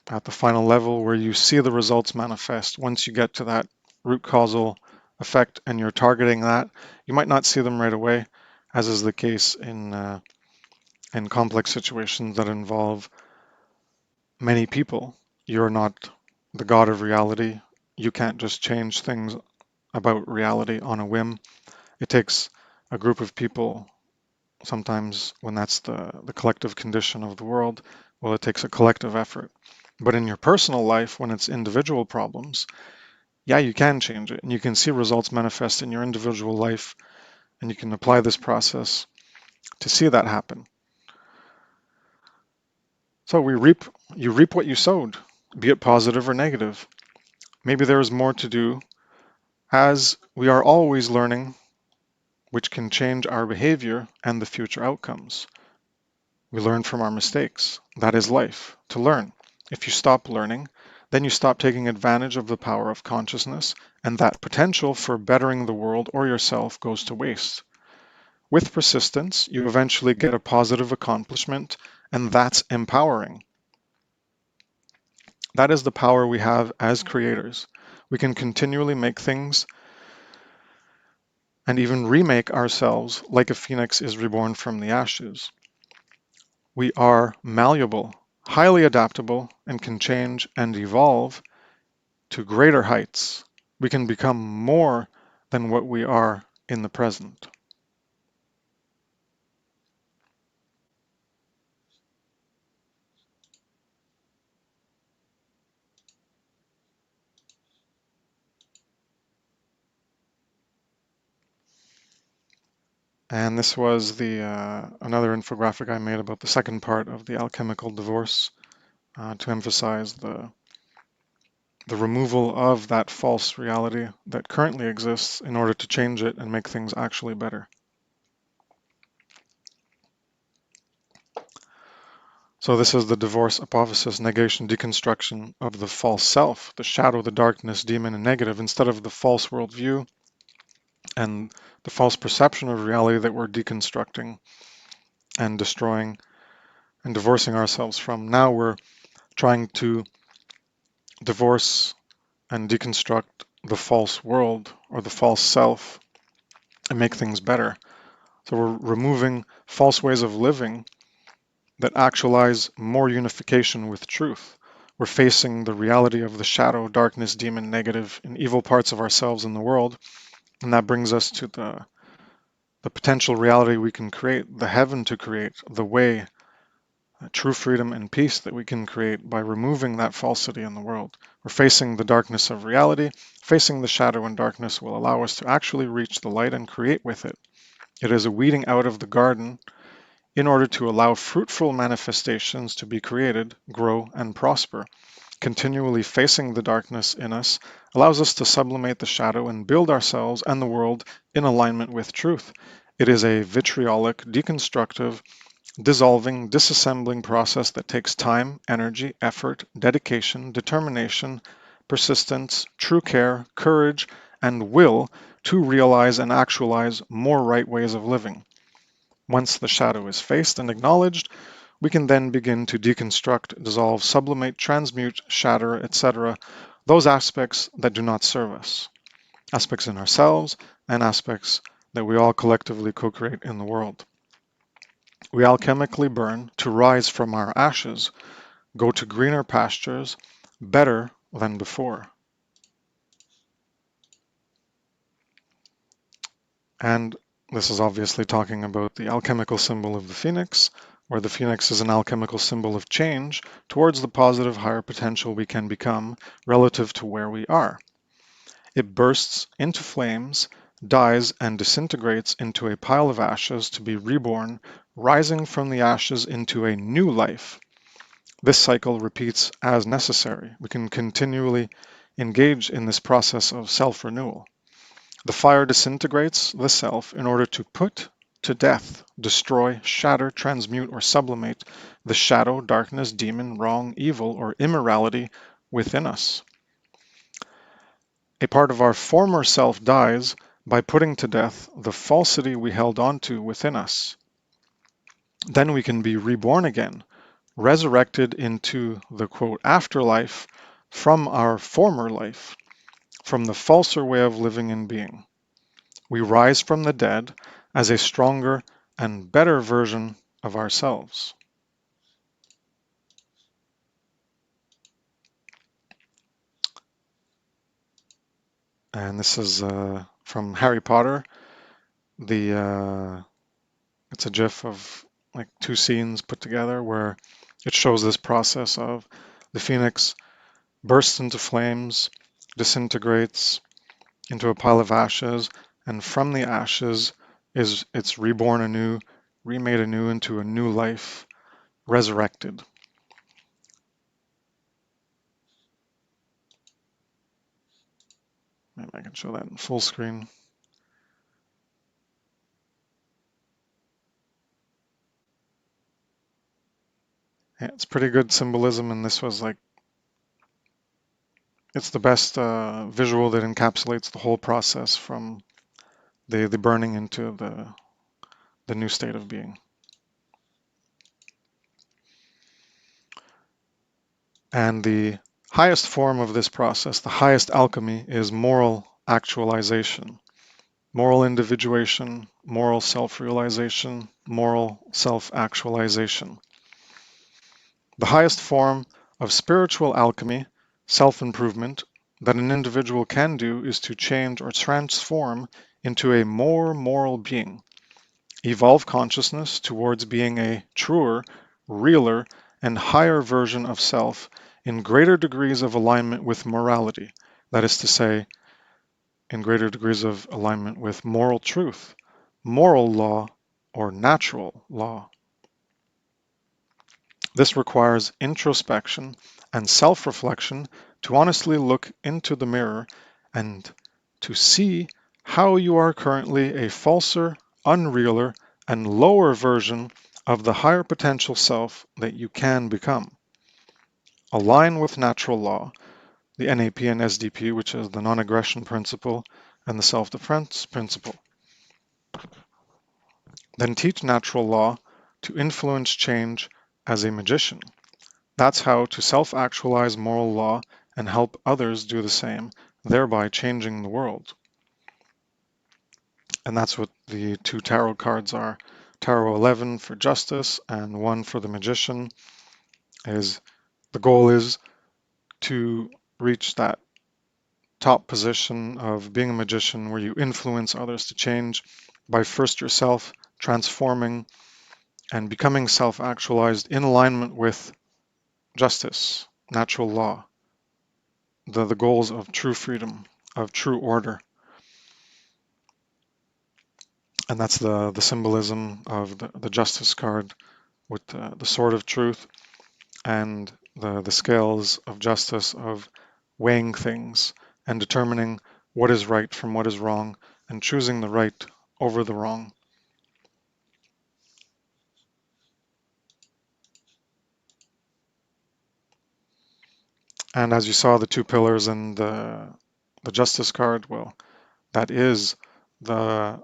at the final level, where you see the results manifest. Once you get to that root causal effect and you're targeting that, you might not see them right away, as is the case in complex situations that involve many people. You're not the god of reality. You can't just change things about reality on a whim. It takes a group of people. Sometimes when that's the collective condition of the world, well, it takes a collective effort. But in your personal life, when it's individual problems, yeah, you can change it, and you can see results manifest in your individual life, and you can apply this process to see that happen. So you reap what you sowed, be it positive or negative. Maybe there is more to do, as we are always learning, which can change our behavior and the future outcomes. We learn from our mistakes. That is life, to learn. If you stop learning, then you stop taking advantage of the power of consciousness, and that potential for bettering the world or yourself goes to waste. With persistence, you eventually get a positive accomplishment, and that's empowering. That is the power we have as creators. We can continually make things and even remake ourselves like a phoenix is reborn from the ashes. We are malleable, highly adaptable, and can change and evolve to greater heights. We can become more than what we are in the present. And this was the another infographic I made about the second part of the alchemical divorce to emphasize the the removal of that false reality that currently exists in order to change it and make things actually better. So this is the divorce, apophysis, negation, deconstruction of the false self, the shadow, the darkness, demon, and negative, instead of the false worldview and the false perception of reality that we're deconstructing and destroying and divorcing ourselves from. Now we're trying to divorce and deconstruct the false world or the false self and make things better. So we're removing false ways of living that actualize more unification with truth. We're facing the reality of the shadow, darkness, demon, negative, and evil parts of ourselves in the world. And that brings us to the potential reality we can create, the heaven to create, the way, true freedom and peace that we can create by removing that falsity in the world. We're facing the darkness of reality. Facing the shadow and darkness will allow us to actually reach the light and create with it. It is a weeding out of the garden in order to allow fruitful manifestations to be created, grow, and prosper. Continually facing the darkness in us allows us to sublimate the shadow and build ourselves and the world in alignment with truth. It is a vitriolic, deconstructive, dissolving, disassembling process that takes time, energy, effort, dedication, determination, persistence, true care, courage, and will to realize and actualize more right ways of living. Once the shadow is faced and acknowledged, we can then begin to deconstruct, dissolve, sublimate, transmute, shatter, etc., those aspects that do not serve us, aspects in ourselves and aspects that we all collectively co-create in the world. We alchemically burn to rise from our ashes, go to greener pastures, better than before. And this is obviously talking about the alchemical symbol of the phoenix, where the phoenix is an alchemical symbol of change towards the positive higher potential we can become relative to where we are. It bursts into flames, dies, and disintegrates into a pile of ashes to be reborn, rising from the ashes into a new life. This cycle repeats as necessary. We can continually engage in this process of self-renewal. The fire disintegrates the self in order to put to death, destroy, shatter, transmute, or sublimate the shadow, darkness, demon, wrong, evil, or immorality within us. A part of our former self dies by putting to death the falsity we held onto within us. Then we can be reborn again, resurrected into the quote afterlife from our former life, from the falser way of living and being. We rise from the dead as a stronger and better version of ourselves. And this is from Harry Potter. It's a GIF of like two scenes put together where it shows this process of the phoenix bursts into flames, disintegrates into a pile of ashes, and from the ashes it's reborn anew, remade anew into a new life, resurrected. Maybe I can show that in full screen. Yeah, it's pretty good symbolism, and this was like, it's the best visual that encapsulates the whole process from the burning into the new state of being. And the highest form of this process, the highest alchemy, is moral actualization, moral individuation, moral self-realization, moral self-actualization. The highest form of spiritual alchemy, self-improvement, that an individual can do is to change or transform into a more moral being, evolve consciousness towards being a truer, realer, and higher version of self in greater degrees of alignment with morality, that is to say, in greater degrees of alignment with moral truth, moral law, or natural law. This requires introspection and self-reflection to honestly look into the mirror and to see how you are currently a falser, unrealer, and lower version of the higher potential self that you can become. Align with natural law, the NAP and SDP, which is the non-aggression principle and the self-defense principle. Then teach natural law to influence change as a magician. That's how to self-actualize moral law and help others do the same, thereby changing the world. And that's what the two tarot cards are. Tarot 11 for justice and 1 for the magician. The goal is to reach that top position of being a magician where you influence others to change by first yourself transforming and becoming self-actualized in alignment with justice, natural law, the goals of true freedom, of true order. And that's the symbolism of the justice card with the sword of truth and the scales of justice, of weighing things and determining what is right from what is wrong and choosing the right over the wrong. And as you saw, the two pillars in the justice card, well, that is the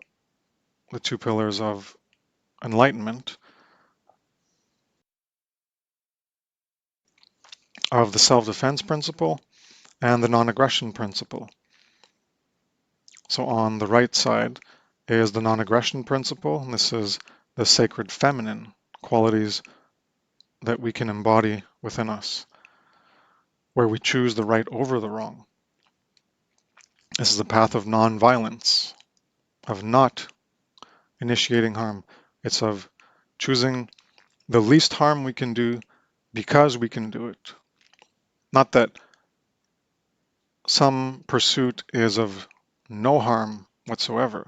two pillars of enlightenment, of the self-defense principle and the non-aggression principle. So on the right side is the non-aggression principle, and this is the sacred feminine qualities that we can embody within us, where we choose the right over the wrong. This is the path of non-violence, of not initiating harm. It's of choosing the least harm we can do because we can do it. Not that some pursuit is of no harm whatsoever,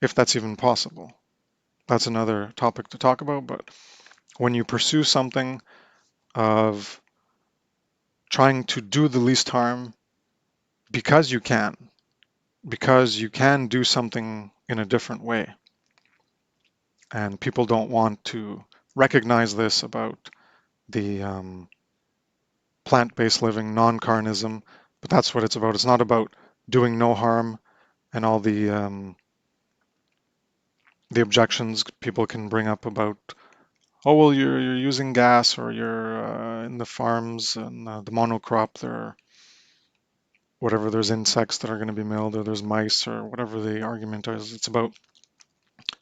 if that's even possible. That's another topic to talk about, but when you pursue something of trying to do the least harm because you can do something in a different way. And people don't want to recognize this about the plant-based living, non-carnism, but that's what it's about. It's not about doing no harm and all the objections people can bring up about, oh, well, you're using gas, or you're in the farms and the monocrop, there are whatever, there's insects that are going to be milled, or there's mice, or whatever the argument is. It's about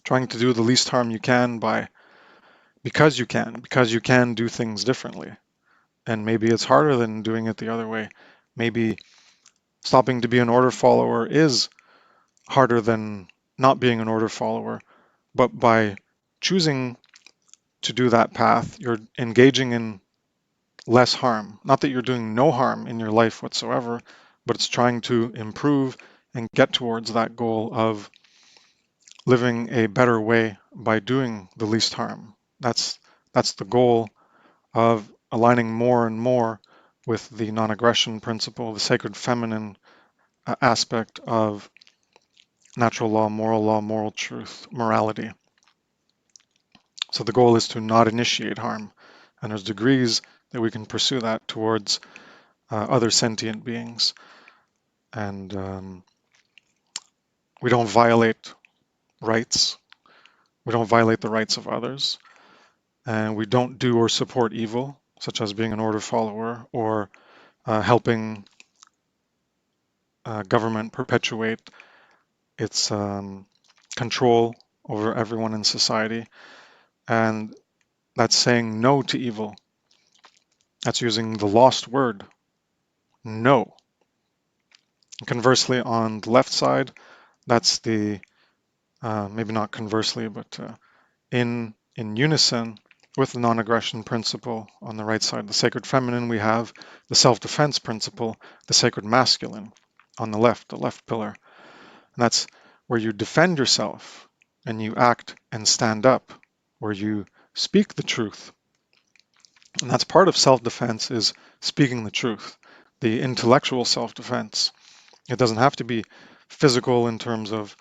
trying to do the least harm you can because you can do things differently. And maybe it's harder than doing it the other way. Maybe stopping to be an order follower is harder than not being an order follower. But by choosing to do that path, you're engaging in less harm. Not that you're doing no harm in your life whatsoever, but it's trying to improve and get towards that goal of living a better way by doing the least harm. That's the goal of aligning more and more with the non-aggression principle, the sacred feminine aspect of natural law, moral truth, morality. So the goal is to not initiate harm, and there's degrees that we can pursue that towards other sentient beings. And we don't violate rights. We don't violate the rights of others. And we don't do or support evil, such as being an order follower or helping government perpetuate its control over everyone in society. And that's saying no to evil. That's using the lost word, no. Conversely, on the left side, that's the, maybe not conversely, but in unison with the non-aggression principle. On the right side, the sacred feminine, we have the self-defense principle, the sacred masculine on the left pillar. And that's where you defend yourself and you act and stand up, where you speak the truth And that's part of self-defense, is speaking the truth, the intellectual self-defense. It doesn't have to be physical in terms of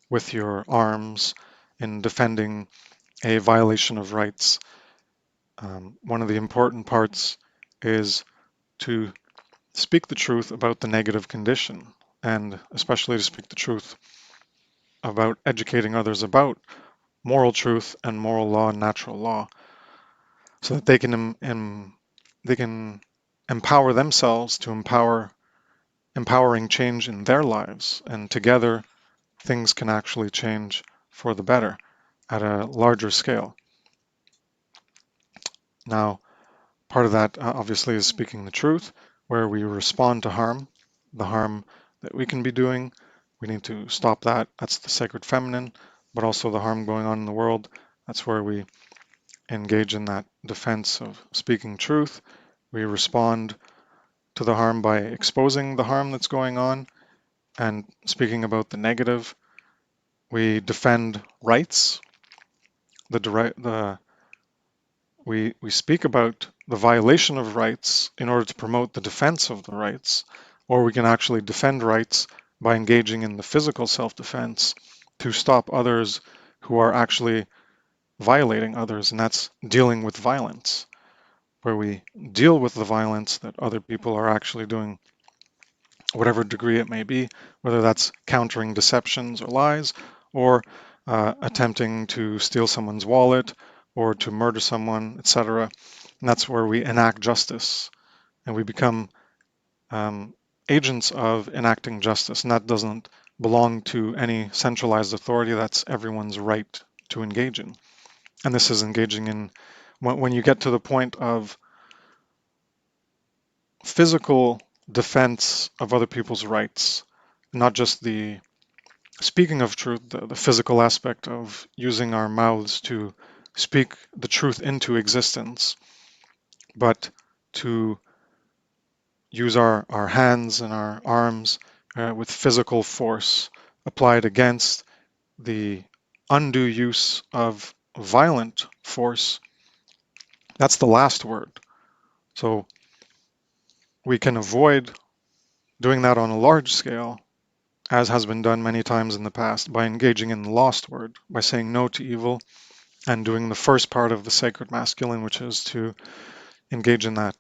with your arms in defending a violation of rights. One of the important parts is to speak the truth about the negative condition, and especially to speak the truth about educating others about moral truth and moral law and natural law, so that they can empower themselves to empowering change in their lives, and together things can actually change for the better at a larger scale. Now, part of that obviously is speaking the truth, where we respond to harm, the harm that we can be doing. We need to stop that. That's the sacred feminine, but also the harm going on in the world. That's where we engage in that defense of speaking truth. We respond to the harm by exposing the harm that's going on and speaking about the negative. We defend rights. We speak about the violation of rights in order to promote the defense of the rights, or we can actually defend rights by engaging in the physical self-defense to stop others who are actually violating others, and that's dealing with violence, where we deal with the violence that other people are actually doing, whatever degree it may be, whether that's countering deceptions or lies, or attempting to steal someone's wallet, or to murder someone, etc. And that's where we enact justice, and we become agents of enacting justice. And that doesn't belong to any centralized authority. That's everyone's right to engage in. And this is engaging in, when you get to the point of physical defense of other people's rights, not just the speaking of truth, the physical aspect of using our mouths to speak the truth into existence, but to use our hands and our arms with physical force applied against the undue use of violent force. That's the last word. So we can avoid doing that on a large scale, as has been done many times in the past, by engaging in the lost word, by saying no to evil and doing the first part of the sacred masculine, which is to engage in that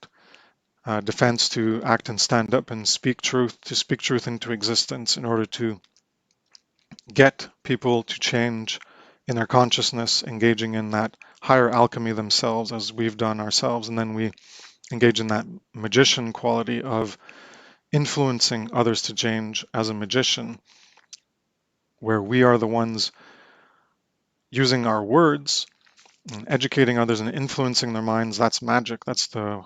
defense, to act and stand up and speak truth, to speak truth into existence in order to get people to change in their consciousness, engaging in that higher alchemy themselves, as we've done ourselves. And then we engage in that magician quality of influencing others to change as a magician, where we are the ones using our words and educating others and influencing their minds. That's magic. That's the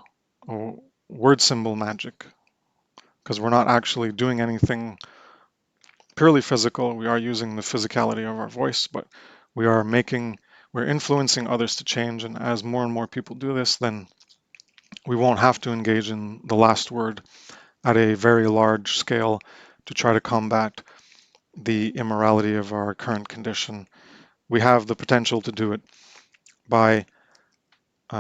word symbol magic, because we're not actually doing anything purely physical. We are using the physicality of our voice, but we're influencing others to change. And as more and more people do this, then we won't have to engage in the last word at a very large scale to try to combat the immorality of our current condition. We have the potential to do it by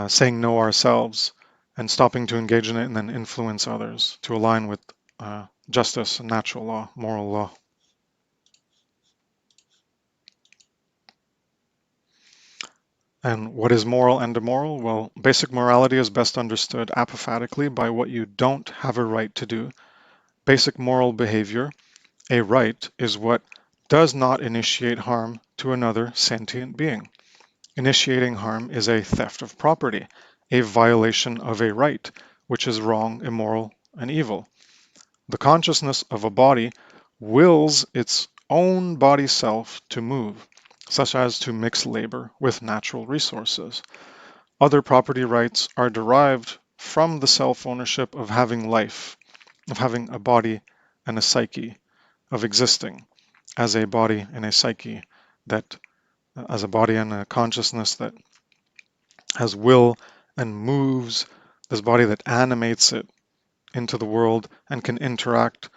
saying no ourselves and stopping to engage in it, and then influence others to align with justice and natural law, moral law. And what is moral and immoral? Well, basic morality is best understood apophatically by what you don't have a right to do. Basic moral behavior, a right, is what does not initiate harm to another sentient being. Initiating harm is a theft of property, a violation of a right, which is wrong, immoral, and evil. The consciousness of a body wills its own body self to move, such as to mix labor with natural resources. Other property rights are derived from the self-ownership of having life, of having a body and a psyche, of existing as a body and a psyche, that as a body and a consciousness that has will and moves this body, that animates it into the world and can interact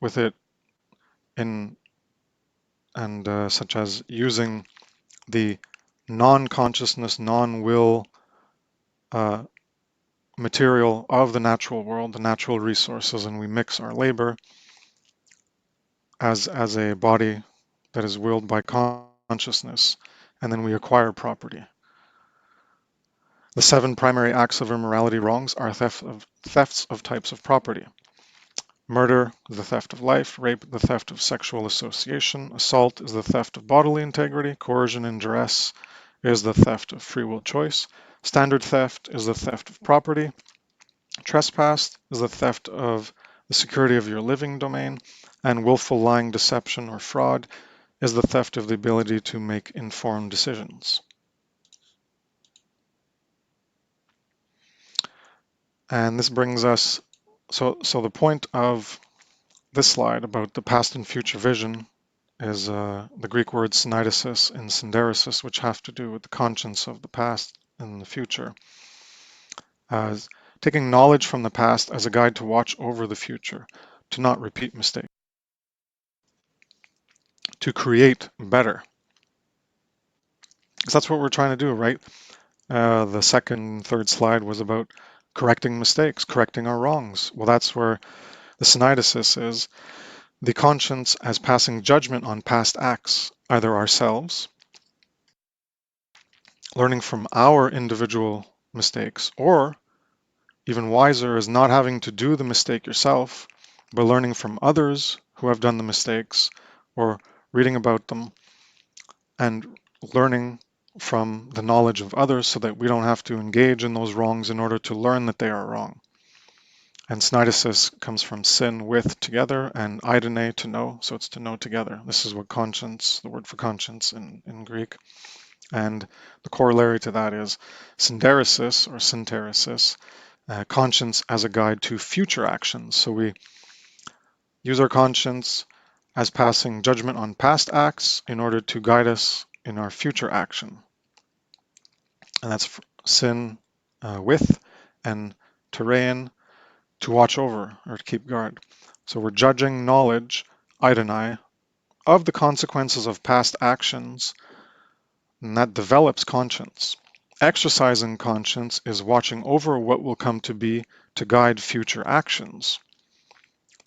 with it in such as using the non-consciousness, non-will material of the natural world, the natural resources, and we mix our labor as a body that is willed by consciousness, and then we acquire property. The 7 primary acts of immorality wrongs are thefts of types of property. Murder is the theft of life, rape the theft of sexual association, assault is the theft of bodily integrity, coercion and duress is the theft of free will choice, standard theft is the theft of property, trespass is the theft of the security of your living domain, and willful lying, deception, or fraud is the theft of the ability to make informed decisions. And this brings us, so the point of this slide about the past and future vision is the Greek words syneidesis and synderesis, which have to do with the conscience of the past and the future. Taking knowledge from the past as a guide to watch over the future, to not repeat mistakes, to create better. Because that's what we're trying to do, right? The second, third slide was about correcting mistakes, correcting our wrongs. Well, that's where the syneidesis is. The conscience as passing judgment on past acts, either ourselves, learning from our individual mistakes, or even wiser is not having to do the mistake yourself, but learning from others who have done the mistakes, or reading about them and learning from the knowledge of others so that we don't have to engage in those wrongs in order to learn that they are wrong. And syneidesis comes from sin, with, together, and eidene, to know, so it's to know together. This is what conscience, the word for conscience in Greek. And the corollary to that is synderesis or synteresis, conscience as a guide to future actions. So we use our conscience as passing judgment on past acts in order to guide us in our future action. And that's sin, with, and terrain, to watch over or to keep guard. So we're judging knowledge, eidene, of the consequences of past actions, and that develops conscience. Exercising conscience is watching over what will come to be to guide future actions.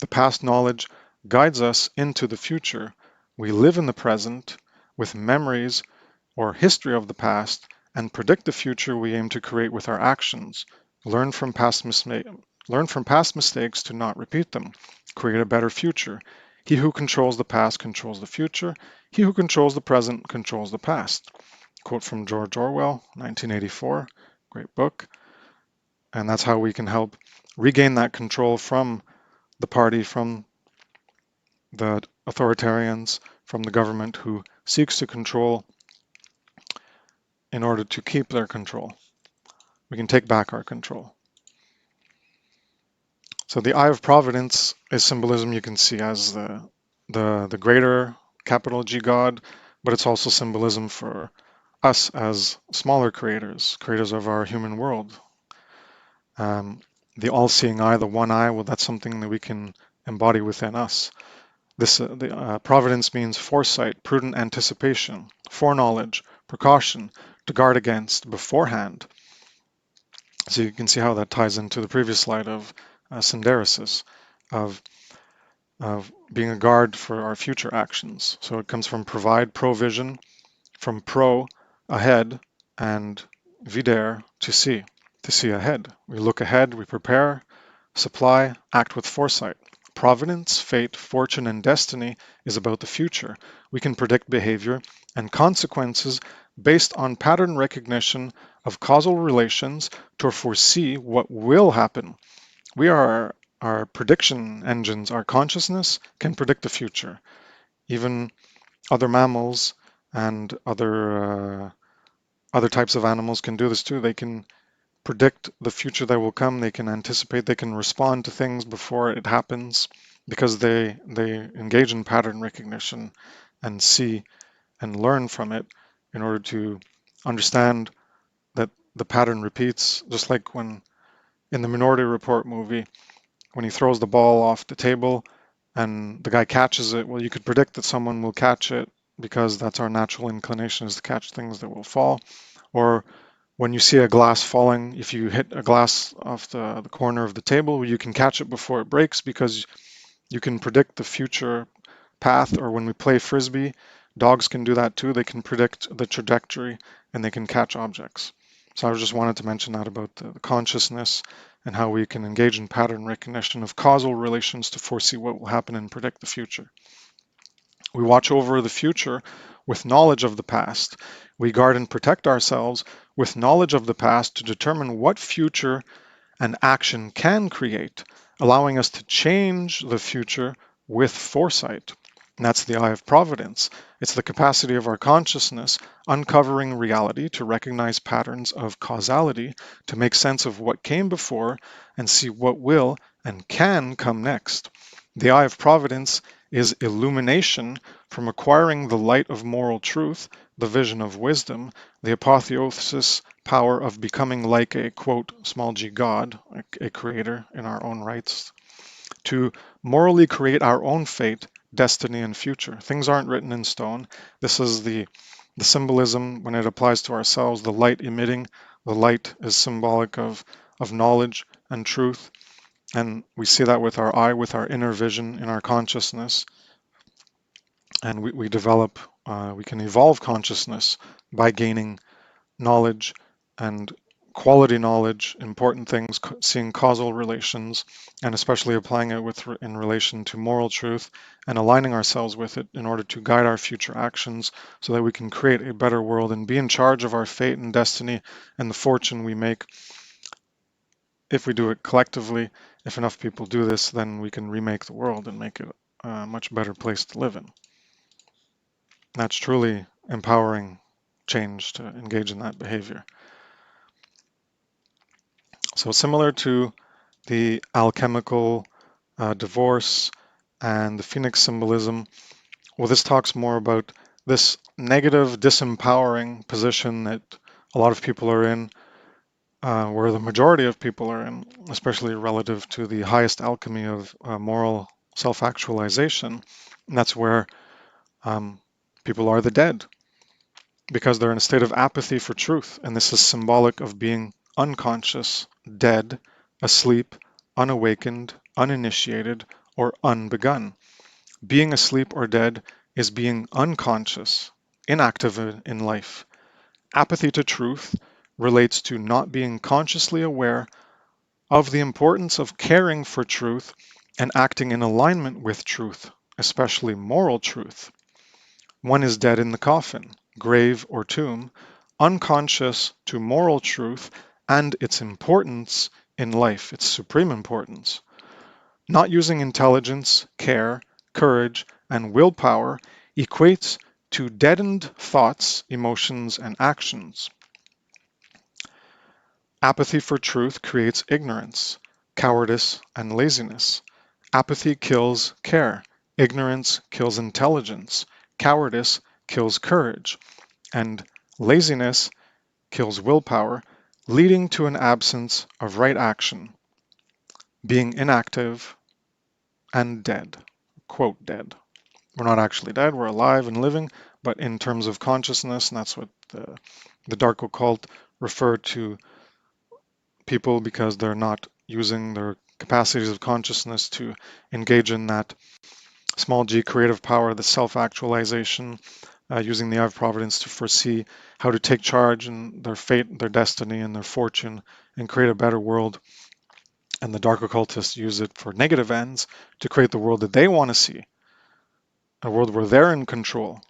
The past knowledge guides us into the future. We live in the present with memories or history of the past and predict the future we aim to create with our actions. Learn from past mistakes to not repeat them. Create a better future. He who controls the past controls the future. He who controls the present controls the past. Quote from George Orwell, 1984. Great book. And that's how we can help regain that control from the party, from the authoritarians, from the government who seeks to control in order to keep their control. We can take back our control. So the Eye of Providence is symbolism you can see as the greater capital G God, but it's also symbolism for us as smaller creators of our human world. The all-seeing eye, the one eye, well, that's something that we can embody within us. Providence means foresight, prudent anticipation, foreknowledge, precaution, to guard against beforehand. So you can see how that ties into the previous slide of synderesis, of being a guard for our future actions. So it comes from provide, provision, from pro, ahead, and videre, to see ahead. We look ahead, we prepare, supply, act with foresight. Providence, fate, fortune, and destiny is about the future. We can predict behavior and consequences based on pattern recognition of causal relations to foresee what will happen. We are our prediction engines. Our consciousness can predict the future. Even other mammals and other types of animals can do this too. They can predict the future that will come. They can anticipate. They can respond to things before it happens because they engage in pattern recognition and see and learn from it in order to understand that the pattern repeats. Just like when in the Minority Report movie, when he throws the ball off the table and the guy catches it, well, you could predict that someone will catch it because that's our natural inclination, is to catch things that will fall. Or When you see a glass falling, if you hit a glass off the corner of the table, you can catch it before it breaks because you can predict the future path. Or when we play frisbee, dogs can do that too. They can predict the trajectory and they can catch objects. So I just wanted to mention that about the consciousness and how we can engage in pattern recognition of causal relations to foresee what will happen and predict the future. We watch over the future with knowledge of the past. We guard and protect ourselves with knowledge of the past to determine what future an action can create, allowing us to change the future with foresight. And that's the eye of providence. It's the capacity of our consciousness uncovering reality to recognize patterns of causality, to make sense of what came before and see what will and can come next. The eye of providence is illumination from acquiring the light of moral truth, the vision of wisdom, the apotheosis power of becoming like a, quote, small g God, a creator in our own rights, to morally create our own fate, destiny, and future. Things aren't written in stone. This is the symbolism when it applies to ourselves, the light emitting. The light is symbolic of knowledge and truth. And we see that with our eye, with our inner vision in our consciousness. And we develop, we can evolve consciousness by gaining knowledge and quality knowledge, important things, seeing causal relations, and especially applying it in relation to moral truth and aligning ourselves with it in order to guide our future actions so that we can create a better world and be in charge of our fate and destiny and the fortune we make. If we do it collectively, if enough people do this, then we can remake the world and make it a much better place to live in. That's truly empowering change to engage in that behavior. So similar to the alchemical divorce and the phoenix symbolism, well, this talks more about this negative, disempowering position that a lot of people are in, where the majority of people are in, especially relative to the highest alchemy of moral self-actualization. And that's where people are the dead, because they're in a state of apathy for truth. And this is symbolic of being unconscious, dead, asleep, unawakened, uninitiated, or unbegun. Being asleep or dead is being unconscious, inactive in life. Apathy to truth relates to not being consciously aware of the importance of caring for truth and acting in alignment with truth, especially moral truth. One is dead in the coffin, grave, or tomb, unconscious to moral truth and its importance in life, its supreme importance. Not using intelligence, care, courage, and willpower equates to deadened thoughts, emotions, and actions. Apathy for truth creates ignorance, cowardice, and laziness. Apathy kills care. Ignorance kills intelligence. Cowardice kills courage. And laziness kills willpower, leading to an absence of right action, being inactive and dead. Quote, dead. We're not actually dead, we're alive and living, but in terms of consciousness, and that's what the dark occult refer to people, because they're not using their capacities of consciousness to engage in that small g creative power, the self-actualization, using the eye of providence to foresee how to take charge in their fate, their destiny, and their fortune, and create a better world. And the dark occultists use it for negative ends to create the world that they want to see, a world where they're in control,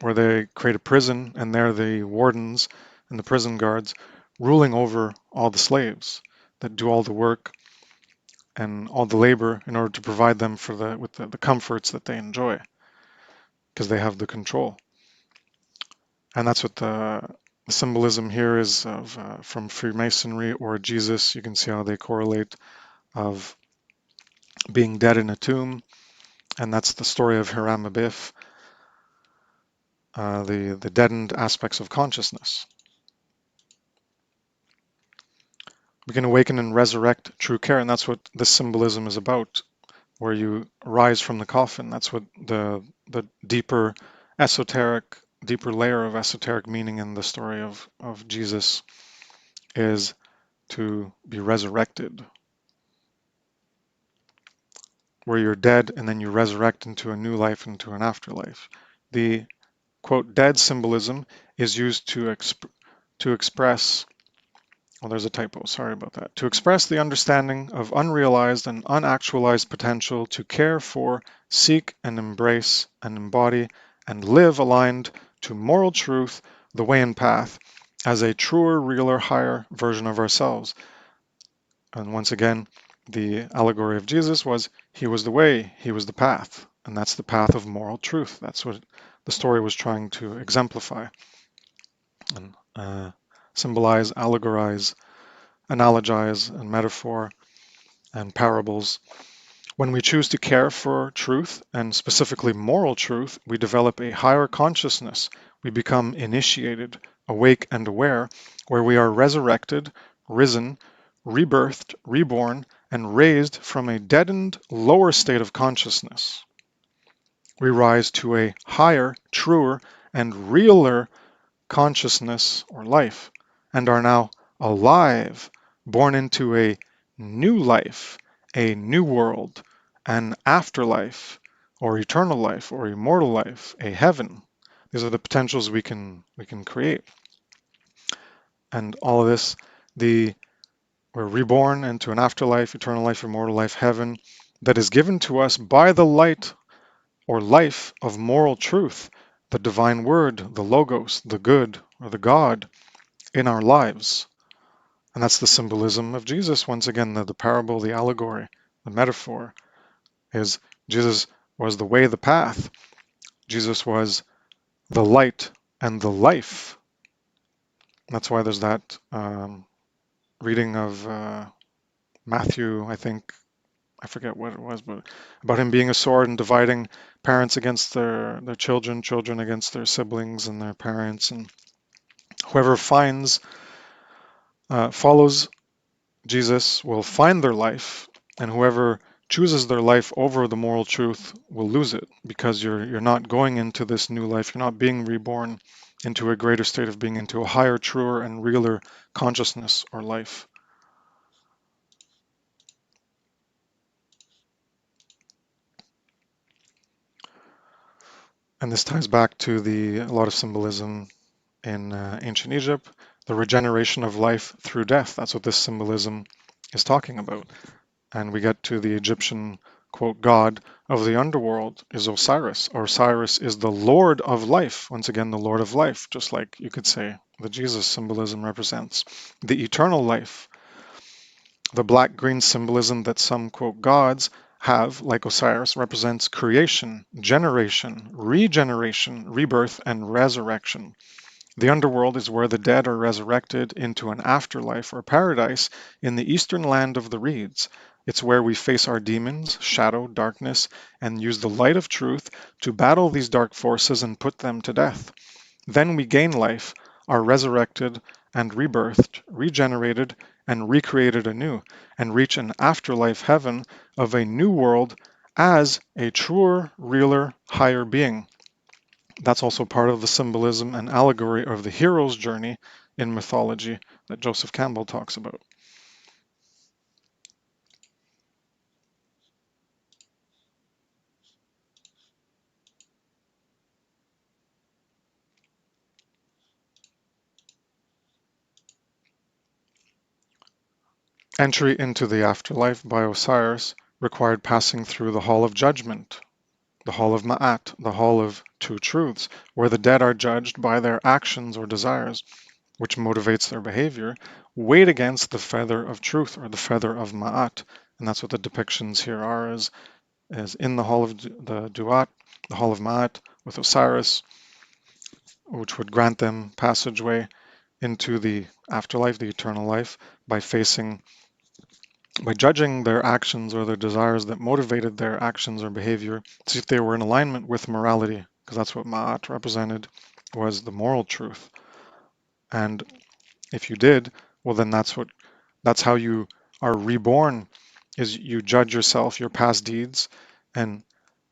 where they create a prison and they're the wardens and the prison guards ruling over all the slaves that do all the work and all the labor in order to provide them with the comforts that they enjoy, because they have the control. And that's what the symbolism here is of from Freemasonry or Jesus. You can see how they correlate of being dead in a tomb, and that's the story of Hiram Abiff, the deadened aspects of consciousness. We can awaken and resurrect true care, and that's what this symbolism is about, where you rise from the coffin. That's what the deeper esoteric deeper layer of esoteric meaning in the story of Jesus is to be resurrected, where you're dead and then you resurrect into a new life, into an afterlife. The quote dead symbolism is used to express, well, there's a typo, sorry about that, to express the understanding of unrealized and unactualized potential to care for, seek and embrace and embody and live aligned to moral truth, the way and path, as a truer, realer, higher version of ourselves. And once again, the allegory of Jesus was he was the way, he was the path, and that's the path of moral truth. That's what the story was trying to exemplify and symbolize, allegorize, analogize, and metaphor and parables. When we choose to care for truth, and specifically moral truth, we develop a higher consciousness. We become initiated, awake and aware, where we are resurrected, risen, rebirthed, reborn, and raised from a deadened, lower state of consciousness. We rise to a higher, truer, and realer consciousness or life, and are now alive, born into a new life, a new world, an afterlife, or eternal life, or immortal life, a heaven. These are the potentials we can create. And all of this, we're reborn into an afterlife, eternal life, immortal life, heaven, that is given to us by the light or life of moral truth, the divine word, the logos, the good, or the God in our lives. And that's the symbolism of Jesus. Once again, the parable, the allegory, the metaphor is Jesus was the way, the path. Jesus was the light and the life. That's why there's that reading of Matthew, I think, I forget what it was, but about him being a sword and dividing parents against their children, children against their siblings and their parents. And whoever follows Jesus will find their life, and whoever chooses their life over the moral truth will lose it, because you're not going into this new life, you're not being reborn into a greater state of being, into a higher, truer, and realer consciousness or life. And this ties back to a lot of symbolism in ancient Egypt, the regeneration of life through death. That's what this symbolism is talking about. And we get to the Egyptian, quote, god of the underworld is Osiris. Osiris is the Lord of life. Once again, the Lord of life, just like you could say the Jesus symbolism represents. The eternal life. The black-green symbolism that some, quote, gods have, like Osiris, represents creation, generation, regeneration, rebirth, and resurrection. The underworld is where the dead are resurrected into an afterlife or paradise in the eastern land of the reeds. It's where we face our demons, shadow, darkness, and use the light of truth to battle these dark forces and put them to death. Then we gain life, are resurrected and rebirthed, regenerated and recreated anew, and reach an afterlife heaven of a new world as a truer, realer, higher being. That's also part of the symbolism and allegory of the hero's journey in mythology that Joseph Campbell talks about. Entry into the afterlife by Osiris required passing through the Hall of Judgment, the Hall of Ma'at, the Hall of Two Truths, where the dead are judged by their actions or desires, which motivates their behavior, weighed against the feather of truth, or the feather of Ma'at. And that's what the depictions here are, as in the Hall of the Duat, the Hall of Ma'at, with Osiris, which would grant them passageway into the afterlife, the eternal life, by judging their actions or their desires that motivated their actions or behavior, to see if they were in alignment with morality, because that's what Ma'at represented, was the moral truth. And if you did, well, then that's how you are reborn, is you judge yourself, your past deeds, and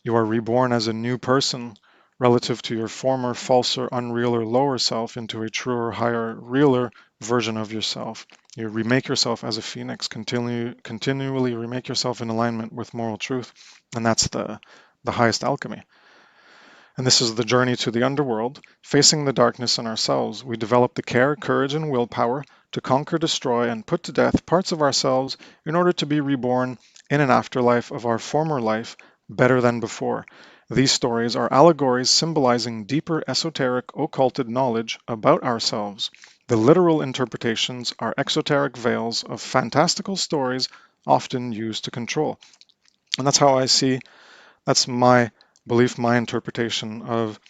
you are reborn as a new person, relative to your former falser, unreal, or lower self into a truer, higher, realer version of yourself. You remake yourself as a phoenix, continually remake yourself in alignment with moral truth, and that's the highest alchemy. And this is the journey to the underworld. Facing the darkness in ourselves, we develop the care, courage, and willpower to conquer, destroy, and put to death parts of ourselves in order to be reborn in an afterlife of our former life better than before. These stories are allegories symbolizing deeper esoteric, occulted knowledge about ourselves. The literal interpretations are exoteric veils of fantastical stories often used to control. And that's how I see, that's my belief, my interpretation of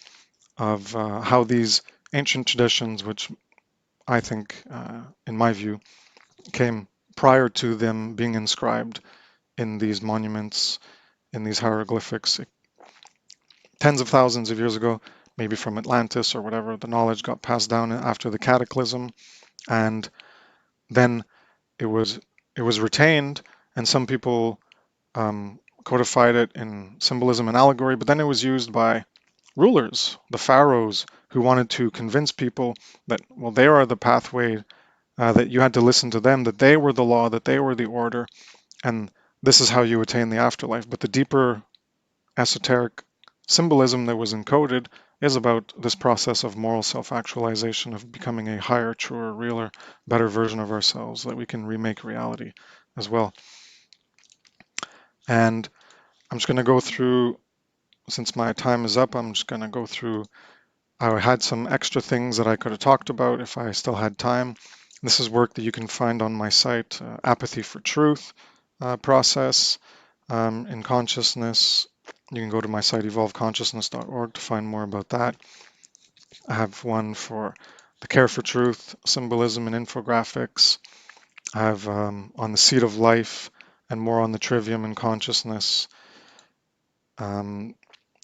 how these ancient traditions, which I think, in my view, came prior to them being inscribed in these monuments, in these hieroglyphics, tens of thousands of years ago, maybe from Atlantis or whatever. The knowledge got passed down after the cataclysm, and then it was retained, and some people codified it in symbolism and allegory, but then it was used by rulers, the pharaohs, who wanted to convince people that, well, they are the pathway, that you had to listen to them, that they were the law, that they were the order, and this is how you attain the afterlife. But the deeper esoteric symbolism that was encoded is about this process of moral self-actualization, of becoming a higher, truer, realer, better version of ourselves, that we can remake reality as well. And I'm just going to go through, since my time is up, I'm just going to go through, I had some extra things that I could have talked about if I still had time. This is work that you can find on my site, Apathy for Truth process in consciousness. You can go to my site, evolveconsciousness.org, to find more about that. I have one for the Care for Truth, Symbolism and Infographics. I have on the Seed of Life and more on the Trivium and Consciousness. I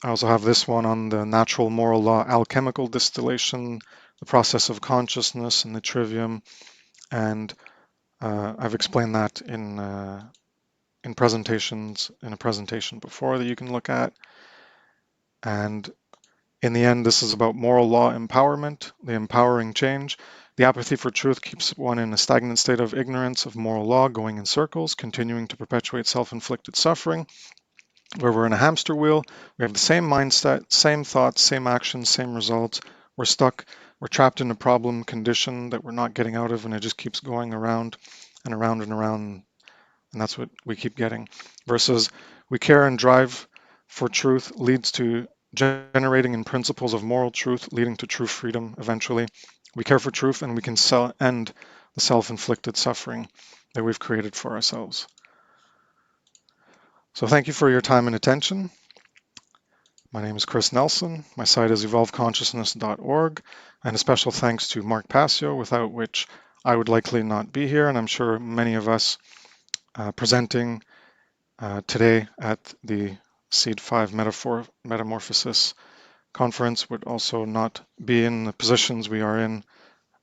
also have this one on the Natural Moral Law, Alchemical Distillation, the Process of Consciousness, and the Trivium. And I've explained that in presentations, in a presentation before that you can look at. And in the end, this is about moral law empowerment, the empowering change. The apathy for truth keeps one in a stagnant state of ignorance of moral law, going in circles, continuing to perpetuate self-inflicted suffering, where we're in a hamster wheel. We have the same mindset, same thoughts, same actions, same results. We're stuck, we're trapped in a problem condition that we're not getting out of, and it just keeps going around and around and around, and that's what we keep getting. Versus we care and drive for truth leads to generating in principles of moral truth, leading to true freedom eventually. We care for truth, and we can end the self-inflicted suffering that we've created for ourselves. So thank you for your time and attention. My name is Chris Nelson. My site is evolveconsciousness.org, and a special thanks to Mark Passio, without which I would likely not be here, and I'm sure many of us presenting today at the S.E.E.D 5 Metamorphosis conference would also not be in the positions we are in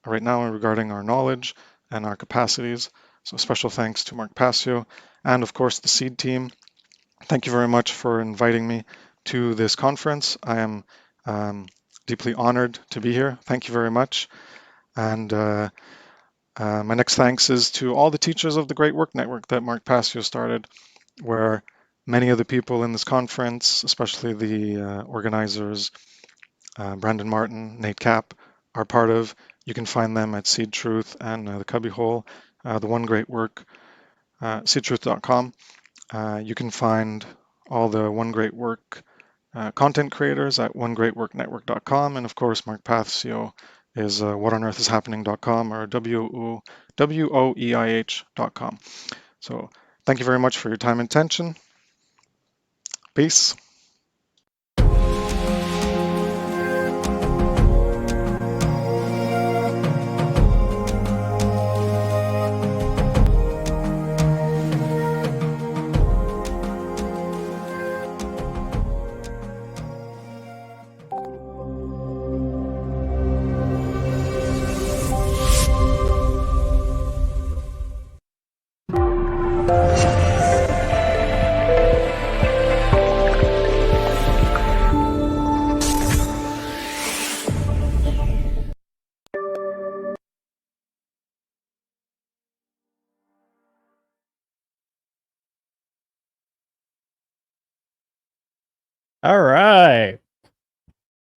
right now regarding our knowledge and our capacities. So special thanks to Mark Passio and, of course, the S.E.E.D team. Thank you very much for inviting me to this conference. I am deeply honored to be here. Thank you very much. And my next thanks is to all the teachers of the Great Work Network that Mark Passio started, where many of the people in this conference, especially the organizers, Brandon Martin, Nate Kapp, are part of. You can find them at Seed Truth and the Cubbyhole, the One Great Work, seedtruth.com. You can find all the One Great Work content creators at onegreatworknetwork.com, and of course Mark Passio is whatonearthishappening.com or woeih.com. So thank you very much for your time and attention. Peace. All right.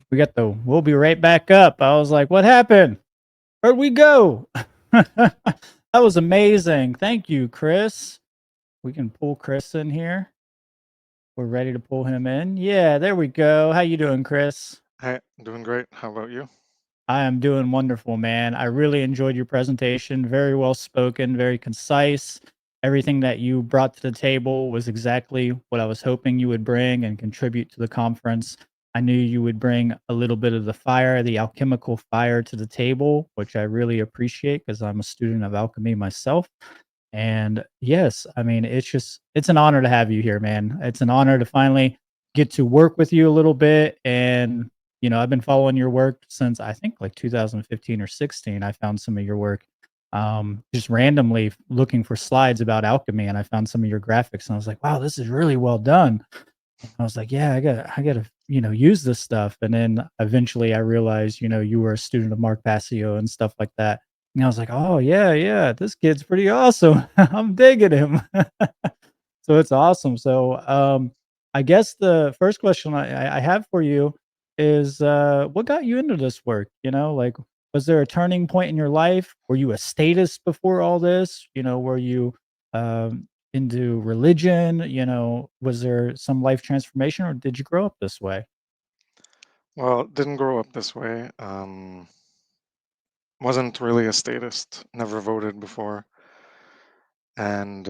We got the we'll be right back up. I was like, what happened? Where'd we go? That was amazing. Thank you, Chris. We can pull Chris in here. We're ready to pull him in. Yeah, there we go. How you doing, Chris? Hey, doing great. How about you? I am doing wonderful, man. I really enjoyed your presentation. Very well spoken, very concise. Everything that you brought to the table was exactly what I was hoping you would bring and contribute to the conference. I knew you would bring a little bit of the fire, the alchemical fire to the table, which I really appreciate because I'm a student of alchemy myself. And yes, I mean, it's an honor to have you here, man. It's an honor to finally get to work with you a little bit. And, I've been following your work since I think like 2015 or 16. I found some of your work just randomly looking for slides about alchemy, and I found some of your graphics, and I was like, wow, this is really well done. I was like, yeah, I gotta, use this stuff. And then eventually I realized, you were a student of Mark Passio and stuff like that. And I was like, oh yeah, this kid's pretty awesome. I'm digging him. So it's awesome. So I guess the first question I have for you is what got you into this work? Like was there a turning point in your life? Were you a statist before all this? Were you um into religion? Was there some life transformation or did you grow up this way? Well, didn't grow up this way. Wasn't really a statist. Never voted before, and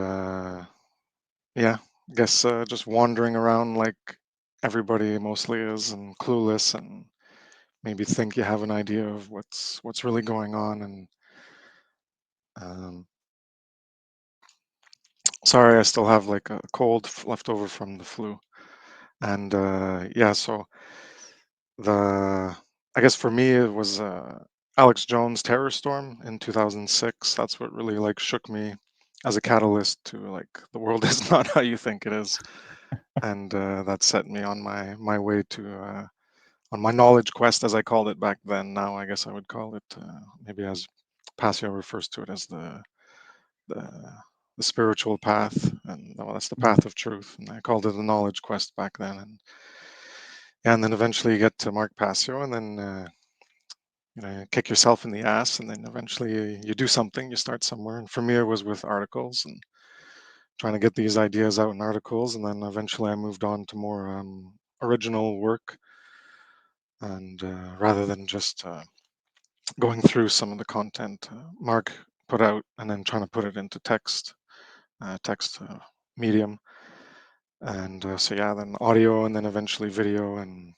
yeah, guess just wandering around like everybody mostly is, and clueless, and maybe think you have an idea of what's really going on. And um, sorry, I still have like a cold left over from the flu. And yeah, so the I guess for me it was Alex Jones' Terror Storm in 2006. That's what really like shook me as a catalyst to like the world is not how you think it is, and that set me on my way to on my knowledge quest, as I called it back then. Now I guess I would call it maybe as Passio refers to it as the the spiritual path, and well, that's the path of truth. And I called it a knowledge quest back then, and yeah, and then eventually you get to Mark Passio, and then kick yourself in the ass, and then eventually you do something, you start somewhere. And for me, it was with articles and trying to get these ideas out in articles, and then eventually I moved on to more original work, and rather than just going through some of the content Mark put out and then trying to put it into text medium. And so yeah, then audio, and then eventually video. And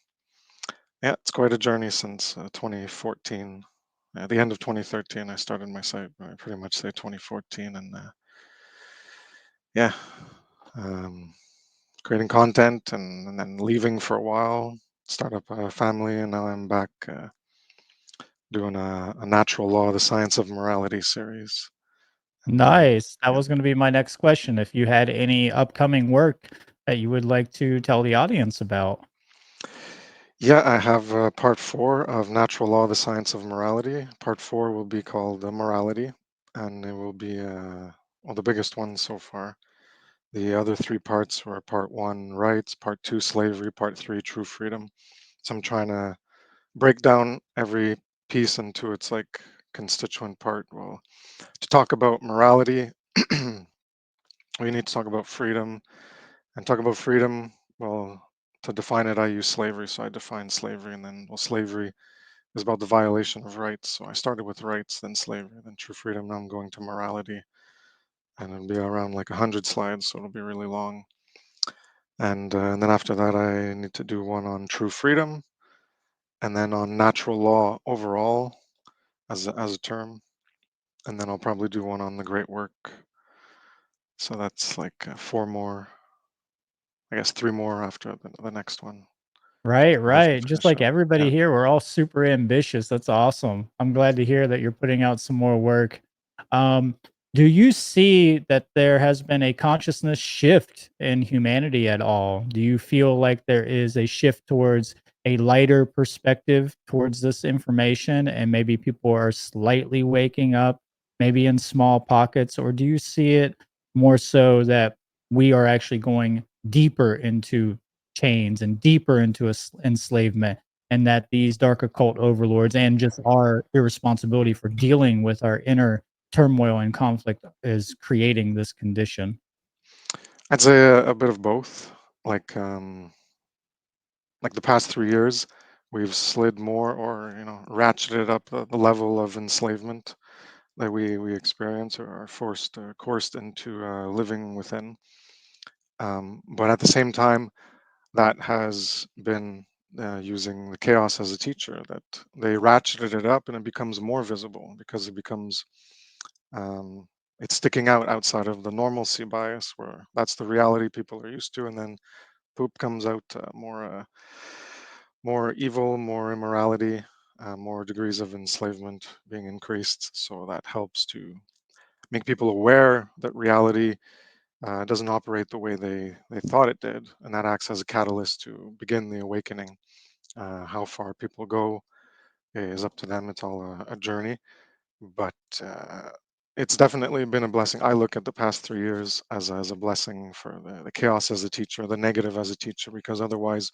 yeah, it's quite a journey since 2014. At the end of 2013, I started my site. I pretty much say 2014, and yeah, um, creating content, and then leaving for a while, start up a family, and now I'm back doing a natural law, the science of morality series. And Nice. That yeah. was going to be my next question. If you had any upcoming work that you would like to tell the audience about. Yeah, I have part 4 of Natural Law, the Science of Morality. Part 4 will be called Morality, and it will be well, the biggest one so far. The other 3 parts were part 1, rights, part 2, slavery, part 3, true freedom. So I'm trying to break down every piece into its like constituent part. Well, to talk about morality, we need to talk about freedom. And talk about freedom, well, to define it, I use slavery. So I define slavery, and then, well, slavery is about the violation of rights. So I started with rights, then slavery, then true freedom. Now I'm going to morality, and it'll be around like 100 slides, so it'll be really long. And then after that, I need to do one on true freedom, and then on natural law overall as a term, and then I'll probably do one on the great work. So that's like 4 more, I guess 3 more after the next one. Right, I'll have to right. Just finish like up. Yeah. everybody here, we're all super ambitious. That's awesome. I'm glad to hear that you're putting out some more work. Um, do you see that there has been a consciousness shift in humanity at all? Do you feel like there is a shift towards a lighter perspective towards this information and maybe people are slightly waking up, maybe in small pockets? Or do you see it more so that we are actually going deeper into chains and deeper into enslavement, and that these dark occult overlords and just our irresponsibility for dealing with our inner turmoil and conflict is creating this condition? I'd say a bit of both. Like the past 3 years, we've slid more, or ratcheted up the level of enslavement that we experience or are forced coerced into living within. But at the same time, that has been using the chaos as a teacher, that they ratcheted it up and it becomes more visible because it becomes um, it's sticking out outside of the normalcy bias, where that's the reality people are used to, and then poop comes out more evil, more immorality, more degrees of enslavement being increased. So that helps to make people aware that reality doesn't operate the way they thought it did, and that acts as a catalyst to begin the awakening. How far people go is up to them. It's all a journey, but it's definitely been a blessing. I look at the past 3 years as a blessing for the chaos as a teacher, the negative as a teacher, because otherwise,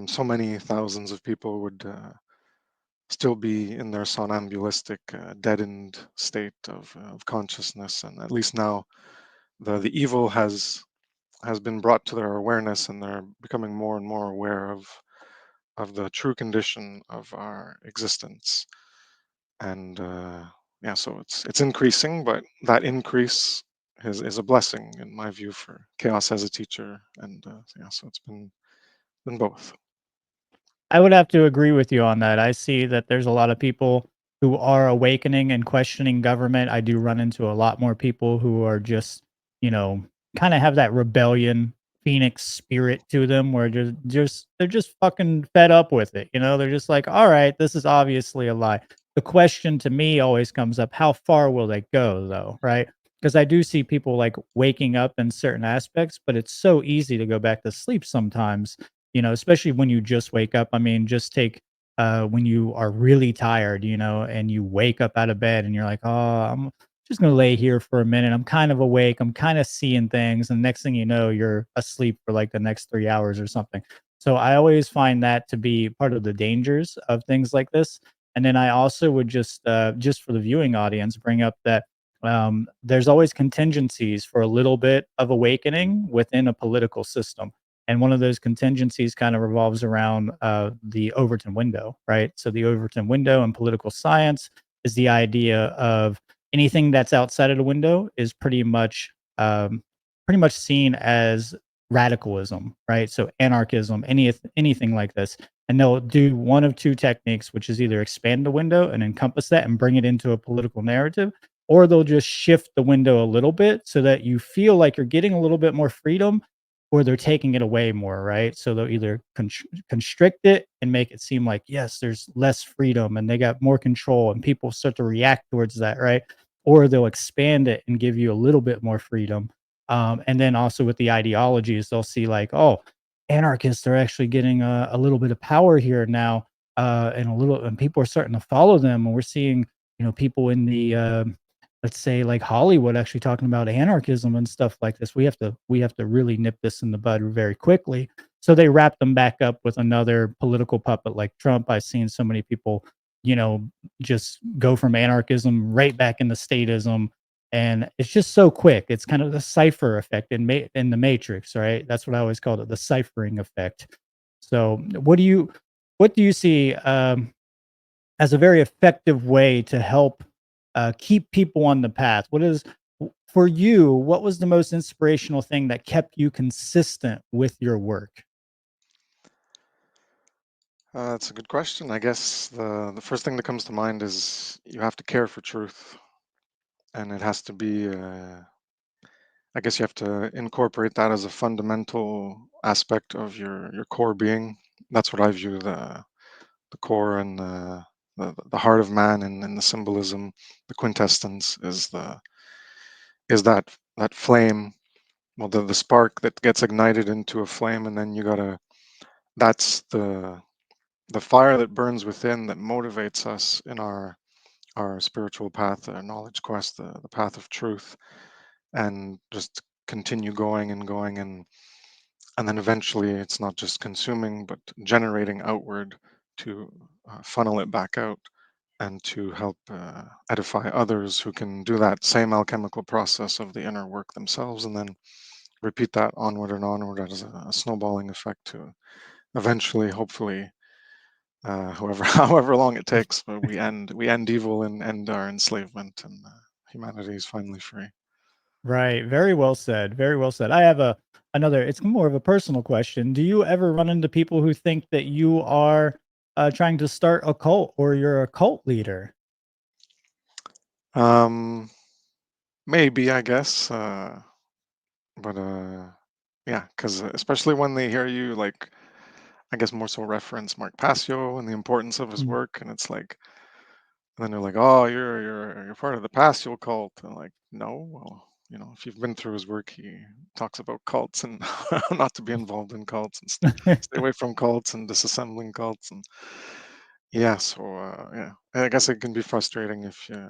so many thousands of people would still be in their somnambulistic, deadened state of consciousness. And at least now, the evil has been brought to their awareness, and they're becoming more and more aware of the true condition of our existence. And yeah, so it's increasing, but that increase is a blessing in my view for chaos as a teacher. And yeah, so it's been both. I would have to agree with you on that. I see that there's a lot of people who are awakening and questioning government. I do run into a lot more people who are just, kind of have that rebellion phoenix spirit to them, where just they're just fucking fed up with it. They're just like, all right, this is obviously a lie. The question to me always comes up, how far will they go though, right? Because I do see people like waking up in certain aspects, but it's so easy to go back to sleep sometimes, especially when you just wake up. I mean, just take when you are really tired, and you wake up out of bed and you're like, oh, I'm just going to lay here for a minute. I'm kind of awake. I'm kind of seeing things. And next thing you know, you're asleep for like the next 3 hours or something. So I always find that to be part of the dangers of things like this. And then I also would just for the viewing audience, bring up that there's always contingencies for a little bit of awakening within a political system. And one of those contingencies kind of revolves around the Overton window, right? So the Overton window in political science is the idea of anything that's outside of the window is pretty much seen as radicalism, right? So anarchism, anything like this. And they'll do one of two techniques, which is either expand the window and encompass that and bring it into a political narrative, or they'll just shift the window a little bit so that you feel like you're getting a little bit more freedom, or they're taking it away more, right? So they'll either constrict it and make it seem like, yes, there's less freedom and they got more control and people start to react towards that, right? Or they'll expand it and give you a little bit more freedom. And then also with the ideologies, they'll see like, oh, anarchists are actually getting a little bit of power here now, and people are starting to follow them, and we're seeing, people in the let's say like Hollywood actually talking about anarchism and stuff like this. We have to really nip this in the bud very quickly. So they wrap them back up with another political puppet like Trump. I've seen so many people, just go from anarchism right back into statism, and it's just so quick. It's kind of the cipher effect in the Matrix, right? That's what I always called it, the ciphering effect. So what do you see as a very effective way to help keep people on the path? For you, what was the most inspirational thing that kept you consistent with your work? That's a good question. I guess the first thing that comes to mind is you have to care for truth, and it has to be. I guess you have to incorporate that as a fundamental aspect of your core being. That's what I view the core and the heart of man, and the symbolism, the quintessence is that flame. Well, the spark that gets ignited into a flame, and then you gotta. That's the fire that burns within that motivates us in our spiritual path, our knowledge quest, the path of truth, and just continue going and going. And and then eventually it's not just consuming, but generating outward to funnel it back out and to help edify others who can do that same alchemical process of the inner work themselves, and then repeat that onward and onward as a snowballing effect to eventually, hopefully, however long it takes, but we end evil and end our enslavement, and humanity is finally free. Right. Very well said. Very well said. I have another. It's more of a personal question. Do you ever run into people who think that you are trying to start a cult or you're a cult leader? Maybe, I guess, but yeah, because especially when they hear you, like, I guess more so reference Mark Passio and the importance of his Mm. work, and it's like, and then they're like, "Oh, you're part of the Passio cult." And I'm like, no, well, if you've been through his work, he talks about cults and not to be involved in cults and stay away from cults and disassembling cults, and yeah, so yeah, I guess it can be frustrating if you.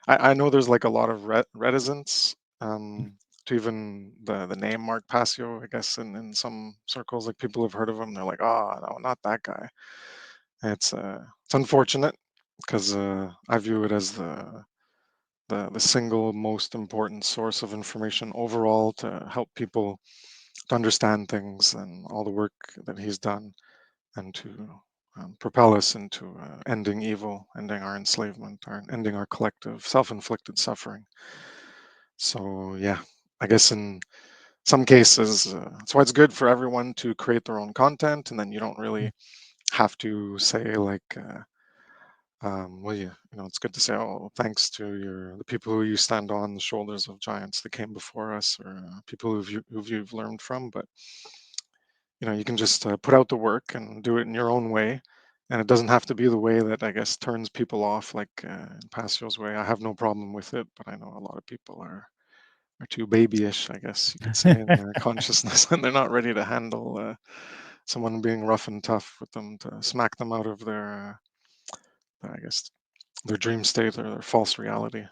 I know there's like a lot of reticence to even the name Mark Passio. I guess in some circles, like people have heard of him, they're like, "Oh, no, not that guy." It's unfortunate because I view it as the single most important source of information overall to help people to understand things and all the work that he's done, and to propel us into ending evil, ending our enslavement, or ending our collective self-inflicted suffering. So yeah, I guess in some cases, that's why it's good for everyone to create their own content, and then you don't really have to say like. Well, yeah, it's good to say, oh, thanks to the people who you stand on the shoulders of giants that came before us, or people who you've learned from. But you can just put out the work and do it in your own way, and it doesn't have to be the way that I guess turns people off, like in Pascal's way. I have no problem with it, but I know a lot of people are too babyish, I guess you could say, in their consciousness, and they're not ready to handle someone being rough and tough with them to smack them out of their, I guess, their dream state or their false reality.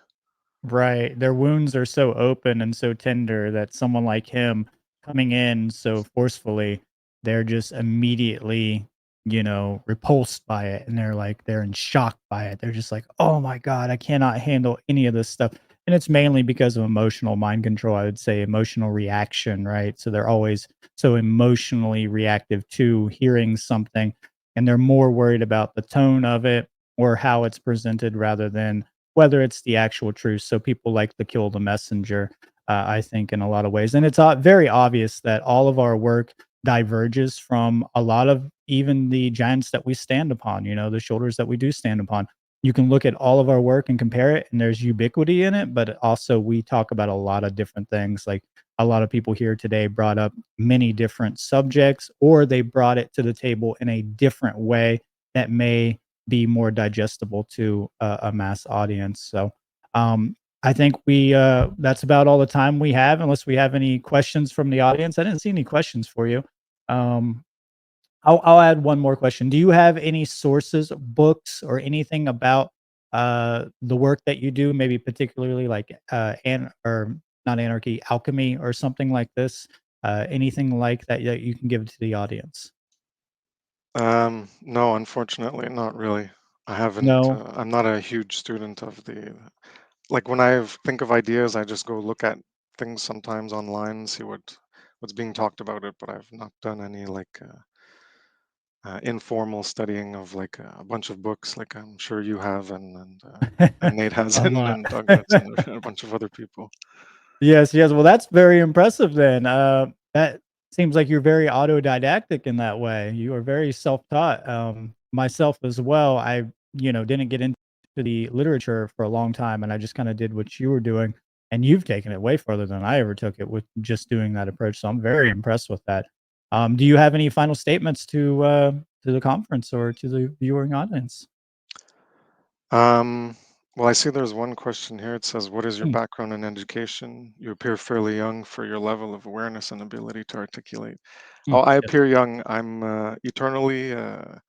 Right. Their wounds are so open and so tender that someone like him coming in so forcefully, they're just immediately, repulsed by it. And they're in shock by it. They're just like, oh my God, I cannot handle any of this stuff. And it's mainly because of emotional mind control. I would say emotional reaction, right? So they're always so emotionally reactive to hearing something. And they're more worried about the tone of it or how it's presented rather than whether it's the actual truth. So people like to kill the messenger, I think, in a lot of ways. And it's very obvious that all of our work diverges from a lot of even the giants that we stand upon, the shoulders that we do stand upon. You can look at all of our work and compare it, and there's ubiquity in it, but also we talk about a lot of different things. Like a lot of people here today brought up many different subjects, or they brought it to the table in a different way that may be more digestible to a mass audience. So I think we that's about all the time we have, unless we have any questions from the audience. I didn't see any questions for you. Um, I'll add one more question. Do you have any sources, books, or anything about the work that you do? Maybe particularly like or not anarchy, alchemy, or something like this. Anything like that that you can give to the audience? No, unfortunately, not really. I haven't. No. I'm not a huge student of the. Like when I think of ideas, I just go look at things sometimes online, see what's being talked about it. But I've not done any like informal studying of like a bunch of books, like I'm sure you have, and Nate has, A and, lot. and Douglas, and a bunch of other people. Yes, yes. Well, that's very impressive then. That seems like you're very autodidactic in that way. You are very self-taught. Myself as well. I, didn't get into the literature for a long time, and I just kind of did what you were doing. And you've taken it way further than I ever took it with just doing that approach. So I'm very impressed with that. Do you have any final statements to the conference or to the viewing audience? Um, well, I see there's one question here. It says, "What is your Hmm. background in education? You appear fairly young for your level of awareness and ability to articulate." Hmm. Oh, I Yes. appear young. I'm eternally a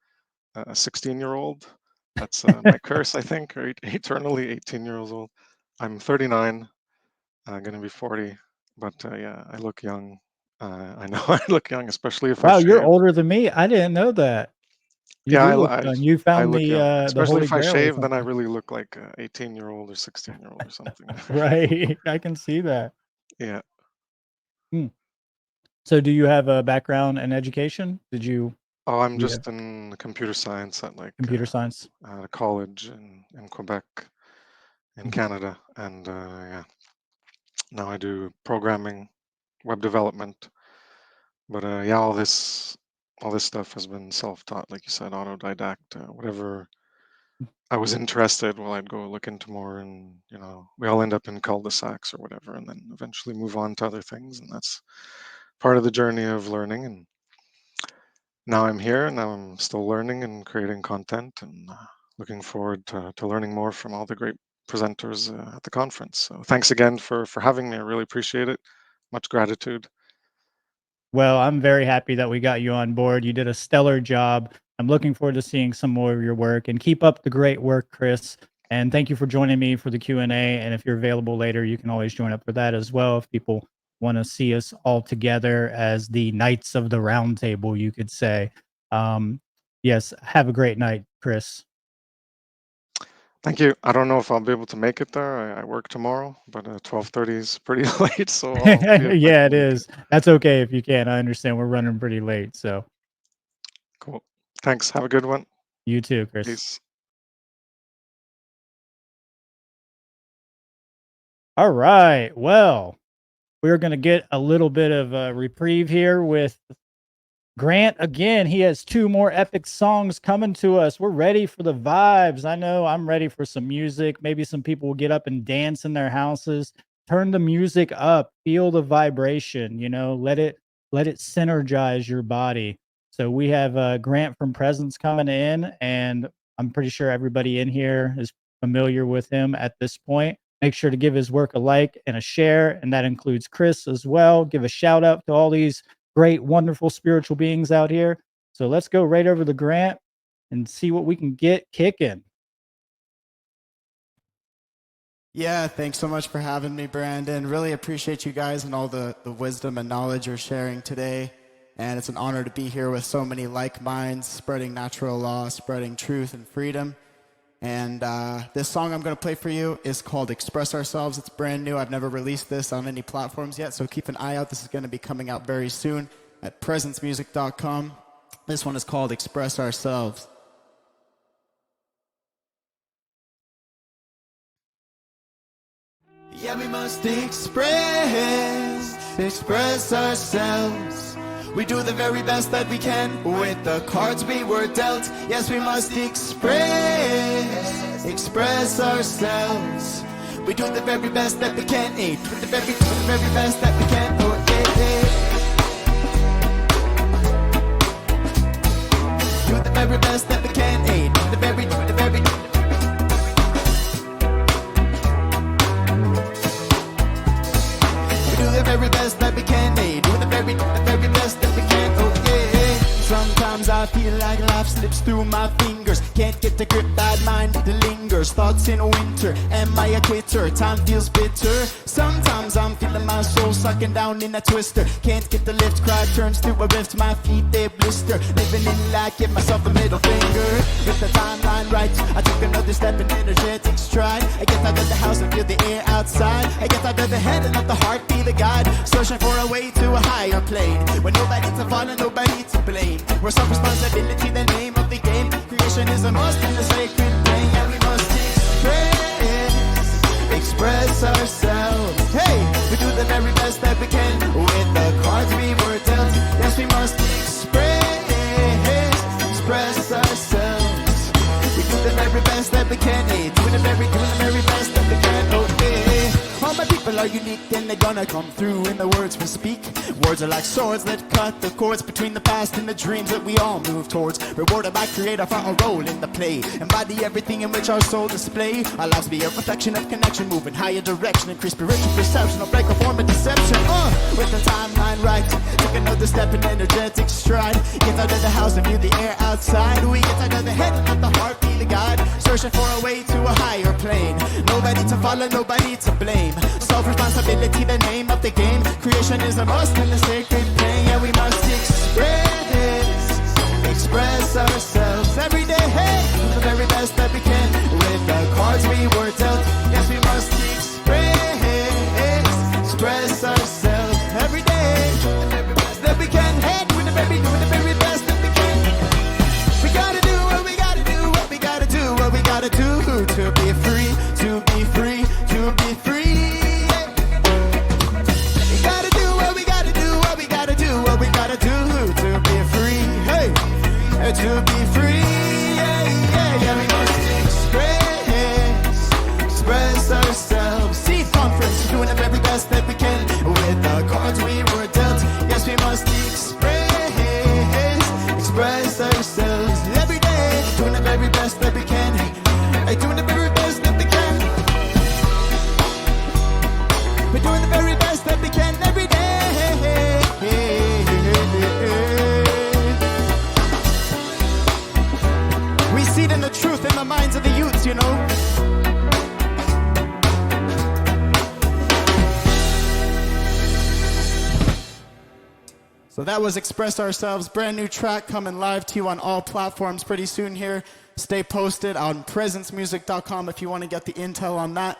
16-year-old. That's my curse, I think, or eternally 18 years old. I'm 39, going to be 40, but yeah, I look young. I know I look young, especially if I Wow, you're shave. older than me. I didn't know that. You Yeah, do look young. You I found look young, the especially Holy if I Grail or shave. Then I something. really look like an 18-year-old or 16-year-old or something. Right. I can see that. Yeah. So do you have a background in education? Did you Oh, I'm Yeah. just in computer science at like computer science? a college in Quebec, in Mhm. Canada, and yeah, now I do programming, web development. But yeah, all this stuff has been self-taught, like you said, autodidact. Whatever I was interested, well, I'd go look into more, and we all end up in cul-de-sacs or whatever, and then eventually move on to other things, and that's part of the journey of learning. And now I'm here, now I'm still learning and creating content, and looking forward to learning more from all the great presenters at the conference. So thanks again for having me. I really appreciate it. Much gratitude. Well, I'm very happy that we got you on board. You did a stellar job. I'm looking forward to seeing some more of your work, and keep up the great work, Chris. And thank you for joining me for the Q&A. And if you're available later, you can always join up for that as well. If people want to see us all together as the Knights of the Round Table, you could say. Yes, have a great night, Chris. Thank you. I don't know if I'll be able to make it there. I work tomorrow, but 12:30 is pretty late, so I'll see if I Yeah, it can make is. That's okay if you can't. I understand we're running pretty late. So Cool. Thanks. Have a good one. you too, Chris. Peace. All right. Well, we're going to get a little bit of a reprieve here with Grant. Again, he has 2 more epic songs coming to us. We're ready for the vibes. I know I'm ready for some music. Maybe some people will get up and dance in their houses. Turn the music up. Feel the vibration. Let it synergize your body. So we have Grant from Presence coming in, and I'm pretty sure everybody in here is familiar with him at this point. Make sure to give his work a like and a share, and that includes Chris as well. Give a shout out to all these great, wonderful spiritual beings out here. So let's go right over to Grant and see what we can get kicking. Yeah, thanks so much for having me, Brandon. Really appreciate you guys and all the wisdom and knowledge you're sharing today. And it's an honor to be here with so many like minds, spreading natural law, spreading truth and freedom. And this song I'm going to play for you is called Express Ourselves. It's brand new. I've never released this on any platforms yet, so keep an eye out. This is going to be coming out very soon at presencemusic.com. This one is called Express Ourselves. Yeah, we must express ourselves. We do the very best that we can with the cards we were dealt. Yes, we must express ourselves. We do the very best that we can, do the very best that we can. Oh, do the very best that we can, do the very best that we can, do the very best that we can, oh yeah. Sometimes I feel like life slips through my fingers. Can't get the grip, bad mind lingers. Thoughts in winter, am I a quitter? Time feels bitter. Sometimes I'm feeling my soul sucking down in a twister. Can't get the lift, cry turns to a rift. My feet they blister. Living in light, give myself a middle finger. With the timeline right, I took another step in energetic stride. I get out of the house and feel the air outside. I get out of the head and let the heart be the guide. Searching for a way to a higher plane, where nobody to follow, nobody to blame. Where self-responsibility the name of the game. Creation is a must in the sacred plane. And we must express ourselves. Hey, we do the very best that we can with the cards we were dealt. Yes, we must express ourselves. We do the very best that we can, do the very best that we can. Okay. All my people are unique and they're gonna come through in the words we speak. Words are like swords that cut the cords between the past and the dreams that we all move towards. Rewarded by Creator for our role in the play. Embody everything in which our soul display. Our lives be a reflection of connection, moving higher direction, increase spiritual perception, or break a form of deception. With the timeline right, take another step in energetic stride. Get out of the house and feel the air outside. We get out of the head and let the heart be the guide. Searching for a way to a higher plane. Nobody to follow, nobody to blame. responsibility, the name of the game. Creation is a must in the sacred pain. Yeah, we must express ourselves every day, hey, the very best that we can with the cards we were dealt. Yes, we must express ourselves every day, the very best that we can, hey, doing the very best that we can. We gotta do what we gotta do, what we gotta do, what we gotta do to be free, to be free, to be free. We gotta do what we gotta do, what we gotta do, what we gotta do to be free, hey, to be free, yeah, we must express ourselves. Seed conference, doing the very best that we can with the cards we were dealt. Yes, we must express ourselves every day, doing the very best that we can, doing the very best that we can. We're doing the very best that we can every day. We see it in the truth in the minds of the youths, you know. So that was Express Ourselves, brand new track coming live to you on all platforms pretty soon here. Stay posted on presencemusic.com if you want to get the intel on that.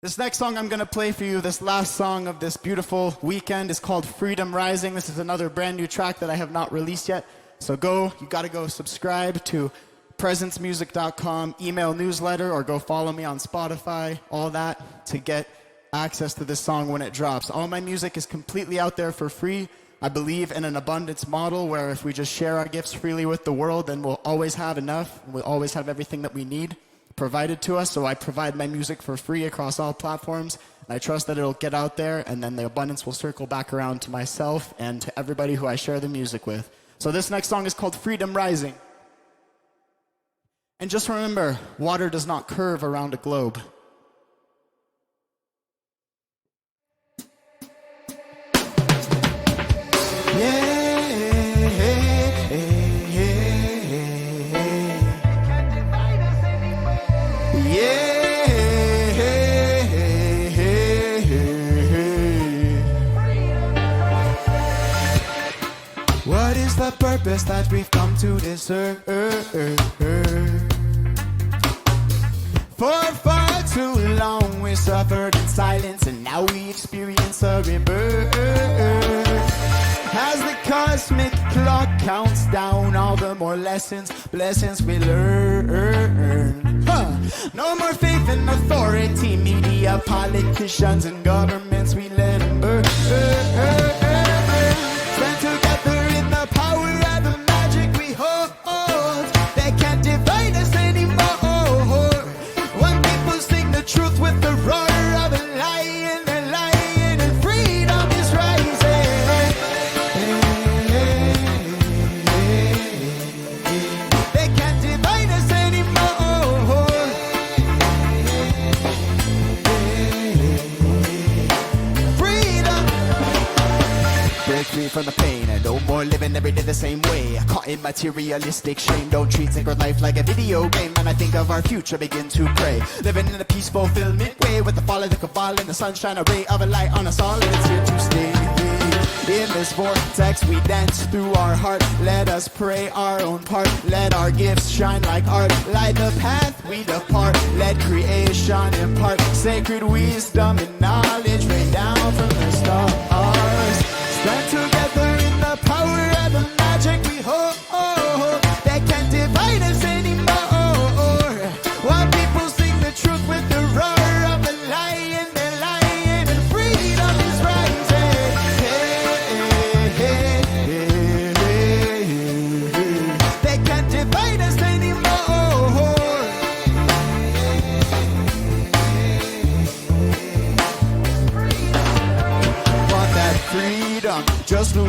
This next song I'm going to play for you, this last song of this beautiful weekend, is called Freedom Rising. This is another brand new track that I have not released yet. So you got to go subscribe to presencemusic.com, email newsletter, or go follow me on Spotify, all that, to get access to this song when it drops. All my music is completely out there for free. I believe in an abundance model where if we just share our gifts freely with the world, then we'll always have enough. We'll always have everything that we need provided to us. So I provide my music for free across all platforms. And I trust that it'll get out there, and then the abundance will circle back around to myself and to everybody who I share the music with. So this next song is called Freedom Rising. And just remember, water does not curve around a globe. What is the purpose that we've come to this earth? For far too long we suffered in silence, and now we experience a rebirth. As the cosmic clock counts down, all the more blessings we learn. No more faith in authority, media, politicians, and governments, we let them burn. Stand together in the power of the magic we hold. They can't divide us anymore. When people sing the truth with the roar of a lion, they're lying, and freedom is rising. They can't divide us anymore. Freedom. Break free from the pain, and no more living every day the same way. Caught in materialistic shame, don't treat sacred life like a video game. And I think of our future, begin to pray. Living in a peaceful, fulfillment way, with the fall of the cabal and the sunshine, a ray of a light on us all, and it's here to stay. In this vortex we dance through our heart. Let us pray our own part. Let our gifts shine like art. Light the path we depart. Let creation impart sacred wisdom and knowledge rain down from the stars. Stand together in the power of the magic we hold. They can't divide us anymore. While people sing the truth with the roar of the lion, they're lying, and freedom is rising. They can't divide us anymore.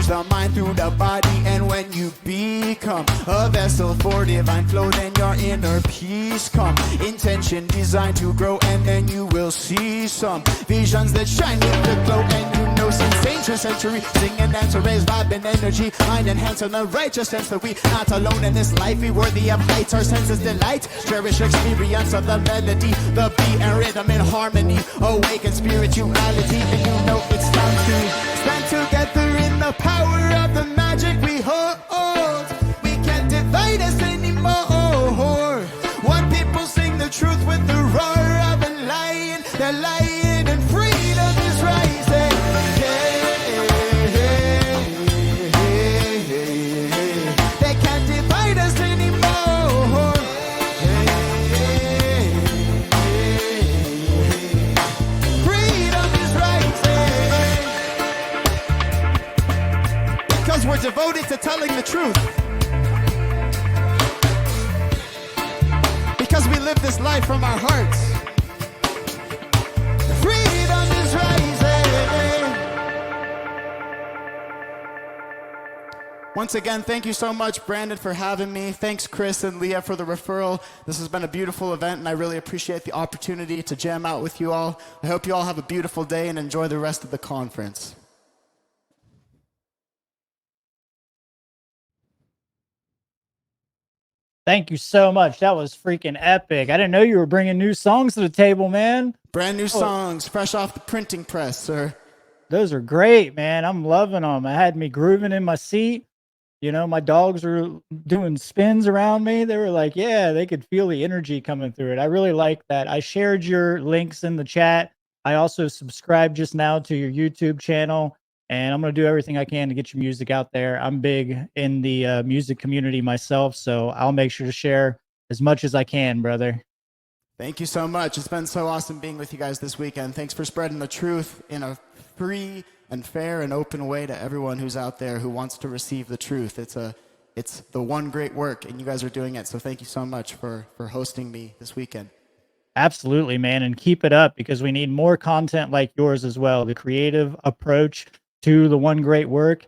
moves the mind through the body. And when you become a vessel for divine flow, then your inner peace come. Intention designed to grow, and then you will see some visions that shine with the glow. And you know since ancient century, sing and dance to raise vibe and energy, mind enhance on the righteous sense that we not alone in this life. We worthy of heights, our senses delight. Cherish experience of the melody, the beat and rhythm in harmony. Awaken spirituality, and you know it's time to stand together in the power of the magic we hold. We can't divide us anymore. One people sing the truth with the roar of a lion. They're lying and freedom is rising. They can't divide us anymore. Freedom is rising. Because we're devoted to telling the truth. Because we live this life from our hearts. Freedom is rising. Once again, thank you so much, Brandon, for having me. Thanks, Chris and Leah, for the referral. This has been a beautiful event, and I really appreciate the opportunity to jam out with you all. I hope you all have a beautiful day and enjoy the rest of the conference. Thank you so much. That was freaking epic. I didn't know you were bringing new songs to the table, man. Brand new songs, fresh off the printing press, sir. Those are great, man. I'm loving them. I had me grooving in my seat. You know, my dogs were doing spins around me. They were like, yeah, they could feel the energy coming through it. I really like that. I shared your links in the chat. I also subscribed just now to your YouTube channel. And I'm going to do everything I can to get your music out there. I'm big in the music community myself, so I'll make sure to share as much as I can, brother. Thank you so much. It's been so awesome being with you guys this weekend. Thanks for spreading the truth in a free and fair and open way to everyone who's out there who wants to receive the truth. It's the one great work, and you guys are doing it. So thank you so much for hosting me this weekend. Absolutely, man. And keep it up, because we need more content like yours as well. The creative approach to the one great work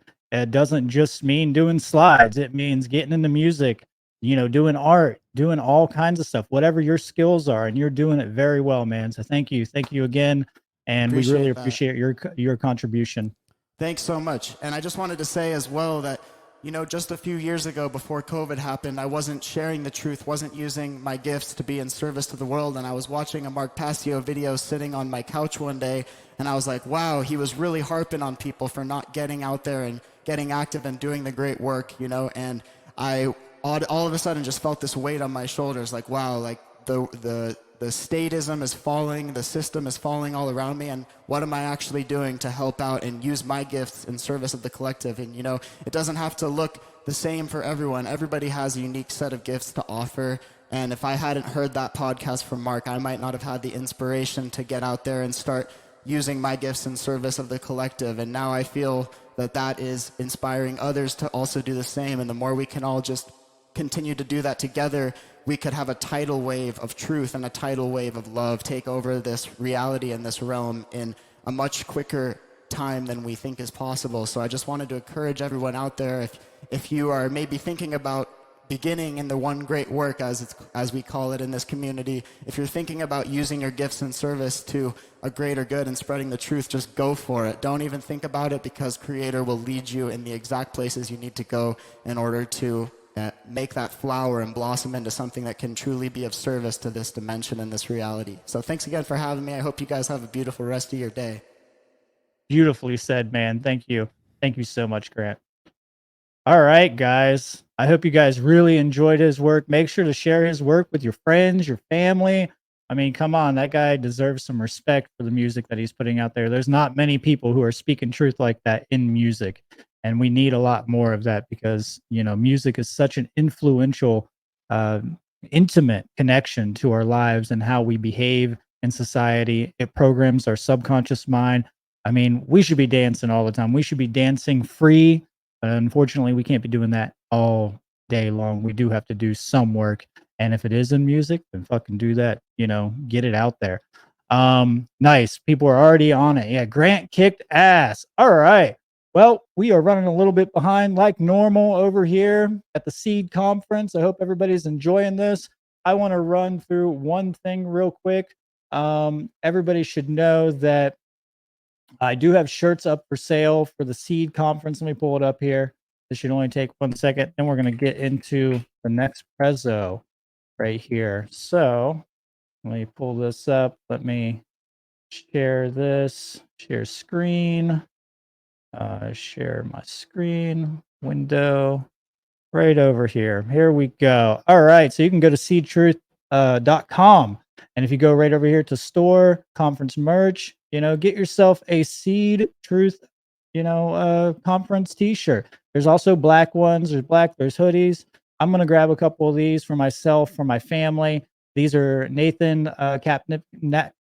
doesn't just mean doing slides. It means getting into music, you know, doing art, doing all kinds of stuff, whatever your skills are, and you're doing it very well, man. So thank you again, and we really appreciate your contribution. Thanks so much. And I just wanted to say as well that, you know, just a few years ago before COVID happened, I wasn't sharing the truth, wasn't using my gifts to be in service to the world. And I was watching a Mark Passio video sitting on my couch one day, and I was like, wow, he was really harping on people for not getting out there and getting active and doing the great work, you know. And I all of a sudden just felt this weight on my shoulders, like, wow, like the statism is falling, the system is falling all around me, and what am I actually doing to help out and use my gifts in service of the collective? And, you know, it doesn't have to look the same for everyone. Everybody has a unique set of gifts to offer. And if I hadn't heard that podcast from Mark, I might not have had the inspiration to get out there and start using my gifts in service of the collective. And now I feel that that is inspiring others to also do the same. And the more we can all just continue to do that together, we could have a tidal wave of truth and a tidal wave of love take over this reality and this realm in a much quicker time than we think is possible. So I just wanted to encourage everyone out there, if you are maybe thinking about beginning in the one great work, as we call it in this community, if you're thinking about using your gifts in service to a greater good and spreading the truth, just go for it. Don't even think about it, because Creator will lead you in the exact places you need to go in order to make that flower and blossom into something that can truly be of service to this dimension and this reality. So thanks again for having me. I hope you guys have a beautiful rest of your day. Beautifully said, man. Thank you. Thank you so much, Grant. All right, guys. I hope you guys really enjoyed his work. Make sure to share his work with your friends, your family. I mean, come on, that guy deserves some respect for the music that he's putting out there. There's not many people who are speaking truth like that in music. And we need a lot more of that, because, you know, music is such an influential, intimate connection to our lives and how we behave in society. It programs our subconscious mind. I mean, we should be dancing all the time. We should be dancing free. Unfortunately, we can't be doing that all day long. We do have to do some work. And if it is in music, then fucking do that, you know, get it out there. Nice. People are already on it. Yeah, Grant kicked ass. All right. Well, we are running a little bit behind like normal over here at the S.E.E.D conference. I hope everybody's enjoying this. I want to run through one thing real quick. Everybody should know that I do have shirts up for sale for the S.E.E.D conference. Let me pull it up here. This should only take 1 second. Then we're going to get into the next prezzo right here. So let me pull this up. Let me share this, share screen, share my screen window right over here. Here we go. All right. So you can go to seedtruth.com. And if you go right over here to store, conference merch, get yourself a S.E.E.D Truth, conference t-shirt. There's also black ones. There's hoodies. I'm going to grab a couple of these for myself, for my family. These are Nathan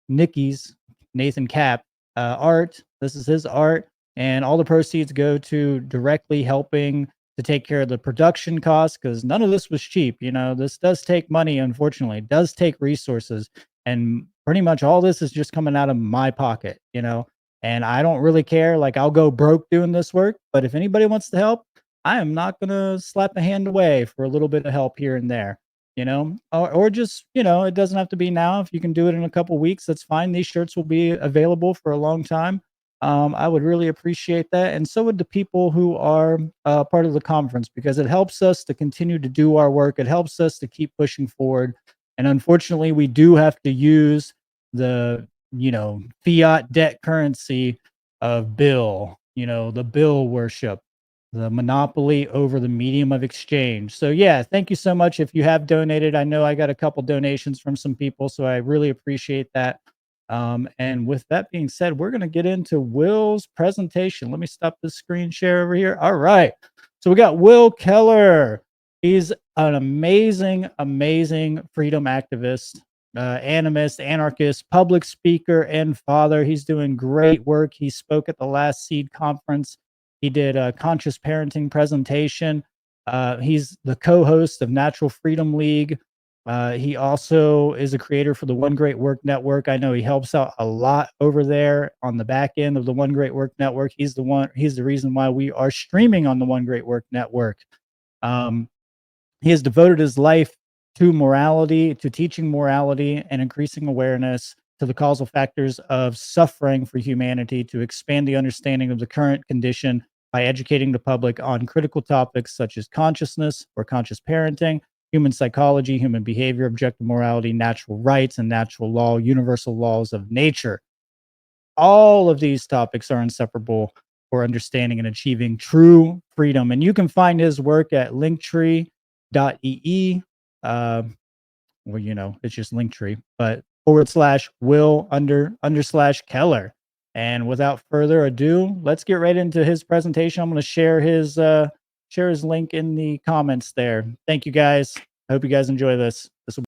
Nicky's Nathan Cap art. This is his art. And all the proceeds go to directly helping to take care of the production costs, because none of this was cheap. This does take money, unfortunately. It does take resources. And pretty much all this is just coming out of my pocket, and I don't really care. Like, I'll go broke doing this work, but if anybody wants to help, I am not going to slap a hand away for a little bit of help here and there, or just, it doesn't have to be now. If you can do it in a couple weeks, that's fine. These shirts will be available for a long time. I would really appreciate that. And so would the people who are part of the conference, because it helps us to continue to do our work. It helps us to keep pushing forward. And unfortunately, we do have to use the, fiat debt currency of bill, the bill worship, the monopoly over the medium of exchange. So yeah, thank you so much if you have donated. I know I got a couple donations from some people, so I really appreciate that. And with that being said, we're going to get into Will's presentation. Let me stop the screen share over here. All right. So we got Will Keller. He's an amazing, amazing freedom activist, animist, anarchist, public speaker, and father. He's doing great work. He spoke at the last S.E.E.D conference. He did a conscious parenting presentation. He's the co-host of Natural Freedom League. He also is a creator for the One Great Work Network. I know he helps out a lot over there on the back end of the One Great Work Network. He's the reason why we are streaming on the One Great Work Network. He has devoted his life to morality, to teaching morality and increasing awareness to the causal factors of suffering for humanity, to expand the understanding of the current condition by educating the public on critical topics such as consciousness or conscious parenting, human psychology, human behavior, objective morality, natural rights and natural law, universal laws of nature. All of these topics are inseparable for understanding and achieving true freedom. And you can find his work at linktree.ee. It's just Linktree, but /Will_Keller. And without further ado, let's get right into his presentation. I'm going to share his link in the comments there. Thank you guys. I hope you guys enjoy this. This will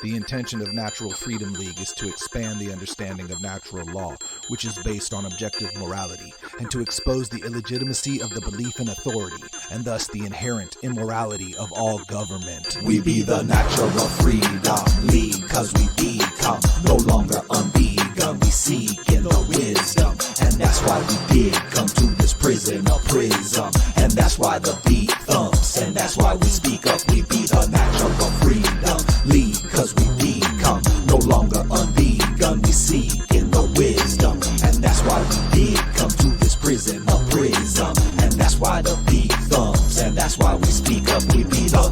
The intention of Natural Freedom League is to expand the understanding of natural law, which is based on objective morality, and to expose the illegitimacy of the belief in authority, and thus the inherent immorality of all government. We be the Natural Freedom League, cause we become no longer unvegan. We seek in the wisdom, and that's why we did come to this prison, a prism, and that's why the beat thumps, and that's why we speak up. We be the Natural Freedom League, cause we become no longer unvegan. We seek in the wisdom, and that's why we did come to this prison, a prism, and that's why the beat thumps, and that's why we speak up. We be the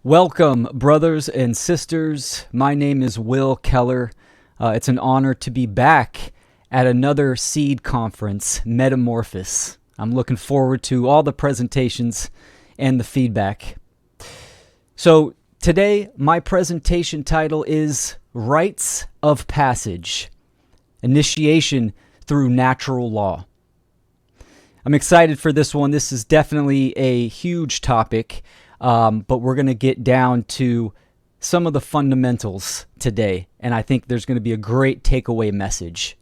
Welcome, brothers and sisters. My name is Will Keller. It's an honor to be back at another S.E.E.D conference, Metamorphosis. I'm looking forward to all the presentations and the feedback. So today, my presentation title is Rites of Passage, Initiation Through Natural Law. I'm excited for this one. This is definitely a huge topic, but we're going to get down to some of the fundamentals today, and I think there's going to be a great takeaway message.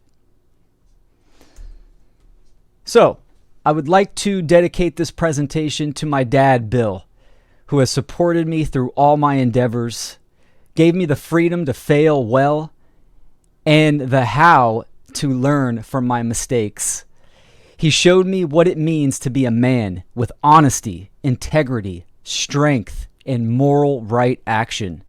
So, I would like to dedicate this presentation to my dad, Bill, who has supported me through all my endeavors, gave me the freedom to fail well, and the how to learn from my mistakes. He showed me what it means to be a man with honesty, integrity, strength, and moral right action.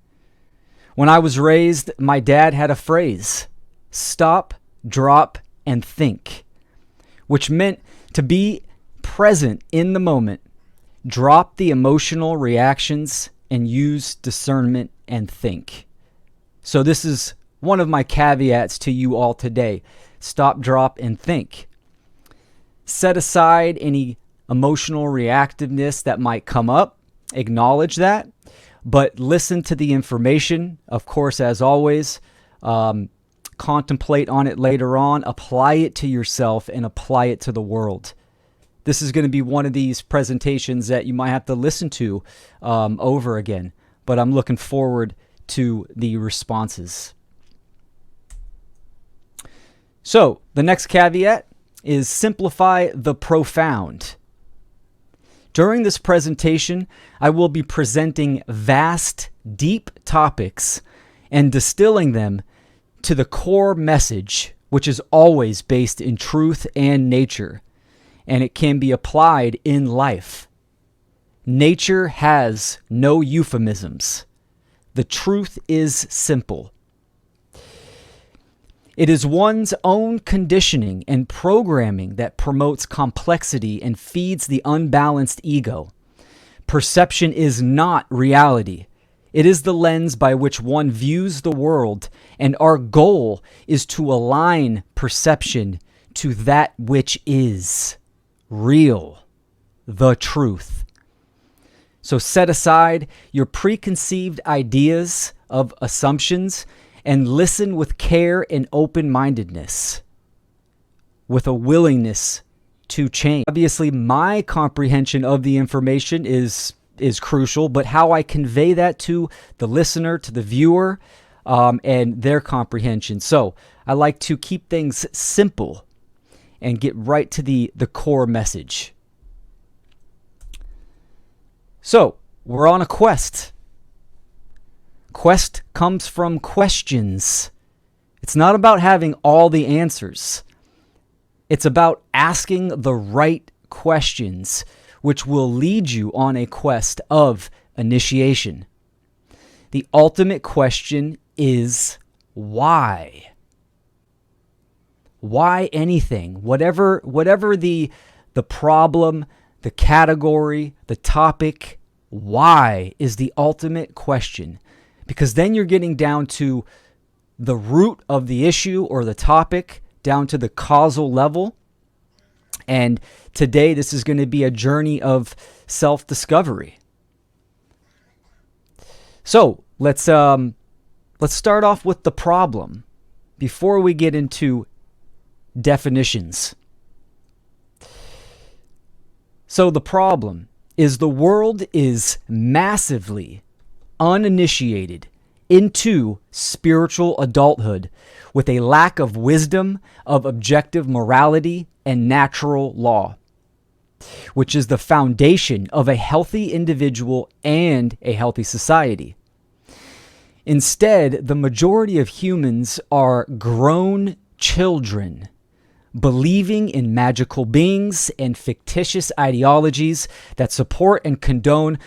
When I was raised, my dad had a phrase, stop, drop, and think, which meant to be present in the moment, drop the emotional reactions, and use discernment and think. So this is one of my caveats to you all today. Stop, drop, and think. Set aside any emotional reactiveness that might come up. Acknowledge that, but listen to the information. Of course, as always, contemplate on it later on, apply it to yourself, and apply it to the world. This is going to be one of these presentations that you might have to listen to over again, but I'm looking forward to the responses. So, the next caveat is simplify the profound. During this presentation, I will be presenting vast, deep topics and distilling them to the core message, which is always based in truth and nature, and it can be applied in life. Nature has no euphemisms. The truth is simple. It is one's own conditioning and programming that promotes complexity and feeds the unbalanced ego. Perception is not reality. It is the lens by which one views the world, and our goal is to align perception to that which is real, the truth. So set aside your preconceived ideas of assumptions and listen with care and open-mindedness, with a willingness to change. Obviously, my comprehension of the information is crucial, but how I convey that to the listener, to the viewer, and their comprehension. So I like to keep things simple and get right to the core message. So we're on a quest. Quest comes from questions. It's not about having all the answers. It's about asking the right questions, which will lead you on a quest of initiation. The ultimate question is why? Why anything? Whatever the problem, the category, the topic, why is the ultimate question. Because then you're getting down to the root of the issue or the topic, down to the causal level. And today, this is going to be a journey of self-discovery. So let's start off with the problem before we get into definitions. So the problem is the world is massively uninitiated into spiritual adulthood with a lack of wisdom, of objective morality, and natural law, which is the foundation of a healthy individual and a healthy society. Instead, the majority of humans are grown children, believing in magical beings and fictitious ideologies that support and condone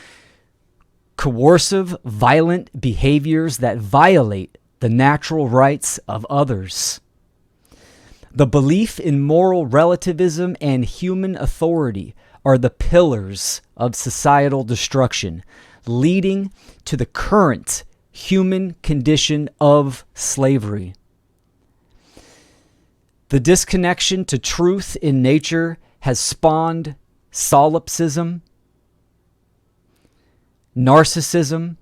coercive, violent behaviors that violate the natural rights of others. The belief in moral relativism and human authority are the pillars of societal destruction, leading to the current human condition of slavery. The disconnection to truth in nature has spawned solipsism, narcissism,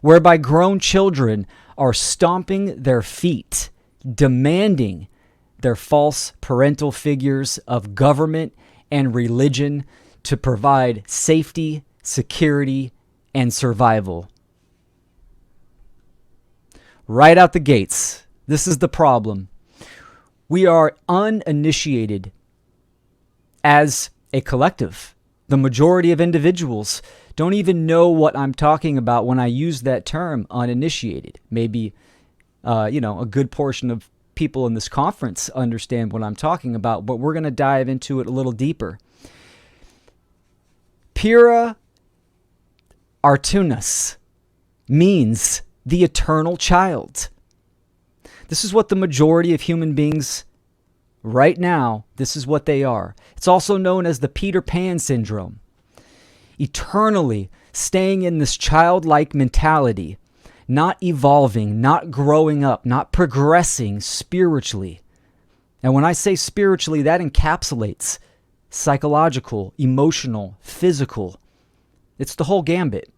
whereby grown children are stomping their feet, demanding their false parental figures of government and religion to provide safety, security, and survival. Right out the gates, this is the problem. We are uninitiated as a collective. The majority of individuals don't even know what I'm talking about when I use that term, uninitiated. Maybe, a good portion of people in this conference understand what I'm talking about, but we're going to dive into it a little deeper. Pura Artunus means the eternal child. This is what the majority of human beings right now, this is what they are. It's also known as the Peter Pan syndrome. Eternally staying in this childlike mentality, not evolving, not growing up, not progressing spiritually. And when I say spiritually, that encapsulates psychological, emotional, physical. It's the whole gambit.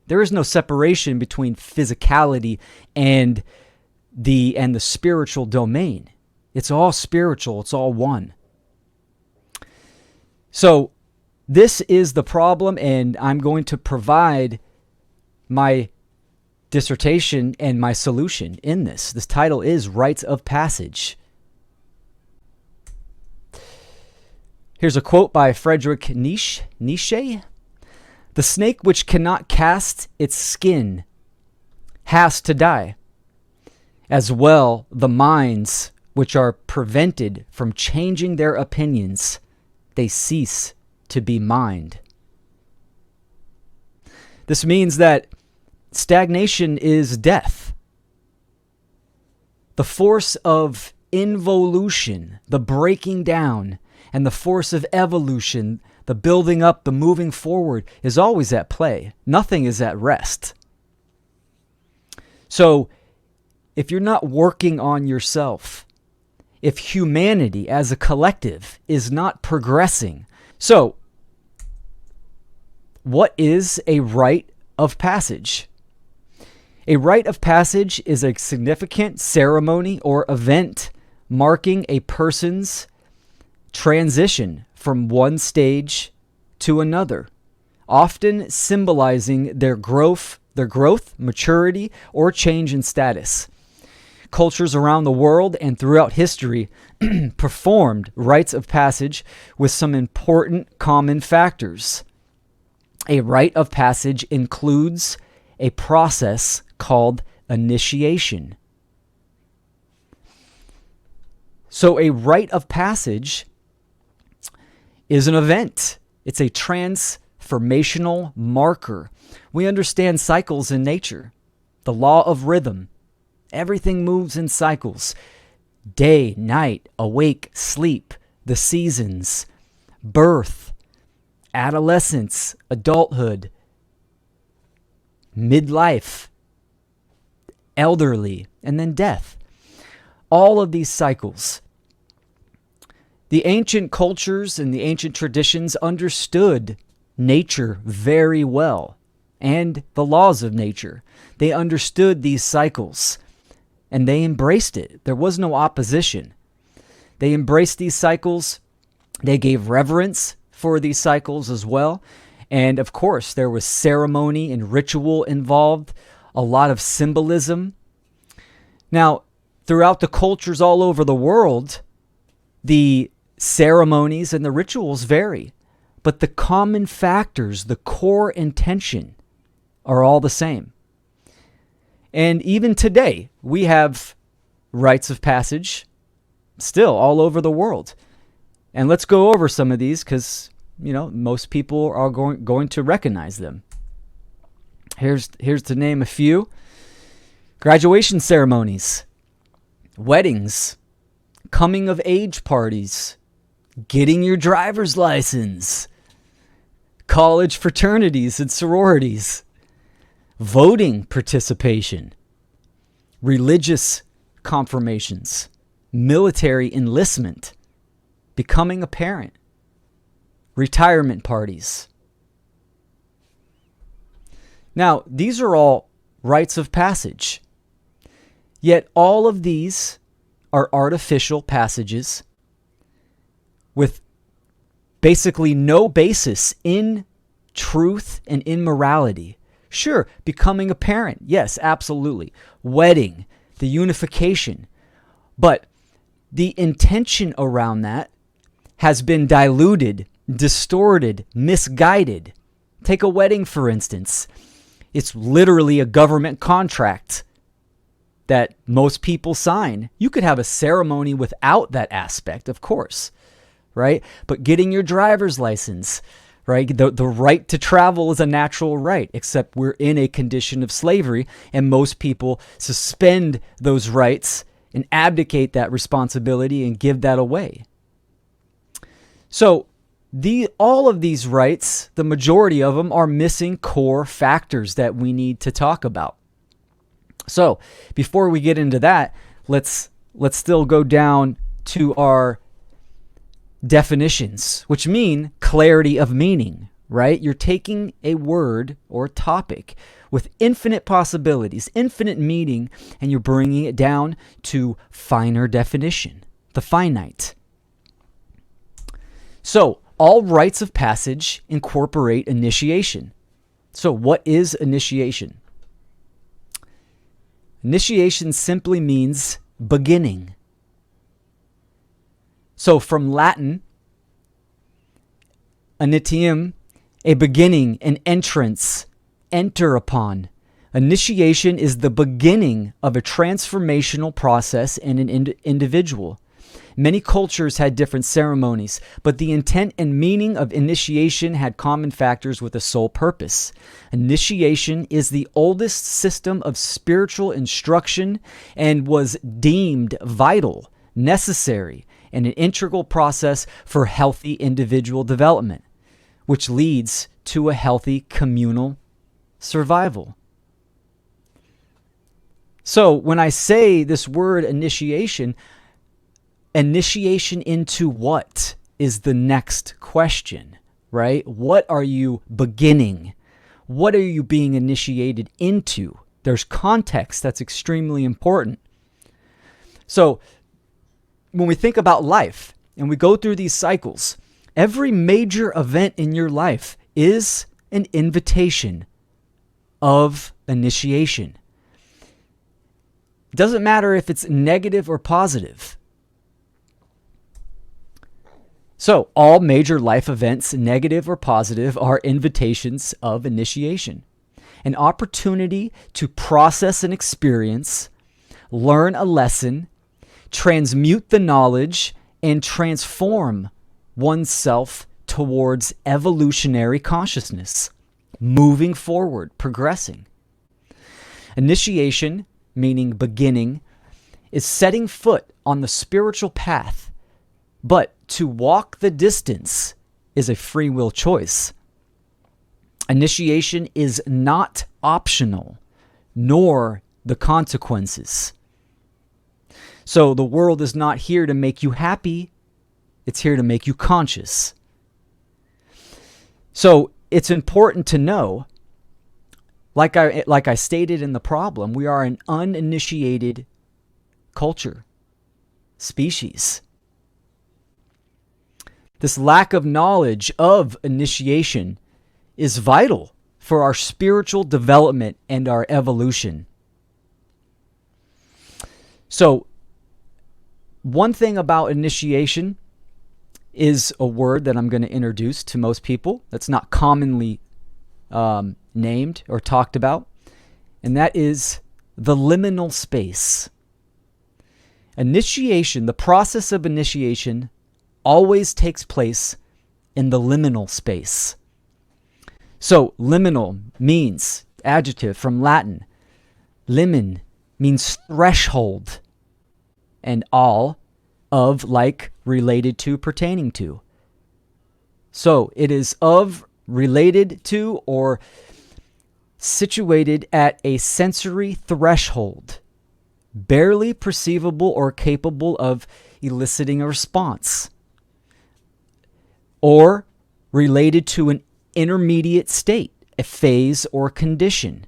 There is no separation between physicality and the spiritual domain. It's all spiritual. It's all one. So this is the problem, and I'm going to provide my dissertation and my solution in this. This title is Rites of Passage. Here's a quote by Friedrich Nietzsche. The snake which cannot cast its skin has to die. As well, the minds which are prevented from changing their opinions, they cease to be mind. This means that stagnation is death. The force of involution, the breaking down, and the force of evolution, the building up, the moving forward, is always at play. Nothing is at rest. So, if you're not working on yourself, if humanity as a collective is not progressing, so what is a rite of passage? A rite of passage is a significant ceremony or event marking a person's transition from one stage to another, often symbolizing their growth, maturity, or change in status. Cultures around the world and throughout history performed rites of passage with some important common factors. A rite of passage includes a process called initiation. So a rite of passage is an event. It's a transformational marker. We understand cycles in nature, the law of rhythm. Everything moves in cycles. Day, night, awake, sleep, the seasons, birth, adolescence, adulthood, midlife, elderly, and then death. All of these cycles. The ancient cultures and the ancient traditions understood nature very well and the laws of nature. They understood these cycles and they embraced it. There was no opposition. They embraced these cycles. They gave reverence for these cycles as well. And of course, there was ceremony and ritual involved, a lot of symbolism. Now, throughout the cultures all over the world, the ceremonies and the rituals vary, but the common factors, the core intention, are all the same. And even today, we have rites of passage still all over the world. And let's go over some of these because, most people are going to recognize them. Here's to name a few. Graduation ceremonies, weddings, coming of age parties, getting your driver's license, college fraternities and sororities, voting participation, religious confirmations, military enlistment, becoming a parent, retirement parties. Now, these are all rites of passage. Yet all of these are artificial passages with basically no basis in truth and in morality. Sure, becoming a parent, yes, absolutely. Wedding, the unification. But the intention around that has been diluted, distorted, misguided. Take a wedding, for instance. It's literally a government contract that most people sign. You could have a ceremony without that aspect, of course, right? But getting your driver's license, right? The right to travel is a natural right, except we're in a condition of slavery, and most people suspend those rights and abdicate that responsibility and give that away. So all of these rights, the majority of them are missing core factors that we need to talk about. So before we get into that, let's still go down to our definitions, which mean clarity of meaning, right? You're taking a word or topic with infinite possibilities, infinite meaning, and you're bringing it down to finer definition, the finite. So all rites of passage incorporate initiation. So what is initiation? Initiation simply means beginning. So from Latin, initium, a beginning, an entrance, enter upon. Initiation is the beginning of a transformational process in an individual. Many cultures had different ceremonies, but the intent and meaning of initiation had common factors with a sole purpose. Initiation is the oldest system of spiritual instruction and was deemed vital, necessary, and an integral process for healthy individual development, which leads to a healthy communal survival. So when I say this word initiation into what is the next question, right? What are you beginning? What are you being initiated into? There's context that's extremely important. So when we think about life and we go through these cycles, every major event in your life is an invitation of initiation. It doesn't matter if it's negative or positive. So all major life events, negative or positive, are invitations of initiation. An opportunity to process an experience, learn a lesson, transmute the knowledge, and transform oneself towards evolutionary consciousness, moving forward, progressing. Initiation, meaning beginning, is setting foot on the spiritual path, but to walk the distance is a free will choice. Initiation is not optional, nor the consequences. So the world is not here to make you happy. It's here to make you conscious. So it's important to know, like I stated in the problem, we are an uninitiated culture, species. This lack of knowledge of initiation is vital for our spiritual development and our evolution. So, one thing about initiation is a word that I'm going to introduce to most people that's not commonly named or talked about, and that is the liminal space. Initiation, the process of initiation, always takes place in the liminal space. So liminal means, adjective from Latin, limen means threshold, and all of, like, related to, pertaining to. So it is of, related to, or situated at a sensory threshold, barely perceivable or capable of eliciting a response, or related to an intermediate state, a phase or condition.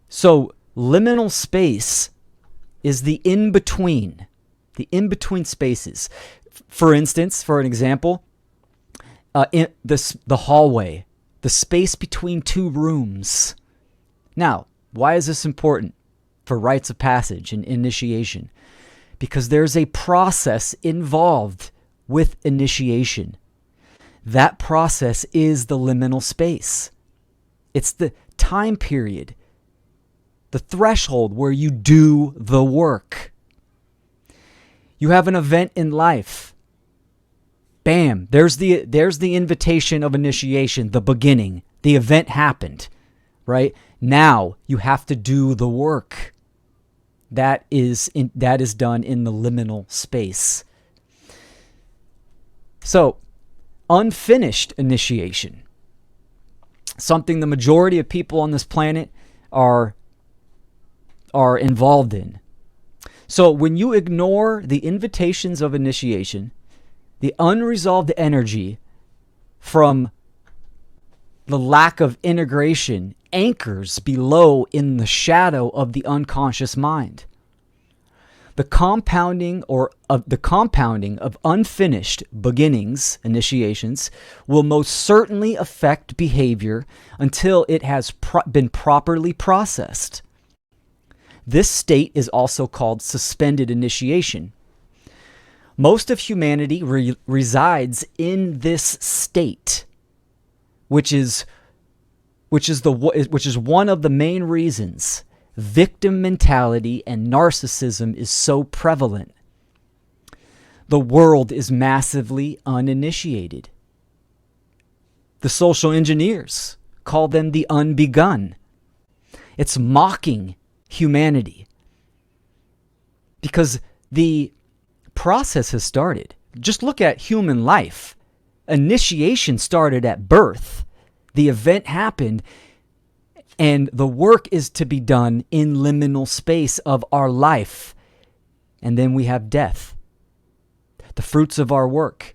So liminal space is the in-between spaces. For instance, for an example, in the hallway, the space between two rooms. Now, why is this important for rites of passage and initiation? Because there's a process involved with initiation. That process is the liminal space. It's the time period, the threshold where you do the work. You have an event in life. Bam, there's the invitation of initiation, the beginning. The event happened, right? Now you have to do the work. That is done in the liminal space. So, unfinished initiation, something the majority of people on this planet are involved in. So when you ignore the invitations of initiation, the unresolved energy from the lack of integration anchors below in the shadow of the unconscious mind. The compounding of unfinished beginnings, initiations, will most certainly affect behavior until it has been properly processed. This state is also called suspended initiation. Most of humanity resides in this state, which is one of the main reasons victim mentality and narcissism is so prevalent. The world is massively uninitiated. The social engineers call them the unbegun. It's mocking humanity because the process has started. Just look at human life. Initiation started at birth. The event happened, and the work is to be done in liminal space of our life. And then we have death, the fruits of our work.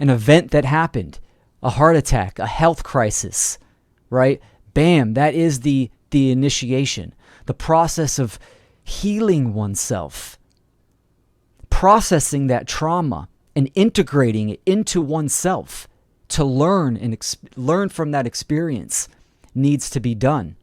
An event that happened, a heart attack, a health crisis, right? Bam, that is the initiation, the process of healing oneself, processing that trauma and integrating it into oneself to learn and learn from that experience needs to be done.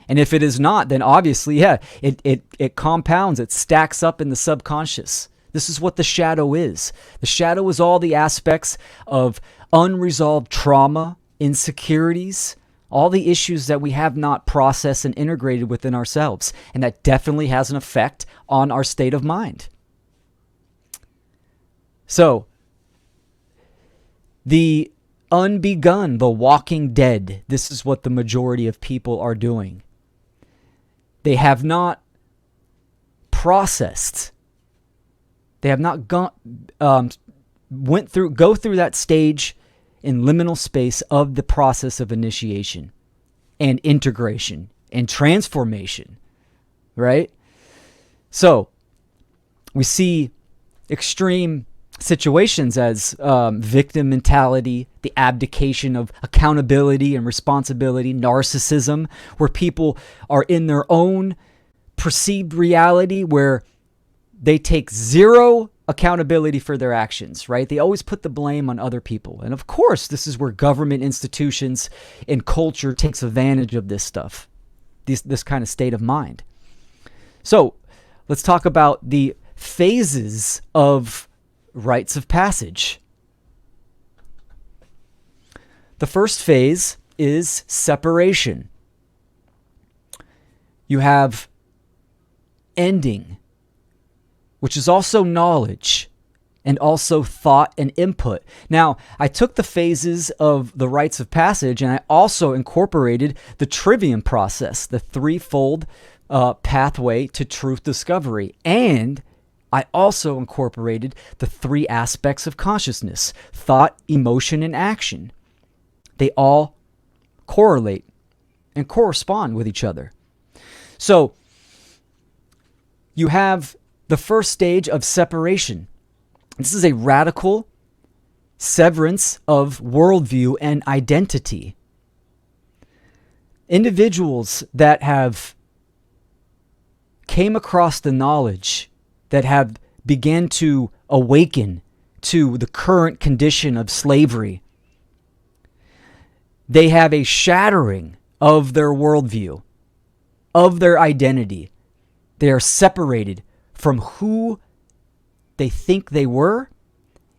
And if it is not, then obviously, it compounds, it stacks up in the subconscious. This is what the shadow is. The shadow is all the aspects of unresolved trauma, insecurities, all the issues that we have not processed and integrated within ourselves. And that definitely has an effect on our state of mind. So, the unbegun, the walking dead, this is what the majority of people are doing. They have not processed. They have not go through that stage in liminal space of the process of initiation and integration and transformation, right? So we see extreme situations as victim mentality, the abdication of accountability and responsibility, narcissism, where people are in their own perceived reality where they take zero accountability for their actions, right? They always put the blame on other people. And of course, this is where government institutions and culture takes advantage of this stuff, this kind of state of mind. So let's talk about the phases of rites of passage. The first phase is separation. You have ending, which is also knowledge and also thought and input. Now, I took the phases of the rites of passage and I also incorporated the trivium process, the threefold pathway to truth discovery. And I also incorporated the three aspects of consciousness: thought, emotion, and action. They all correlate and correspond with each other. So you have the first stage of separation. This is a radical severance of worldview and identity. Individuals that have came across the knowledge, that have began to awaken to the current condition of slavery, they have a shattering of their worldview, of their identity. They are separated from who they think they were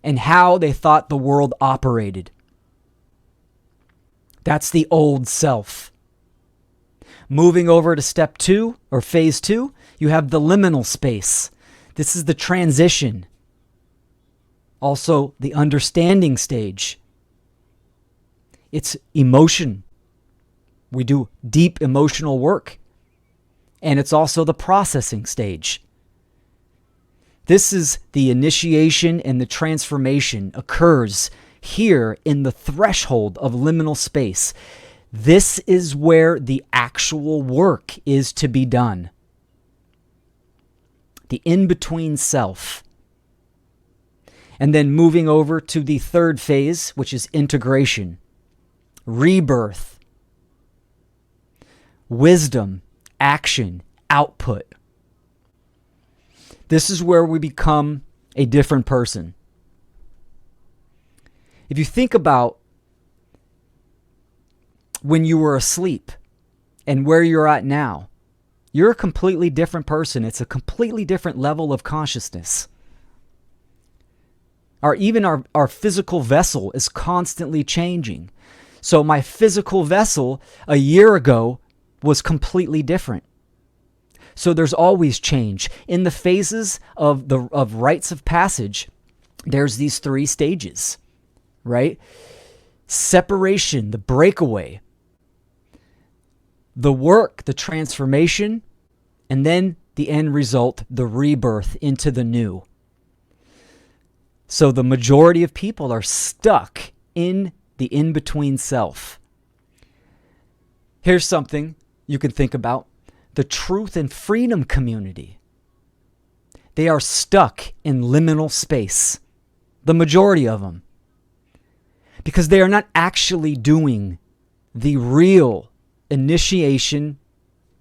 and how they thought the world operated. That's the old self. Moving over to step 2 or phase 2, you have the liminal space. This is the transition. Also, the understanding stage. It's emotion. We do deep emotional work. And it's also the processing stage. This is the initiation, and the transformation occurs here in the threshold of liminal space. This is where the actual work is to be done. The in-between self. And then moving over to the third phase, which is integration, rebirth, wisdom, action, output. This is where we become a different person. If you think about when you were asleep and where you're at now, you're a completely different person. It's a completely different level of consciousness. Even our physical vessel is constantly changing. So my physical vessel a year ago was completely different. So there's always change. In the phases of rites of passage, there's these 3 stages, right? Separation, the breakaway, the work, the transformation, and then the end result, the rebirth into the new. So the majority of people are stuck in the in-between self. Here's something you can think about. The truth and freedom community. They are stuck in liminal space. The majority of them. Because they are not actually doing the real initiation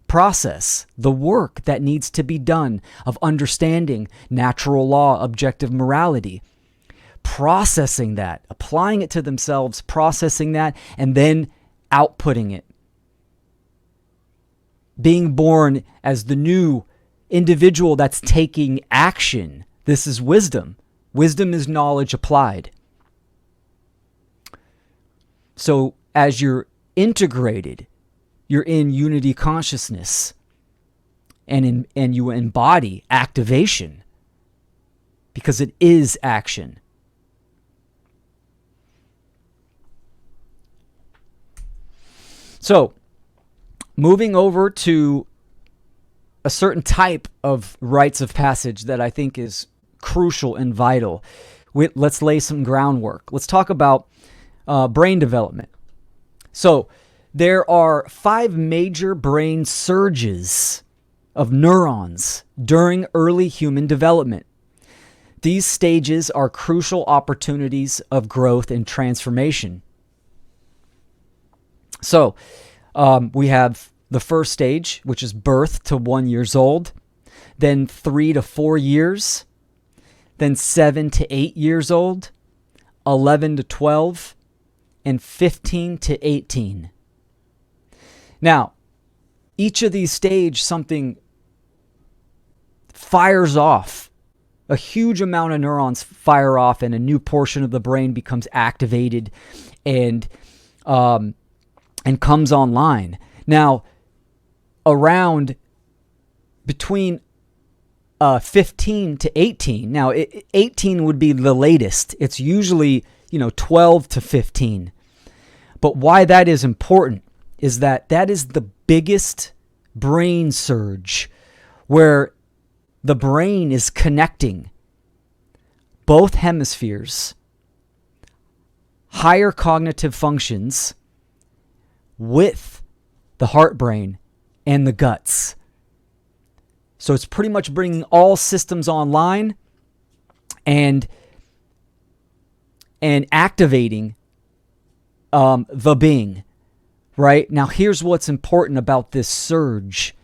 process, the work that needs to be done of understanding natural law, objective morality, processing that, applying it to themselves, processing that, and then outputting it. Being born as the new individual that's taking action. This is wisdom. Wisdom is knowledge applied. So as you're integrated, you're in unity consciousness, and you embody activation, because it is action. So, moving over to a certain type of rites of passage that I think is crucial and vital. Let's lay some groundwork. Let's talk about brain development. So, there are 5 major brain surges of neurons during early human development. These stages are crucial opportunities of growth and transformation. So, we have the first stage, which is birth to 1 year old, then 3 to 4 years, then 7 to 8 years old, 11 to 12, and 15 to 18. Now, each of these stages, something fires off. A huge amount of neurons fire off, and a new portion of the brain becomes activated and comes online. Now, around between 15 to 18. Now, 18 would be the latest. It's usually, 12 to 15. But why that is important is that is the biggest brain surge, where the brain is connecting both hemispheres, higher cognitive functions, with the heart brain and the guts. So it's pretty much bringing all systems online and activating the being, right? Now, here's what's important about this surge.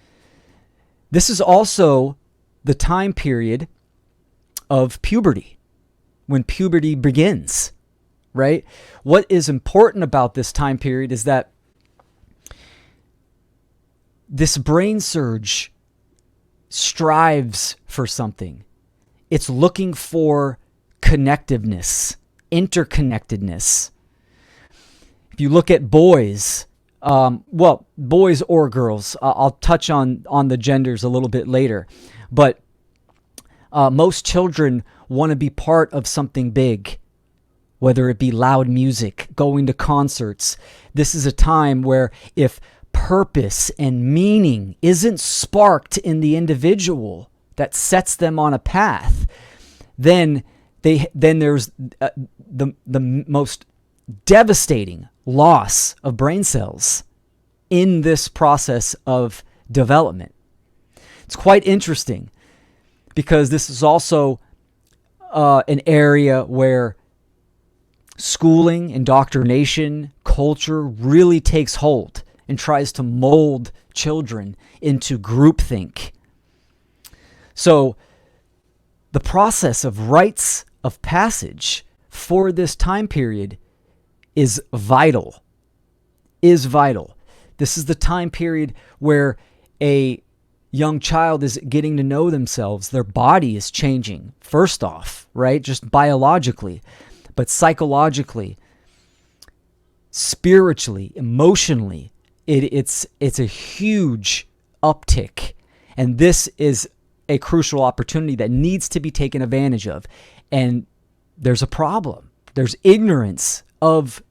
This is also the time period of puberty, when puberty begins, right? What is important about this time period is that this brain surge strives for something. It's looking for connectiveness, interconnectedness. If you look at boys, boys or girls, I'll touch on the genders a little bit later, but most children want to be part of something big, whether it be loud music, going to concerts. This is a time where if purpose and meaning isn't sparked in the individual that sets them on a path, then there's the most devastating loss of brain cells in this process of development. It's quite interesting because this is also an area where schooling, indoctrination, culture really takes hold and tries to mold children into groupthink. So the process of rites of passage for this time period is vital. This is the time period where a young child is getting to know themselves. Their body is changing, first off, right? Just biologically, but psychologically, spiritually, emotionally, it's a huge uptick. And this is a crucial opportunity that needs to be taken advantage of. And there's a problem. There's ignorance of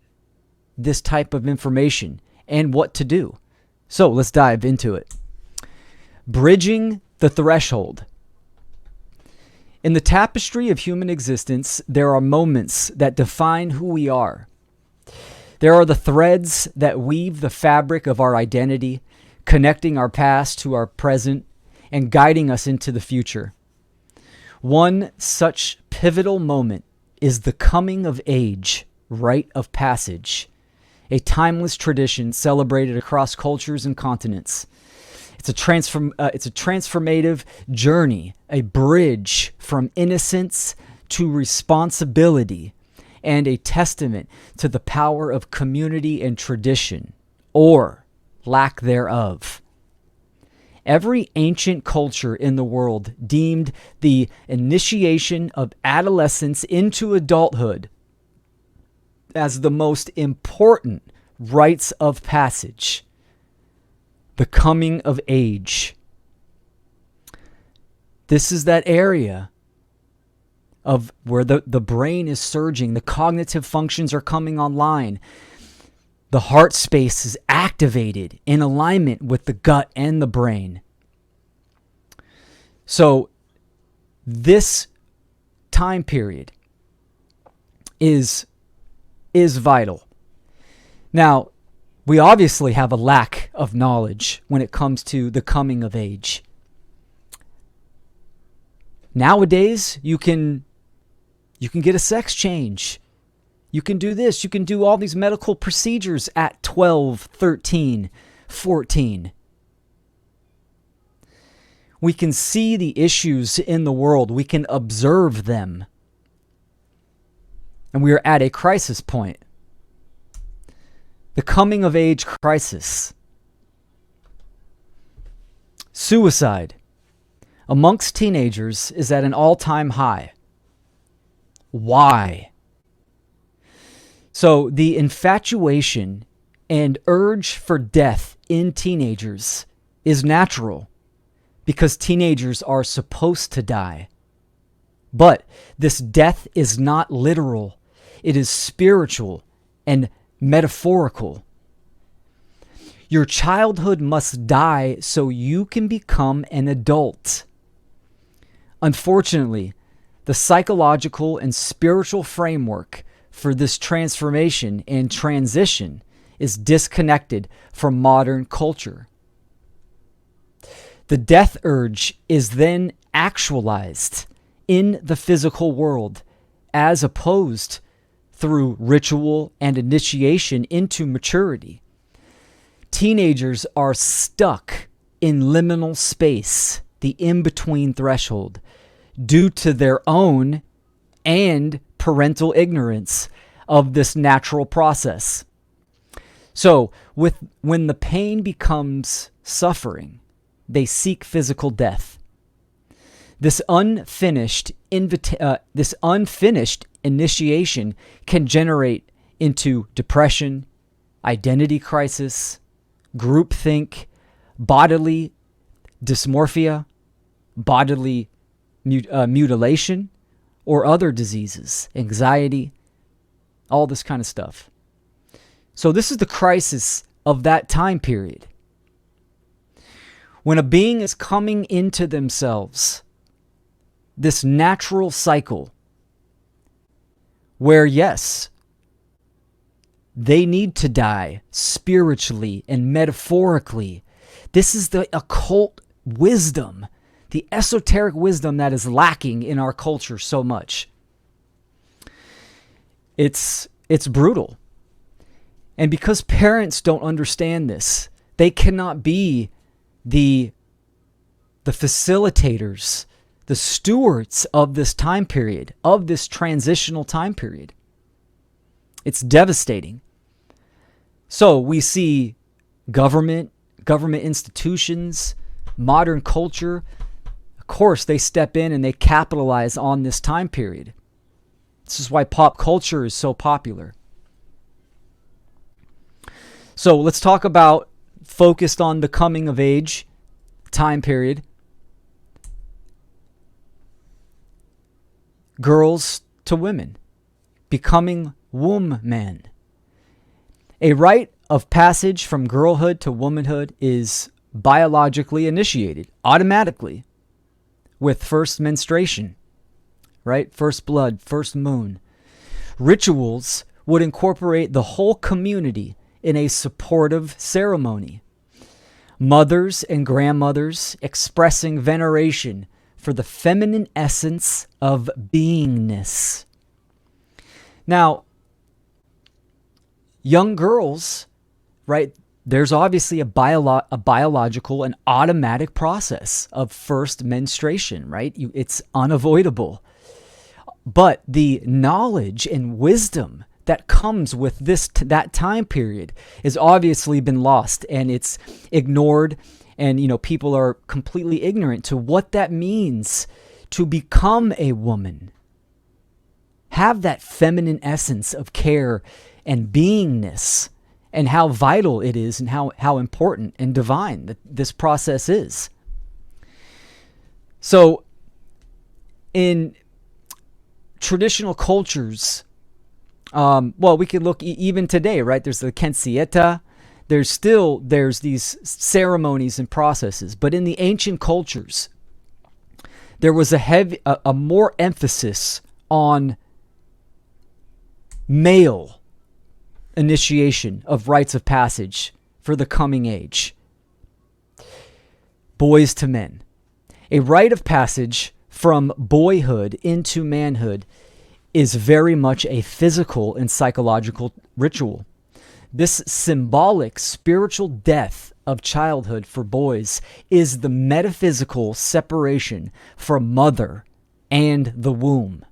this type of information and what to do. So let's dive into it. Bridging the threshold. In the tapestry of human existence, there are moments that define who we are. There are the threads that weave the fabric of our identity, connecting our past to our present and guiding us into the future. One such pivotal moment is the coming of age rite of passage, a timeless tradition celebrated across cultures and continents. It's a transformative journey, a bridge from innocence to responsibility, and a testament to the power of community and tradition, or lack thereof. Every ancient culture in the world deemed the initiation of adolescence into adulthood as the most important rites of passage, the coming of age. This is that area of where the brain is surging, the cognitive functions are coming online, the heart space is activated in alignment with the gut and the brain. So this time period is vital. Now, we obviously have a lack of knowledge when it comes to the coming of age. Nowadays, you can get a sex change. You can do this. You can do all these medical procedures at 12, 13, 14. We can see the issues in the world. We can observe them. And we are at a crisis point. The coming of age crisis. Suicide amongst teenagers is at an all-time high. Why? So the infatuation and urge for death in teenagers is natural because teenagers are supposed to die. But this death is not literal. It is spiritual and metaphorical. Your childhood must die so you can become an adult. Unfortunately, the psychological and spiritual framework for this transformation and transition is disconnected from modern culture. The death urge is then actualized in the physical world as opposed through ritual and initiation into maturity. Teenagers are stuck in liminal space, the in-between threshold, due to their own and parental ignorance of this natural process. So, when the pain becomes suffering, they seek physical death. This unfinished initiation can generate into depression, identity crisis, groupthink, bodily dysmorphia, bodily mutilation, or other diseases, anxiety, all this kind of stuff. So this is the crisis of that time period. When a being is coming into themselves, this natural cycle where, yes, they need to die spiritually and metaphorically. This is the occult wisdom, the esoteric wisdom that is lacking in our culture so much. It's brutal. And because parents don't understand this, they cannot be the facilitators, the stewards of this time period, of this transitional time period. It's devastating. So we see government institutions, modern culture. Of course, they step in and they capitalize on this time period. This is why pop culture is so popular. So let's talk about, focused on the coming of age time period. Girls to women, becoming womb men. A rite of passage from girlhood to womanhood is biologically initiated automatically with first menstruation, right? First blood, first moon. Rituals would incorporate the whole community in a supportive ceremony. Mothers and grandmothers expressing veneration for the feminine essence of beingness. Now, young girls, right, there's obviously a biological and automatic process of first menstruation, right? It's unavoidable. But the knowledge and wisdom that comes with that time period has obviously been lost, and it's ignored, and people are completely ignorant to what that means to become a woman. Have that feminine essence of care and beingness, and how vital it is, and how important and divine that this process is. So in traditional cultures, we could look even today, right? There's the Kensieta. There's these ceremonies and processes. But in the ancient cultures, there was a more emphasis on male initiation of rites of passage for the coming age. Boys to men. A rite of passage from boyhood into manhood is very much a physical and psychological ritual. This symbolic spiritual death of childhood for boys is the metaphysical separation from mother and the womb.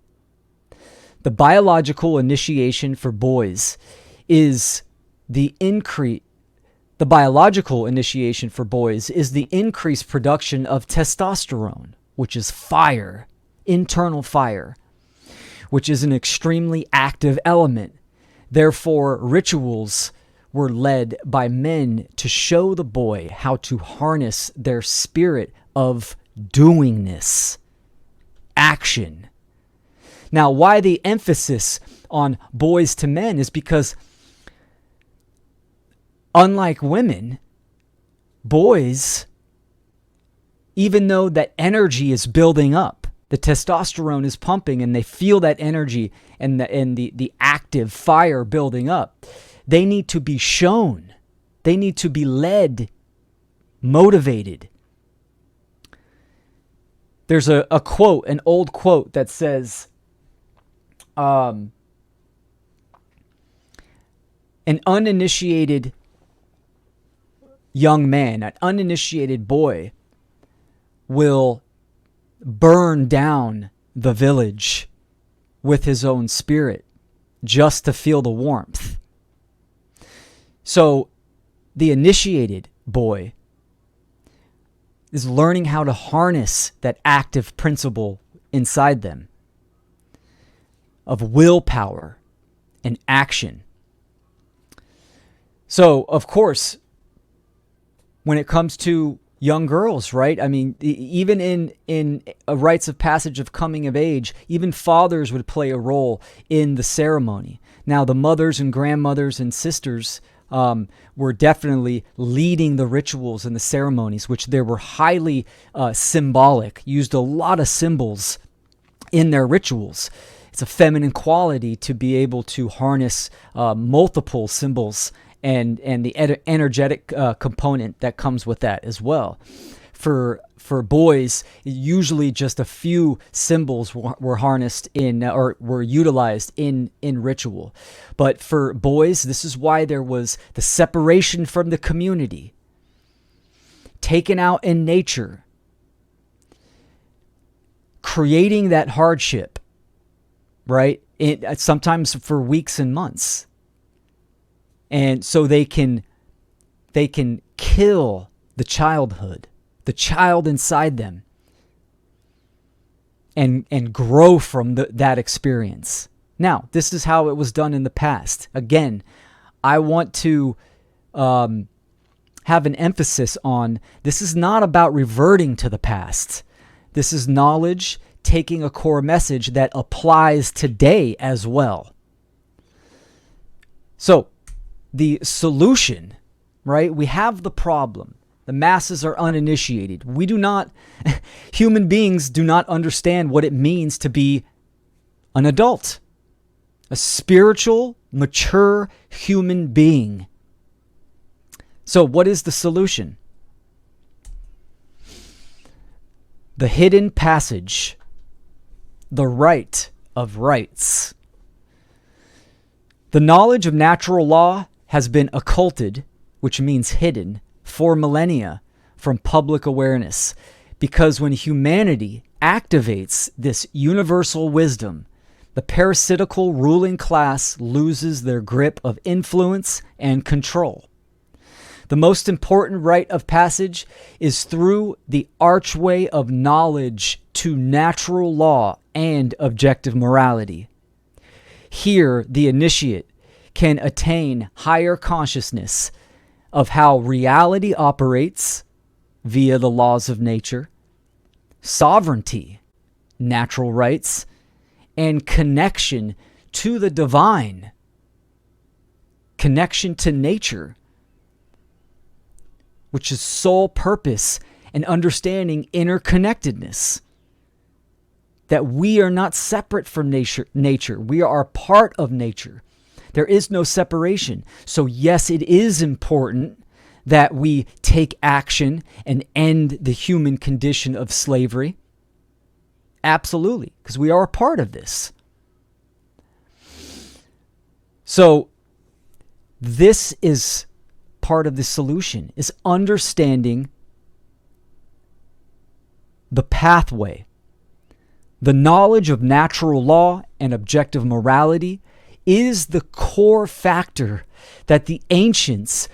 The biological initiation for boys is the biological initiation for boys is the increased production of testosterone, which is fire, internal fire, which is an extremely active element. Therefore, rituals were led by men to show the boy how to harness their spirit of doingness, action. Now, why the emphasis on boys to men is because, unlike women, boys, even though that energy is building up, the testosterone is pumping, and they feel that energy and the active fire building up, They need to be shown. They need to be led, motivated. There's a quote, an old quote that says, an uninitiated young man, an uninitiated boy will burn down the village with his own spirit just to feel the warmth. So the initiated boy is learning how to harness that active principle inside them of willpower and action. So, of course, when it comes to young girls, right? I mean, even in a rites of passage of coming of age, even fathers would play a role in the ceremony. Now, the mothers and grandmothers and sisters were definitely leading the rituals and the ceremonies, which they were highly symbolic, used a lot of symbols in their rituals. It's a feminine quality to be able to harness multiple symbols and the energetic component that comes with that as well. For boys, usually just a few symbols were harnessed in or were utilized in ritual. But for boys, this is why there was the separation from the community, taken out in nature, creating that hardship, right? Sometimes for weeks and months. And so they can kill the childhood, the child inside them, and grow from that experience. Now, this is how it was done in the past. Again, I want to have an emphasis on this is not about reverting to the past. This is knowledge taking a core message that applies today as well. So, the solution, right? We have the problem. The masses are uninitiated. We do not, human beings do not understand what it means to be an adult, a spiritual, mature human being. So what is the solution? The hidden passage, the rite of rites. The knowledge of natural law has been occulted, which means hidden, for millennia from public awareness. Because when humanity activates this universal wisdom, the parasitical ruling class loses their grip of influence and control. The most important rite of passage is through the archway of knowledge to natural law and objective morality. Here, the initiate can attain higher consciousness of how reality operates via the laws of nature, sovereignty, natural rights, and connection to the divine, connection to nature, which is sole purpose and understanding interconnectedness. That we are not separate from nature. We are part of nature. There is no separation. So yes, it is important that we take action and end the human condition of slavery. Absolutely, because we are a part of this. So this is part of the solution, is understanding the pathway. The knowledge of natural law and objective morality is the core factor that the ancients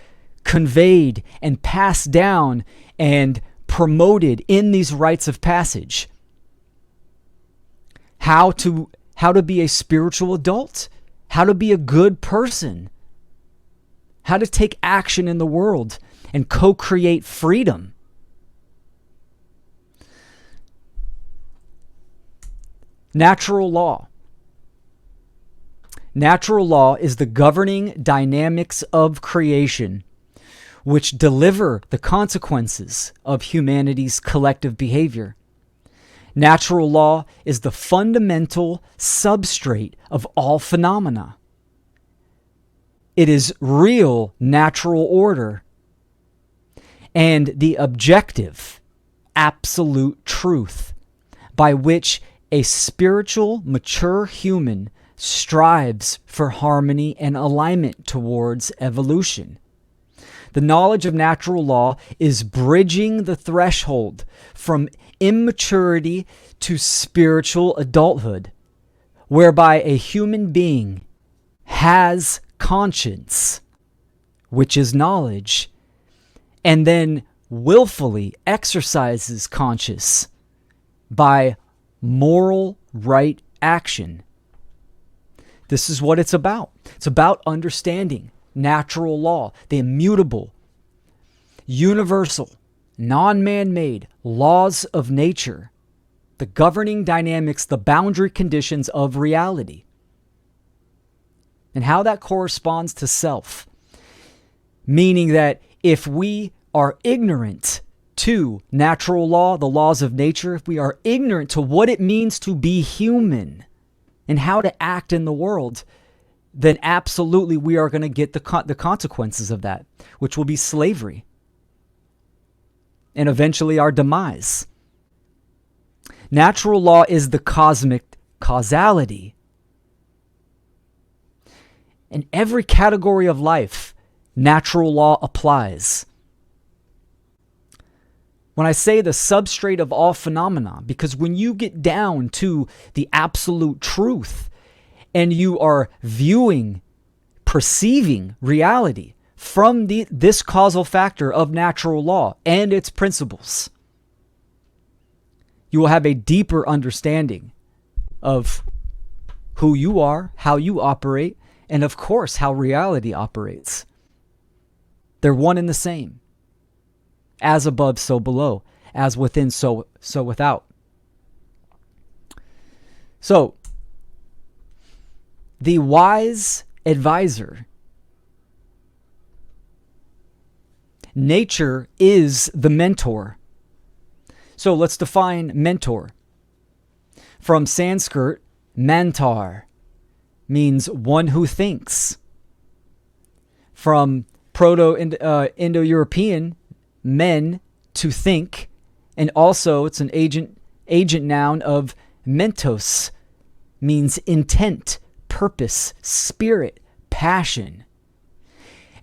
conveyed and passed down and promoted in these rites of passage. How to be a spiritual adult, how to be a good person, how to take action in the world and co-create freedom. Natural law. Natural law is the governing dynamics of creation, which deliver the consequences of humanity's collective behavior. Natural law is the fundamental substrate of all phenomena. It is real natural order and the objective, absolute truth by which a spiritual, mature human strives for harmony and alignment towards evolution. The knowledge of natural law is bridging the threshold from immaturity to spiritual adulthood, whereby a human being has conscience, which is knowledge, and then willfully exercises conscience by moral right action. This is what it's about. It's about understanding natural law, the immutable, universal, non-man-made laws of nature, the governing dynamics, the boundary conditions of reality, and how that corresponds to self. Meaning that if we are ignorant to natural law, the laws of nature, if we are ignorant to what it means to be human and how to act in the world, then absolutely we are going to get the consequences of that, which will be slavery and eventually our demise. Natural law is the cosmic causality. In every category of life, natural law applies. When I say the substrate of all phenomena, because when you get down to the absolute truth and you are viewing, perceiving reality from this causal factor of natural law and its principles, you will have a deeper understanding of who you are, how you operate, and of course, how reality operates. They're one and the same. As above, so below. As within, so without. So, the wise advisor. Nature is the mentor. So let's define mentor. From Sanskrit, mantar means one who thinks. From Proto-Indo-European, men, to think, and also it's an agent noun of mentos, means intent, purpose, spirit, passion.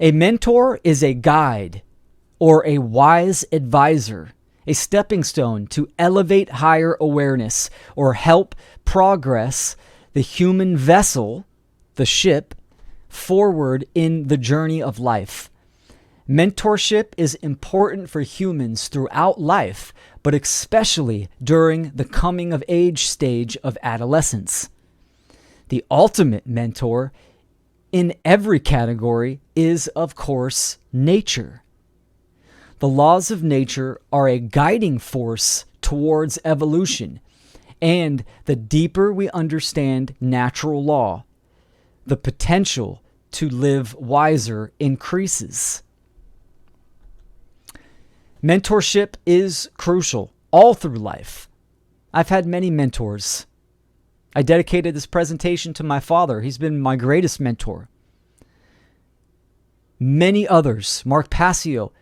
A mentor is a guide or a wise advisor, a stepping stone to elevate higher awareness or help progress the human vessel, the ship, forward in the journey of life. Mentorship is important for humans throughout life, but especially during the coming of age stage of adolescence. The ultimate mentor in every category is, of course, nature. The laws of nature are a guiding force towards evolution, and the deeper we understand natural law, the potential to live wiser increases. Mentorship is crucial all through life. I've had many mentors. I dedicated this presentation to my father. He's been my greatest mentor. Many others. Mark Passio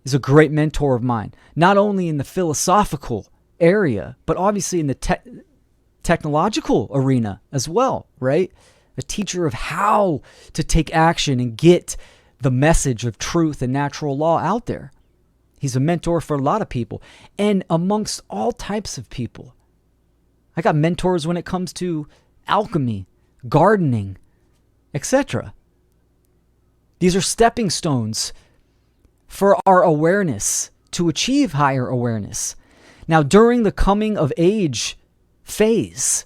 is a great mentor of mine, not only in the philosophical area, but obviously in the technological arena as well, right? A teacher of how to take action and get the message of truth and natural law out there. He's a mentor for a lot of people, and amongst all types of people. I got mentors when it comes to alchemy, gardening, etc. These are stepping stones for our awareness to achieve higher awareness. Now, during the coming of age phase,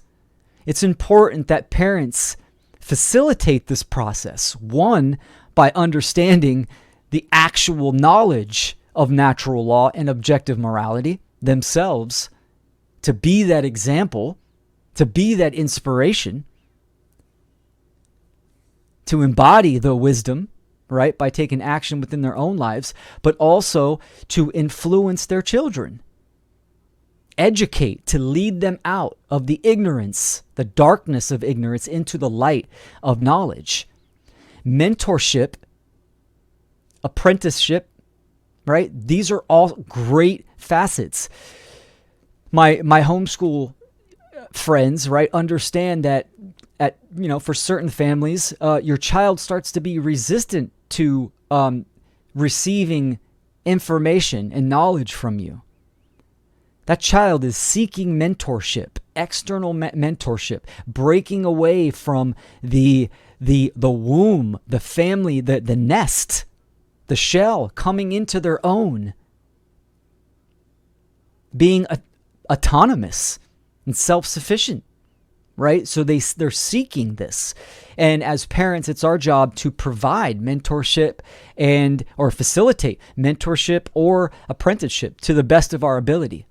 it's important that parents facilitate this process. One, by understanding the actual knowledge of natural law and objective morality themselves, to be that example, to be that inspiration, to embody the wisdom, right, by taking action within their own lives, but also to influence their children. Educate, to lead them out of the ignorance, the darkness of ignorance, into the light of knowledge. mentorship, apprenticeship, right? These are all great facets. My homeschool friends, right, understand that for certain families, your child starts to be resistant to receiving information and knowledge from you. That child is seeking mentorship, external mentorship, breaking away from the womb, the family, the nest, the shell, coming into their own, being autonomous and self-sufficient, right? So they're seeking this. And as parents, it's our job to provide mentorship or facilitate mentorship or apprenticeship to the best of our ability.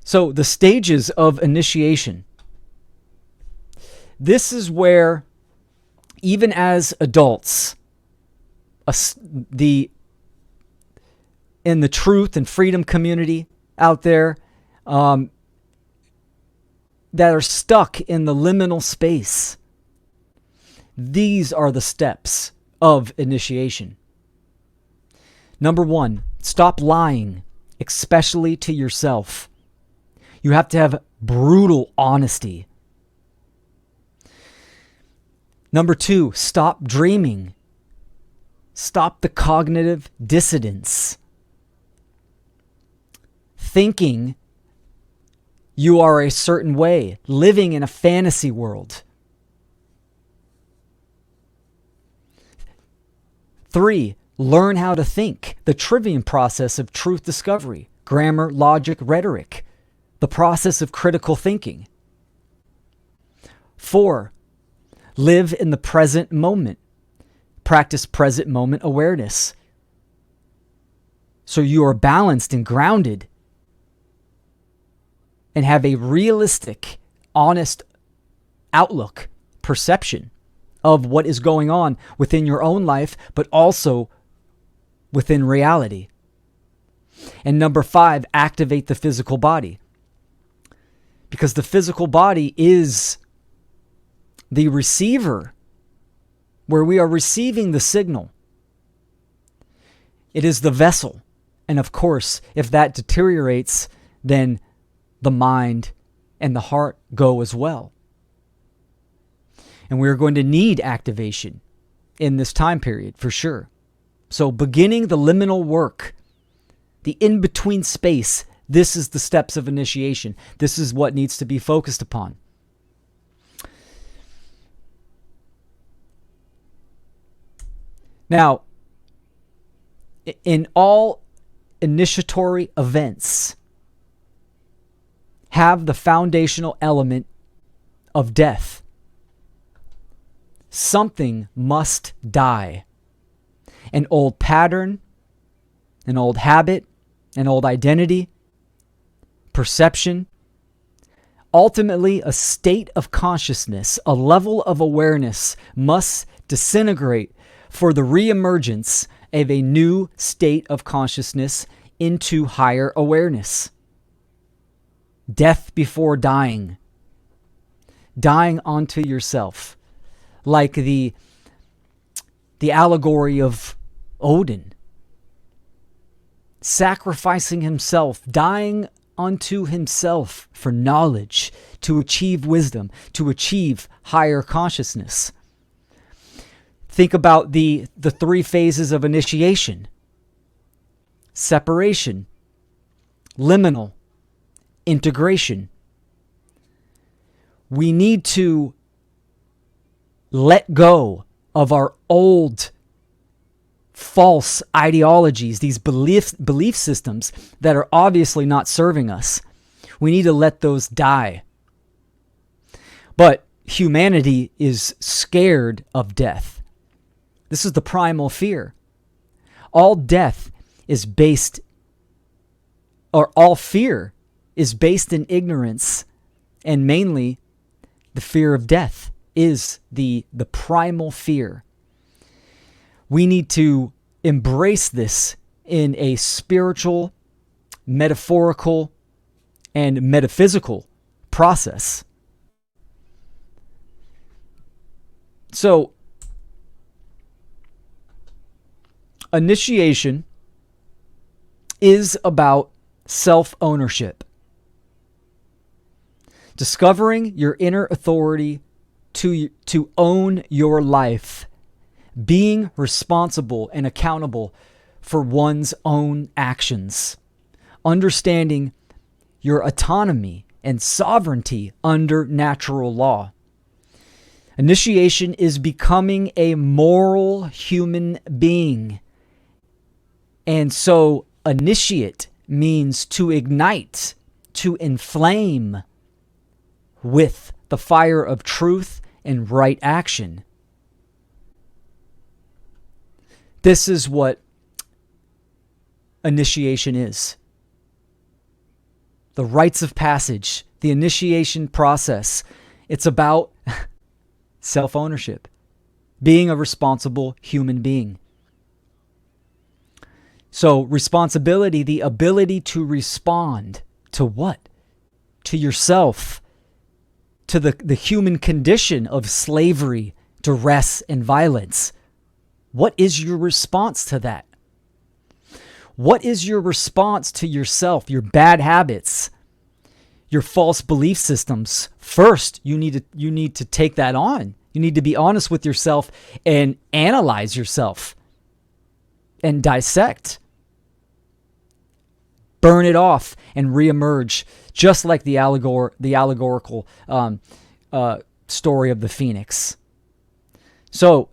So the stages of initiation. This is where, even as adults, in the truth and freedom community out there, that are stuck in the liminal space, these are the steps of initiation. Number 1, stop lying, especially to yourself. You have to have brutal honesty. Number 2, stop dreaming. Stop the cognitive dissonance. Thinking you are a certain way, living in a fantasy world. 3, learn how to think. The trivium process of truth discovery, grammar, logic, rhetoric. The process of critical thinking. 4, live in the present moment. Practice present moment awareness. So you are balanced and grounded and have a realistic, honest outlook, perception of what is going on within your own life, but also within reality. And number 5, activate the physical body. Because the physical body is the receiver, where we are receiving the signal. It is the vessel. And of course, if that deteriorates, then the mind and the heart go as well. And we're going to need activation in this time period for sure. So beginning the liminal work, the in-between space, this is the steps of initiation. This is what needs to be focused upon. Now, in all initiatory events, have the foundational element of death. Something must die. An old pattern, an old habit, an old identity, perception, ultimately a state of consciousness, a level of awareness must disintegrate for the reemergence of a new state of consciousness into higher awareness. Death before dying. Dying onto yourself. Like the allegory of Odin. Sacrificing himself, dying unto himself for knowledge, to achieve wisdom, to achieve higher consciousness. Think about the 3 phases of initiation. Separation, liminal, integration. We need to let go of our old false ideologies, these belief systems that are obviously not serving us. We need to let those die. But humanity is scared of death. This is the primal fear. All death is based, or all fear is based in ignorance, and mainly the fear of death is the primal fear. We need to embrace this in a spiritual, metaphorical, and metaphysical process. So, initiation is about self-ownership. Discovering your inner authority to own your life. Being responsible and accountable for one's own actions. Understanding your autonomy and sovereignty under natural law. Initiation is becoming a moral human being. And so, initiate means to ignite, to inflame with the fire of truth and right action. This is what initiation is. The rites of passage, the initiation process. It's about self-ownership, being a responsible human being. So responsibility, the ability to respond to what? To yourself, to the human condition of slavery, duress, and violence. What is your response to that? What is your response to yourself, your bad habits, your false belief systems? First, you need to take that on. You need to be honest with yourself and analyze yourself and dissect. Burn it off and reemerge, just like the allegorical story of the phoenix. So,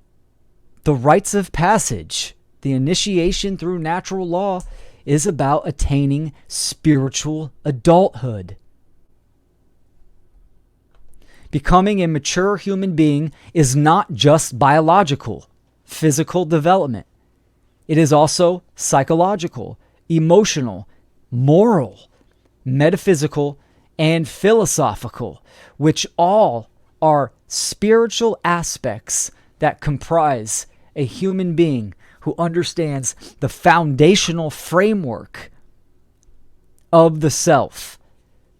the rites of passage, the initiation through natural law, is about attaining spiritual adulthood. Becoming a mature human being is not just biological, physical development. It is also psychological, emotional, moral, metaphysical, and philosophical, which all are spiritual aspects that comprise a human being who understands the foundational framework of the self,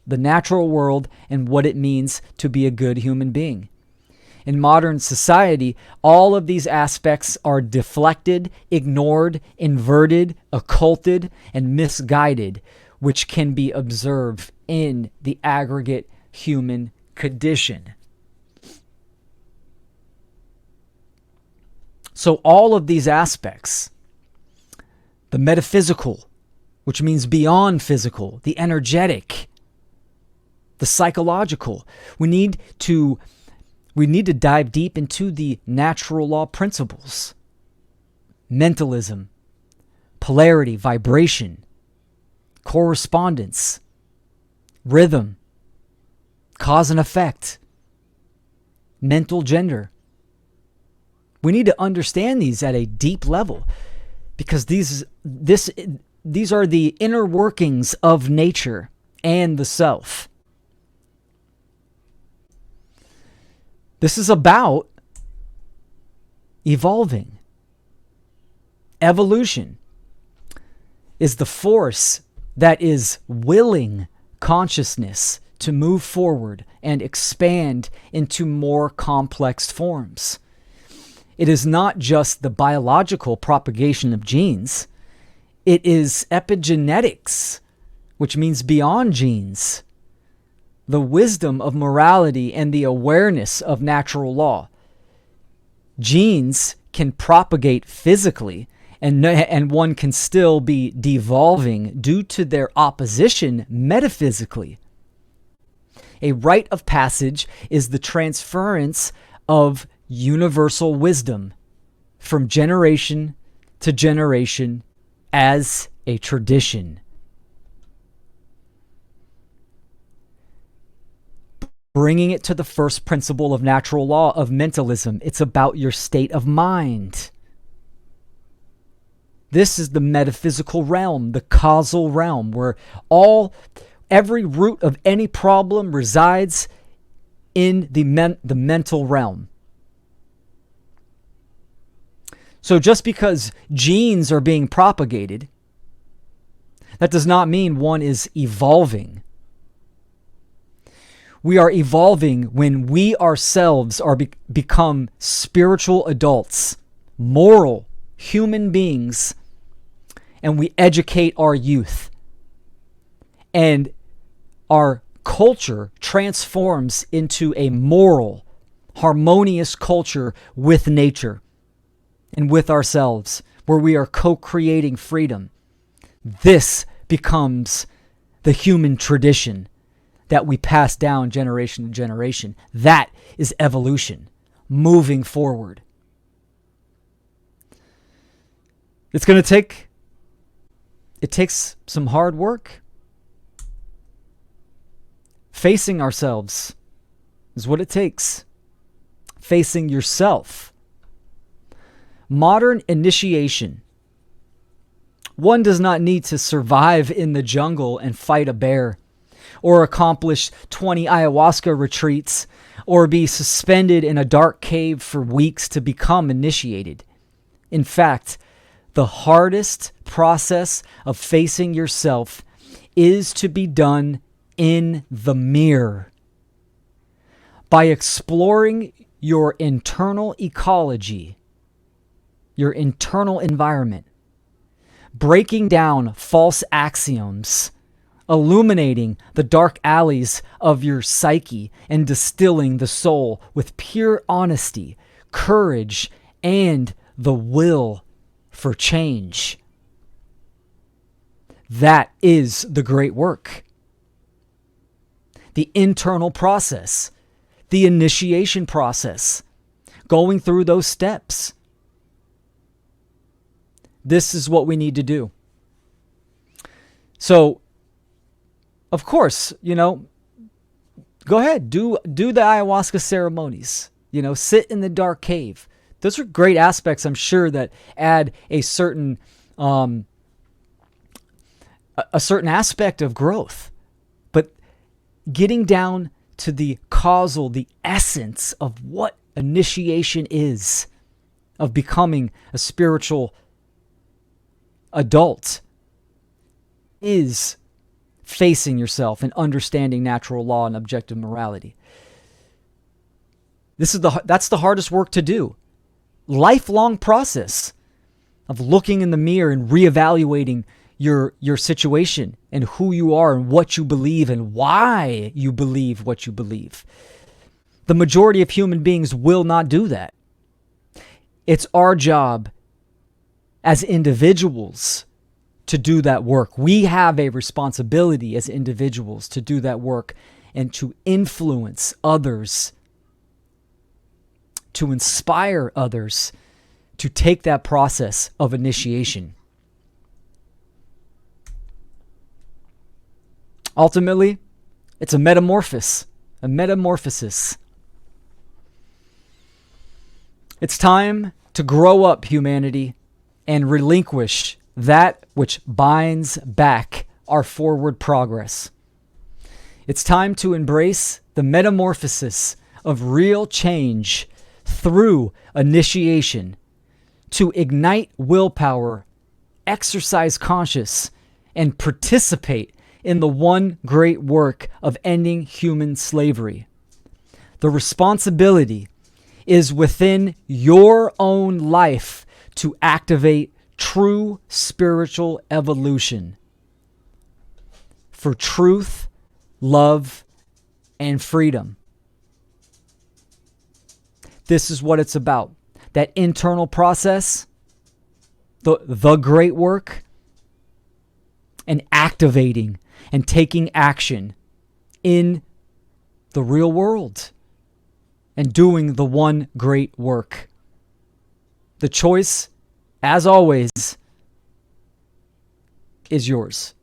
the natural world, and what it means to be a good human being. In modern society, all of these aspects are deflected, ignored, inverted, occulted, and misguided, which can be observed in the aggregate human condition. So all of these aspects, the metaphysical, which means beyond physical, the energetic, the psychological, we need to dive deep into the natural law principles. Mentalism, polarity, vibration, correspondence, rhythm, cause and effect, mental gender. We need to understand these at a deep level because these are the inner workings of nature and the self. This is about evolving. Evolution is the force that is willing consciousness to move forward and expand into more complex forms. It is not just the biological propagation of genes. It is epigenetics, which means beyond genes. The wisdom of morality and the awareness of natural law. Genes can propagate physically, and one can still be devolving due to their opposition metaphysically. A rite of passage is the transference of universal wisdom from generation to generation as a tradition. Bringing it to the first principle of natural law of mentalism. It's about your state of mind. This is the metaphysical realm, the causal realm, where every root of any problem resides in the mental realm. So just because genes are being propagated, that does not mean one is evolving. We are evolving when we ourselves are become spiritual adults, moral human beings, and we educate our youth. And our culture transforms into a moral, harmonious culture with nature and with ourselves, where we are co-creating freedom. This becomes the human tradition that we pass down generation to generation. That is evolution, moving forward. It takes some hard work. Facing ourselves is what it takes. Facing yourself. Modern initiation. One does not need to survive in the jungle and fight a bear, or accomplish 20 ayahuasca retreats, or be suspended in a dark cave for weeks to become initiated. In fact, the hardest process of facing yourself is to be done in the mirror. By exploring your internal ecology, your internal environment, breaking down false axioms, illuminating the dark alleys of your psyche, and distilling the soul with pure honesty, courage, and the will for change. That is the great work. The internal process, the initiation process, going through those steps. This is what we need to do. So, of course, go ahead, do the ayahuasca ceremonies. Sit in the dark cave. Those are great aspects, I'm sure, that add a certain aspect of growth. But getting down to the causal, the essence of what initiation is, of becoming a spiritual adult, is facing yourself and understanding natural law and objective morality. That's the hardest work to do. Lifelong process of looking in the mirror and reevaluating your situation and who you are and what you believe and why you believe what you believe. The majority of human beings will not do that. It's our job as individuals to do that work. We have a responsibility as individuals to do that work and to influence others, to inspire others to take that process of initiation. Ultimately, it's a metamorphosis. It's time to grow up, humanity, and relinquish that which binds back our forward progress. It's time to embrace the metamorphosis of real change through initiation, to ignite willpower, exercise conscience, and participate in the one great work of ending human slavery. The responsibility is within your own life to activate true spiritual evolution for truth, love, and freedom. This is what it's about. That internal process, the great work, and activating and taking action in the real world and doing the one great work. The choice, as always, is yours.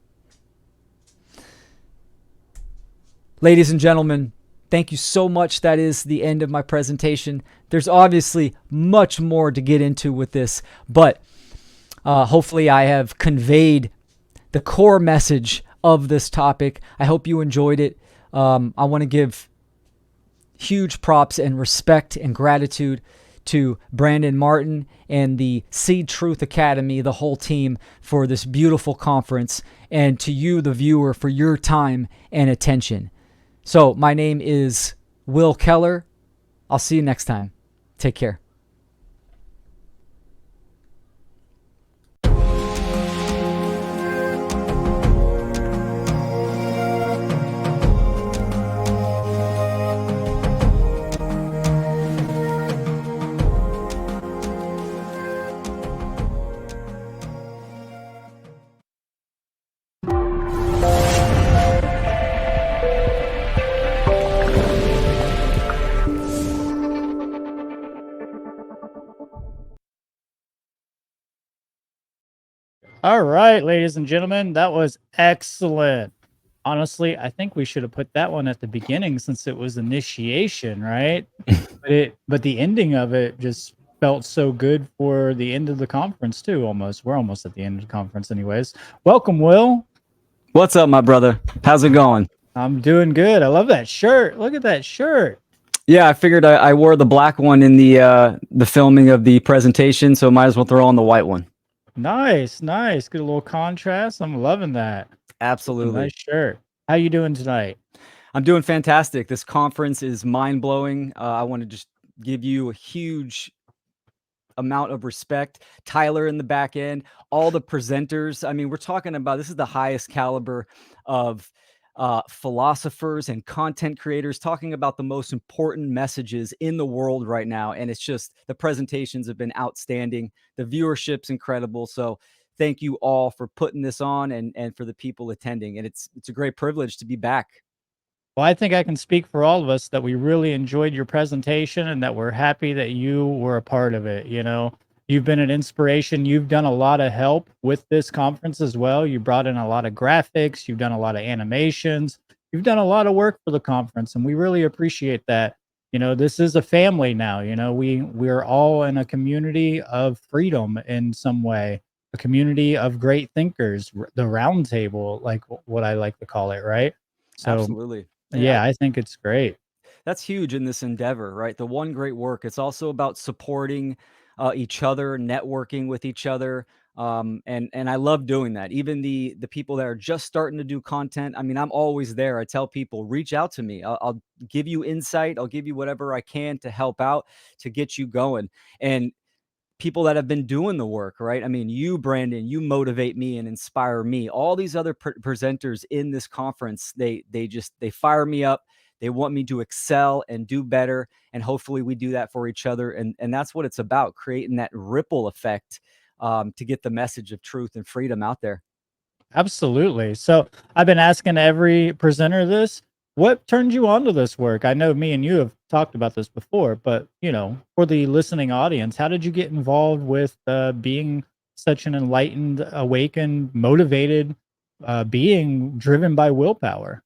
Ladies and gentlemen, thank you so much. That is the end of my presentation. There's obviously much more to get into with this, but hopefully I have conveyed the core message of this topic. I hope you enjoyed it. I want to give huge props and respect and gratitude to Brandon Martin and the S.E.E.D Truth Academy, the whole team, for this beautiful conference, and to you, the viewer, for your time and attention. So my name is Will Keller. I'll see you next time. Take care. All right, ladies and gentlemen, that was excellent. Honestly, I think we should have put that one at the beginning since it was initiation, right? but the ending of it just felt so good for the end of the conference too. Almost, we're almost at the end of the conference, anyways. Welcome, Will. What's up, my brother? How's it going? I'm doing good. I love that shirt. Look at that shirt. Yeah, I figured I wore the black one in the filming of the presentation, so might as well throw on the white one. Nice, nice. Good little contrast. I'm loving that. Absolutely. Nice shirt. How you doing tonight? I'm doing fantastic. This conference is mind-blowing. I want to just give you a huge amount of respect. Tyler in the back end, all the presenters. I mean, we're talking about, this is the highest caliber of philosophers and content creators talking about the most important messages in the world right now. And it's just, the presentations have been outstanding. The viewership's incredible. So thank you all for putting this on and for the people attending. And it's a great privilege to be back. Well, I think I can speak for all of us that we really enjoyed your presentation and that we're happy that you were a part of it. You know, you've been an inspiration. You've done a lot of help with this conference as well. You brought in a lot of graphics. You've done a lot of animations. You've done a lot of work for the conference, and we really appreciate that. You know, this is a family now. You know, we're all in a community of freedom in some way, a community of great thinkers, the round table, like what I like to call it, right? So Absolutely. yeah, I think it's great. That's huge in this endeavor, right? The one great work. It's also about supporting each other, networking with each other, and I love doing that. Even the people that are just starting to do content. I mean, I'm always there. I tell people, reach out to me. I'll give you insight. I'll give you whatever I can to help out to get you going. And people that have been doing the work, right? I mean, you, Brandon, you motivate me and inspire me. All these other presenters in this conference, they fire me up. They want me to excel and do better. And hopefully we do that for each other. And that's what it's about, creating that ripple effect to get the message of truth and freedom out there. Absolutely. So I've been asking every presenter this. What turned you on to this work? I know me and you have talked about this before, but you know, for the listening audience, how did you get involved with being such an enlightened, awakened, motivated being driven by willpower?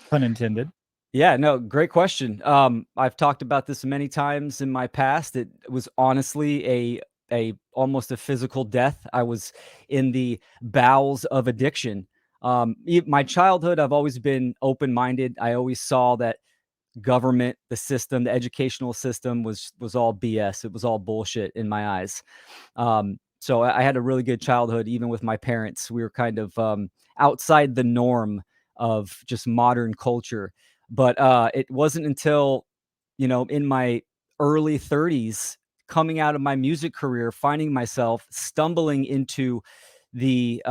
Pun intended. Yeah, no, great question. I've talked about this many times in my past. It was honestly a almost a physical death. I was in the bowels of addiction. My childhood, I've always been open-minded. I always saw that government, the system, the educational system was all BS. It was all bullshit in my eyes. So I had a really good childhood, even with my parents. We were kind of outside the norm of just modern culture. But it wasn't until, you know, in my early 30s, coming out of my music career, finding myself stumbling into the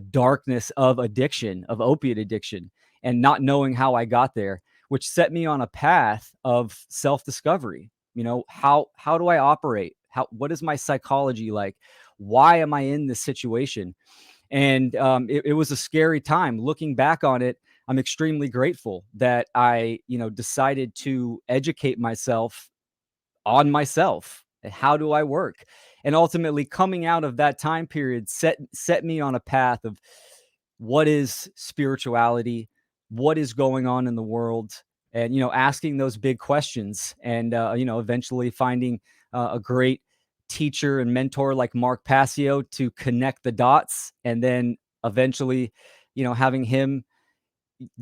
darkness of addiction, of opiate addiction, and not knowing how I got there, which set me on a path of self-discovery. You know, how do I operate? What is my psychology like? Why am I in this situation? And it was a scary time. Looking back on it, I'm extremely grateful that I, you know, decided to educate myself on myself. How do I work? And ultimately coming out of that time period set me on a path of what is spirituality, what is going on in the world, and, you know, asking those big questions, and you know, eventually finding a great teacher and mentor like Mark Passio to connect the dots, and then eventually, you know, having him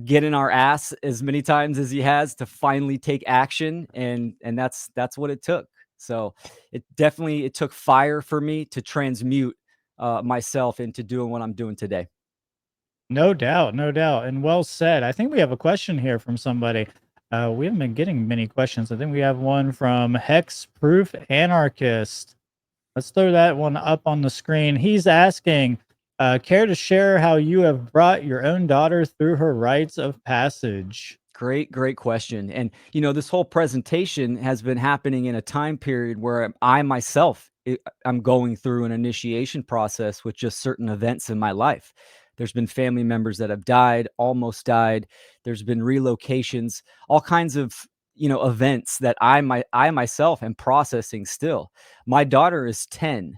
get in our ass as many times as he has to finally take action, and that's what it took. So it took fire for me to transmute myself into doing what I'm doing today. No doubt, no doubt, and well said. I think we have a question here from somebody. We haven't been getting many questions. I think we have one from Hex Proof Anarchist. Let's throw that one up on the screen. He's asking, care to share how you have brought your own daughter through her rites of passage? Great question. And this whole presentation has been happening in a time period where I myself I'm going through an initiation process with just certain events in my life. There's been family members that have died, almost died. There's been relocations, all kinds of events that I myself am processing still. My daughter is 10.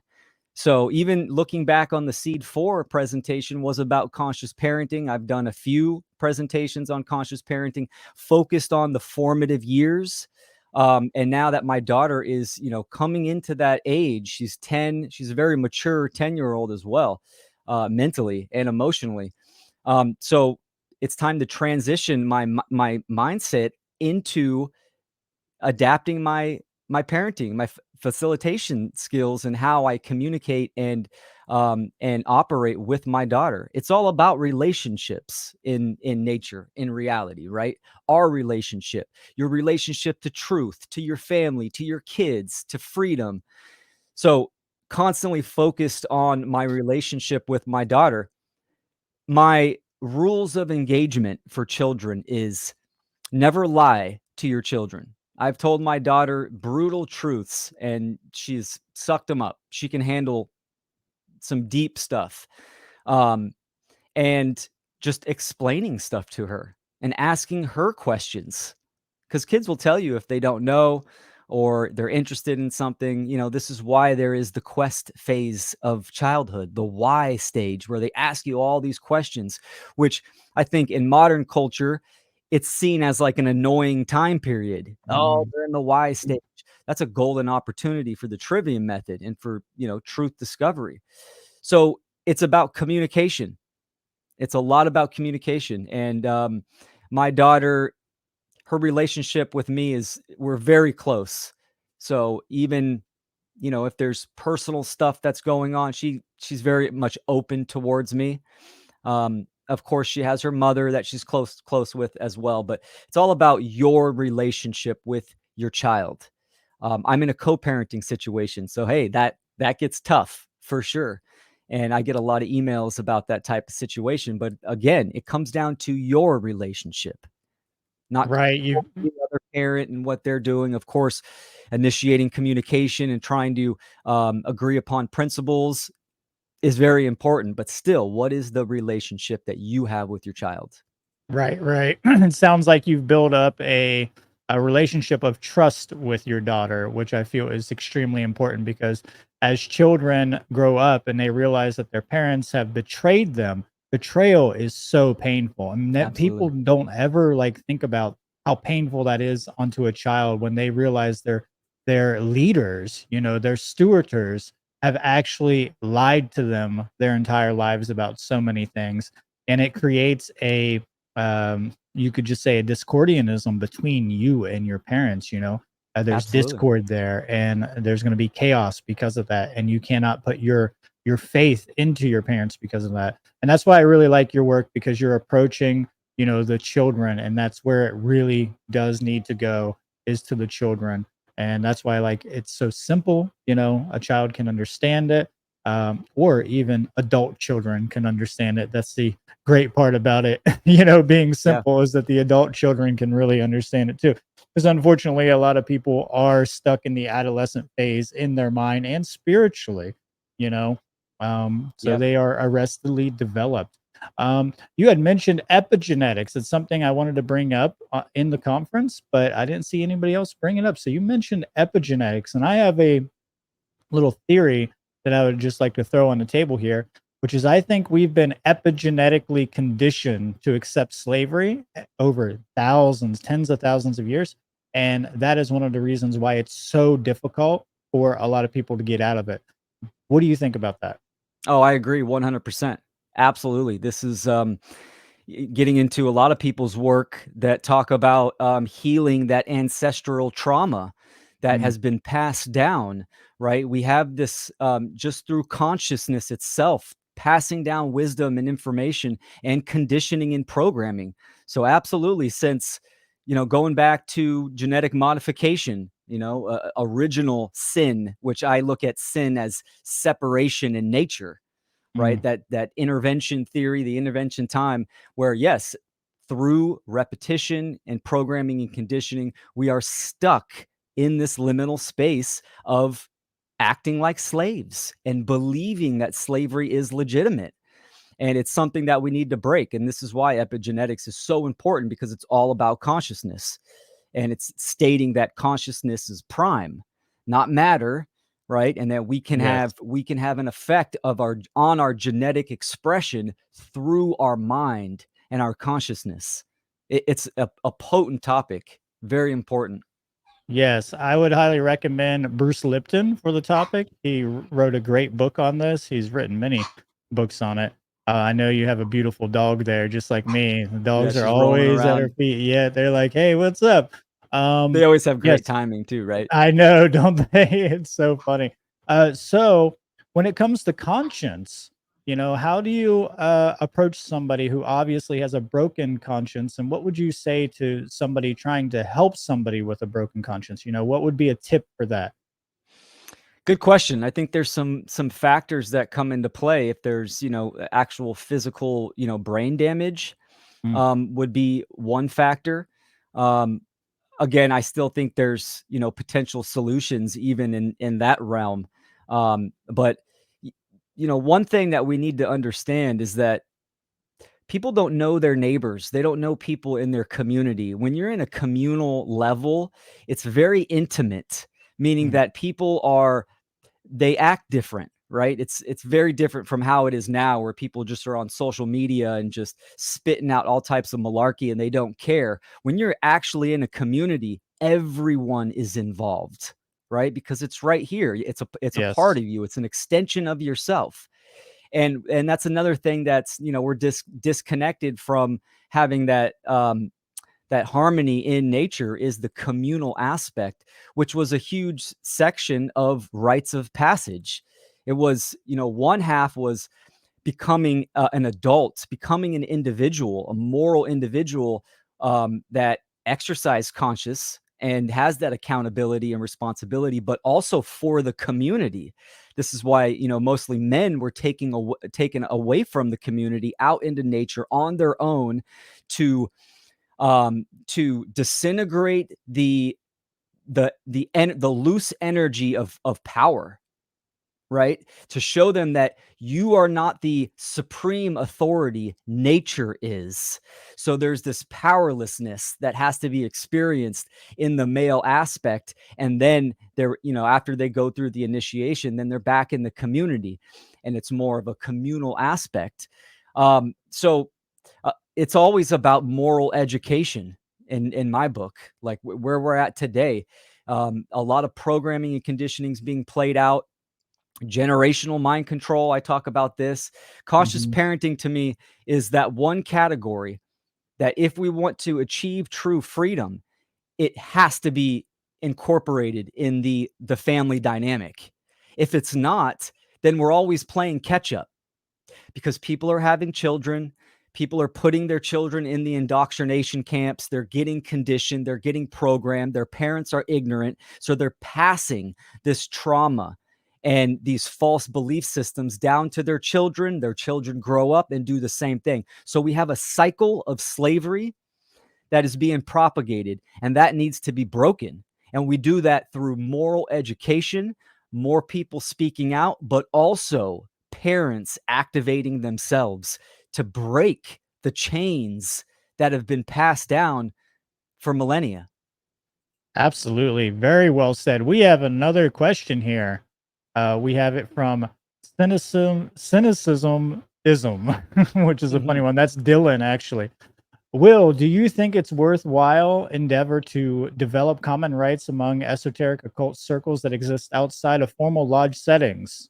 So even looking back on the Seed 4 presentation was about conscious parenting. I've done a few presentations on conscious parenting focused on the formative years. And now that my daughter is, coming into that age, she's 10, she's a very mature 10-year-old as well, mentally and emotionally. So it's time to transition my mindset into adapting my parenting, my facilitation skills, and how I communicate and operate with my daughter. It's all about relationships in nature, in reality, right? Our relationship, your relationship to truth, to your family, to your kids, to freedom. So constantly focused on my relationship with my daughter. My rules of engagement for children is never lie to your children. I've told my daughter brutal truths and she's sucked them up. She can handle some deep stuff. Um, and just explaining stuff to her and asking her questions, because kids will tell you if they don't know or they're interested in something. This is why there is the quest phase of childhood, the why stage, where they ask you all these questions, which I think in modern culture, it's seen as like an annoying time period. Oh, they're in the why stage. That's a golden opportunity for the trivium method and for, truth discovery. So it's about communication. It's a lot about communication. And my daughter, her relationship with me we're very close. So even, if there's personal stuff that's going on, she's very much open towards me. Of course, she has her mother that she's close with as well, but it's all about your relationship with your child. I'm in a co-parenting situation, so hey, that gets tough for sure. And I get a lot of emails about that type of situation. But again, it comes down to your relationship, not Right. the other parent and what they're doing. Of course, initiating communication and trying to agree upon principles is very important. But still, what is the relationship that you have with your child? Right, right. It sounds like you've built up a relationship of trust with your daughter, which I feel is extremely important because as children grow up and they realize that their parents have betrayed them, betrayal is so painful. I mean, that people Absolutely. don't ever like think about how painful that is onto a child when they realize their leaders, their stewarders have actually lied to them their entire lives about so many things. And it creates you could just say a discordianism between you and your parents. There's Absolutely. discord there and there's going to be chaos because of that, and you cannot put your faith into your parents because of that. And that's why I really like your work, because you're approaching the children, and that's where it really does need to go, is to the children. And that's why like it's so simple. A child can understand it, or even adult children can understand it. That's the great part about it, being Yeah. simple, is that the adult children can really understand it too. Because unfortunately, a lot of people are stuck in the adolescent phase in their mind and spiritually, you know. So Yep. they are arrestedly developed. You had mentioned epigenetics. It's something I wanted to bring up in the conference, but I didn't see anybody else bring it up. So you mentioned epigenetics, and I have a little theory that I would just like to throw on the table here, which is I think we've been epigenetically conditioned to accept slavery over thousands, tens of thousands of years. And that is one of the reasons why it's so difficult for a lot of people to get out of it. What do you think about that? Oh, I agree 100%. Absolutely. This is getting into a lot of people's work that talk about healing that ancestral trauma that Mm. has been passed down, right? We have this just through consciousness itself, passing down wisdom and information and conditioning and programming. So absolutely, since, going back to genetic modification, original sin, which I look at sin as separation in nature, right? That intervention theory, the intervention time, where yes, through repetition and programming and conditioning, we are stuck in this liminal space of acting like slaves and believing that slavery is legitimate. And it's something that we need to break. And this is why epigenetics is so important, because it's all about consciousness. And it's stating that consciousness is prime, not matter, right? And that we can have an effect on our genetic expression through our mind and our consciousness. It's a potent topic, very important. Yes, I would highly recommend Bruce Lipton for the topic. He wrote a great book on this. He's written many books on it. I know you have a beautiful dog there, just like me. The dogs are she's rolling always at her around. feet. Yeah, they're like, "Hey, what's up?" They always have great Yes, timing too, right? I know, don't they? It's so funny. So when it comes to conscience, how do you approach somebody who obviously has a broken conscience, and what would you say to somebody trying to help somebody with a broken conscience? What would be a tip for that? Good question. I think there's some factors that come into play. If there's, actual physical, brain damage, would be one factor. Again, I still think there's, potential solutions even in that realm. But one thing that we need to understand is that people don't know their neighbors. They don't know people in their community. When you're in a communal level, it's very intimate, meaning that people they act different, right? It's very different from how it is now, where people just are on social media and just spitting out all types of malarkey and they don't care. When you're actually in a community, everyone is involved, right? Because it's right here. It's a part of you. It's an extension of yourself. And that's another thing that's, we're disconnected from having that that harmony in nature, is the communal aspect, which was a huge section of rites of passage. It was, one half was becoming an adult, becoming an individual, a moral individual that exercised conscious and has that accountability and responsibility, but also for the community. This is why, mostly men were taken away from the community out into nature on their own to disintegrate the loose energy of power, right? To show them that you are not the supreme authority, nature is. So there's this powerlessness that has to be experienced in the male aspect. And then they're, after they go through the initiation, then they're back in the community, and it's more of a communal aspect. So it's always about moral education in my book, like where we're at today. A lot of programming and conditioning is being played out. Generational mind control, I talk about this. Cautious parenting, to me, is that one category that if we want to achieve true freedom, it has to be incorporated in the family dynamic. If it's not, then we're always playing catch up, because people are having children. People are putting their children in the indoctrination camps. They're getting conditioned. They're getting programmed. Their parents are ignorant. So they're passing this trauma and these false belief systems down to their children. Their children grow up and do the same thing. So we have a cycle of slavery that is being propagated, and that needs to be broken. And we do that through moral education, more people speaking out, but also parents activating themselves to break the chains that have been passed down for millennia. Absolutely. Very well said. We have another question here. We have it from cynicism, which is a funny one. That's Dylan, actually. Will, do you think it's worthwhile endeavor to develop common rights among esoteric occult circles that exist outside of formal lodge settings?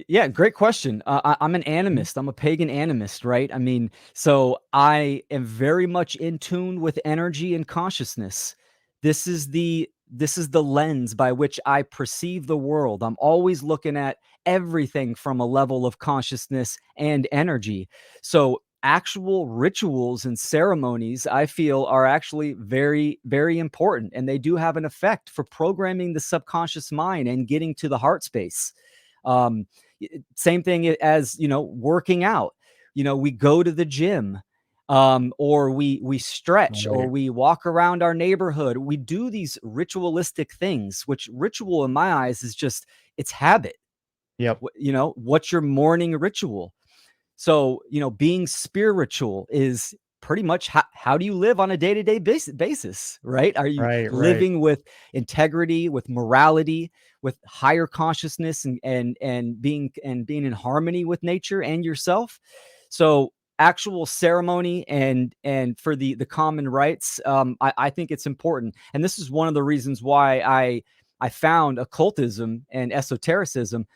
Yeah, great question. I'm an animist. I'm a pagan animist, right? I mean, so I am very much in tune with energy and consciousness. This is the this is the lens by which I perceive the world. I'm always looking at everything from a level of consciousness and energy. So actual rituals and ceremonies, I feel, are actually very, very important, and they do have an effect for programming the subconscious mind and getting to the heart space. um, Same thing as, working out. We go to the gym, or we stretch, or Right. we walk around our neighborhood. We do these ritualistic things, which ritual in my eyes is just, it's habit. Yep. What's your morning ritual? So, being spiritual is pretty much how do you live on a day-to-day basis, right? Are you Right. Right. living with integrity, with morality, with higher consciousness, and being in harmony with nature and yourself? So actual ceremony and for the common rites, I think it's important. And this is one of the reasons why I found occultism and esotericism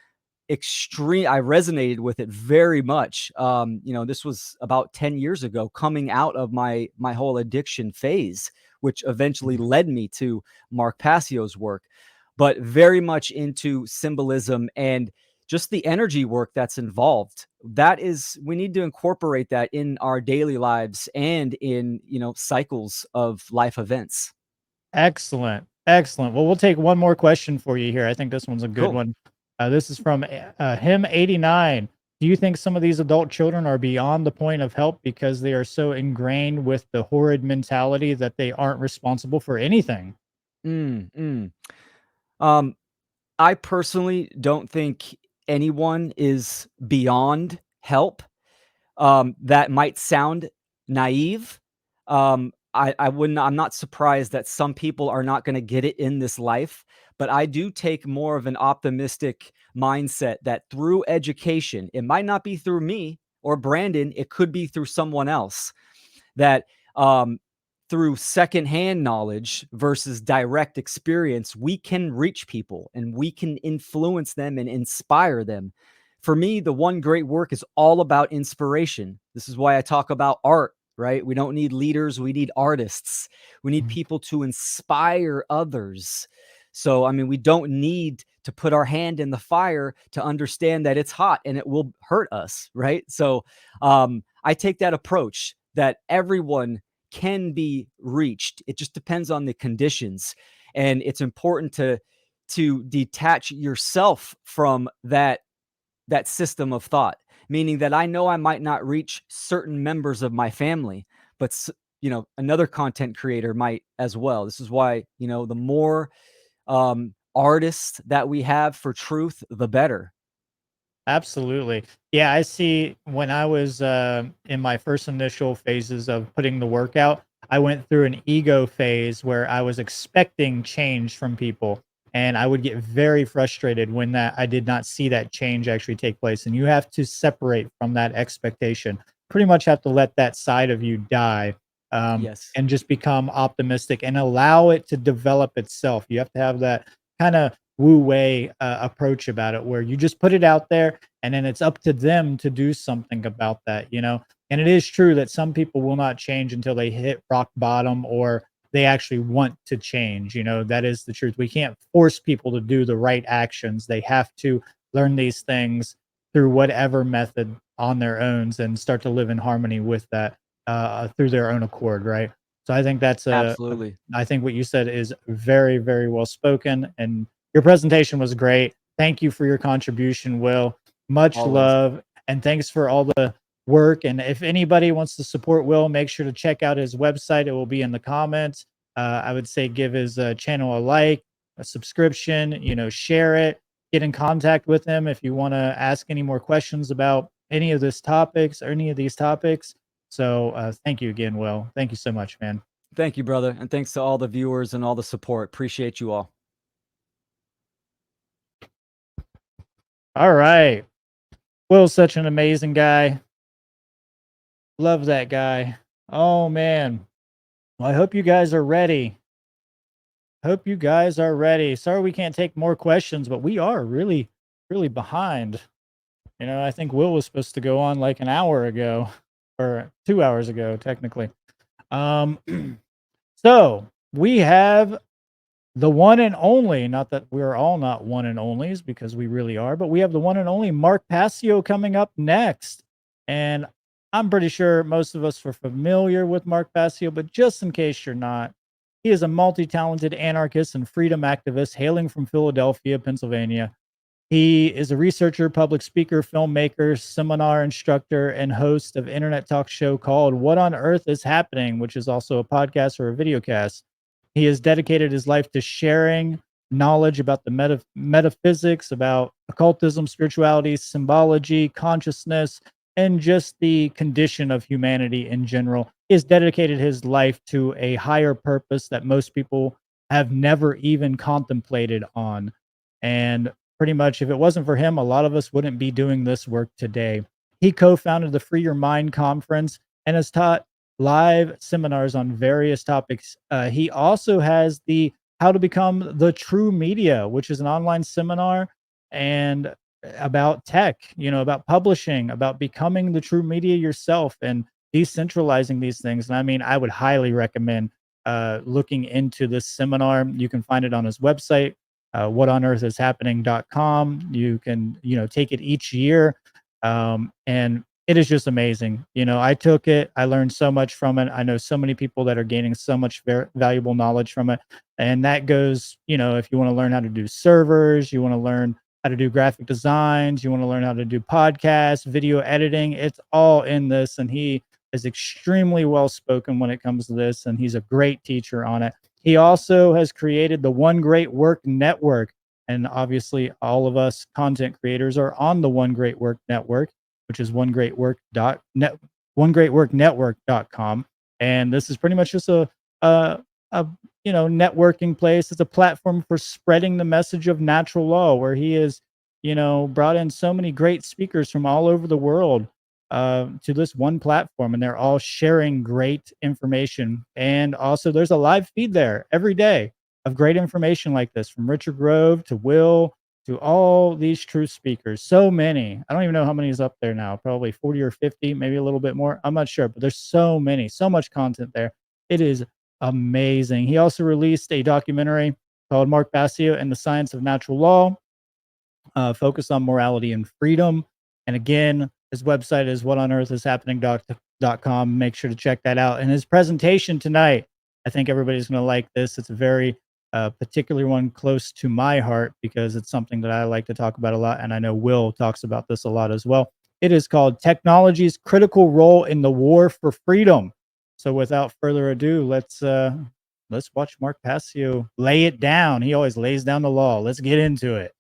I resonated with it very much. This was about 10 years ago, coming out of my whole addiction phase, which eventually led me to Mark Passio's work, but very much into symbolism and just the energy work that's involved. We need to incorporate that in our daily lives and in, cycles of life events. Excellent. Excellent. Well, we'll take one more question for you here. I think this one's a good Cool. one. This is from him 89. Do you think some of these adult children are beyond the point of help because they are so ingrained with the horrid mentality that they aren't responsible for anything? Mm, mm. Um, I personally don't think anyone is beyond help. That might sound naive. I'm not surprised that some people are not going to get it in this life, but I do take more of an optimistic mindset that through education, it might not be through me or Brandon, it could be through someone else, that um, through secondhand knowledge versus direct experience, we can reach people and we can influence them and inspire them. For me, the one great work is all about inspiration. This is why I talk about art, right? We don't need leaders, we need artists. We need people to inspire others. So, I mean, we don't need to put our hand in the fire to understand that it's hot and it will hurt us, right? So, I take that approach that everyone can be reached. It just depends on the conditions. And it's important to detach yourself from that system of thought, meaning that I know I might not reach certain members of my family, but another content creator might as well. This is why, the more artists that we have for truth, the better. Absolutely. Yeah, I see when I was in my first initial phases of putting the work out, I went through an ego phase where I was expecting change from people. And I would get very frustrated when that I did not see that change actually take place. And you have to separate from that expectation. Pretty much have to let that side of you die, Yes. and just become optimistic and allow it to develop itself. You have to have that kind of wu wei approach about it, where you just put it out there and then it's up to them to do something about that, And it is true that some people will not change until they hit rock bottom or they actually want to change. That is the truth. We can't force people to do the right actions. They have to learn these things through whatever method on their own and start to live in harmony with that through their own accord, right? So I think that's Absolutely. I think what you said is very, very well spoken, and your presentation was great. Thank you for your contribution, Will. Much Always. love, and thanks for all the work. And if anybody wants to support Will, make sure to check out his website. It will be in the comments. I would say give his channel a like, a subscription, share it, get in contact with him if you want to ask any more questions about any of these topics. So thank you again, Will. Thank you so much, man. Thank you, brother. And thanks to all the viewers and all the support. Appreciate you all. All right. Will's such an amazing guy. Love that guy. Oh, man. Well, I hope you guys are ready. Sorry we can't take more questions, but we are really, really behind. I think Will was supposed to go on like an hour ago, or 2 hours ago, technically. So we have the one and only, not that we're all not one and onlys because we really are, but we have the one and only Mark Passio coming up next. And I'm pretty sure most of us are familiar with Mark Passio, but just in case you're not, he is a multi-talented anarchist and freedom activist hailing from Philadelphia, Pennsylvania. He is a researcher, public speaker, filmmaker, seminar instructor, and host of internet talk show called What on Earth is Happening, which is also a podcast or a videocast. He has dedicated his life to sharing knowledge about the metaphysics, about occultism, spirituality, symbology, consciousness, and just the condition of humanity in general. He has dedicated his life to a higher purpose that most people have never even contemplated on. And pretty much, if it wasn't for him, a lot of us wouldn't be doing this work today. He co-founded the Free Your Mind Conference and has taught live seminars on various topics. He also has the How to Become the True Media, which is an online seminar and about tech, about publishing, about becoming the true media yourself and decentralizing these things. And I mean, I would highly recommend looking into this seminar. You can find it on his website, whatonearthishappening.com. You can, take it each year. And it is just amazing. I took it, I learned so much from it. I know so many people that are gaining so much valuable knowledge from it. And that goes, if you want to learn how to do servers, you want to learn how to do graphic designs, you want to learn how to do podcasts, video editing, it's all in this. And he is extremely well spoken when it comes to this. And he's a great teacher on it. He also has created the One Great Work Network. And obviously, all of us content creators are on the One Great Work Network, which is onegreatworknetwork.com. And this is pretty much just a networking place. It's a platform for spreading the message of natural law, where he is, brought in so many great speakers from all over the world to this one platform, and they're all sharing great information. And also, there's a live feed there every day of great information like this, from Richard Grove to Will to all these truth speakers. So many. I don't even know how many is up there now. Probably 40 or 50, maybe a little bit more. I'm not sure, but there's so many, so much content there. It is amazing. He also released a documentary called Mark Passio and the Science of Natural Law, focused on morality and freedom. And again, his website is whatonearthishappening.com. Make sure to check that out. And his presentation tonight, I think everybody's going to like this. It's a very particular one close to my heart because it's something that I like to talk about a lot. And I know Will talks about this a lot as well. It is called Technology's Critical Role in the War for Freedom. So without further ado, let's watch Mark Passio lay it down. He always lays down the law. Let's get into it.